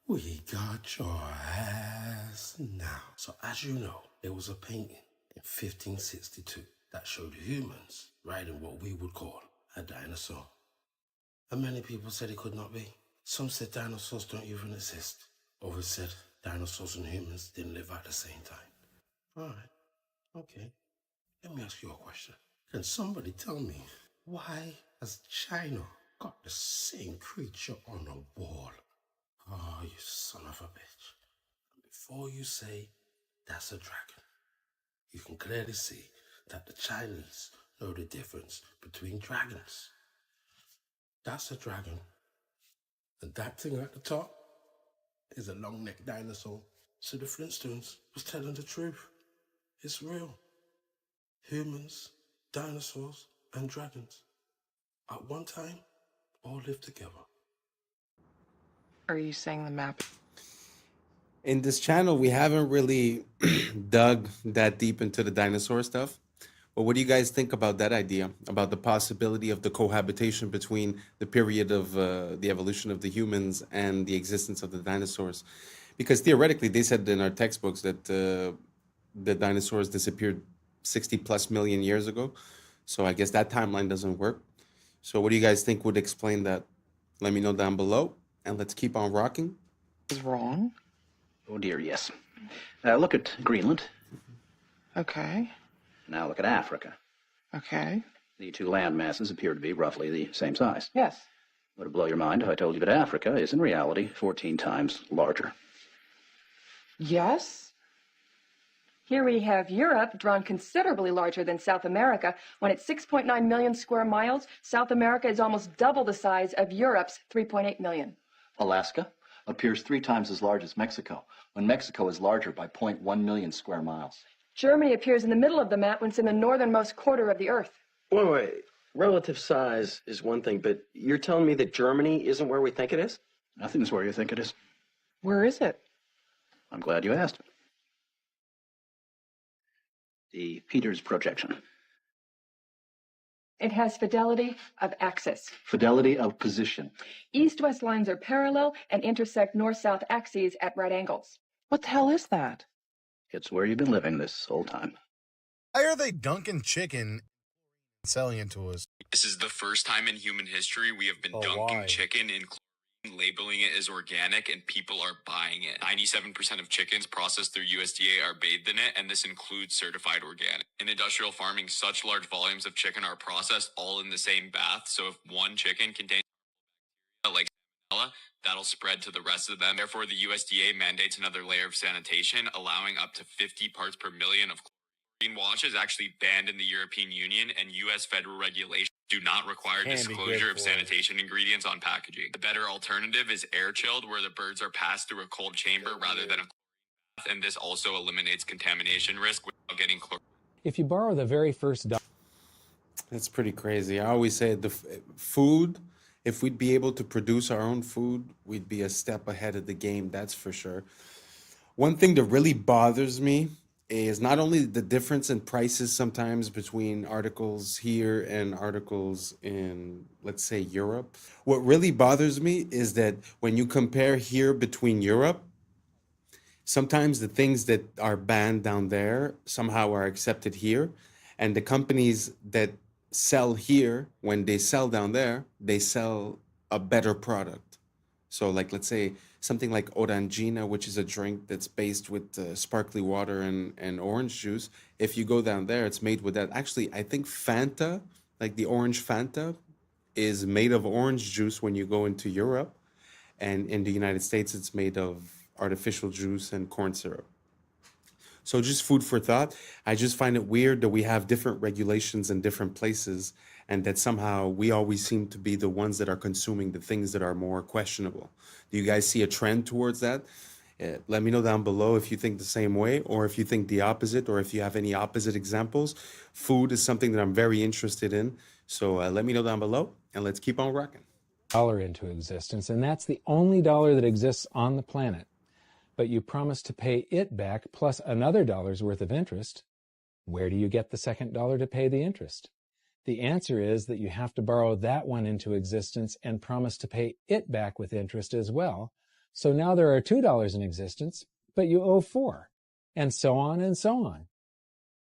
We got your ass now. So as you know, there was a painting in 1562 that showed humans riding what we would call a dinosaur. And many people said it could not be. Some said dinosaurs don't even exist. Others said dinosaurs and humans didn't live at the same time. All right, okay. Let me ask you a question. Can somebody tell me why has China got the same creature on a wall? Oh, you son of a bitch. And before you say that's a dragon, you can clearly see that the Chinese know the difference between dragons. That's a dragon. And that thing at the top is a long-necked dinosaur. So the Flintstones was telling the truth. It's real. Humans, dinosaurs, and dragons at one time all lived together. Are you saying the map? In this channel, we haven't really dug that deep into the dinosaur stuff. But what do you guys think about that idea? About the possibility of the cohabitation between the period of the evolution of the humans and the existence of the dinosaurs? Because theoretically, they said in our textbooks that the dinosaurs disappeared 60 plus million years ago. So I guess that timeline doesn't work. So what do you guys think would explain that? Let me know down below. And let's keep on rocking. Is wrong? Oh dear, yes. Look at Greenland. Okay. Now look at Africa. Okay. The two land masses appear to be roughly the same size. Yes. Would it blow your mind if I told you that Africa is in reality 14 times larger? Yes. Here we have Europe, drawn considerably larger than South America. When it's 6.9 million square miles, South America is almost double the size of Europe's 3.8 million. Alaska appears 3 times as large as Mexico, when Mexico is larger by 0.1 million square miles. Germany appears in the middle of the map when it's in the northernmost quarter of the Earth. Wait. Relative size is one thing, but you're telling me that Germany isn't where we think it is? Nothing's where you think it is. Where is it? I'm glad you asked. The Peters projection. It has fidelity of axis. Fidelity of position. East-west lines are parallel and intersect north-south axes at right angles. What the hell is that? It's where you've been living this whole time. Why are they dunking chicken and selling it to us? This is the first time in human history we have been dunking chicken in labeling it as organic, and people are buying it. 97% of chickens processed through USDA are bathed in it, and this includes certified organic. In industrial farming, such large volumes of chicken are processed all in the same bath, so if one chicken contains like salmonella, that'll spread to the rest of them. Therefore, the USDA mandates another layer of sanitation, allowing up to 50 parts per million of chlorine. Wash is actually banned in the European Union, and US federal regulations do not require disclosure of sanitation ingredients on packaging. The better alternative is air chilled, where the birds are passed through a cold chamber rather than a bath, and this also eliminates contamination risk without getting chlorine. If you borrow the very first dollar. That's pretty crazy. I always say food, if we'd be able to produce our own food, we'd be a step ahead of the game, that's for sure. One thing that really bothers me is not only the difference in prices sometimes between articles here and articles in, let's say, Europe. What really bothers me is that when you compare here between Europe, sometimes the things that are banned down there somehow are accepted here. And the companies that sell here, when they sell down there, they sell a better product. So like, let's say something like Orangina, which is a drink that's based with sparkly water and orange juice. If you go down there, it's made with that. Actually, I think Fanta, like the orange Fanta, is made of orange juice when you go into Europe. And in the United States, it's made of artificial juice and corn syrup. So just food for thought. I just find it weird that we have different regulations in different places and that somehow we always seem to be the ones that are consuming the things that are more questionable. Do you guys see a trend towards that? Let me know down below if you think the same way or if you think the opposite or if you have any opposite examples. Food is something that I'm very interested in. So let me know down below and let's keep on rocking. Dollar into existence, and that's the only dollar that exists on the planet. But you promise to pay it back plus another dollar's worth of interest. Where do you get the second dollar to pay the interest? The answer is that you have to borrow that one into existence and promise to pay it back with interest as well. So now there are $2 in existence, but you owe $4, and so on and so on.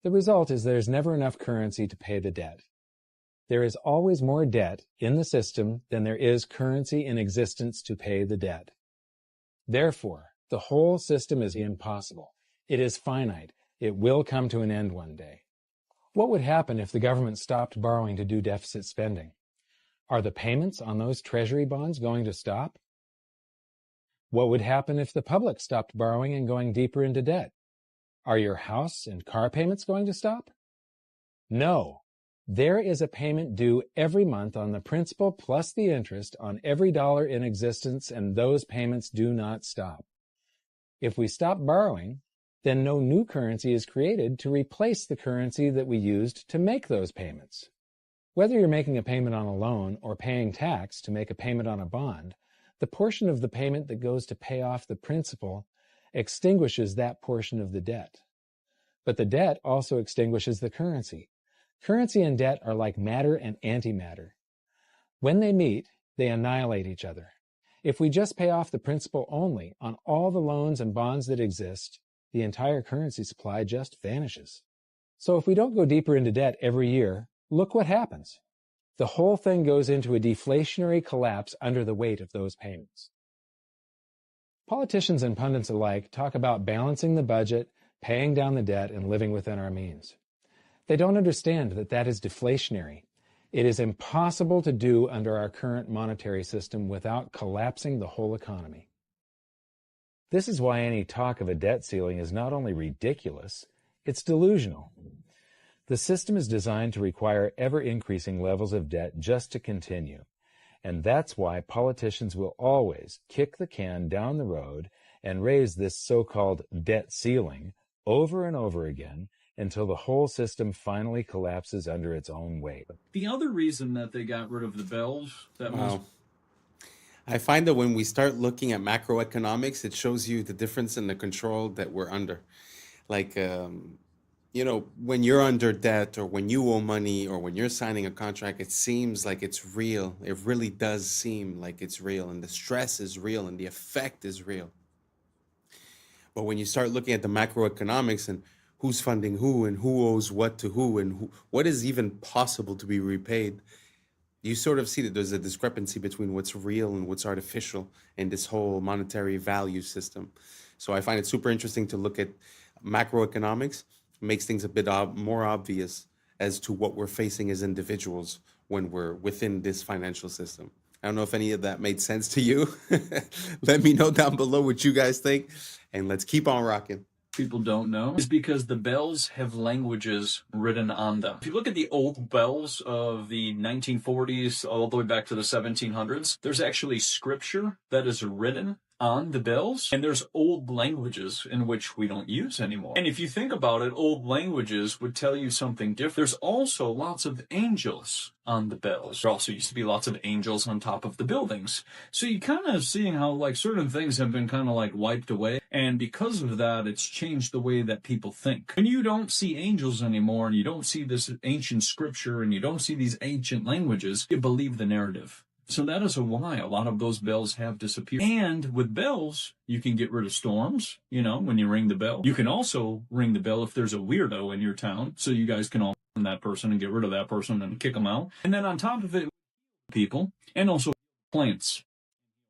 The result is there's never enough currency to pay the debt. There is always more debt in the system than there is currency in existence to pay the debt. Therefore, the whole system is impossible. It is finite. It will come to an end one day. What would happen if the government stopped borrowing to do deficit spending? Are the payments on those treasury bonds going to stop? What would happen if the public stopped borrowing and going deeper into debt? Are your house and car payments going to stop? No. There is a payment due every month on the principal plus the interest on every dollar in existence, and those payments do not stop. If we stop borrowing, then no new currency is created to replace the currency that we used to make those payments. Whether you're making a payment on a loan or paying tax to make a payment on a bond, the portion of the payment that goes to pay off the principal extinguishes that portion of the debt. But the debt also extinguishes the currency. Currency and debt are like matter and antimatter. When they meet, they annihilate each other. If we just pay off the principal only on all the loans and bonds that exist, the entire currency supply just vanishes. So if we don't go deeper into debt every year, look what happens. The whole thing goes into a deflationary collapse under the weight of those payments. Politicians and pundits alike talk about balancing the budget, paying down the debt, and living within our means. They don't understand that that is deflationary. It is impossible to do under our current monetary system without collapsing the whole economy. This is why any talk of a debt ceiling is not only ridiculous, it's delusional. The system is designed to require ever-increasing levels of debt just to continue, and that's why politicians will always kick the can down the road and raise this so-called debt ceiling over and over again until the whole system finally collapses under its own weight. The other reason that they got rid of the bills, I find that when we start looking at macroeconomics, it shows you the difference in the control that we're under. Like, you know, when you're under debt or when you owe money or when you're signing a contract, it seems like it's real. It really does seem like it's real, and the stress is real and the effect is real. But when you start looking at the macroeconomics and who's funding who and who owes what to who and what is even possible to be repaid, you sort of see that there's a discrepancy between what's real and what's artificial in this whole monetary value system. So I find it super interesting to look at macroeconomics. Makes things a bit more obvious as to what we're facing as individuals when we're within this financial system. I don't know if any of that made sense to you. Let me know down below what you guys think, and let's keep on rocking. People don't know is because the bells have languages written on them. If you look at the old bells of the 1940s all the way back to the 1700s, there's actually scripture that is written on the bells, and there's old languages in which we don't use anymore. And if you think about it, old languages would tell you something different. There's also lots of angels on the bells. There also used to be lots of angels on top of the buildings. So you kind of seeing how like certain things have been kind of like wiped away. And because of that, it's changed the way that people think. When you don't see angels anymore and you don't see this ancient scripture and you don't see these ancient languages, you believe the narrative. So that is why a lot of those bells have disappeared. And with bells, you can get rid of storms, you know, when you ring the bell. You can also ring the bell if there's a weirdo in your town, so you guys can all find that person and get rid of that person and kick them out. And then on top of it, people, and also plants,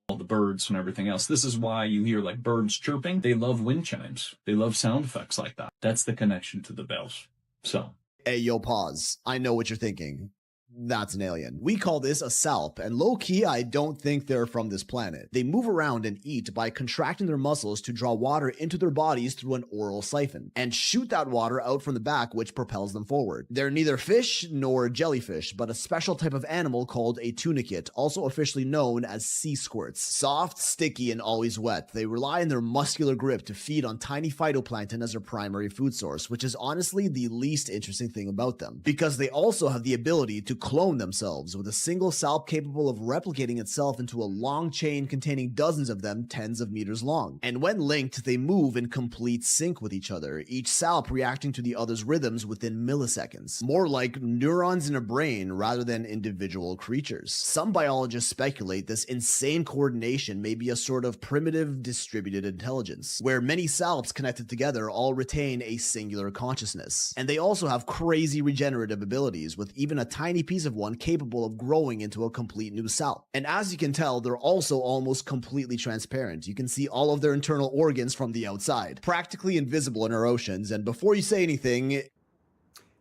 all the birds and everything else. This is why you hear like birds chirping. They love wind chimes. They love sound effects like that. That's the connection to the bells. So. Hey, yo, pause. I know what you're thinking. That's an alien. We call this a salp, and low-key, I don't think they're from this planet. They move around and eat by contracting their muscles to draw water into their bodies through an oral siphon, and shoot that water out from the back, which propels them forward. They're neither fish nor jellyfish, but a special type of animal called a tunicate, also officially known as sea squirts. Soft, sticky, and always wet, they rely on their muscular grip to feed on tiny phytoplankton as their primary food source, which is honestly the least interesting thing about them, because they also have the ability to clone themselves, with a single salp capable of replicating itself into a long chain containing dozens of them tens of meters long. And when linked, they move in complete sync with each other, each salp reacting to the other's rhythms within milliseconds. More like neurons in a brain rather than individual creatures. Some biologists speculate this insane coordination may be a sort of primitive distributed intelligence, where many salps connected together all retain a singular consciousness. And they also have crazy regenerative abilities, with even a tiny piece of one capable of growing into a complete new salp. And as you can tell, they're also almost completely transparent. You can see all of their internal organs from the outside, practically invisible in our oceans. And before you say anything,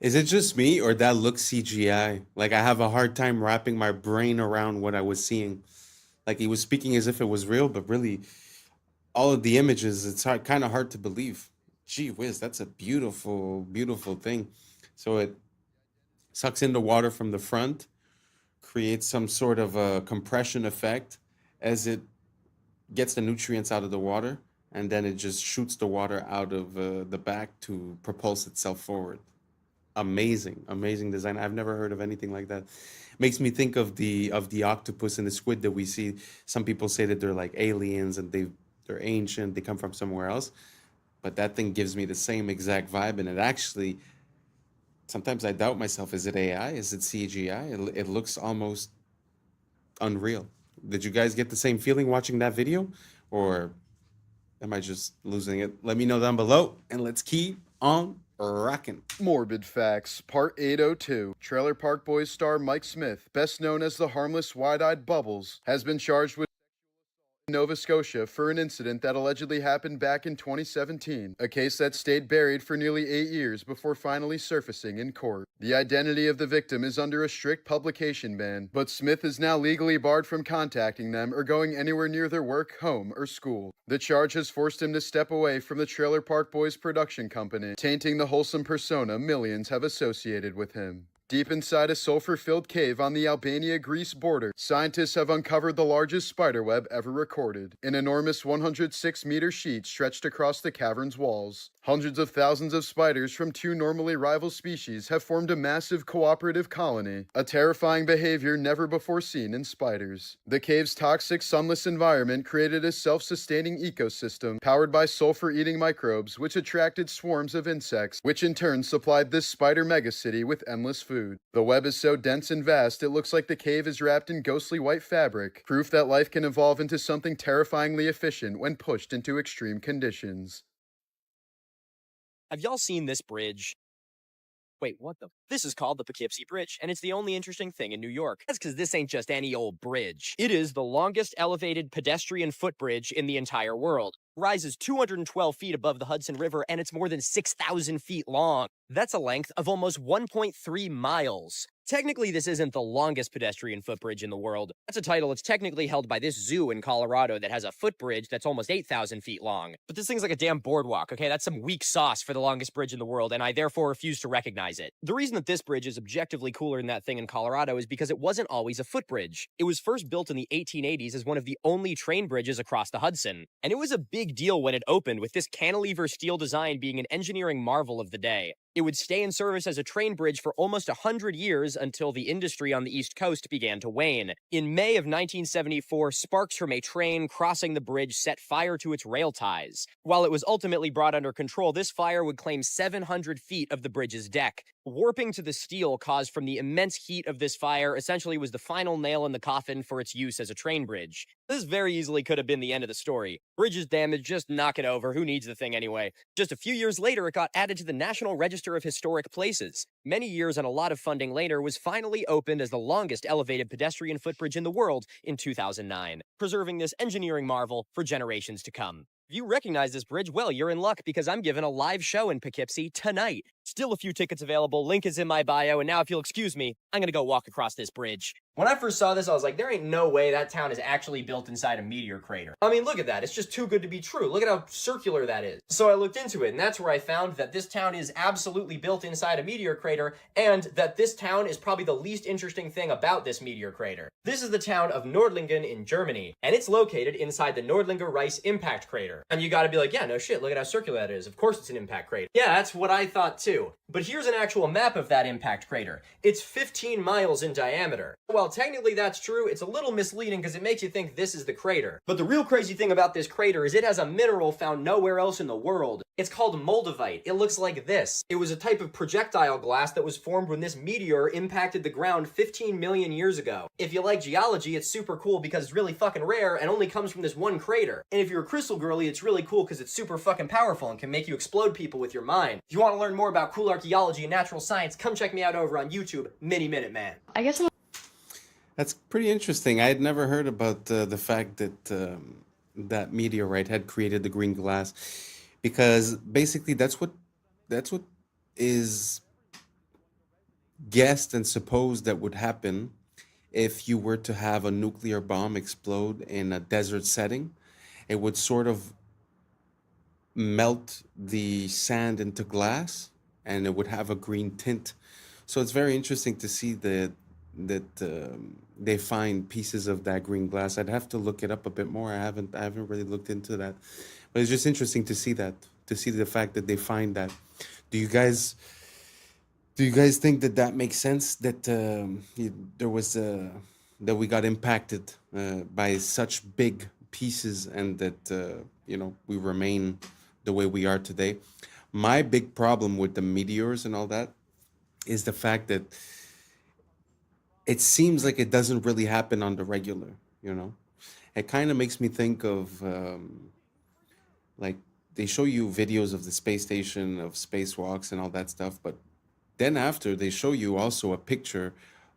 is it just me or that looks CGI? Like I have a hard time wrapping my brain around what I was seeing. Like he was speaking as if it was real, but really all of the images, it's kind of hard to believe. Gee whiz, that's a beautiful, beautiful thing. So it sucks in the water from the front, creates some sort of a compression effect as it gets the nutrients out of the water, and then it just shoots the water out of the back to propulse itself forward. Amazing, amazing design. I've never heard of anything like that. Makes me think of the octopus and the squid that we see. Some people say that they're like aliens and they're ancient, they come from somewhere else, but that thing gives me the same exact vibe, and it actually, sometimes I doubt myself. Is it AI? Is it CGI? It looks almost unreal. Did you guys get the same feeling watching that video? Or am I just losing it? Let me know down below, and let's keep on rocking. Morbid Facts, Part 802. Trailer Park Boys star Mike Smith, best known as the harmless wide-eyed Bubbles, has been charged with Nova Scotia for an incident that allegedly happened back in 2017, a case that stayed buried for nearly 8 years before finally surfacing in court. The identity of the victim is under a strict publication ban, but Smith is now legally barred from contacting them or going anywhere near their work, home, or school. The charge has forced him to step away from the Trailer Park Boys production company, tainting the wholesome persona millions have associated with him. Deep inside a sulfur-filled cave on the Albania-Greece border, scientists have uncovered the largest spiderweb ever recorded, an enormous 106-meter sheet stretched across the cavern's walls. Hundreds of thousands of spiders from two normally rival species have formed a massive cooperative colony, a terrifying behavior never before seen in spiders. The cave's toxic, sunless environment created a self-sustaining ecosystem powered by sulfur-eating microbes, which attracted swarms of insects, which in turn supplied this spider megacity with endless food. The web is so dense and vast, it looks like the cave is wrapped in ghostly white fabric, proof that life can evolve into something terrifyingly efficient when pushed into extreme conditions. Have y'all seen this bridge? Wait, what the? This is called the Poughkeepsie Bridge, and it's the only interesting thing in New York. That's because this ain't just any old bridge. It is the longest elevated pedestrian footbridge in the entire world. Rises 212 feet above the Hudson River, and it's more than 6,000 feet long. That's a length of almost 1.3 miles. Technically, this isn't the longest pedestrian footbridge in the world. That's a title that's technically held by this zoo in Colorado that has a footbridge that's almost 8,000 feet long. But this thing's like a damn boardwalk, okay? That's some weak sauce for the longest bridge in the world, and I therefore refuse to recognize it. The reason that this bridge is objectively cooler than that thing in Colorado is because it wasn't always a footbridge. It was first built in the 1880s as one of the only train bridges across the Hudson. And it was a big deal when it opened, with this cantilever steel design being an engineering marvel of the day. It would stay in service as a train bridge for almost 100 years until the industry on the East Coast began to wane. In May of 1974, sparks from a train crossing the bridge set fire to its rail ties. While it was ultimately brought under control, this fire would claim 700 feet of the bridge's deck. Warping to the steel caused from the immense heat of this fire essentially was the final nail in the coffin for its use as a train bridge. This very easily could have been the end of the story. Bridge is damaged, just knock it over, who needs the thing anyway? Just a few years later, it got added to the National Register of Historic Places. Many years and a lot of funding later, was finally opened as the longest elevated pedestrian footbridge in the world in 2009, preserving this engineering marvel for generations to come. If you recognize this bridge, well, you're in luck because I'm giving a live show in Poughkeepsie tonight. Still a few tickets available, link is in my bio, and now if you'll excuse me, I'm gonna go walk across this bridge. When I first saw this, I was like, there ain't no way that town is actually built inside a meteor crater. I mean, look at that, it's just too good to be true. Look at how circular that is. So I looked into it, and that's where I found that this town is absolutely built inside a meteor crater, and that this town is probably the least interesting thing about this meteor crater. This is the town of Nordlingen in Germany, and it's located inside the Nordlinger Rice impact crater. And you gotta be like, yeah, no shit, look at how circular that is. Of course it's an impact crater. Yeah, that's what I thought too. But here's an actual map of that impact crater. It's 15 miles in diameter. While technically that's true, it's a little misleading because it makes you think this is the crater. But the real crazy thing about this crater is it has a mineral found nowhere else in the world. It's called moldavite. It looks like this. It was a type of projectile glass that was formed when this meteor impacted the ground 15 million years ago. If you like geology, it's super cool because it's really fucking rare and only comes from this one crater. And if you're a crystal girly, it's really cool because it's super fucking powerful and can make you explode people with your mind. If you want to learn more about cool archaeology and natural science, come check me out over on YouTube, Mini Minute Man. I guess That's pretty interesting. I had never heard about the fact that that meteorite had created the green glass, because basically that's what is guessed and supposed that would happen if you were to have a nuclear bomb explode in a desert setting. It would sort of melt the sand into glass, and it would have a green tint. So it's very interesting to see that they find pieces of that green glass. I'd have to look it up a bit more. I haven't really looked into that, but it's just interesting to see the fact that they find that. Do you guys think that makes sense, that there was that we got impacted by such big pieces, and that we remain the way we are today? My big problem with the meteors and all that is the fact that it seems like it doesn't really happen on the regular, It kind of makes me think of, like, they show you videos of the space station, of spacewalks and all that stuff, but then after they show you also a picture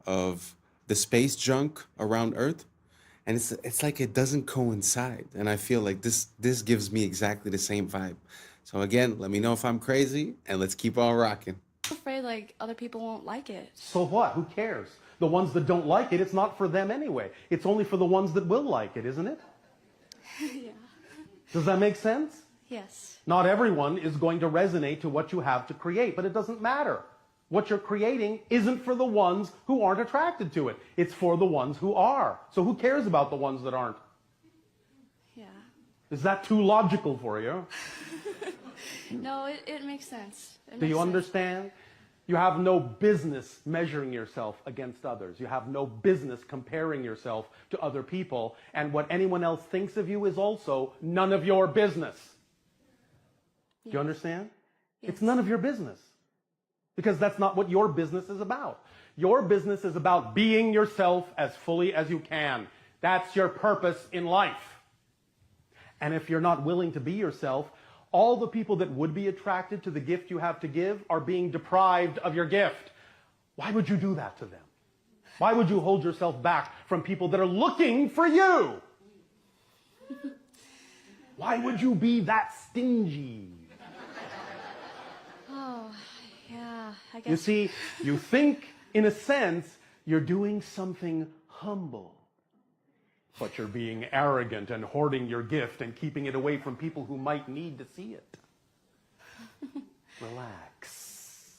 of the space junk around Earth, and it's like it doesn't coincide. And I feel like this gives me exactly the same vibe. So again, let me know if I'm crazy, and let's keep on rocking. I'm afraid like other people won't like it. So what? Who cares? The ones that don't like it, it's not for them anyway. It's only for the ones that will like it, isn't it? Yeah. Does that make sense? Yes. Not everyone is going to resonate to what you have to create, but it doesn't matter. What you're creating isn't for the ones who aren't attracted to it. It's for the ones who are. So who cares about the ones that aren't? Yeah. Is that too logical for you? No, it makes sense. Do you understand? You have no business measuring yourself against others. You have no business comparing yourself to other people. And what anyone else thinks of you is also none of your business. Do you understand? Yes. It's none of your business. Because that's not what your business is about. Your business is about being yourself as fully as you can. That's your purpose in life. And if you're not willing to be yourself, all the people that would be attracted to the gift you have to give are being deprived of your gift. Why would you do that to them? Why would you hold yourself back from people that are looking for you? Why would you be that stingy? Oh, yeah, I guess. You see, you think, in a sense, you're doing something humble. But you're being arrogant and hoarding your gift and keeping it away from people who might need to see it. Relax.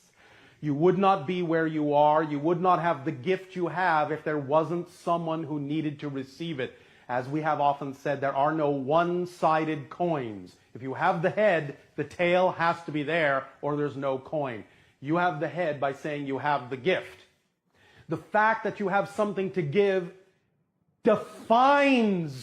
You would not be where you are. You would not have the gift you have if there wasn't someone who needed to receive it. As we have often said, there are no one-sided coins. If you have the head, the tail has to be there or there's no coin. You have the head by saying you have the gift. The fact that you have something to give defines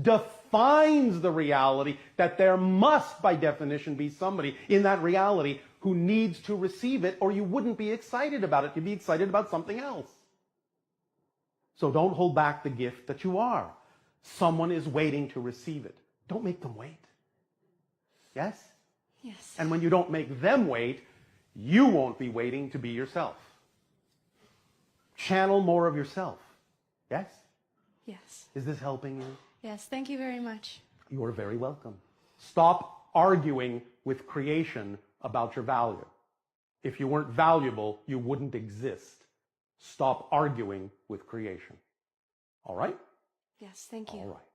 the reality that there must, by definition, be somebody in that reality who needs to receive it, or you wouldn't be excited about it. You'd be excited about something else. So don't hold back the gift that you are. Someone is waiting to receive it. Don't make them wait. Yes? Yes. And when you don't make them wait, you won't be waiting to be yourself. Channel more of yourself. Yes? Yes. Is this helping you? Yes, thank you very much. You are very welcome. Stop arguing with creation about your value. If you weren't valuable, you wouldn't exist. Stop arguing with creation. All right? Yes, thank you. All right.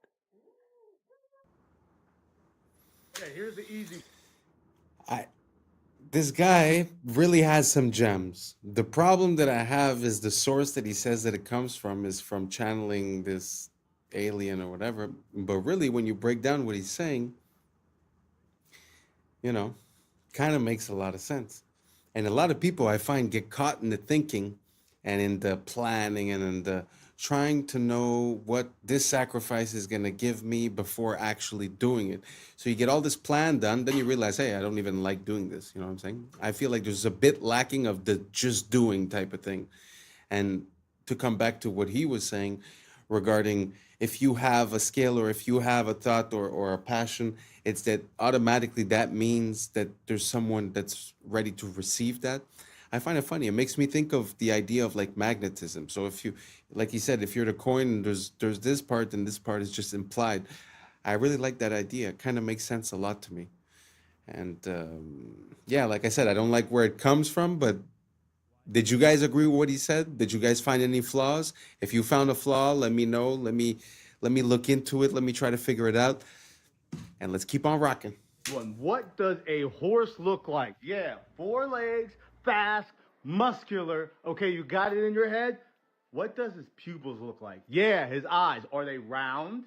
Yeah, here's the easy. This guy really has some gems. The problem that I have is the source that he says that it comes from is from channeling this alien or whatever. But really, when you break down what he's saying, you know, kind of makes a lot of sense. And a lot of people I find get caught in the thinking and in the planning and in the trying to know what this sacrifice is going to give me before actually doing it. So you get all this plan done, then you realize, hey, I don't even like doing this. You know what I'm saying? I feel like there's a bit lacking of the just doing type of thing. And to come back to what he was saying regarding if you have a skill or if you have a thought or a passion, it's that automatically that means that there's someone that's ready to receive that. I find it funny. It makes me think of the idea of like magnetism. So if you, like he said, if you're the coin, there's this part and this part is just implied. I really like that idea. It kind of makes sense a lot to me. And yeah, like I said, I don't like where it comes from, but did you guys agree with what he said? Did you guys find any flaws? If you found a flaw, let me know. Let me look into it. Let me try to figure it out. And let's keep on rocking. What does a horse look like? Yeah, 4 legs, fast, muscular. Okay, you got it in your head? What does his pupils look like? Yeah, his eyes. Are they round?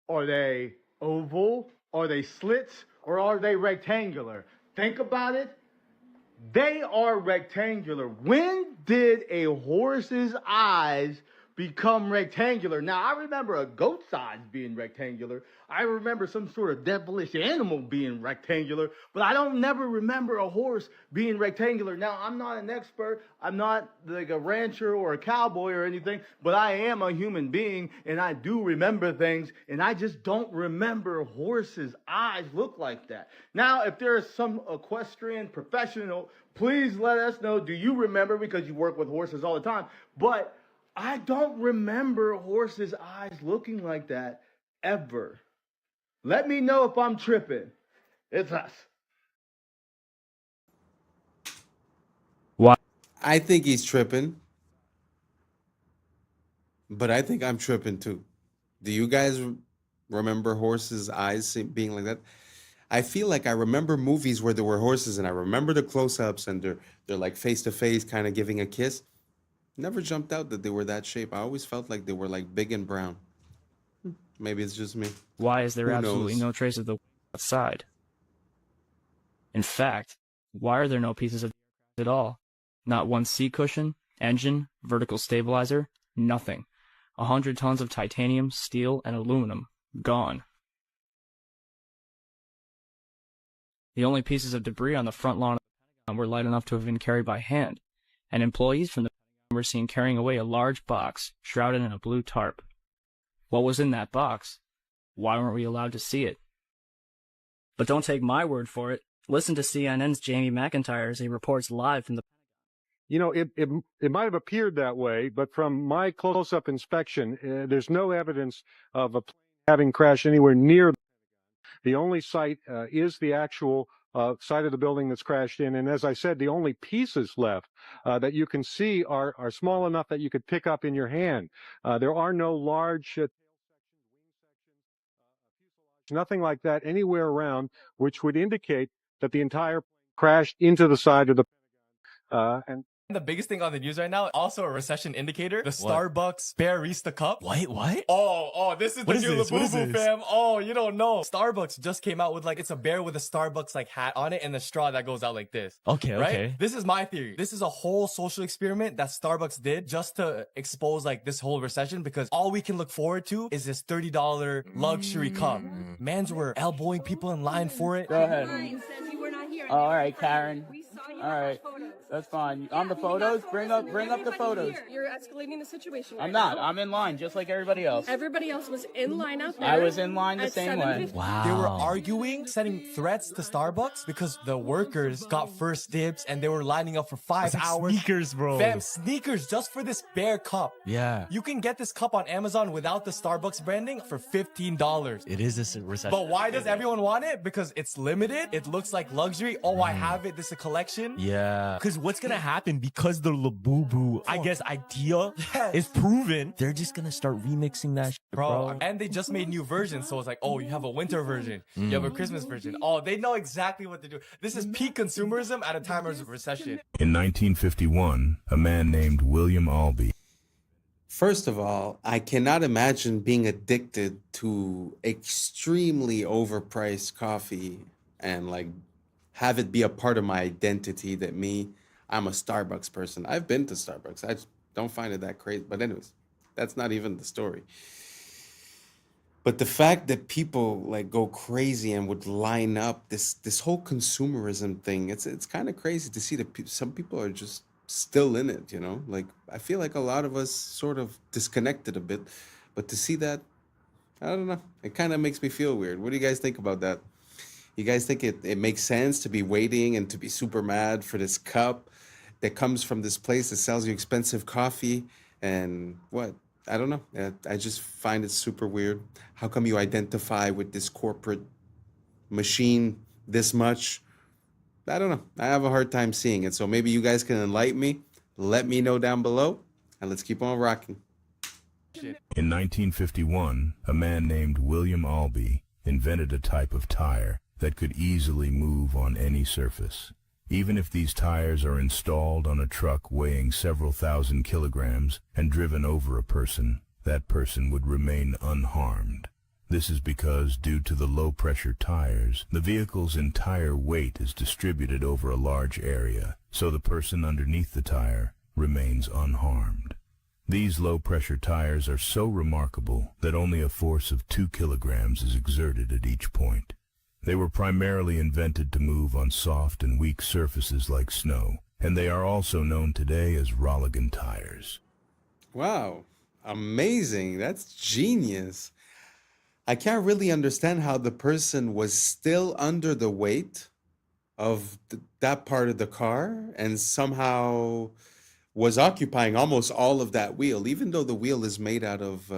Are they oval? Are they slits? Or are they rectangular? Think about it. They are rectangular. When did a horse's eyes become rectangular? Now, I remember a goat's eyes being rectangular. I remember some sort of devilish animal being rectangular, but I don't never remember a horse being rectangular. Now, I'm not an expert. I'm not like a rancher or a cowboy or anything, but I am a human being, and I do remember things, and I just don't remember horses' eyes look like that. Now, if there is some equestrian professional, please let us know. Do you remember? Because you work with horses all the time, but I don't remember horses' eyes looking like that ever. Let me know if I'm tripping. It's us. Why? I think he's tripping. But I think I'm tripping too. Do you guys remember horses' eyes being like that? I feel like I remember movies where there were horses and I remember the close-ups and they're like face-to-face kind of giving a kiss. Never jumped out that they were that shape. I always felt like they were like big and brown. Maybe it's just me. Why is there Who absolutely knows? no trace of the outside? In fact, why are there no pieces of the at all? Not one seat cushion, engine, vertical stabilizer, nothing. 100 tons of titanium, steel, and aluminum gone. The only pieces of debris on the front lawn of the Pentagon were light enough to have been carried by hand, and employees from the Pentagon were seen carrying away a large box shrouded in a blue tarp. What was in that box? Why weren't we allowed to see it? But don't take my word for it. Listen to CNN's Jamie McIntyre as he reports live from the... You know, it might have appeared that way, but from my close-up inspection, there's no evidence of a plane having crashed anywhere near. The only site is the actual side of the building that's crashed in. And as I said, the only pieces left that you can see are small enough that you could pick up in your hand. There are no large nothing like that anywhere around, which would indicate that the entire plane crashed into the side of the and The biggest thing on the news right now, also a recession indicator, the Starbucks Barista Cup. Wait, what? Oh, this is What the is new this? What is Labubu, this? fam. Oh, you don't know. Starbucks just came out with it's a bear with a Starbucks hat on it and the straw that goes out like this. Okay, right? okay. This is my theory. This is a whole social experiment that Starbucks did just to expose this whole recession, because all we can look forward to is this $30 luxury cup. Mans were elbowing people in line for it. Go ahead. Oh, all right, Karen. All right, that's fine. On the photos, bring up the photos. You're escalating the situation. I'm not. I'm in line just like everybody else. Everybody else was in line out there. I was in line the same way. They were arguing, sending threats to Starbucks because the workers got first dibs and they were lining up for 5 hours. Sneakers, bro. Fam, sneakers just for this bare cup. Yeah. You can get this cup on Amazon without the Starbucks branding for $15. It is this recession. But why does everyone want it? Because it's limited. It looks like luxury. Oh, I have it. This is a collection. Yeah. Because what's going to happen, because the Labubu, I guess, idea is proven, they're just going to start remixing that shit, bro. And they just made new versions. So it's oh, you have a winter version. You have a Christmas version. Oh, they know exactly what to do. This is peak consumerism at a time of recession. In 1951, a man named William Albee. First of all, I cannot imagine being addicted to extremely overpriced coffee and have it be a part of my identity that I'm a Starbucks person. I've been to Starbucks. I just don't find it that crazy. But anyways, that's not even the story. But the fact that people go crazy and would line up, this whole consumerism thing, it's kind of crazy to see that some people are just still in it, I feel like a lot of us sort of disconnected a bit, but to see that, I don't know, it kind of makes me feel weird. What do you guys think about that? You guys think it makes sense to be waiting and to be super mad for this cup that comes from this place that sells you expensive coffee and what? I don't know. I just find it super weird. How come you identify with this corporate machine this much? I don't know. I have a hard time seeing it. So maybe you guys can enlighten me. Let me know down below, and let's keep on rocking. In 1951, a man named William Albee invented a type of tire that could easily move on any surface. Even if these tires are installed on a truck weighing several thousand kilograms and driven over a person, that person would remain unharmed. This is because, due to the low-pressure tires, the vehicle's entire weight is distributed over a large area, so the person underneath the tire remains unharmed. These low-pressure tires are so remarkable that only a force of 2 kilograms is exerted at each point. They were primarily invented to move on soft and weak surfaces like snow, and they are also known today as Rolligan tires. Wow, amazing. That's genius. I can't really understand how the person was still under the weight of that part of the car and somehow was occupying almost all of that wheel, even though the wheel is made out of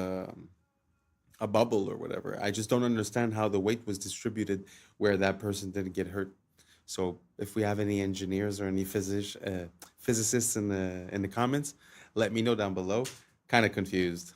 a bubble or whatever. I just don't understand how the weight was distributed where that person didn't get hurt. So if we have any engineers or any physicists in the comments, let me know down below. Kind of confused.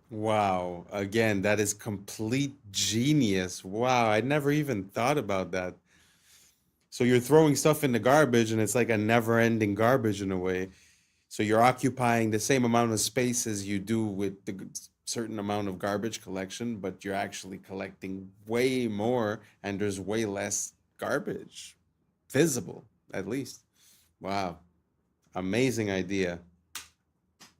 Wow. Again, that is complete genius. Wow. I never even thought about that. So you're throwing stuff in the garbage and it's like a never-ending garbage in a way. So you're occupying the same amount of space as you do with the certain amount of garbage collection, but you're actually collecting way more and there's way less garbage visible, at least. Wow. Amazing idea.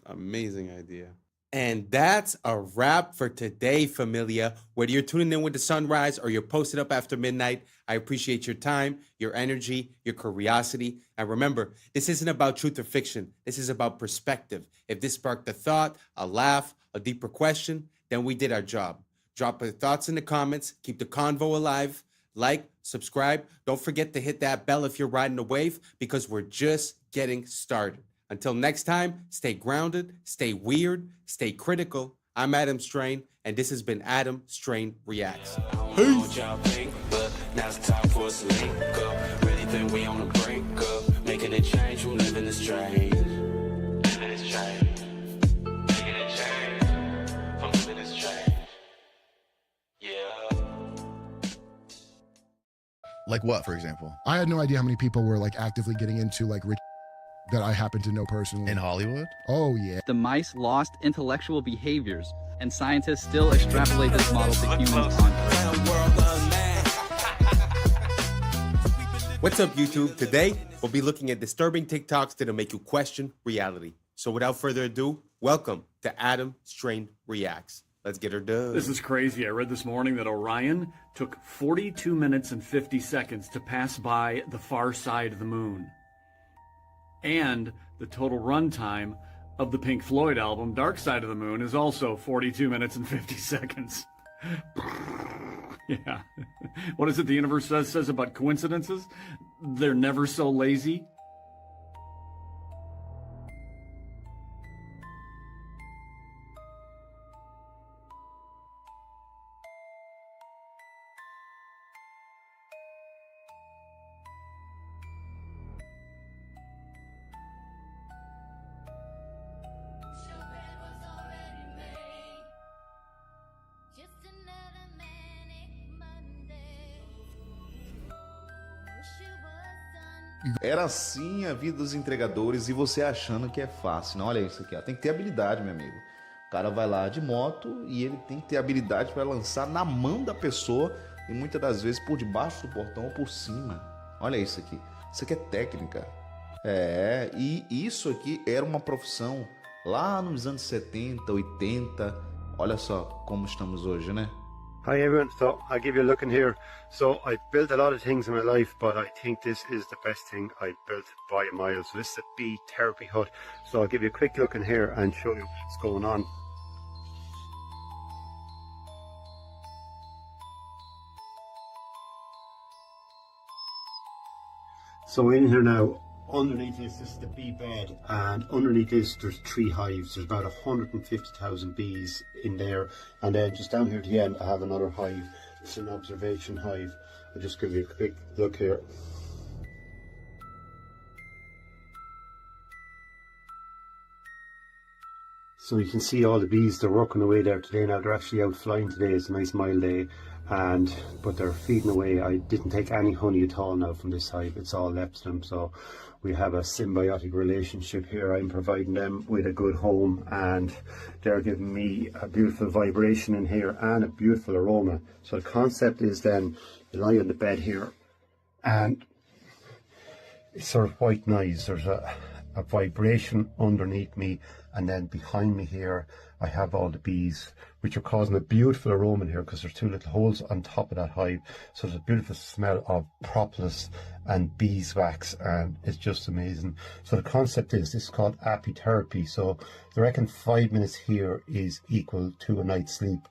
Amazing idea. And that's a wrap for today, familia. Whether you're tuning in with the sunrise or you're posted up after midnight, I appreciate your time, your energy, your curiosity. And remember, this isn't about truth or fiction. This is about perspective. If this sparked a thought, a laugh, a deeper question, then we did our job. Drop your thoughts in the comments. Keep the convo alive. Like, subscribe. Don't forget to hit that bell if you're riding the wave, because we're just getting started. Until next time, stay grounded, stay weird, stay critical. I'm Adam Strain, and this has been Adam Strain Reacts. Peace. Now it's time for us to link up. Really think we on the brink up. Making a change from living this strange. Living this strange. Making a change from living this strange. Yeah. Like what, for example? I had no idea how many people were like actively getting into like rich that I happen to know personally. In Hollywood? Oh, yeah. The mice lost intellectual behaviors, and scientists still extrapolate this model to humans on What's up, YouTube? Today, we'll be looking at disturbing TikToks that'll make you question reality. So without further ado, welcome to Adam Strain Reacts. Let's get her done. This is crazy. I read this morning that Orion took 42 minutes and 50 seconds to pass by the far side of the moon. And the total runtime of the Pink Floyd album, Dark Side of the Moon, is also 42 minutes and 50 seconds. Yeah. What is it the universe says about coincidences? They're never so lazy. Era assim a vida dos entregadores e você achando que é fácil. Não, olha isso aqui, ó. Tem que ter habilidade, meu amigo. O cara vai lá de moto e ele tem que ter habilidade para lançar na mão da pessoa e muitas das vezes por debaixo do portão ou por cima. Olha isso aqui. Isso aqui é técnica. É, e isso aqui era uma profissão lá nos anos 70, 80. Olha só como estamos hoje, né? Hi everyone, so I'll give you a look in here. So I've built a lot of things in my life, but I think this is the best thing I've built by a mile. So this is a bee therapy hut. So I'll give you a quick look in here and show you what's going on. So in here now, underneath this is the bee bed, and underneath this there's 3 hives. There's about 150,000 bees in there, and then just down here at the end I have another hive. It's an observation hive. I'll just give you a quick look here. So you can see all the bees, they're working away there today. Now they're actually out flying today. It's a nice mild day, but they're feeding away. I didn't take any honey at all now from this hive. It's all left to them. So we have a symbiotic relationship here. I'm providing them with a good home, and they're giving me a beautiful vibration in here and a beautiful aroma. So the concept is then you lie on the bed here, and it's sort of white noise. There's a vibration underneath me, and then behind me here I have all the bees, which are causing a beautiful aroma in here because there's 2 little holes on top of that hive. So there's a beautiful smell of propolis and beeswax, and it's just amazing. So the concept is, this is called apitherapy. So they reckon 5 minutes here is equal to a night's sleep.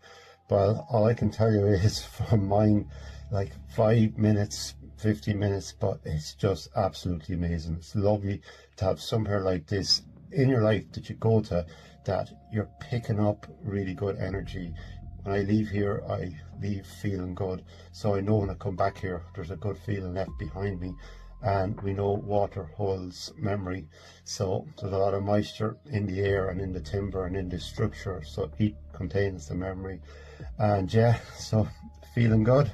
Well, all I can tell you is from mine, like 5 minutes, 15 minutes, but it's just absolutely amazing. It's lovely to have somewhere like this in your life that you go to, that you're picking up really good energy. When I leave here, I leave feeling good. So I know when I come back here, there's a good feeling left behind me. and we know water holds memory. So there's a lot of moisture in the air and in the timber and in the structure. So heat contains the memory. And yeah, so feeling good.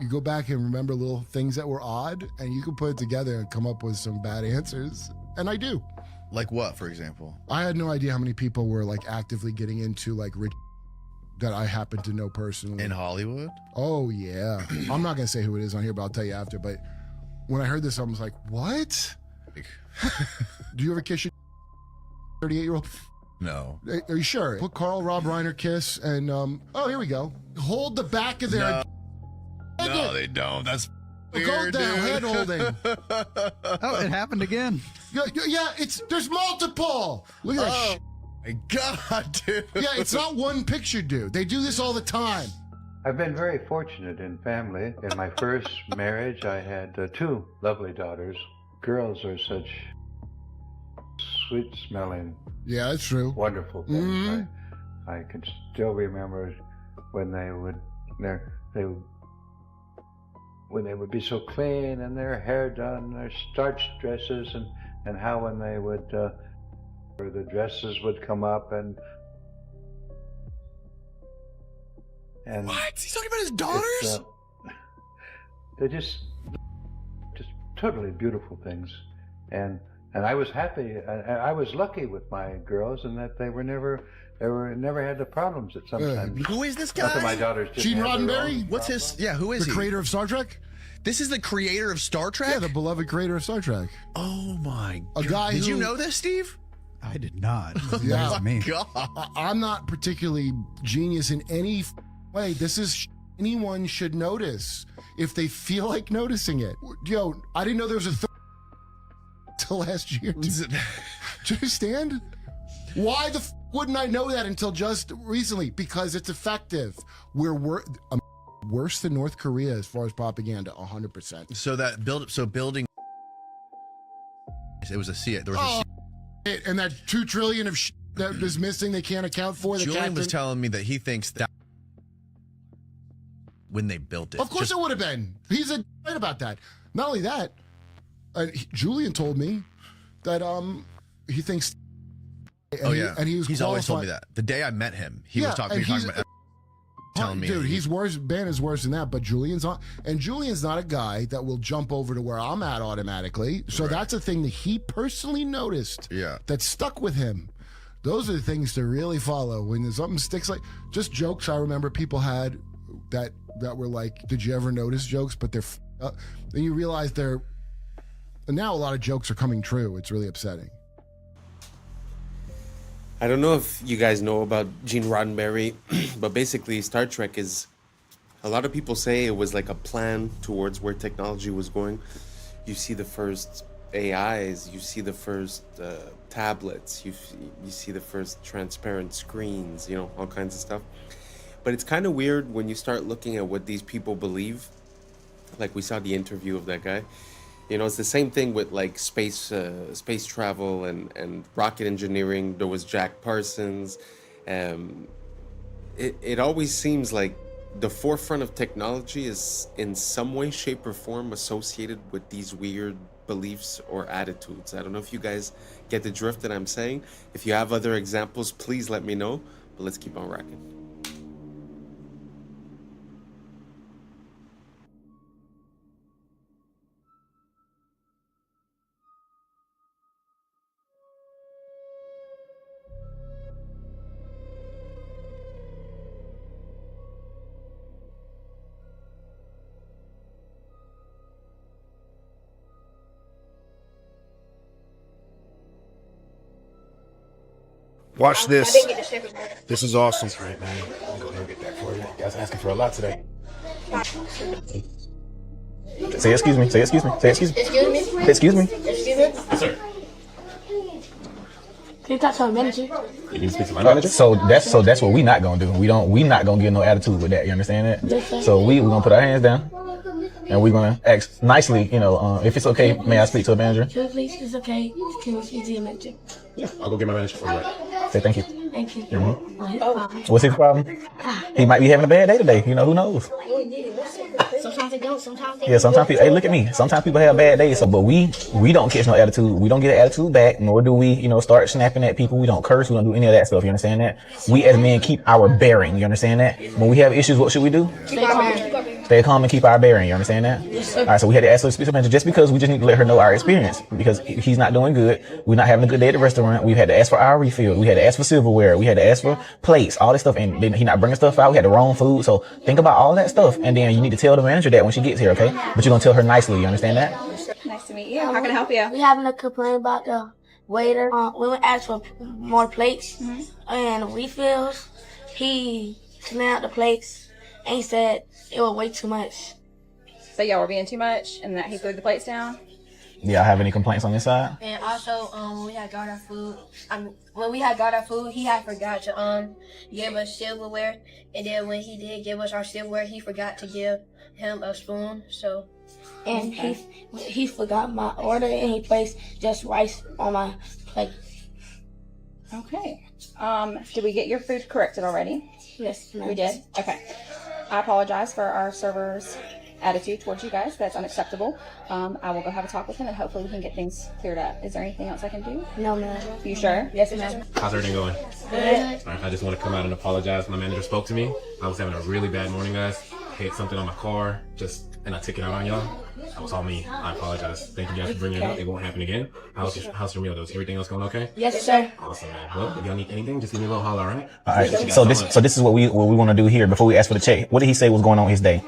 You go back and remember little things that were odd, and you can put it together and come up with some bad answers. And I do. Like what, for example? I had no idea how many people were like actively getting into like rich that I happen to know personally. In Hollywood? Oh, yeah. I'm not going to say who it is on here, but I'll tell you after. But when I heard this, I was like, what? Do you ever kiss your 38-year-old? No. Are you sure? Put Carl Rob Reiner kiss and, oh, here we go. Hold the back of their... No, they don't. That's weird, Go down, hand holding. Oh, it happened again. Yeah, there's multiple. Look at that shit. My God, dude. Yeah, it's not one picture, dude. They do this all the time. I've been very fortunate in family. In my first marriage, I had 2 lovely daughters. Girls are such sweet-smelling, yeah, that's true, wonderful things. Mm-hmm. I can still remember when they would be so clean and their hair done, their starched dresses, and how when they would, the dresses would come up and what? He's talking about his daughters? They're just totally beautiful things, and I was happy. I was lucky with my girls in that they never had the problems that sometimes. Who is this guy? Not that my daughters didn't Gene have their Roddenberry? own What's his? Yeah, who is The he? creator of Star Trek? This is the creator of Star Trek? Yeah, the beloved creator of Star Trek. Oh my A God. guy Did you who- know this, Steve? I did not. Yeah. That's me. God. I'm not particularly genius in any way. This is anyone should notice if they feel like noticing it. Yo, I didn't know there was a till last year. Do you understand? Why the wouldn't I know that until just recently? Because it's effective. We're worse than North Korea as far as propaganda, 100%. So building. It was a C. There was And that 2 trillion of that is missing, they can't account for. Julian was telling me that he thinks that when they built it. Of course it would have been. He's right about that. Not only that, Julian told me that he thinks. And he's always told me that. The day I met him, he was talking about telling me. Dude, he's worse. Ben is worse than that, but Julian's not. And Julian's not a guy that will jump over to where I'm at automatically. So that's a thing that he personally noticed. Yeah. That stuck with him. Those are the things to really follow when something sticks. Like just jokes I remember people had that were like, did you ever notice jokes? But they're then you realize and now a lot of jokes are coming true. It's really upsetting. I don't know if you guys know about Gene Roddenberry, but basically Star Trek is, a lot of people say it was like a plan towards where technology was going. You see the first AIs, you see the first tablets, you see the first transparent screens, all kinds of stuff. But it's kind of weird when you start looking at what these people believe. Like we saw the interview of that guy. It's the same thing with like space travel and rocket engineering. There was Jack Parsons. It always seems like the forefront of technology is in some way, shape, or form associated with these weird beliefs or attitudes. I don't know if you guys get the drift that I'm saying. If you have other examples, please let me know. But let's keep on rocking. Watch this. This is awesome. That's right, man. I'm going to get that for you. You guys asking for a lot today. Say excuse me. Say excuse me. Say excuse me. Excuse me? Say excuse me. Excuse me? Yes, sir. Can you talk to my manager? You need to speak to my manager. So that's what we not gonna do. We not gonna get no attitude with that. You understand that? Yes, sir. So we're gonna put our hands down and we're gonna ask nicely. If it's okay, may I speak to a manager? Sure, please. It's okay. Can you speak to your manager? Yeah, I'll go get my manager for you. Right. Say thank you. Thank Thank you. What's his problem? He might be having a bad day today. You know, who knows? Sometimes they don't. Sometimes they Yeah, sometimes people, hey, look at me. Sometimes people have bad days, but we don't catch no attitude. We don't get an attitude back, nor do we, start snapping at people. We don't curse. We don't do any of that stuff. You understand that? We as men keep our bearing. You understand that? When we have issues, what should we do? Stay calm and keep our bearing. You understand that? Yes, All right, so we had to ask her to speak to just because we just need to let her know our experience. Because he's not doing good. We're not having a good day at the restaurant. We've had to ask for our refill. We had to ask for silverware. We had to ask for plates, all this stuff. And then he not bringing stuff out. We had the wrong food. So think about all that stuff. And then you need to tell the manager that when she gets here, okay? But you're going to tell her nicely. You understand that? Nice to meet you. How can I help you? We having a complaint about the waiter. We went ask for more plates and refills. He smelled out the plates and he said it was way too much. So y'all were being too much and that he threw the plates down? Yeah, I have any complaints on this side? And also, when we had got our food, he had forgot to give us silverware. And then when he did give us our silverware, he forgot to give him a spoon. So, and he forgot my order and he placed just rice on my plate. Okay. Did we get your food corrected already? Yes, ma'am. We did? Okay. I apologize for our server's attitude towards you guys. That's unacceptable. I will go have a talk with him and hopefully we can get things cleared up. Is there anything else I can do? No, ma'am. You sure? Yes, ma'am. How's everything going? Good. I just want to come out and apologize. My manager spoke to me. I was having a really bad morning, guys. Hit something on my car, and I took it out on y'all. That was all me. I apologize. Thank you guys for bringing it up. It won't happen again. How's your meal? Is everything else going okay? Yes, sir. Awesome, man. Well, if y'all need anything, just give me a little holler, all right? All right. So this is what we want to do here before we ask for the check. What did he say was going on his day?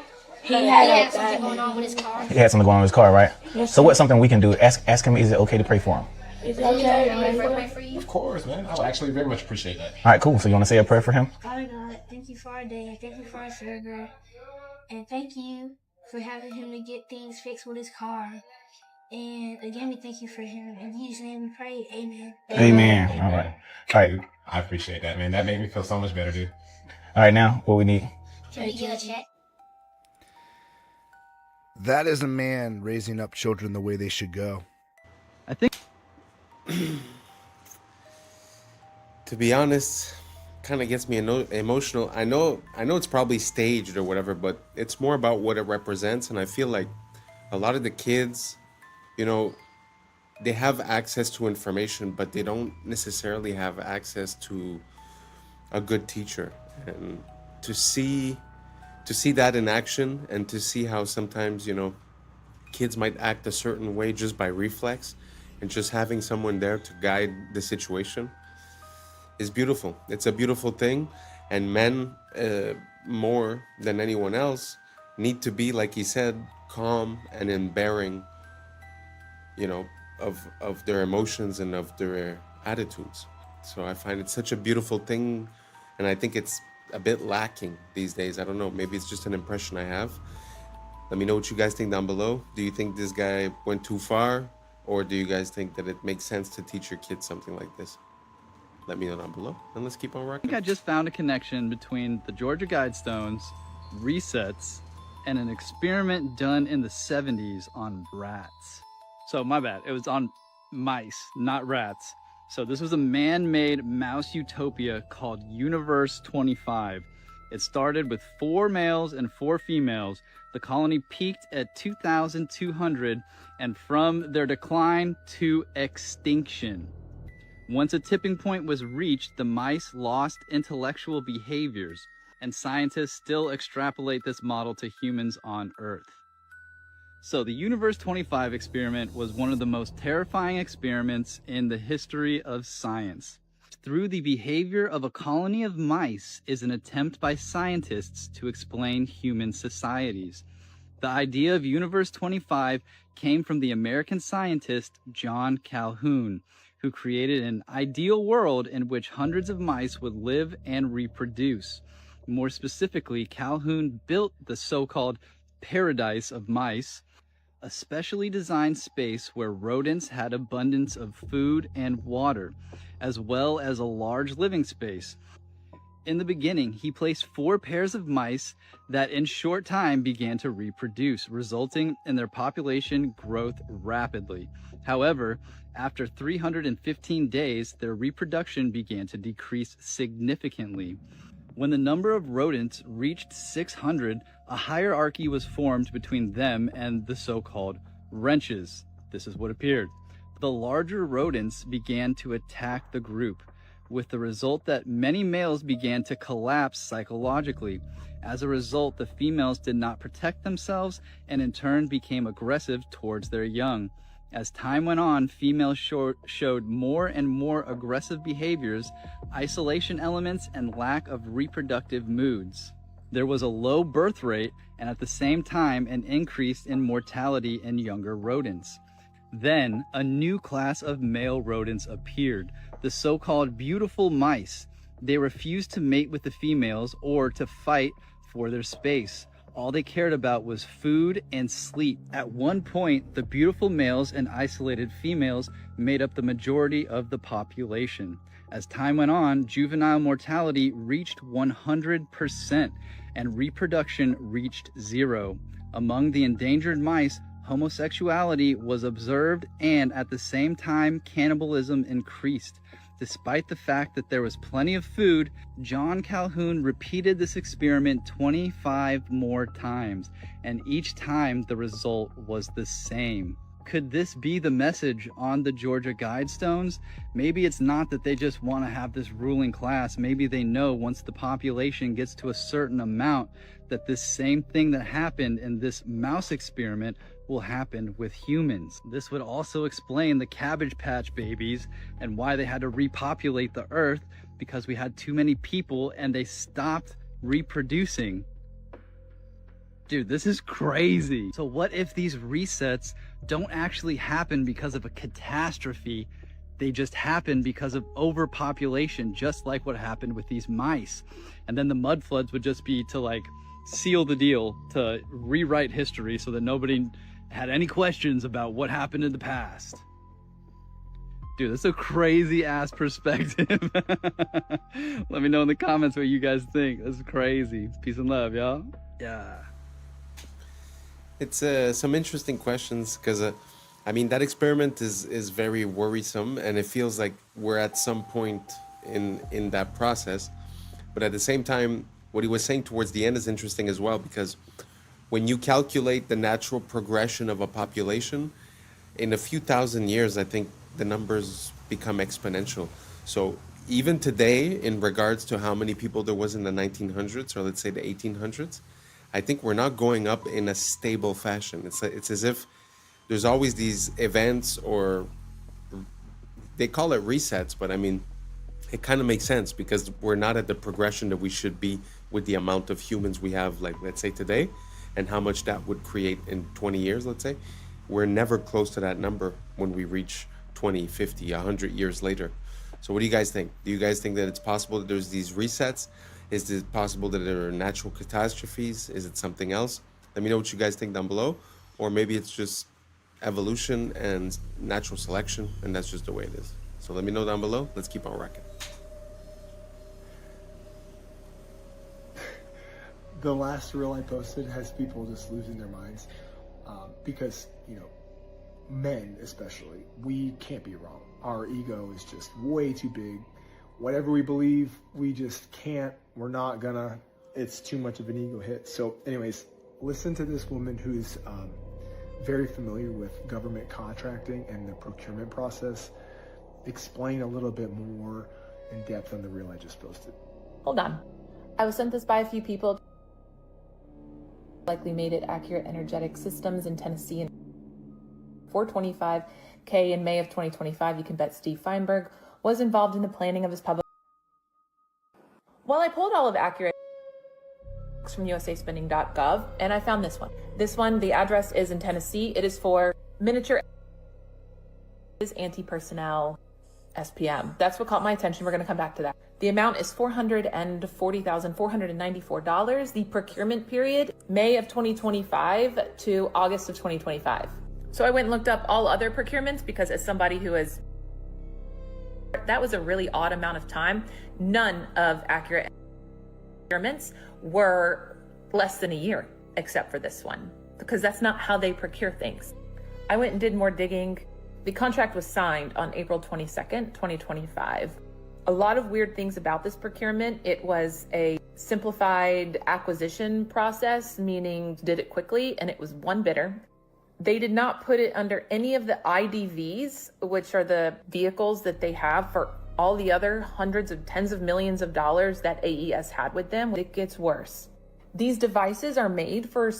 He had something going on with his car. He had something going on with his car, right? Yes, so what's something we can do? Ask him, is it okay to pray for him? Is it okay to pray for you? Of course, man. I would actually very much appreciate that. All right, cool. So you want to say a prayer for him? Father God, thank you for our day. Thank you for our surgery. And thank you for having him to get things fixed with his car. And again, we thank you for him. In Jesus' name we pray. Amen. Amen. All right. All right. I appreciate that, man. That made me feel so much better, dude. All right, now what we need? Can we get a check? That is a man raising up children the way they should go. I think, to be honest, kind of gets me emotional. I know it's probably staged or whatever, but it's more about what it represents. And I feel like a lot of the kids, they have access to information, but they don't necessarily have access to a good teacher. And to see that in action and to see how sometimes, kids might act a certain way just by reflex and just having someone there to guide the situation is beautiful. It's a beautiful thing. And men, more than anyone else, need to be, like he said, calm and in bearing, of their emotions and of their attitudes. So I find it such a beautiful thing. And I think it's a bit lacking these days. I don't know, maybe it's just an impression I have. Let me know what you guys think down below. Do you think this guy went too far, or do you guys think that it makes sense to teach your kids something like this? Let me know down below, and let's keep on rocking. I think I just found a connection between the Georgia Guidestones, resets, and an experiment done in the 70s on rats. So my bad, it was on mice, not rats. So this was a man-made mouse utopia called Universe 25. It started with 4 males and 4 females. The colony peaked at 2,200 and from their decline to extinction. Once a tipping point was reached, the mice lost intellectual behaviors, and scientists still extrapolate this model to humans on Earth. So the Universe 25 experiment was one of the most terrifying experiments in the history of science. Through the behavior of a colony of mice is an attempt by scientists to explain human societies. The idea of Universe 25 came from the American scientist John Calhoun, who created an ideal world in which hundreds of mice would live and reproduce. More specifically, Calhoun built the so-called paradise of mice, a specially designed space where rodents had abundance of food and water, as well as a large living space. In the beginning, he placed 4 pairs of mice that in short time began to reproduce, resulting in their population growth rapidly. However, after 315 days, their reproduction began to decrease significantly. When the number of rodents reached 600, a hierarchy was formed between them and the so-called wrenches. This is what appeared. The larger rodents began to attack the group, with the result that many males began to collapse psychologically. As a result, the females did not protect themselves and in turn became aggressive towards their young. As time went on, females showed more and more aggressive behaviors, isolation elements, and lack of reproductive moods. There was a low birth rate and at the same time an increase in mortality in younger rodents. Then a new class of male rodents appeared, the so-called beautiful mice. They refused to mate with the females or to fight for their space. All they cared about was food and sleep. At one point, the beautiful males and isolated females made up the majority of the population. As time went on, juvenile mortality reached 100% and reproduction reached 0. Among the endangered mice, homosexuality was observed and at the same time cannibalism increased. Despite the fact that there was plenty of food, John Calhoun repeated this experiment 25 more times, and each time the result was the same. Could this be the message on the Georgia Guidestones? Maybe it's not that they just want to have this ruling class. Maybe they know once the population gets to a certain amount that this same thing that happened in this mouse experiment will happen with humans. This would also explain the Cabbage Patch Babies and why they had to repopulate the earth, because we had too many people and they stopped reproducing. Dude, this is crazy. So what if these resets don't actually happen because of a catastrophe? They just happen because of overpopulation, just like what happened with these mice. And then the mud floods would just be to like seal the deal, to rewrite history so that nobody had any questions about what happened in the past. Dude, that's a crazy ass perspective. Let me know in the comments what you guys think. This is crazy. Peace and love, y'all. Yeah. It's some interesting questions because, I mean, that experiment is very worrisome and it feels like we're at some point in that process. But at the same time, what he was saying towards the end is interesting as well, because when you calculate the natural progression of a population, in a few thousand years, I think the numbers become exponential. So even today, in regards to how many people there was in the 1900s, or let's say the 1800s, I think we're not going up in a stable fashion. It's as if there's always these events, or they call it resets, but I mean, it kind of makes sense because we're not at the progression that we should be with the amount of humans we have, like, let's say today, and how much that would create in 20 years, let's say. We're never close to that number when we reach 20, 50, 100 years later. So what do you guys think? Do you guys think that it's possible that there's these resets? Is it possible that there are natural catastrophes? Is it something else? Let me know what you guys think down below. Or maybe it's just evolution and natural selection, and that's just the way it is. So let me know down below. Let's keep on rocking. The last reel I posted has people just losing their minds because, you know, men especially, we can't be wrong. Our ego is just way too big. Whatever we believe, we just can't. We're not gonna. It's too much of an ego hit. So anyways, listen to this woman who's very familiar with government contracting and the procurement process explain a little bit more in depth on the reel I just posted. Hold on. I was sent this by a few people. Likely made it Accurate Energetic Systems in Tennessee in $425K in May of 2025. You can bet Steve Feinberg was involved in the planning of his public. Well, I pulled all of Accurate from usaspending.gov and I found this one. This one, the address is in Tennessee. It is for miniature anti-personnel SPM. That's what caught my attention. We're going to come back to that. The amount is $440,494. The procurement period, May of 2025 to August of 2025. So I went and looked up all other procurements because as somebody who has, that was a really odd amount of time. None of Accurate procurements were less than a year, except for this one, because that's not how they procure things. I went and did more digging. The contract was signed on April 22nd, 2025. A lot of weird things about this procurement. It was a simplified acquisition process, meaning did it quickly, and it was one bidder. They did not put it under any of the IDVs, which are the vehicles that they have for all the other hundreds of tens of millions of dollars that AES had with them. It gets worse. These devices are made for,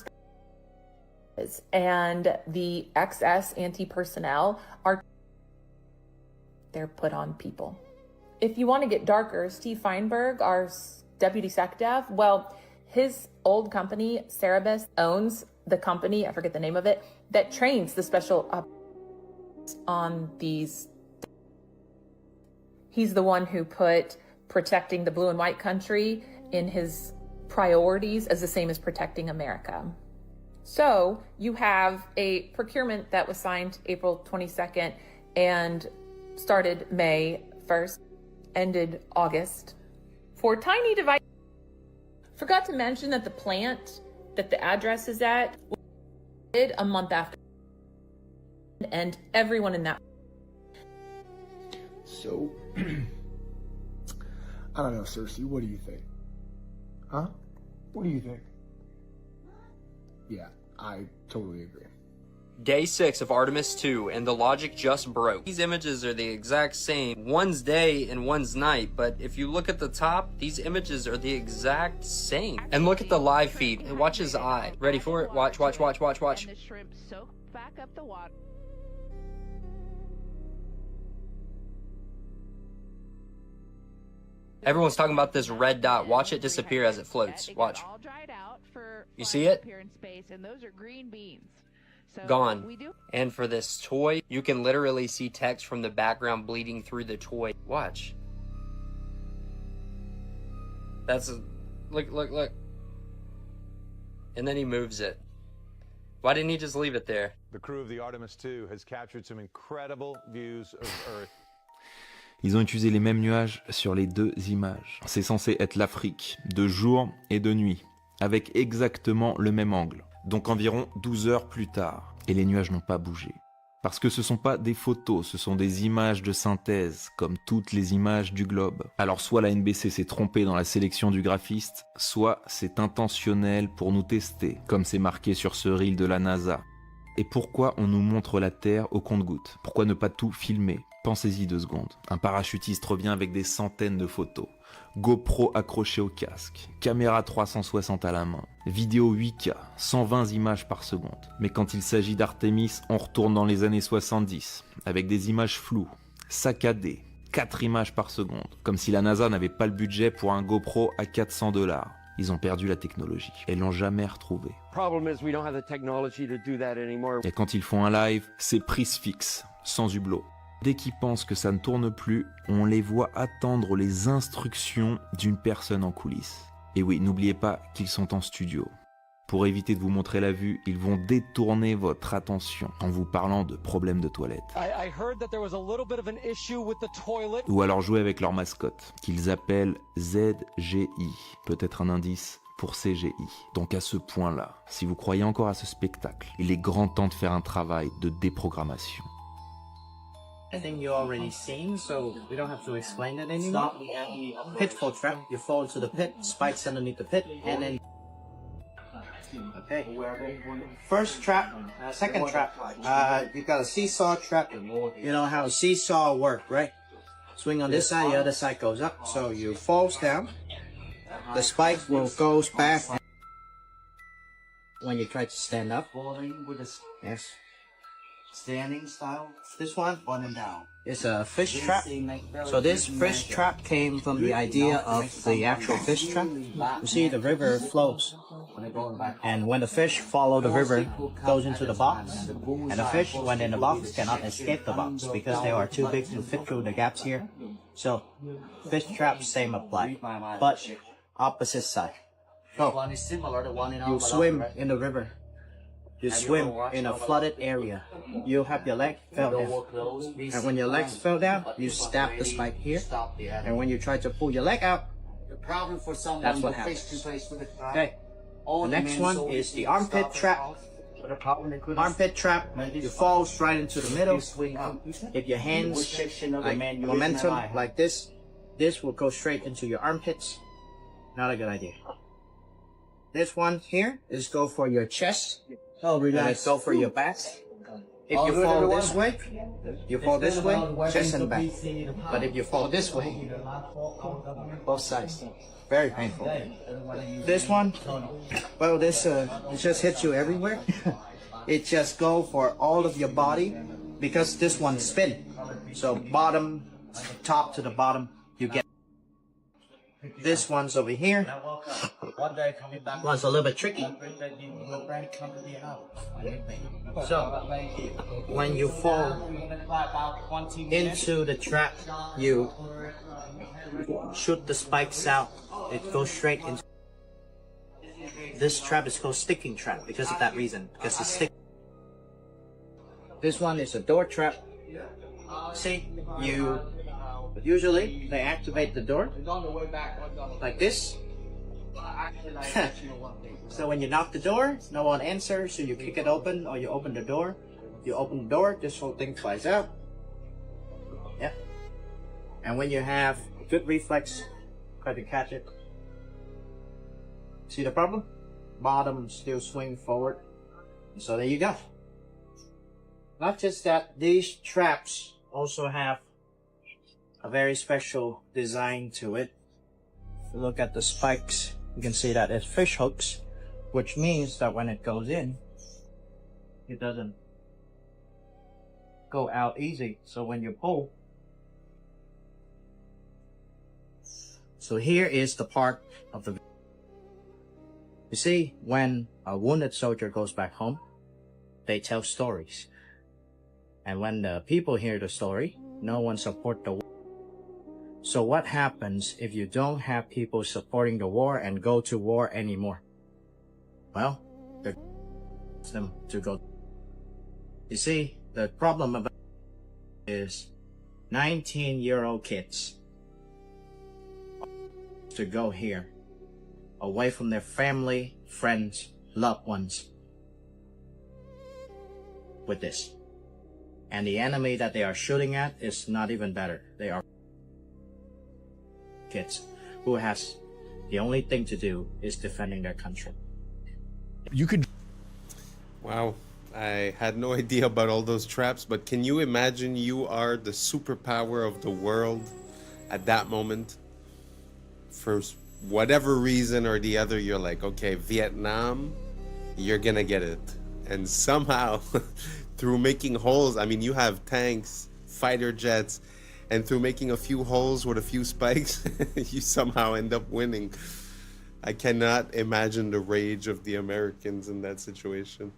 and the XS anti-personnel they're put on people. If you want to get darker, Steve Feinberg, our deputy SecDev, well, his old company, Cerebus, owns the company, I forget the name of it, that trains the special on these. He's the one who put protecting the blue and white country in his priorities as the same as protecting America. So you have a procurement that was signed April 22nd and started May 1st, ended August. For tiny devices, forgot to mention that the plant that the address is at did a month after, and everyone in that. So, I don't know, Cersei, what do you think? Huh? What do you think? Yeah, I totally agree. Day 6 of Artemis 2, and the logic just broke. These images are the exact same. One's day and one's night, but if you look at the top, these images are the exact same. And look at the live feed, and watch his eye. Ready for it? Watch, watch, watch, watch, watch. And the shrimp soak back up the water. Everyone's talking about this red dot. Watch it disappear as it floats. Watch. You see it? And those are green beans. So gone. And for this toy, you can literally see text from the background bleeding through the toy. Watch. That's a, look. And then he moves it. Why didn't he just leave it there? The crew of the Artemis 2 has captured some incredible views of Earth. Ils ont utilisé les mêmes nuages sur les deux images. C'est censé être l'Afrique, de jour et de nuit, avec exactement le même angle. Donc environ 12 heures plus tard. Et les nuages n'ont pas bougé. Parce que ce ne sont pas des photos, ce sont des images de synthèse, comme toutes les images du globe. Alors soit la NBC s'est trompée dans la sélection du graphiste, soit c'est intentionnel pour nous tester, comme c'est marqué sur ce reel de la NASA. Et pourquoi on nous montre la Terre au compte-gouttes? Pourquoi ne pas tout filmer? Pensez-y 2 secondes. Un parachutiste revient avec des centaines de photos. GoPro accroché au casque, caméra 360 à la main, vidéo 8K, 120 images par seconde. Mais quand il s'agit d'Artemis, on retourne dans les années 70, avec des images floues, saccadées, 4 images par seconde, comme si la NASA n'avait pas le budget pour un GoPro à $400. Ils ont perdu la technologie et l'ont jamais retrouvée. Et quand ils font un live, c'est prise fixe, sans hublot. Dès qu'ils pensent que ça ne tourne plus, on les voit attendre les instructions d'une personne en coulisses. Et oui, n'oubliez pas qu'ils sont en studio. Pour éviter de vous montrer la vue, ils vont détourner votre attention en vous parlant de problèmes de toilette. Ou alors jouer avec leur mascotte, qu'ils appellent ZGI. Peut-être un indice pour CGI. Donc à ce point-là, si vous croyez encore à ce spectacle, il est grand temps de faire un travail de déprogrammation. I think you already seen, so we don't have to explain it anymore. Pitfall trap, you fall into the pit, spikes underneath the pit, and then... Okay. First trap, second trap, you got a seesaw trap. You know how a seesaw work, right? Swing on this side, the other side goes up, so you falls down. The spike will goes back when you try to stand up. Yes. Standing style. This one and down. It's a fish trap. So this fish trap came from the idea of the actual fish trap. You see, the river flows, and when the fish follow the river, goes into the box, and the fish, when in the box, cannot escape the box because they are too big to fit through the gaps here. So, fish trap, same apply, but opposite side. So, you swim in the river. You swim in a flooded area. You have your leg fell down. And when your legs fell down, you stab the spike here. And when you try to pull your leg out, The problem for someone That's what who happens. face to face with a crime. Okay. The next one is the armpit trap. Armpit trap, you fall right into the middle. If your hands like momentum like this will go straight into your armpits. Not a good idea. This one here is go for your chest. Oh, relax. Let's go for your back. If you fall this way, chest and back. But if you fall this way, both sides. Very painful. This one, well, this it just hits you everywhere. It just go for all of your body because this one spin. So bottom, top to the bottom, you get. This one's over here. Was a little bit tricky. So when you fall into the trap, you shoot the spikes out. It goes straight into. This trap is called sticking trap because of that reason. Because it's stick. This one is a door trap. See, usually they activate the door like this. So when you knock the door, no one answers, so you kick it open or you open the door. You open the door, this whole thing flies out. Yeah. And when you have good reflex, try to catch it. See the problem? Bottom still swing forward. So there you go. Not just that, these traps also have a very special design to it. If you look at the spikes, you can see that it's fish hooks, which means that when it goes in, it doesn't go out easy. So when you pull, so here is the part of the. You see, when a wounded soldier goes back home, they tell stories. And when the people hear the story, no one support the war. So what happens if you don't have people supporting the war and go to war anymore? Well, they're them to go. You see, the problem about is 19-year-old kids to go here, away from their family, friends, loved ones, with this. And the enemy that they are shooting at is not even better. They are kids who has the only thing to do is defending their country. You could. Wow. I had no idea about all those traps, but can you imagine you are the superpower of the world at that moment? For whatever reason or the other, you're like, okay, Vietnam, you're gonna get it. And somehow, through making holes, I mean, you have tanks, fighter jets, and through making a few holes with a few spikes, you somehow end up winning. I cannot imagine the rage of the Americans in that situation.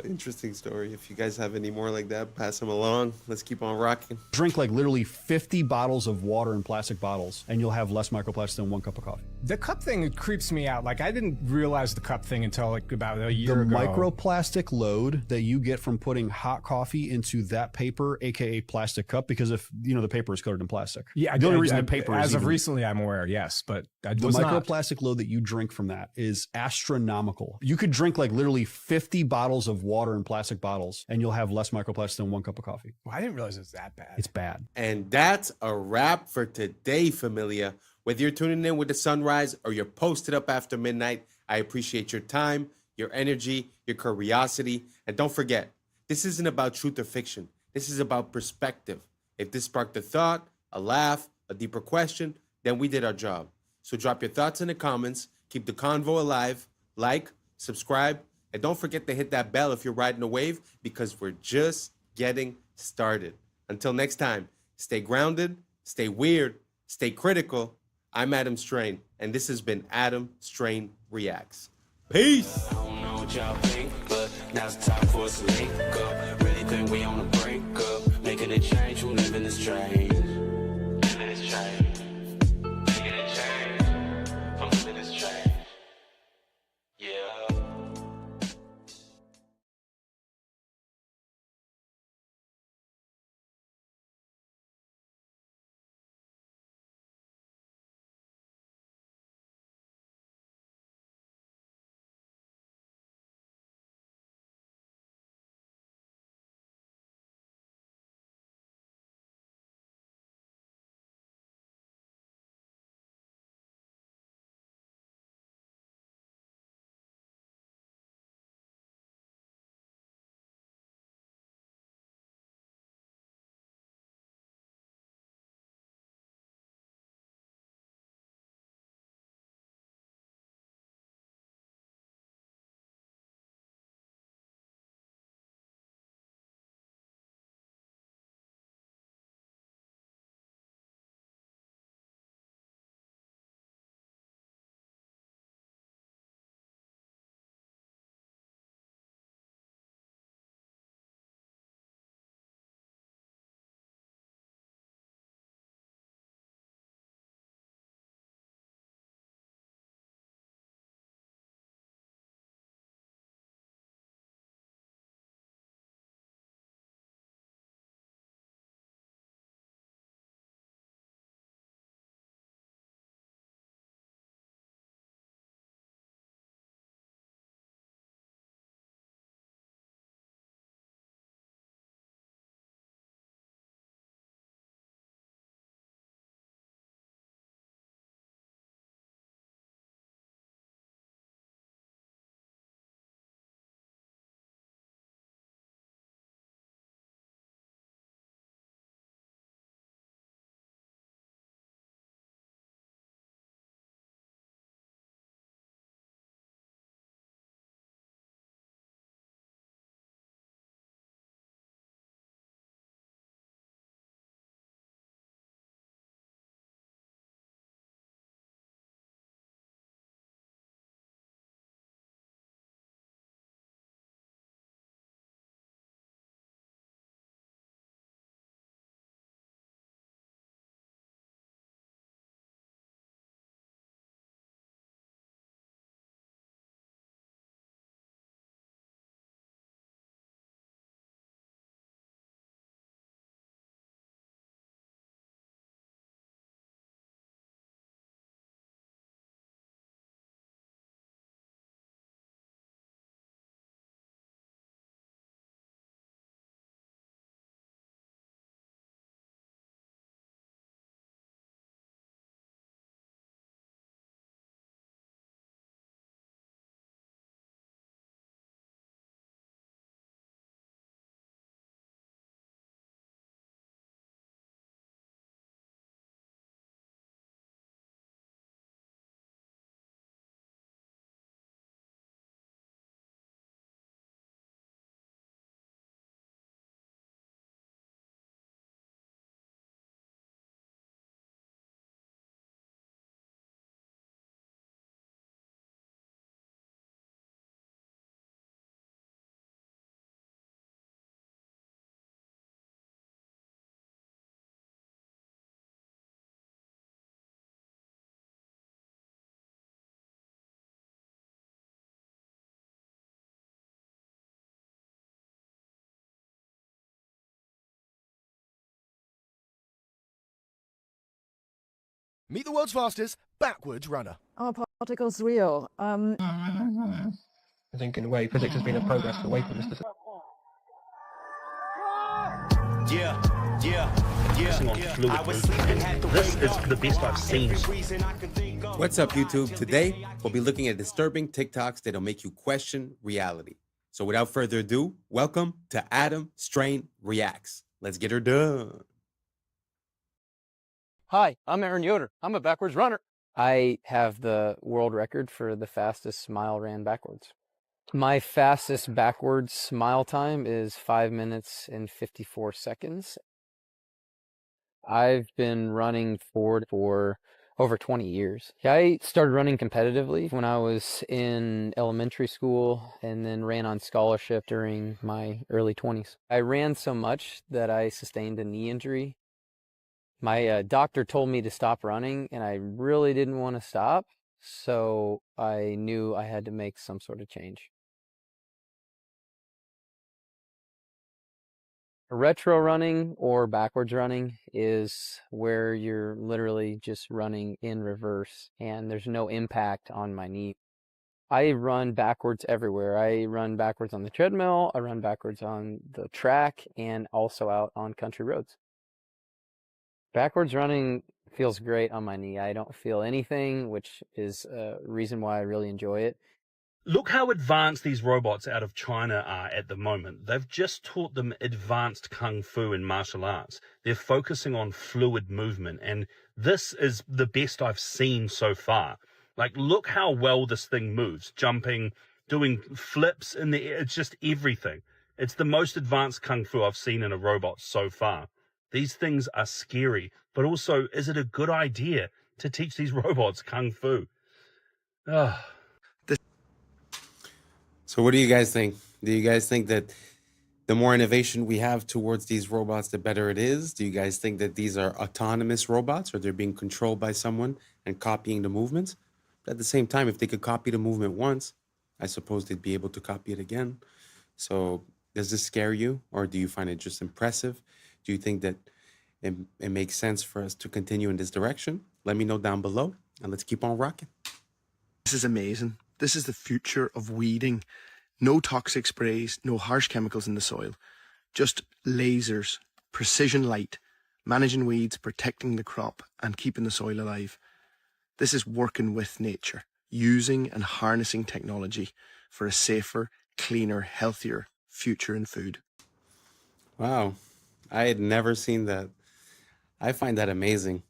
Interesting story. If you guys have any more like that, pass them along. Let's keep on rocking. Drink like literally 50 bottles of water in plastic bottles, and you'll have less microplastics than 1 cup of coffee. The cup thing creeps me out. Like, I didn't realize the cup thing until like about a year ago. The microplastic load that you get from putting hot coffee into that paper, aka plastic cup, because if you know the paper is coated in plastic. Yeah, the only reason the paper as is of even, recently, I'm aware. Yes, but I the was microplastic load that you drink from that is astronomical. You could drink like literally 50 bottles of water in plastic bottles, and you'll have less microplastics than 1 cup of coffee. Well, I didn't realize it was that bad. It's bad. And that's a wrap for today, familia. Whether you're tuning in with the sunrise or you're posted up after midnight, I appreciate your time, your energy, your curiosity. And don't forget, this isn't about truth or fiction. This is about perspective. If this sparked a thought, a laugh, a deeper question, then we did our job. So drop your thoughts in the comments, keep the convo alive, like, subscribe, and don't forget to hit that bell if you're riding a wave, because we're just getting started. Until next time, stay grounded, stay weird, stay critical. I'm Adam Strain, and this has been Adam Strain Reacts. Peace! I don't know what y'all think, but now's the time for us to link up. Really think we on the brink up, making a change, we living this change. Living this change. Making a change. I'm living this change. Yeah. Meet the world's fastest backwards runner. Are particles real? I think in a way physics has been a progress away from this. This is the best I've seen. What's up, YouTube? Today, we'll be looking at disturbing TikToks that'll make you question reality. So without further ado, welcome to Adam Strain Reacts. Let's get her done. Hi, I'm Aaron Yoder. I'm a backwards runner. I have the world record for the fastest smile ran backwards. My fastest backwards smile time is 5 minutes and 54 seconds. I've been running forward for over 20 years. I started running competitively when I was in elementary school and then ran on scholarship during my early 20s. I ran so much that I sustained a knee injury. My doctor told me to stop running, and I really didn't want to stop, so I knew I had to make some sort of change. Retro running or backwards running is where you're literally just running in reverse, and there's no impact on my knee. I run backwards everywhere. I run backwards on the treadmill, I run backwards on the track, and also out on country roads. Backwards running feels great on my knee. I don't feel anything, which is a reason why I really enjoy it. Look how advanced these robots out of China are at the moment. They've just taught them advanced kung fu and martial arts. They're focusing on fluid movement, and this is the best I've seen so far. Like, look how well this thing moves, jumping, doing flips in the air. It's just everything. It's the most advanced kung fu I've seen in a robot so far. These things are scary, but also, is it a good idea to teach these robots kung fu? Oh. So what do you guys think? Do you guys think that the more innovation we have towards these robots, the better it is? Do you guys think that these are autonomous robots, or they're being controlled by someone and copying the movements? But at the same time, if they could copy the movement once, I suppose they'd be able to copy it again. So does this scare you, or do you find it just impressive? Do you think that it makes sense for us to continue in this direction? Let me know down below, and let's keep on rocking. This is amazing. This is the future of weeding. No toxic sprays, no harsh chemicals in the soil. Just lasers, precision light, managing weeds, protecting the crop, and keeping the soil alive. This is working with nature, using and harnessing technology for a safer, cleaner, healthier future in food. Wow, I had never seen that. I find that amazing,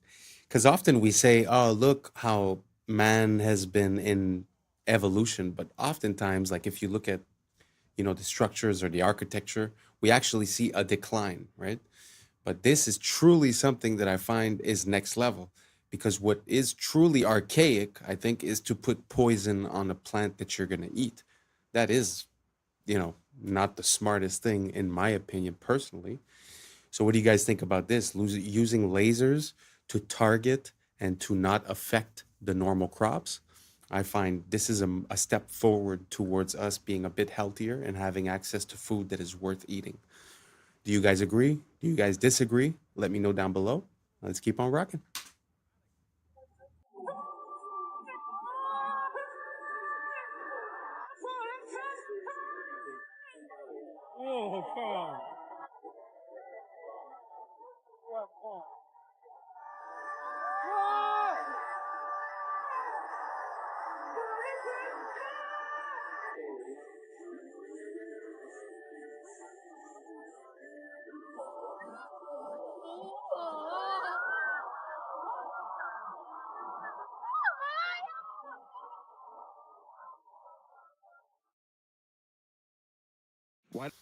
because often we say, oh, look how man has been in evolution, but oftentimes, like if you look at, the structures or the architecture, we actually see a decline, right? But this is truly something that I find is next level, because what is truly archaic, I think, is to put poison on a plant that you're going to eat. That is, not the smartest thing, in my opinion, personally. So what do you guys think about this? Using lasers to target and to not affect the normal crops? I find this is a step forward towards us being a bit healthier and having access to food that is worth eating. Do you guys agree? Do you guys disagree? Let me know down below. Let's keep on rocking. Oh, God. What?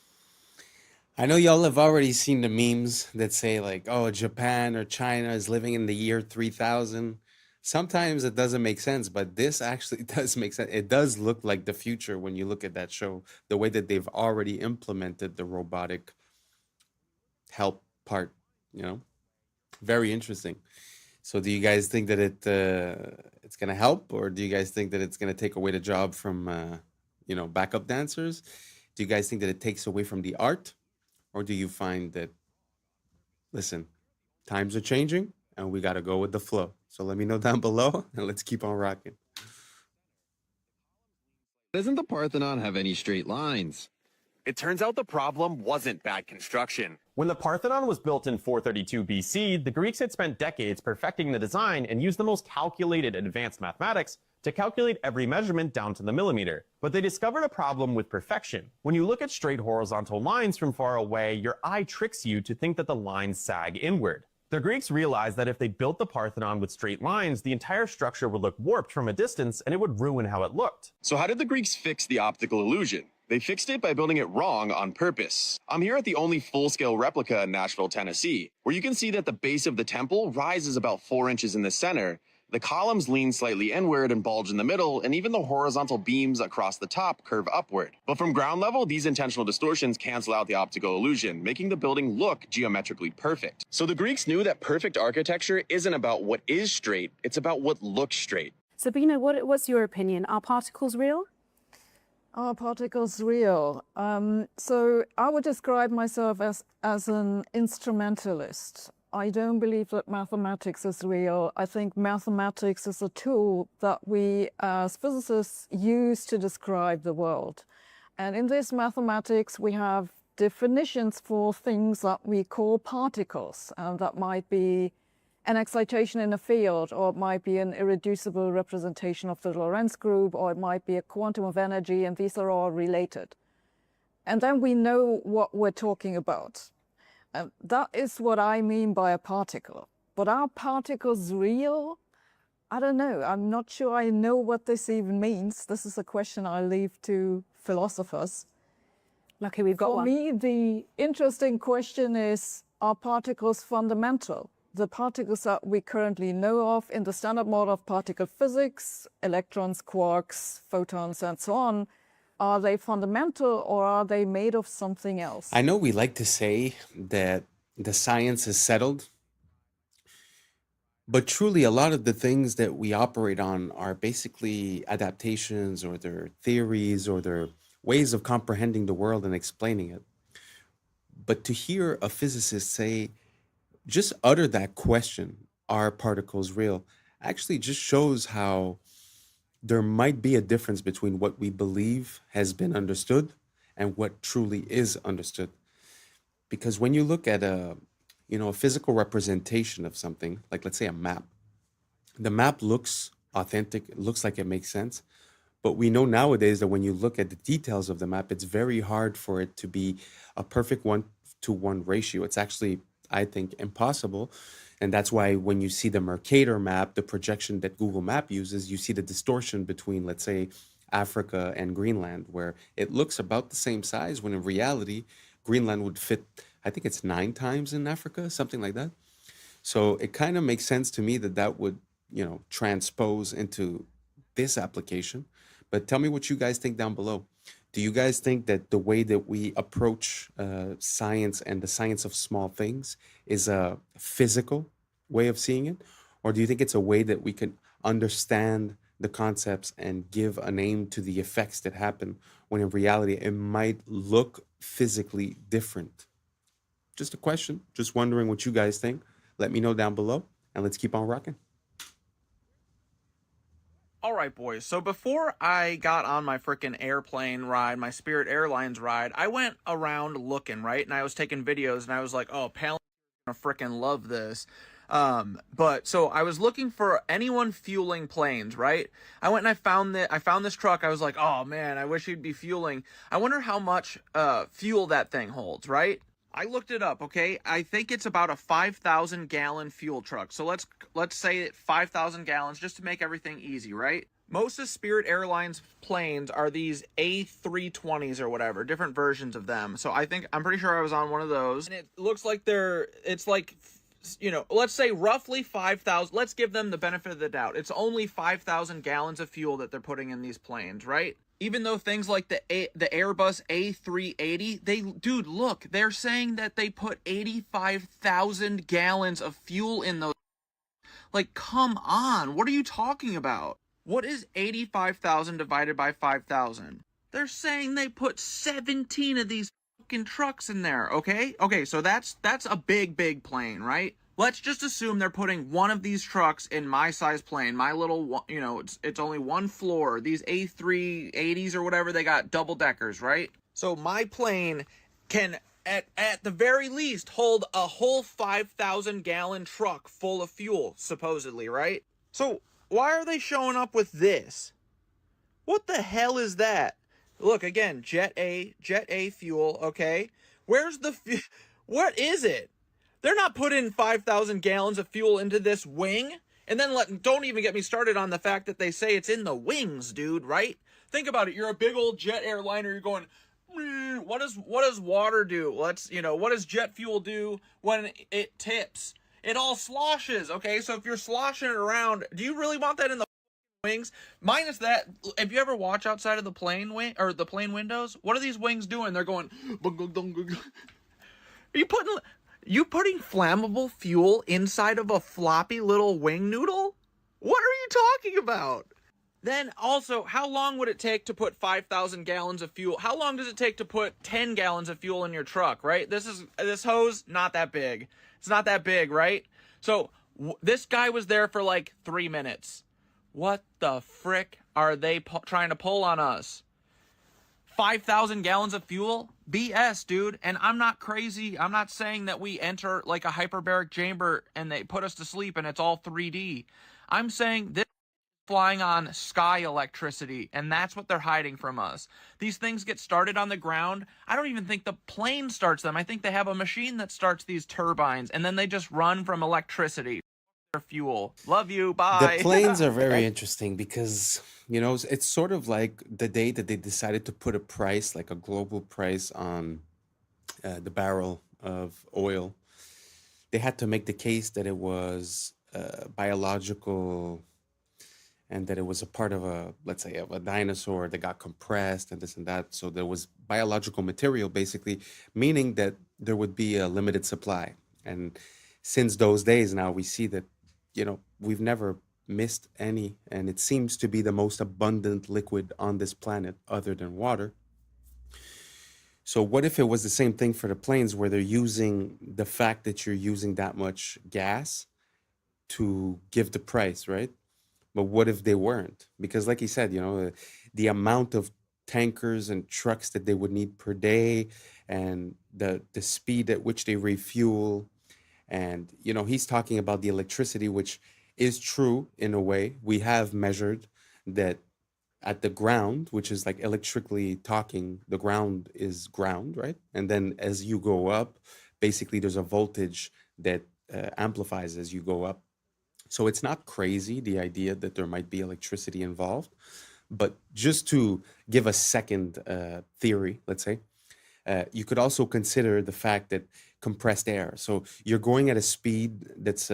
I know y'all have already seen the memes that say like, oh, Japan or China is living in the year 3000. Sometimes it doesn't make sense, but this actually does make sense. It does look like the future when you look at that show, the way that they've already implemented the robotic help part, very interesting. So do you guys think that it's going to help, or do you guys think that it's going to take away the job from, backup dancers? Do you guys think that it takes away from the art, or do you find that, listen, times are changing and we got to go with the flow. So let me know down below, and let's keep on rocking. Doesn't the Parthenon have any straight lines? It turns out the problem wasn't bad construction. When the Parthenon was built in 432 BC, the Greeks had spent decades perfecting the design and used the most calculated advanced mathematics to calculate every measurement down to the millimeter. But they discovered a problem with perfection. When you look at straight horizontal lines from far away, your eye tricks you to think that the lines sag inward. The Greeks realized that if they built the Parthenon with straight lines, the entire structure would look warped from a distance and it would ruin how it looked. So how did the Greeks fix the optical illusion? They fixed it by building it wrong on purpose. I'm here at the only full-scale replica in Nashville, Tennessee, where you can see that the base of the temple rises about 4 inches in the center. The columns lean slightly inward and bulge in the middle, and even the horizontal beams across the top curve upward. But from ground level, these intentional distortions cancel out the optical illusion, making the building look geometrically perfect. So the Greeks knew that perfect architecture isn't about what is straight, it's about what looks straight. Sabina, what's your opinion? Are particles real? Are particles real? So I would describe myself as an instrumentalist. I don't believe that mathematics is real. I think mathematics is a tool that we as physicists use to describe the world. And in this mathematics, we have definitions for things that we call particles. That might be an excitation in a field, or it might be an irreducible representation of the Lorentz group, or it might be a quantum of energy, and these are all related. And then we know what we're talking about. That is what I mean by a particle. But are particles real? I don't know. I'm not sure I know what this even means. This is a question I leave to philosophers. Lucky we've got one. For me, the interesting question is, are particles fundamental? The particles that we currently know of in the standard model of particle physics, electrons, quarks, photons, and so on, are they fundamental or are they made of something else? I know we like to say that the science is settled, but truly a lot of the things that we operate on are basically adaptations, or their theories, or their ways of comprehending the world and explaining it. But to hear a physicist say, just utter that question, are particles real, actually just shows how there might be a difference between what we believe has been understood and what truly is understood. Because when you look at a physical representation of something, like let's say a map, the map looks authentic, it looks like it makes sense. But we know nowadays that when you look at the details of the map, it's very hard for it to be a perfect 1-to-1 ratio. It's actually, I think, impossible. And that's why when you see the Mercator map, the projection that Google Map uses, you see the distortion between, let's say, Africa and Greenland, where it looks about the same size, when in reality, Greenland would fit, I think it's 9 times in Africa, something like that. So it kind of makes sense to me that that would, transpose into this application. But tell me what you guys think down below. Do you guys think that the way that we approach science and the science of small things is a physical way of seeing it? Or do you think it's a way that we can understand the concepts and give a name to the effects that happen, when in reality it might look physically different? Just a question. Just wondering what you guys think. Let me know down below, and let's keep on rocking. Alright boys, so before I got on my frickin' airplane ride, my Spirit Airlines ride, I went around looking, right? And I was taking videos and I was like, oh, Palin's gonna frickin' love this. But so I was looking for anyone fueling planes, right? I went and I found this truck. I was like, oh man, I wish he'd be fueling. I wonder how much fuel that thing holds, right? I looked it up, okay? I think it's about a 5,000 gallon fuel truck. So let's say it 5,000 gallons just to make everything easy, right? Most of Spirit Airlines planes are these A320s or whatever, different versions of them. So I'm pretty sure I was on one of those. And it looks like it's like, let's say roughly 5,000. Let's give them the benefit of the doubt. It's only 5,000 gallons of fuel that they're putting in these planes, right? Even though things like the Airbus A380, dude, look, they're saying that they put 85,000 gallons of fuel in those. Like, come on, what are you talking about? What is 85,000 divided by 5,000? They're saying they put 17 of these fucking trucks in there, okay? Okay, so that's a big plane, right? let's just assume they're putting one of these trucks in my size plane, my little, you know, it's only one floor. These A380s or whatever, they got double deckers, right? So my plane can, at the very least, hold a whole 5,000 gallon truck full of fuel, supposedly, right? So why are they showing up with this? What the hell is that? Look, again, Jet A fuel, okay? Where's the, what is it? They're not putting 5,000 gallons of fuel into this wing. And then don't even get me started on the fact that they say it's in the wings, dude, right? Think about it. You're a big old jet airliner. You're going, what does water do? What does jet fuel do when it tips? It all sloshes, okay? So if you're sloshing it around, do you really want that in the wings? Minus that, if you ever watch outside of the plane wing or the plane windows, what are these wings doing? They're going, are you putting flammable fuel inside of a floppy little wing noodle? What are you talking about? Then also, how long would it take to put 5,000 gallons of fuel? How long does it take to put 10 gallons of fuel in your truck, right? This hose, not that big. It's not that big, right? So this guy was there for like 3 minutes. What the frick are they trying to pull on us? 5,000 gallons of fuel? BS, dude. And I'm not crazy. I'm not saying that we enter like a hyperbaric chamber and they put us to sleep and it's all 3D. I'm saying this is flying on sky electricity, and that's what they're hiding from us. These things get started on the ground. I don't even think the plane starts them. I think they have a machine that starts these turbines, and then they just run from electricity. Fuel. Love you. Bye. The planes are very interesting because, you know, it's sort of like the day that they decided to put a price, like a global price on the barrel of oil. They had to make the case that it was biological and that it was a part of let's say, of a dinosaur that got compressed and this and that. So there was biological material, basically, meaning that there would be a limited supply. And since those days now, we see that, you know, we've never missed any, and it seems to be the most abundant liquid on this planet other than water. So what if it was the same thing for the planes, where they're using the fact that you're using that much gas to give the price, right? But what if they weren't? Because like he said, you know, the amount of tankers and trucks that they would need per day, and the speed at which they refuel. And, you know, he's talking about the electricity, which is true in a way. We have measured that at the ground, which is like electrically talking, the ground is ground, right? And then as you go up, basically there's a voltage that amplifies as you go up. So it's not crazy, the idea that there might be electricity involved. But just to give a second theory, let's say, you could also consider the fact that compressed air. So you're going at a speed that's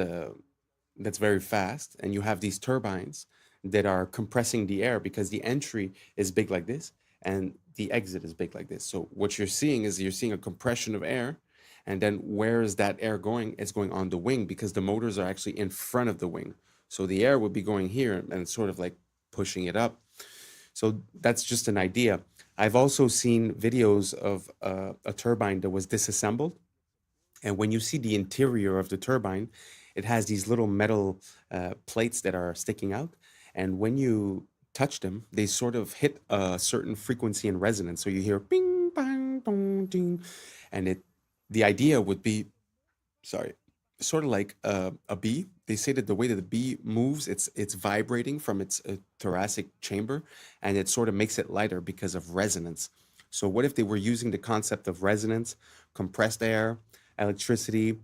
very fast, and you have these turbines that are compressing the air because the entry is big like this and the exit is big like this. So what you're seeing is you're seeing a compression of air, and then where is that air going? It's going on the wing because the motors are actually in front of the wing. So the air would be going here and sort of like pushing it up. So that's just an idea. I've also seen videos of a turbine that was disassembled. And when you see the interior of the turbine, it has these little metal plates that are sticking out. And when you touch them, they sort of hit a certain frequency and resonance. So you hear bing, bang, boom, ding. And the idea would be, sort of like a bee. They say that the way that the bee moves, it's vibrating from its thoracic chamber, and it sort of makes it lighter because of resonance. So what if they were using the concept of resonance, compressed air, electricity?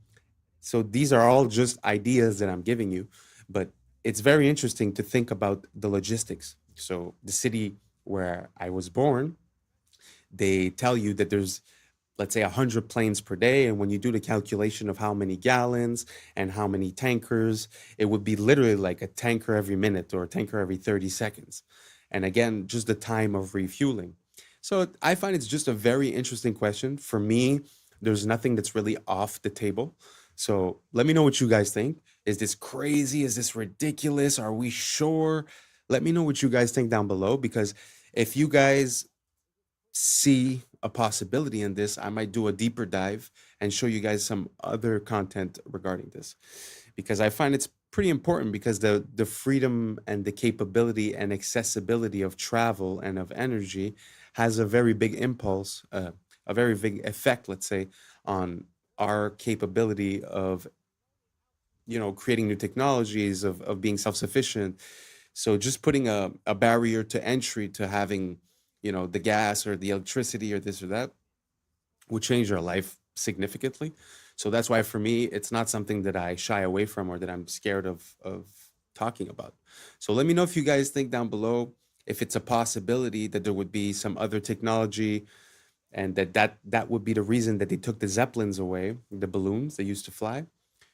So these are all just ideas that I'm giving you, but it's very interesting to think about the logistics. So the city where I was born, they tell you that there's, let's say, 100 planes per day. And when you do the calculation of how many gallons and how many tankers, it would be literally like a tanker every minute or a tanker every 30 seconds. And again, just the time of refueling. So I find it's just a very interesting question. For me, there's nothing that's really off the table. So let me know what you guys think. Is this crazy? Is this ridiculous? Are we sure? Let me know what you guys think down below, because if you guys see a possibility in this, I might do a deeper dive and show you guys some other content regarding this, because I find it's pretty important, because the freedom and the capability and accessibility of travel and of energy has a very big impulse, a very big effect, let's say, on our capability of, you know, creating new technologies, of being self-sufficient. So just putting a barrier to entry to having, you know, the gas or the electricity or this or that would change our life significantly. So that's why for me, it's not something that I shy away from or that I'm scared of talking about. So let me know if you guys think down below if it's a possibility that there would be some other technology, and that would be the reason that they took the Zeppelins away, the balloons that used to fly,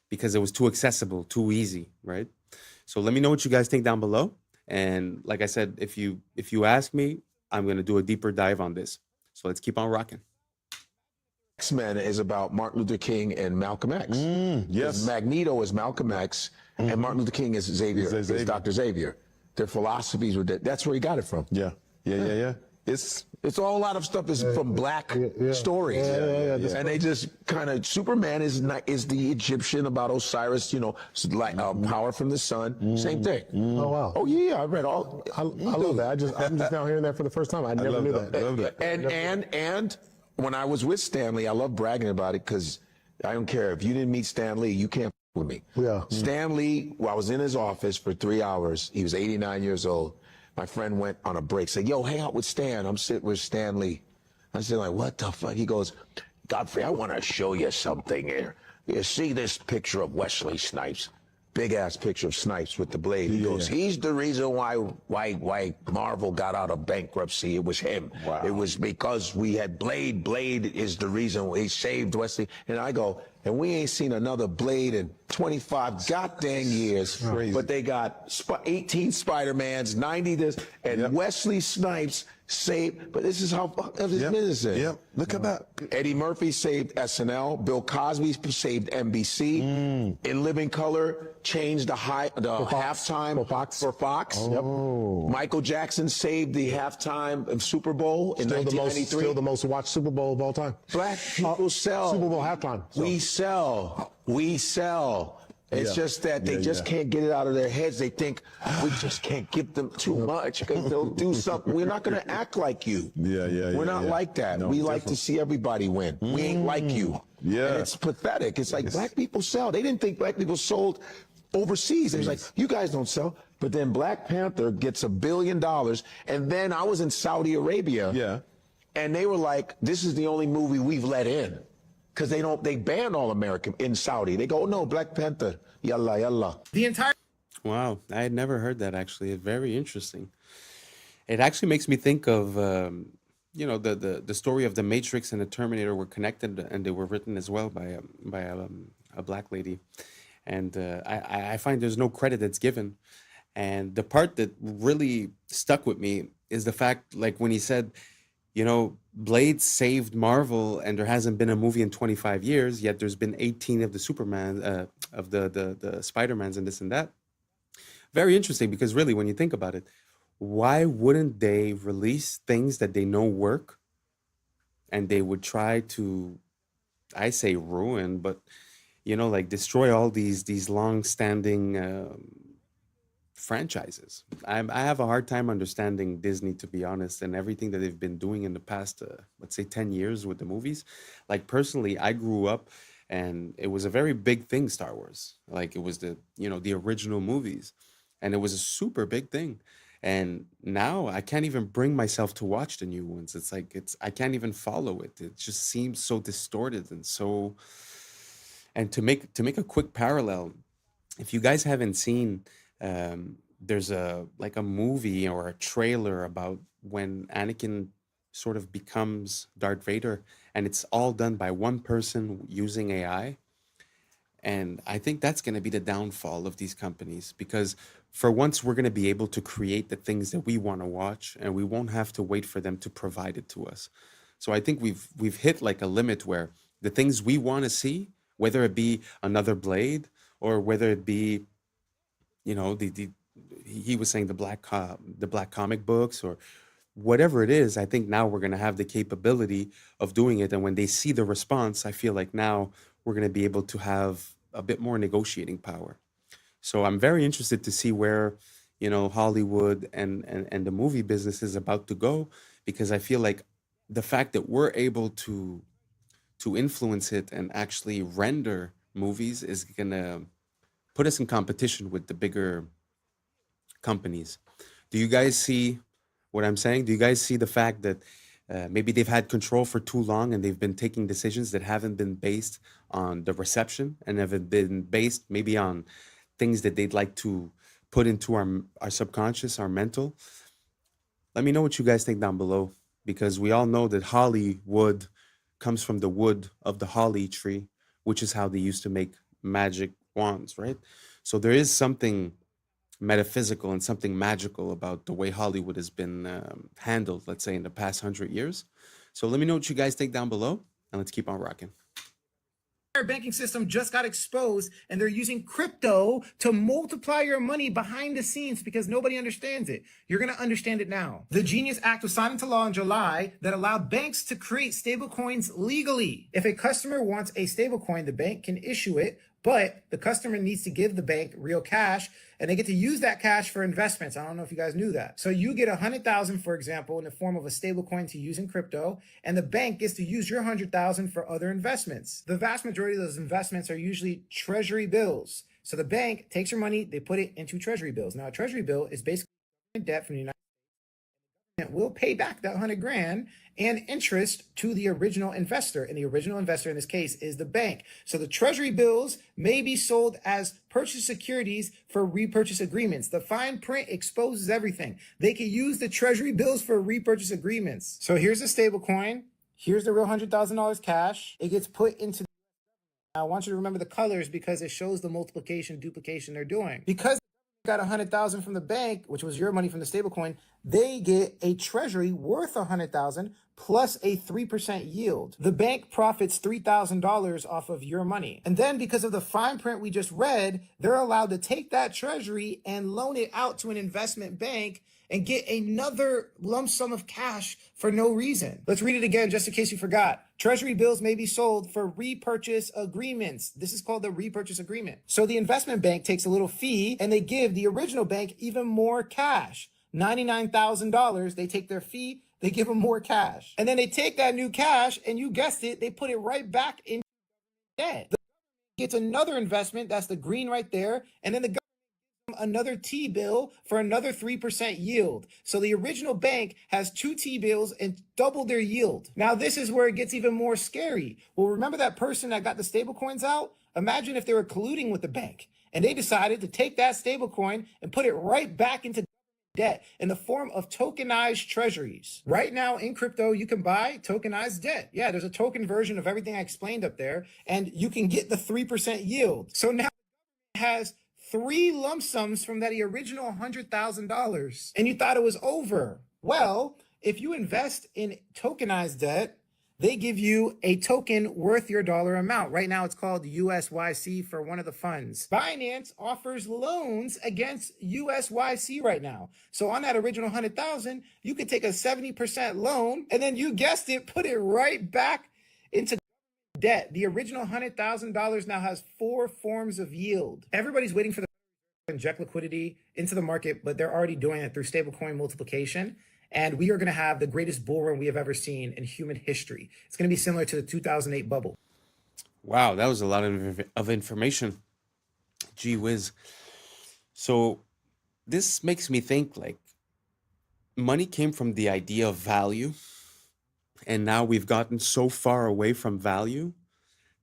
because it was too accessible, too easy, right? So let me know what you guys think down below. And like I said, if you ask me, I'm going to do a deeper dive on this. So let's keep on rocking. X-Men is about Martin Luther King and Malcolm X. Yes. Magneto is Malcolm X, and Martin Luther King is Xavier, is Dr. Xavier. Their philosophies were that's where he got it from. Yeah. It's all, a lot of stuff is from black stories. And they just kind of, Superman is the Egyptian about Osiris, you know, like power from the sun. Same thing. Oh, wow. Oh, yeah, I read all. I love that. I'm just now hearing that for the first time. I never knew that. I love that. And when I was with Stanley, I love bragging about it, because I don't care. If you didn't meet Stan Lee, you can't with me. Yeah. Stan Lee, I was in his office for 3 hours. He was 89 years old. My friend went on a break, said, yo, hang out with Stan. I'm sitting with Stan Lee. I said, like, what the fuck? He goes, Godfrey, I want to show you something here. You see this picture of Wesley Snipes? Big ass picture of Snipes with the blade. He goes, he's the reason why Marvel got out of bankruptcy. It was him. Wow. It was because we had Blade. Blade is the reason he saved Wesley. And I go, and we ain't seen another Blade in 25 goddamn years. Crazy. But they got 18 Spider-Mans, 90 this, and Wesley Snipes saved. But this is how his business is. Yep. Look at that. Eddie Murphy saved SNL. Bill Cosby saved NBC. In Living Color, changed the halftime for Fox. Oh. Michael Jackson saved the halftime of Super Bowl in Still 1993. still the most watched Super Bowl of all time. Black people sell. Super Bowl halftime. So. We sell. It's just that they just can't get it out of their heads. They think we just can't give them too much because they'll do something. We're not going to act like you. We're not like that. No, we like to see everybody win. We ain't like you. Yeah. And it's pathetic. It's like black people sell. They didn't think black people sold overseas. It was like, you guys don't sell. But then Black Panther gets $1 billion. And then I was in Saudi Arabia. And they were like, this is the only movie we've let in. Because they ban all American in Saudi. They go, no, Black Panther, yalla, yalla. The entire... Wow, I had never heard that, actually. It's very interesting. It actually makes me think of, you know, the story of the Matrix and the Terminator were connected, and they were written as well by a black lady. And I find there's no credit that's given. And the part that really stuck with me is the fact, like when he said, you know, Blade saved Marvel, and there hasn't been a movie in 25 years, yet there's been 18 of the Superman, of the Spider-Mans and this and that. Very interesting, because really, when you think about it, why wouldn't they release things that they know work, and they would try to, I say ruin, but, you know, like destroy all these long-standing franchises. I have a hard time understanding Disney, to be honest, and everything that they've been doing in the past, let's say 10 years with the movies. Like personally, I grew up and it was a very big thing, Star Wars. Like it was the, you know, the original movies, and it was a super big thing. And now I can't even bring myself to watch the new ones. It's like, I can't even follow it. It just seems so distorted and so, and to make a quick parallel, if you guys haven't seen, there's a movie or a trailer about when Anakin sort of becomes Darth Vader, and it's all done by one person using AI. And I think that's going to be the downfall of these companies, because for once we're going to be able to create the things that we want to watch, and we won't have to wait for them to provide it to us. So I think we've hit like a limit where the things we want to see, whether it be another Blade or whether it be, you know, he was saying the black comic books, or whatever it is, I think now we're going to have the capability of doing it. And when they see the response, I feel like now we're going to be able to have a bit more negotiating power. So I'm very interested to see where, you know, Hollywood and the movie business is about to go, because I feel like the fact that we're able to influence it and actually render movies is going to put us in competition with the bigger companies. Do you guys see what I'm saying? Do you guys see the fact that maybe they've had control for too long and they've been taking decisions that haven't been based on the reception and have been based maybe on things that they'd like to put into our subconscious, our mental? Let me know what you guys think down below, because we all know that Hollywood comes from the wood of the holly tree, which is how they used to make magic wands, right? So there is something metaphysical and something magical about the way Hollywood has been handled, let's say, in the past 100 years. So let me know what you guys think down below, and let's keep on rocking. Our banking system just got exposed, and they're using crypto to multiply your money behind the scenes because nobody understands it. You're going to understand it now. The Genius Act was signed into law in July that allowed banks to create stablecoins legally. If a customer wants a stablecoin, the bank can issue it, but the customer needs to give the bank real cash, and they get to use that cash for investments. I don't know if you guys knew that. So you get 100,000, for example, in the form of a stable coin to use in crypto, and the bank gets to use your 100,000 for other investments. The vast majority of those investments are usually treasury bills. So the bank takes your money, they put it into treasury bills. Now, a treasury bill is basically debt from the United States. Will pay back that 100 grand and interest to the original investor. And the original investor in this case is the bank. So the treasury bills may be sold as purchase securities for repurchase agreements. The fine print exposes everything. They can use the treasury bills for repurchase agreements. So here's a stable coin. Here's the real $100,000 cash. It gets put into. I want you to remember the colors because it shows the multiplication, duplication they're doing. Because got 100,000 from the bank, which was your money from the stablecoin, they get a treasury worth 100,000 plus a 3% yield. The bank profits $3,000 off of your money. And then because of the fine print we just read, they're allowed to take that treasury and loan it out to an investment bank and get another lump sum of cash for no reason. Let's read it again just in case you forgot. Treasury bills may be sold for repurchase agreements. This is called the repurchase agreement. So the investment bank takes a little fee and they give the original bank even more cash. $99,000, they take their fee, they give them more cash. And then they take that new cash and you guessed it, they put it right back in debt. The government gets another investment, that's the green right there, and then the another T-bill for another 3% yield. So the original bank has 2 T-bills and double their yield. Now this is where it gets even more scary. Well, remember that person that got the stable coins out? Imagine if they were colluding with the bank and they decided to take that stable coin and put it right back into debt in the form of tokenized treasuries. Right now in crypto, you can buy tokenized debt. Yeah, there's a token version of everything I explained up there, and you can get the 3% yield. So now it has 3 lump sums from that original $100,000, and you thought it was over. Well, if you invest in tokenized debt, they give you a token worth your dollar amount. Right now, it's called USYC for one of the funds. Binance offers loans against USYC right now. So on that original 100,000, you could take a 70% loan, and then you guessed it, put it right back into debt. The original $100,000 now has 4 forms of yield. Everybody's waiting for the inject liquidity into the market, but they're already doing it through stablecoin multiplication. And we are going to have the greatest bull run we have ever seen in human history. It's going to be similar to the 2008 bubble. Wow, that was a lot of information. Gee whiz. So this makes me think, like, money came from the idea of value, and now we've gotten so far away from value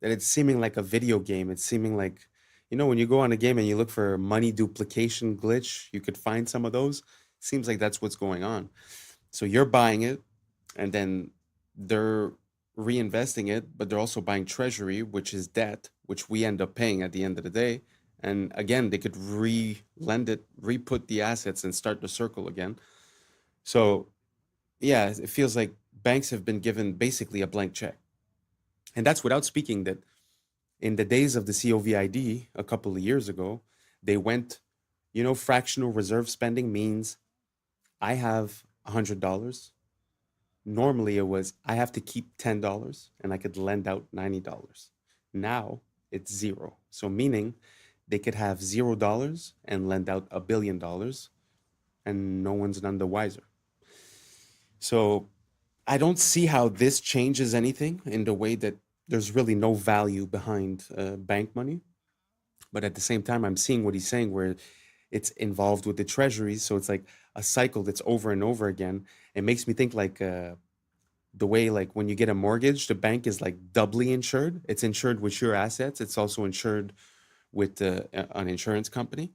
that it's seeming like a video game. It's seeming like, you know, when you go on a game and you look for money duplication glitch, you could find some of those. Seems like that's what's going on. So you're buying it, and then they're reinvesting it, but they're also buying treasury, which is debt, which we end up paying at the end of the day. And again, they could re-lend it, re-put the assets and start the circle again. So yeah, it feels like banks have been given basically a blank check. And that's without speaking that in the days of the COVID a couple of years ago, they went, you know, fractional reserve spending means I have $100. Normally it was I have to keep $10 and I could lend out $90. Now it's zero. So meaning they could have $0 and lend out $1 billion and no one's none the wiser. So I don't see how this changes anything in the way that there's really no value behind bank money. But at the same time, I'm seeing what he's saying where it's involved with the treasuries. So it's like a cycle that's over and over again. It makes me think like the way like when you get a mortgage, the bank is like doubly insured. It's insured with your assets. It's also insured with an insurance company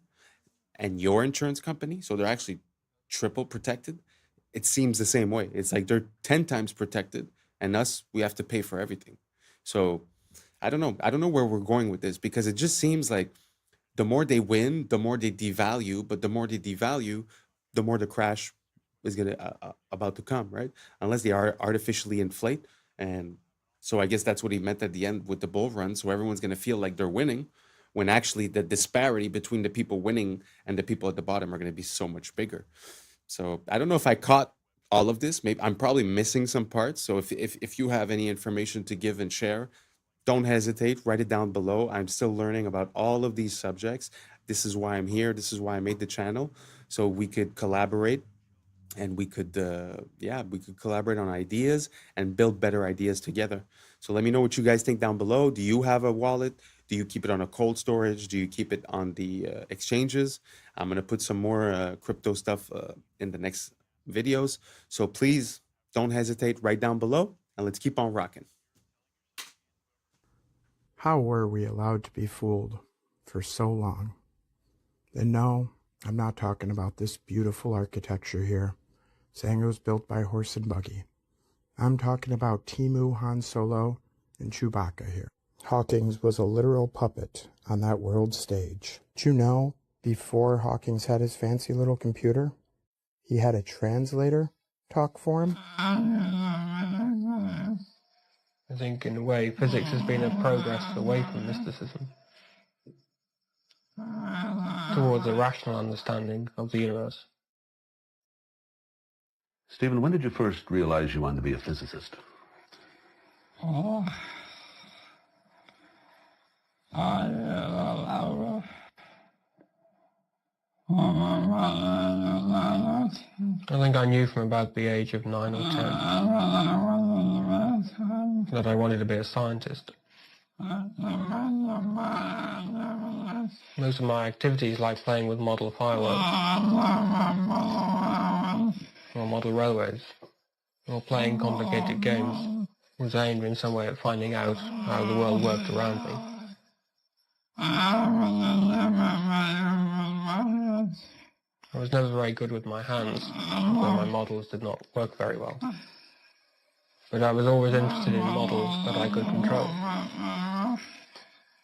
and your insurance company. So they're actually triple protected. It seems the same way. It's like they're 10 times protected and us, we have to pay for everything. So I don't know. I don't know where we're going with this because it just seems like the more they win, the more they devalue, but the more they devalue, the more the crash is about to come, right? Unless they are artificially inflate. And so I guess that's what he meant at the end with the bull run. So everyone's going to feel like they're winning when actually the disparity between the people winning and the people at the bottom are going to be so much bigger. So I don't know if I caught all of this. Maybe I'm probably missing some parts. So if you have any information to give and share, don't hesitate. Write it down below. I'm still learning about all of these subjects. This is why I'm here. This is why I made the channel. So we could collaborate and we could, we could collaborate on ideas and build better ideas together. So let me know what you guys think down below. Do you have a wallet? Do you keep it on a cold storage? Do you keep it on the exchanges? I'm going to put some more crypto stuff in the next videos. So please don't hesitate. Write down below and let's keep on rocking. How were we allowed to be fooled for so long? And no, I'm not talking about this beautiful architecture here, saying it was built by horse and buggy. I'm talking about Timu, Han Solo, and Chewbacca here. Hawkins was a literal puppet on that world stage. Did you know, before Hawkins had his fancy little computer, he had a translator talk for him? I think, in a way, physics has been a progress away from mysticism towards a rational understanding of the universe. Stephen, when did you first realize you wanted to be a physicist? I think I knew from about the age of 9 or 10 that I wanted to be a scientist. Most of my activities, like playing with model fireworks, or model railways, or playing complicated games, was aimed in some way at finding out how the world worked around me. I was never very good with my hands, where my models did not work very well. But I was always interested in models that I could control.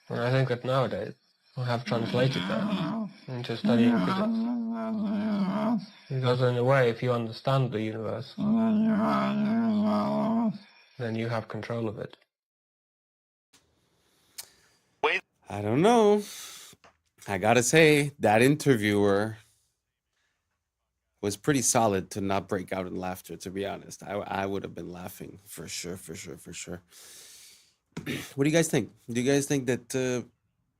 And I think that nowadays I have translated that into studying physics. Because in a way, if you understand the universe, then you have control of it. I don't know. I gotta say, that interviewer was pretty solid to not break out in laughter, to be honest. I would have been laughing for sure. What do you guys think? Do you guys think that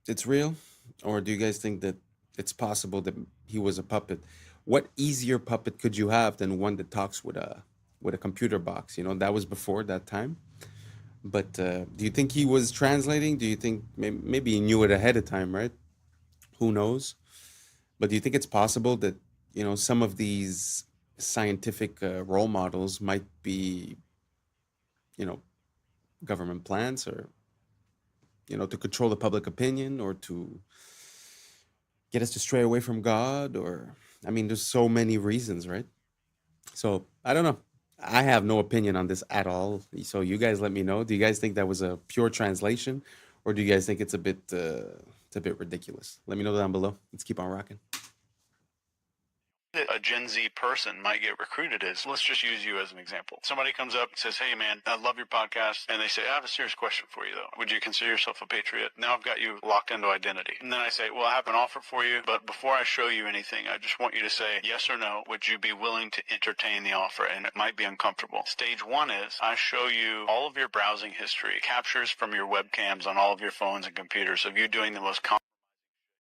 it's real? Or do you guys think that it's possible that he was a puppet? What easier puppet could you have than one that talks with a computer box? You know, that was before that time. But do you think he was translating? Do you think maybe he knew it ahead of time, right? Who knows? But do you think it's possible that, you know, some of these scientific role models might be, you know, government plans or, you know, to control the public opinion or to get us to stray away from God? Or, I mean, there's so many reasons, right? So I don't know. I have no opinion on this at all. So you guys let me know. Do you guys think that was a pure translation, or do you guys think it's a bit ridiculous? Let me know down below. Let's keep on rocking. that a Gen Z person might get recruited is, let's just use you as an example. Somebody comes up and says, hey man, I love your podcast. And they say, I have a serious question for you though. Would you consider yourself a patriot? Now I've got you locked into identity. And then I say, well, I have an offer for you, but before I show you anything, I just want you to say yes or no. Would you be willing to entertain the offer? And it might be uncomfortable. Stage one is I show you all of your browsing history, captures from your webcams on all of your phones and computers of you doing the most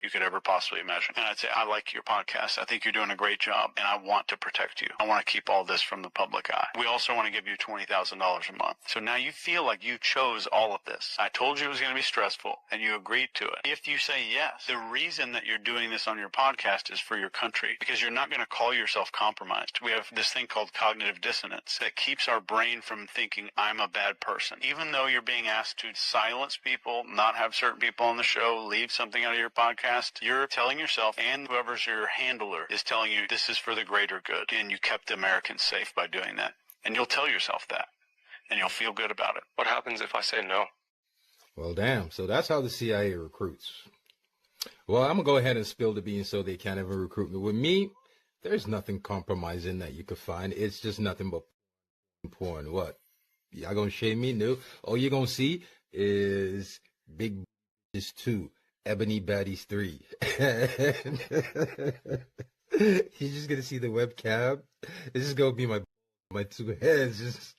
you could ever possibly imagine. And I'd say, I like your podcast. I think you're doing a great job, and I want to protect you. I want to keep all this from the public eye. We also want to give you $20,000 a month. So now you feel like you chose all of this. I told you it was going to be stressful, and you agreed to it. If you say yes, the reason that you're doing this on your podcast is for your country, because you're not going to call yourself compromised. We have this thing called cognitive dissonance that keeps our brain from thinking I'm a bad person. Even though you're being asked to silence people, not have certain people on the show, leave something out of your podcast, you're telling yourself, and whoever's your handler is telling you this is for the greater good, and you kept the Americans safe by doing that. And you'll tell yourself that, and you'll feel good about it. What happens if I say no? Well, damn. So that's how the CIA recruits. Well, I'm going to go ahead and spill the beans so they can't ever recruit me. With me, there's nothing compromising that you could find. It's just nothing but porn. What? Y'all going to shame me? No. All you're going to see is Big is 2. Ebony Baddies 3. You're just gonna see the webcam. This is gonna be my two heads. Just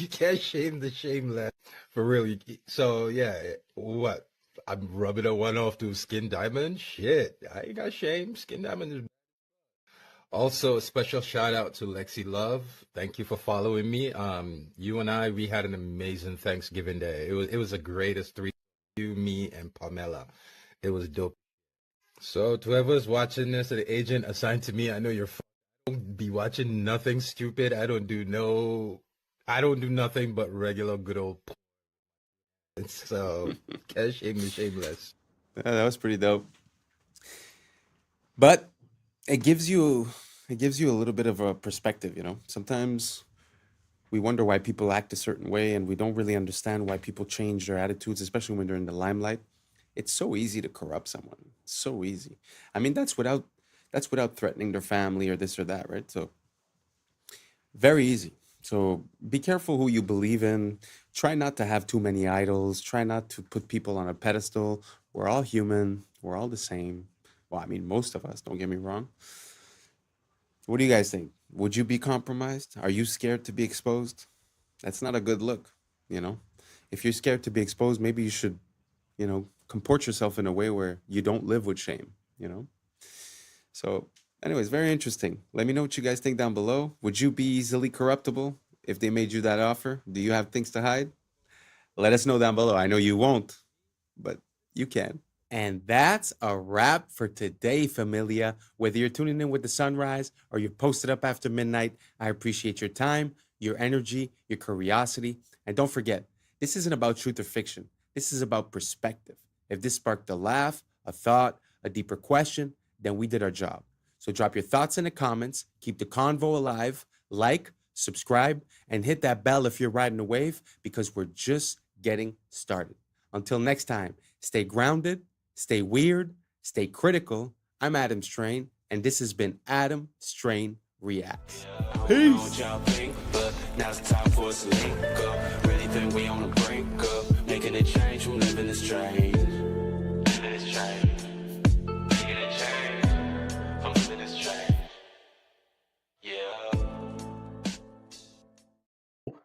you can't shame the shameless for real. So yeah, what? I'm rubbing a one off to Skin Diamond. Shit, I ain't got shame. Skin Diamond is. Also, a special shout out to Lexi Love. Thank you for following me. You and I, we had an amazing Thanksgiving Day. It was the greatest three. You, me, and Pamela. It was dope. So, to whoever's watching this, the agent assigned to me, I know you're. Don't be watching nothing stupid. I don't do nothing but regular good old. So, can't shame the shameless. Yeah, that was pretty dope. But it gives you a little bit of a perspective, you know. Sometimes we wonder why people act a certain way, and we don't really understand why people change their attitudes, especially when they're in the limelight. It's so easy to corrupt someone. So easy. I mean, that's without threatening their family or this or that, right? So very easy. So be careful who you believe in. Try not to have too many idols. Try not to put people on a pedestal. We're all human. We're all the same. Well, I mean, most of us, don't get me wrong. What do you guys think? Would you be compromised? Are you scared to be exposed? That's not a good look, you know? If you're scared to be exposed, maybe you should, you know, comport yourself in a way where you don't live with shame, you know? So, anyways, very interesting. Let me know what you guys think down below. Would you be easily corruptible if they made you that offer? Do you have things to hide? Let us know down below. I know you won't, but you can. And that's a wrap for today, familia. Whether you're tuning in with the sunrise or you're posted up after midnight, I appreciate your time, your energy, your curiosity. And don't forget, this isn't about truth or fiction. This is about perspective. If this sparked a laugh, a thought, a deeper question, then we did our job. So drop your thoughts in the comments, keep the convo alive, like, subscribe, and hit that bell if you're riding a wave, because we're just getting started. Until next time, stay grounded, stay weird, stay critical. I'm Adam Strain, and this has been Adam Strain Reacts. Peace. Now's the time for us to link up. Really think we on the brink up. Making a change from living this strange. Living this strange. Making a change from living this strange. Yeah.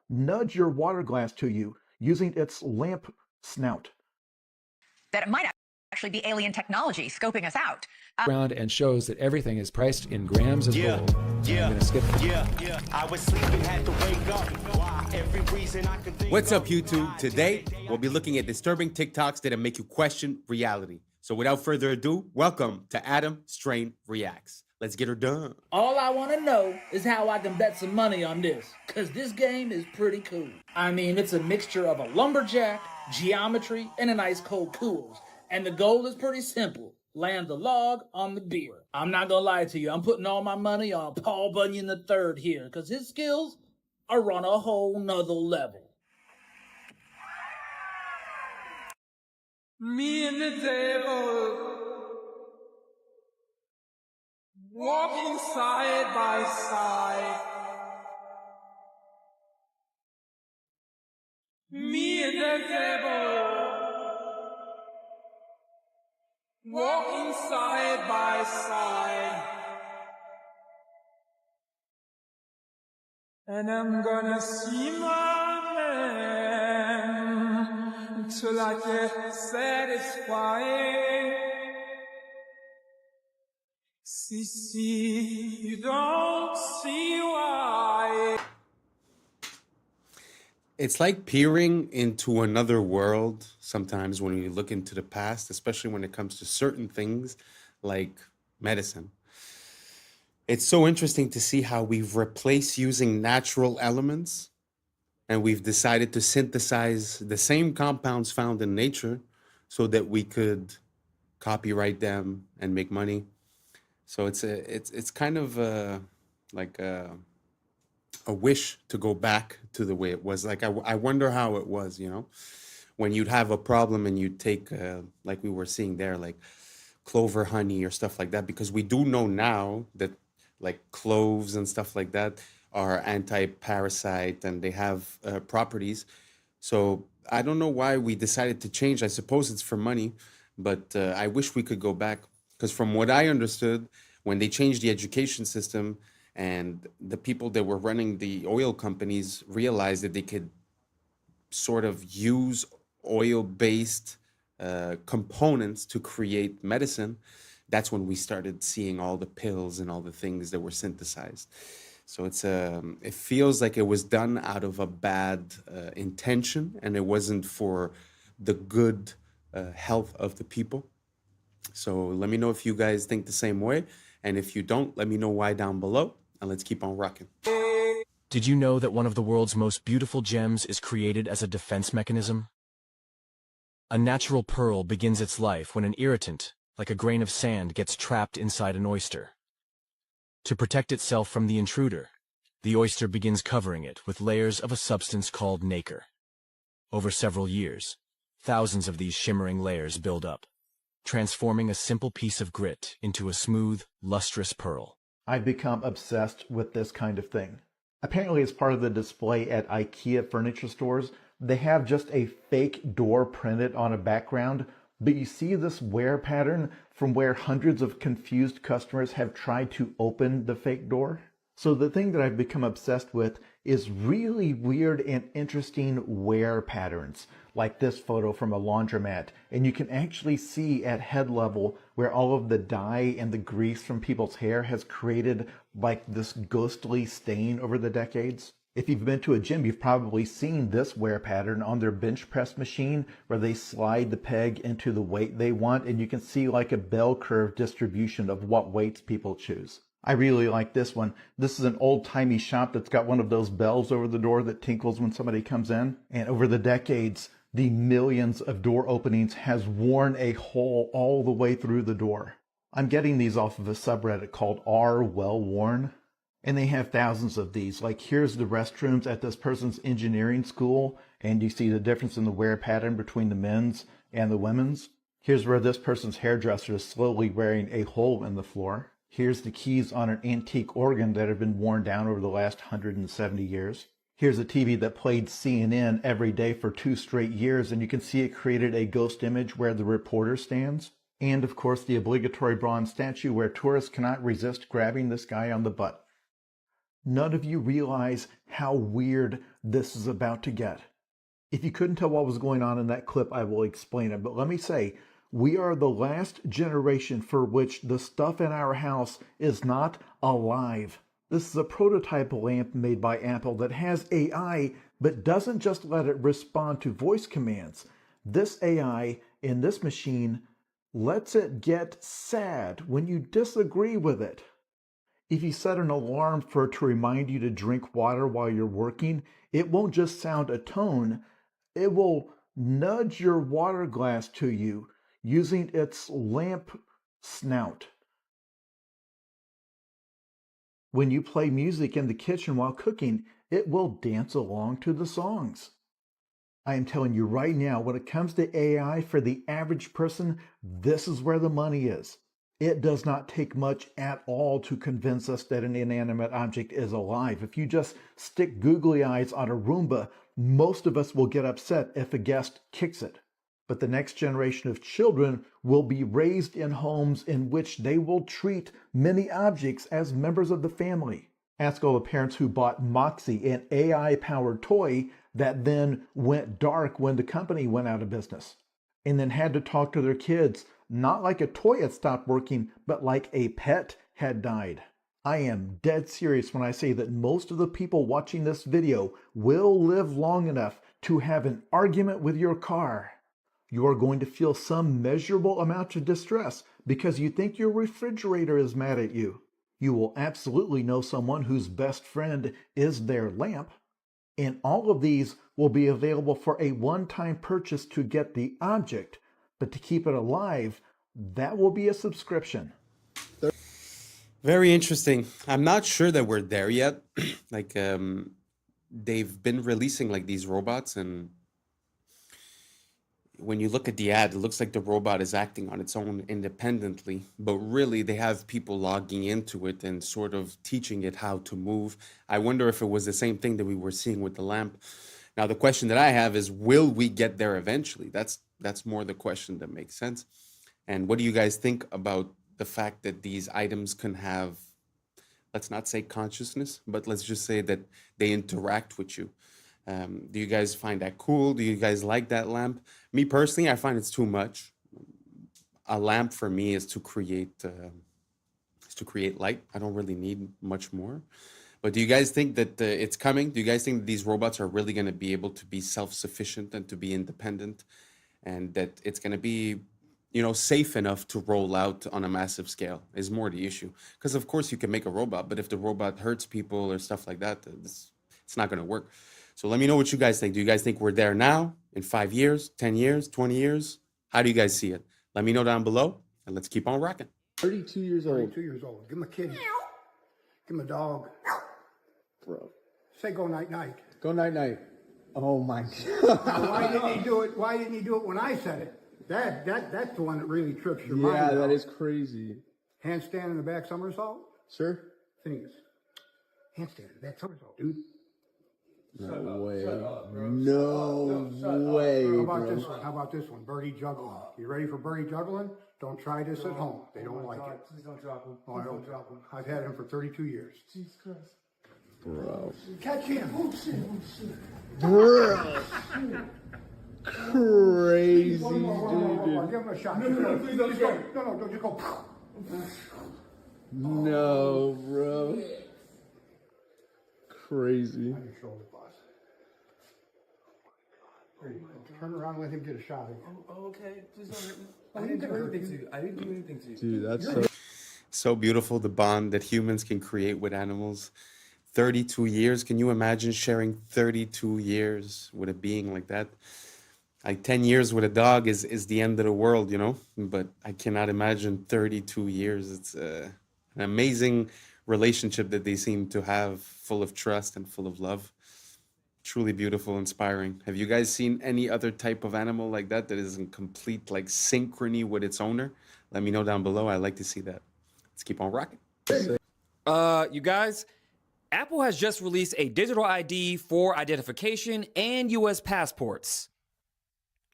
Nudge your water glass to you using its lamp snout. That it might actually be alien technology scoping us out. Around and shows that everything is priced in grams of gold. I'm gonna skip. I was sleeping, had to wake up. Why? Every reason I could think. What's up, YouTube? Today, we'll be looking at disturbing TikToks that'll make you question reality. So without further ado, welcome to Adam Strain Reacts. Let's get her done. All I want to know is how I can bet some money on this, because this game is pretty cool. I mean, it's a mixture of a lumberjack, geometry, and an ice cold cools. And the goal is pretty simple. Land the log on the beer. I'm not going to lie to you. I'm putting all my money on Paul Bunyan III here, because his skills are on a whole nother level. Me and the devil. walking side by side. Me and the devil, walking side by side. And I'm gonna see my man till I get satisfied. See, you don't see why. It's like peering into another world sometimes when you look into the past, especially when it comes to certain things like medicine. It's so interesting to see how we've replaced using natural elements and we've decided to synthesize the same compounds found in nature so that we could copyright them and make money. So it's kind of like a wish to go back to the way it was. Like I wonder how it was, you know, when you'd have a problem and you'd take like we were seeing there, like clover honey or stuff like that, because we do know now that like cloves and stuff like that are anti-parasite and they have properties. So I don't know why we decided to change. I suppose it's for money, but I wish we could go back, because from what I understood, when they changed the education system and the people that were running the oil companies realized that they could sort of use oil-based components to create medicine, that's when we started seeing all the pills and all the things that were synthesized. So it feels like it was done out of a bad intention, and it wasn't for the good health of the people. So let me know if you guys think the same way, and if you don't, let me know why down below, and let's keep on rocking. Did you know that one of the world's most beautiful gems is created as a defense mechanism? A natural pearl begins its life when an irritant, like a grain of sand, gets trapped inside an oyster. To protect itself from the intruder, the oyster begins covering it with layers of a substance called nacre. Over several years, thousands of these shimmering layers build up, transforming a simple piece of grit into a smooth, lustrous pearl. I've become obsessed with this kind of thing. Apparently, as part of the display at IKEA furniture stores, they have just a fake door printed on a background, but you see this wear pattern from where hundreds of confused customers have tried to open the fake door. So the thing that I've become obsessed with is really weird and interesting wear patterns, like this photo from a laundromat. And you can actually see at head level where all of the dye and the grease from people's hair has created like this ghostly stain over the decades. If you've been to a gym, you've probably seen this wear pattern on their bench press machine where they slide the peg into the weight they want, and you can see like a bell curve distribution of what weights people choose. I really like this one. This is an old-timey shop that's got one of those bells over the door that tinkles when somebody comes in. And over the decades, the millions of door openings has worn a hole all the way through the door. I'm getting these off of a subreddit called R Well Worn. And they have thousands of these. Like here's the restrooms at this person's engineering school, and you see the difference in the wear pattern between the men's and the women's. Here's where this person's hairdresser is slowly wearing a hole in the floor. Here's the keys on an antique organ that have been worn down over the last 170 years. Here's a TV that played CNN every day for 2 straight years, and you can see it created a ghost image where the reporter stands. And of course the obligatory bronze statue where tourists cannot resist grabbing this guy on the butt. None of you realize how weird this is about to get. If you couldn't tell what was going on in that clip, I will explain it. But let me say, we are the last generation for which the stuff in our house is not alive. This is a prototype lamp made by Apple that has AI, but doesn't just let it respond to voice commands. This AI in this machine lets it get sad when you disagree with it. If you set an alarm for it to remind you to drink water while you're working, it won't just sound a tone, it will nudge your water glass to you using its lamp snout. When you play music in the kitchen while cooking, it will dance along to the songs. I am telling you right now, when it comes to AI for the average person, this is where the money is. It does not take much at all to convince us that an inanimate object is alive. If you just stick googly eyes on a Roomba, most of us will get upset if a guest kicks it. But the next generation of children will be raised in homes in which they will treat many objects as members of the family. Ask all the parents who bought Moxie, an AI-powered toy that then went dark when the company went out of business, and then had to talk to their kids, not like a toy had stopped working, but like a pet had died. I am dead serious when I say that most of the people watching this video will live long enough to have an argument with your car. You are going to feel some measurable amount of distress because you think your refrigerator is mad at you. You will absolutely know someone whose best friend is their lamp. And all of these will be available for a one-time purchase to get the object, but to keep it alive, that will be a subscription. Very interesting. I'm not sure that we're there yet. Like, they've been releasing like these robots, and when you look at the ad, it looks like the robot is acting on its own independently, but really they have people logging into it and sort of teaching it how to move. I wonder if it was the same thing that we were seeing with the lamp. Now, the question that I have is, will we get there eventually? That's more the question that makes sense. And what do you guys think about the fact that these items can have, let's not say consciousness, but let's just say that they interact with you? Do you guys find that cool? Do you guys like that lamp? Me personally, I find it's too much. A lamp for me is to create light. I don't really need much more. But do you guys think that it's coming? Do you guys think that these robots are really going to be able to be self-sufficient and to be independent, and that it's going to be, you know, safe enough to roll out on a massive scale? Is more the issue. Because of course you can make a robot, but if the robot hurts people or stuff like that, it's not going to work. So let me know what you guys think. Do you guys think we're there now, in 5 years, 10 years, 20 years? How do you guys see it? Let me know down below, and let's keep on rocking. 32 years old. 32 years old. Give him a kitty. Give him a dog. Bro. Say go night night. Go night night. Oh my God. Now, why didn't he do it? Why didn't he do it when I said it? That's the one that really trips your mind. Yeah, that out. is crazy. Handstand in the back somersault. Sure. Fingers. Handstand in the back somersault, dude. No way. No way, How about bro. this one? How about this one? Birdie juggling. You ready for birdie juggling? Don't try this at home. They don't like it. Please don't drop him. Oh, I don't drop him. I've had him for 32 years. Jesus Christ. Bro. Catch him. Oh shit. Oh shit. Bro. Crazy, One more. dude. Give him a shot. Please don't Just go. No, just go. No, bro. Crazy. On your shoulder, boss. There you go. Turn around and let him get a shot. Oh, okay. Please don't hurt me. I didn't do anything to you. I didn't do anything to you. Dude, that's So beautiful, the bond that humans can create with animals. 32 years. Can you imagine sharing 32 years with a being like that? Like 10 years with a dog is the end of the world, you know? But I cannot imagine 32 years. It's an amazing relationship that they seem to have, full of trust and full of love. Truly beautiful, inspiring. Have you guys seen any other type of animal like that is in complete like synchrony with its owner? Let me know down below. I'd like to see that. Let's keep on rocking. You guys, Apple has just released a digital ID for identification and US passports.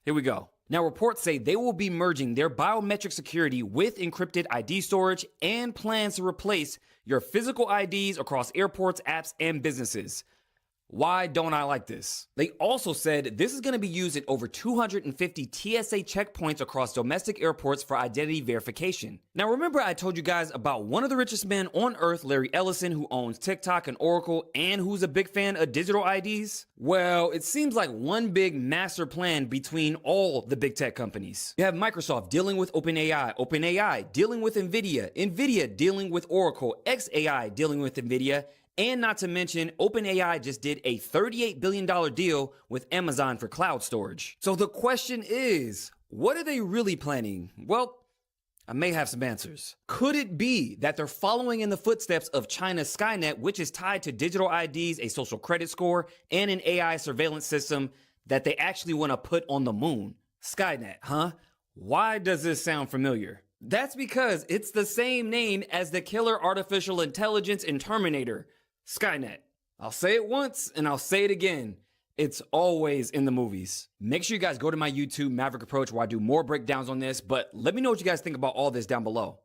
Here we go. Now, reports say they will be merging their biometric security with encrypted ID storage and plans to replace your physical IDs across airports, apps, and businesses. Why don't I like this? They also said this is going to be used at over 250 TSA checkpoints across domestic airports for identity verification. Now, remember I told you guys about one of the richest men on earth, Larry Ellison, who owns TikTok and Oracle, and who's a big fan of digital IDs? Well, it seems like one big master plan between all the big tech companies. You have Microsoft dealing with OpenAI, OpenAI dealing with NVIDIA, NVIDIA dealing with Oracle, xAI dealing with NVIDIA, and not to mention, OpenAI just did a $38 billion deal with Amazon for cloud storage. So the question is, what are they really planning? Well, I may have some answers. Could it be that they're following in the footsteps of China's Skynet, which is tied to digital IDs, a social credit score, and an AI surveillance system that they actually want to put on the moon? Skynet, huh? Why does this sound familiar? That's because it's the same name as the killer artificial intelligence in Terminator, Skynet. I'll say it once and I'll say it again. It's always in the movies. Make sure you guys go to my YouTube, Maverick Approach, where I do more breakdowns on this, but let me know what you guys think about all this down below.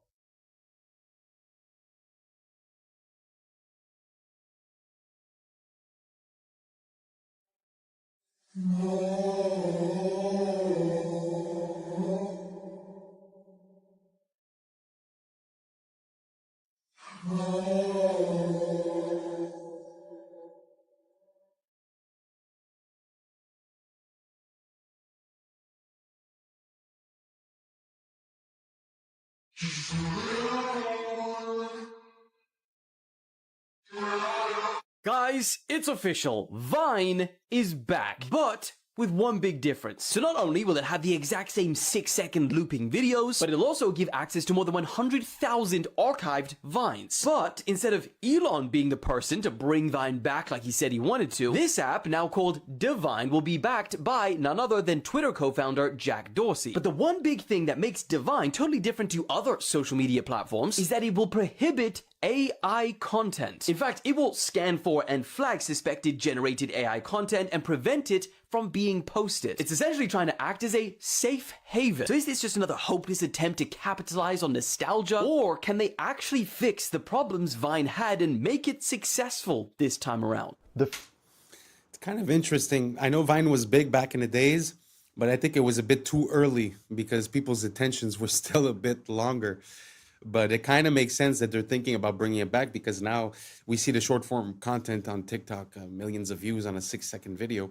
Guys, it's official. Vine is back, but with one big difference. So not only will it have the exact same 6-second looping videos, but it'll also give access to more than 100,000 archived Vines. But instead of Elon being the person to bring Vine back like he said he wanted to, this app, now called Divine, will be backed by none other than Twitter co-founder Jack Dorsey. But the one big thing that makes Divine totally different to other social media platforms is that it will prohibit AI content. In fact, it will scan for and flag suspected generated AI content and prevent it from being posted. It's essentially trying to act as a safe haven. So is this just another hopeless attempt to capitalize on nostalgia? Or can they actually fix the problems Vine had and make it successful this time around? It's kind of interesting. I know Vine was big back in the days, but I think it was a bit too early because people's attentions were still a bit longer. But it kind of makes sense that they're thinking about bringing it back because now we see the short form content on TikTok, millions of views on a 6-second video.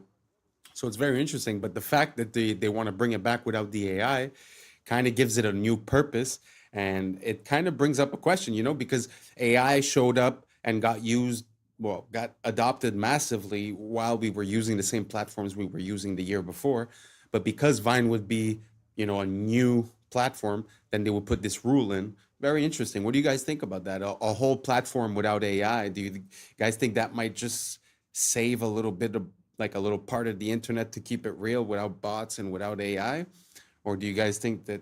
So it's very interesting. But the fact that they want to bring it back without the AI kind of gives it a new purpose. And it kind of brings up a question, you know, because AI showed up and got adopted massively while we were using the same platforms we were using the year before. But because Vine would be, you know, a new platform, then they would put this rule in. Very interesting. What do you guys think about that? A whole platform without AI. Do you guys think that might just save a little bit of, like, a little part of the internet to keep it real without bots and without AI? Or do you guys think that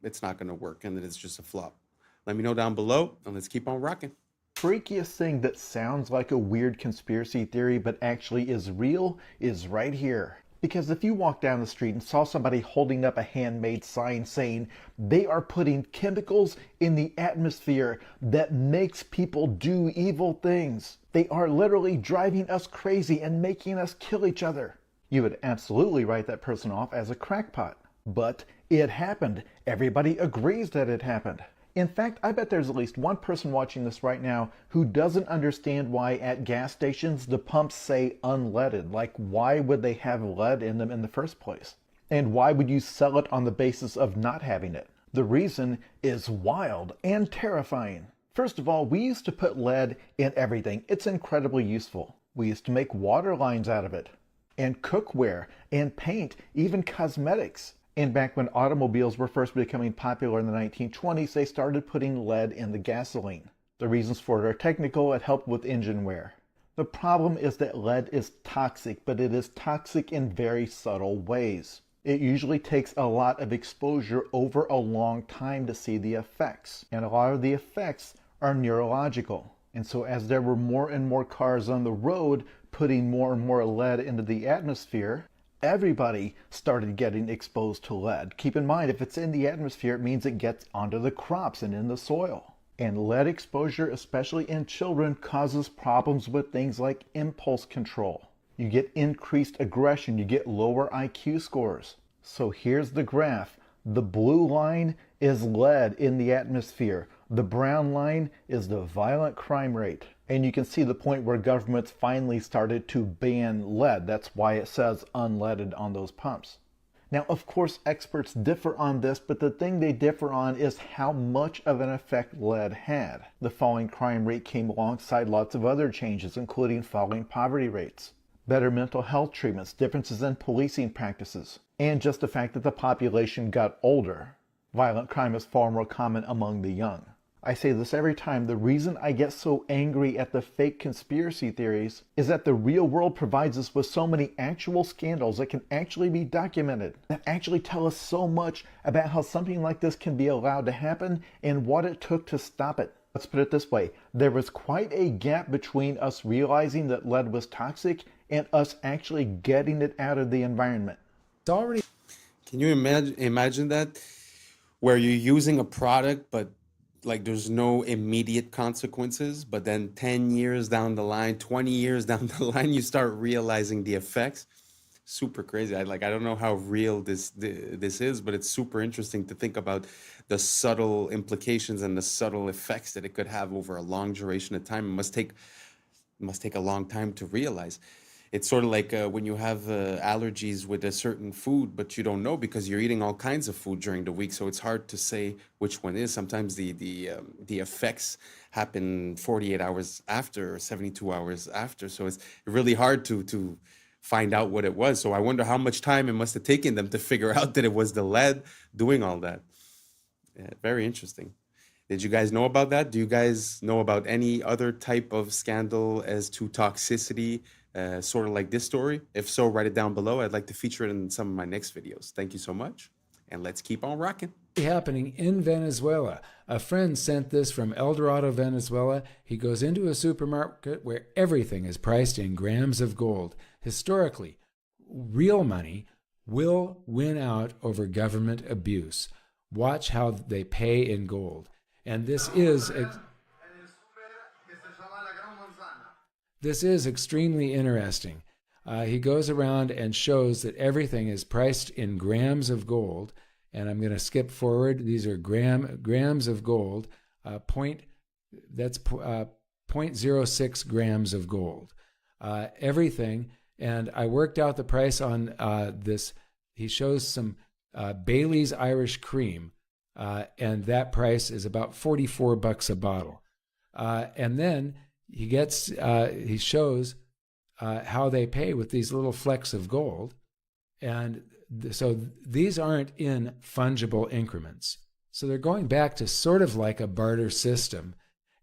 it's not going to work and that it's just a flop? Let me know down below and let's keep on rocking. Freakiest thing that sounds like a weird conspiracy theory but actually is real is right here. Because if you walk down the street and saw somebody holding up a handmade sign saying they are putting chemicals in the atmosphere that makes people do evil things, they are literally driving us crazy and making us kill each other, you would absolutely write that person off as a crackpot. But it happened. Everybody agrees that it happened. In fact, I bet there's at least one person watching this right now who doesn't understand why at gas stations the pumps say unleaded. Like, why would they have lead in them in the first place? And why would you sell it on the basis of not having it? The reason is wild and terrifying. First of all, we used to put lead in everything. It's incredibly useful. We used to make water lines out of it, and cookware, and paint, even cosmetics. And back when automobiles were first becoming popular in the 1920s, they started putting lead in the gasoline. The reasons for it are technical. It helped with engine wear. The problem is that lead is toxic, but it is toxic in very subtle ways. It usually takes a lot of exposure over a long time to see the effects. And a lot of the effects are neurological. And so as there were more and more cars on the road putting more and more lead into the atmosphere, everybody started getting exposed to lead. Keep in mind, if it's in the atmosphere, it means it gets onto the crops and in the soil. And lead exposure, especially in children, causes problems with things like impulse control. You get increased aggression, you get lower IQ scores. So here's the graph. The blue line is lead in the atmosphere. The brown line is the violent crime rate. And you can see the point where governments finally started to ban lead. That's why it says unleaded on those pumps. Now, of course, experts differ on this, but the thing they differ on is how much of an effect lead had. The falling crime rate came alongside lots of other changes, including falling poverty rates, better mental health treatments, differences in policing practices, and just the fact that the population got older. Violent crime is far more common among the young. I say this every time. The reason I get so angry at the fake conspiracy theories is that the real world provides us with so many actual scandals that can actually be documented, that actually tell us so much about how something like this can be allowed to happen and what it took to stop it. Let's put it this way. There was quite a gap between us realizing that lead was toxic and us actually getting it out of the environment. It's already... Can you imagine that? Where you're using a product, but like there's no immediate consequences, but then 10 years down the line, 20 years down the line, you start realizing the effects. Super crazy. I don't know how real this is, but it's super interesting to think about the subtle implications and the subtle effects that it could have over a long duration of time. It must take a long time to realize. It's sort of like when you have allergies with a certain food, but you don't know because you're eating all kinds of food during the week. So it's hard to say which one is. Sometimes the effects happen 48 hours after or 72 hours after. So it's really hard to find out what it was. So I wonder how much time it must have taken them to figure out that it was the lead doing all that. Yeah, very interesting. Did you guys know about that? Do you guys know about any other type of scandal as to toxicity? Sort of like this story? If so, write it down below. I'd like to feature it in some of my next videos. Thank you so much, and let's keep on rocking. Happening in Venezuela. A friend sent this from El Dorado, Venezuela. He goes into a supermarket where everything is priced in grams of gold. Historically, real money will win out over government abuse. Watch how they pay in gold. And this is extremely interesting. He goes around and shows that everything is priced in grams of gold. And I'm going to skip forward. These are grams of gold. 0.06 grams of gold. Everything. And I worked out the price on this. He shows some Bailey's Irish Cream. And that price is about $44 a bottle. And then he shows how they pay with these little flecks of gold. And so these aren't in fungible increments. So they're going back to sort of like a barter system.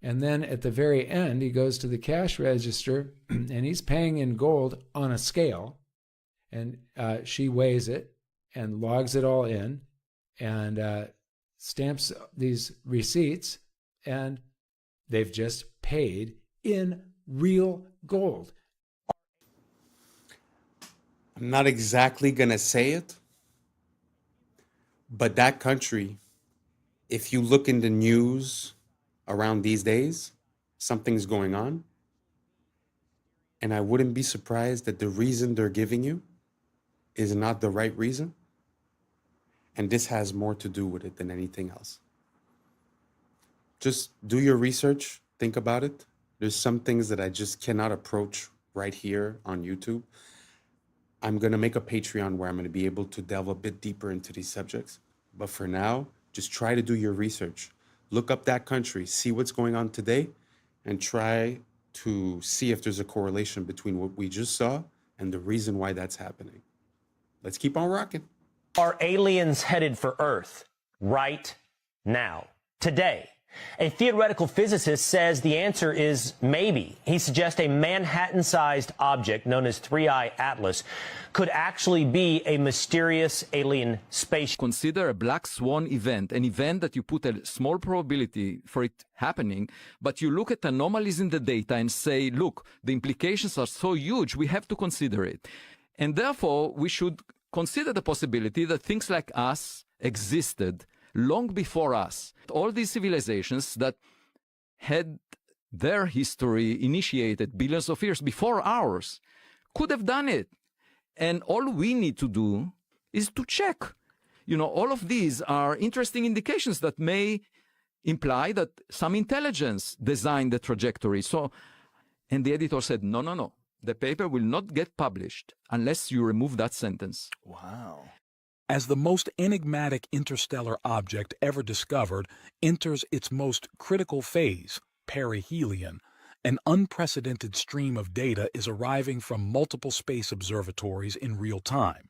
And then at the very end, he goes to the cash register and he's paying in gold on a scale. And she weighs it and logs it all in and stamps these receipts. And they've just paid in real gold. I'm not exactly going to say it, but that country, if you look in the news around these days, something's going on. And I wouldn't be surprised that the reason they're giving you is not the right reason. And this has more to do with it than anything else. Just do your research, think about it. There's some things that I just cannot approach right here on YouTube. I'm going to make a Patreon where I'm going to be able to delve a bit deeper into these subjects. But for now, just try to do your research. Look up that country, see what's going on today, and try to see if there's a correlation between what we just saw and the reason why that's happening. Let's keep on rocking. Are aliens headed for Earth right now, today? A theoretical physicist says the answer is maybe. He suggests a Manhattan-sized object known as 3I Atlas could actually be a mysterious alien spaceship. Consider a black swan event, an event that you put a small probability for it happening, but you look at anomalies in the data and say, look, the implications are so huge, we have to consider it. And therefore, we should consider the possibility that things like us existed long before us. All these civilizations that had their history initiated billions of years before ours could have done it. And all we need to do is to check. All of these are interesting indications that may imply that some intelligence designed the trajectory. And the editor said, no. The paper will not get published unless you remove that sentence. Wow. As the most enigmatic interstellar object ever discovered enters its most critical phase, perihelion, an unprecedented stream of data is arriving from multiple space observatories in real time.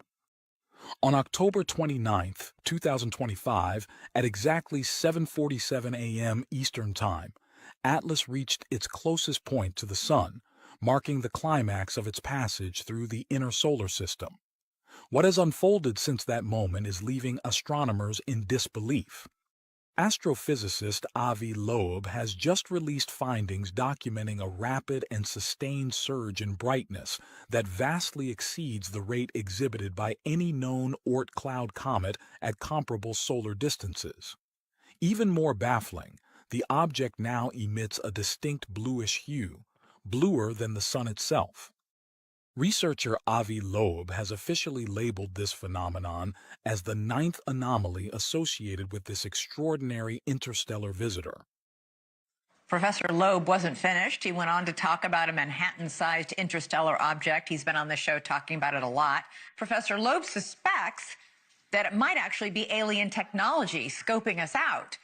On October 29, 2025, at exactly 7:47 a.m. Eastern Time, Atlas reached its closest point to the Sun, marking the climax of its passage through the inner solar system. What has unfolded since that moment is leaving astronomers in disbelief. Astrophysicist Avi Loeb has just released findings documenting a rapid and sustained surge in brightness that vastly exceeds the rate exhibited by any known Oort cloud comet at comparable solar distances. Even more baffling, the object now emits a distinct bluish hue, bluer than the Sun itself. Researcher Avi Loeb has officially labeled this phenomenon as the 9th anomaly associated with this extraordinary interstellar visitor. Professor Loeb wasn't finished. He went on to talk about a Manhattan-sized interstellar object. He's been on the show talking about it a lot. Professor Loeb suspects that it might actually be alien technology scoping us out.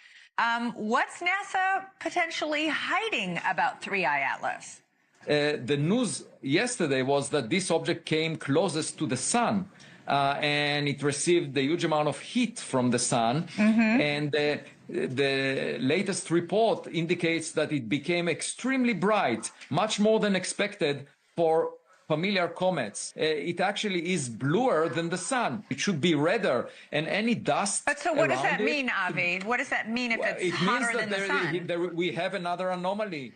What's NASA potentially hiding about 3I Atlas? The news yesterday was that this object came closest to the sun, and it received a huge amount of heat from the sun. And the latest report indicates that it became extremely bright, much more than expected for familiar comets. It actually is bluer than the sun. It should be redder, and any dust. But so what does that mean, Avi? What does that mean if it's hotter than the sun? We have another anomaly.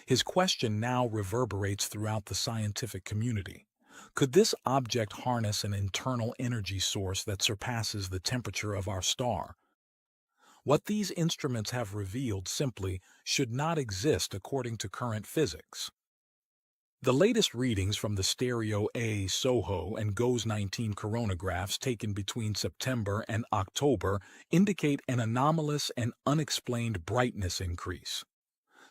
His question now reverberates throughout the scientific community. Could this object harness an internal energy source that surpasses the temperature of our star? What these instruments have revealed simply should not exist according to current physics. The latest readings from the Stereo A, SOHO, and GOES 19 coronagraphs taken between September and October indicate an anomalous and unexplained brightness increase.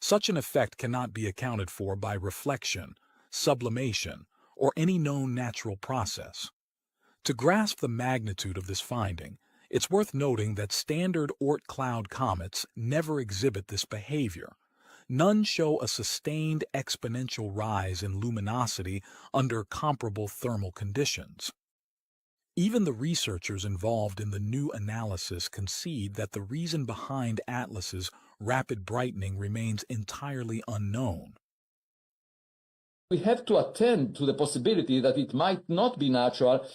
Such an effect cannot be accounted for by reflection, sublimation, or any known natural process. To grasp the magnitude of this finding, it's worth noting that standard Oort cloud comets never exhibit this behavior. None show a sustained exponential rise in luminosity under comparable thermal conditions. Even the researchers involved in the new analysis concede that the reason behind Atlas's rapid brightening remains entirely unknown. We have to attend to the possibility that it might not be natural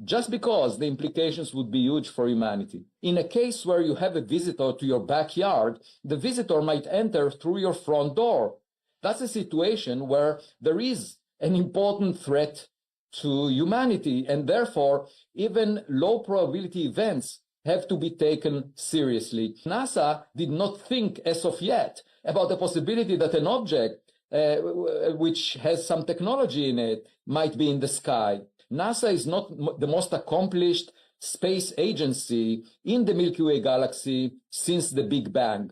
just because the implications would be huge for humanity. In a case where you have a visitor to your backyard, the visitor might enter through your front door. That's a situation where there is an important threat to humanity, and therefore even low probability events have to be taken seriously. NASA did not think as of yet about the possibility that an object which has some technology in it might be in the sky. NASA is not the most accomplished space agency in the Milky Way galaxy since the Big Bang,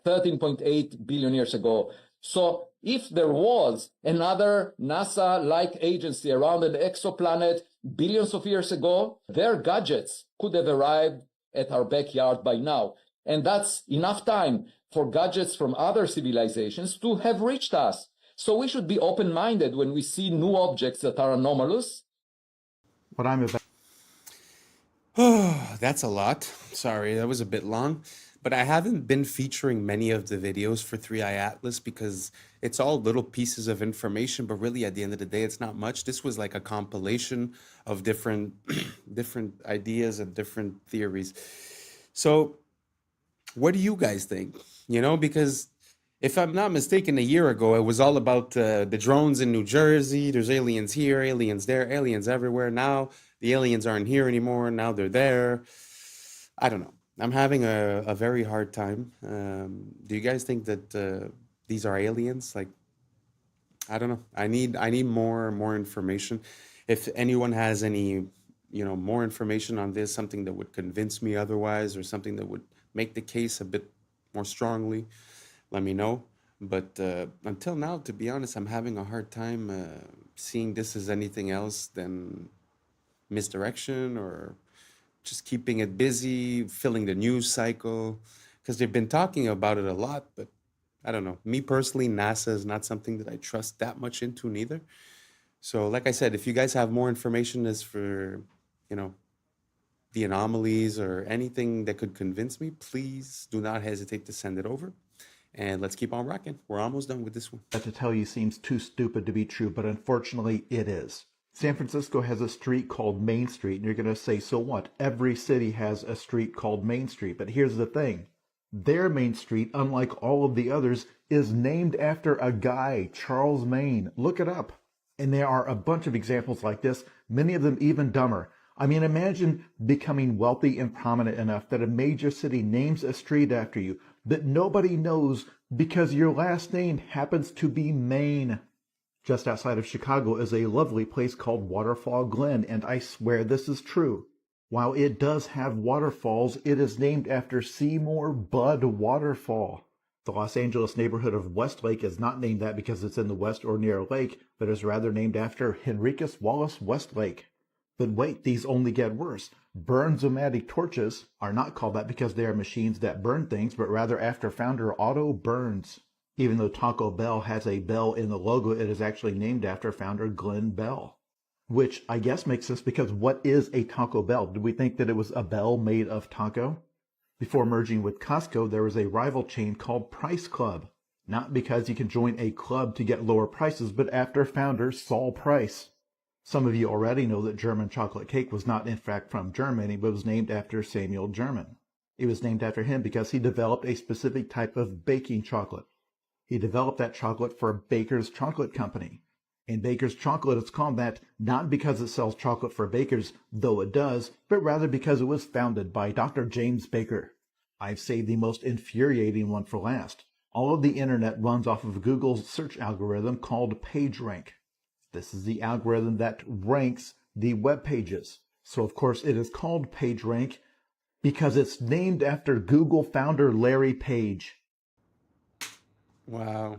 13.8 billion years ago. So if there was another NASA-like agency around an exoplanet billions of years ago, their gadgets could have arrived at our backyard by now. And that's enough time for gadgets from other civilizations to have reached us. So we should be open-minded when we see new objects that are anomalous. What I'm about. Oh, that's a lot. Sorry, that was a bit long. But I haven't been featuring many of the videos for 3i Atlas because it's all little pieces of information, but really at the end of the day, it's not much. This was like a compilation of different ideas and different theories. So what do you guys think? You know, because if I'm not mistaken, a year ago, it was all about the drones in New Jersey. There's aliens here, aliens there, aliens everywhere. Now the aliens aren't here anymore. Now they're there. I don't know. I'm having a very hard time. Do you guys think that these are aliens? Like, I don't know. I need more information. If anyone has any, more information on this, something that would convince me otherwise, or something that would make the case a bit more strongly, let me know. But until now, to be honest, I'm having a hard time seeing this as anything else than misdirection or just keeping it busy, filling the news cycle, because they've been talking about it a lot, but I don't know. Me personally, NASA is not something that I trust that much into neither. So like I said, if you guys have more information as for, you know, the anomalies or anything that could convince me, please do not hesitate to send it over. And let's keep on rocking. We're almost done with this one. That to tell you seems too stupid to be true, but unfortunately it is. San Francisco has a street called Main Street, and you're going to say, so what? Every city has a street called Main Street. But here's the thing. Their Main Street, unlike all of the others, is named after a guy, Charles Maine. Look it up. And there are a bunch of examples like this, many of them even dumber. I mean, imagine becoming wealthy and prominent enough that a major city names a street after you that nobody knows because your last name happens to be Maine. Just outside of Chicago is a lovely place called Waterfall Glen, and I swear this is true. While it does have waterfalls, it is named after Seymour Bud Waterfall. The Los Angeles neighborhood of Westlake is not named that because it's in the west or near a lake, but is rather named after Henricus Wallace Westlake. But wait, these only get worse. Burns-O-Matic torches are not called that because they are machines that burn things, but rather after founder Otto Burns. Even though Taco Bell has a bell in the logo, it is actually named after founder Glenn Bell. Which I guess makes sense because what is a Taco Bell? Do we think that it was a bell made of taco? Before merging with Costco, there was a rival chain called Price Club. Not because you can join a club to get lower prices, but after founder Saul Price. Some of you already know that German chocolate cake was not in fact from Germany, but was named after Samuel German. It was named after him because he developed a specific type of baking chocolate. He developed that chocolate for Baker's Chocolate Company. And Baker's Chocolate is called that not because it sells chocolate for bakers, though it does, but rather because it was founded by Dr. James Baker. I've saved the most infuriating one for last. All of the internet runs off of Google's search algorithm called PageRank. This is the algorithm that ranks the web pages. So of course it is called PageRank because it's named after Google founder Larry Page. Wow.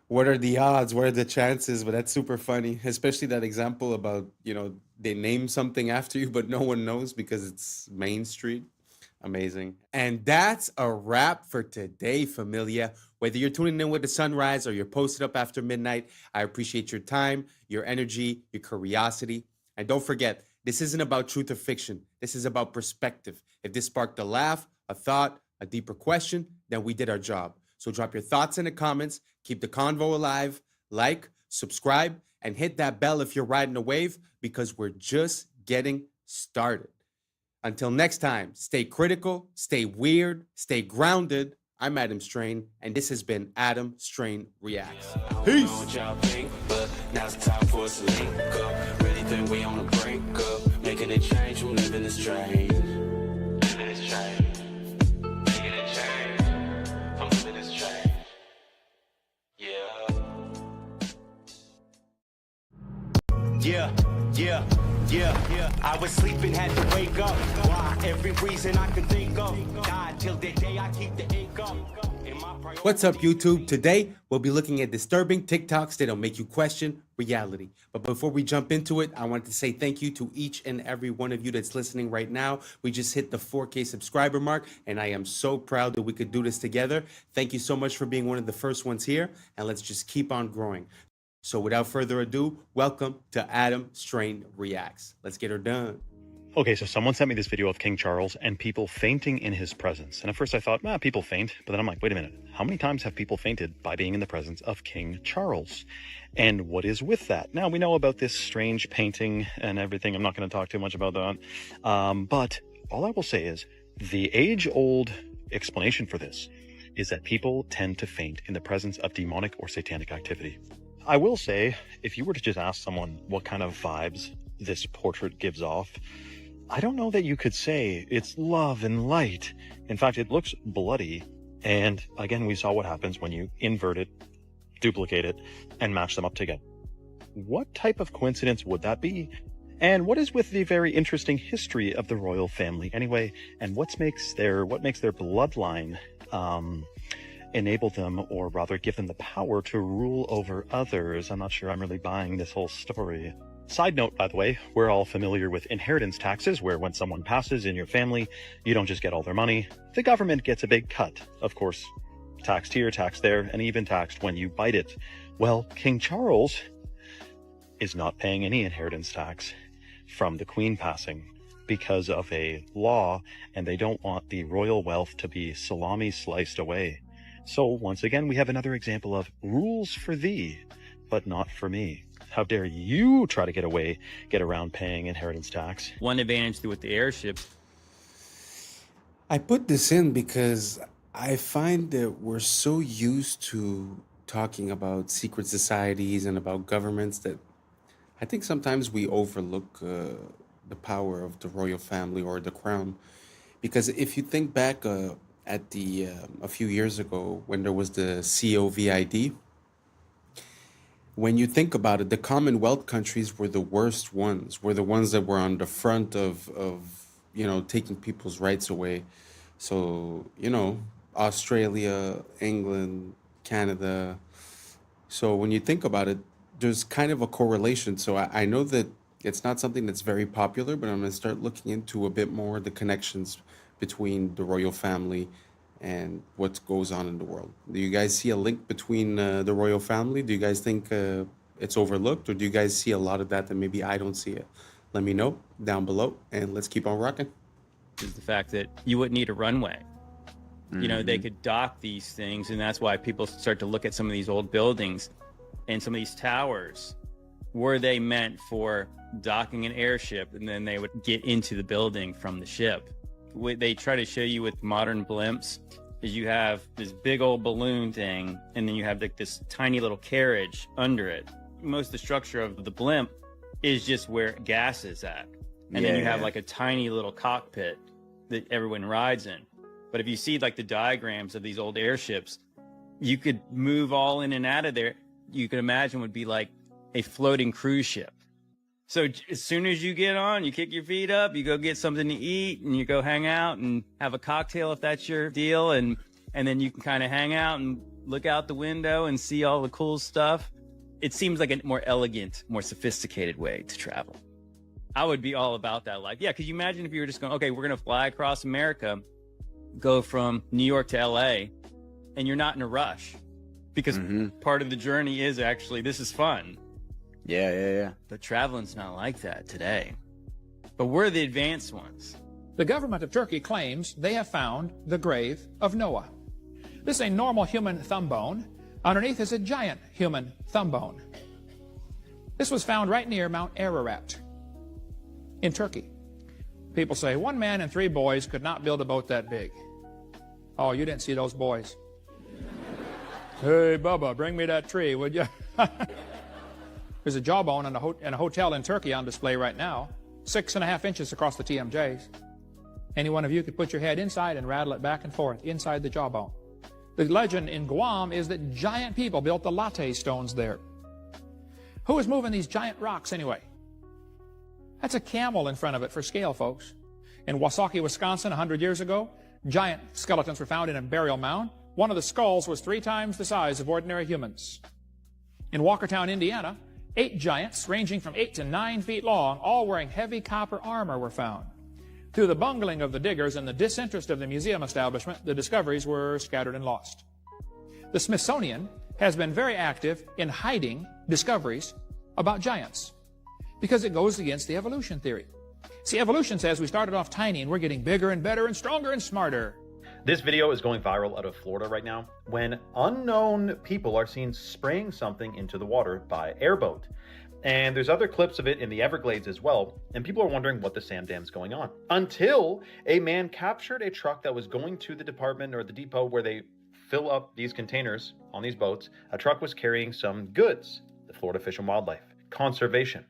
What are the odds? What are the chances? But that's super funny, especially that example about, you know, they name something after you, but no one knows because it's Main Street. Amazing. And that's a wrap for today, familia. Whether you're tuning in with the sunrise or you're posted up after midnight, I appreciate your time, your energy, your curiosity. And don't forget, this isn't about truth or fiction. This is about perspective. If this sparked a laugh, a thought, a deeper question, then we did our job. So drop your thoughts in the comments, keep the convo alive, like, subscribe, and hit that bell if you're riding a wave because we're just getting started. Until next time, stay critical, stay weird, stay grounded. I'm Adam Strain, and this has been Adam Strain Reacts. Peace! But now's the time for us to link up. Really think we on the brink up. Making a change, I'm living this strange. Living this strange. Making a change. I'm living this strange. Yeah. I was sleeping, had to wake up. Why? Every reason I could think of. God, till the day I keep the income. What's up, YouTube? Today, we'll be looking at disturbing TikToks that'll make you question reality. But before we jump into it, I wanted to say thank you to each and every one of you that's listening right now. We just hit the 4K subscriber mark, and I am so proud that we could do this together. Thank you so much for being one of the first ones here, and let's just keep on growing. So without further ado, welcome to Adam Strain Reacts. Let's get her done. Okay, so someone sent me this video of King Charles and people fainting in his presence. And at first I thought, people faint. But then I'm like, wait a minute. How many times have people fainted by being in the presence of King Charles? And what is with that? Now, we know about this strange painting and everything. I'm not going to talk too much about that. But all I will say is the age-old explanation for this is that people tend to faint in the presence of demonic or satanic activity. I will say, if you were to just ask someone what kind of vibes this portrait gives off, I don't know that you could say it's love and light. In fact, it looks bloody. And again, we saw what happens when you invert it, duplicate it, and match them up together. What type of coincidence would that be? And what is with the very interesting history of the royal family anyway? And what makes their bloodline enable them, or rather give them the power to rule over others? I'm not sure I'm really buying this whole story. Side note, by the way, we're all familiar with inheritance taxes, where when someone passes in your family, you don't just get all their money. The government gets a big cut. Of course, taxed here, taxed there, and even taxed when you bite it. Well, King Charles is not paying any inheritance tax from the Queen passing because of a law, and they don't want the royal wealth to be salami sliced away. So once again, we have another example of rules for thee, but not for me. How dare you try to get around paying inheritance tax? One advantage with the airship. I put this in because I find that we're so used to talking about secret societies and about governments that I think sometimes we overlook the power of the royal family or the crown. Because if you think back at a few years ago when there was the COVID, when you think about it, the Commonwealth countries were the worst ones, were the ones that were on the front of taking people's rights away. So, Australia, England, Canada. So when you think about it, there's kind of a correlation. So I know that it's not something that's very popular, but I'm going to start looking into a bit more the connections between the royal family and what goes on in the world. Do you guys see a link between the royal family? Do you guys think it's overlooked, or do you guys see a lot of that maybe I don't see it? Let me know down below, and let's keep on rocking. Is the fact that you wouldn't need a runway. They could dock these things, and that's why people start to look at some of these old buildings and some of these towers. Were they meant for docking an airship, and then they would get into the building from the ship? What they try to show you with modern blimps is you have this big old balloon thing, and then you have this tiny little carriage under it. Most of the structure of the blimp is just where gas is at. And then you have like a tiny little cockpit that everyone rides in. But if you see like the diagrams of these old airships, you could move all in and out of there. You could imagine would be like a floating cruise ship. So as soon as you get on, you kick your feet up, you go get something to eat, and you go hang out and have a cocktail if that's your deal. And then you can kind of hang out and look out the window and see all the cool stuff. It seems like a more elegant, more sophisticated way to travel. I would be all about that life. Yeah, because you imagine if you were just going, okay, we're going to fly across America, go from New York to LA, and you're not in a rush. Because part of the journey is actually, this is fun. Yeah. But traveling's not like that today. But we're the advanced ones. The government of Turkey claims they have found the grave of Noah. This is a normal human thumb bone. Underneath is a giant human thumb bone. This was found right near Mount Ararat in Turkey. People say 1 man and 3 boys could not build a boat that big. Oh, you didn't see those boys. Hey, Bubba, bring me that tree, would you? There's a jawbone in a hotel in Turkey on display right now, 6.5 inches across the TMJs. Any one of you could put your head inside and rattle it back and forth inside the jawbone. The legend in Guam is that giant people built the latte stones there. Who is moving these giant rocks anyway? That's a camel in front of it for scale, folks. In Wasaki, Wisconsin, 100 years ago, giant skeletons were found in a burial mound. One of the skulls was 3 times the size of ordinary humans. In Walkertown, Indiana, 8 giants, ranging from 8 to 9 feet long, all wearing heavy copper armor, were found. Through the bungling of the diggers and the disinterest of the museum establishment, the discoveries were scattered and lost. The Smithsonian has been very active in hiding discoveries about giants because it goes against the evolution theory. See, evolution says we started off tiny and we're getting bigger and better and stronger and smarter. This video is going viral out of Florida right now when unknown people are seen spraying something into the water by airboat. And there's other clips of it in the Everglades as well, and people are wondering what the sand dam's going on. Until a man captured a truck that was going to the department or the depot where they fill up these containers on these boats. A truck was carrying some goods, the Florida Fish and Wildlife Conservation.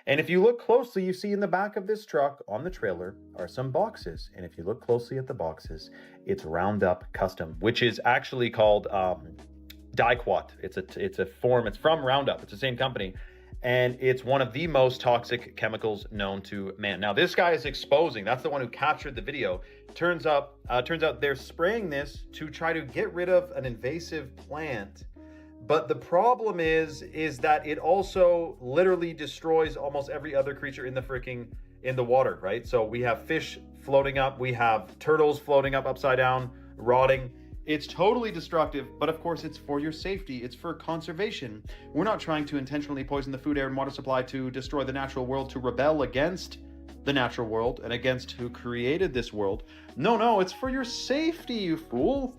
And if you look closely, you see in the back of this truck on the trailer are some boxes. And if you look closely at the boxes, it's Roundup Custom, which is actually called Diquat. It's a form, it's from Roundup. It's the same company. And it's one of the most toxic chemicals known to man. Now, this guy is exposing, that's the one who captured the video. Turns out they're spraying this to try to get rid of an invasive plant. But the problem is that it also literally destroys almost every other creature in the water, right? So we have fish floating up, we have turtles floating up upside down, rotting. It's totally destructive, but of course it's for your safety. It's for conservation. We're not trying to intentionally poison the food, air, and water supply to destroy the natural world, to rebel against the natural world and against who created this world. No, it's for your safety, you fool.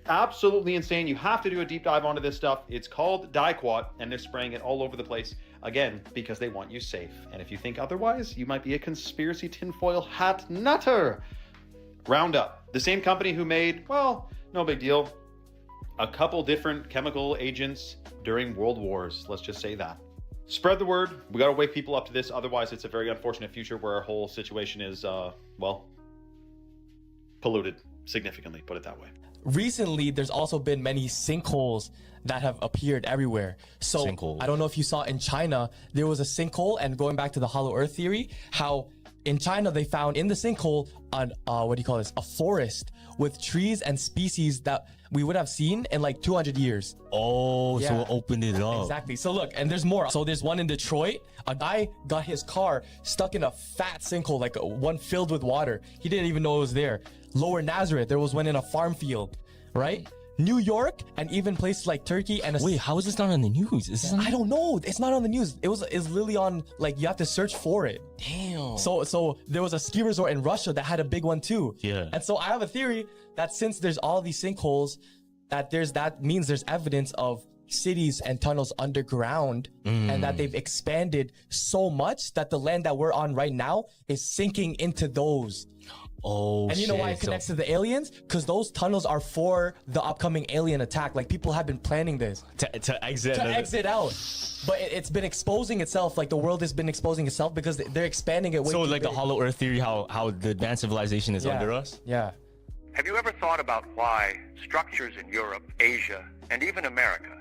Absolutely insane. You have to do a deep dive onto this stuff. It's called Daiquat, and they're spraying it all over the place, again, because they want you safe. And if you think otherwise, you might be a conspiracy tinfoil hat nutter. Roundup, the same company who made, well, no big deal, a couple different chemical agents during world wars. Let's just say that. Spread the word. We got to wake people up to this. Otherwise, it's a very unfortunate future where our whole situation is, well, polluted significantly, put it that way. Recently, there's also been many sinkholes that have appeared everywhere. So I don't know if you saw in China, there was a sinkhole, and going back to the hollow earth theory, how in China they found in the sinkhole a forest with trees and species that we would have seen in like 200 years. Oh, so it opened it up. Exactly. So look, and there's more. So there's one in Detroit. A guy got his car stuck in a fat sinkhole, like one filled with water. He didn't even know it was there. Lower Nazareth, there was one in a farm field, right? New York, and even places like Turkey and wait, how is this not on the news? Is this I don't know. It's not on the news. It's literally on, like, you have to search for it. Damn. So there was a ski resort in Russia that had a big one too. Yeah. And so I have a theory that since there's all these sinkholes, that means there's evidence of cities and tunnels underground, and that they've expanded so much that the land that we're on right now is sinking into those. Oh, and you know why it connects to the aliens? Because those tunnels are for the upcoming alien attack. Like, people have been planning this to exit out. But it's been exposing itself. Like, the world has been exposing itself because they're expanding it way so too like big. the hollow earth theory, how the advanced civilization is under us? Yeah. Have you ever thought about why structures in Europe, Asia, and even America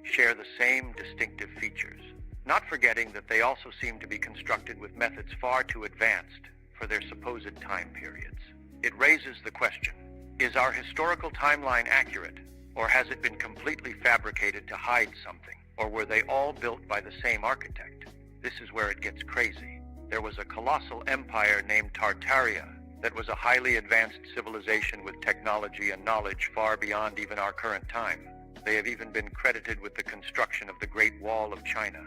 share the same distinctive features? Not forgetting that they also seem to be constructed with methods far too advanced for their supposed time periods. It raises the question, is our historical timeline accurate, or has it been completely fabricated to hide something? Or were they all built by the same architect? This is where it gets crazy. There was a colossal empire named Tartaria that was a highly advanced civilization with technology and knowledge far beyond even our current time. They have even been credited with the construction of the Great Wall of China.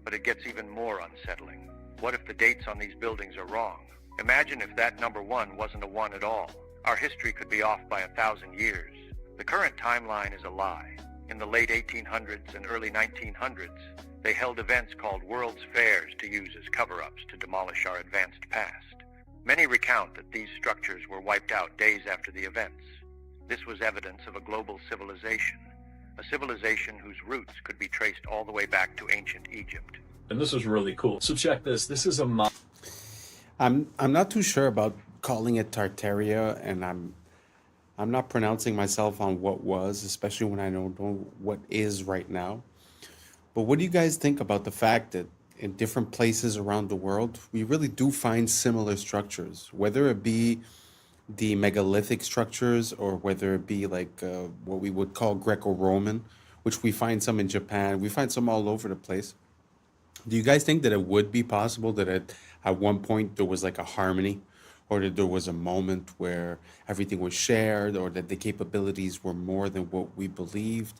But it gets even more unsettling. What if the dates on these buildings are wrong? Imagine if that number 1 wasn't a 1 at all. Our history could be off by 1,000 years. The current timeline is a lie. In the late 1800s and early 1900s, they held events called World's Fairs to use as cover-ups to demolish our advanced past. Many recount that these structures were wiped out days after the events. This was evidence of a global civilization, a civilization whose roots could be traced all the way back to ancient Egypt. And this is really cool. So check this. This is a I'm not too sure about calling it Tartaria, and I'm not pronouncing myself on what was, especially when I don't know what is right now. But what do you guys think about the fact that in different places around the world, we really do find similar structures, whether it be the megalithic structures or whether it be like what we would call Greco-Roman, which we find some in Japan, we find some all over the place. Do you guys think that it would be possible that at one point there was like a harmony, or that there was a moment where everything was shared, or that the capabilities were more than what we believed,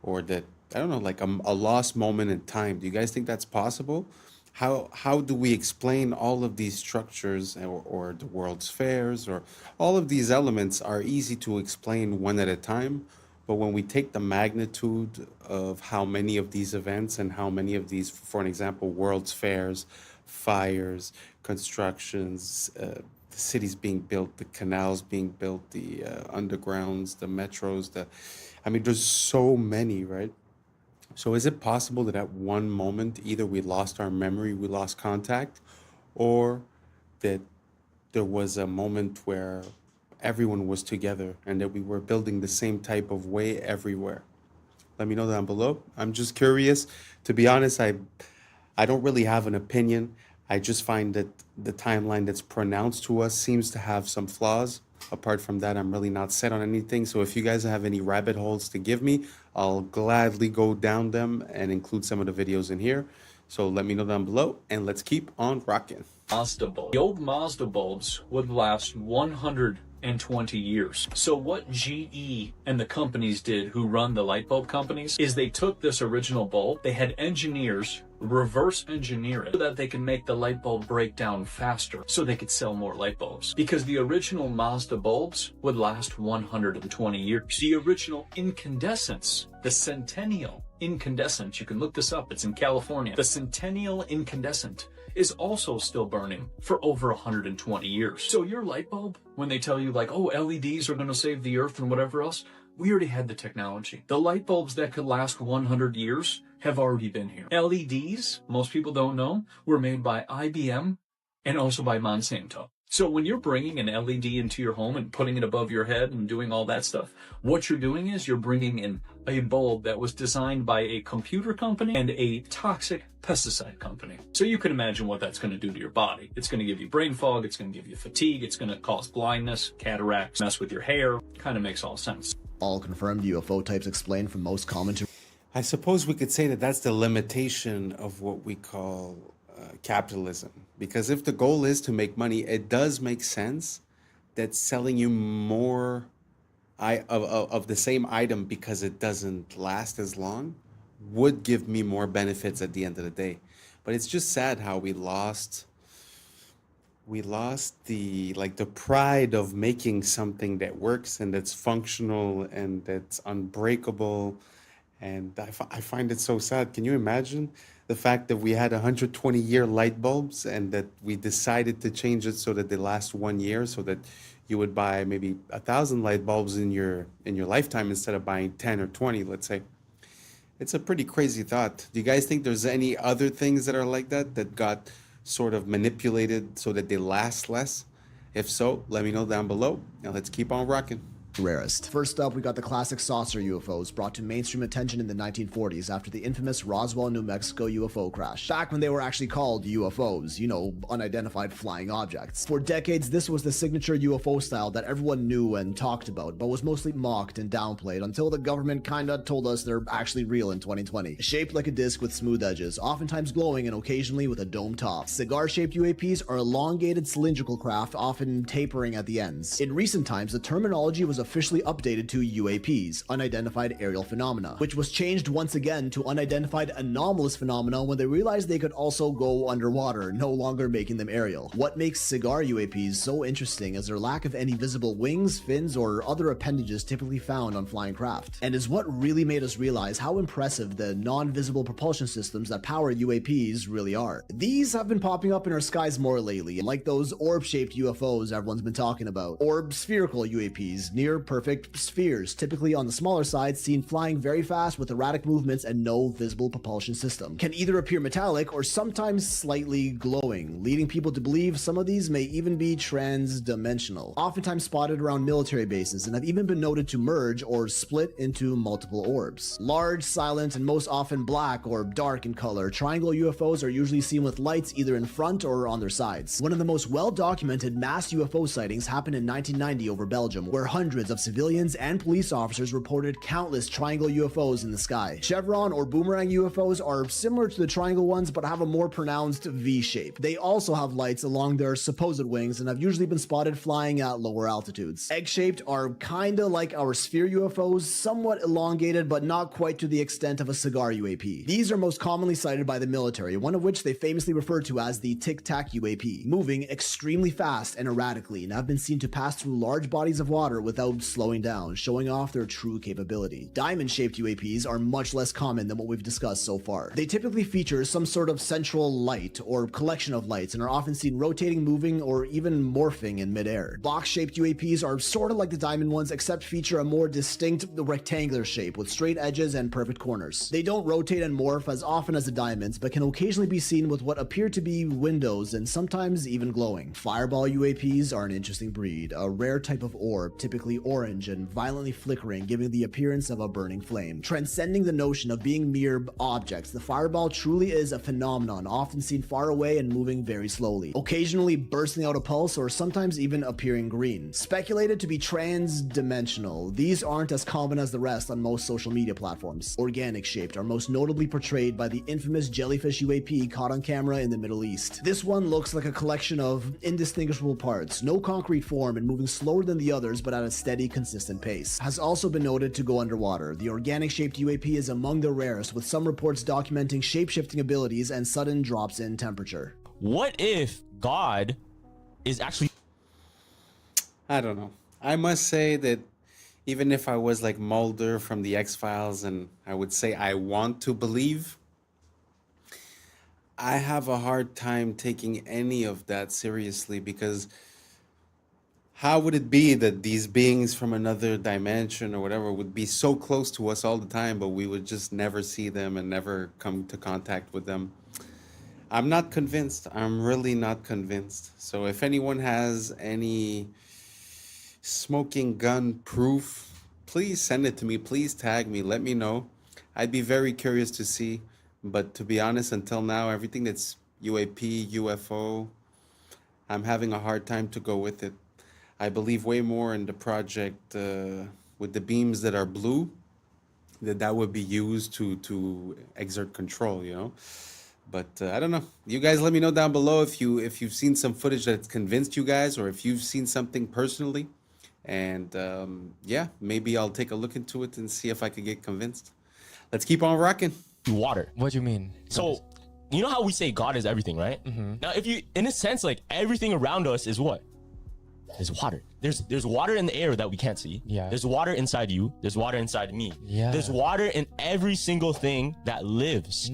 or that, I don't know, like a lost moment in time? Do you guys think that's possible? How do we explain all of these structures, or the World's Fairs, or all of these elements are easy to explain one at a time? But when we take the magnitude of how many of these events and how many of these, for an example, World's Fairs, fires, constructions, the cities being built, the canals being built, the undergrounds, the metros, there's so many, right? So is it possible that at one moment, either we lost our memory, we lost contact, or that there was a moment where everyone was together and that we were building the same type of way everywhere? Let me know down below. I'm just curious. To be honest, I don't really have an opinion. I just find that the timeline that's pronounced to us seems to have some flaws. Apart from that, I'm really not set on anything. So if you guys have any rabbit holes to give me, I'll gladly go down them and include some of the videos in here. So let me know down below, and let's keep on rocking. Mazda bulb. The old Mazda bulbs would last 100 120 years. So what GE and the companies did who run the light bulb companies is they took this original bulb, they had engineers reverse engineer it so that they can make the light bulb break down faster so they could sell more light bulbs. Because the original Mazda bulbs would last 120 years. The original incandescents, the Centennial incandescent, you can look this up, it's in California. The Centennial incandescent is also still burning for over 120 years. So your light bulb, when they tell you like, oh, LEDs are going to save the earth and whatever else, we already had the technology. The light bulbs that could last 100 years have already been here. LEDs, most people don't know, were made by IBM and also by Monsanto. So when you're bringing an LED into your home and putting it above your head and doing all that stuff, what you're doing is you're bringing in a bulb that was designed by a computer company and a toxic pesticide company. So you can imagine what that's going to do to your body. It's going to give you brain fog, it's going to give you fatigue, it's going to cause blindness, cataracts, mess with your hair. Kind of makes all sense. All confirmed UFO types explained from most common to... I suppose we could say that that's the limitation of what we call capitalism. Because if the goal is to make money, it does make sense that selling you more of the same item because it doesn't last as long would give me more benefits at the end of the day. But it's just sad how we lost the pride of making something that works and that's functional and that's unbreakable. And I find it so sad. Can you imagine the fact that we had 120-year light bulbs and that we decided to change it so that they last 1 year, so that you would buy maybe 1,000 light bulbs in your lifetime instead of buying 10 or 20, let's say. It's a pretty crazy thought. Do you guys think there's any other things that are like that got sort of manipulated so that they last less? If so, let me know down below. Now let's keep on rocking. Rarest. First up, we got the classic saucer UFOs brought to mainstream attention in the 1940s after the infamous Roswell, New Mexico UFO crash. Back when they were actually called UFOs, you know, unidentified flying objects. For decades, this was the signature UFO style that everyone knew and talked about, but was mostly mocked and downplayed until the government kinda told us they're actually real in 2020. Shaped like a disc with smooth edges, oftentimes glowing and occasionally with a dome top. Cigar-shaped UAPs are elongated cylindrical craft, often tapering at the ends. In recent times, the terminology was officially updated to UAPs, unidentified aerial phenomena, which was changed once again to unidentified anomalous phenomena when they realized they could also go underwater, no longer making them aerial. What makes cigar UAPs so interesting is their lack of any visible wings, fins, or other appendages typically found on flying craft, and is what really made us realize how impressive the non-visible propulsion systems that power UAPs really are. These have been popping up in our skies more lately, like those orb-shaped UFOs everyone's been talking about, or spherical UAPs, near perfect spheres, typically on the smaller side, seen flying very fast with erratic movements and no visible propulsion system. Can either appear metallic or sometimes slightly glowing, leading people to believe some of these may even be trans-dimensional. Oftentimes spotted around military bases and have even been noted to merge or split into multiple orbs. Large, silent, and most often black or dark in color, triangle UFOs are usually seen with lights either in front or on their sides. One of the most well-documented mass UFO sightings happened in 1990 over Belgium, where hundreds of civilians and police officers reported countless triangle UFOs in the sky. Chevron or boomerang UFOs are similar to the triangle ones but have a more pronounced V shape. They also have lights along their supposed wings and have usually been spotted flying at lower altitudes. Egg-shaped are kinda like our sphere UFOs, somewhat elongated but not quite to the extent of a cigar UAP. These are most commonly cited by the military, one of which they famously refer to as the tic-tac UAP, moving extremely fast and erratically, and have been seen to pass through large bodies of water without slowing down, showing off their true capability. Diamond-shaped UAPs are much less common than what we've discussed so far. They typically feature some sort of central light or collection of lights and are often seen rotating, moving, or even morphing in midair. Box-shaped UAPs are sort of like the diamond ones, except feature a more distinct rectangular shape with straight edges and perfect corners. They don't rotate and morph as often as the diamonds, but can occasionally be seen with what appear to be windows and sometimes even glowing. Fireball UAPs are an interesting breed, a rare type of orb, typically brightly orange and violently flickering, giving the appearance of a burning flame. Transcending the notion of being mere objects, the fireball truly is a phenomenon, often seen far away and moving very slowly, occasionally bursting out a pulse or sometimes even appearing green. Speculated to be trans-dimensional, these aren't as common as the rest on most social media platforms. Organic shaped are most notably portrayed by the infamous jellyfish UAP caught on camera in the Middle East. This one looks like a collection of indistinguishable parts, no concrete form and moving slower than the others but at a steady, consistent pace. Has also been noted to go underwater. The organic shaped UAP is among the rarest, with some reports documenting shape-shifting abilities and sudden drops in temperature. What if God is actually... I don't know. I must say that even if I was like Mulder from the X-Files and I would say I want to believe, I have a hard time taking any of that seriously, because how would it be that these beings from another dimension or whatever would be so close to us all the time, but we would just never see them and never come to contact with them? I'm not convinced. I'm really not convinced. So if anyone has any smoking gun proof, please send it to me. Please tag me. Let me know. I'd be very curious to see. But to be honest, until now, everything that's UAP, UFO, I'm having a hard time to go with it. I believe way more in the project with the beams that are blue, that would be used to exert control, you know? But I don't know. You guys let me know down below if you've seen some footage that's convinced you guys, or if you've seen something personally. And yeah, maybe I'll take a look into it and see if I could get convinced. Let's keep on rocking. Water. What do you mean? So, you know how we say God is everything, right? Mm-hmm. Now, if you, in a sense, like everything around us is what? There's water. There's water in the air that we can't see. Yeah. There's water inside you. There's water inside me. Yeah. There's water in every single thing that lives,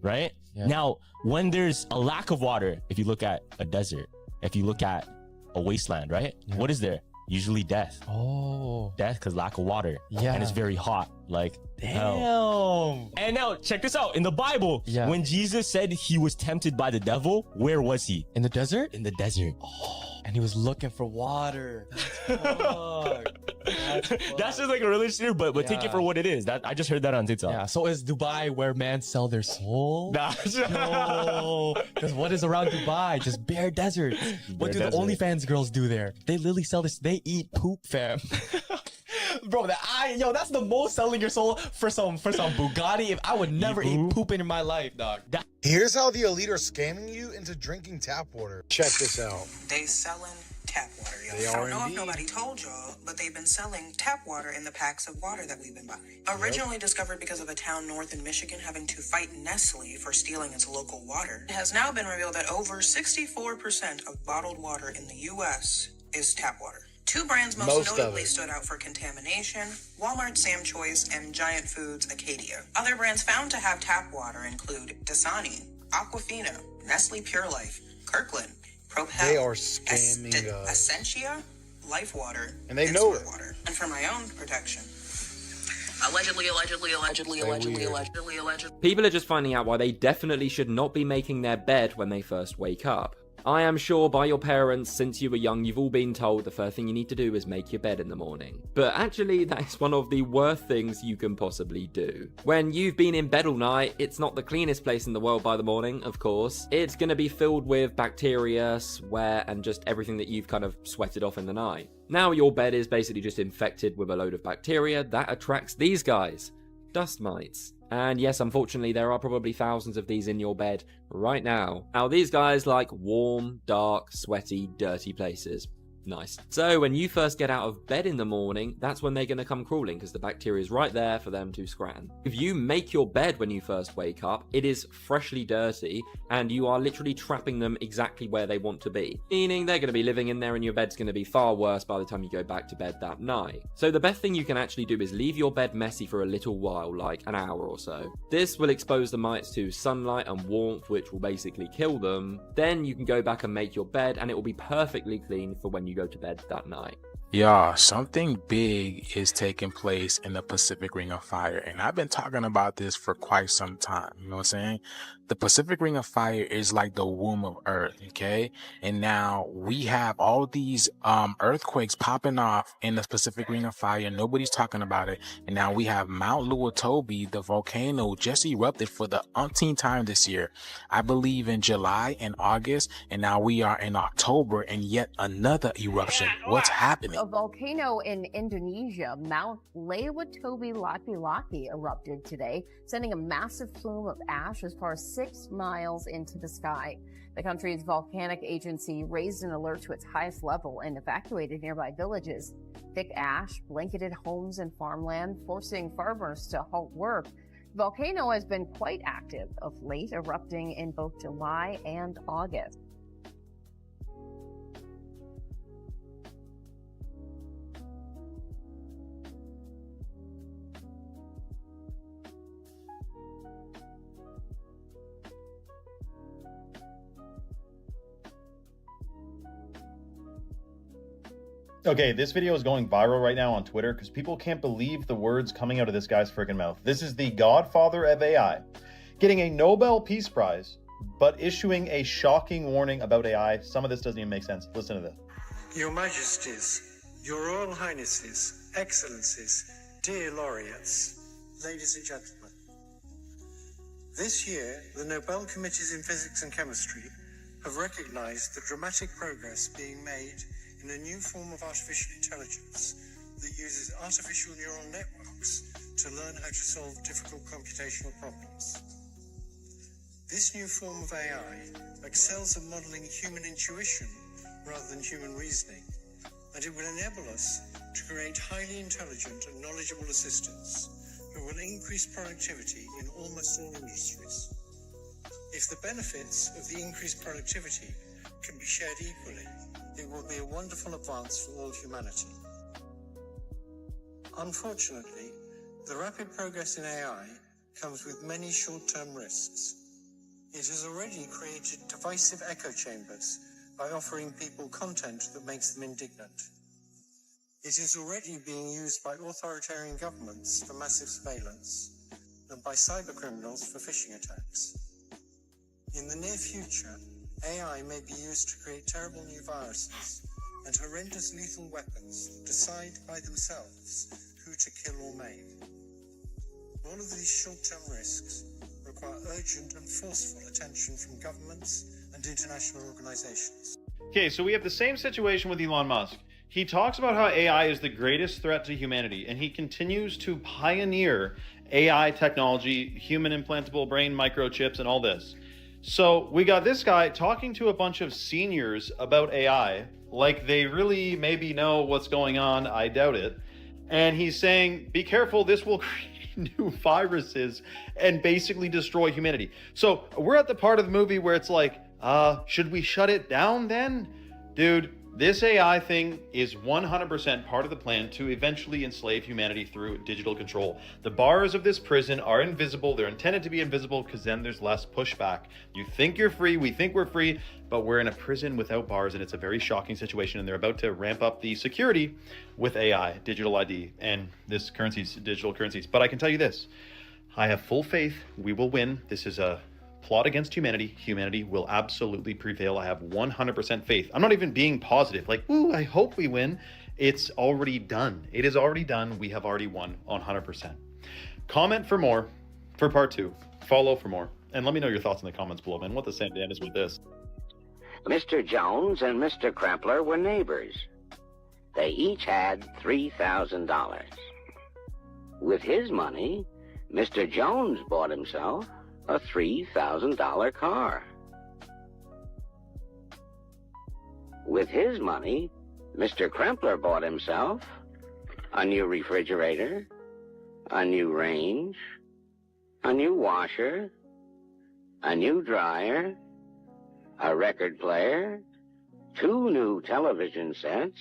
right? Yeah. Now, when there's a lack of water, if you look at a desert, if you look at a wasteland, right? Yeah. What is there? Usually death. Oh. Death because lack of water. Yeah. And it's very hot. Like, Damn. hell. And now, check this out. In the Bible, Yeah. when Jesus said he was tempted by the devil, where was he? In the desert? In the desert. And he was looking for water. That's That's just like a religious theory, but take it Yeah. for what it is. That I just heard that on TikTok. Yeah, so is Dubai where men sell their soul? Nah. No, because what is around Dubai? Just bare desert. What do desert. the OnlyFans girls do there? They literally sell this. They eat poop, fam. Bro, that's the most selling your soul for some Bugatti. If I would never eat poop in my life, dog. Here's how the elite are scamming you into drinking tap water. Check this out. They selling tap water, y'all. They I are don't know indeed. if nobody told y'all, but they've been selling tap water in the packs of water that we've been buying. Originally discovered because of a town north in Michigan having to fight Nestle for stealing its local water, it has now been revealed that over 64% of bottled water in the U.S. is tap water. Two brands most notably stood out for contamination: Walmart Sam Choice and Giant Foods Acadia. Other brands found to have tap water include Dasani, Aquafina, Nestle Pure Life, Kirkland, Propel, They are scamming us. Essentia, Life Water, And they know Smart it. Water. And for my own protection, allegedly. People are just finding out why they definitely should not be making their bed when they first wake up. I am sure by your parents, since you were young, you've all been told the first thing you need to do is make your bed in the morning. But actually, that is one of the worst things you can possibly do. When you've been in bed all night, it's not the cleanest place in the world by the morning, of course. It's going to be filled with bacteria, sweat, and just everything that you've kind of sweated off in the night. Now your bed is basically just infected with a load of bacteria that attracts these guys, dust mites. And yes, unfortunately, there are probably thousands of these in your bed right now. Now, these guys like warm, dark, sweaty, dirty places. Nice. So when you first get out of bed in the morning, that's when they're going to come crawling, because the bacteria is right there for them to scran. If you make your bed when you first wake up, it is freshly dirty, and you are literally trapping them exactly where they want to be. Meaning they're going to be living in there, and your bed's going to be far worse by the time you go back to bed that night. So the best thing you can actually do is leave your bed messy for a little while, like an hour or so. This will expose the mites to sunlight and warmth, which will basically kill them. Then you can go back and make your bed, and it will be perfectly clean for when you go to bed that night. Yeah, something big is taking place in the Pacific Ring of Fire, and I've been talking about this for quite some time. You know what I'm saying? The Pacific Ring of Fire is like the womb of Earth, okay? And now we have all these earthquakes popping off in the Pacific Ring of Fire. Nobody's talking about it. And now we have Mount Luotobi, the volcano, just erupted for the umpteenth time this year. I believe in July and August, and now we are in October, and yet another eruption. What's happening? A volcano in Indonesia, Mount Lewatobi-Laki-Laki, erupted today, sending a massive plume of ash as far as 6 miles into the sky. The country's volcanic agency raised an alert to its highest level and evacuated nearby villages. Thick ash blanketed homes and farmland, forcing farmers to halt work. The volcano has been quite active of late, erupting in both July and August. Okay, this video is going viral right now on Twitter because people can't believe the words coming out of this guy's friggin' mouth. This is the godfather of AI, getting a Nobel Peace Prize, but issuing a shocking warning about AI. Some of this doesn't even make sense. Listen to this. Your Majesties, Your Royal Highnesses, Excellencies, dear laureates, ladies and gentlemen. This year, the Nobel Committees in Physics and Chemistry have recognized the dramatic progress being made in a new form of artificial intelligence that uses artificial neural networks to learn how to solve difficult computational problems. This new form of AI excels at modeling human intuition rather than human reasoning, and it will enable us to create highly intelligent and knowledgeable assistants who will increase productivity in almost all industries. If the benefits of the increased productivity can be shared equally, it will be a wonderful advance for all humanity. Unfortunately, the rapid progress in AI comes with many short-term risks. It has already created divisive echo chambers by offering people content that makes them indignant. It is already being used by authoritarian governments for massive surveillance and by cybercriminals for phishing attacks. In the near future, AI may be used to create terrible new viruses and horrendous lethal weapons that decide by themselves who to kill or maim. All of these short-term risks require urgent and forceful attention from governments and international organizations. Okay, so we have the same situation with Elon Musk. He talks about how AI is the greatest threat to humanity, and he continues to pioneer AI technology, human implantable brain microchips, and all this. So we got this guy talking to a bunch of seniors about AI, like they really maybe know what's going on. I doubt it. And he's saying, be careful, this will create new viruses and basically destroy humanity. So we're at the part of the movie where it's like, should we shut it down then? Dude, this AI thing is 100% part of the plan to eventually enslave humanity through digital control. The bars of this prison are invisible. They're intended to be invisible because then there's less pushback. You think you're free, we think we're free, but we're in a prison without bars, and it's a very shocking situation, and they're about to ramp up the security with AI, digital ID, and this currencies, digital currencies. But I can tell you this, I have full faith we will win. This is a plot against humanity. Humanity will absolutely prevail. I have 100% faith. I'm not even being positive, like, ooh, I hope we win. It's already done. It is already done. We have already won on 100%. Comment for more, for part 2. Follow for more. And let me know your thoughts in the comments below, man. What the same Dan is with this. Mr. Jones and Mr. Krempler were neighbors. They each had $3,000. With his money, Mr. Jones bought himself a $3,000 car. With his money, Mr. Krempler bought himself a new refrigerator, a new range, a new washer, a new dryer, a record player, 2 new television sets,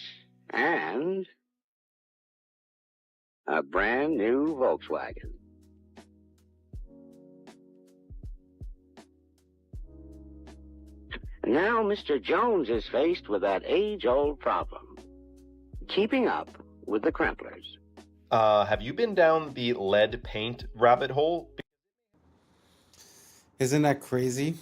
and a brand new Volkswagen. Now Mr. Jones is faced with that age-old problem. keeping up with the Kremplers. Have you been down the lead paint rabbit hole? Isn't that crazy?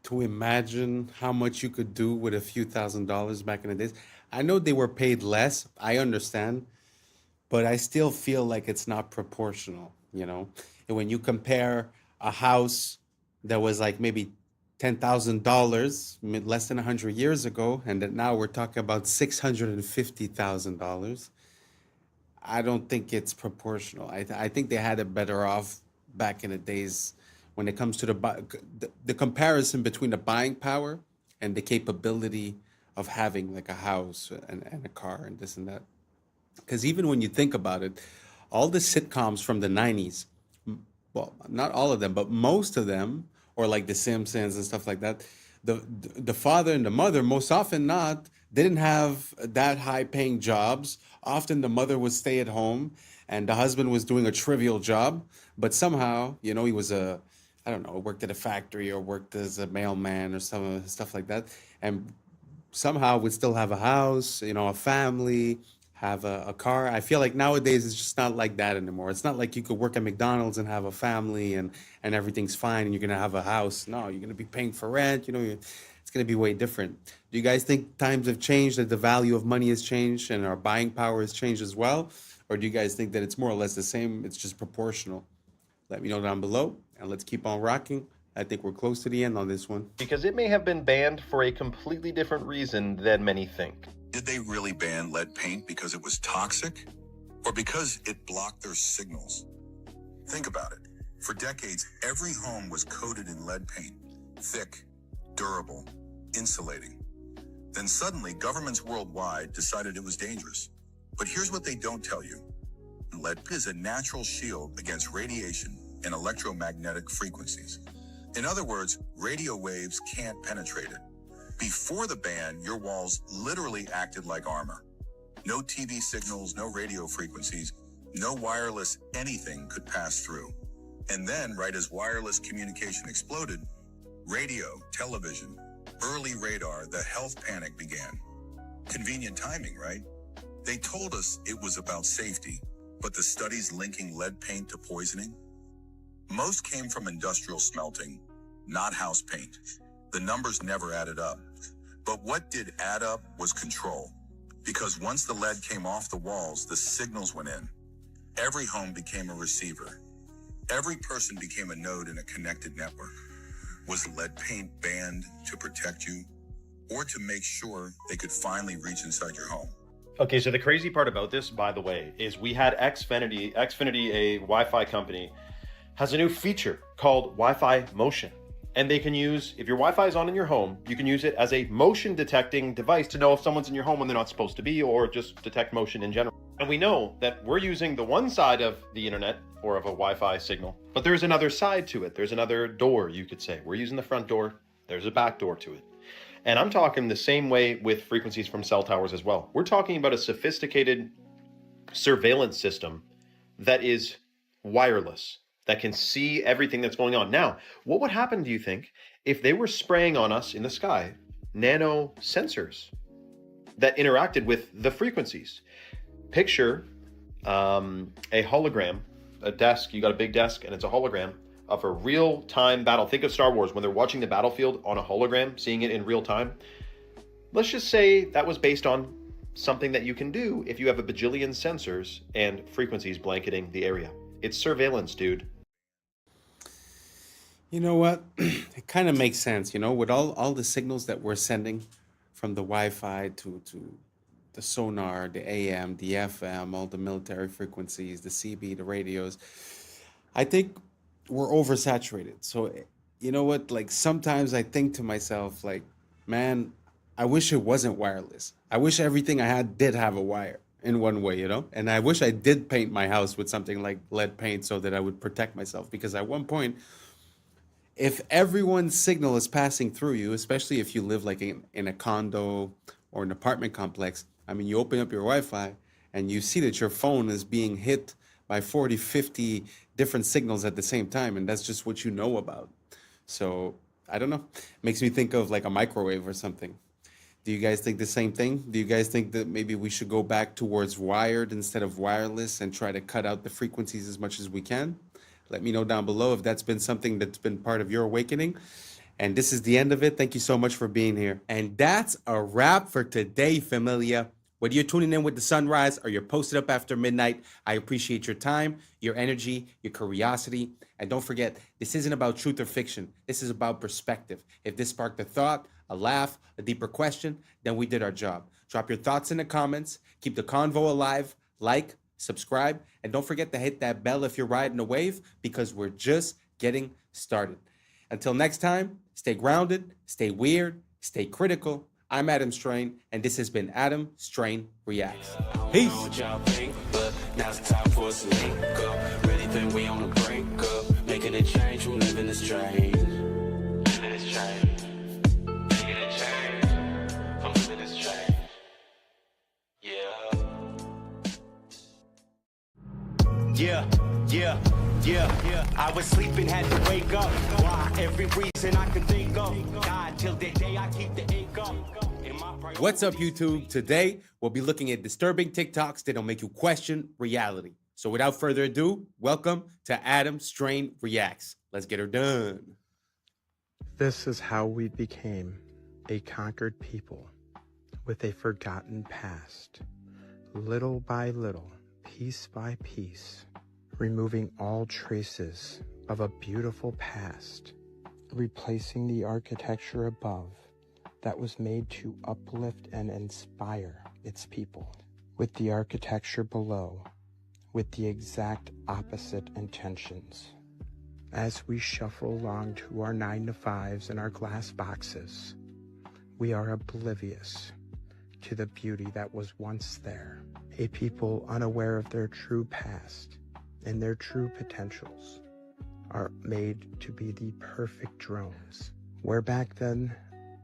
To imagine how much you could do with a few $1,000s back in the days. I know they were paid less, I understand, but I still feel like it's not proportional, you know? And when you compare a house that was like maybe $10,000 less than 100 years ago, and that now we're talking about $650,000, I don't think it's proportional. I think they had it better off back in the days when it comes to the comparison between the buying power and the capability of having like a house and a car and this and that. Because even when you think about it, all the sitcoms from the 90s, well, not all of them, but most of them, or like The Simpsons and stuff like that, the father and the mother, most often not, didn't have that high paying jobs. Often the mother would stay at home and the husband was doing a trivial job, but somehow, you know, he was worked at a factory or worked as a mailman or some stuff like that. And somehow would still have a house, you know, a family, have a car. I feel like nowadays it's just not like that anymore. It's not like you could work at McDonald's and have a family and everything's fine and you're going to have a house. No, you're going to be paying for rent. You know, it's going to be way different. Do you guys think times have changed, that the value of money has changed and our buying power has changed as well? Or do you guys think that it's more or less the same? It's just proportional? Let me know down below and let's keep on rocking. I think we're close to the end on this one. Because it may have been banned for a completely different reason than many think. Did they really ban lead paint because it was toxic? Or because it blocked their signals? Think about it. For decades, every home was coated in lead paint. Thick, durable, insulating. Then suddenly, governments worldwide decided it was dangerous. But here's what they don't tell you. Lead is a natural shield against radiation and electromagnetic frequencies. In other words, radio waves can't penetrate it. Before the ban, your walls literally acted like armor. No TV signals, no radio frequencies, no wireless anything could pass through. And then, right as wireless communication exploded, radio, television, early radar, the health panic began. Convenient timing, right? They told us it was about safety, but the studies linking lead paint to poisoning? Most came from industrial smelting, not house paint. The numbers never added up. But what did add up was control. Because once the lead came off the walls, the signals went in. Every home became a receiver. Every person became a node in a connected network. Was lead paint banned to protect you or to make sure they could finally reach inside your home? Okay, so the crazy part about this, by the way, is we had Xfinity, a Wi-Fi company, has a new feature called Wi-Fi Motion. And they can use, if your Wi-Fi is on in your home, you can use it as a motion detecting device to know if someone's in your home when they're not supposed to be, or just detect motion in general. And we know that we're using the one side of the internet or of a Wi-Fi signal, but there's another side to it. There's another door, you could say. We're using the front door. There's a back door to it. And I'm talking the same way with frequencies from cell towers as well. We're talking about a sophisticated surveillance system that is wireless, that can see everything that's going on. Now, what would happen, do you think, if they were spraying on us in the sky nano sensors that interacted with the frequencies? Picture a hologram, a desk, you got a big desk and it's a hologram of a real-time battle. Think of Star Wars when they're watching the battlefield on a hologram, seeing it in real time. Let's just say that was based on something that you can do if you have a bajillion sensors and frequencies blanketing the area. It's surveillance, dude. You know what? It kind of makes sense, you know, with all the signals that we're sending from the Wi-Fi to the sonar, the AM, the FM, all the military frequencies, the CB, the radios. I think we're oversaturated. So, you know what? Like sometimes I think to myself, like, man, I wish it wasn't wireless. I wish everything I had did have a wire in one way, you know? And I wish I did paint my house with something like lead paint so that I would protect myself. Because at one point, if everyone's signal is passing through you, especially if you live like in a condo or an apartment complex, I mean, you open up your Wi-Fi and you see that your phone is being hit by 40, 50 different signals at the same time. And that's just what you know about. So I don't know. Makes me think of like a microwave or something. Do you guys think the same thing? Do you guys think that maybe we should go back towards wired instead of wireless and try to cut out the frequencies as much as we can? Let me know down below if that's been something that's been part of your awakening. And this is the end of it. Thank you so much for being here. And that's a wrap for today, familia. Whether you're tuning in with the sunrise or you're posted up after midnight, I appreciate your time, your energy, your curiosity. And don't forget, this isn't about truth or fiction. This is about perspective. If this sparked a thought, a laugh, a deeper question, then we did our job. Drop your thoughts in the comments. Keep the convo alive. Like, subscribe, and don't forget to hit that bell if you're riding a wave, because we're just getting started. Until next time, stay grounded, stay weird, stay critical. I'm Adam Strain, and this has been Adam Strain Reacts. Peace. But now it's time for us to link up. Really think we on the brink up. Making a change from living this strange. Living this strange. Making a change from living this strange. Yeah. I was sleeping, had to wake up. Why? Every reason I can think of. God, till the day I keep the ink up. What's up, YouTube? Today, we'll be looking at disturbing TikToks that'll make you question reality. So without further ado, welcome to Adam Strain Reacts. Let's get her done. This is how we became a conquered people with a forgotten past. Little by little, piece by piece, removing all traces of a beautiful past, replacing the architecture above that was made to uplift and inspire its people with the architecture below with the exact opposite intentions. As we shuffle along to our 9-to-5s and our glass boxes, we are oblivious to the beauty that was once there. A people unaware of their true past and their true potentials are made to be the perfect drones, where back then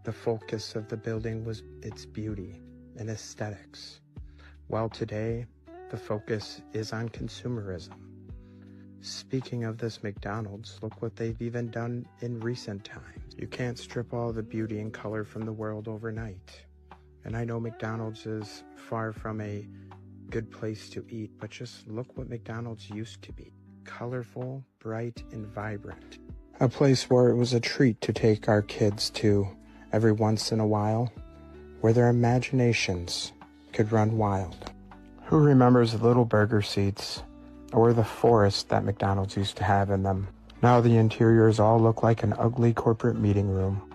the focus of the building was its beauty and aesthetics, while today the focus is on consumerism. Speaking of this McDonald's, look what they've even done in recent times. You can't strip all the beauty and color from the world overnight. And I know McDonald's is far from a good place to eat, but just look what McDonald's used to be. Colorful, bright, and vibrant. A place where it was a treat to take our kids to every once in a while, where their imaginations could run wild. Who remembers the little burger seats or the forest that McDonald's used to have in them? Now the interiors all look like an ugly corporate meeting room.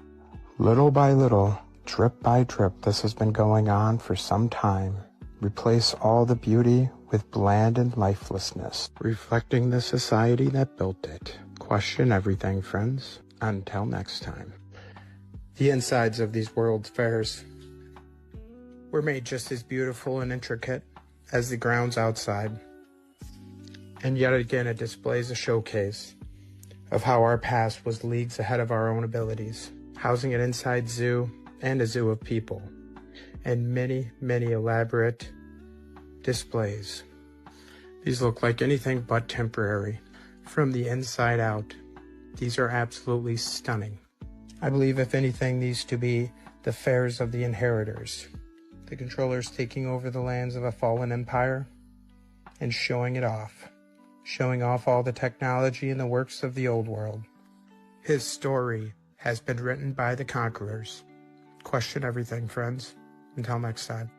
Little by little, drip by drip, this has been going on for some time. Replace all the beauty with bland and lifelessness, reflecting the society that built it. Question everything, friends. Until next time. The insides of these World's Fairs were made just as beautiful and intricate as the grounds outside. And yet again, it displays a showcase of how our past was leagues ahead of our own abilities, housing an inside zoo and a zoo of people, and many, many elaborate displays. These look like anything but temporary. From the inside out, these are absolutely stunning. I believe, if anything, these to be the fairs of the inheritors, the controllers taking over the lands of a fallen empire and showing it off, showing off all the technology and the works of the old world. His story has been written by the conquerors. Question everything, friends. Until next time.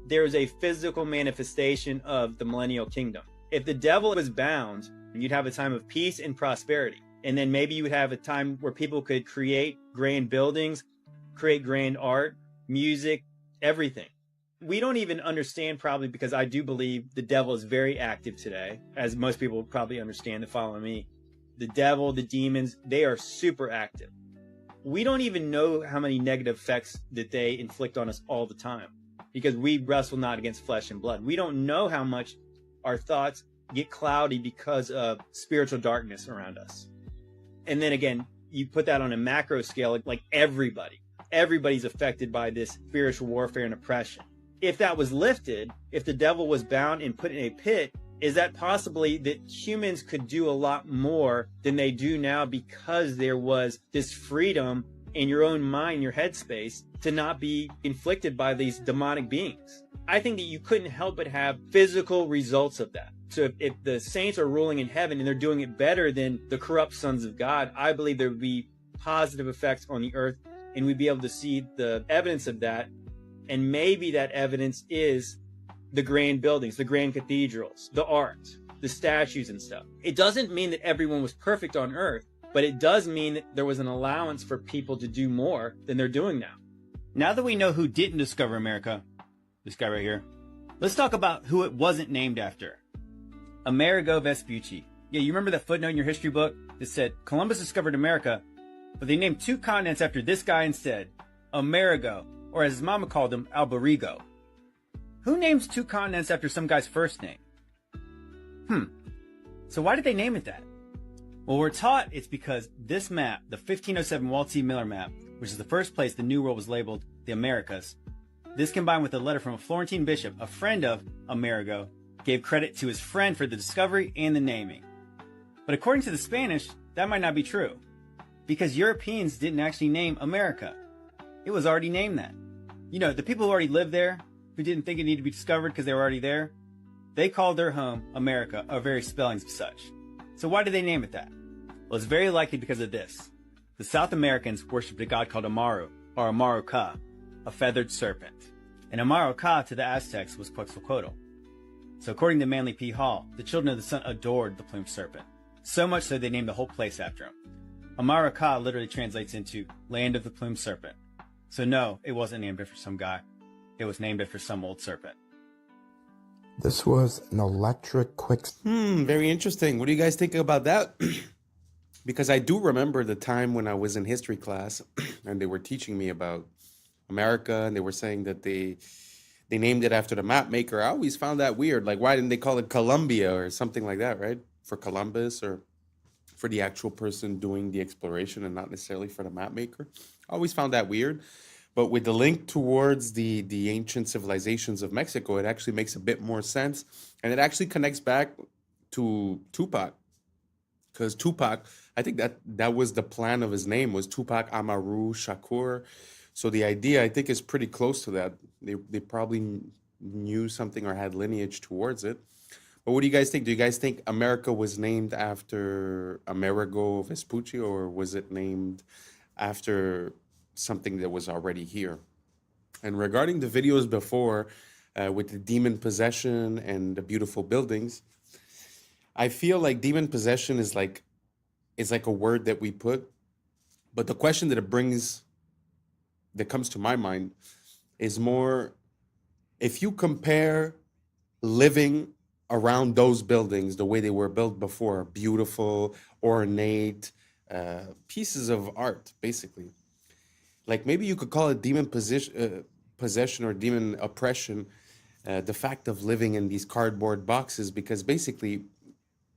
There is a physical manifestation of the millennial kingdom. If the devil was bound, you'd have a time of peace and prosperity. And then maybe you would have a time where people could create grand buildings, create grand art, music, everything. We don't even understand, probably because I do believe the devil is very active today, as most people probably understand that follow me. The devil, the demons, they are super active. We don't even know how many negative effects that they inflict on us all the time. because we wrestle not against flesh and blood. We don't know how much our thoughts get cloudy because of spiritual darkness around us. And then again, you put that on a macro scale, like everybody's affected by this spiritual warfare and oppression. If that was lifted, if the devil was bound and put in a pit, is that possibly that humans could do a lot more than they do now because there was this freedom in your own mind, your headspace, to not be inflicted by these demonic beings? I think that you couldn't help but have physical results of that. So if the saints are ruling in heaven and they're doing it better than the corrupt sons of God, I believe there would be positive effects on the earth, and we'd be able to see the evidence of that. And maybe that evidence is the grand buildings, the grand cathedrals, the art, the statues and stuff. It doesn't mean that everyone was perfect on earth, but it does mean that there was an allowance for people to do more than they're doing now. Now that we know who didn't discover America, this guy right here, let's talk about who it wasn't named after. Amerigo Vespucci. Yeah, you remember that footnote in your history book that said Columbus discovered America, but they named 2 continents after this guy instead, Amerigo, or as his mama called him, Alberigo. Who names 2 continents after some guy's first name? So why did they name it that? Well, we're taught it's because this map, the 1507 Walt C. Miller map, which is the first place the New World was labeled the Americas, this combined with a letter from a Florentine bishop, a friend of Amerigo, gave credit to his friend for the discovery and the naming. But according to the Spanish, that might not be true, because Europeans didn't actually name America. It was already named that. You know, the people who already lived there, who didn't think it needed to be discovered because they were already there, they called their home America, or various spellings of such. So why did they name it that? Well, it's very likely because of this. The South Americans worshipped a god called Amaru, or Amaru Ka, a feathered serpent. And Amaru Ka to the Aztecs was Quetzalcoatl. So according to Manly P. Hall, the children of the sun adored the plumed serpent. So much so they named the whole place after him. Amaru Ka literally translates into land of the plumed serpent. So no, it wasn't named after some guy. It was named after some old serpent. This was an electric quick... Very interesting. What do you guys think about that? Because I do remember the time when I was in history class and they were teaching me about America, and they were saying that they named it after the map maker. I always found that weird. Like, why didn't they call it Columbia or something like that, right? For Columbus, or for the actual person doing the exploration and not necessarily for the map maker. I always found that weird. But with the link towards the ancient civilizations of Mexico, it actually makes a bit more sense. And it actually connects back to Tupac. Because Tupac, I think that was the plan of his name, was Tupac Amaru Shakur. So the idea, I think, is pretty close to that. They probably knew something or had lineage towards it. But what do you guys think? Do you guys think America was named after Amerigo Vespucci, or was it named after something that was already here? And regarding the videos before, with the demon possession and the beautiful buildings, I feel like demon possession is like a word that we put, but the question that that comes to my mind is more, if you compare living around those buildings the way they were built before, beautiful, ornate, pieces of art, basically. Like, maybe you could call it demon possession or demon oppression, the fact of living in these cardboard boxes, because basically,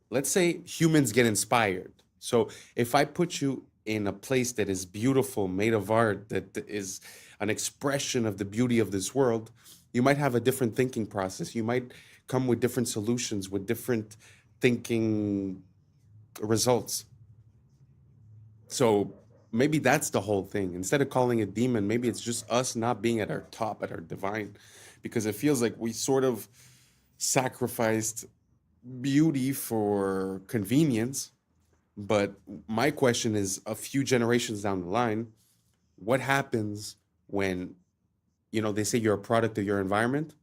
let's say humans get inspired. So if I put you in a place that is beautiful, made of art, that is an expression of the beauty of this world, you might have a different thinking process. You might come with different solutions, with different thinking results. So maybe that's the whole thing. Instead of calling it demon, maybe it's just us not being at our top, at our divine, because it feels like we sort of sacrificed beauty for convenience. But my question is, a few generations down the line, what happens when, they say you're a product of your environment?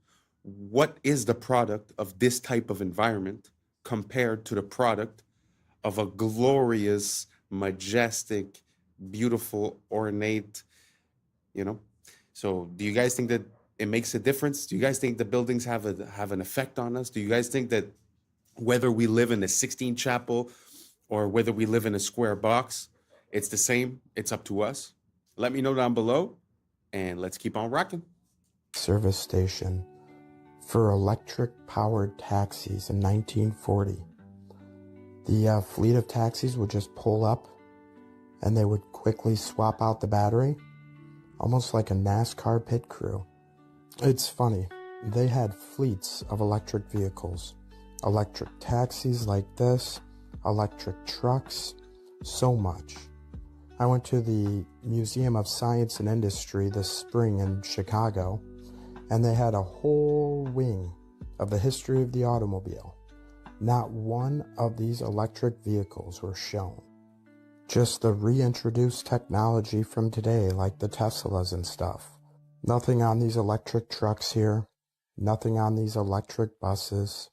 What is the product of this type of environment compared to the product of a glorious, majestic, beautiful, ornate, So do you guys think that it makes a difference? Do you guys think the buildings have an effect on us? Do you guys think that whether we live in a 16 chapel or whether we live in a square box, it's the same? It's up to us. Let me know down below, and let's keep on rocking. service station for electric-powered taxis in 1940. The fleet of taxis would just pull up and they would quickly swap out the battery, almost like a NASCAR pit crew. It's funny, they had fleets of electric vehicles, electric taxis like this, electric trucks, so much. I went to the Museum of Science and Industry this spring in Chicago, and they had a whole wing of the history of the automobile. Not one of these electric vehicles were shown. Just the reintroduced technology from today, like the Teslas and stuff. Nothing on these electric trucks here. Nothing on these electric buses.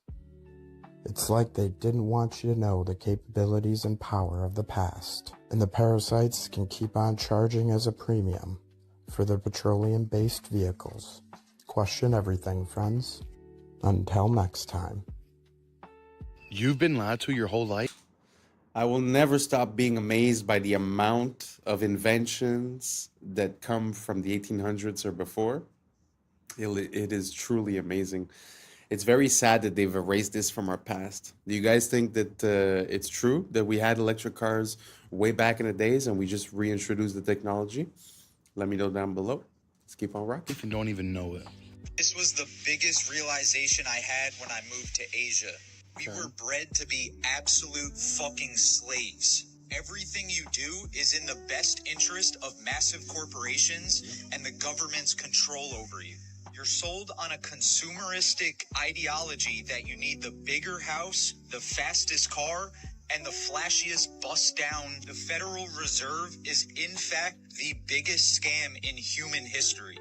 It's like they didn't want you to know the capabilities and power of the past. And the parasites can keep on charging as a premium for their petroleum-based vehicles. Question everything, friends. Until next time. You've been lied to your whole life? I will never stop being amazed by the amount of inventions that come from the 1800s or before. It is truly amazing. It's very sad that they've erased this from our past. Do you guys think that it's true that we had electric cars way back in the days and we just reintroduced the technology? Let me know down below. Let's keep on rocking. You don't even know it. This was the biggest realization I had when I moved to Asia. We were bred to be absolute fucking slaves. Everything you do is in the best interest of massive corporations and the government's control over you. You're sold on a consumeristic ideology that you need the bigger house, the fastest car, and the flashiest bust down. The Federal Reserve is in fact the biggest scam in human history.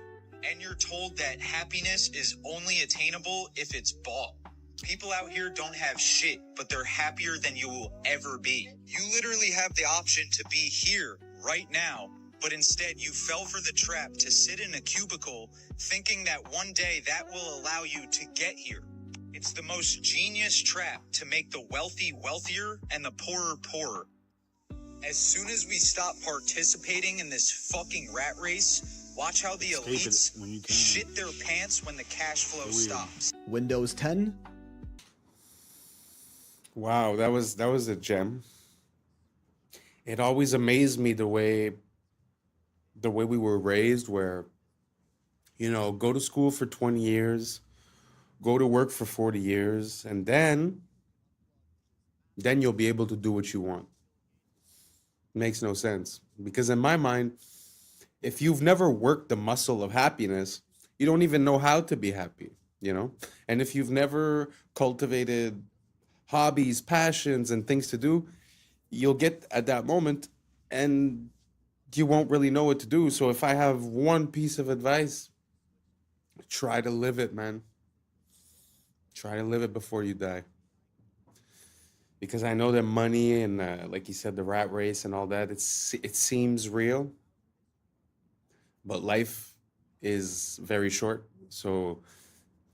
And you're told that happiness is only attainable if it's bought. People out here don't have shit, but they're happier than you will ever be. You literally have the option to be here right now, but instead you fell for the trap to sit in a cubicle thinking that one day that will allow you to get here. It's the most genius trap to make the wealthy wealthier and the poorer poorer. As soon as we stop participating in this fucking rat race, watch how the elites shit their pants when the cash flow stops. Windows 10? Wow, that was a gem. It always amazed me the way we were raised, where, you know, go to school for 20 years, go to work for 40 years, and then you'll be able to do what you want. Makes no sense. Because in my mind, if you've never worked the muscle of happiness, you don't even know how to be happy, you know? And if you've never cultivated hobbies, passions, and things to do, you'll get at that moment and you won't really know what to do. So if I have one piece of advice, try to live it, man. Try to live it before you die. Because I know that money and, like you said, the rat race and all that, it seems real. But life is very short. So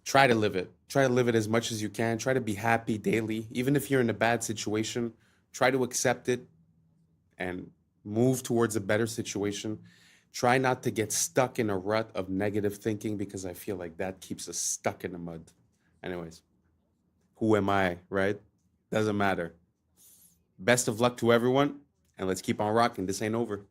try to live it. Try to live it as much as you can. Try to be happy daily. Even if you're in a bad situation, try to accept it and move towards a better situation. Try not to get stuck in a rut of negative thinking, because I feel like that keeps us stuck in the mud. Anyways, who am I, right? Doesn't matter. Best of luck to everyone, and let's keep on rocking. This ain't over.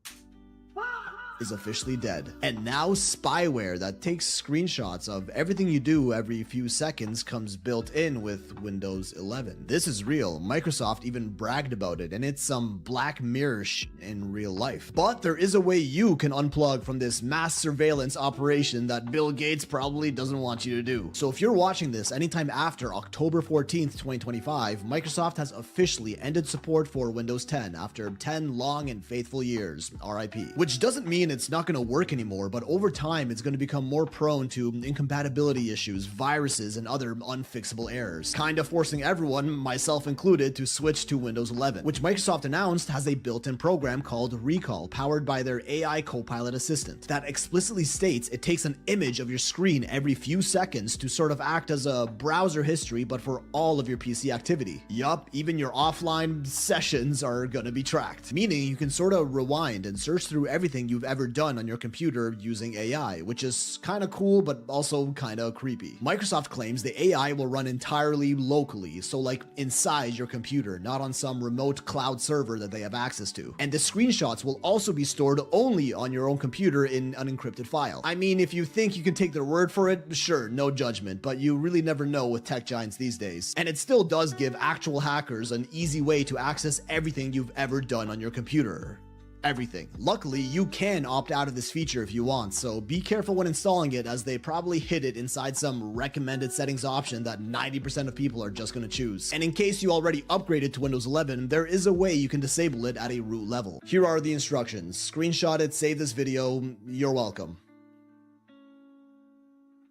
Is officially dead. And now spyware that takes screenshots of everything you do every few seconds comes built in with Windows 11. This is real. Microsoft even bragged about it, and it's some Black Mirror in real life. But there is a way you can unplug from this mass surveillance operation that Bill Gates probably doesn't want you to do. So if you're watching this anytime after October 14th, 2025, Microsoft has officially ended support for Windows 10 after 10 long and faithful years, RIP. Which doesn't mean it's not going to work anymore, but over time it's going to become more prone to incompatibility issues, viruses, and other unfixable errors, kind of forcing everyone, myself included, to switch to Windows 11, which Microsoft announced has a built-in program called Recall, powered by their AI Copilot assistant, that explicitly states it takes an image of your screen every few seconds to sort of act as a browser history, but for all of your PC activity. Yup, even your offline sessions are going to be tracked, meaning you can sort of rewind and search through everything you've ever ever done on your computer using AI, which is kind of cool, but also kind of creepy. Microsoft claims the AI will run entirely locally, so like inside your computer, not on some remote cloud server that they have access to. And the screenshots will also be stored only on your own computer in an encrypted file. I mean, if you think you can take their word for it, sure, no judgment, but you really never know with tech giants these days. And it still does give actual hackers an easy way to access everything you've ever done on your computer. Everything. Luckily, you can opt out of this feature if you want, so be careful when installing it, as they probably hid it inside some recommended settings option that 90% of people are just going to choose. And in case you already upgraded to Windows 11, there is a way you can disable it at a root level. Here are the instructions. Screenshot it, save this video, you're welcome.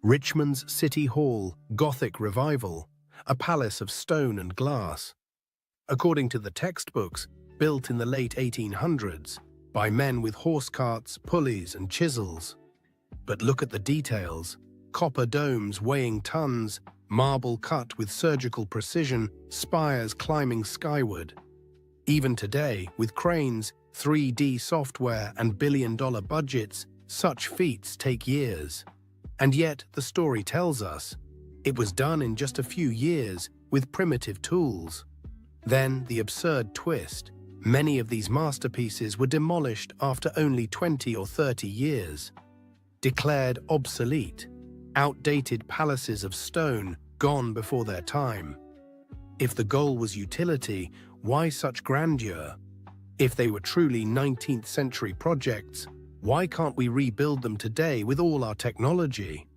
Richmond's City Hall, Gothic Revival, a palace of stone and glass. According to the textbooks, built in the late 1800s by men with horse carts, pulleys and chisels. But look at the details. Copper domes weighing tons, marble cut with surgical precision, spires climbing skyward. Even today, with cranes, 3D software and billion-dollar budgets, such feats take years. And yet, the story tells us, it was done in just a few years with primitive tools. Then, the absurd twist. Many of these masterpieces were demolished after only 20 or 30 years. Declared obsolete, outdated palaces of stone gone before their time. If the goal was utility, why such grandeur? If they were truly 19th century projects, why can't we rebuild them today with all our technology?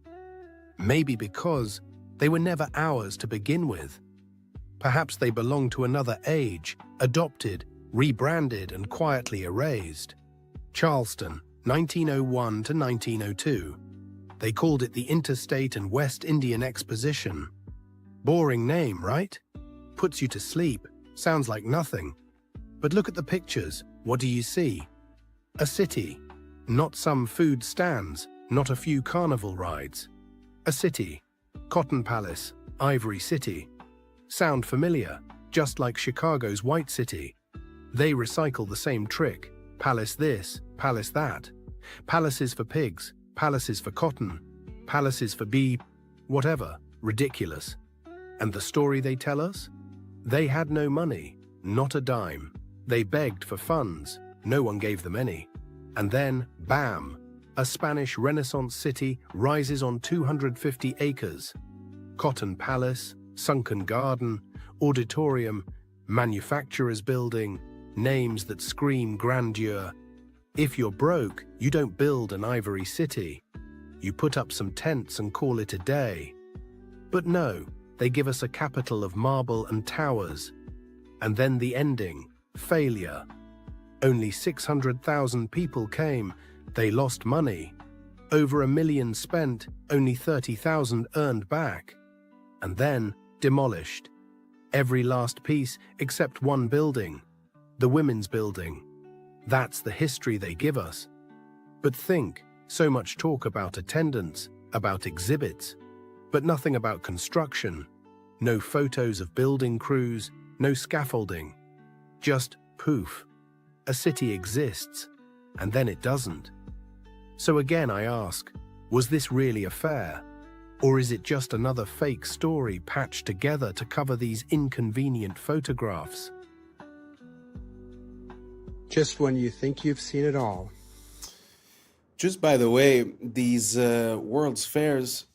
Maybe because they were never ours to begin with. Perhaps they belong to another age, adopted, rebranded and quietly erased. Charleston, 1901 to 1902. They called it the Interstate and West Indian Exposition. Boring name, right? Puts you to sleep, sounds like nothing. But look at the pictures, what do you see? A city, not some food stands, not a few carnival rides. A city, Cotton Palace, Ivory City. Sound familiar, just like Chicago's White City. They recycle the same trick, palace this, palace that. Palaces for pigs, palaces for cotton, palaces for bee, whatever, ridiculous. And the story they tell us? They had no money, not a dime. They begged for funds, no one gave them any. And then, bam, a Spanish Renaissance city rises on 250 acres. Cotton Palace, sunken garden, auditorium, manufacturer's building, names that scream grandeur. If you're broke, you don't build an ivory city. You put up some tents and call it a day. But no, they give us a capital of marble and towers. And then the ending, failure. Only 600,000 people came, they lost money. Over $1 million spent, only 30,000 earned back. And then demolished. Every last piece except one building. The women's building. That's the history they give us. But think, so much talk about attendance, about exhibits, but nothing about construction. No photos of building crews, no scaffolding. Just poof. A city exists, and then it doesn't. So again I ask, was this really a fair? Or is it just another fake story patched together to cover these inconvenient photographs? Just when you think you've seen it all. Just by the way, these World's Fairs,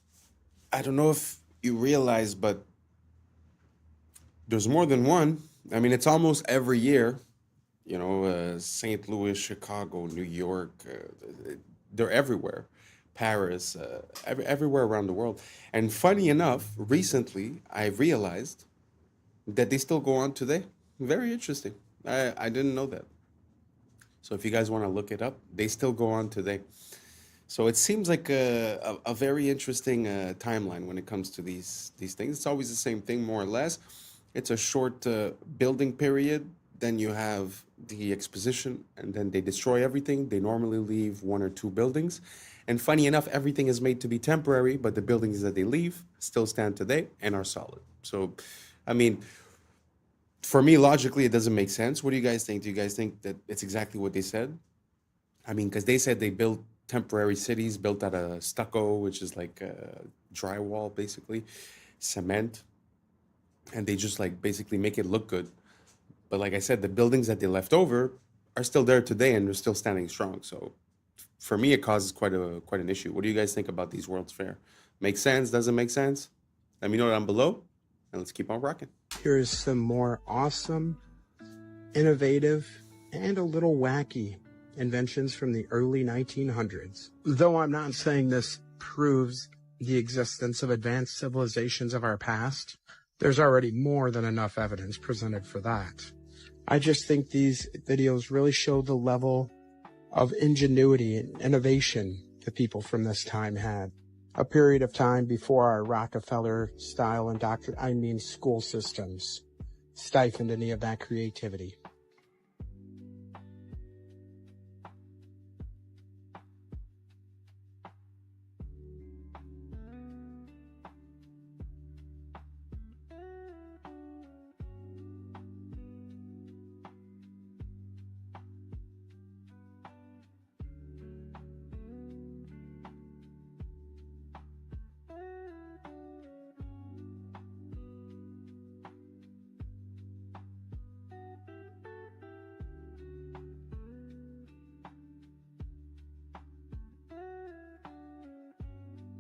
I don't know if you realize, but there's more than one. I mean, it's almost every year. You know, St. Louis, Chicago, New York, they're everywhere. Paris, everywhere around the world. And funny enough, recently I realized that they still go on today. Very interesting. I didn't know that. So if you guys want to look it up, they still go on today. So it seems like a very interesting timeline when it comes to these things. It's always the same thing, more or less. It's a short building period. Then you have the exposition, and then they destroy everything. They normally leave 1 or 2 buildings. And funny enough, everything is made to be temporary, but the buildings that they leave still stand today and are solid. So, I mean, for me, logically, it doesn't make sense. What do you guys think? Do you guys think that it's exactly what they said? I mean, because they said they built temporary cities built out of stucco, which is like drywall, basically, cement, and they just like basically make it look good. But like I said, the buildings that they left over are still there today and they're still standing strong. So for me, it causes quite an issue. What do you guys think about these World's Fair? Make sense? Doesn't make sense? Let me know down below, and let's keep on rocking. Here's some more awesome, innovative, and a little wacky inventions from the early 1900s. Though I'm not saying this proves the existence of advanced civilizations of our past, there's already more than enough evidence presented for that. I just think these videos really show the level of ingenuity and innovation the people from this time had. A period of time before our Rockefeller-style school systems stifled any of that creativity.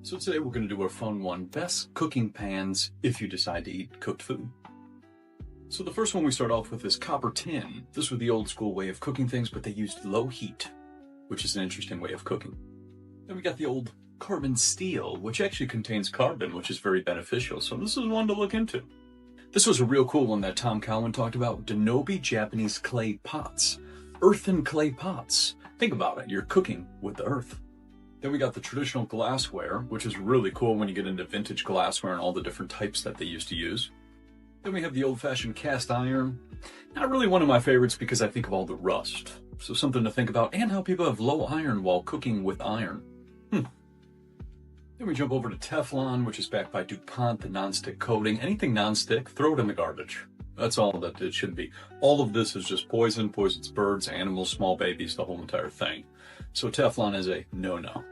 So today we're going to do a fun one, best cooking pans if you decide to eat cooked food. So the first one we start off with is copper tin. This was the old school way of cooking things, but they used low heat, which is an interesting way of cooking. Then we got the old carbon steel, which actually contains carbon, which is very beneficial. So this is one to look into. This was a real cool one that Tom Cowan talked about, Denobi Japanese clay pots. Earthen clay pots. Think about it, you're cooking with the earth. Then we got the traditional glassware, which is really cool when you get into vintage glassware and all the different types that they used to use. Then we have the old-fashioned cast iron. Not really one of my favorites because I think of all the rust. So something to think about, and how people have low iron while cooking with iron. Then we jump over to Teflon, which is backed by DuPont, the non-stick coating. Anything non-stick, throw it in the garbage. That's all that it should be. All of this is just poison, poisons birds, animals, small babies, the whole entire thing. So Teflon is a no-no.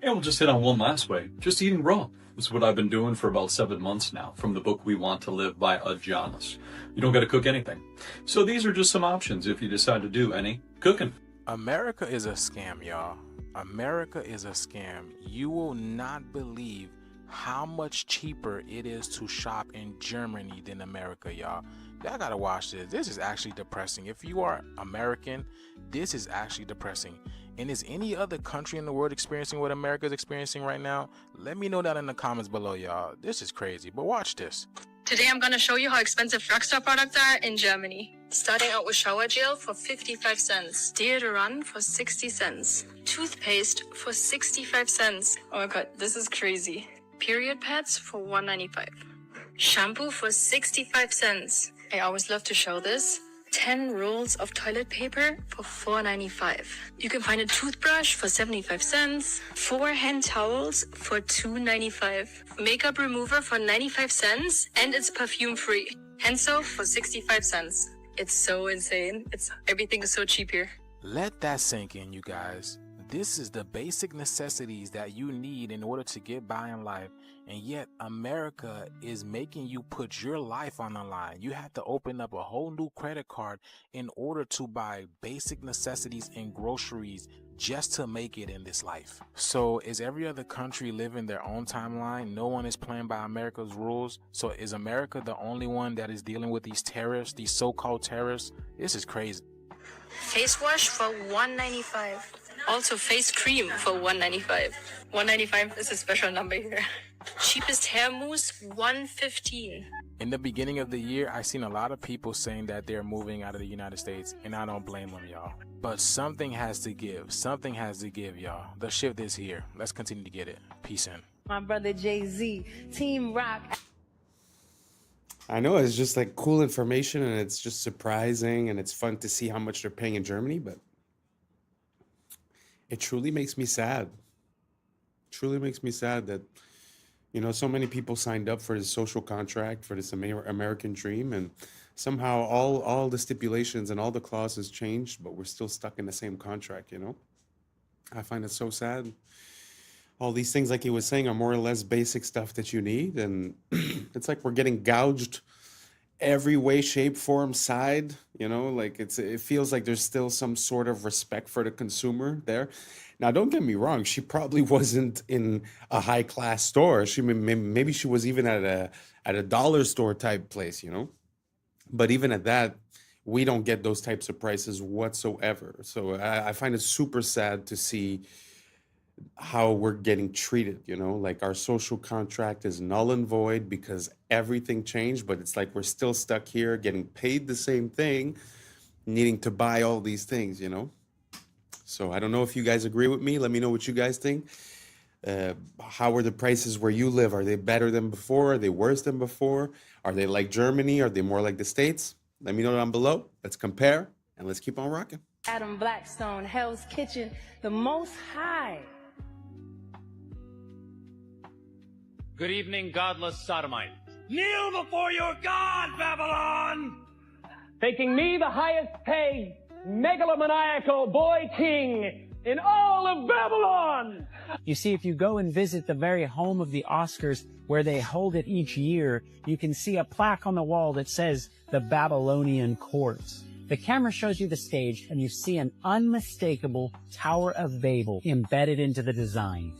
And we'll just hit on one last way, just eating raw. This is what I've been doing for about 7 months now, from the book We Want to Live by Ajanis. You don't got to cook anything. So these are just some options if you decide to do any cooking. America is a scam, y'all. America is a scam. You will not believe how much cheaper it is to shop in Germany than America, y'all. Y'all gotta watch this. This is actually depressing. If you are American, this is actually depressing. And is any other country in the world experiencing what America is experiencing right now? Let me know that in the comments below, y'all. This is crazy, but watch this. Today I'm gonna show you how expensive drugstore products are in Germany. Starting out with shower gel for 55 cents, deodorant for 60 cents, toothpaste for 65 cents. Oh my god, this is crazy. Period pads for $1.95. Shampoo for 65 cents. I always love to show this. 10 rolls of toilet paper for $4.95. You can find a toothbrush for 75 cents, 4 hand towels for $2.95, makeup remover for 95 cents, and it's perfume free. Hand soap for 65 cents. It's so insane. Everything is so cheap here. Let that sink in, you guys. This is the basic necessities that you need in order to get by in life, and yet America is making you put your life on the line. You have to open up a whole new credit card in order to buy basic necessities and groceries just to make it in this life. So is every other country living their own timeline? No one is playing by America's rules. So is America the only one that is dealing with these terrorists, these so-called terrorists? This is crazy. Face wash for $1.95. Also face cream for $1.95. $1.95 is a special number here. Cheapest hair mousse, $1.15. In the beginning of the year, I seen a lot of people saying that they're moving out of the United States, and I don't blame them, y'all. But something has to give. Something has to give, y'all. The shift is here. Let's continue to get it. Peace in. My brother Jay-Z, Team Rock. I know, it's just like cool information, and it's just surprising, and it's fun to see how much they're paying in Germany, but it truly makes me sad. Truly makes me sad that You know, so many people signed up for this social contract, for this American dream, and somehow all the stipulations and all the clauses changed, but we're still stuck in the same contract, you know? I find it so sad. All these things, like he was saying, are more or less basic stuff that you need, and it's like we're getting gouged every way, shape, form, side, you know? Like it feels like there's still some sort of respect for the consumer there. Now, don't get me wrong. She probably wasn't in a high class store. Maybe she was even at a dollar store type place, you know. But even at that, we don't get those types of prices whatsoever. So I find it super sad to see how we're getting treated. You know, like our social contract is null and void because everything changed. But it's like we're still stuck here, getting paid the same thing, needing to buy all these things. You know. So I don't know if you guys agree with me. Let me know what you guys think. How are the prices where you live? Are they better than before? Are they worse than before? Are they like Germany? Are they more like the States? Let me know down below. Let's compare and let's keep on rocking. Adam Blackstone, Hell's Kitchen, the Most High. Good evening, godless sodomite. Kneel before your God, Babylon! Making me the highest paid megalomaniacal boy king in all of Babylon! You see, if you go and visit the very home of the Oscars where they hold it each year, you can see a plaque on the wall that says the Babylonian Court. The camera shows you the stage and you see an unmistakable Tower of Babel embedded into the design.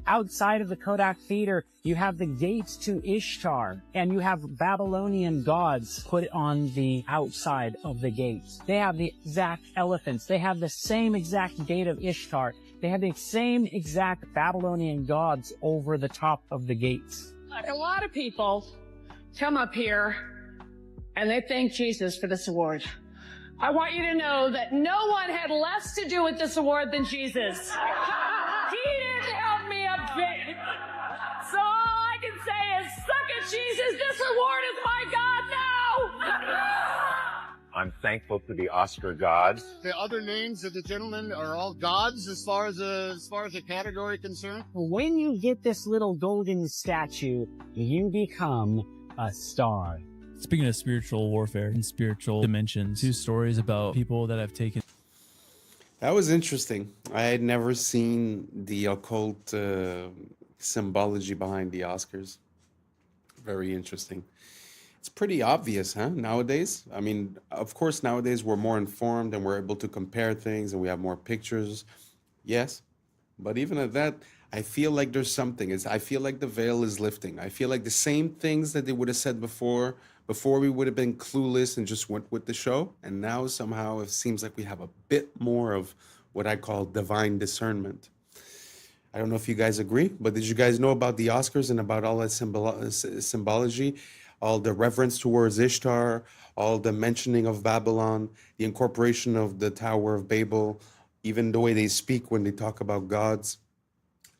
Outside of the Kodak Theater, you have the gates to Ishtar, and you have Babylonian gods put on the outside of the gates. They have the exact elephants. They have the same exact gate of Ishtar. They have the same exact Babylonian gods over the top of the gates. A lot of people come up here and they thank Jesus for this award. I want you to know that no one had less to do with this award than Jesus. He didn't help me a bit. So all I can say is, suck it, Jesus. This award is my God now. I'm thankful to the Oscar gods. The other names of the gentlemen are all gods as far as the category concerned. When you get this little golden statue, you become a star. Speaking of spiritual warfare and spiritual dimensions, 2 stories about people that have taken. That was interesting. I had never seen the occult symbology behind the Oscars. Very interesting. It's pretty obvious, huh, nowadays? I mean, of course, nowadays we're more informed and we're able to compare things and we have more pictures. Yes. But even at that, I feel like there's something. I feel like the veil is lifting. I feel like the same things that they would have said before we would have been clueless and just went with the show. And now somehow it seems like we have a bit more of what I call divine discernment. I don't know if you guys agree, but did you guys know about the Oscars and about all that symbology, all the reverence towards Ishtar, all the mentioning of Babylon, the incorporation of the Tower of Babel, even the way they speak when they talk about gods?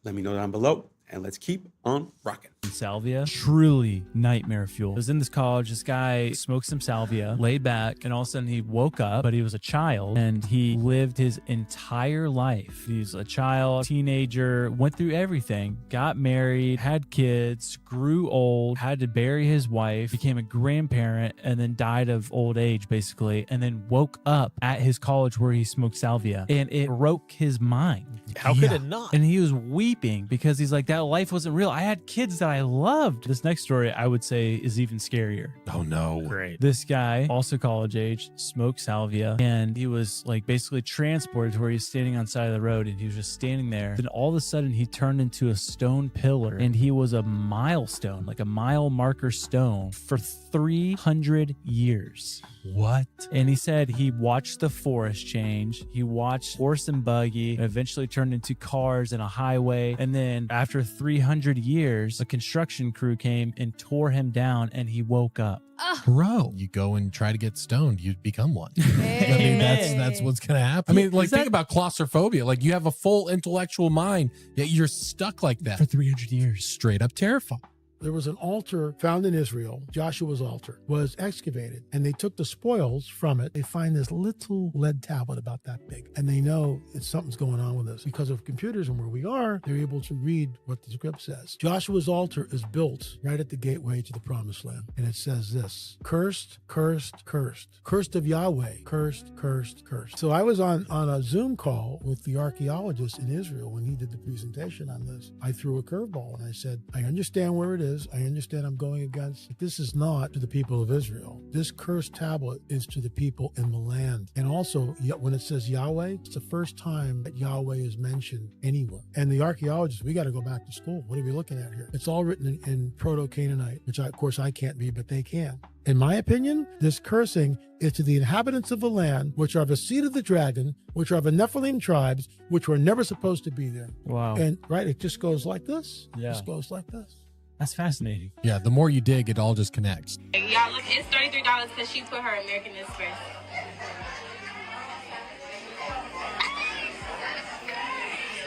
Let me know down below. And let's keep on rocking. Salvia, truly nightmare fuel. I was in this college, this guy smoked some salvia, laid back, and all of a sudden he woke up, but he was a child, and he lived his entire life. He was a child, teenager, went through everything, got married, had kids, grew old, had to bury his wife, became a grandparent, and then died of old age, basically, and then woke up at his college where he smoked salvia, and it broke his mind. How could it not? And he was weeping because he's like, that life wasn't real. I had kids that I loved. This next story, I would say, is even scarier. Oh no. Great. This guy, also college age, smoked salvia, and he was like basically transported to where he's standing on the side of the road, and he was just standing there. Then all of a sudden he turned into a stone pillar, and he was a milestone, like a mile marker stone for 300 years. What? And he said he watched the forest change. He watched horse and buggy, and eventually turned into cars and a highway. And then after 300 years, a construction crew came and tore him down, and he woke up. Bro, you go and try to get stoned, you become one. I mean, that's what's gonna happen. I mean, like, think about claustrophobia. Like, you have a full intellectual mind, yet you're stuck like that for 300 years. Straight up terrified. There was an altar found in Israel. Joshua's altar was excavated, and they took the spoils from it. They find this little lead tablet about that big, and they know that something's going on with this. Because of computers and where we are, they're able to read what the script says. Joshua's altar is built right at the gateway to the promised land, and it says this: cursed, cursed, cursed. Cursed of Yahweh. Cursed, cursed, cursed. So I was on a Zoom call with the archaeologist in Israel when he did the presentation on this. I threw a curveball, and I said, I understand where it is. I understand I'm going against, but this is not to the people of Israel. This cursed tablet is to the people in the land. And also, when it says Yahweh, it's the first time that Yahweh is mentioned anywhere. And the archaeologists, we got to go back to school. What are we looking at here? It's all written in Proto-Canaanite, which of course I can't be, but they can. In my opinion, this cursing is to the inhabitants of the land, which are of a seed of the dragon, which are of a Nephilim tribes, which were never supposed to be there. Wow. And right, it just goes like this. Yeah. It just goes like this. That's fascinating. Yeah, the more you dig, it all just connects. Y'all look, it's $33 because she put her American Express.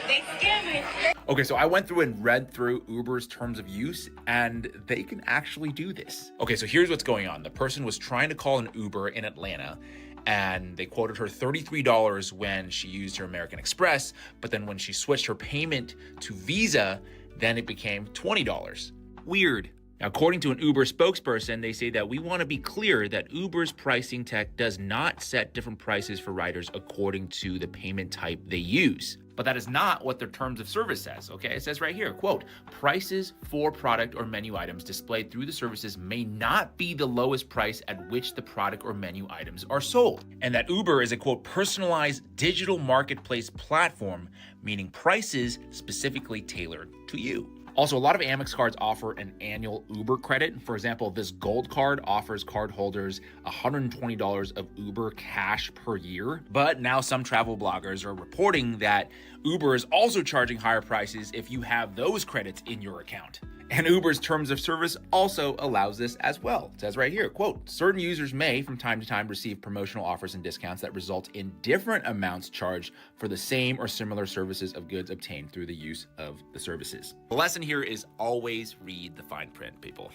They scamming. Okay, so I went through and read through Uber's terms of use, and they can actually do this. Okay, so here's what's going on. The person was trying to call an Uber in Atlanta, and they quoted her $33 when she used her American Express, but then when she switched her payment to Visa, then it became $20. Weird. Now, according to an Uber spokesperson, they say that we want to be clear that Uber's pricing tech does not set different prices for riders according to the payment type they use. But that is not what their terms of service says, okay? It says right here, quote, prices for product or menu items displayed through the services may not be the lowest price at which the product or menu items are sold. And that Uber is a, quote, personalized digital marketplace platform, meaning prices specifically tailored to you. Also, a lot of Amex cards offer an annual Uber credit. For example, this gold card offers cardholders $120 of Uber cash per year. But now some travel bloggers are reporting that Uber is also charging higher prices if you have those credits in your account. And Uber's terms of service also allows this as well. It says right here, quote, certain users may from time to time receive promotional offers and discounts that result in different amounts charged for the same or similar services of goods obtained through the use of the services. The lesson here is always read the fine print, people.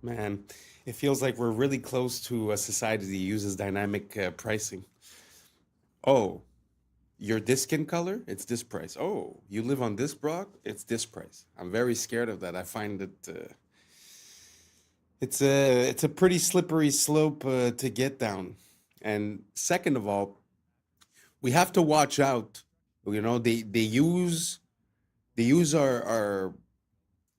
Man, it feels like we're really close to a society that uses dynamic pricing. Oh, you're this skin color, it's this price. Oh, you live on this block, it's this price. I'm very scared of that. I find it it's a pretty slippery slope to get down. And second of all, we have to watch out. You know, they use our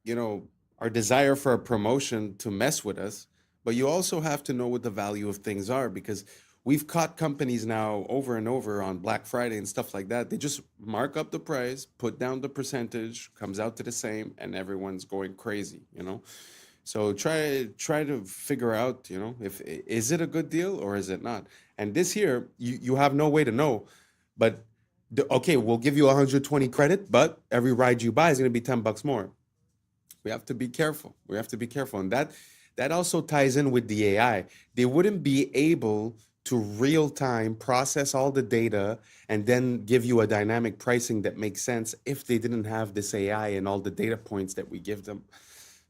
you know, our desire for a promotion to mess with us, but you also have to know what the value of things are, because we've caught companies now over and over on Black Friday and stuff like that. They just mark up the price, put down the percentage, comes out to the same, and everyone's going crazy, you know? So try to figure out, you know, is it a good deal or is it not? And this here, you have no way to know, but okay, we'll give you 120 credit, but every ride you buy is going to be $10 more. We have to be careful. We have to be careful. And that also ties in with the AI. They wouldn't be able to real time process all the data and then give you a dynamic pricing that makes sense if they didn't have this AI and all the data points that we give them.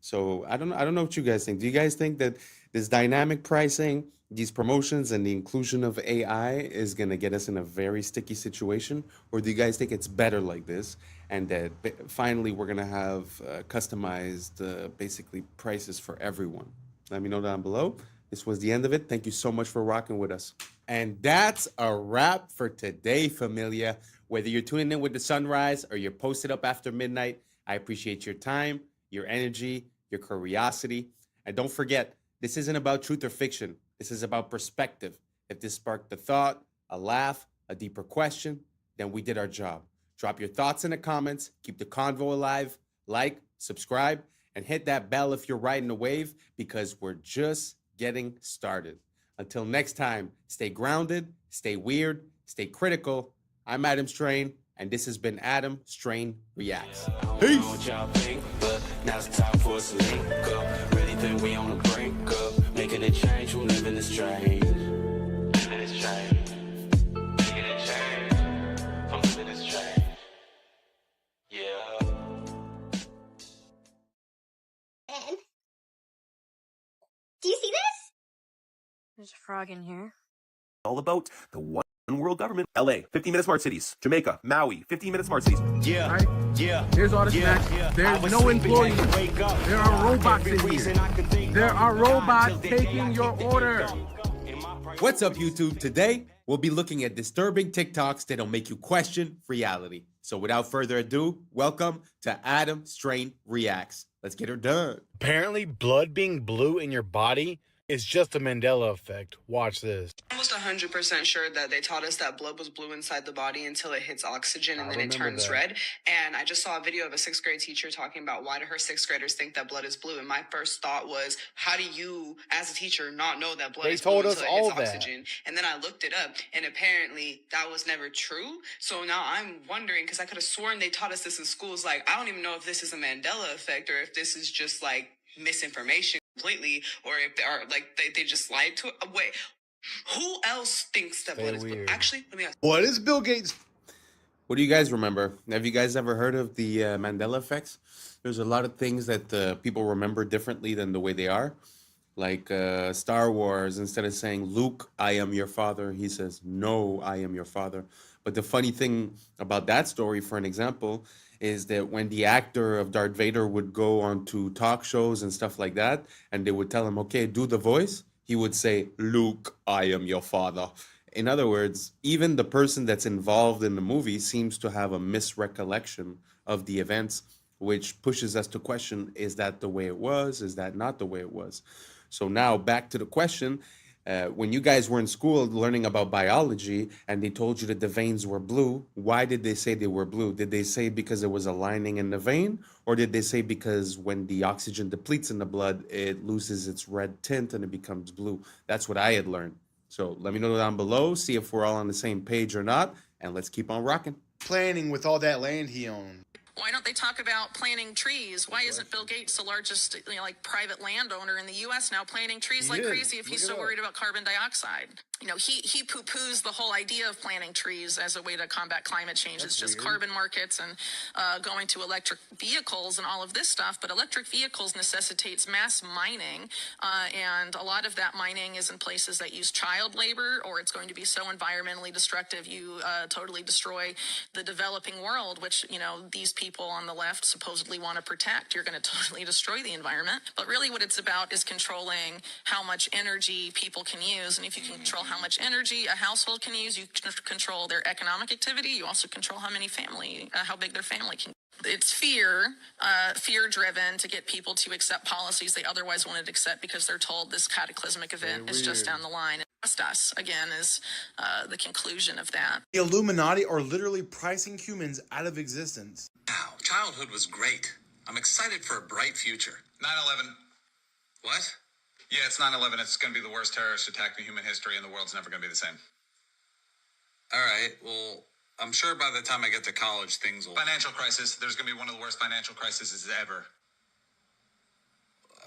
So I don't know what you guys think. Do you guys think that this dynamic pricing, these promotions, and the inclusion of AI is going to get us in a very sticky situation? Or do you guys think it's better like this, and that finally we're going to have customized basically prices for everyone? Let me know down below. This was the end of it. Thank you so much for rocking with us. And that's a wrap for today, familia. Whether you're tuning in with the sunrise or you're posted up after midnight, I appreciate your time, your energy, your curiosity. And don't forget, this isn't about truth or fiction. This is about perspective. If this sparked a thought, a laugh, a deeper question, then we did our job. Drop your thoughts in the comments. Keep the convo alive. Like, subscribe, and hit that bell if you're riding a wave, because we're just getting started. Until next time, stay grounded, stay weird, stay critical. I'm Adam Strain, and this has been Adam Strain Reacts. Peace. Now's the time for us to link up. Really think we on the brink up. Making a change, who living this change. Living this change. Making a change. From living this change. Yeah. There's a frog in here. All about the one world government. LA, 15-minute smart cities. Jamaica, Maui, 15-minute smart cities. Yeah, right? Yeah. Here's all the snacks. There's no employees. There are robots in here. There are robots taking your order. What's up, YouTube? Today, we'll be looking at disturbing TikToks that'll make you question reality. So without further ado, welcome to Adam Strain Reacts. Let's get her done. Apparently, blood being blue in your body is just a Mandela effect. Watch this. Almost 100% sure that they taught us that blood was blue inside the body until it hits oxygen and then it turns red. And I just saw a video of a 6th grade teacher talking about why do her 6th graders think that blood is blue. And my first thought was, how do you, as a teacher, not know that blood is blue until it hits oxygen? And then I looked it up, and apparently that was never true. So now I'm wondering, because I could have sworn they taught us this in schools. Like, I don't even know if this is a Mandela effect or if this is just like misinformation completely, or if they are like they just lied to it. Wait, who else thinks that blood is blue? Actually, let me ask. What is Bill Gates? What do you guys remember? Have you guys ever heard of the Mandela effects? There's a lot of things that people remember differently than the way they are. Like Star Wars, instead of saying, Luke, I am your father, he says, no, I am your father. But the funny thing about that story, for an example, is that when the actor of Darth Vader would go on to talk shows and stuff like that, and they would tell him, okay, do the voice, he would say, Luke, I am your father. In other words, even the person that's involved in the movie seems to have a misrecollection of the events, which pushes us to question, is that the way it was? Is that not the way it was? So now back to the question. When you guys were in school learning about biology and they told you that the veins were blue, why did they say they were blue? Did they say because there was a lining in the vein? Or did they say because when the oxygen depletes in the blood, it loses its red tint and it becomes blue? That's what I had learned. So let me know down below, see if we're all on the same page or not, and let's keep on rocking. Planning with all that land he owned. Why don't they talk about planting trees? Why isn't Bill Gates the largest, private landowner in the U.S. now, planting trees like crazy if he's so worried about carbon dioxide? He poo-poos the whole idea of planting trees as a way to combat climate change. It's just carbon markets and going to electric vehicles and all of this stuff. But electric vehicles necessitates mass mining, and a lot of that mining is in places that use child labor, or it's going to be so environmentally destructive you totally destroy the developing world, which, these people on the left supposedly want to protect. You're going to totally destroy the environment. But really what it's about is controlling how much energy people can use. And if you can control how much energy a household can use, you can control their economic activity. You also control how big their family can. It's fear-driven to get people to accept policies they otherwise wouldn't accept because they're told this cataclysmic event is just down the line. And trust us, again, is the conclusion of that. The Illuminati are literally pricing humans out of existence. Wow, childhood was great. I'm excited for a bright future. 9/11. What? Yeah, it's 9/11. It's going to be the worst terrorist attack in human history, and the world's never going to be the same. All right, well, I'm sure by the time I get to college, things will... Financial crisis. There's going to be one of the worst financial crises ever.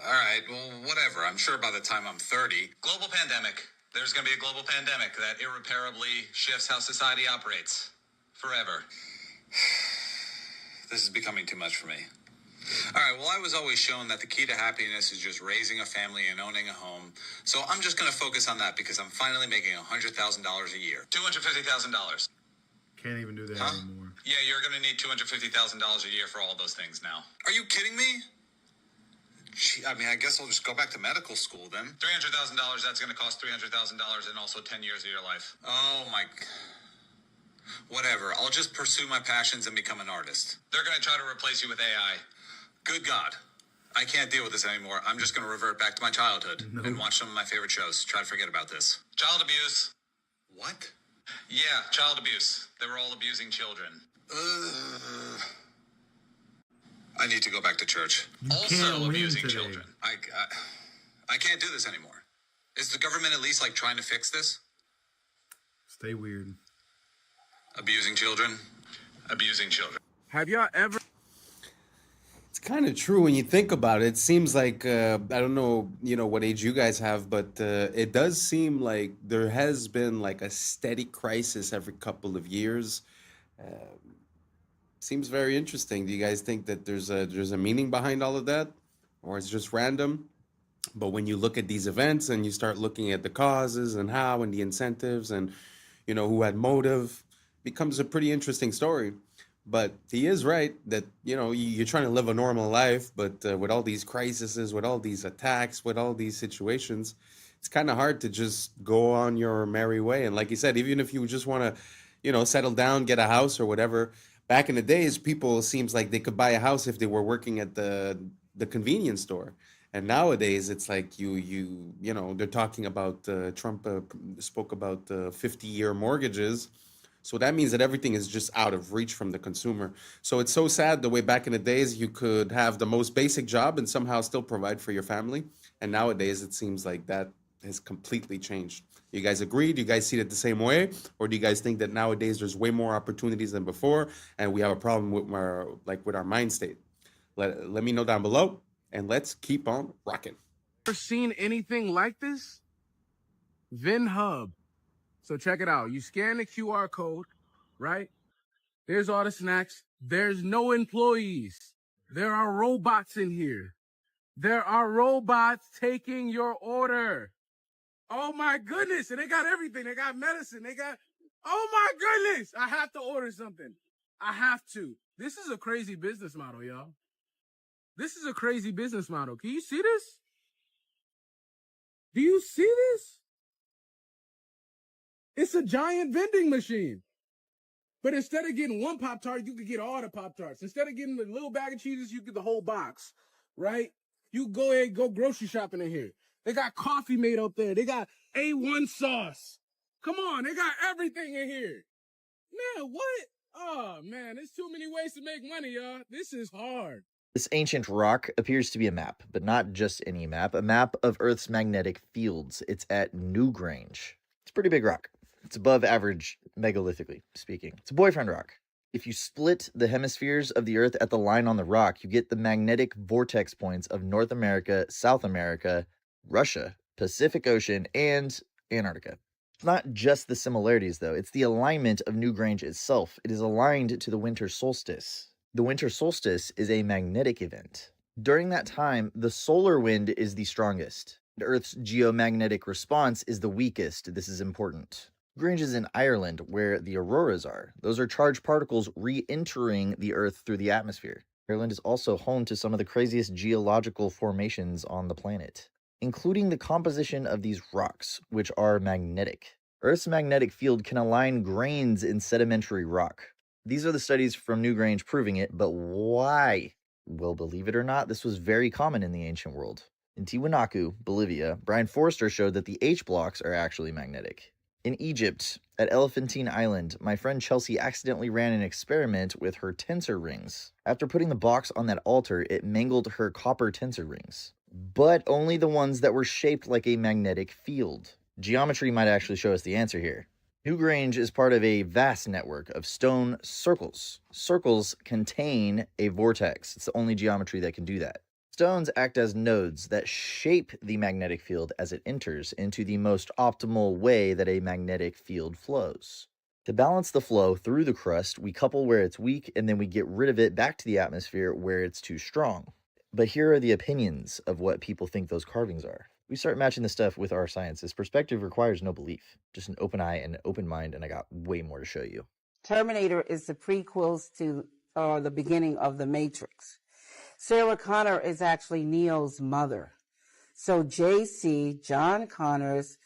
All right, well, whatever. I'm sure by the time I'm 30... Global pandemic. There's going to be a global pandemic that irreparably shifts how society operates. Forever. This is becoming too much for me. All right, well, I was always shown that the key to happiness is just raising a family and owning a home. So I'm just going to focus on that because I'm finally making $100,000 a year. $250,000. Can't even do that anymore. Yeah, you're going to need $250,000 a year for all those things now. Are you kidding me? Gee, I mean, I guess I'll just go back to medical school then. $300,000, that's going to cost $300,000 and also 10 years of your life. Oh, my... Whatever, I'll just pursue my passions and become an artist. They're going to try to replace you with AI. Good God. I can't deal with this anymore. I'm just going to revert back to my childhood and watch some of my favorite shows. Try to forget about this. Child abuse. What? Yeah, child abuse. They were all abusing children. I need to go back to church. Also abusing children. I can't do this anymore. Is the government at least trying to fix this? Stay weird. Abusing children. Abusing children. Have y'all ever... It's kind of true when you think about it. It seems like, I don't know, what age you guys have, but it does seem like there has been a steady crisis every couple of years. Seems very interesting. Do you guys think that there's a meaning behind all of that? Or it's just random? But when you look at these events and you start looking at the causes and how and the incentives and, who had motive, becomes a pretty interesting story. But he is right that, you're trying to live a normal life, but with all these crises, with all these attacks, with all these situations, it's kind of hard to just go on your merry way. And like you said, even if you just want to, settle down, get a house or whatever, back in the days, people seems like they could buy a house if they were working at the convenience store. And nowadays, it's like they're talking about Trump spoke about 50-year mortgages. So that means that everything is just out of reach from the consumer. So it's so sad the way back in the days you could have the most basic job and somehow still provide for your family. And nowadays, it seems like that has completely changed. You guys agree? Do you guys see it the same way? Or do you guys think that nowadays there's way more opportunities than before and we have a problem with our mind state? Let me know down below. And let's keep on rocking. Ever seen anything like this? VinHub. So check it out. You scan the QR code, right? There's all the snacks. There's no employees. There are robots in here. There are robots taking your order. Oh my goodness. And they got everything. They got medicine. Oh my goodness. I have to order something. I have to. This is a crazy business model, y'all. This is a crazy business model. Can you see this? Do you see this? It's a giant vending machine. But instead of getting one Pop-Tart, you could get all the Pop-Tarts. Instead of getting the little bag of cheeses, you get the whole box, right? You go ahead and go grocery shopping in here. They got coffee made up there. They got A1 sauce. Come on, they got everything in here. Man, what? Oh, man, there's too many ways to make money, y'all. This is hard. This ancient rock appears to be a map, but not just any map, a map of Earth's magnetic fields. It's at Newgrange. It's a pretty big rock. It's above average, megalittically speaking. It's a boyfriend rock. If you split the hemispheres of the Earth at the line on the rock, you get the magnetic vortex points of North America, South America, Russia, Pacific Ocean, and Antarctica. It's not just the similarities, though. It's the alignment of Newgrange itself. It is aligned to the winter solstice. The winter solstice is a magnetic event. During that time, the solar wind is the strongest. Earth's geomagnetic response is the weakest. This is important. Newgrange is in Ireland, where the auroras are. Those are charged particles re-entering the Earth through the atmosphere. Ireland is also home to some of the craziest geological formations on the planet, including the composition of these rocks, which are magnetic. Earth's magnetic field can align grains in sedimentary rock. These are the studies from Newgrange proving it, but why? Well, believe it or not, this was very common in the ancient world. In Tiwanaku, Bolivia, Brian Forrester showed that the H blocks are actually magnetic. In Egypt, at Elephantine Island, my friend Chelsea accidentally ran an experiment with her tensor rings. After putting the box on that altar, it mangled her copper tensor rings, but only the ones that were shaped like a magnetic field. Geometry might actually show us the answer here. Newgrange is part of a vast network of stone circles. Circles contain a vortex. It's the only geometry that can do that. Stones act as nodes that shape the magnetic field as it enters into the most optimal way that a magnetic field flows. To balance the flow through the crust, we couple where it's weak and then we get rid of it back to the atmosphere where it's too strong. But here are the opinions of what people think those carvings are. We start matching the stuff with our science. This perspective requires no belief, just an open eye and an open mind, and I got way more to show you. Terminator is the prequels to the beginning of The Matrix. Sarah Connor is actually Neo's mother. So JC, John Connor's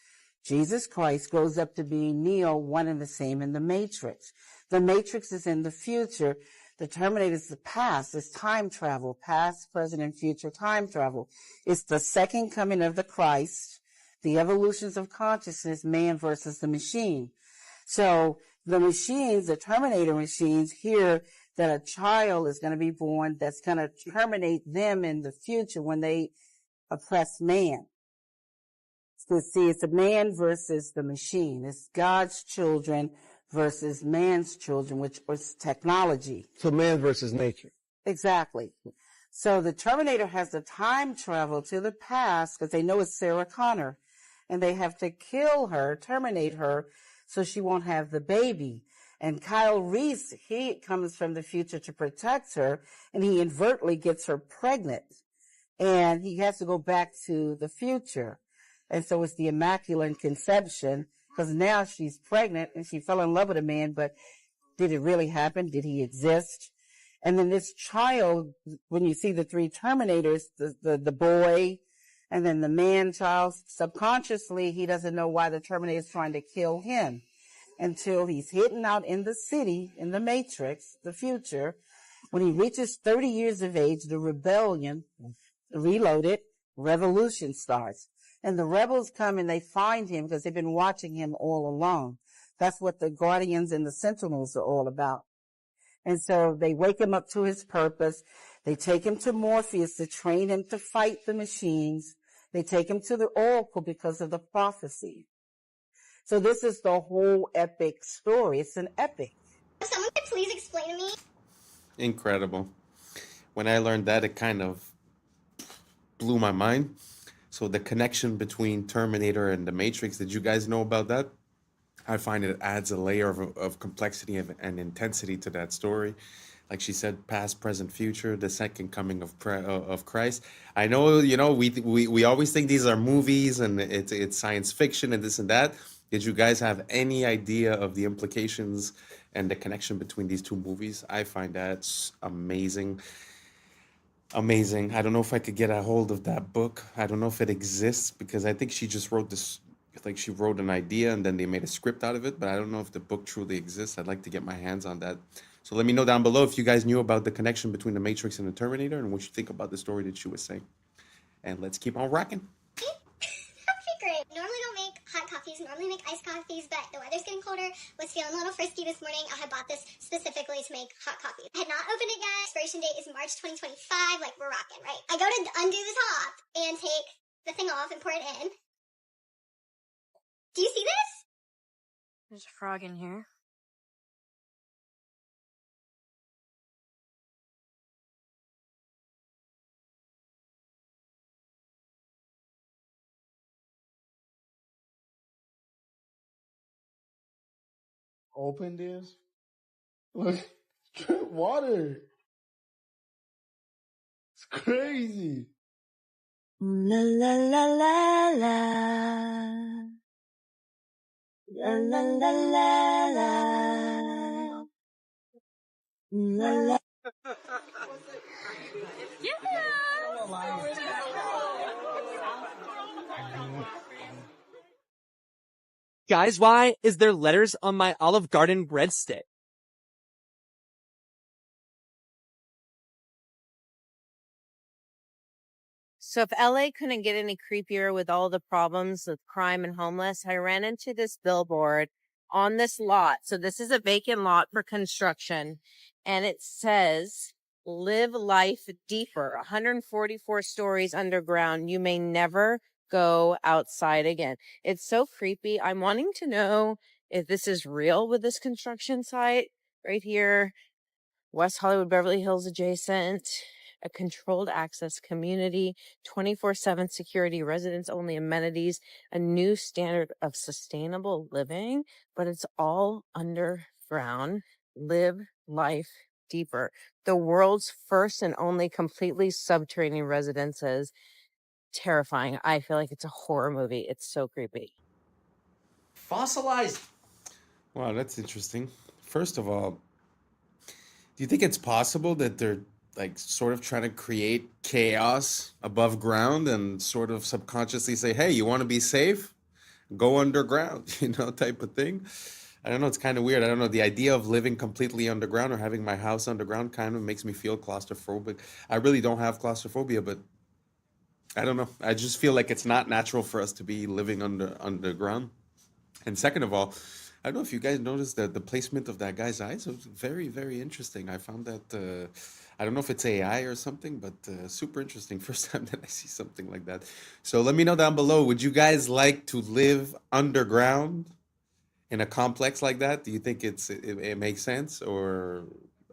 Jesus Christ, grows up to be Neo, one and the same in The Matrix. The Matrix is in the future. The Terminator is the past. It's time travel, past, present, and future time travel. It's the second coming of the Christ, the evolutions of consciousness, man versus the machine. So the machines, the Terminator machines, hear that a child is going to be born that's going to terminate them in the future when they oppress man. So see, it's a man versus the machine. It's God's children versus man's children, which was technology. So man versus nature. Exactly. So the Terminator has to time travel to the past because they know it's Sarah Connor, and they have to kill her, terminate her, so she won't have the baby. And Kyle Reese, he comes from the future to protect her, and he inadvertently gets her pregnant. and he has to go back to the future. And so it's the Immaculate Conception, because now she's pregnant and she fell in love with a man, but did it really happen? Did he exist? And then this child, when you see the three Terminators, the boy, and then the man child, subconsciously, he doesn't know why the Terminator is trying to kill him until he's hidden out in the city, in the Matrix, the future. When he reaches 30 years of age, the rebellion, reloaded, revolution starts. And the rebels come and they find him because they've been watching him all along. That's what the Guardians and the Sentinels are all about. And so they wake him up to his purpose. They take him to Morpheus to train him to fight the machines. They take him to the Oracle because of the prophecy. So this is the whole epic story. It's an epic. Someone could please explain to me? Incredible. When I learned that, it kind of blew my mind. So the connection between Terminator and the Matrix, did you guys know about that? I find it adds a layer of complexity and intensity to that story. Like she said, past, present, future, the second coming of Christ. I know, you know, we always think these are movies and it's science fiction and this and that. Did you guys have any idea of the implications and the connection between these two movies? I find that amazing. Amazing. I don't know if I could get a hold of that book. I don't know if it exists because I think she just wrote this, like she wrote an idea and then they made a script out of it, but I don't know if the book truly exists. I'd like to get my hands on that. So let me know down below if you guys knew about the connection between the Matrix and the Terminator and what you think about the story that she was saying. And let's keep on rocking. That'd be great. Normally don't make hot coffees, normally make iced coffees, but the weather's getting colder, was feeling a little frisky this morning. I had bought this specifically to make hot coffee. I had not opened it yet. Expiration date is March 2025. Like, we're rocking, right? I go to undo the top and take the thing off and pour it in. Do you see this? There's a frog in here. Open this. Look, water. It's crazy. La la la la la. La la la la la. La la. Guys, why is there letters on my Olive Garden breadstick? So if LA couldn't get any creepier with all the problems with crime and homeless, I ran into this billboard on this lot. So this is a vacant lot for construction, and it says, "Live life deeper, 144 stories underground. You may never go outside again." It's so creepy. I'm wanting to know if this is real with this construction site right here. West Hollywood, Beverly Hills adjacent, a controlled access community, 24/7 security, residents only amenities, a new standard of sustainable living, but it's all underground. Live life deeper. The world's first and only completely subterranean residences. Terrifying. I feel like it's a horror movie. It's so creepy. Fossilized. Wow, that's interesting. First of all, do you think it's possible that they're like sort of trying to create chaos above ground and sort of subconsciously say, hey, you want to be safe? Go underground, you know, type of thing? I don't know. It's kind of weird. I don't know. The idea of living completely underground or having my house underground kind of makes me feel claustrophobic. I really don't have claustrophobia, but I don't know. I just feel like it's not natural for us to be living underground. And second of all, I don't know if you guys noticed that the placement of that guy's eyes was very, very interesting. I found that, I don't know if it's AI or something, but super interesting. First time that I see something like that. So let me know down below. Would you guys like to live underground in a complex like that? Do you think it makes sense? Or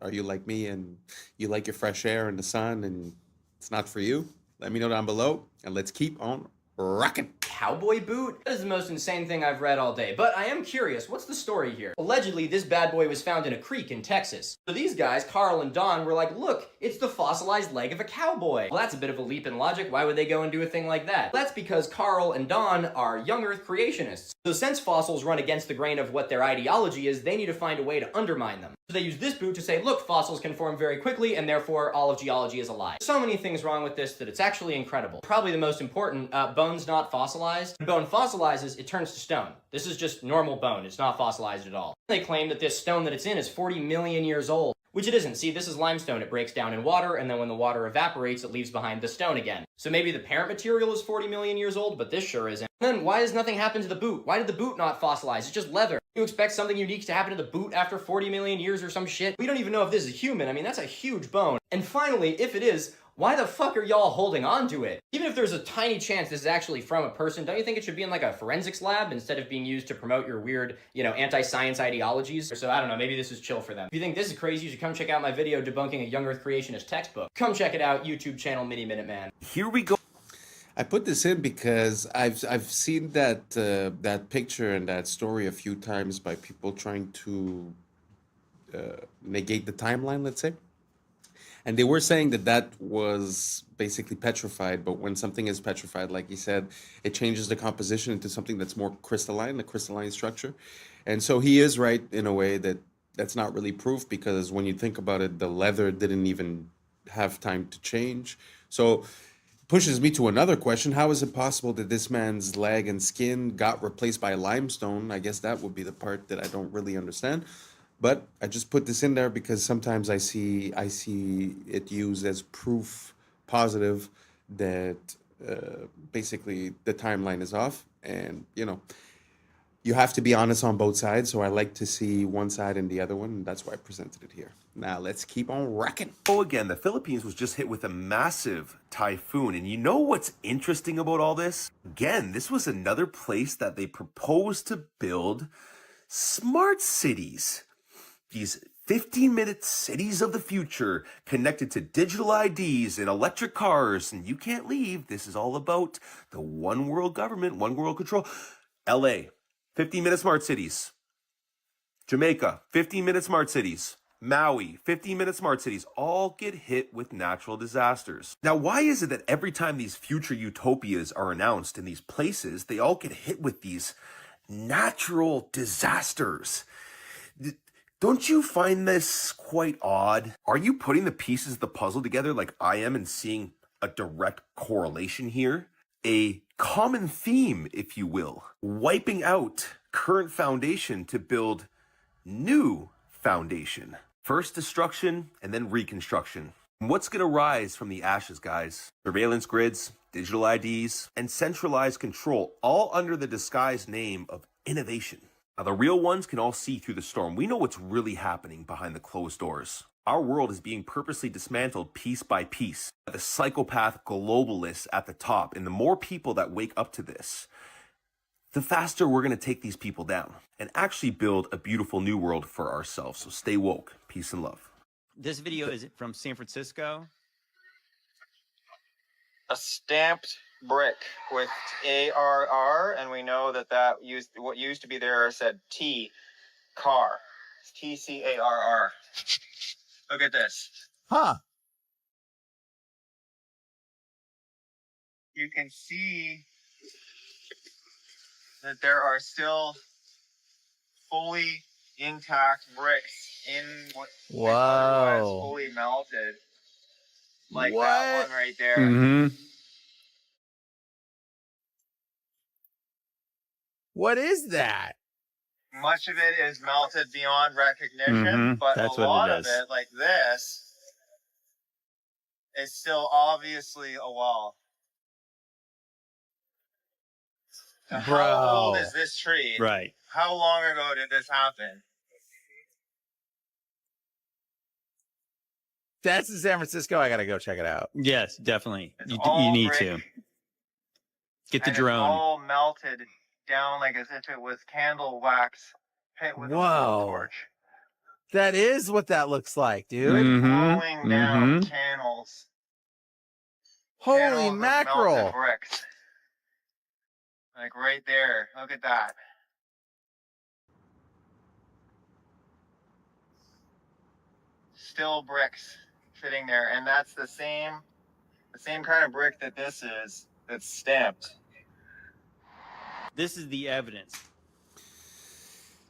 are you like me and you like your fresh air and the sun and it's not for you? Let me know down below and let's keep on rocking. cowboy boot? That is the most insane thing I've read all day, but I am curious, what's the story here? Allegedly, this bad boy was found in a creek in Texas. So these guys, Carl and Don, were like, look, it's the fossilized leg of a cowboy. Well, that's a bit of a leap in logic. Why would they go and do a thing like that? Well, that's because Carl and Don are young Earth creationists. So since fossils run against the grain of what their ideology is, they need to find a way to undermine them. So they use this boot to say, look, fossils can form very quickly, and therefore all of geology is a lie. So many things wrong with this that it's actually incredible. Probably the most important, bone's not fossilized. When bone fossilizes, it turns to stone. This is just normal bone. It's not fossilized at all. They claim that this stone that it's in is 40 million years old, which it isn't. See, this is limestone. It breaks down in water, and then when the water evaporates, it leaves behind the stone again. So maybe the parent material is 40 million years old, but this sure isn't. Then why does nothing happen to the boot? Why did the boot not fossilize? It's just leather. You expect something unique to happen to the boot after 40 million years or some shit? We don't even know if this is human. I mean, that's a huge bone. And finally, if it is, why the fuck are y'all holding on to it? Even if there's a tiny chance this is actually from a person, don't you think it should be in like a forensics lab instead of being used to promote your weird, anti-science ideologies? So I don't know, maybe this is chill for them. If you think this is crazy, you should come check out my video debunking a young Earth creationist textbook. Come check it out, YouTube channel Mini Minute Man. Here we go. I put this in because I've seen that picture and that story a few times by people trying to negate the timeline, let's say. And they were saying that was basically petrified, but when something is petrified, like he said, it changes the composition into something that's more crystalline, a crystalline structure. And so he is right in a way that that's not really proof, because when you think about it, the leather didn't even have time to change. So pushes me to another question. How is it possible that this man's leg and skin got replaced by limestone? I guess that would be the part that I don't really understand. But I just put this in there because sometimes I see it used as proof positive that basically the timeline is off. And, you have to be honest on both sides. So I like to see one side and the other one. And that's why I presented it here. Now let's keep on rocking. Oh, again, the Philippines was just hit with a massive typhoon. And you know what's interesting about all this? Again, this was another place that they proposed to build smart cities. These 15-minute cities of the future connected to digital IDs and electric cars, and you can't leave. This is all about the one world government, one world control. LA, 15-minute smart cities. Jamaica, 15-minute smart cities. Maui, 15-minute smart cities, all get hit with natural disasters. Now, why is it that every time these future utopias are announced in these places, they all get hit with these natural disasters? Don't you find this quite odd? Are you putting the pieces of the puzzle together like I am and seeing a direct correlation here? A common theme, if you will. Wiping out current foundation to build new foundation. First destruction and then reconstruction. What's going to rise from the ashes, guys? Surveillance grids, digital IDs, and centralized control, all under the disguised name of innovation. Now, the real ones can all see through the storm. We know what's really happening behind the closed doors. Our world is being purposely dismantled piece by piece by the psychopath globalists at the top. And the more people that wake up to this, the faster we're going to take these people down and actually build a beautiful new world for ourselves. So stay woke. Peace and love. This video is from San Francisco. A stamped brick with ARR, and we know that what used to be there said T, car. It's TCARR. Look at this. Huh. You can see that there are still fully intact bricks in what was fully melted. Like that one right there. Mm-hmm. What is that? Much of it is melted beyond recognition, but That's a what lot it of is. it, like this, is still obviously a wall. Now, how old is this tree? Right. How long ago did this happen? That's in San Francisco. I gotta go check it out. Yes, definitely. You all need brick, to. Get the and drone. It's all melted down like as if it was candle wax hit with a blowtorch. That is what that looks like, dude. Rolling down channels. Holy Channels of mackerel. melted bricks. Like right there. Look at that. Still bricks sitting there, and that's the same kind of brick that this is, that's stamped. This is the evidence.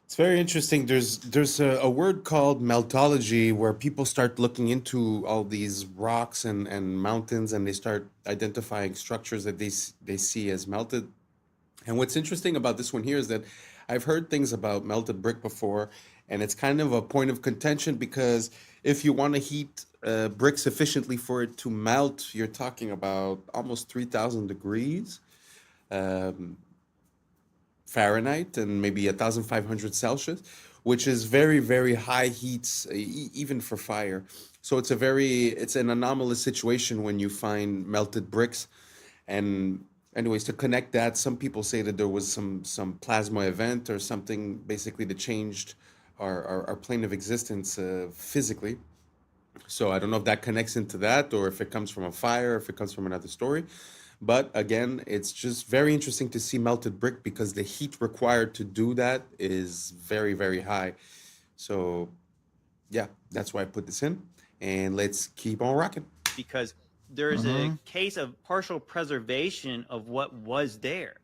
It's very interesting. There's a word called meltology where people start looking into all these rocks and mountains, and they start identifying structures that they see as melted. And what's interesting about this one here is that I've heard things about melted brick before, and it's kind of a point of contention because if you want to heat brick sufficiently for it to melt, you're talking about almost 3,000 degrees. Fahrenheit and maybe 1,500 Celsius, which is very, very high heats, even for fire. So it's an anomalous situation when you find melted bricks. And anyways, to connect that, some people say that there was some plasma event or something basically that changed our plane of existence physically. So I don't know if that connects into that or if it comes from a fire, if it comes from another story. But again, it's just very interesting to see melted brick because the heat required to do that is very, very high. So yeah, that's why I put this in. And let's keep on rocking. Because there's a case of partial preservation of what was there.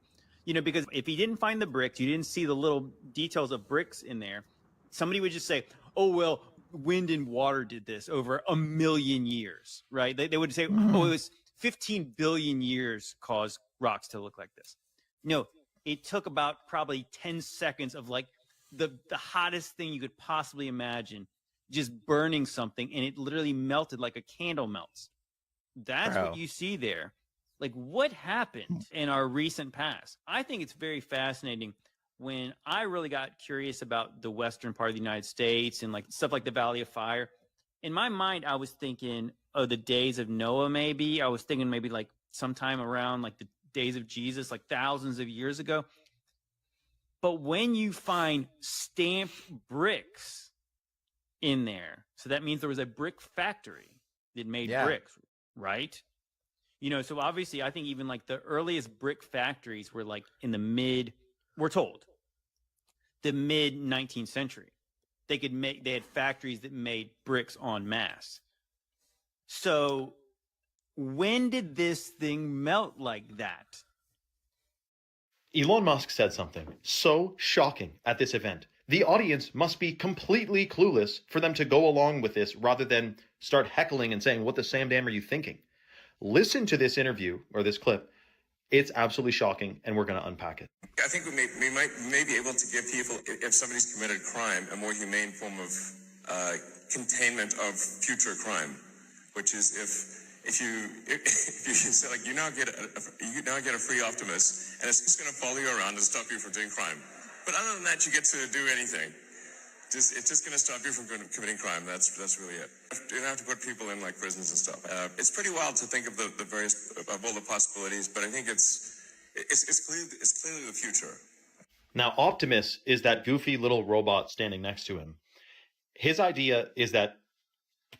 You know, because if you didn't find the bricks, you didn't see the little details of bricks in there, somebody would just say, oh, well, wind and water did this over 1 million years, right? They would say, oh, it was 15 billion years caused rocks to look like this. No, it took about probably 10 seconds of like the hottest thing you could possibly imagine, just burning something, and it literally melted like a candle melts. That's what you see there. Like, what happened in our recent past? I think it's very fascinating. When I really got curious about the western part of the United States and like stuff like the Valley of Fire, in my mind, I was thinking of the days of Noah, maybe. I was thinking maybe like sometime around like the days of Jesus, like thousands of years ago. But when you find stamped bricks in there, so that means there was a brick factory that made bricks, right? You know, so obviously I think even like the earliest brick factories were like in the we're told, the mid 19th century. They had factories that made bricks en masse. So when did this thing melt like that? Elon Musk said something so shocking at this event. The audience must be completely clueless for them to go along with this rather than start heckling and saying, what the Sam Dam are you thinking? Listen to this interview or this clip. It's absolutely shocking, and we're going to unpack it. I think we may be able to give people, if somebody's committed a crime, a more humane form of containment of future crime, which is if you say like you now get a free Optimus, and it's just going to follow you around and stop you from doing crime. But other than that, you get to do anything. It's just going to stop you from committing crime. That's really it. You don't have to put people in like prisons and stuff. It's pretty wild to think of the various of all the possibilities, but I think it's clearly the future. Now, Optimus is that goofy little robot standing next to him. His idea is that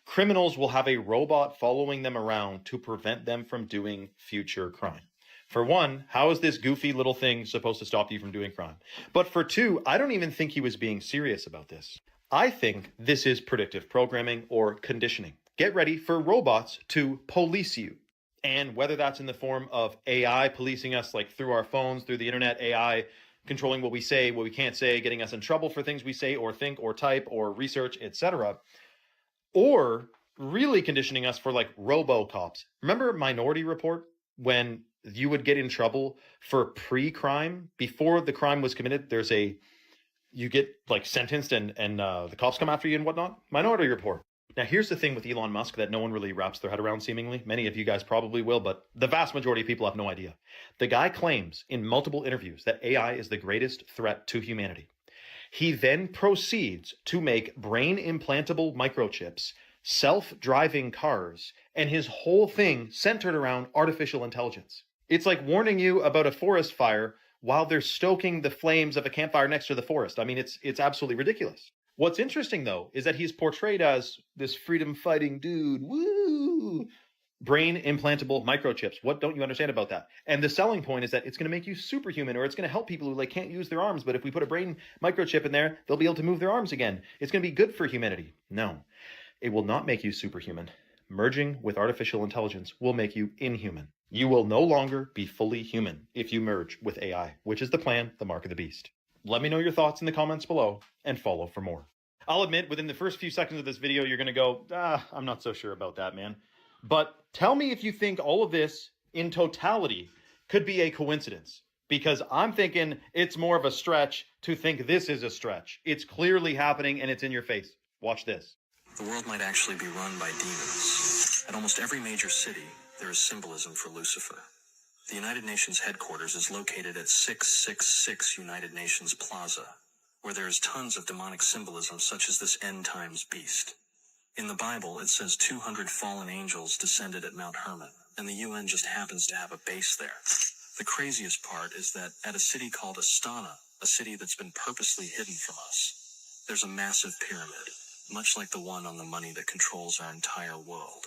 criminals will have a robot following them around to prevent them from doing future crime. For one, how is this goofy little thing supposed to stop you from doing crime? But for two, I don't even think he was being serious about this. I think this is predictive programming or conditioning. Get ready for robots to police you. And whether that's in the form of AI policing us, like through our phones, through the internet, AI controlling what we say, what we can't say, getting us in trouble for things we say or think or type or research, etc. Or really conditioning us for like robo-cops. Remember Minority Report? When you would get in trouble for pre-crime before the crime was committed, you get like sentenced and the cops come after you and whatnot. Minority Report. Now, here's the thing with Elon Musk that no one really wraps their head around, seemingly. Many of you guys probably will, but the vast majority of people have no idea. The guy claims in multiple interviews that AI is the greatest threat to humanity. He then proceeds to make brain implantable microchips, self-driving cars, and his whole thing centered around artificial intelligence. It's like warning you about a forest fire while they're stoking the flames of a campfire next to the forest. I mean, it's absolutely ridiculous. What's interesting, though, is that he's portrayed as this freedom-fighting dude, woo, brain implantable microchips. What don't you understand about that? And the selling point is that it's going to make you superhuman, or it's going to help people who like can't use their arms, but if we put a brain microchip in there, they'll be able to move their arms again. It's going to be good for humanity. No, it will not make you superhuman. Merging with artificial intelligence will make you inhuman. You will no longer be fully human if you merge with AI, which is the plan, the mark of the beast. Let me know your thoughts in the comments below and follow for more. I'll admit, within the first few seconds of this video, you're going to go, I'm not so sure about that, man. But tell me if you think all of this in totality could be a coincidence, because I'm thinking it's more of a stretch to think this is a stretch. It's clearly happening and it's in your face. Watch this. The world might actually be run by demons. At almost every major city, there is symbolism for Lucifer. The United Nations headquarters is located at 666 United Nations Plaza, where there is tons of demonic symbolism such as this end times beast. In the Bible, it says 200 fallen angels descended at Mount Hermon, and the UN just happens to have a base there. The craziest part is that at a city called Astana, a city that's been purposely hidden from us, there's a massive pyramid, much like the one on the money that controls our entire world.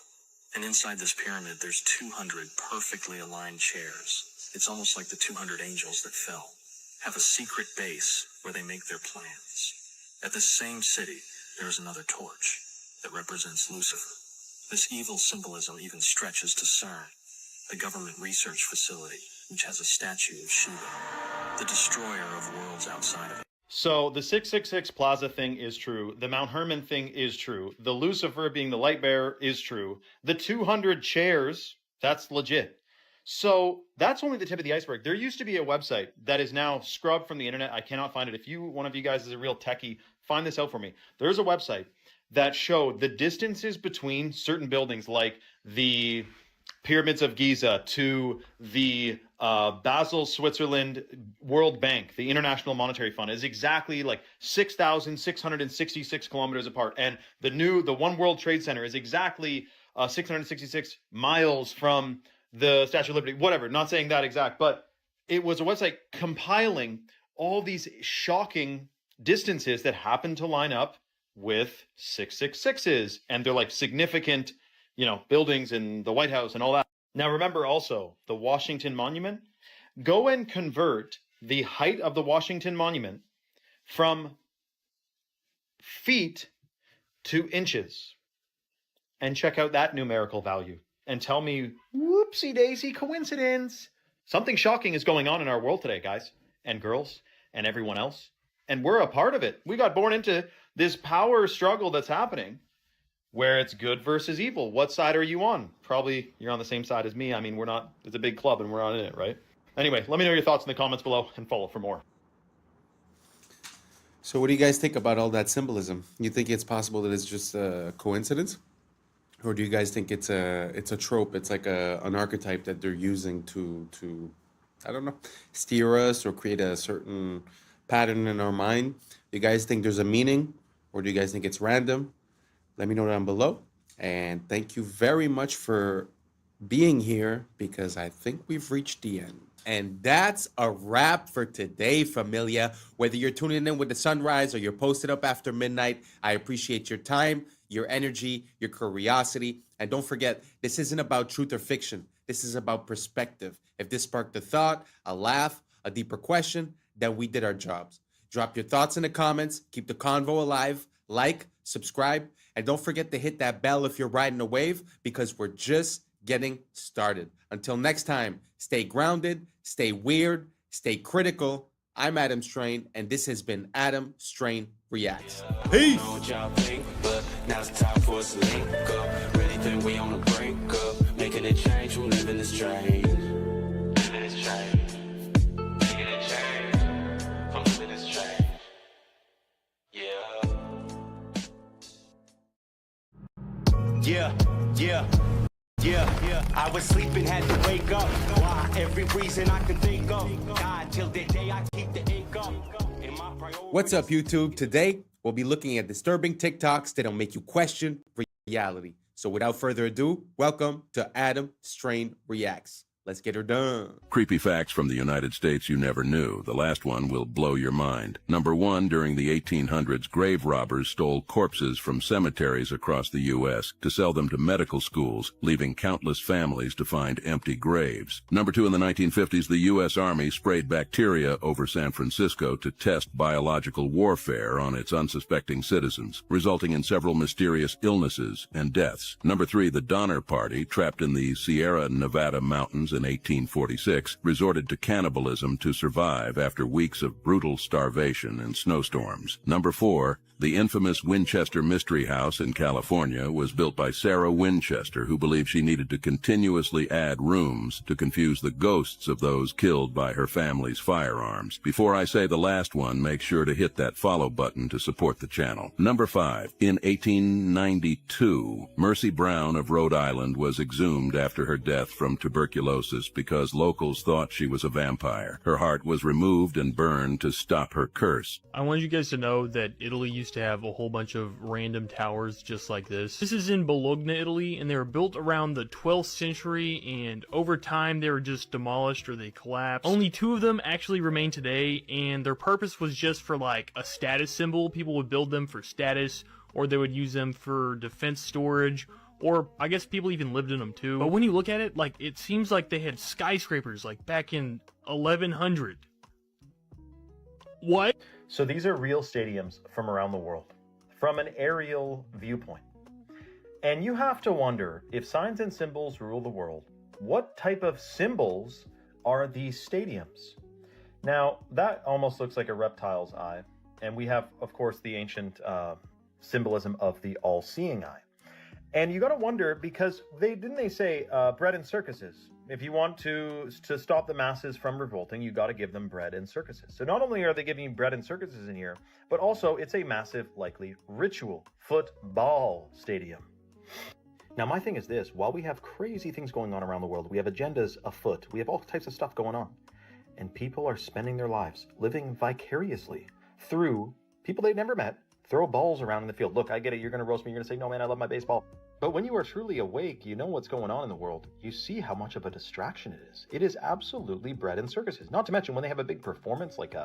And inside this pyramid, there's 200 perfectly aligned chairs. It's almost like the 200 angels that fell have a secret base where they make their plans. At this same city, there is another torch that represents Lucifer. This evil symbolism even stretches to CERN, the government research facility, which has a statue of Shiva, the destroyer of worlds outside of it. So the 666 Plaza thing is true. The Mount Hermon thing is true. The Lucifer being the light bearer is true. The 200 chairs, that's legit. So that's only the tip of the iceberg. There used to be a website that is now scrubbed from the internet. I cannot find it. If one of you guys is a real techie, find this out for me. There's a website that showed the distances between certain buildings, like the Pyramids of Giza to the Basel, Switzerland World Bank, the International Monetary Fund, is exactly like 6,666 kilometers apart. And the One World Trade Center is exactly 666 miles from the Statue of Liberty, whatever, not saying that exact, but it was a website compiling all these shocking distances that happen to line up with 666s, and they're like significant, buildings in the White House and all that. Now remember also the Washington Monument. Go and convert the height of the Washington Monument from feet to inches and check out that numerical value and tell me, whoopsie daisy coincidence. Something shocking is going on in our world today, guys and girls and everyone else. And we're a part of it. We got born into this power struggle that's happening where it's good versus evil. What side are you on? Probably you're on the same side as me. I mean, we're not, it's a big club and we're not in it, right? Anyway, let me know your thoughts in the comments below and follow for more. So what do you guys think about all that symbolism? You think it's possible that it's just a coincidence? Or do you guys think it's a trope? It's like an archetype that they're using to I don't know, steer us or create a certain pattern in our mind? Do you guys think there's a meaning, or do you guys think it's random? Let me know down below. And thank you very much for being here, because I think we've reached the end. And that's a wrap for today, familia. Whether you're tuning in with the sunrise or you're posted up after midnight, I appreciate your time, your energy, your curiosity. And don't forget, this isn't about truth or fiction. This is about perspective. If this sparked a thought, a laugh, a deeper question, then we did our jobs. Drop your thoughts in the comments. Keep the convo alive. Like, subscribe, and don't forget to hit that bell if you're riding a wave, because we're just getting started. Until next time, stay grounded, stay weird, stay critical. I'm Adam Strain, and this has been Adam Strain Reacts. Peace. Now it's time for us to link up. Really think we on the brink up. Making a change, who live in this train. Living this train. Making a change. From living this train. Yeah. I was sleeping, had to wake up. Why? Every reason I can think of. God, till the day I keep the ink up. What's up, YouTube? Today, we'll be looking at disturbing TikToks that'll make you question reality. So without further ado, welcome to Adam Strain Reacts. Let's get her done. Creepy facts from the United States you never knew. The last one will blow your mind. Number 1, during the 1800s, grave robbers stole corpses from cemeteries across the U.S. to sell them to medical schools, leaving countless families to find empty graves. Number 2, in the 1950s, the U.S. Army sprayed bacteria over San Francisco to test biological warfare on its unsuspecting citizens, resulting in several mysterious illnesses and deaths. Number 3, the Donner Party, trapped in the Sierra Nevada mountains in 1846, resorted to cannibalism to survive after weeks of brutal starvation and snowstorms. Number 4, the infamous Winchester Mystery House in California was built by Sarah Winchester, who believed she needed to continuously add rooms to confuse the ghosts of those killed by her family's firearms. Before I say the last one, make sure to hit that follow button to support the channel. Number 5, in 1892, Mercy Brown of Rhode Island was exhumed after her death from tuberculosis because locals thought she was a vampire. Her heart was removed and burned to stop her curse. I wanted you guys to know that Italy used to have a whole bunch of random towers just like this. This is in Bologna, Italy, and they were built around the 12th century, and over time they were just demolished or they collapsed. Only 2 of them actually remain today, and their purpose was just for like a status symbol. People would build them for status, or they would use them for defense storage, or I guess people even lived in them too. But when you look at it, like, it seems like they had skyscrapers like back in 1100. What? So these are real stadiums from around the world, from an aerial viewpoint. And you have to wonder, if signs and symbols rule the world, what type of symbols are these stadiums? Now, that almost looks like a reptile's eye. And we have, of course, the ancient symbolism of the all-seeing eye. And you got to wonder, because they say bread and circuses. If you want to stop the masses from revolting, you got to give them bread and circuses. So not only are they giving you bread and circuses in here, but also it's a massive, likely ritual football stadium. Now, my thing is this: while we have crazy things going on around the world, we have agendas afoot, we have all types of stuff going on, and people are spending their lives living vicariously through people they've never met. Throw balls around in the field. Look, I get it. You're going to roast me. You're going to say, no, man, I love my baseball. But when you are truly awake, you know what's going on in the world. You see how much of a distraction it is. It is absolutely bread and circuses. Not to mention when they have a big performance, like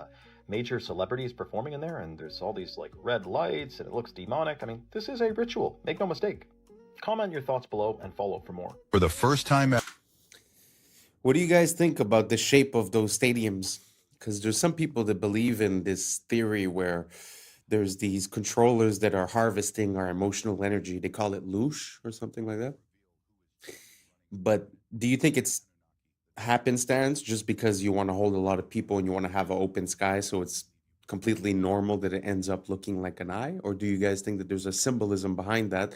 major celebrities performing in there, and there's all these like red lights, and it looks demonic. I mean, this is a ritual. Make no mistake. Comment your thoughts below and follow for more. For the first time ever. What do you guys think about the shape of those stadiums? Because there's some people that believe in this theory where there's these controllers that are harvesting our emotional energy. They call it loosh or something like that. But do you think it's happenstance just because you want to hold a lot of people and you want to have an open sky, so it's completely normal that it ends up looking like an eye? Or do you guys think that there's a symbolism behind that,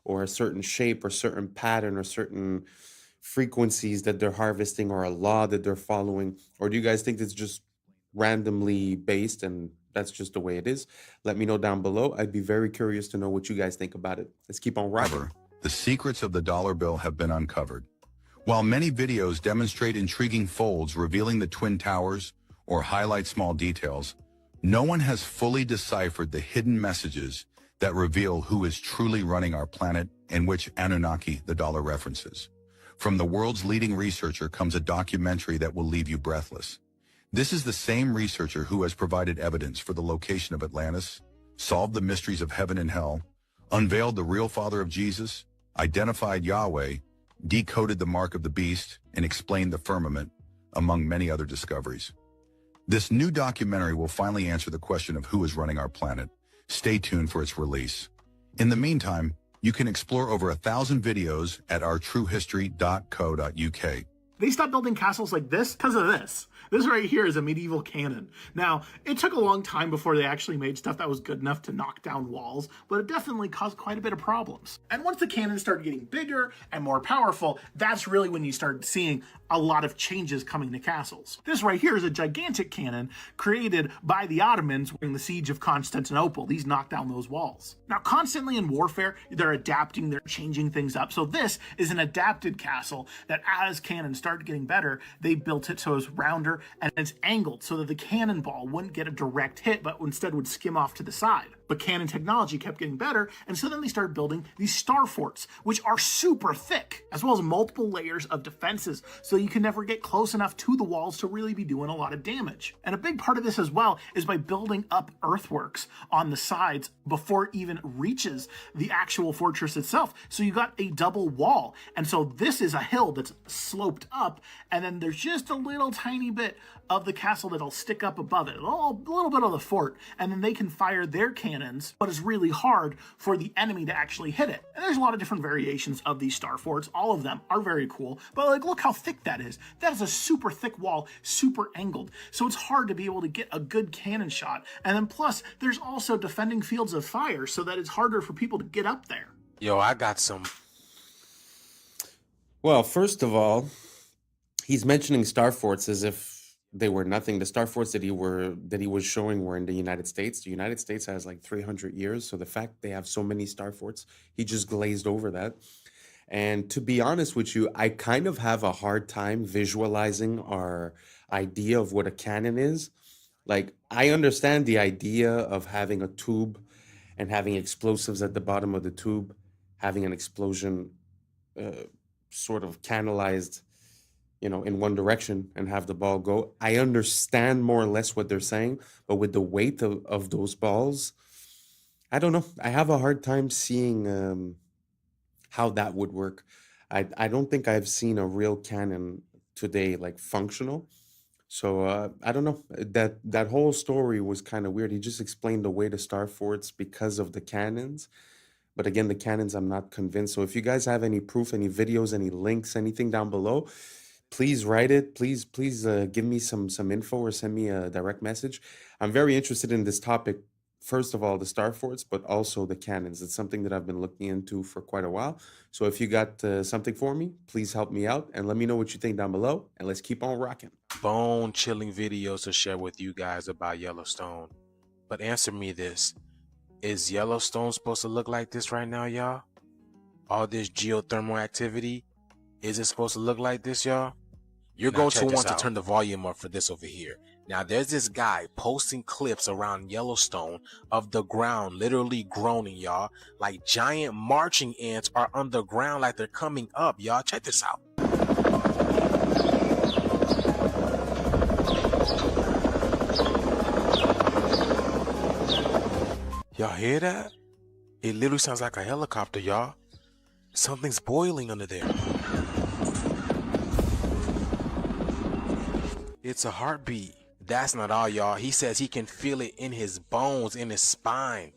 or a certain shape or certain pattern or certain frequencies that they're harvesting, or a law that they're following? Or do you guys think it's just randomly based and that's just the way it is? Let me know down below. I'd be very curious to know what you guys think about it. Let's keep on rocking. The secrets of the dollar bill have been uncovered. While many videos demonstrate intriguing folds revealing the Twin Towers or highlight small details, no one has fully deciphered the hidden messages that reveal who is truly running our planet and which Anunnaki the dollar references. From the world's leading researcher comes a documentary that will leave you breathless. This is the same researcher who has provided evidence for the location of Atlantis, solved the mysteries of heaven and hell, unveiled the real father of Jesus, identified Yahweh, decoded the mark of the beast, and explained the firmament, among many other discoveries. This new documentary will finally answer the question of who is running our planet. Stay tuned for its release. In the meantime, you can explore over 1,000 videos at ourtruehistory.co.uk. They stopped building castles like this because of this. This right here is a medieval cannon. Now, it took a long time before they actually made stuff that was good enough to knock down walls, but it definitely caused quite a bit of problems. And once the cannons started getting bigger and more powerful, that's really when you started seeing a lot of changes coming to castles. This right here is a gigantic cannon created by the Ottomans during the siege of Constantinople. These knocked down those walls. Now, constantly in warfare, they're adapting, they're changing things up. So this is an adapted castle that as cannons started getting better, they built it so it was rounder and it's angled so that the cannonball wouldn't get a direct hit, but instead would skim off to the side. But cannon technology kept getting better, and so then they started building these star forts, which are super thick, as well as multiple layers of defenses, so you can never get close enough to the walls to really be doing a lot of damage. And a big part of this as well is by building up earthworks on the sides before it even reaches the actual fortress itself. So you got a double wall. And so this is a hill that's sloped up, and then there's just a little tiny bit of the castle that'll stick up above it, a little bit of the fort, and then they can fire their cannons, but it's really hard for the enemy to actually hit it. And there's a lot of different variations of these star forts. All of them are very cool, but like, look how thick that is. That is a super thick wall, super angled. So it's hard to be able to get a good cannon shot. And then plus, there's also defending fields of fire, so that it's harder for people to get up there. Yo, I got some. Well, first of all, he's mentioning star forts as if they were nothing. The star forts that he was showing were in the United States. The United States has like 300 years, so the fact they have so many star forts, he just glazed over that. And to be honest with you, I kind of have a hard time visualizing our idea of what a cannon is. Like, I understand the idea of having a tube and having explosives at the bottom of the tube, having an explosion sort of canalized, in one direction and have the ball go. I understand more or less what they're saying, but with the weight of those balls, I don't know. I have a hard time seeing how that would work. I don't think I've seen a real cannon today, like functional. So I don't know. That whole story was kind of weird. He just explained away the star forts because of the cannons. But again, the cannons, I'm not convinced. So if you guys have any proof, any videos, any links, anything down below, please write it. Please give me some info or send me a direct message. I'm very interested in this topic. First of all, the star forts, but also the cannons. It's something that I've been looking into for quite a while. So if you got something for me, please help me out and let me know what you think down below. And let's keep on rocking. Bone-chilling videos to share with you guys about Yellowstone. But answer me this. Is Yellowstone supposed to look like this right now, y'all? All this geothermal activity, is it supposed to look like this, y'all? You're going to want to turn the volume up for this over here. Now, there's this guy posting clips around Yellowstone of the ground literally groaning, y'all. Like giant marching ants are underground, like they're coming up, y'all. Check this out. Y'all hear that? It literally sounds like a helicopter, y'all. Something's boiling under there. It's a heartbeat. That's not all, y'all. He says he can feel it in his bones, in his spine.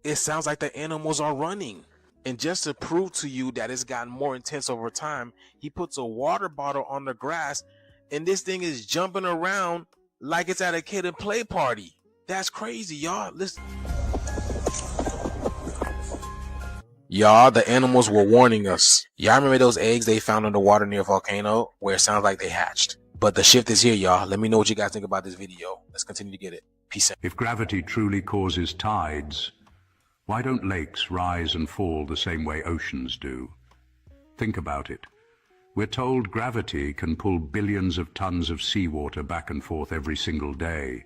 It sounds like the animals are running. And just to prove to you that it's gotten more intense over time, he puts a water bottle on the grass and this thing is jumping around like it's at a kid and play party. That's crazy, y'all. Listen. Y'all, the animals were warning us. Y'all remember those eggs they found in the water near a volcano where it sounds like they hatched? But the shift is here, y'all. Let me know what you guys think about this video. Let's continue to get it. Peace out. If gravity truly causes tides, why don't lakes rise and fall the same way oceans do? Think about it. We're told gravity can pull billions of tons of seawater back and forth every single day.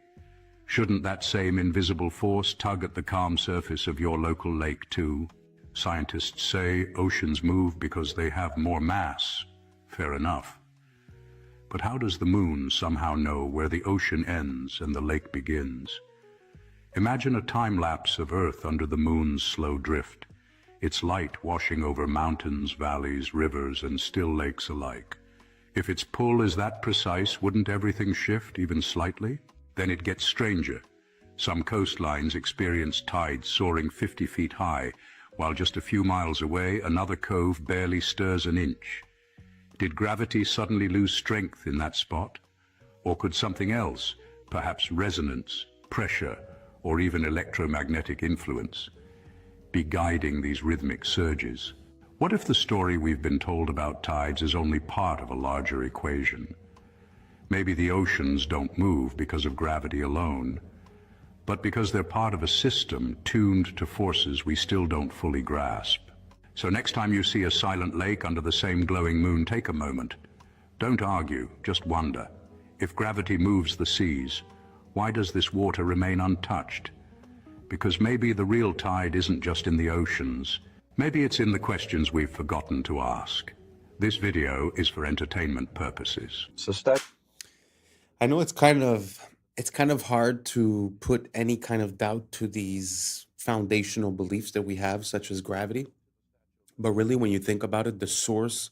Shouldn't that same invisible force tug at the calm surface of your local lake too? Scientists say oceans move because they have more mass. Fair enough. But how does the moon somehow know where the ocean ends and the lake begins? Imagine a time-lapse of Earth under the moon's slow drift, its light washing over mountains, valleys, rivers, and still lakes alike. If its pull is that precise, wouldn't everything shift even slightly? Then it gets stranger. Some coastlines experience tides soaring 50 feet high, while just a few miles away, another cove barely stirs an inch. Did gravity suddenly lose strength in that spot? Or could something else, perhaps resonance, pressure, or even electromagnetic influence, be guiding these rhythmic surges? What if the story we've been told about tides is only part of a larger equation? Maybe the oceans don't move because of gravity alone, but because they're part of a system tuned to forces we still don't fully grasp. So next time you see a silent lake under the same glowing moon, take a moment. Don't argue, just wonder. If gravity moves the seas, why does this water remain untouched? because maybe the real tide isn't just in the oceans. Maybe it's in the questions we've forgotten to ask. This video is for entertainment purposes. I know it's kind of hard to put any kind of doubt to these foundational beliefs that we have, such as gravity. But really, when you think about it, the source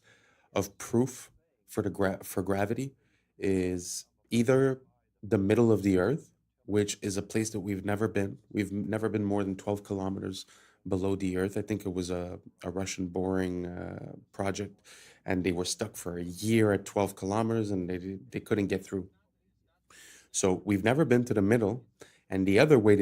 of proof for for gravity is either the middle of the earth, which is a place that we've never been. We've never been more than 12 kilometers below the earth. I think it was a Russian boring project, and they were stuck for a year at 12 kilometers, and they couldn't get through. So we've never been to the middle. And the other way to